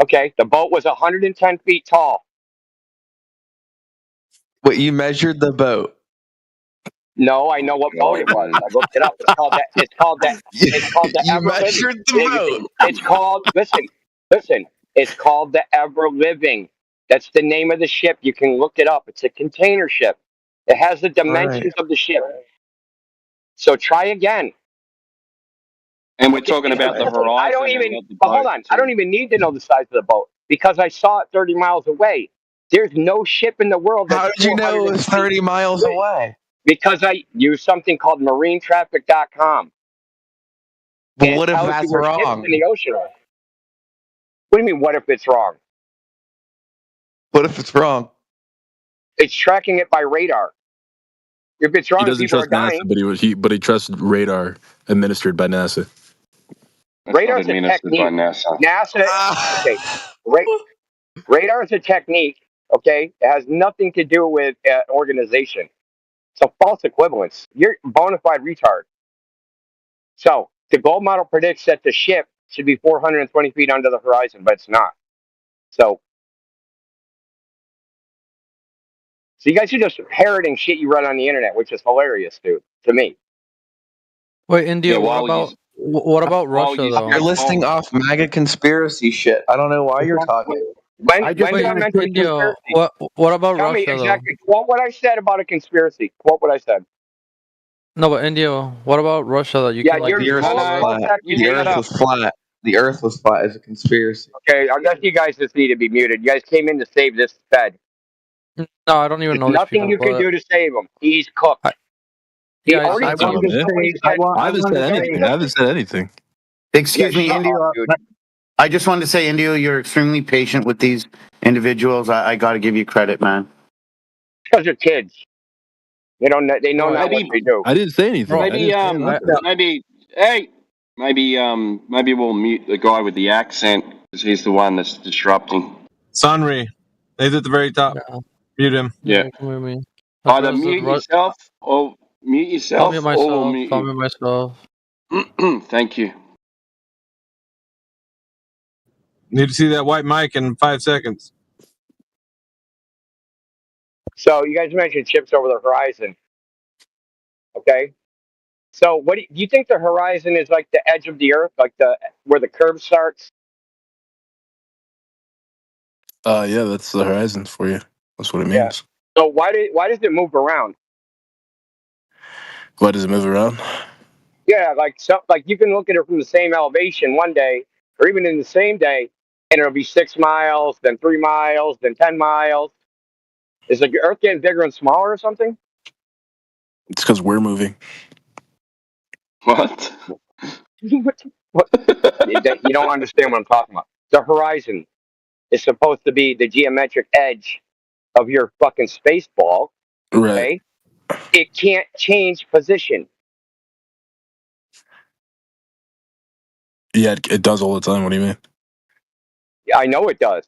Okay, the boat was 110 feet tall. Wait, you measured the boat? No, I know what boat it was. I looked it up. It's called the You Ever measured Living. the boat. It's called listen. It's called the Ever Living. That's the name of the ship. You can look it up. It's a container ship. It has the dimensions of the ship. So try again. And we're talking about the horizon. Hold on. I don't even need to know the size of the boat because I saw it 30 miles away. There's no ship in the world. How did you know it was 30 miles away? Because I use something called marinetraffic.com. But what if that's wrong? In the ocean. What do you mean, what if it's wrong? What if it's wrong? It's tracking it by radar. If it's wrong, He doesn't people are trust dying. NASA, but he trusts radar administered by NASA. Radar's a technique. Okay. Radar is a technique. Okay, it has nothing to do with organization. It's a false equivalence. You're a bona fide retard. So the gold model predicts that the ship should be 420 feet under the horizon, but it's not. So you guys are just parroting shit you read on the internet, which is hilarious, dude, to me. Wait, India, what about Russia, though? You're listing off MAGA conspiracy shit. I don't know why you're talking. When did I mention India, conspiracy? what about Tell Russia, me exactly. Quote what I said about a conspiracy. Quote what I said. No, but India, what about Russia? That you can like The Earth was flat. The Earth was flat. The Earth was flat as a conspiracy. Okay, I guess you guys just need to be muted. You guys came in to save this Fed. No, I don't even know. There's nothing you can do to save him. He's cooked. I haven't said anything. Excuse me, India. I just wanted to say, India, you're extremely patient with these individuals. I got to give you credit, man. Because they're kids. They know not what they do. I didn't say anything. Maybe we'll mute the guy with the accent because he's the one that's disrupting. Sunry. He's at the very top. Mute him. Yeah. Mute me. Either mute yourself or I'll mute myself. mute I'll you. mute myself. Thank you. Need to see that white mic in 5 seconds. So you guys mentioned ships over the horizon. Okay. So what do you think the horizon is like the edge of the Earth, like where the curve starts? Yeah, that's the horizon for you. That's what it Yeah. means. So why does it move around? Why does it move around? Yeah, like you can look at it from the same elevation one day, or even in the same day, and it'll be 6 miles, then 3 miles, then 10 miles. Is the Earth getting bigger and smaller or something? It's because we're moving. What? What? You don't understand what I'm talking about. The horizon is supposed to be the geometric edge of your fucking space ball. Right. Okay? It can't change position. Yeah, it does all the time. What do you mean? I know it does,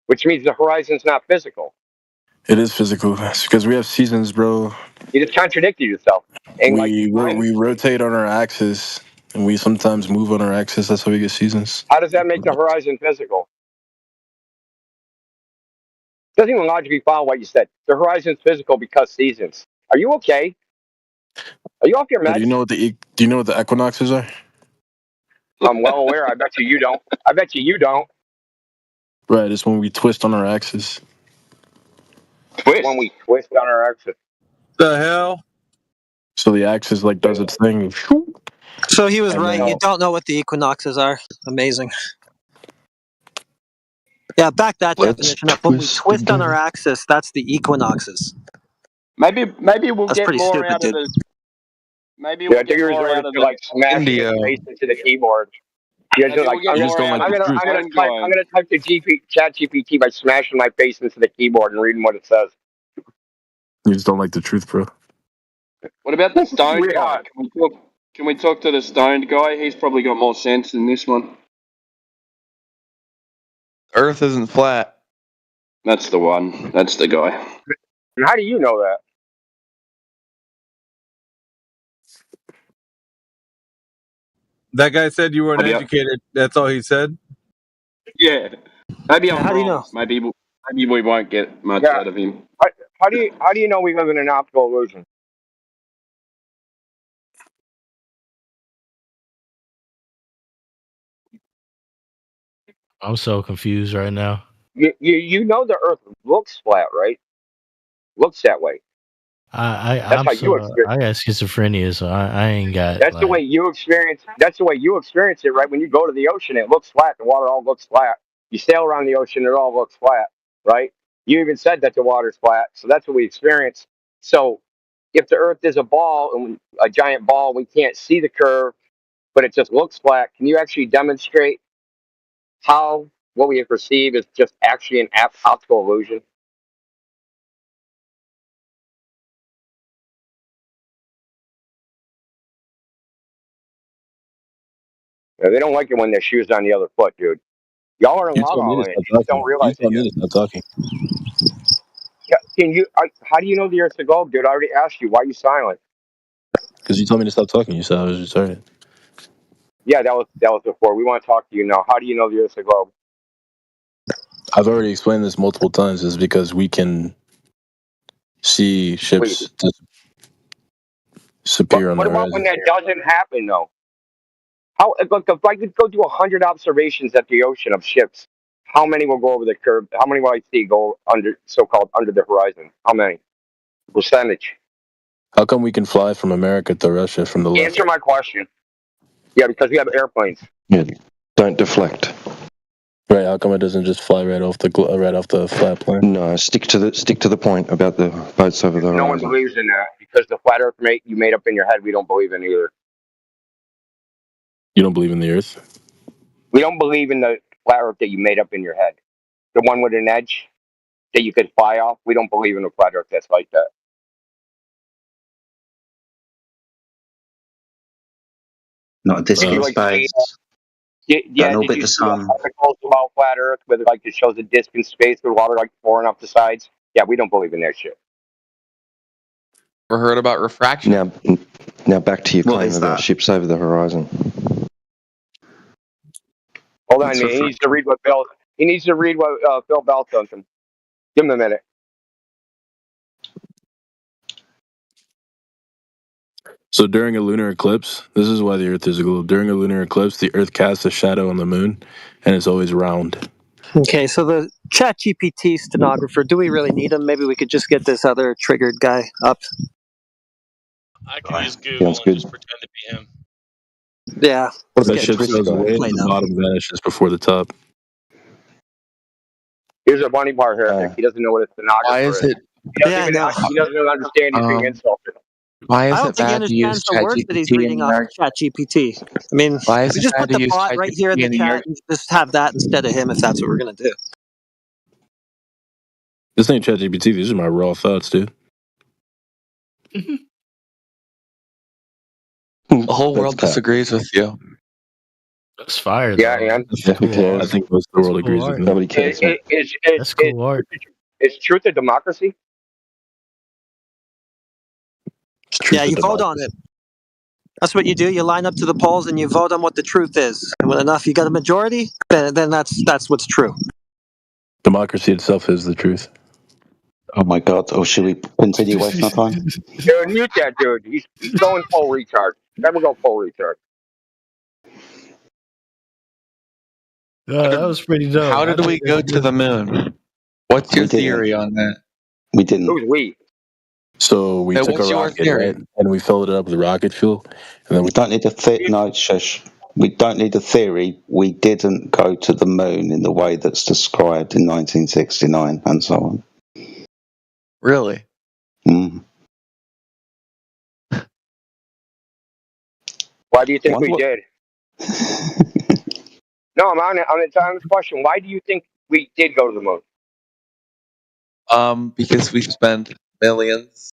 which means the horizon's not physical. It is physical. It's because we have seasons, bro. You just contradicted yourself. And We rotate on our axis, and we sometimes move on our axis. That's how we get seasons. how does that make the horizon physical? Doesn't even logically follow what you said. The horizon's physical because seasons. Are you okay? Are you off your Yeah, meds? do you know what the equinoxes are? I'm well aware. I bet you don't. I bet you don't. Right. It's when we twist on our axis. When we twist on our axis. The hell? So the axis does its thing. So he was And right. then- You don't know what the equinoxes are. Amazing. Yeah, back that definition up. When we twist on our axis, that's the equinoxes. Maybe we'll That's get pretty more stupid, out dude. of the. Maybe we'll get more out of the. Smashing his face into the keyboard. You're just like, I'm gonna type the chat GPT by smashing my face into the keyboard and reading what it says. You just don't like the truth, bro. What about the stoned guy? Can we talk to the stoned guy? He's probably got more sense than this one. Earth isn't flat. That's the one. That's the guy. And how do you know that? That guy said you weren't educated. That's all he said? Yeah. Maybe I'm how wrong. do you know? Maybe we won't get much out of him. How do you know we live in an optical illusion? I'm so confused right now. You know the Earth looks flat, right? Looks that way. I got schizophrenia, so I ain't got. That's the way you experience. That's the way you experience it, right? When you go to the ocean, it looks flat. The water all looks flat. You sail around the ocean, it all looks flat, right? You even said that the water's flat, so that's what we experience. So, if the Earth is a ball, and a giant ball, we can't see the curve, but it just looks flat. Can you actually demonstrate how what we perceive is just actually an optical illusion? They don't like it when their shoes on the other foot, dude. Y'all are in You log told me on to it. stop You just talking. don't realize You told it me yet. to stop talking. Can you? How do you know the Earth's a globe, dude? I already asked you. Why are you silent? Because you told me to stop talking. You said I was retarded. Yeah, that was before. We want to talk to you now. How do you know the Earth's a globe? I've already explained this multiple times. Is because we can see ships disappear on What the about when horizon. that doesn't happen, though? How? Look, if I could go do 100 observations at the ocean of ships, how many will go over the curve? How many will I see go under, so-called under the horizon? How many? Percentage. How come we can fly from America to Russia from the left? Answer my question. Yeah, because we have airplanes. Yeah, don't deflect. Right? How come it doesn't just fly right off the flat plane? No, stick to the point about the boats over the No one horizon. believes in that because the flat Earth you made up in your head. We don't believe in either. You don't believe in the Earth? We don't believe in the flat Earth that you made up in your head. The one with an edge that you could fly off. We don't believe in a flat Earth that's like that. Not a disc in space. Yeah, Don't did orbit you the see sun. articles about flat Earth where like it shows a disc in space with water like pouring off the sides? Yeah, we don't believe in that shit. Ever heard about refraction? Now back to your What claim is about that? ships over the horizon. Hold on, It's man. He needs to read what Bill. He needs to read what Phil Bell sent him. Give him a minute. So during a lunar eclipse, this is why the Earth is a globe. During a lunar eclipse, the Earth casts a shadow on the moon, and it's always round. Okay, so the ChatGPT stenographer, do we really need him? Maybe we could just get this other triggered guy up. I can use Google and just pretend to be him. Yeah. That let's ship get sails away, play and the now. bottom vanishes before the top. Here's a bunny bar heretic. He doesn't know what a stenographer Why is it? He doesn't he doesn't even understand he's being insulted. Why I is don't it think he bad to use understands the words that he's ChatGPT in reading the off arc? ChatGPT. I mean, Why is we it just bad put to the use bot right here in ChatGPT the in the chat arc? and just have that instead of him if that's what we're going to do. This ain't ChatGPT. These are my raw thoughts, dude. The whole world disagrees with you. That's fire, Yeah, though. and That's cool I art. think most of the world That's cool agrees with art. me. Nobody cares. That's cool art. Is truth a democracy? Yeah, you vote on it. That's what you do. You line up to the polls and you vote on what the truth is. And when enough, you got a majority, then that's what's true. Democracy itself is the truth. Oh my God! Oh, should we continue wasting our time? Dude, mute that dude. He's going full retard. Never go full retard. That was pretty dope. How did we go to the moon? What's your theory on that? We didn't. Who's we? So we Hey, took what's a your rocket, theory? right? And we filled it up with rocket fuel. And then We don't need a no, shush. We don't need a theory. We didn't go to the moon in the way that's described in 1969 and so on. Really? Mm. Why do you think we Wonder did? No, I'm on this question. Why do you think we did go to the moon? Because we spend millions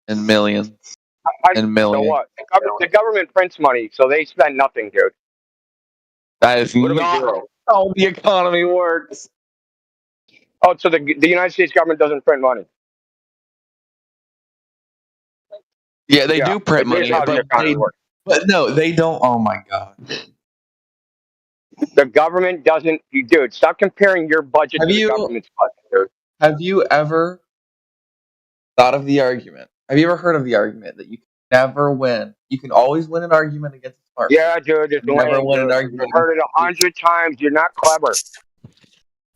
and millions and So millions. what? The government prints money, so they spend nothing, dude. That is Literally not zero. how the economy works. Oh, so the United States government doesn't print money? Yeah, they do print it is money, how the but economy works. no, they don't. Oh my god! The government doesn't. Dude, stop comparing your budget Have to you- the government's budget, dude. Have you ever thought of the argument? Have you ever heard of the argument that you can never win? You can always win an argument against a smart person. Yeah, dude, it's Never lame, win an dude. argument. I've heard it 100 times. You're not clever.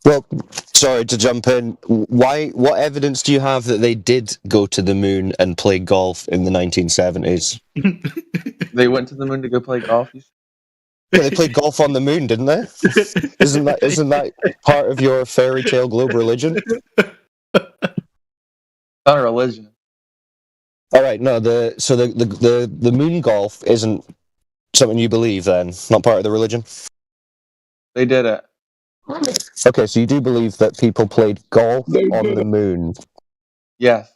Well, sorry to jump in. What evidence do you have that they did go to the moon and play golf in the 1970s? They went to the moon to go play golf. Yeah, they played golf on the moon, didn't they? Isn't that part of your fairy tale globe religion? Not a religion. All right, no. The moon golf isn't something you believe then. Not part of the religion. They did it. Okay, so you do believe that people played golf on the moon? Yes.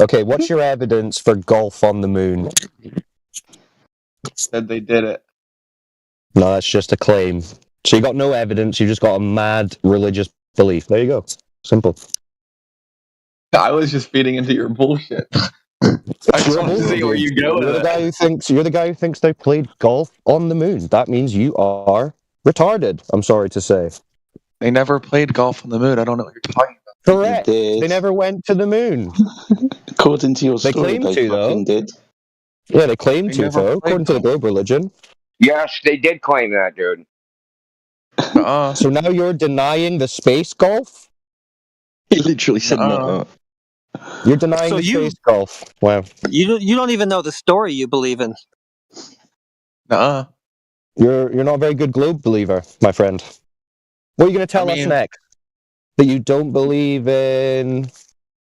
Okay, what's your evidence for golf on the moon? Said they did it. No, that's just a claim. So you got no evidence, you just got a mad religious belief. There you go. Simple. I was just feeding into your bullshit. I just want to see where you go with You're the it. guy who thinks they played golf on the moon. That means you are retarded, I'm sorry to say. They never played golf on the moon. I don't know what you're talking about. Correct. They never went to the moon. According to your They story, claim they to, though. fucking did. Yeah, they claim They to, never though, played according to the globe religion. Yes, they did claim that, dude. So now you're denying the space golf? He literally said no. You're denying So the you- space golf. Wow. You don't even know the story you believe in. You're not a very good globe believer, my friend. What are you going to tell us next? That you don't believe in,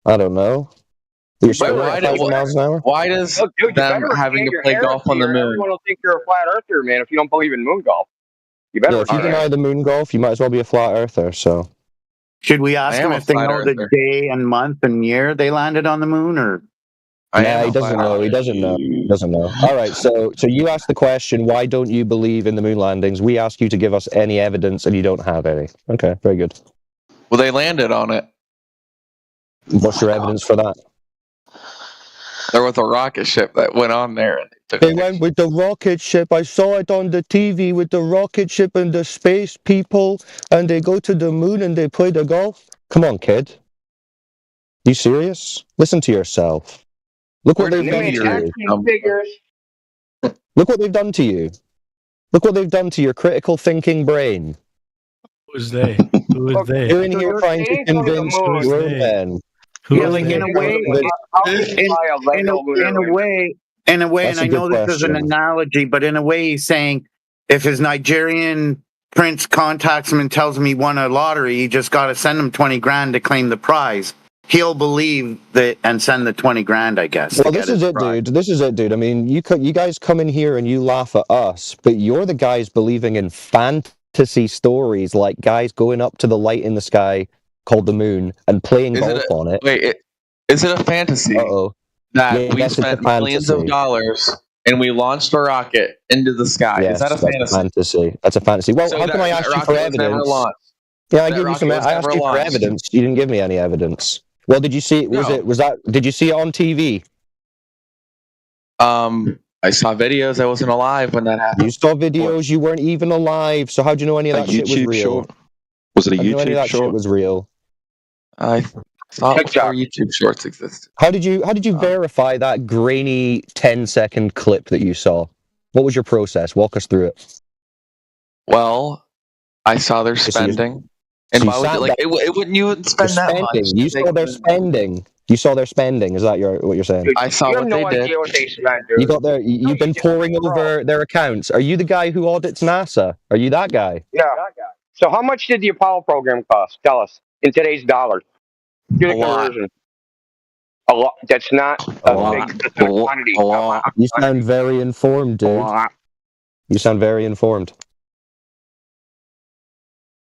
I don't know, that you're spinning at 1,000 miles an hour? Why does Look, dude, you them better having expand to your play golf on the heresy or moon? Everyone will think you're a flat earther, man, if you don't believe in moon golf. You better Yeah, if you expand. deny the moon golf, you might as well be a flat earther, so... Should we ask I am them a if they flat know the earther. day and month and year they landed on the moon, or Nah, he doesn't know. He doesn't know. He doesn't know. All right, so you asked the question, why don't you believe in the moon landings? We ask you to give us any evidence, and you don't have any. Okay, very good. Well, they landed on it. What's your evidence for that? There was a rocket ship that went on there. And they went with the rocket ship. I saw it on the TV with the rocket ship and the space people, and they go to the moon and they play the golf. Come on, kid. You serious? Listen to yourself. Look what they've done to you. Look what they've done to you. Look what they've done to your critical thinking brain. Who's they? Who is they? You're in here trying to convince your men. Yeah, like in a way, and I know this is an analogy, but in a way, he's saying if his Nigerian prince contacts him and tells him he won a lottery, he just got to send him 20 grand to claim the prize. He'll believe that and send the 20 grand, I guess. Well, this is it, dude. This is it, dude. I mean, you guys come in here and you laugh at us, but you're the guys believing in fantasy stories, like guys going up to the light in the sky called the moon and playing golf on it. Wait, is it a fantasy that we spent millions of dollars and we launched a rocket into the sky? Yes, is that a fantasy? That's a fantasy. Well, how come I asked you for evidence? Yeah, I asked you for evidence. You didn't give me any evidence. Well, did you see? Did you see it on TV? I saw videos. I wasn't alive when that happened. You saw videos. You weren't even alive. So how'd you know any of that shit was real? Short? Was it a YouTube any of that short? Shit was real. I thought before YouTube Shorts existed. How did you verify that grainy 10-second clip that you saw? What was your process? Walk us through it. Well, I saw their spending. And why would it wouldn't you spend that much? You saw their spending. You saw their spending. Is that what you're saying? I saw what they did. You got their. You've been poring over their accounts. Are you the guy who audits NASA? Are you that guy? Yeah. So how much did the Apollo program cost? Tell us in today's dollars. Do the conversion. A lot. That's not a big quantity. You sound very informed, dude. You sound very informed.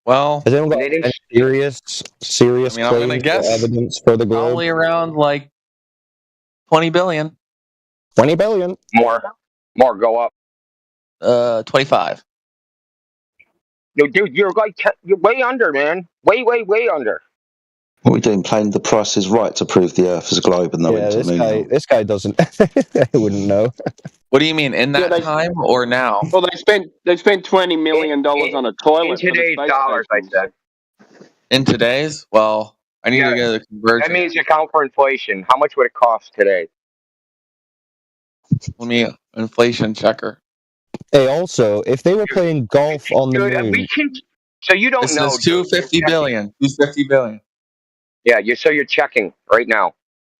Well, has anyone got any serious claims or evidence for the globe? Probably around like 20 billion. 20 billion? More, go up. 25. No, dude, you're way under, man. Way under. What are we doing? Playing The Price is Right to prove the Earth is a globe and no into the moon? This guy doesn't. I wouldn't know. What do you mean, in that time or now? Well, they spent $20 million on a toilet. In today's dollars, I said. In today's? Well, I need to get a conversion. That means you account for inflation. How much would it cost today? Let me inflation checker. Hey, also, if they were playing golf on the moon, so you don't know. This is 250 billion. 250 billion. Yeah, so you're checking right now.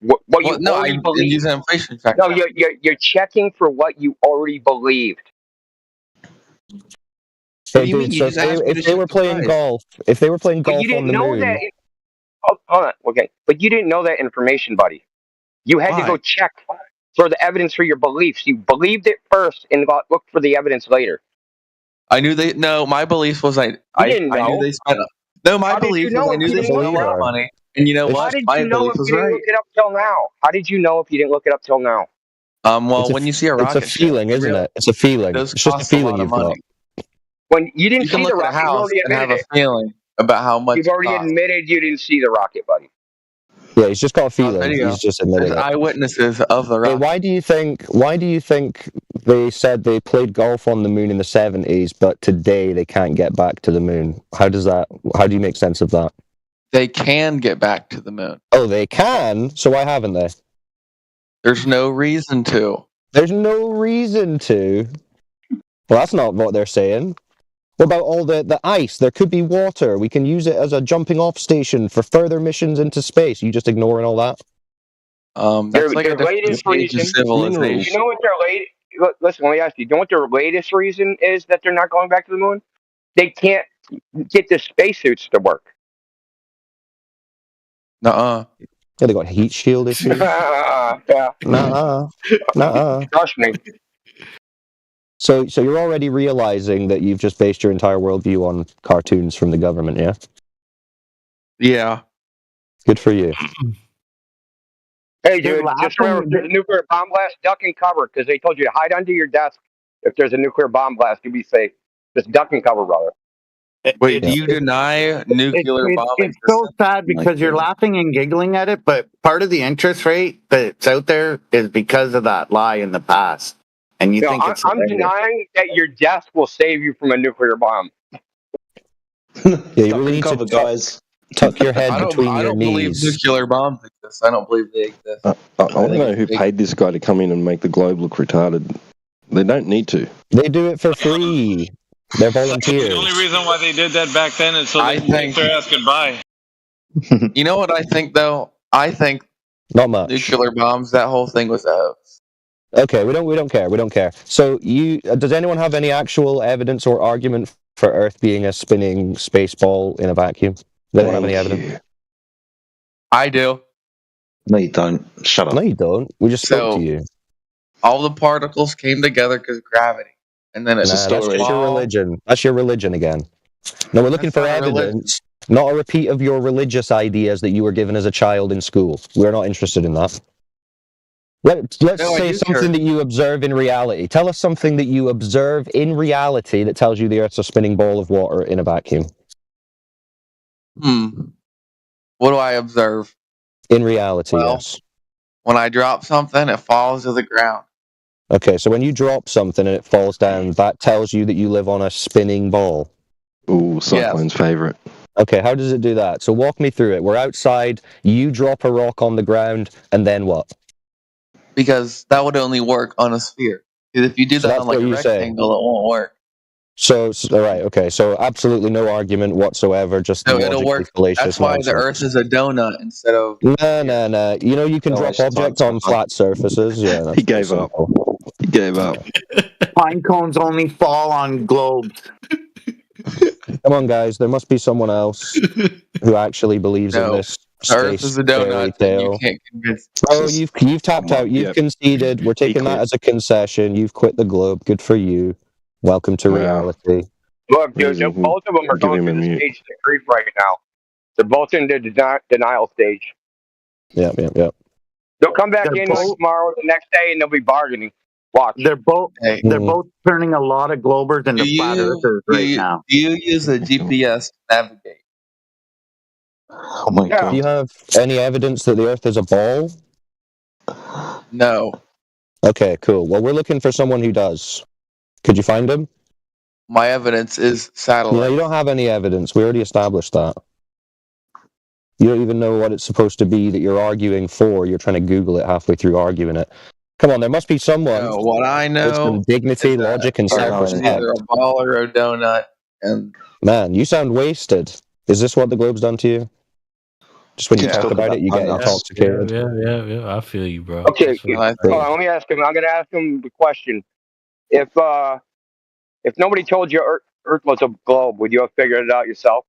I'm using inflation checker. No, you're checking for what you already believed. So if they were playing golf, on the moon, hold on, okay, but you didn't know that information, buddy. You had to go check for the evidence for your beliefs. You believed it first and looked for the evidence later. I knew they. No, my belief was I knew they spent. No, my belief was I knew they spent a lot of money. And you know what? My belief was right. Look it up till now. How did you know if you didn't look it up till now? Well, when you see a rocket, it's a feeling, isn't it? It's a feeling. It's just a feeling you've got. When you didn't see the rocket, you already have a feeling about how much. You've already admitted you didn't see the rocket, buddy. Yeah, he's just got a feeling. He's just admitted it. Eyewitnesses of the rocket. Hey, why do you think they said they played golf on the moon in the 70s, but today they can't get back to the moon? How do you make sense of that? They can get back to the moon. Oh, they can? So why haven't they? There's no reason to. There's no reason to? Well, that's not what they're saying. What about all the ice? There could be water. We can use it as a jumping off station for further missions into space. You just ignoring all that? That's like their latest reason. You know what their listen, let me ask you. You know what their latest reason is that they're not going back to the moon? They can't get the spacesuits to work. Yeah, they got heat shield issues. Yeah. Trust me. So you're already realizing that you've just based your entire worldview on cartoons from the government, yeah? Yeah. Good for you. Hey, dude, just remember, if there's a nuclear bomb blast, duck and cover, because they told you to hide under your desk. If there's a nuclear bomb blast, you'll be safe. Just duck and cover, brother. Wait, do you deny nuclear bomb It's so sad because you're laughing and giggling at it, but part of the interest rate that's out there is because of that lie in the past. And you think it's I'm denying that your desk will save you from a nuclear bomb. Yeah, you really need to tuck your head between I your don't believe knees. nuclear bombs exist. I don't believe they exist. I want to know who paid this guy to come in and make the globe look retarded. They don't need to. They do it for free. They're volunteers. The only reason why they did that back then is so they can take their ass goodbye. You know what I think, though? I think not much. Nuclear bombs. That whole thing was a hoax. Okay, we don't care. So does anyone have any actual evidence or argument for Earth being a spinning space ball in a vacuum? Does anyone have any evidence? I do. No, you don't. Shut up. No, you don't. We just spoke to you. All the particles came together because of gravity, and then it's That's just your religion. That's your religion again. No, we're looking for evidence, not a repeat of your religious ideas that you were given as a child in school. We're not interested in that. Let's say something that you observe in reality. Tell us something that you observe in reality that tells you the Earth's a spinning ball of water in a vacuum. What do I observe? In reality, yes. When I drop something, it falls to the ground. Okay, so when you drop something and it falls down, that tells you that you live on a spinning ball. Ooh, Cyclone's favorite. Okay, how does it do that? So walk me through it. We're outside, you drop a rock on the ground, and then what? Because that would only work on a sphere. Because if you do that on like a rectangle, it won't work. So all right, okay. So absolutely no argument whatsoever. Just no, it'll work. That's why the Earth is a donut instead of. No. You know you can drop objects on flat surfaces. Yeah, he gave up. He gave up. Pine cones only fall on globes. Come on, guys. There must be someone else who actually believes in this. The Earth is a donut. You can't convince. Oh, you've tapped out. You've conceded. We're taking that as a concession. You've quit the globe. Good for you. Welcome to reality. Look, dude, both of them are going through the stage of grief right now. They're both in the denial stage. Yep. They'll come back in like tomorrow, the next day, and they'll be bargaining. Watch. They're both turning a lot of globers into flat earthers right now. Do you use a GPS to navigate? Oh my God. Do you have any evidence that the Earth is a ball? No. Okay, cool. Well, we're looking for someone who does. Could you find him? My evidence is satellite. Yeah, you don't have any evidence. We already established that. You don't even know what it's supposed to be that you're arguing for. You're trying to Google it halfway through arguing it. Come on, there must be someone. No, what I know with some dignity, logic, and self-respect. Either a ball or a donut. And man, you sound wasted. Is this what the globe's done to you? Just when you talk about it, you get intoxicated. Yeah. I feel you, bro. Okay, let me ask him. I'm going to ask him the question. If nobody told you Earth was a globe, would you have figured it out yourself?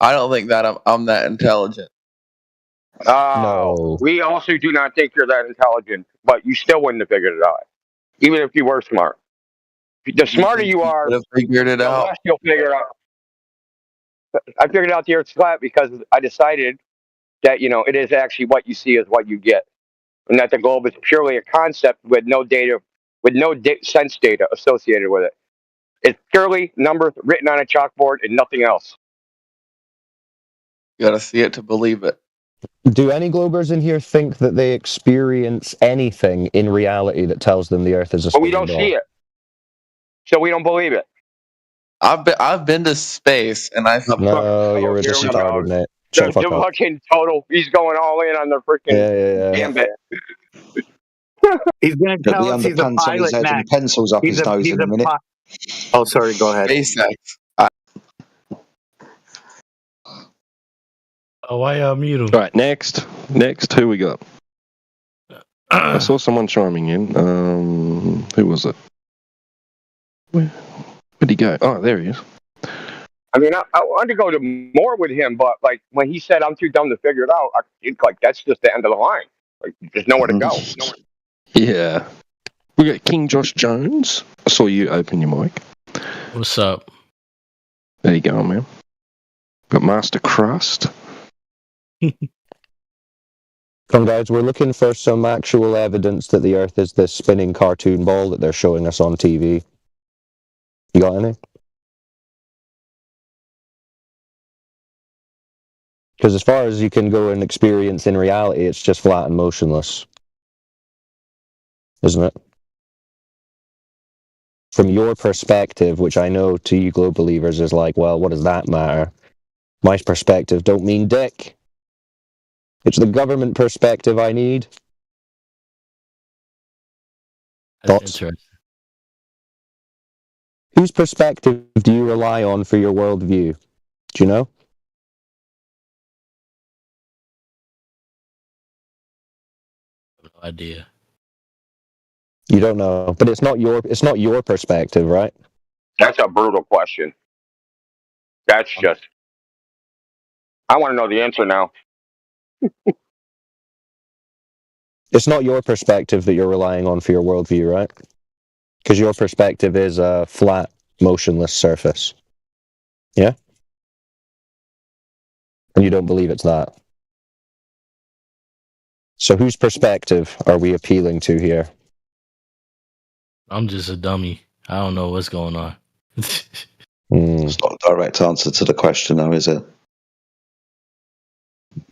I don't think that I'm that intelligent. No. We also do not think you're that intelligent, but you still wouldn't have figured it out, even if you were smart. The smarter you are, the less you'll figure it out. I figured out the Earth's flat because I decided that it is actually what you see is what you get, and that the globe is purely a concept with no data, sense data associated with it. It's purely numbers written on a chalkboard and nothing else. You gotta see it to believe it. Do any globers in here think that they experience anything in reality that tells them the Earth is a But we don't see it, so we don't believe it. I've been to space, and I no, you're just retarded, Nate. The fucking total. He's going all in on the freaking gambit. He's going to tell us he's a pilot next. Pencils up his nose in a minute. Oh, sorry. Go ahead. SpaceX. Oh, why mute him? All right, next, who we got? I saw someone chiming in. Who was it? Where'd he go? Oh, there he is. I mean, I wanted to go to more with him, but like when he said I'm too dumb to figure it out, I think like that's just the end of the line. Like there's nowhere to go. Yeah. We got King Josh Jones. I saw you open your mic. What's up? There you go, man. Got Master Crust. Come, guys, we're looking for some actual evidence that the Earth is this spinning cartoon ball that they're showing us on TV. You got any? Because as far as you can go and experience in reality, it's just flat and motionless. Isn't it? From your perspective, which I know to you globe believers is like, well, what does that matter? My perspective don't mean dick. It's the government perspective I need. That's interesting. Whose perspective do you rely on for your worldview? Do you know? No idea. You don't know, but it's not your perspective, right? That's a brutal question. That's just. I want to know the answer now. It's not your perspective that you're relying on for your worldview, right? Because your perspective is a flat, motionless surface. Yeah? And you don't believe it's that. So whose perspective are we appealing to here? I'm just a dummy. I don't know what's going on. It's not a direct answer to the question, though, is it?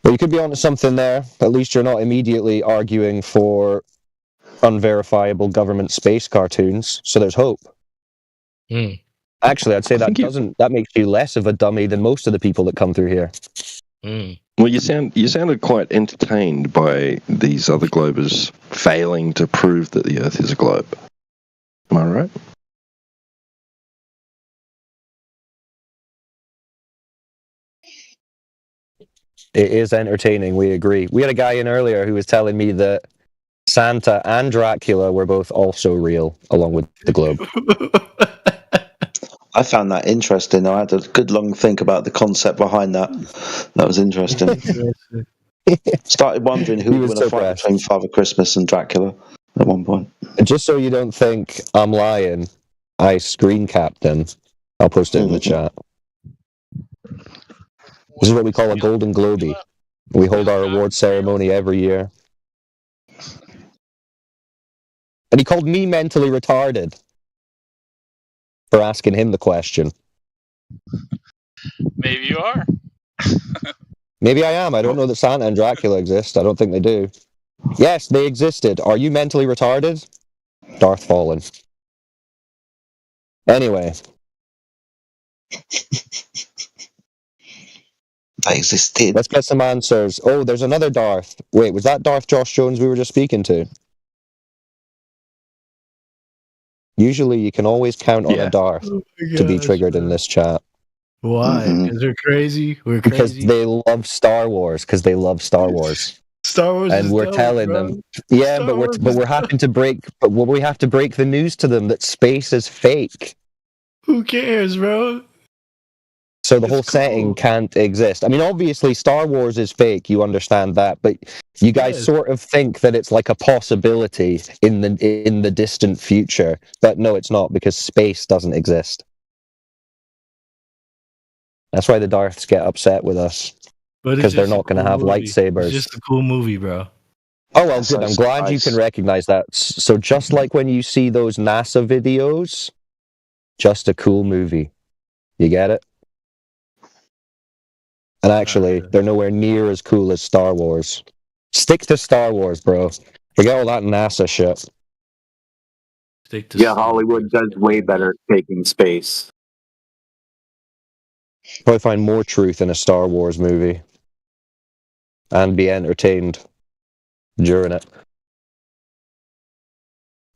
Well, you could be onto something there. At least you're not immediately arguing for unverifiable government space cartoons, so there's hope. Actually, I'd say that makes you less of a dummy than most of the people that come through here. Well, you sounded quite entertained by these other globers failing to prove that the Earth is a globe. Am I right? It is entertaining, we agree. We had a guy in earlier who was telling me that Santa and Dracula were both also real, along with the globe. I found that interesting. I had a good long think about the concept behind that. That was interesting. Started wondering who would win a fight between Father Christmas and Dracula at one point. Just so you don't think I'm lying, I screen capped him. I'll post it in the chat. This is what we call a Golden Globie. We hold our award ceremony every year. And he called me mentally retarded for asking him the question. Maybe you are. Maybe I am. I don't know that Santa and Dracula exist. I don't think they do. Yes, they existed. Are you mentally retarded? Darth Fallen. Anyway. They existed. Let's get some answers. Oh, there's another Darth. Wait, was that Darth Josh Jones we were just speaking to? Usually you can always count on a Darth to be triggered in this chat. Why? Because they're crazy? We're crazy? Because they love Star Wars. Star Wars and is we're dope, telling bro. them, yeah, but we're having to break. But we have to break the news to them that space is fake. Who cares, bro? So the whole setting can't exist. I mean, obviously, Star Wars is fake. You understand that, but you guys sort of think that it's like a possibility in the distant future. But no, it's not, because space doesn't exist. That's why the Darths get upset with us, because they're not going to have lightsabers. It's just a cool movie, bro. Oh, well, good. I'm glad you can recognize that. So just like when you see those NASA videos, just a cool movie. You get it? And actually, they're nowhere near as cool as Star Wars. Stick to Star Wars, bro. Forget all that NASA shit. Yeah, Hollywood does way better taking space. Probably find more truth in a Star Wars movie. And be entertained during it.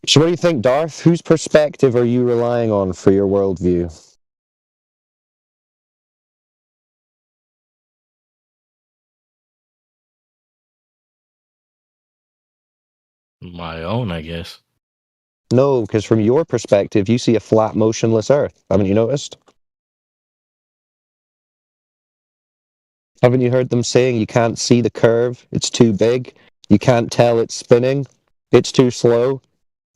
So what do you think, Darth? Whose perspective are you relying on for your worldview? My own, I guess. No, because from your perspective, you see a flat, motionless Earth. Haven't you noticed? Haven't you heard them saying you can't see the curve? It's too big. You can't tell it's spinning. It's too slow.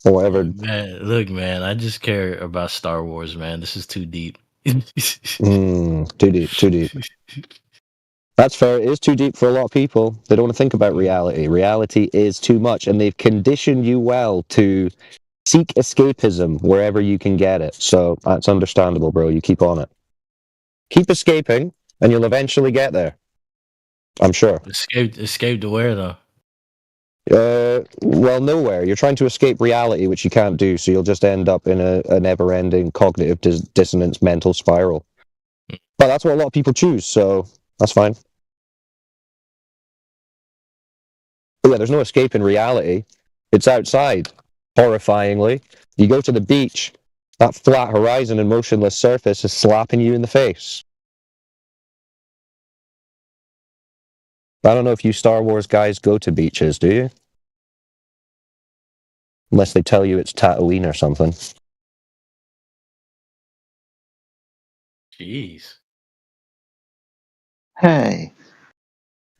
Or whatever. Look, man, I just care about Star Wars, man. This is too deep. Too deep. That's fair. It is too deep for a lot of people. They don't want to think about reality. Reality is too much, and they've conditioned you well to seek escapism wherever you can get it. So that's understandable, bro. You keep on it. Keep escaping, and you'll eventually get there. I'm sure. Escape to where, though? Well, nowhere. You're trying to escape reality, which you can't do, so you'll just end up in a never-ending cognitive dissonance mental spiral. But that's what a lot of people choose, so that's fine. But yeah, there's no escape in reality. It's outside, horrifyingly. You go to the beach, that flat horizon and motionless surface is slapping you in the face. I don't know if you Star Wars guys go to beaches, do you? Unless they tell you it's Tatooine or something. Jeez. Hey.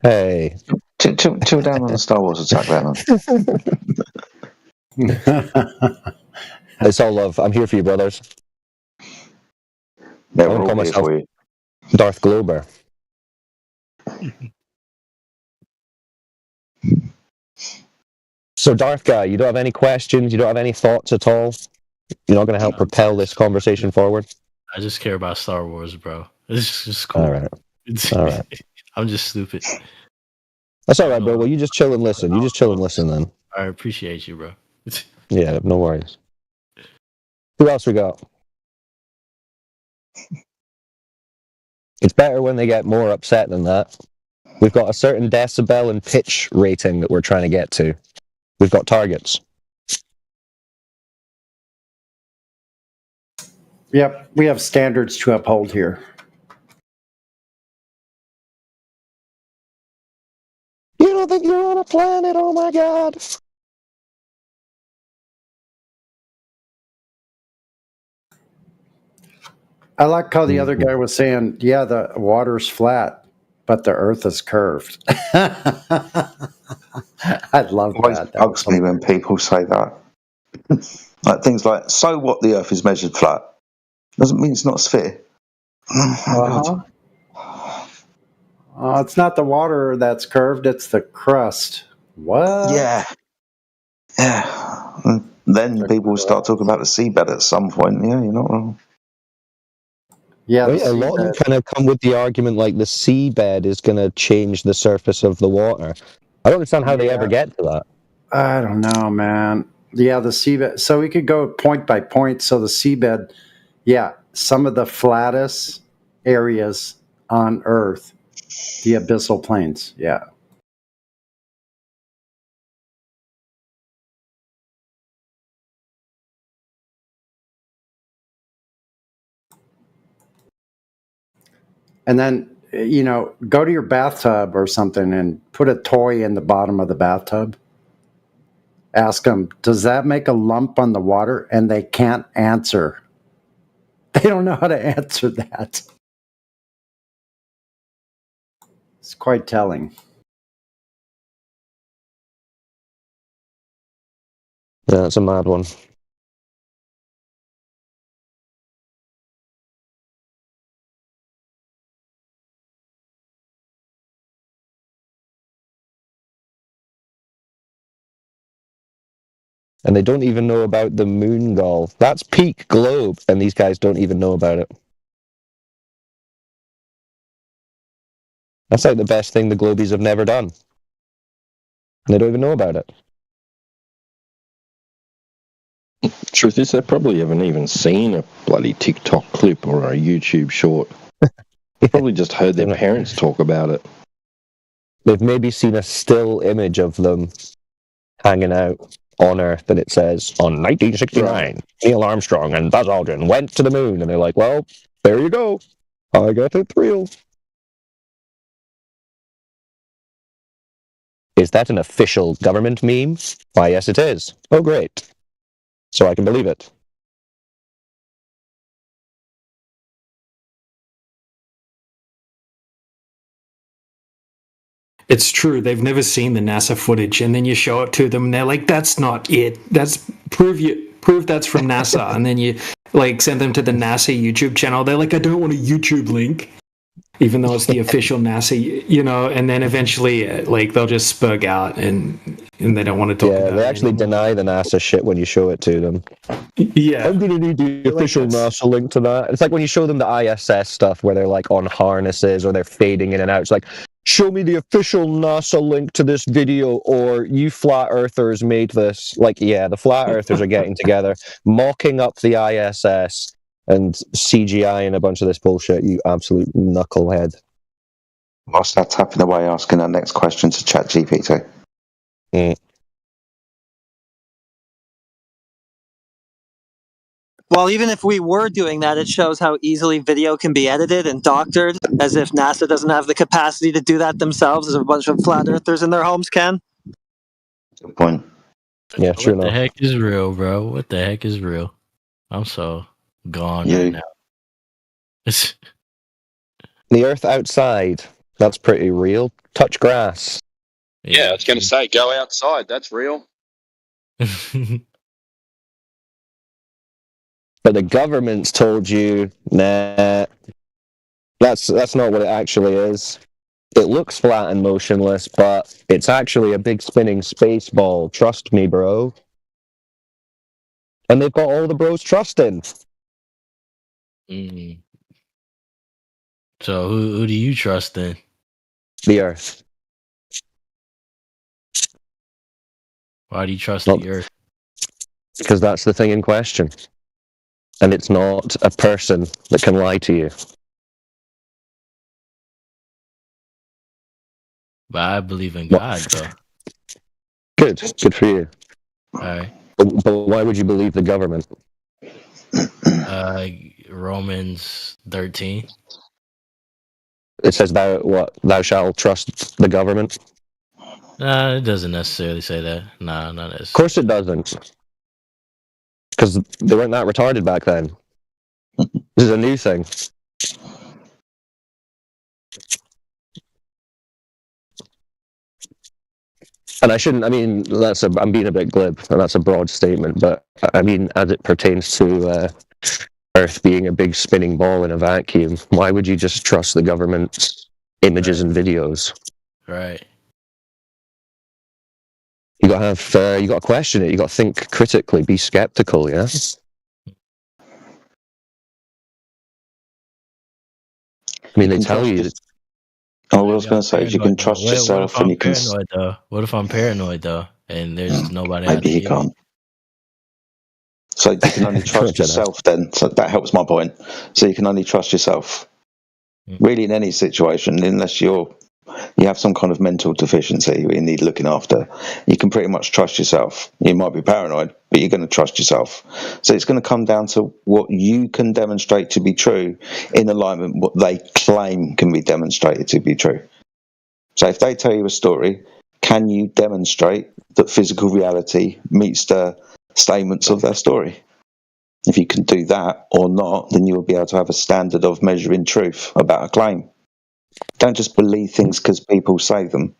Hey. Chill down on the Star Wars attack, Lennon. It's all love. I'm here for you, brothers. Yeah, I we're want to call all here myself for you. Darth Glober. So, Darth Guy, you don't have any questions? You don't have any thoughts at all? You're not going to help propel this conversation forward? I just care about Star Wars, bro. It's just cool. All right. All right. I'm just stupid. That's all right, bro. Well, you just chill and listen. You just chill and listen then. I appreciate you, bro. Yeah, no worries. Who else we got? It's better when they get more upset than that. We've got a certain decibel and pitch rating that we're trying to get to. We've got targets. Yep, we have standards to uphold here. You don't think you're on a planet? Oh my god. I like how the other guy was saying, yeah, the water's flat, but the earth is curved. I'd love that. It bugs me when people say that. Like things like, so what, the earth is measured flat? Doesn't mean it's not a sphere. It's not the water that's curved, it's the crust. What? Yeah. And then people will start talking about the seabed at some point. Yeah, you're not wrong. Yeah, a lot of them kind of come with the argument like the seabed is going to change the surface of the water. I don't understand how they ever get to that. I don't know, man. Yeah, the seabed. So we could go point by point. So the seabed, yeah, some of the flattest areas on Earth, the abyssal plains, yeah. And then, go to your bathtub or something and put a toy in the bottom of the bathtub. Ask them, does that make a lump on the water? And they can't answer. They don't know how to answer that. It's quite telling. Yeah, that's a mad one. And they don't even know about the moon golf. That's peak globe, and these guys don't even know about it. That's like the best thing the Globies have never done. And they don't even know about it. Truth is, they probably haven't even seen a bloody TikTok clip or a YouTube short. They probably just heard their parents talk about it. They've maybe seen a still image of them hanging out on Earth, and it says, on 1969, Neil Armstrong and Buzz Aldrin went to the moon. And they're like, well, there you go. I got it real. Is that an official government meme? Why, yes, it is. Oh, great. So I can believe it. It's true. They've never seen the NASA footage, and then you show it to them, and they're like, "That's not it. That's prove that's from NASA." And then you send them to the NASA YouTube channel. They're like, "I don't want a YouTube link." even though it's the official NASA, and then eventually, they'll just spug out and they don't want to talk about it. Yeah, they actually deny the NASA shit when you show it to them. Yeah. I'm going to need the official NASA link to that. It's like when you show them the ISS stuff where they're like on harnesses or they're fading in and out. It's like, show me the official NASA link to this video, or you flat earthers made this. Like, yeah, the flat earthers are getting together, mocking up the ISS and CGI and a bunch of this bullshit, you absolute knucklehead. I'll start tapping away asking our next question to ChatGPT. Well, even if we were doing that, it shows how easily video can be edited and doctored, as if NASA doesn't have the capacity to do that themselves, as a bunch of flat earthers in their homes can. Good point. Yeah, what the heck is real, bro? What the heck is real? I'm so gone right now. The earth outside, that's pretty real. Touch grass. Yeah, I was going to say, go outside. That's real. But the government's told you, nah, that's not what it actually is. It looks flat and motionless, but it's actually a big spinning space ball. Trust me, bro. And they've got all the bros trusting. So who do you trust then? The earth. Why do you trust the earth? Because that's the thing in question. And it's not a person that can lie to you. But I believe in God, though. Good for you. Alright. But why would you believe the government? Romans 13. It says thou shalt trust the government. It doesn't necessarily say that. Nah, not necessarily. Of course it doesn't. Because they weren't that retarded back then. This is a new thing. And I'm being a bit glib, and that's a broad statement, but I mean, as it pertains to Earth being a big spinning ball in a vacuum, why would you just trust the government's images and videos? Right. You got to question it. You got to think critically, be skeptical. Yeah. I mean, they tell you. I was going to say, you can trust yourself, and you can. What if I'm paranoid though, and there's nobody? Maybe he can't. So you can only trust yourself then. So that helps my point. So you can only trust yourself, really, in any situation, unless you have some kind of mental deficiency you need looking after. You can pretty much trust yourself. You might be paranoid, but you're going to trust yourself. So it's going to come down to what you can demonstrate to be true in alignment with what they claim can be demonstrated to be true. So if they tell you a story, can you demonstrate that physical reality meets the statements of their story? If you can do that or not, then you will be able to have a standard of measuring truth about a claim. Don't just believe things because people say them.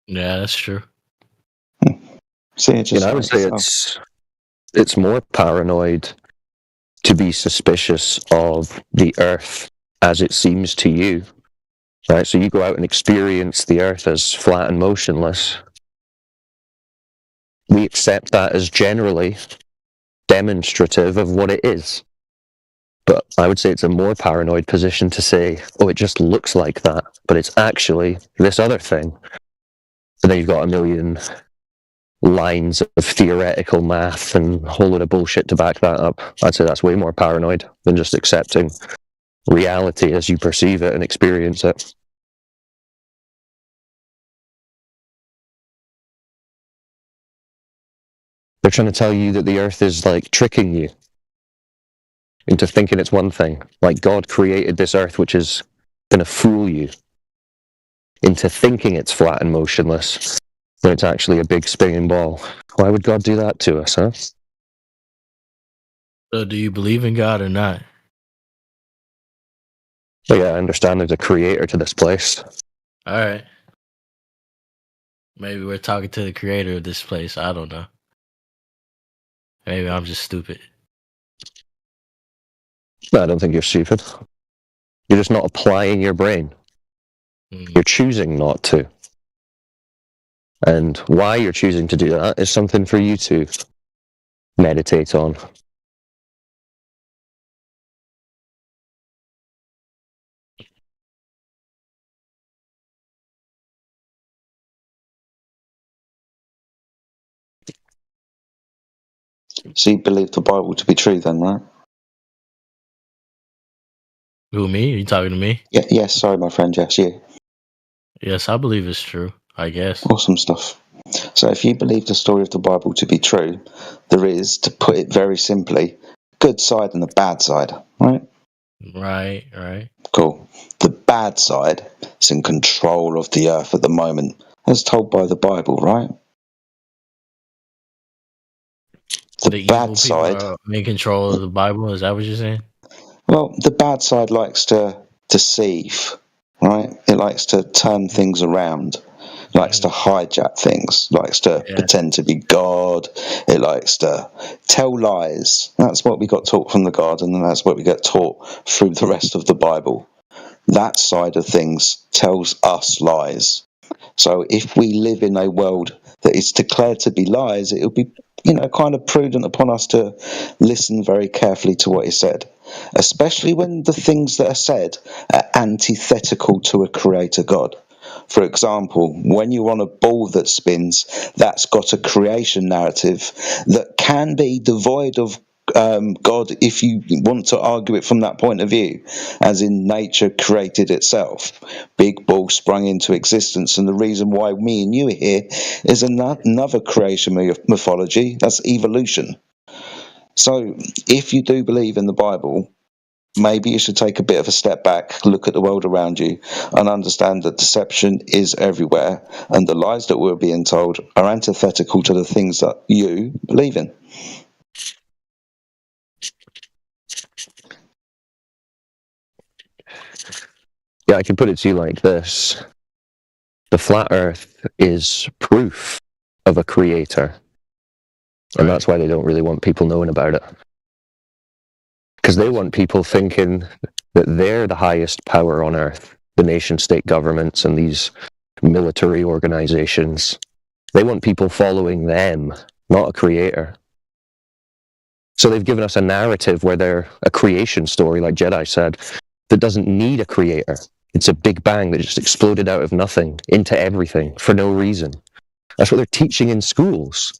Yeah, that's true. I would say it's more paranoid to be suspicious of the Earth as it seems to you. Right? So you go out and experience the Earth as flat and motionless. We accept that as generally demonstrative of what it is. But I would say it's a more paranoid position to say, oh, it just looks like that, but it's actually this other thing. And then you've got a million lines of theoretical math and a whole lot of bullshit to back that up. I'd say that's way more paranoid than just accepting reality as you perceive it and experience it. They're trying to tell you that the Earth is like tricking you into thinking it's one thing. Like God created this Earth, which is going to fool you into thinking it's flat and motionless, when it's actually a big spinning ball. Why would God do that to us, huh? So do you believe in God or not? Well, yeah, I understand there's a creator to this place. All right. Maybe we're talking to the creator of this place. I don't know. Maybe I'm just stupid. No, I don't think you're stupid. You're just not applying your brain. You're choosing not to. And why you're choosing to do that is something for you to meditate on. So you believe the Bible to be true then, right? Who, me? Are you talking to me? Yeah, yes, sorry, my friend, yes, you. Yes, I believe it's true, I guess. Awesome stuff. So if you believe the story of the Bible to be true, there is, to put it very simply, good side and the bad side, right? Right. Cool. The bad side is in control of the earth at the moment, as told by the Bible, right? The bad side are in control of the Bible. Is that what you're saying? Well, the bad side likes to deceive, right? It likes to turn things around, likes to hijack things, likes to pretend to be God. It likes to tell lies. That's what we got taught from the garden, and that's what we get taught through the rest of the Bible. That side of things tells us lies. So if we live in a world that is declared to be lies, it would be, kind of prudent upon us to listen very carefully to what is said, especially when the things that are said are antithetical to a creator God. For example, when you're on a ball that spins, that's got a creation narrative that can be devoid of God if you want to argue it from that point of view, as in nature created itself. Big Ball sprung into existence, and the reason why me and you are here is another creation mythology, that's evolution. So if you do believe in the Bible, maybe you should take a bit of a step back, look at the world around you, and understand that deception is everywhere, and the lies that we're being told are antithetical to the things that you believe in. Yeah, I can put it to you like this. The flat earth is proof of a creator. And that's why they don't really want people knowing about it. Because they want people thinking that they're the highest power on earth, the nation-state governments and these military organizations. They want people following them, not a creator. So they've given us a narrative where they're a creation story, like Jedi said, that doesn't need a creator. It's a big bang that just exploded out of nothing into everything for no reason. That's what they're teaching in schools.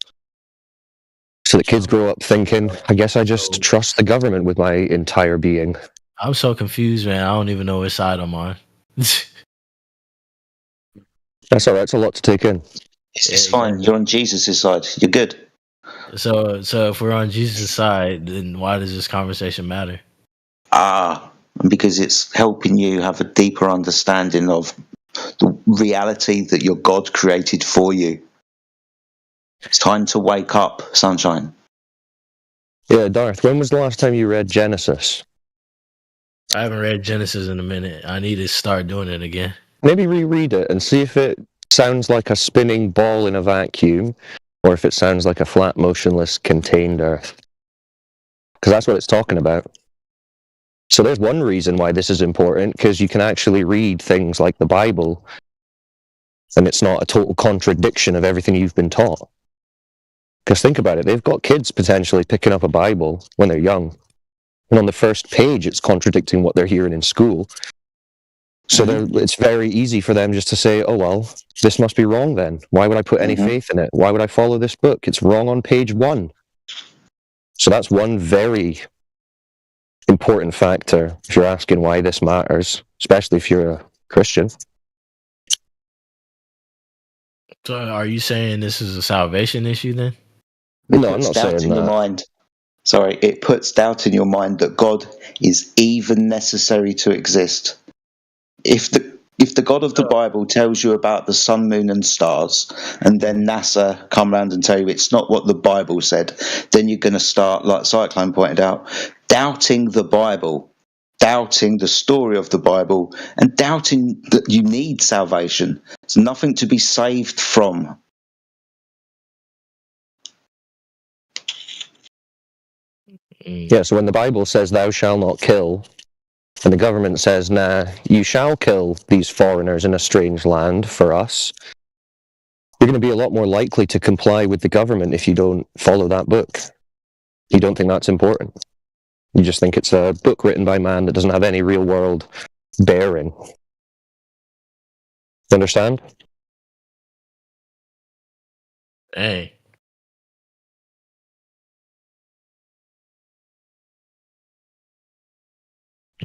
So that kids grow up thinking, I guess I just trust the government with my entire being. I'm so confused, man. I don't even know which side I'm on. That's all right. It's a lot to take in. It's fine. You're on Jesus' side. You're good. So if we're on Jesus' side, then why does this conversation matter? Because it's helping you have a deeper understanding of the reality that your God created for you. It's time to wake up, sunshine. Yeah, Darth, when was the last time you read Genesis? I haven't read Genesis in a minute. I need to start doing it again. Maybe reread it and see if it sounds like a spinning ball in a vacuum, or if it sounds like a flat, motionless, contained earth. Because that's what it's talking about. So there's one reason why this is important, because you can actually read things like the Bible, and it's not a total contradiction of everything you've been taught. Because think about it, they've got kids potentially picking up a Bible when they're young, and on the first page it's contradicting what they're hearing in school. So it's very easy for them just to say, oh well, this must be wrong then. Why would I put any faith in it? Why would I follow this book? It's wrong on page 1. So that's one very important factor if you're asking why this matters, especially if you're a Christian. So are you saying this is a salvation issue then? No, I'm not saying that. Your mind. Sorry, it puts doubt in your mind that God is even necessary to exist. If the God of the Bible tells you about the sun, moon, and stars, and then NASA come around and tell you it's not what the Bible said, then you're going to start, like Cyclone pointed out, doubting the Bible, doubting the story of the Bible, and doubting that you need salvation. There's nothing to be saved from. Yeah, so when the Bible says thou shalt not kill, and the government says, nah, you shall kill these foreigners in a strange land for us, you're going to be a lot more likely to comply with the government if you don't follow that book. You don't think that's important. You just think it's a book written by man that doesn't have any real world bearing. Understand? Hey.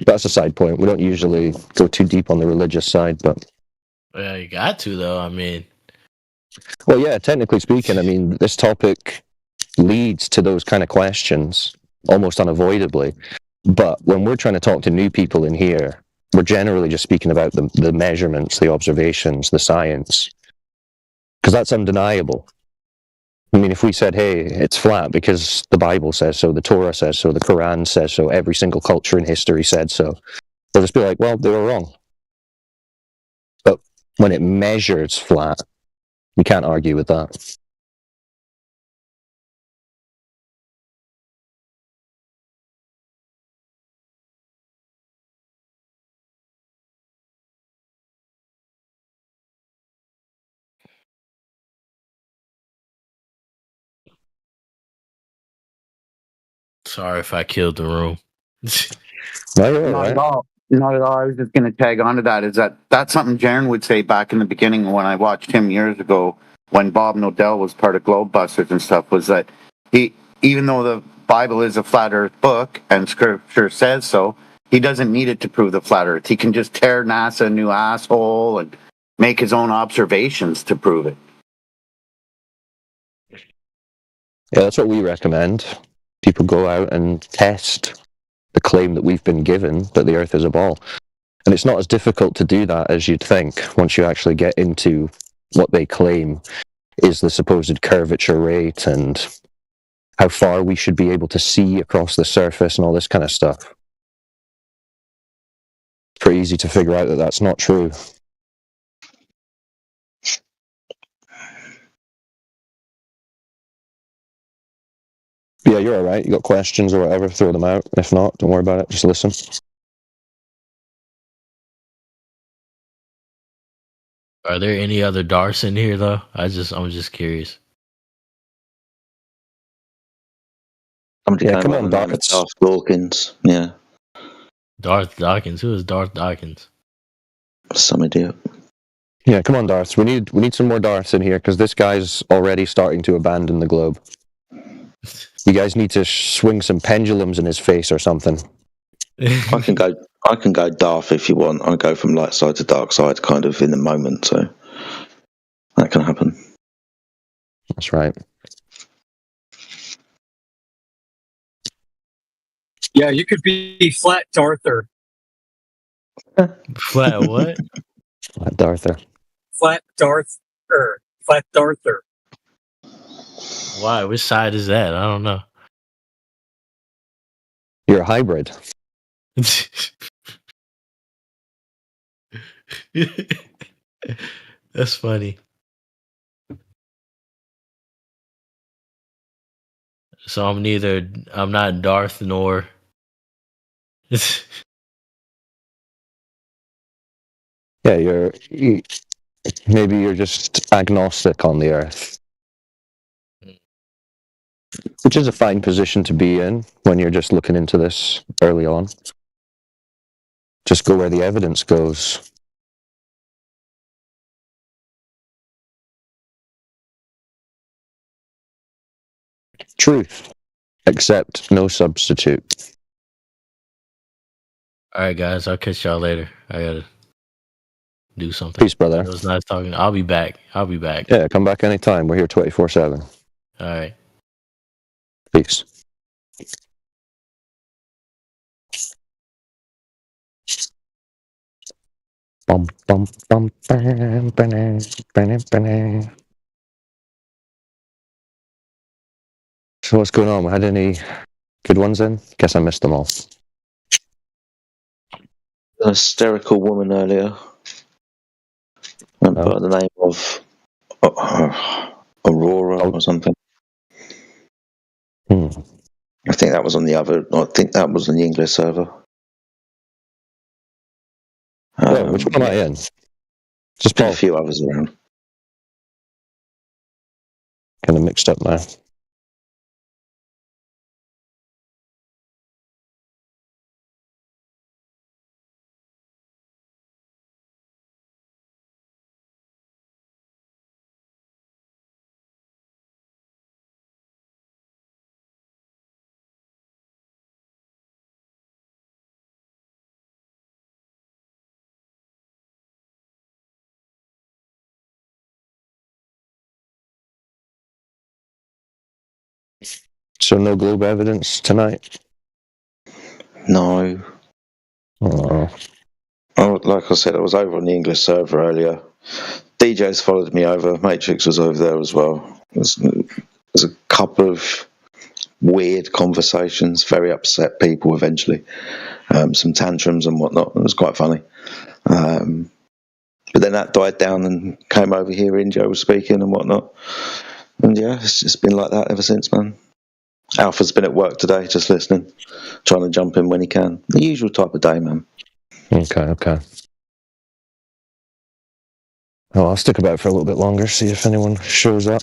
That's a side point. We don't usually go too deep on the religious side, but... Well, you got to, though. I mean... Well, yeah, technically speaking, I mean, this topic leads to those kind of questions almost unavoidably. But when we're trying to talk to new people in here, we're generally just speaking about the measurements, the observations, the science. Because that's undeniable. I mean, if we said, hey, it's flat because the Bible says so, the Torah says so, the Quran says so, every single culture in history said so, they'll just be like, well, they were wrong. But when it measures flat, you can't argue with that. Sorry if I killed the room. Not at all. Not at all. I was just going to tag onto that. Is that's something Jaron would say back in the beginning when I watched him years ago when Bob Nodell was part of Globebusters and stuff, was that he, even though the Bible is a flat earth book and scripture says so, he doesn't need it to prove the flat earth. He can just tear NASA a new asshole and make his own observations to prove it. Yeah, that's what we recommend. People go out and test the claim that we've been given that the earth is a ball. And it's not as difficult to do that as you'd think once you actually get into what they claim is the supposed curvature rate and how far we should be able to see across the surface and all this kind of stuff. It's pretty easy to figure out that that's not true. Yeah, you're all right. You got questions or whatever, throw them out. If not, don't worry about it. Just listen. Are there any other Darths in here, though? I'm just curious. Somebody come on, Darth Dawkins. Yeah. Darth Dawkins? Who is Darth Dawkins? Some idiot. Yeah, come on, Darths. We need some more Darths in here because this guy's already starting to abandon the globe. You guys need to swing some pendulums in his face or something. I can go Darth if you want. I go from light side to dark side kind of in the moment, so that can happen. That's right. Yeah, you could be Flat Darther. Flat what? Flat Darther. Flat Darther. Flat Darther. Why? Which side is that? I don't know. You're a hybrid. That's funny. So I'm not Darth nor. Yeah, maybe you're just agnostic on the earth. Which is a fine position to be in when you're just looking into this early on. Just go where the evidence goes. Truth. Accept no substitute. Alright, guys, I'll catch y'all later. I gotta do something. Peace, brother. It was nice talking. I'll be back. Yeah, come back anytime. We're here 24/7. Alright. Peace. Bum, bum, bum, bam, bam, bam, bam. So what's going on? We had any good ones in? Guess I missed them all. An hysterical woman earlier. By the name of Aurora or something. I think that was on the other. I think that was on the English server. Which one am I in? Just a few others around. Kind of mixed up now. So no globe evidence tonight? No. Oh. Like I said, I was over on the English server earlier. DJ's followed me over. Matrix was over there as well. There's a couple of weird conversations, very upset people eventually. Some tantrums and whatnot. It was quite funny. But then that died down and came over here. Injo was speaking and whatnot. And yeah, it's just been like that ever since, man. Alpha's been at work today, just listening, trying to jump in when he can. The usual type of day, man. Okay. Well, I'll stick about for a little bit longer, see if anyone shows up.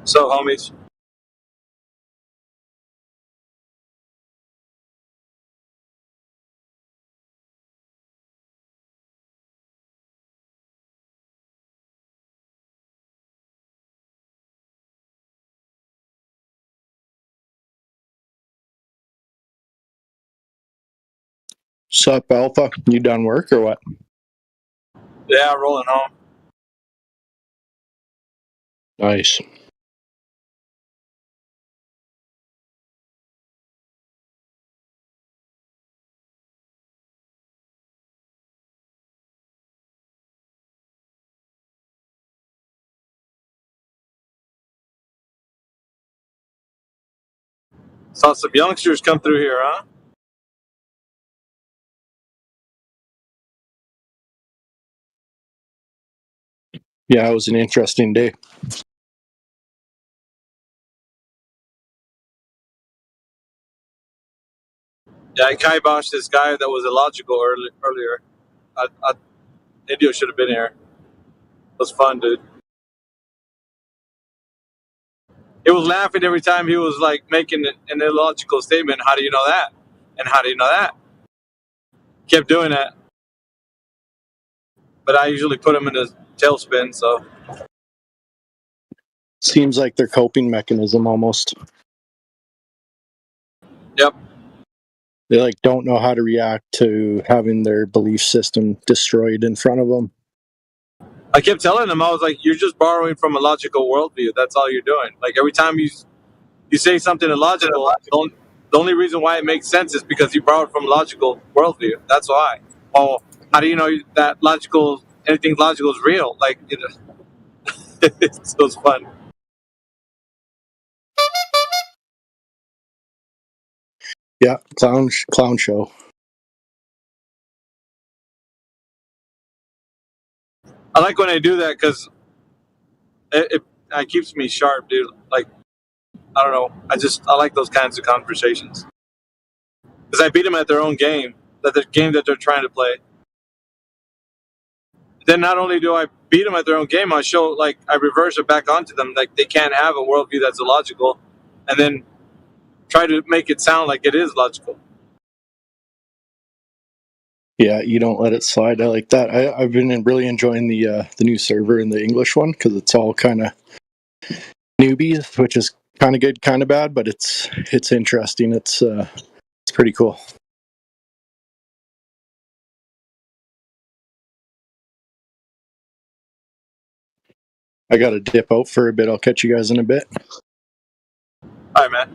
So, homies. Sup, Alpha? You done work or what? Yeah, rolling home. Nice. Saw some youngsters come through here, huh? Yeah, it was an interesting day. Yeah, I kiboshed this guy that was illogical earlier. Indio should have been here. It was fun, dude. He was laughing every time he was like making an illogical statement. How do you know that? And how do you know that? Kept doing that. But I usually put him in a tailspin, so. Seems like their coping mechanism almost. Yep. They like don't know how to react to having their belief system destroyed in front of them. I kept telling him, I was like, you're just borrowing from a logical worldview. That's all you're doing. Like every time you say something illogical, the only reason why it makes sense is because you borrowed from logical worldview. That's why. Oh, how do you know that anything logical is real? Like, it was fun. Yeah, clown show. I like when I do that because it keeps me sharp, dude. Like, I don't know. I like those kinds of conversations because I beat them at their own game, the game that they're trying to play. Then not only do I beat them at their own game, I reverse it back onto them. Like they can't have a worldview that's illogical, and then try to make it sound like it is logical. Yeah, you don't let it slide. I like that. I've been really enjoying the new server in the English one because it's all kind of newbies, which is kind of good, kind of bad, but it's interesting. It's pretty cool. I got to dip out for a bit. I'll catch you guys in a bit. All right, man.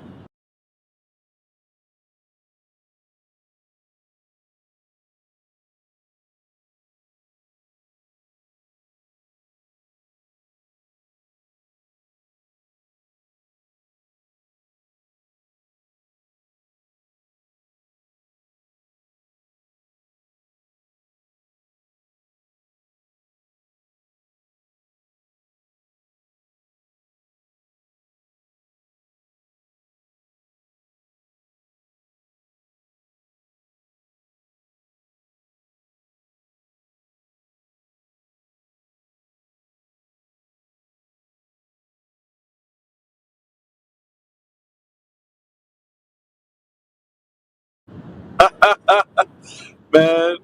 Man,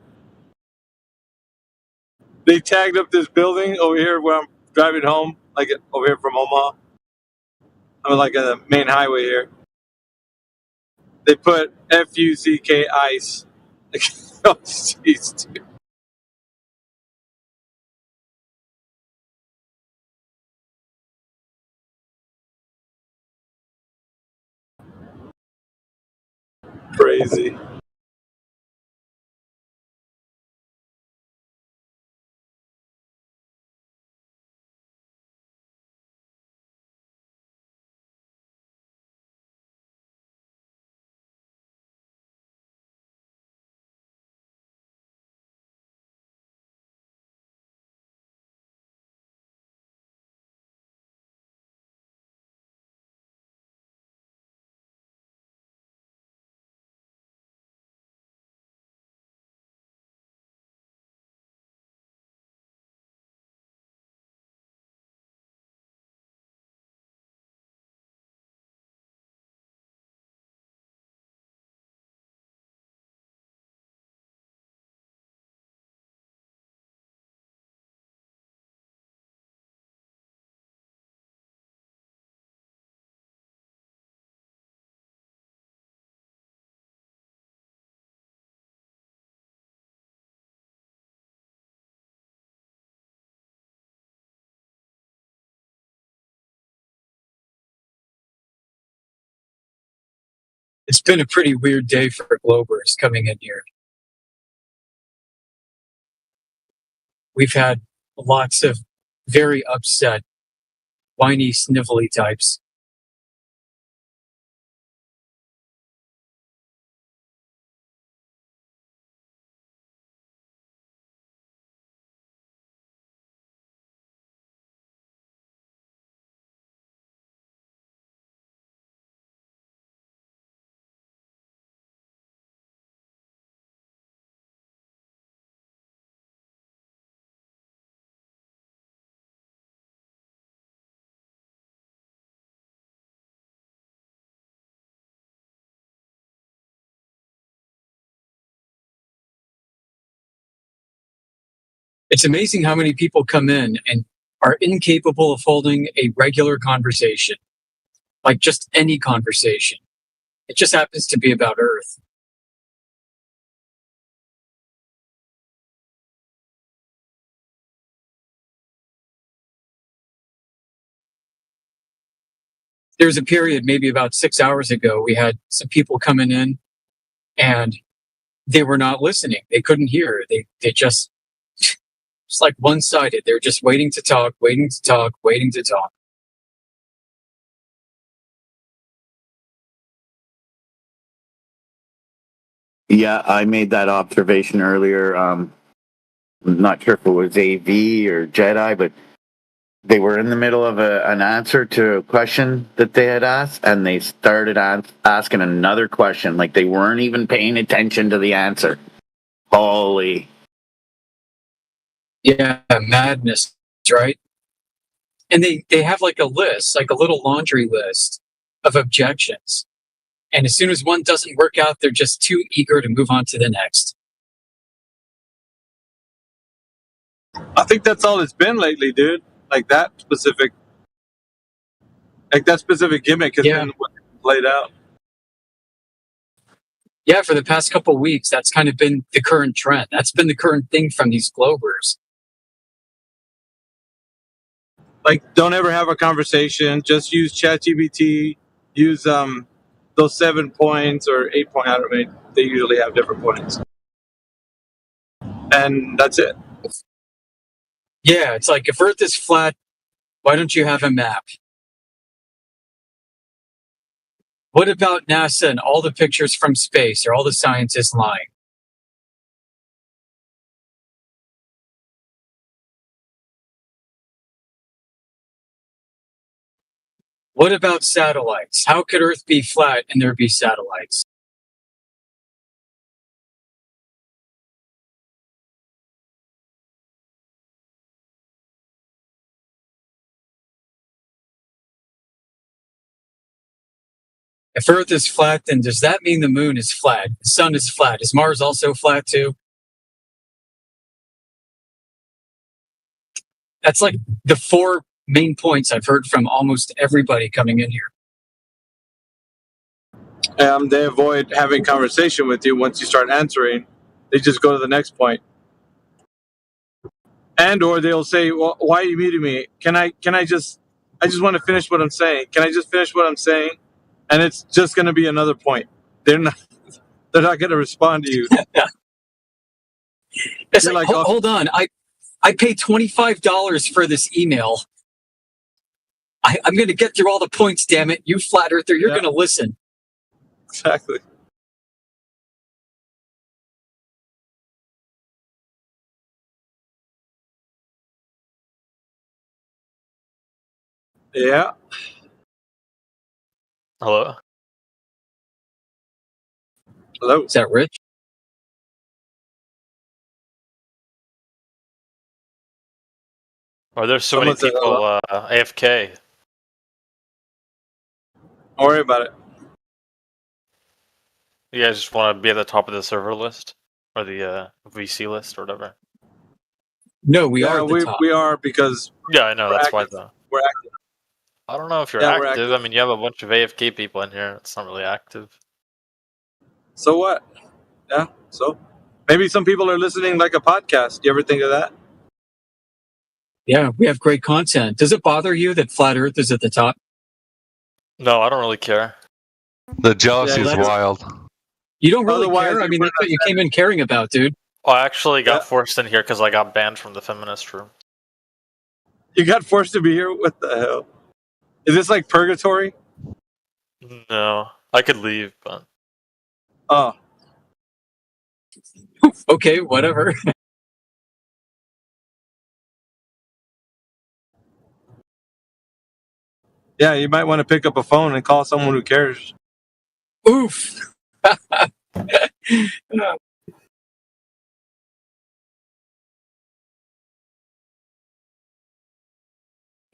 they tagged up this building over here where I'm driving home, like over here from Omaha. I'm like on the main highway here. They put FUCK ice. Oh, jeez, dude. Crazy. It's been a pretty weird day for Globers coming in here. We've had lots of very upset, whiny, snivelly types. It's amazing how many people come in and are incapable of holding a regular conversation, like just any conversation. It just happens to be about Earth. There was a period, maybe about 6 hours ago, we had some people coming in and they were not listening. They couldn't hear. They just like one-sided. They were just waiting to talk, waiting to talk, waiting to talk. Yeah, I made that observation earlier. I'm not sure if it was AV or Jedi, but they were in the middle of an answer to a question that they had asked, and they started asking another question, like they weren't even paying attention to the answer. Holy. Yeah, madness, right? And they have like a list, like a little laundry list of objections. And as soon as one doesn't work out, they're just too eager to move on to the next. I think that's all it's been lately, dude. Like that specific gimmick has been played out. Yeah, for the past couple of weeks, that's kind of been the current trend. That's been the current thing from these Globers. Like, don't ever have a conversation. Just use ChatGPT. Use those 7 points or 8 points. I don't know. They usually have different points, and that's it. Yeah, it's like if Earth is flat, why don't you have a map? What about NASA and all the pictures from space? Are all the scientists lying? What about satellites? How could Earth be flat and there be satellites? If Earth is flat, then does that mean the moon is flat? The sun is flat. Is Mars also flat too? That's like the 4 main points I've heard from almost everybody coming in here. They avoid having conversation with you once you start answering. They just go to the next point. And or they'll say, well, why are you muting me? I just want to finish what I'm saying. Can I just finish what I'm saying? And it's just going to be another point. They're not going to respond to you. It's like, hold on. I paid $25 for this email. I'm going to get through all the points, damn it. You flat earther, you're going to listen. Exactly. Yeah. Hello? Hello? Is that Rich? Oh, there's so many people AFK. Don't worry about it. You guys just want to be at the top of the server list? Or the VC list or whatever? No, we are at the top. We are because... Yeah, I know, that's why though. We're active. I don't know if you're Yeah, we're active. active. I mean, you have a bunch of AFK people in here. It's not really active. So what? Yeah, so... Maybe some people are listening like a podcast. You ever think of that? Yeah, we have great content. Does it bother you that Flat Earth is at the top? No, I don't really care. The jealousy is wild. You don't really care. I mean, that's what you came in caring about, dude. Well, I actually got forced in here because I got banned from the feminist room. You got forced to be here? What the hell? Is this like purgatory? No, I could leave, but oh, okay, whatever. Yeah, you might want to pick up a phone and call someone who cares. Oof.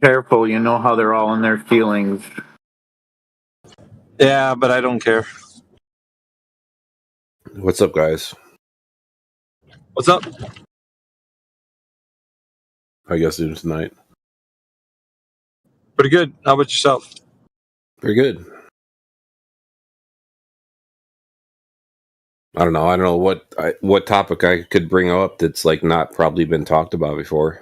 Careful, you know how they're all in their feelings. Yeah, but I don't care. What's up, guys? What's up? How you guys doing tonight? Pretty good. How about yourself? Pretty good. I don't know what topic I could bring up that's like not probably been talked about before.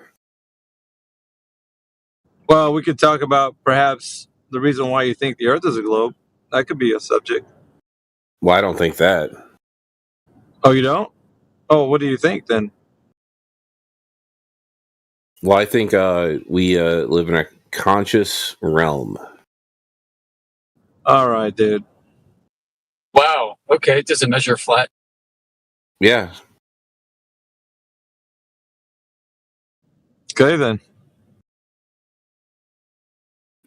Well, we could talk about perhaps the reason why you think the Earth is a globe. That could be a subject. Well, I don't think that. Oh, you don't? Oh, what do you think then? Well, I think we live in a conscious realm. All right, dude. Wow. Okay. Does it measure flat? Yeah. Okay, then.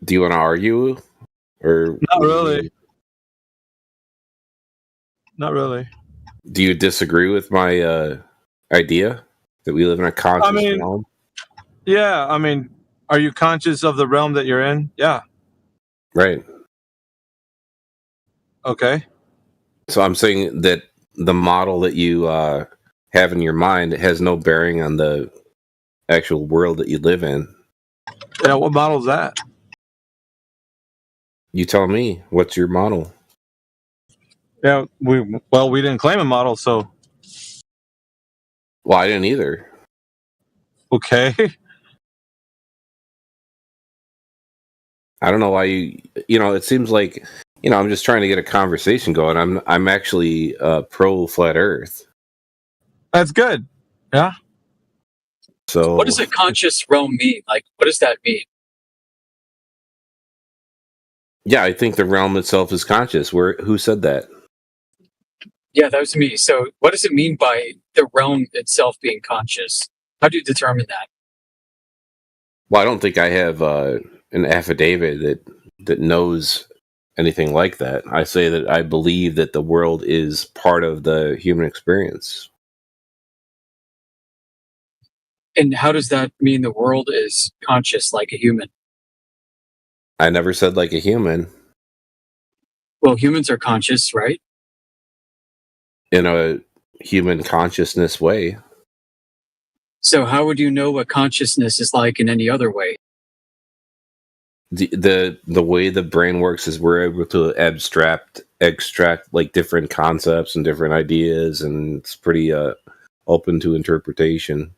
Do you want to argue? Or not really. Not really. Do you disagree with my idea that we live in a conscious realm? Yeah, I mean, are you conscious of the realm that you're in? Yeah. Right. Okay. So I'm saying that the model that you have in your mind has no bearing on the actual world that you live in. Yeah, what model is that? You tell me. What's your model? Yeah, we didn't claim a model, so. Well, I didn't either. Okay. I don't know why it seems like, I'm just trying to get a conversation going. I'm actually pro flat Earth. That's good. Yeah. So what does a conscious realm mean? Like, what does that mean? Yeah, I think the realm itself is conscious. Who said that? Yeah, that was me. So what does it mean by the realm itself being conscious? How do you determine that? Well, I don't think I have an affidavit that knows anything like that. I say that I believe that the world is part of the human experience. And how does that mean the world is conscious like a human? I never said like a human. Well, humans are conscious, right? In a human consciousness way. So how would you know what consciousness is like in any other way? The way the brain works is we're able to extract like different concepts and different ideas, and it's pretty open to interpretation.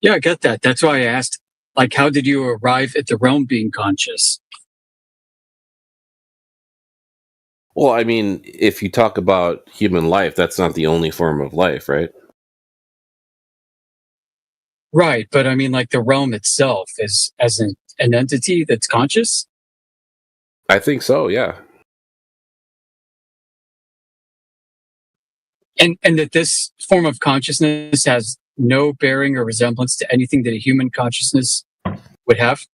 Yeah, I get that. That's why I asked, like, how did you arrive at the realm being conscious? Well, I mean, if you talk about human life, that's not the only form of life, right? Right, but I mean, like, the realm itself is as an entity that's conscious? I think so, yeah. And that this form of consciousness has no bearing or resemblance to anything that a human consciousness would have?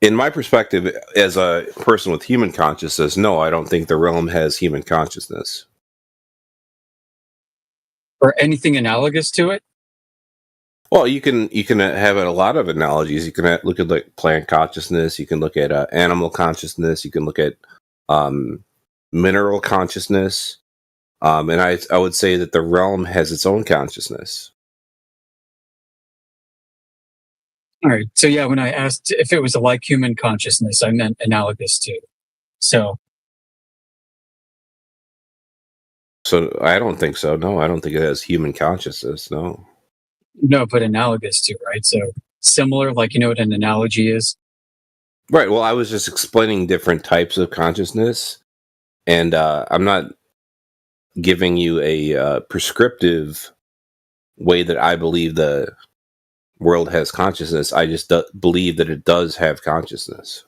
In my perspective, as a person with human consciousness, no, I don't think the realm has human consciousness. Or anything analogous to it? Well, you can have a lot of analogies. You can look at like plant consciousness. You can look at animal consciousness. You can look at mineral consciousness. And I would say that the realm has its own consciousness. All right. So yeah, when I asked if it was a like human consciousness, I meant analogous to. So I don't think so. No, I don't think it has human consciousness. No. No, but analogous to, right? So similar, like, you know what an analogy is? Right. Well, I was just explaining different types of consciousness, and I'm not giving you a prescriptive way that I believe the world has consciousness. I just believe that it does have consciousness.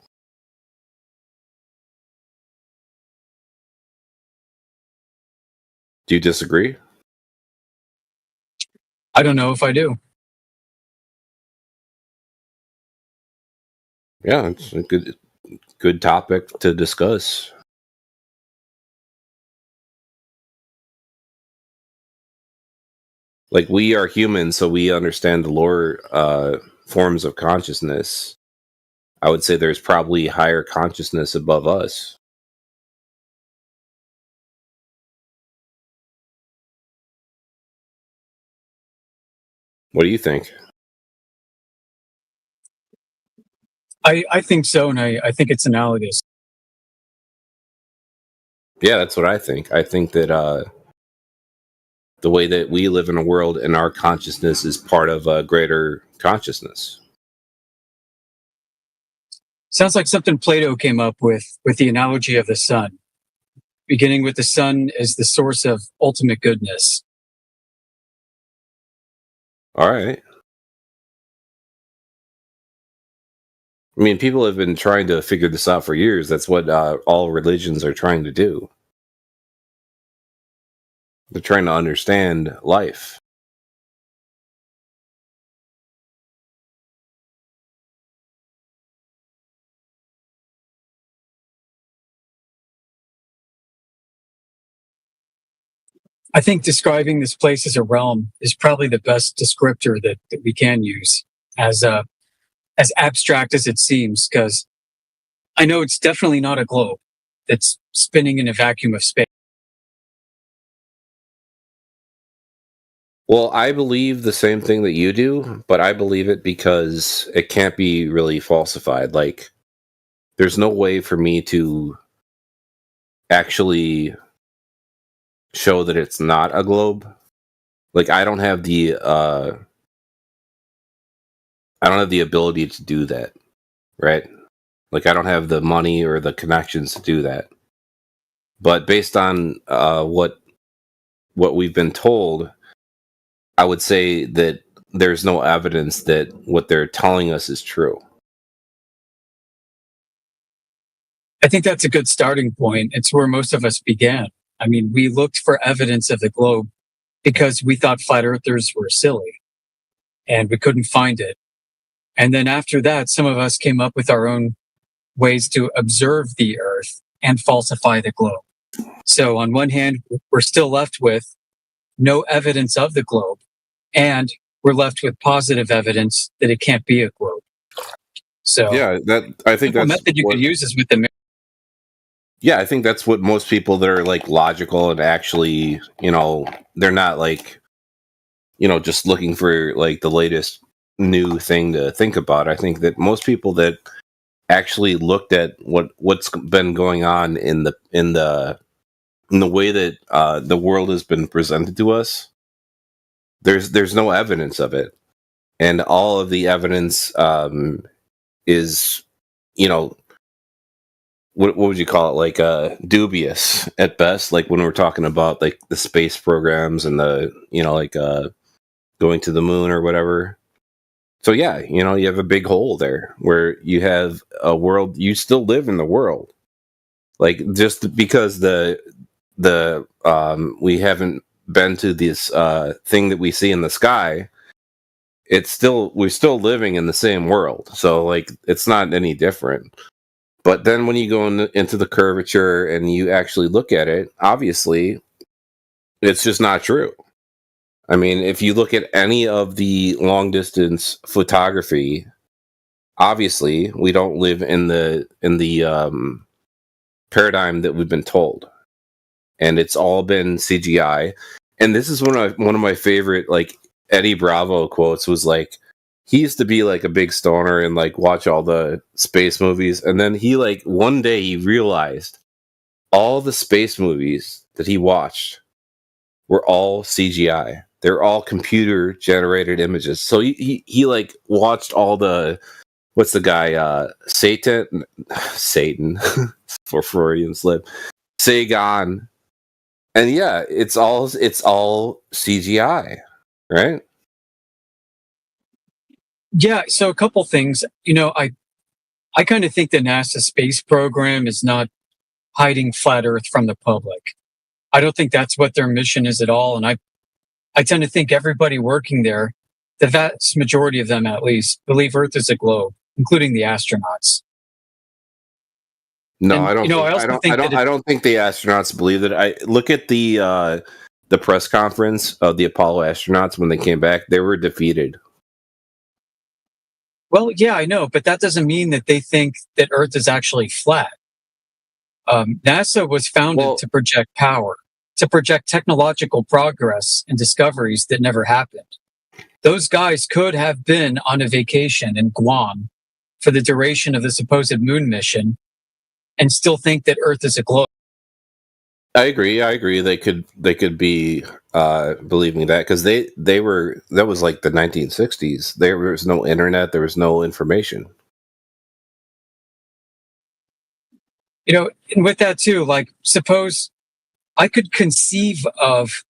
Do you disagree? I don't know if I do. Yeah, it's a good topic to discuss. Like, we are humans, so we understand the lower forms of consciousness. I would say there's probably higher consciousness above us. What do you think? I think so, and I think it's analogous. Yeah, that's what I think. I think that the way that we live in a world and our consciousness is part of a greater consciousness. Sounds like something Plato came up with the analogy of the sun. Beginning with the sun as the source of ultimate goodness. All right. I mean, people have been trying to figure this out for years. That's what all religions are trying to do. They're trying to understand life. I think describing this place as a realm is probably the best descriptor that we can use, as abstract as it seems, because I know it's definitely not a globe that's spinning in a vacuum of space. Well, I believe the same thing that you do, but I believe it because it can't be really falsified. Like, there's no way for me to actually show that it's not a globe. Like, I don't have the ability to do that, right? Like, I don't have the money or the connections to do that. But based on what we've been told, I would say that there's no evidence that what they're telling us is true. I think that's a good starting point. It's where most of us began. I mean, we looked for evidence of the globe because we thought flat earthers were silly and we couldn't find it. And then after that, some of us came up with our own ways to observe the earth and falsify the globe. So on one hand, we're still left with no evidence of the globe, and we're left with positive evidence that it can't be a globe. So yeah, I think that's method you could use is with the. Yeah, I think that's what most people that are like logical and actually, they're not like, just looking for like the latest new thing to think about. I think that most people that actually looked at what's been going on in the way that the world has been presented to us, there's no evidence of it, and all of the evidence is, what would you call it? Like dubious at best. Like when we're talking about like the space programs and the going to the moon or whatever. So yeah, you have a big hole there where you have a world. You still live in the world, like just because we haven't been to this thing that we see in the sky. We're still living in the same world. So like it's not any different. But then when you go into the curvature and you actually look at it, obviously, it's just not true. I mean, if you look at any of the long distance photography, obviously we don't live in the paradigm that we've been told, and it's all been CGI. And this is one of my favorite like Eddie Bravo quotes was like, he used to be like a big stoner and like watch all the space movies. And then he like one day he realized all the space movies that he watched were all CGI. they're all computer generated images. So he like watched all the, what's the guy, Satan for Freudian slip, Sagan, and yeah, it's all CGI, right? Yeah. So a couple things. I kind of think the NASA space program is not hiding flat Earth from the public. I don't think that's what their mission is at all. And I tend to think everybody working there, the vast majority of them at least, believe Earth is a globe, including the astronauts. No, And, I don't. I don't think the astronauts believe that. I look at the press conference of the Apollo astronauts when they came back; they were defeated. Well, yeah, I know, but that doesn't mean that they think that Earth is actually flat. NASA was founded to project power, to project technological progress and discoveries that never happened. Those guys could have been on a vacation in Guam for the duration of the supposed moon mission and still think that Earth is a globe. I agree. They could be believing that because they were, that was like the 1960s. There was no internet. There was no information. And with that too, like, suppose I could conceive of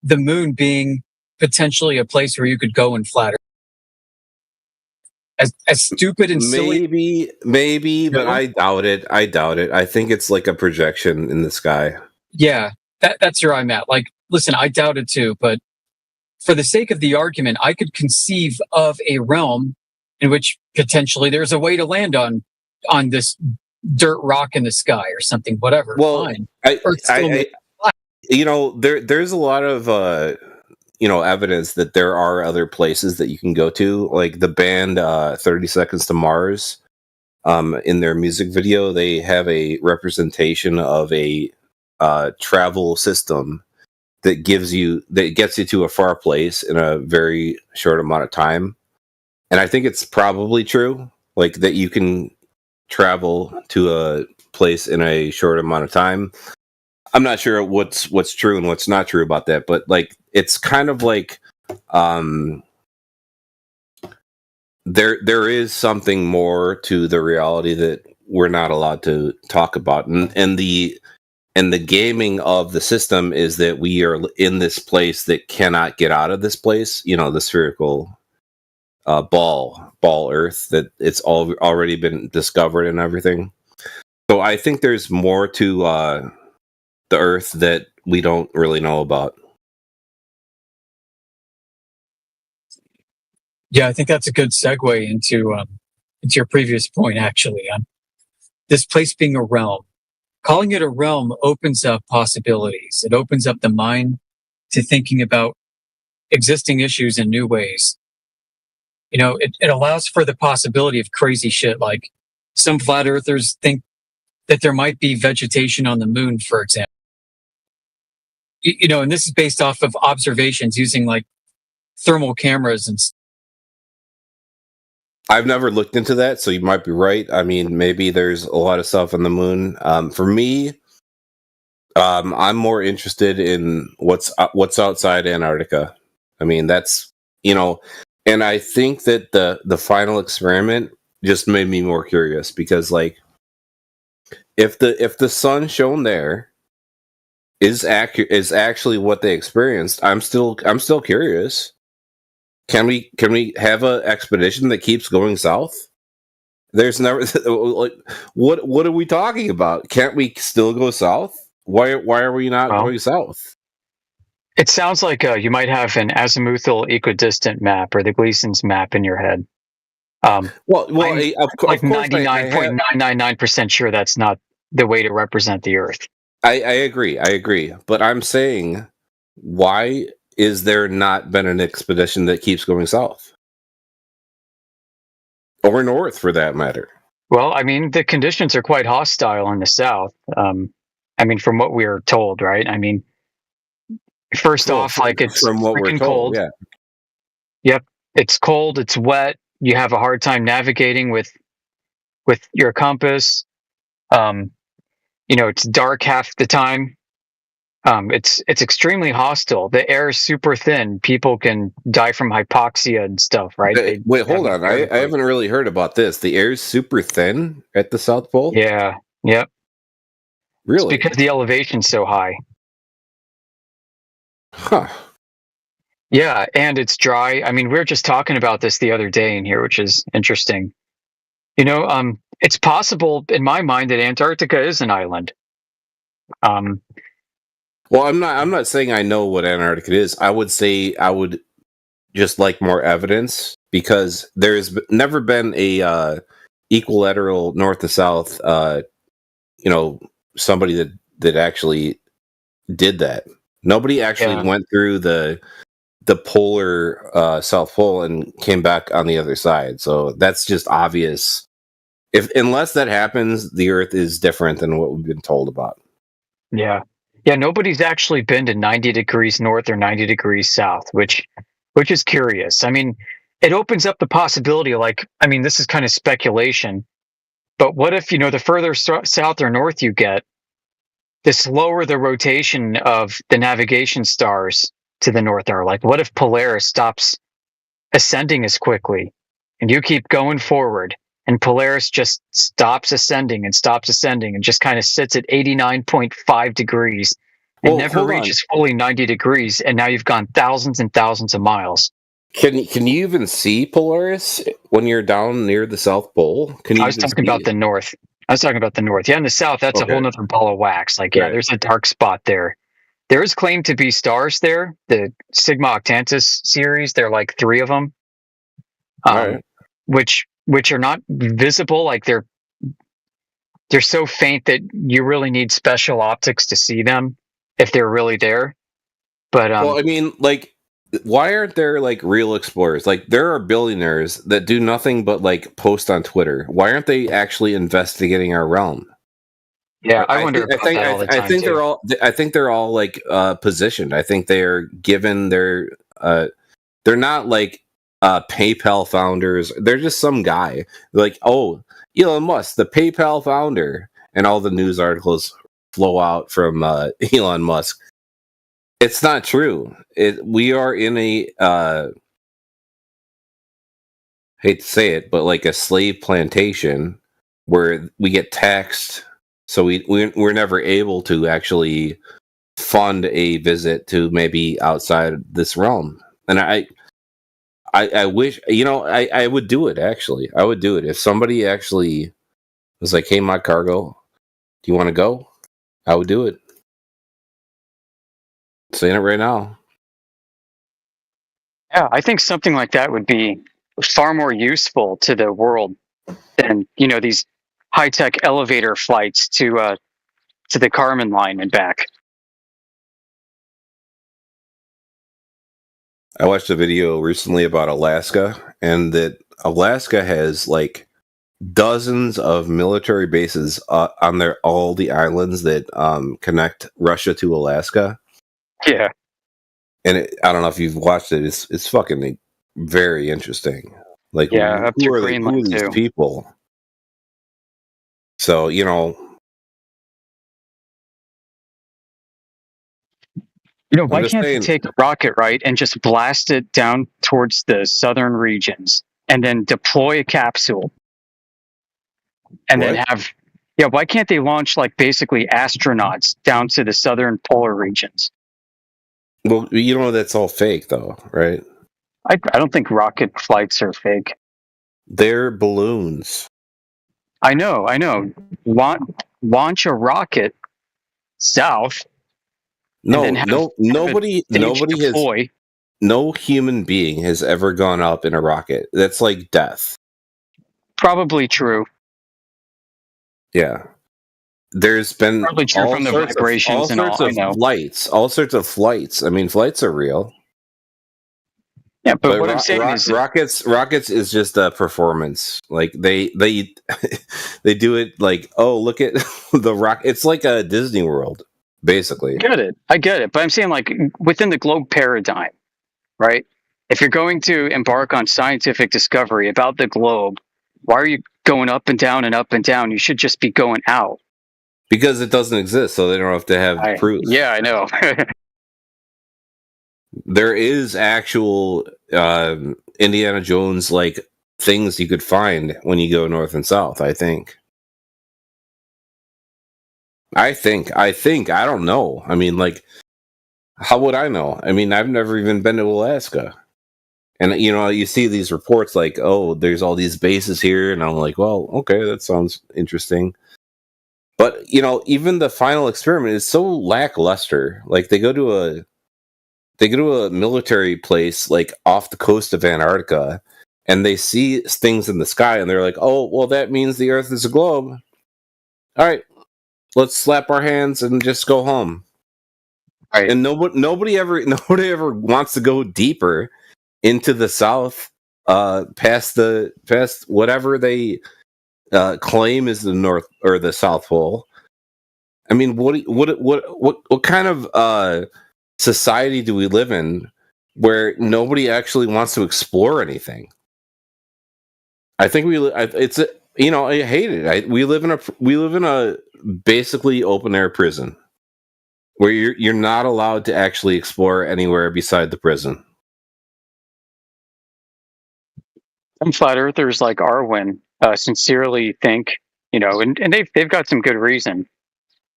the moon being potentially a place where you could go and flatter. As stupid and silly. Maybe, but I doubt it. I think it's like a projection in the sky. Yeah, that's where I'm at. Like, listen, I doubt it too, but for the sake of the argument, I could conceive of a realm in which potentially there's a way to land on this dirt rock in the sky or something, whatever. Well, fine. There's a lot of evidence that there are other places that you can go to, like the band 30 Seconds to Mars. In their music video, they have a representation of a travel system that gets you to a far place in a very short amount of time. And I think it's probably true, like that you can travel to a place in a short amount of time. I'm not sure what's true and what's not true about that, but like it's kind of like there is something more to the reality that we're not allowed to talk about, and the gaming of the system is that we are in this place that cannot get out of this place. The spherical ball Earth, that it's already been discovered and everything. So I think there's more to the Earth that we don't really know about. Yeah, I think that's a good segue into your previous point, actually. This place being a realm. Calling it a realm opens up possibilities. It opens up the mind to thinking about existing issues in new ways. It allows for the possibility of crazy shit, like some flat earthers think that there might be vegetation on the moon, for example. And this is based off of observations using like thermal cameras and I've never looked into that, so you might be right. I mean, maybe there's a lot of stuff on the moon. For me, I'm more interested in what's outside Antarctica. I mean, that's and I think that the final experiment just made me more curious because, like, if the sun shone there is actually what they experienced, I'm still curious. Can we have an expedition that keeps going south? There's never like what are we talking about? Can't we still go south? Why are we not going south? It sounds like you might have an azimuthal equidistant map or the Gleason's map in your head. I'm like 99.999% sure that's not the way to represent the Earth. I agree. But I'm saying, why is there not been an expedition that keeps going south? Or north, for that matter? Well, I mean, the conditions are quite hostile in the south. I mean, from what we're told, right? I mean, first off, like, it's from what we're told, cold. yeah. Yep, it's cold, it's wet. You have a hard time navigating with your compass. It's dark half the time. It's extremely hostile. The air is super thin. People can die from hypoxia and stuff, right? Wait, hold on. I haven't really heard about this. The air is super thin at the South Pole? Yeah. Yep. Really? It's because the elevation's so high. Huh. Yeah, and it's dry. I mean, we were just talking about this the other day in here, which is interesting. It's possible in my mind that Antarctica is an island. Well, I'm not saying I know what Antarctica is. I would say I would just like more evidence, because there's never been a equilateral north to south somebody that actually did that. Nobody actually went through the polar South Pole and came back on the other side. So that's just obvious. Unless that happens, the Earth is different than what we've been told about. Yeah. Yeah, nobody's actually been to 90 degrees north or 90 degrees south, which is curious. I mean, it opens up the possibility, this is kind of speculation, but what if, the further south or north you get, the slower the rotation of the navigation stars to the north are. Like, what if Polaris stops ascending as quickly and you keep going forward, and Polaris just stops ascending and just kind of sits at 89.5 degrees and never reaches fully 90 degrees, and now you've gone thousands and thousands of miles. Can you even see Polaris when you're down near the South Pole? I was talking about the north. Yeah, in the south, that's a whole nother ball of wax. There's a dark spot there. There is claimed to be stars there. The Sigma Octantis series, there are like 3 of them, which are not visible. Like they're so faint that you really need special optics to see them if they're really there. But why aren't there real explorers? There are billionaires that do nothing but post on Twitter. Why aren't they actually investigating our realm? Yeah, I wonder about that all the time. I think they're all positioned. I think they are given their they're not PayPal founders. They're just some guy Elon Musk, the PayPal founder, and all the news articles flow out from Elon Musk. It's not true. We are in a hate to say it, but a slave plantation where we get taxed. So we're never able to actually fund a visit to maybe outside this realm. And I wish, I would do it, actually. I would do it. If somebody actually was like, hey, my cargo, do you want to go? I would do it. I'm saying it right now. Yeah, I think something like that would be far more useful to the world than, these high-tech elevator flights to the Kármán line and back. I watched a video recently about Alaska, and that Alaska has dozens of military bases on all the islands that connect Russia to Alaska. Yeah, and I don't know if you've watched it. It's fucking very interesting. Up to Greenland who are these too. people? So why can't they take a rocket, right, and just blast it down towards the southern regions, and then deploy a capsule, and then have why can't they launch basically astronauts down to the southern polar regions? Well, that's all fake, though, right? I don't think rocket flights are fake. They're balloons. I know. Launch a rocket south. Nobody has. No human being has ever gone up in a rocket. That's like death. Probably true. Yeah. There's been probably true from the vibrations and all. I know. All sorts of flights. I mean, flights are real. Yeah, but what I'm saying is rockets is just a performance. They they do it look at the rock. It's like a Disney World, basically. I get it. But I'm saying within the globe paradigm, right? If you're going to embark on scientific discovery about the globe, why are you going up and down and up and down? You should just be going out. Because it doesn't exist, so they don't have to have proof. Yeah, I know. There is actual Indiana Jones like things you could find when you go north and south. I think. I don't know. I mean, like, how would I know? I mean, I've never even been to Alaska. And, you know, you see these reports like, oh, there's all these bases here. And I'm like, well, okay, that sounds interesting. But, you know, even the final experiment is so lackluster. Like, they go to a military place, like, off the coast of Antarctica, and they see things in the sky, and they're like, oh, well, that means the Earth is a globe. All right, let's slap our hands and just go home. Right. And nobody ever wants to go deeper into the south, past whatever they claim is the north or the south pole. I mean, what kind of society do we live in where nobody actually wants to explore anything? I think I hate it. We live in a basically open air prison where you're not allowed to actually explore anywhere beside the prison. Some flat earthers like Arwen sincerely think, you know, and they've got some good reason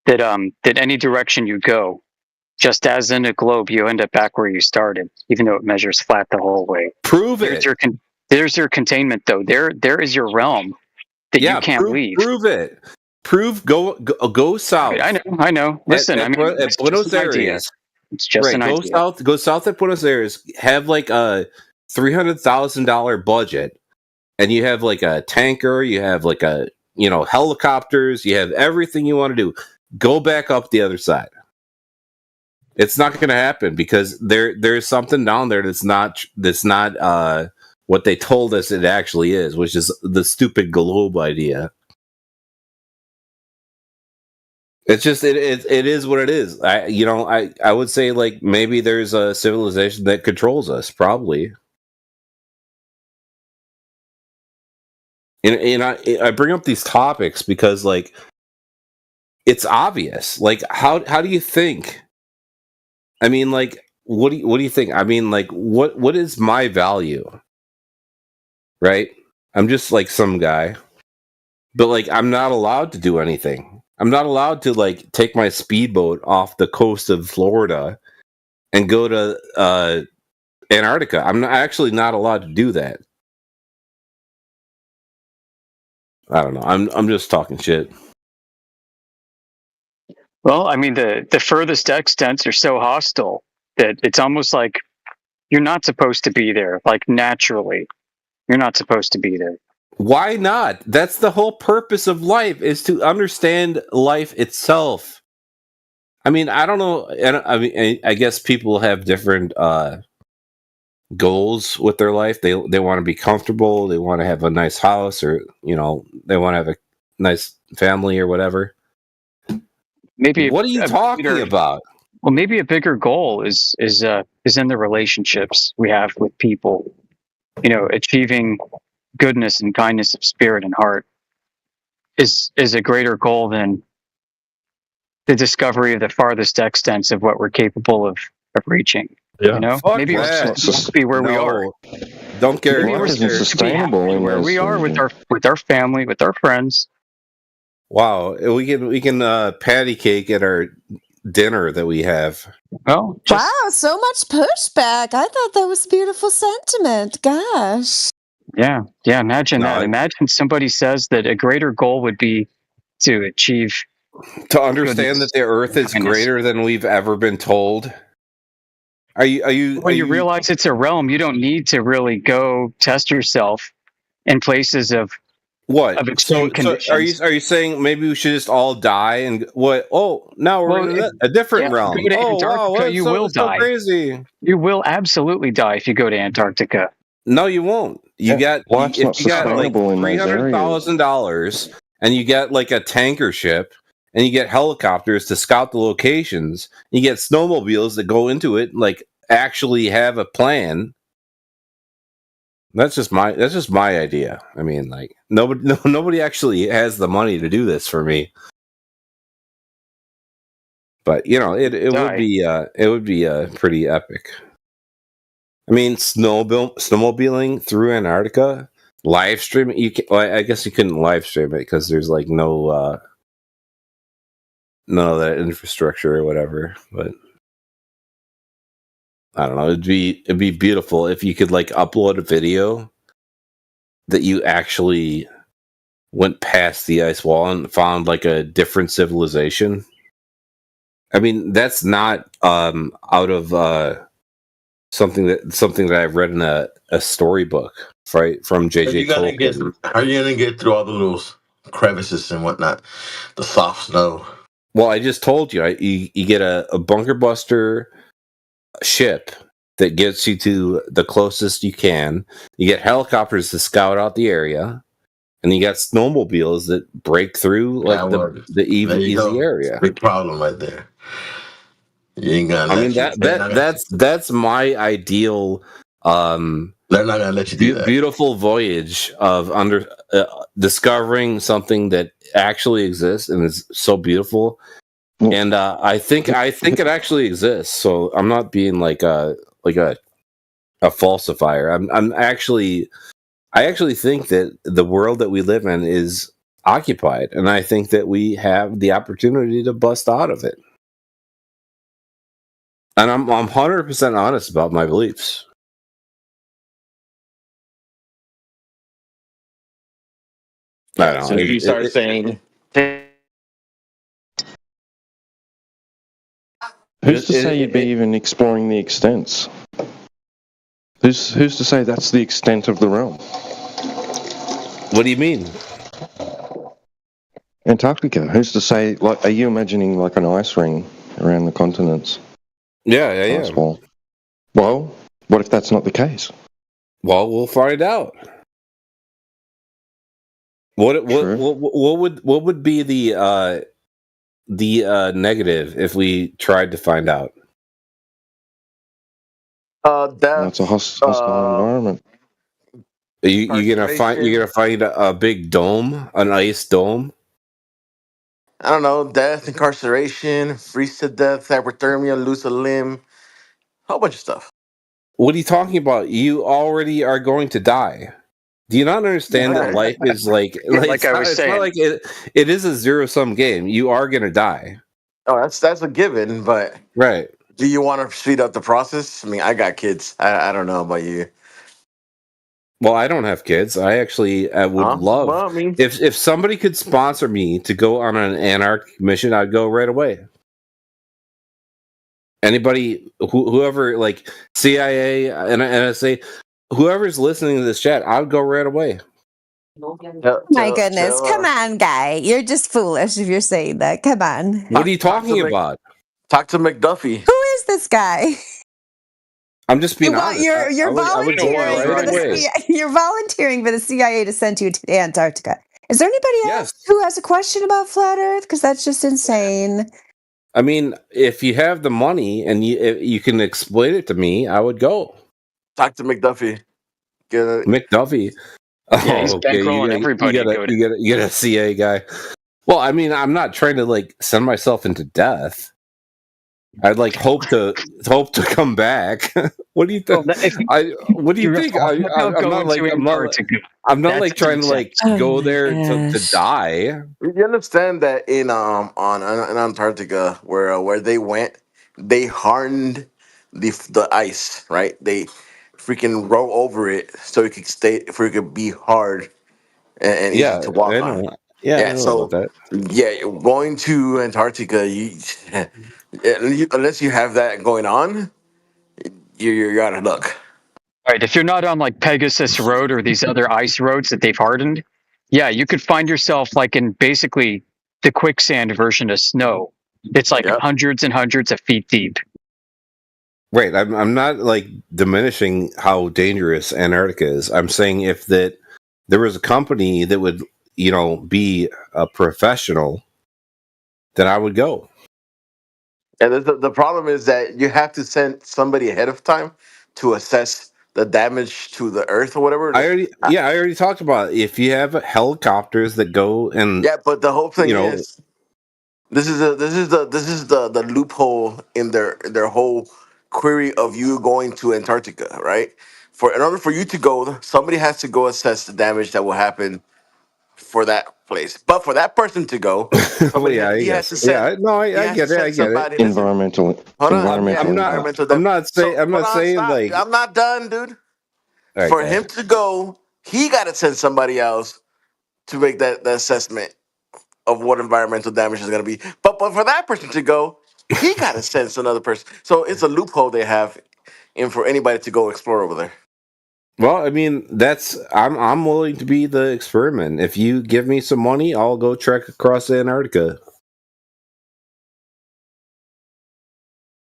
that any direction you go, just as in a globe, you end up back where you started, even though it measures flat the whole way. Prove it. There's your containment, though. There is your realm that you can't leave. Prove it. Go south. I know. Listen, at Buenos Aires. It's just an idea. Go south at Buenos Aires. Have like a $300,000 budget, and you have like a tanker. You have like helicopters. You have everything you want to do. Go back up the other side. It's not going to happen because there's something down there that's not what they told us it actually is, which is the stupid globe idea. It's just it is what it is. I would say like maybe there's a civilization that controls us, probably. And I bring up these topics because like it's obvious. Like how do you think? I mean, like what do you think? I mean, like what is my value? Right? I'm just like some guy. But like I'm not allowed to do anything. I'm not allowed to like take my speedboat off the coast of Florida and go to Antarctica. I'm actually not allowed to do that. I don't know. I'm just talking shit. Well, I mean, the furthest extents are so hostile that it's almost like you're not supposed to be there. Like naturally, you're not supposed to be there. Why not? That's the whole purpose of life, is to understand life itself. I mean, I don't know. I guess people have different goals with their life. They want to be comfortable. They want to have a nice house, or they want to have a nice family or whatever. Maybe what are you talking about? Well, maybe a bigger goal is in the relationships we have with people. Achieving goodness and kindness of spirit and heart is a greater goal than the discovery of the farthest extents of what we're capable of reaching. Yeah. Maybe it's supposed to be where we are. Don't care. Maybe we're sustainable where we are with our family, with our friends. Wow, we can patty cake at our dinner that we have. Oh, wow, so much pushback. I thought that was beautiful sentiment. Gosh. Yeah. Imagine that. Imagine somebody says that a greater goal would be to achieve, to understand that the Earth is greater than we've ever been told. Are you? When you realize it's a realm, you don't need to really go test yourself in places of what? Of extreme conditions. Are you saying maybe we should just all die and what? Oh, now we're in a different realm. If you go to Antarctica, you will die. Crazy. You will absolutely die if you go to Antarctica. No, you won't. You got like $300,000 and you get like a tanker ship and you get helicopters to scout the locations. You get snowmobiles that go into it and like actually have a plan. That's just my idea. I mean, like nobody actually has the money to do this for me. But it would be pretty epic. I mean, snowmobiling through Antarctica, live stream it. I guess you couldn't live stream it because there's like none of that infrastructure or whatever. But I don't know. It'd be beautiful if you could like upload a video that you actually went past the ice wall and found like a different civilization. I mean, that's not out of something that I've read in a storybook, right, from J.J. Tolkien. How are you gonna get through all the little crevices and whatnot, the soft snow? Well, I just told you, you get a bunker buster ship that gets you to the closest you can. You get helicopters to scout out the area, and you got snowmobiles that break through like the easy area. Big problem right there. You ain't gonna. I mean that's my ideal. They're not gonna let you do that. Beautiful voyage of discovering something that actually exists and is so beautiful. And I think it actually exists. So I'm not being like a falsifier. I actually think that the world that we live in is occupied, and I think that we have the opportunity to bust out of it. And I'm 100% honest about my beliefs. I don't know. So you start saying. Who's to say you'd be even exploring the extents? Who's to say that's the extent of the realm? What do you mean? Antarctica. Who's to say? Like, are you imagining like an ice ring around the continents? Yeah. Wall. Well, what if that's not the case? Well, we'll find out. What would be the negative if we tried to find out? That's a hostile environment. You're gonna find a big dome, an ice dome. I don't know, death, incarceration, freeze to death, hypothermia, lose a limb, a whole bunch of stuff. What are you talking about? You already are going to die. Do you not understand that life is like I was saying, not like it is a zero-sum game. You are going to die. Oh, that's a given, but right. Do you want to speed up the process? I mean, I got kids. I don't know about you. Well, I don't have kids. I actually would love if somebody could sponsor me to go on an Antarctic mission. I'd go right away. Anybody, whoever, like CIA and NSA, whoever's listening to this chat, I'd go right away. My goodness, come on, guy. You're just foolish if you're saying that. Come on. What are you talking about? Talk to McDuffie. Who is this guy? I'm just being honest. You're volunteering for the you're volunteering for the CIA to send you to Antarctica. Is there anybody else who has a question about flat Earth? Because that's just insane. I mean, if you have the money and you can explain it to me, I would go. Talk to McDuffie. McDuffie. Yeah, he's bankrolling everybody. You get a CA guy. Well, I mean, I'm not trying to like send myself into death. I'd like hope to come back. What do you think? What do you think? I'm not like trying to like go there to die. You understand that in Antarctica, where they went, they hardened the ice, right? They freaking roll over it so it could be hard and easy to walk on. Yeah, so going to Antarctica, unless you have that going on, you're out of luck. Right, if you're not on like Pegasus Road or these other ice roads that they've hardened, yeah, you could find yourself like in basically the quicksand version of snow. It's like hundreds and hundreds of feet deep. Right, I'm not like diminishing how dangerous Antarctica is. I'm saying if there was a company that would, be a professional, then I would go. And the problem is that you have to send somebody ahead of time to assess the damage to the Earth or whatever. I already talked about it. If you have helicopters that go and but the whole thing is This is the loophole in their whole query of you going to Antarctica, right? In order for you to go, somebody has to go assess the damage that will happen for that place. But for that person to go, Well, yeah, I he has guess. to Yeah, send I get it. I get it. Environmental. Hold on, Environmental impact. I'm not saying. I'm hold not on, saying stop. like. I'm not done, dude. All right, For go him ahead. to go, he got to send somebody else to make that assessment of what environmental damage is going to be. But for that person to go, he got to send another person. So it's a loophole they have in for anybody to go explore over there. Well, I mean, I'm willing to be the experiment. If you give me some money, I'll go trek across Antarctica.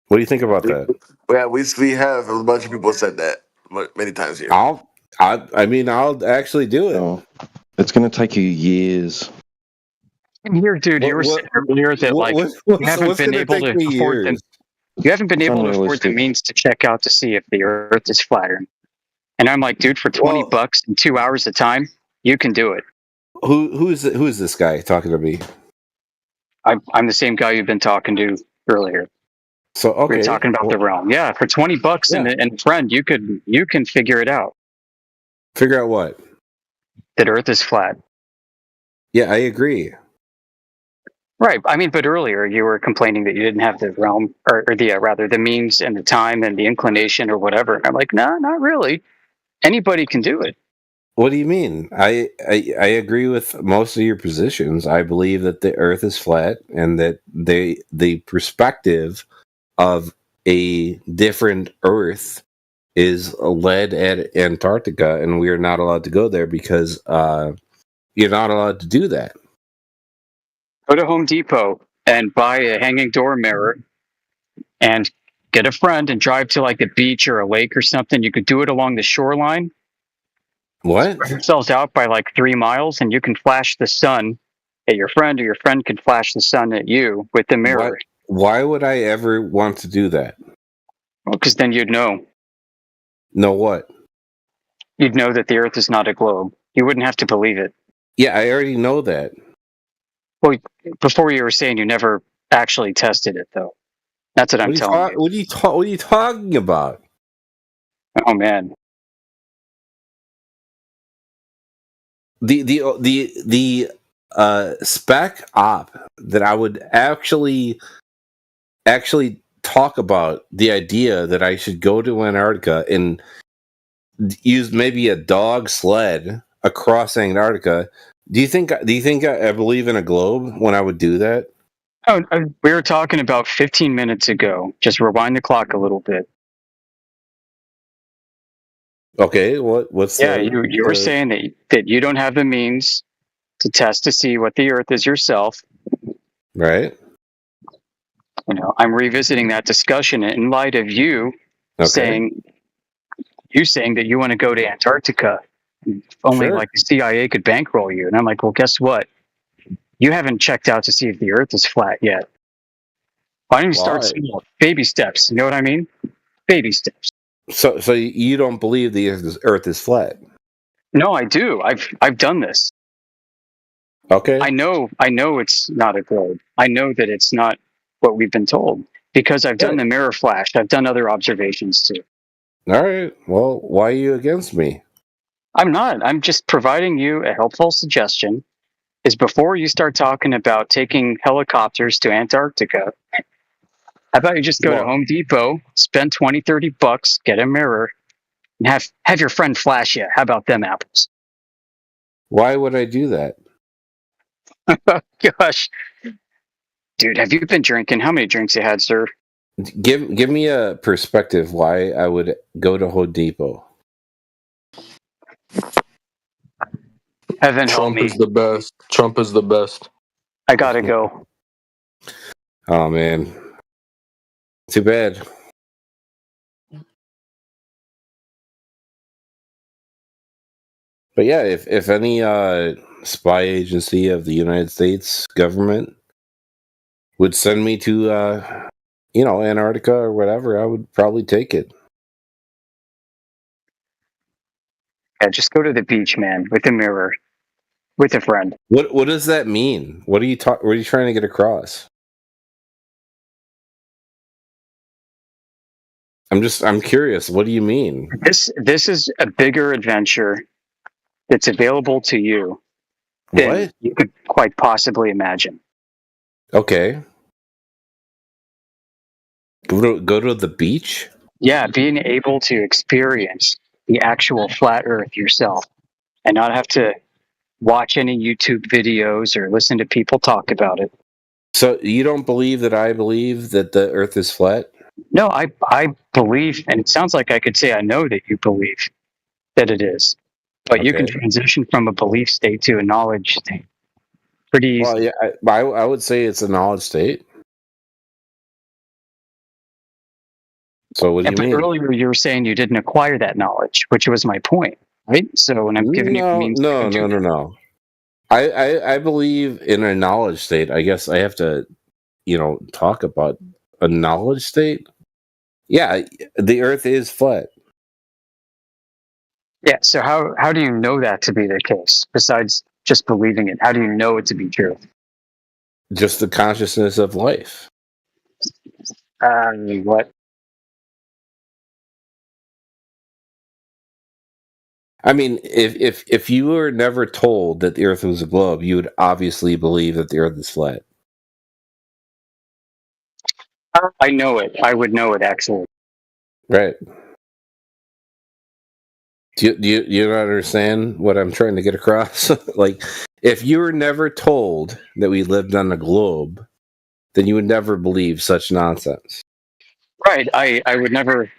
What do you think about that? Yeah, we have a bunch of people said that many times here. I'll actually do it. Oh, it's going to take you years. And here, dude, you were saying earlier that you haven't been able to afford them. You haven't been It's able to afford the unrealistic. means to check out to see if the Earth is flatter. And I'm like, dude, for $20 and 2 hours of time, you can do it. Who is this guy talking to me? I'm the same guy you've been talking to earlier. So okay, we're talking about the realm. Yeah, for $20 and a friend, you can figure it out. Figure out what? That Earth is flat. Yeah, I agree. Right. I mean, but earlier you were complaining that you didn't have the realm, or rather the means and the time and the inclination or whatever. And I'm like, no, not really. Anybody can do it. What do you mean? I agree with most of your positions. I believe that the Earth is flat and that the perspective of a different Earth is led at Antarctica, and we are not allowed to go there because you're not allowed to do that. Go to Home Depot and buy a hanging door mirror and get a friend and drive to like the beach or a lake or something. You could do it along the shoreline. What? Spread yourselves out by like 3 miles, and you can flash the sun at your friend, or your friend can flash the sun at you with the mirror. Why would I ever want to do that? Well, because then you'd know. Know what? You'd know that the Earth is not a globe. You wouldn't have to believe it. Yeah, I already know that. Well, before you were saying you never actually tested it, though. That's what I'm telling you. What are you talking about? Oh man. The spec op that I would actually talk about the idea that I should go to Antarctica and use maybe a dog sled across Antarctica. Do you think I believe in a globe when I would do that? Oh, we were talking about 15 minutes ago. Just rewind the clock a little bit. Okay, what's you were saying that you don't have the means to test to see what the Earth is yourself. Right. You know, I'm revisiting that discussion in light of you saying that you want to go to Antarctica. If only like the CIA could bankroll you. And I'm like, well, guess what? You haven't checked out to see if the Earth is flat yet. Why don't you start small? Baby steps. You know what I mean? Baby steps. So you don't believe the Earth is flat? No, I do. I've done this. Okay. I know it's not a globe. I know that it's not what we've been told because I've done the mirror flash. I've done other observations too. All right. Well, why are you against me? I'm not. I'm just providing you a helpful suggestion. Is before you start talking about taking helicopters to Antarctica, how about you just go to Home Depot, spend $20-$30, get a mirror, and have your friend flash you. How about them apples? Why would I do that? Gosh. Dude, have you been drinking? How many drinks you had, sir? Give me a perspective why I would go to Home Depot. Heaven Trump is the best. Trump is the best. I gotta go. Oh man. Too bad. But yeah, if any spy agency of the United States government would send me to Antarctica or whatever, I would probably take it. Yeah, just go to the beach, man, with a mirror. with a friend. What does that mean? What are you What are you trying to get across? I'm curious. What do you mean? This is a bigger adventure that's available to you than you could quite possibly imagine. Okay. Go to the beach? Yeah, being able to experience the actual flat Earth yourself and not have to watch any YouTube videos or listen to people talk about it. So you don't believe that I believe that the Earth is flat? No, I believe, and it sounds like I could say I know that you believe that it is, but you can transition from a belief state to a knowledge state pretty easily. Well, yeah, I would say it's a knowledge state. So what do you mean? Earlier you were saying you didn't acquire that knowledge, which was my point, right? So when I'm giving you the means no. I believe in a knowledge state. I guess I have to, talk about a knowledge state. Yeah, the Earth is flat. Yeah. So how do you know that to be the case? Besides just believing it, how do you know it to be true? Just the consciousness of life. What? I mean, if you were never told that the Earth was a globe, you would obviously believe that the Earth is flat. I know it. I would know it, actually. Right. Do you not understand what I'm trying to get across? Like, if you were never told that we lived on a globe, then you would never believe such nonsense. Right. I would never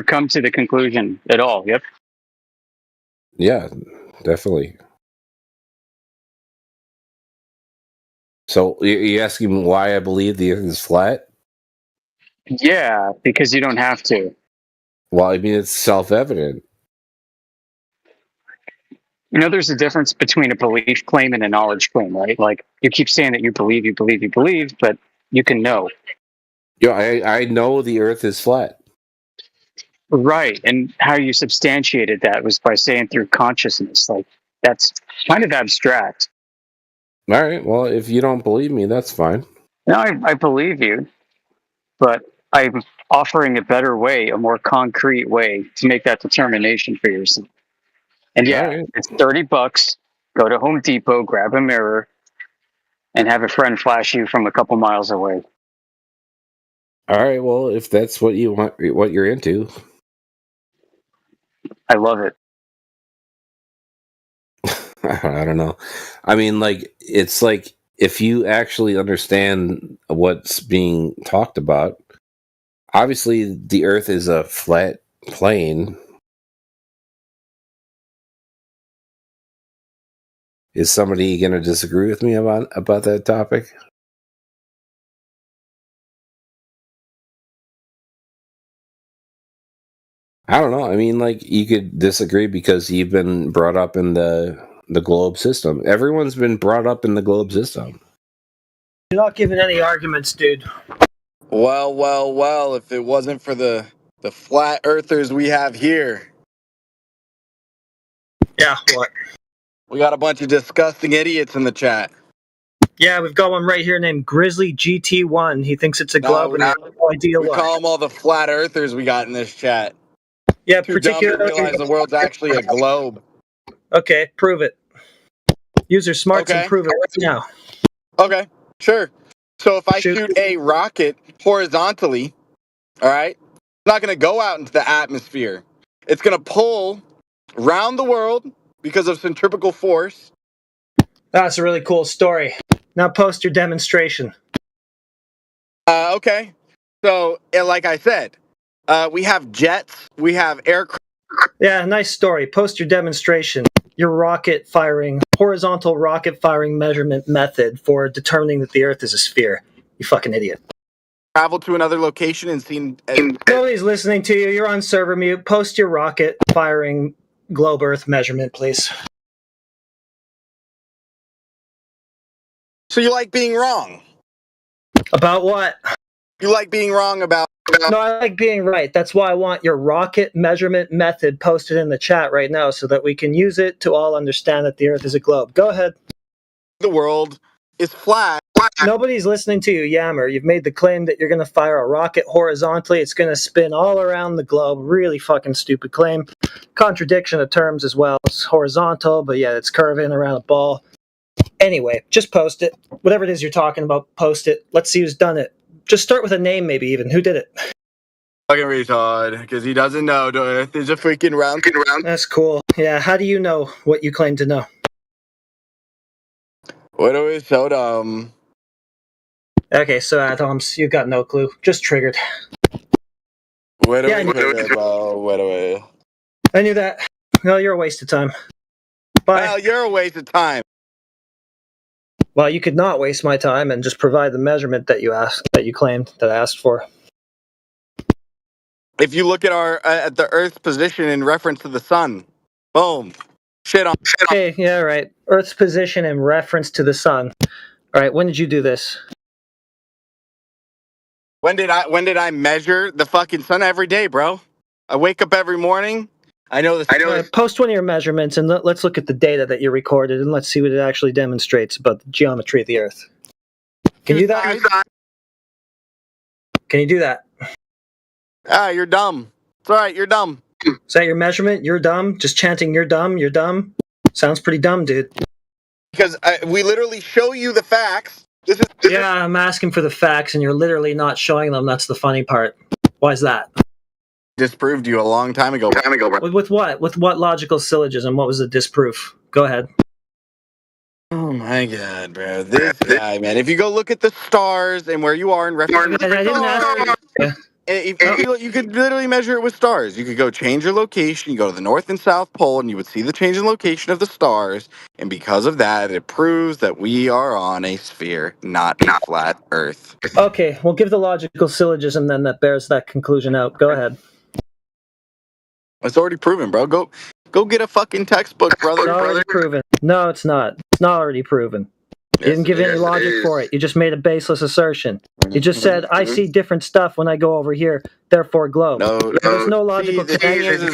come to the conclusion at all. Yep. Yeah, definitely. So you're asking why I believe the Earth is flat? Yeah, because you don't have to. Well, I mean, it's self-evident. There's a difference between a belief claim and a knowledge claim, right? Like, you keep saying that you believe, but you can know. Yeah, I know the Earth is flat. Right, and how you substantiated that was by saying through consciousness. Like, that's kind of abstract. All right, well, if you don't believe me, that's fine. No, I believe you, but I'm offering a better way, a more concrete way to make that determination for yourself. And yeah, It's $30. Go to Home Depot, grab a mirror, and have a friend flash you from a couple miles away. All right, well, if that's what you want, what you're into. I love it. I don't know. I mean, like, it's like if you actually understand what's being talked about, obviously the Earth is a flat plane. Is somebody going to disagree with me about that topic? I don't know. I mean, like, you could disagree because you've been brought up in the globe system. Everyone's been brought up in the globe system. You're not giving any arguments, dude. Well, if it wasn't for the flat earthers we have here. Yeah, what? We got a bunch of disgusting idiots in the chat. Yeah, we've got one right here named Grizzly GT1. He thinks it's a globe and he has no idea we why. call them all the flat earthers we got in this chat. Yeah, Too dumb to realize the world's actually a globe. Okay, prove it. Use your smarts and prove it right now. Okay, sure. So if I shoot a rocket horizontally, all right, it's not going to go out into the atmosphere. It's going to pull around the world because of centrifugal force. That's a really cool story. Now post your demonstration. Okay. So, like I said, we have jets, we have aircraft. Yeah, nice story. Post your demonstration. Your horizontal rocket firing measurement method for determining that the Earth is a sphere. You fucking idiot. Travel to another location and seen. Nobody's listening to you. You're on server mute. Post your rocket firing globe Earth measurement, please. So you like being wrong? About what? You like being wrong about No, I like being right. That's why I want your rocket measurement method posted in the chat right now so that we can use it to all understand that the Earth is a globe. Go ahead. The world is flat. Nobody's listening to you, Yammer. You've made the claim that you're going to fire a rocket horizontally. It's going to spin all around the globe. Really fucking stupid claim. Contradiction of terms as well. It's horizontal, but yeah, it's curving around a ball. Anyway, just post it. Whatever it is you're talking about, post it. Let's see who's done it. Just start with a name, maybe even. Who did it? Fucking retard, because he doesn't know the Earth is a freaking round. That's cool. Yeah, how do you know what you claim to know? What are we so dumb? Okay, so Adams, you got no clue. Just triggered. What are we triggered, bro? What are we? I knew that. Well, you're a waste of time. Bye. Well, you're a waste of time. Well, you could not waste my time and just provide the measurement that you claimed that I asked for. If you look at the Earth's position in reference to the sun, boom, shit on. Okay, yeah, right. Earth's position in reference to the sun. All right, when did you do this? When did I measure the fucking sun? Every day, bro. I wake up every morning. I know this. Post one of your measurements and let's look at the data that you recorded and let's see what it actually demonstrates about the geometry of the Earth. Can you do that? Can you do that? Ah, you're dumb. It's all right. You're dumb. Is that your measurement? You're dumb? Just chanting, you're dumb, you're dumb? Sounds pretty dumb, dude. Because we literally show you the facts. Yeah, I'm asking for the facts and you're literally not showing them. That's the funny part. Why is that? Disproved you a long time ago. With what? With what logical syllogism? What was the disproof? Go ahead. Oh my god, bro. This guy, man. If you go look at the stars and where you are in reference to the stars, you could literally measure it with stars. You could go change your location, you go to the North and South Pole, and you would see the change in location of the stars. And because of that, it proves that we are on a sphere, not a flat Earth. Okay, we'll give the logical syllogism then that bears that conclusion out. Go ahead. It's already proven, bro. Go get a fucking textbook, brother. It's already proven. No, it's not. It's not already proven. You didn't give any logic for it. You just made a baseless assertion. You just said, I see different stuff when I go over here, therefore globe. There's no logical connection.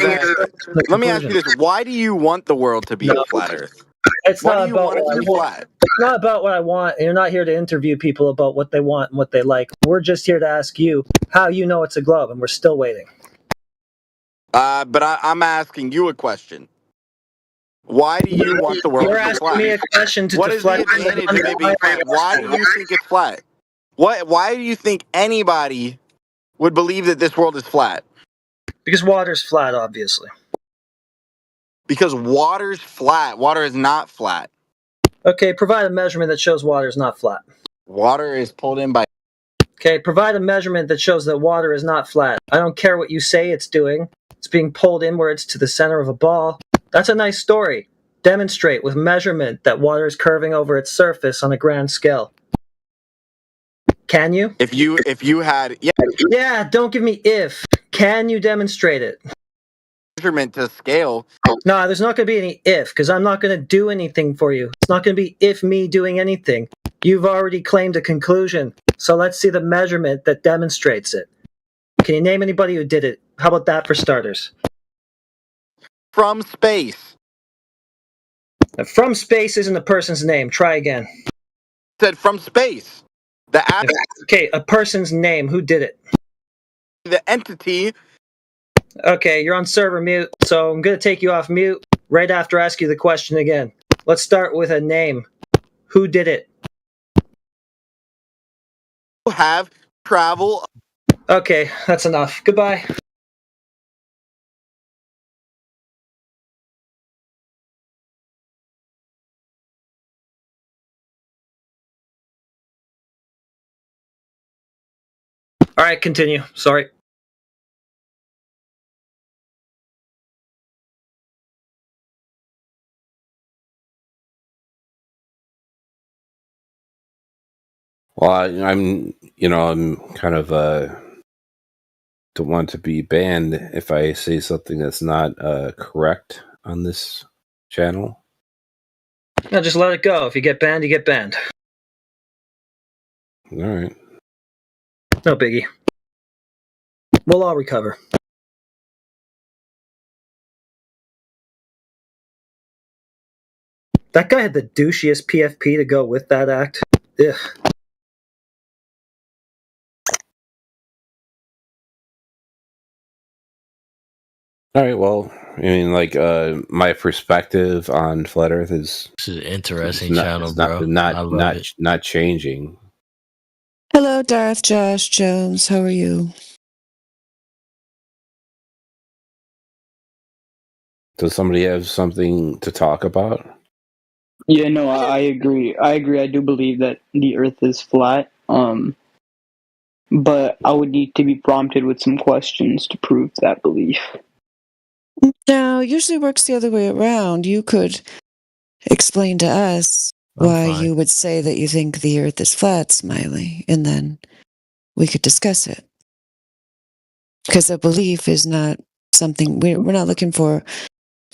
Let me ask you this. Why do you want the world to be a flat Earth? It's Why not do you about want it to be flat? It's not about what I want. You're not here to interview people about what they want and what they like. We're just here to ask you how you know it's a globe, and we're still waiting. But I'm asking you a question. Why do you want the world You're to be flat? asking me a question to what is the advantage of it being flat? Why do you think it's flat? Why do you think anybody would believe that this world is flat? Because water's flat, obviously. Because water's flat. Water is not flat. Okay, provide a measurement that shows water is not flat. Water is pulled in by... Okay, provide a measurement that shows that water is not flat. I don't care what you say it's doing. It's being pulled inwards to the center of a ball. That's a nice story. Demonstrate with measurement that water is curving over its surface on a grand scale. Can you? If you had... Yeah, don't give me if. Can you demonstrate it? Measurement to scale. No, there's not going to be any if, because I'm not going to do anything for you. It's not going to be if me doing anything. You've already claimed a conclusion, so let's see the measurement that demonstrates it. Can you name anybody who did it? How about that for starters? From space. From space isn't a person's name. Try again. Said from space. Okay, a person's name. Who did it? The entity. Okay, you're on server mute, so I'm going to take you off mute right after I ask you the question again. Let's start with a name. Who did it? Have travel. Okay, that's enough. Goodbye. All right, continue. Sorry. Well, I'm kind of don't want to be banned if I say something that's not correct on this channel. No, just let it go. If you get banned, you get banned. All right. No biggie. We'll all recover. That guy had the douchiest PFP to go with that act. Ugh. All right. Well, I mean, like, my perspective on flat Earth is this is an interesting channel, bro. Not changing. Hello, Darth Josh Jones. How are you? Does somebody have something to talk about? Yeah, no, I agree. I do believe that the Earth is flat. But I would need to be prompted with some questions to prove that belief. No, it usually works the other way around. You could explain to us why you would say that you think the Earth is flat, Smiley, and then we could discuss it. Because a belief is not something, we're not looking for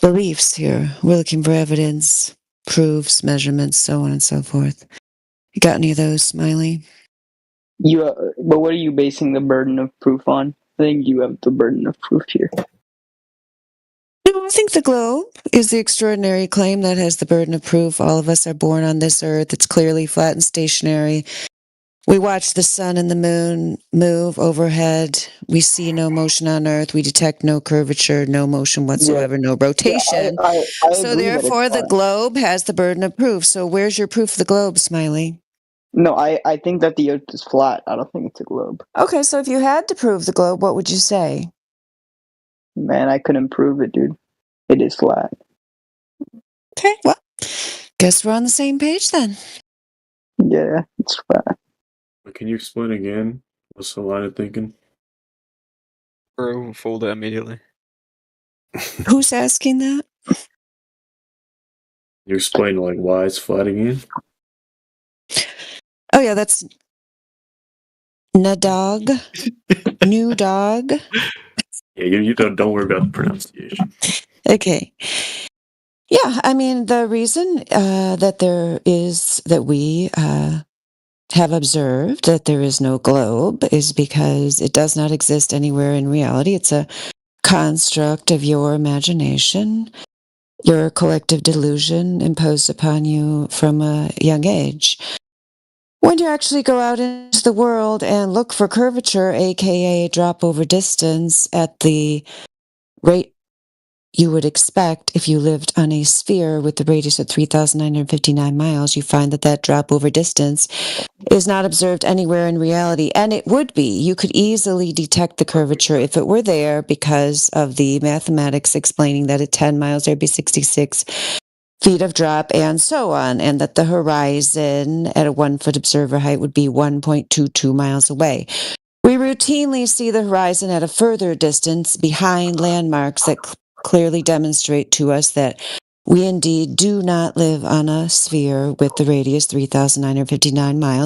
beliefs here. We're looking for evidence, proofs, measurements, so on and so forth. You got any of those, Smiley? But what are you basing the burden of proof on? I think you have the burden of proof here. No, I think the globe is the extraordinary claim that has the burden of proof. All of us are born on this Earth. It's clearly flat and stationary. We watch the sun and the moon move overhead. We see no motion on Earth. We detect no curvature, no motion whatsoever, no rotation. I So agree that it's therefore, the flat. globe has the burden of proof. So where's your proof of the globe, Smiley? No, I think that the Earth is flat. I don't think it's a globe. Okay, so if you had to prove the globe, what would you say? Man, I couldn't prove it, dude. It is flat. Okay, well, guess we're on the same page then. Yeah, it's flat. Can you explain again? What's the line of thinking? Bro, fold it immediately. Who's asking that? You explain like why it's flat again? Oh yeah, that's Nadog. New dog. Yeah, you don't worry about the pronunciation. Okay. Yeah, I mean, the reason that we have observed that there is no globe is because it does not exist anywhere in reality. It's a construct of your imagination, your collective delusion imposed upon you from a young age. When you actually go out into the world and look for curvature, aka drop over distance, at the rate you would expect if you lived on a sphere with the radius of 3,959 miles, you find that drop over distance is not observed anywhere in reality. And it would be. You could easily detect the curvature if it were there because of the mathematics explaining that at 10 miles there'd be 66 feet of drop and so on, and that the horizon at a 1-foot observer height would be 1.22 miles away. We routinely see the horizon at a further distance behind landmarks that clearly demonstrate to us that we indeed do not live on a sphere with the radius 3,959 miles.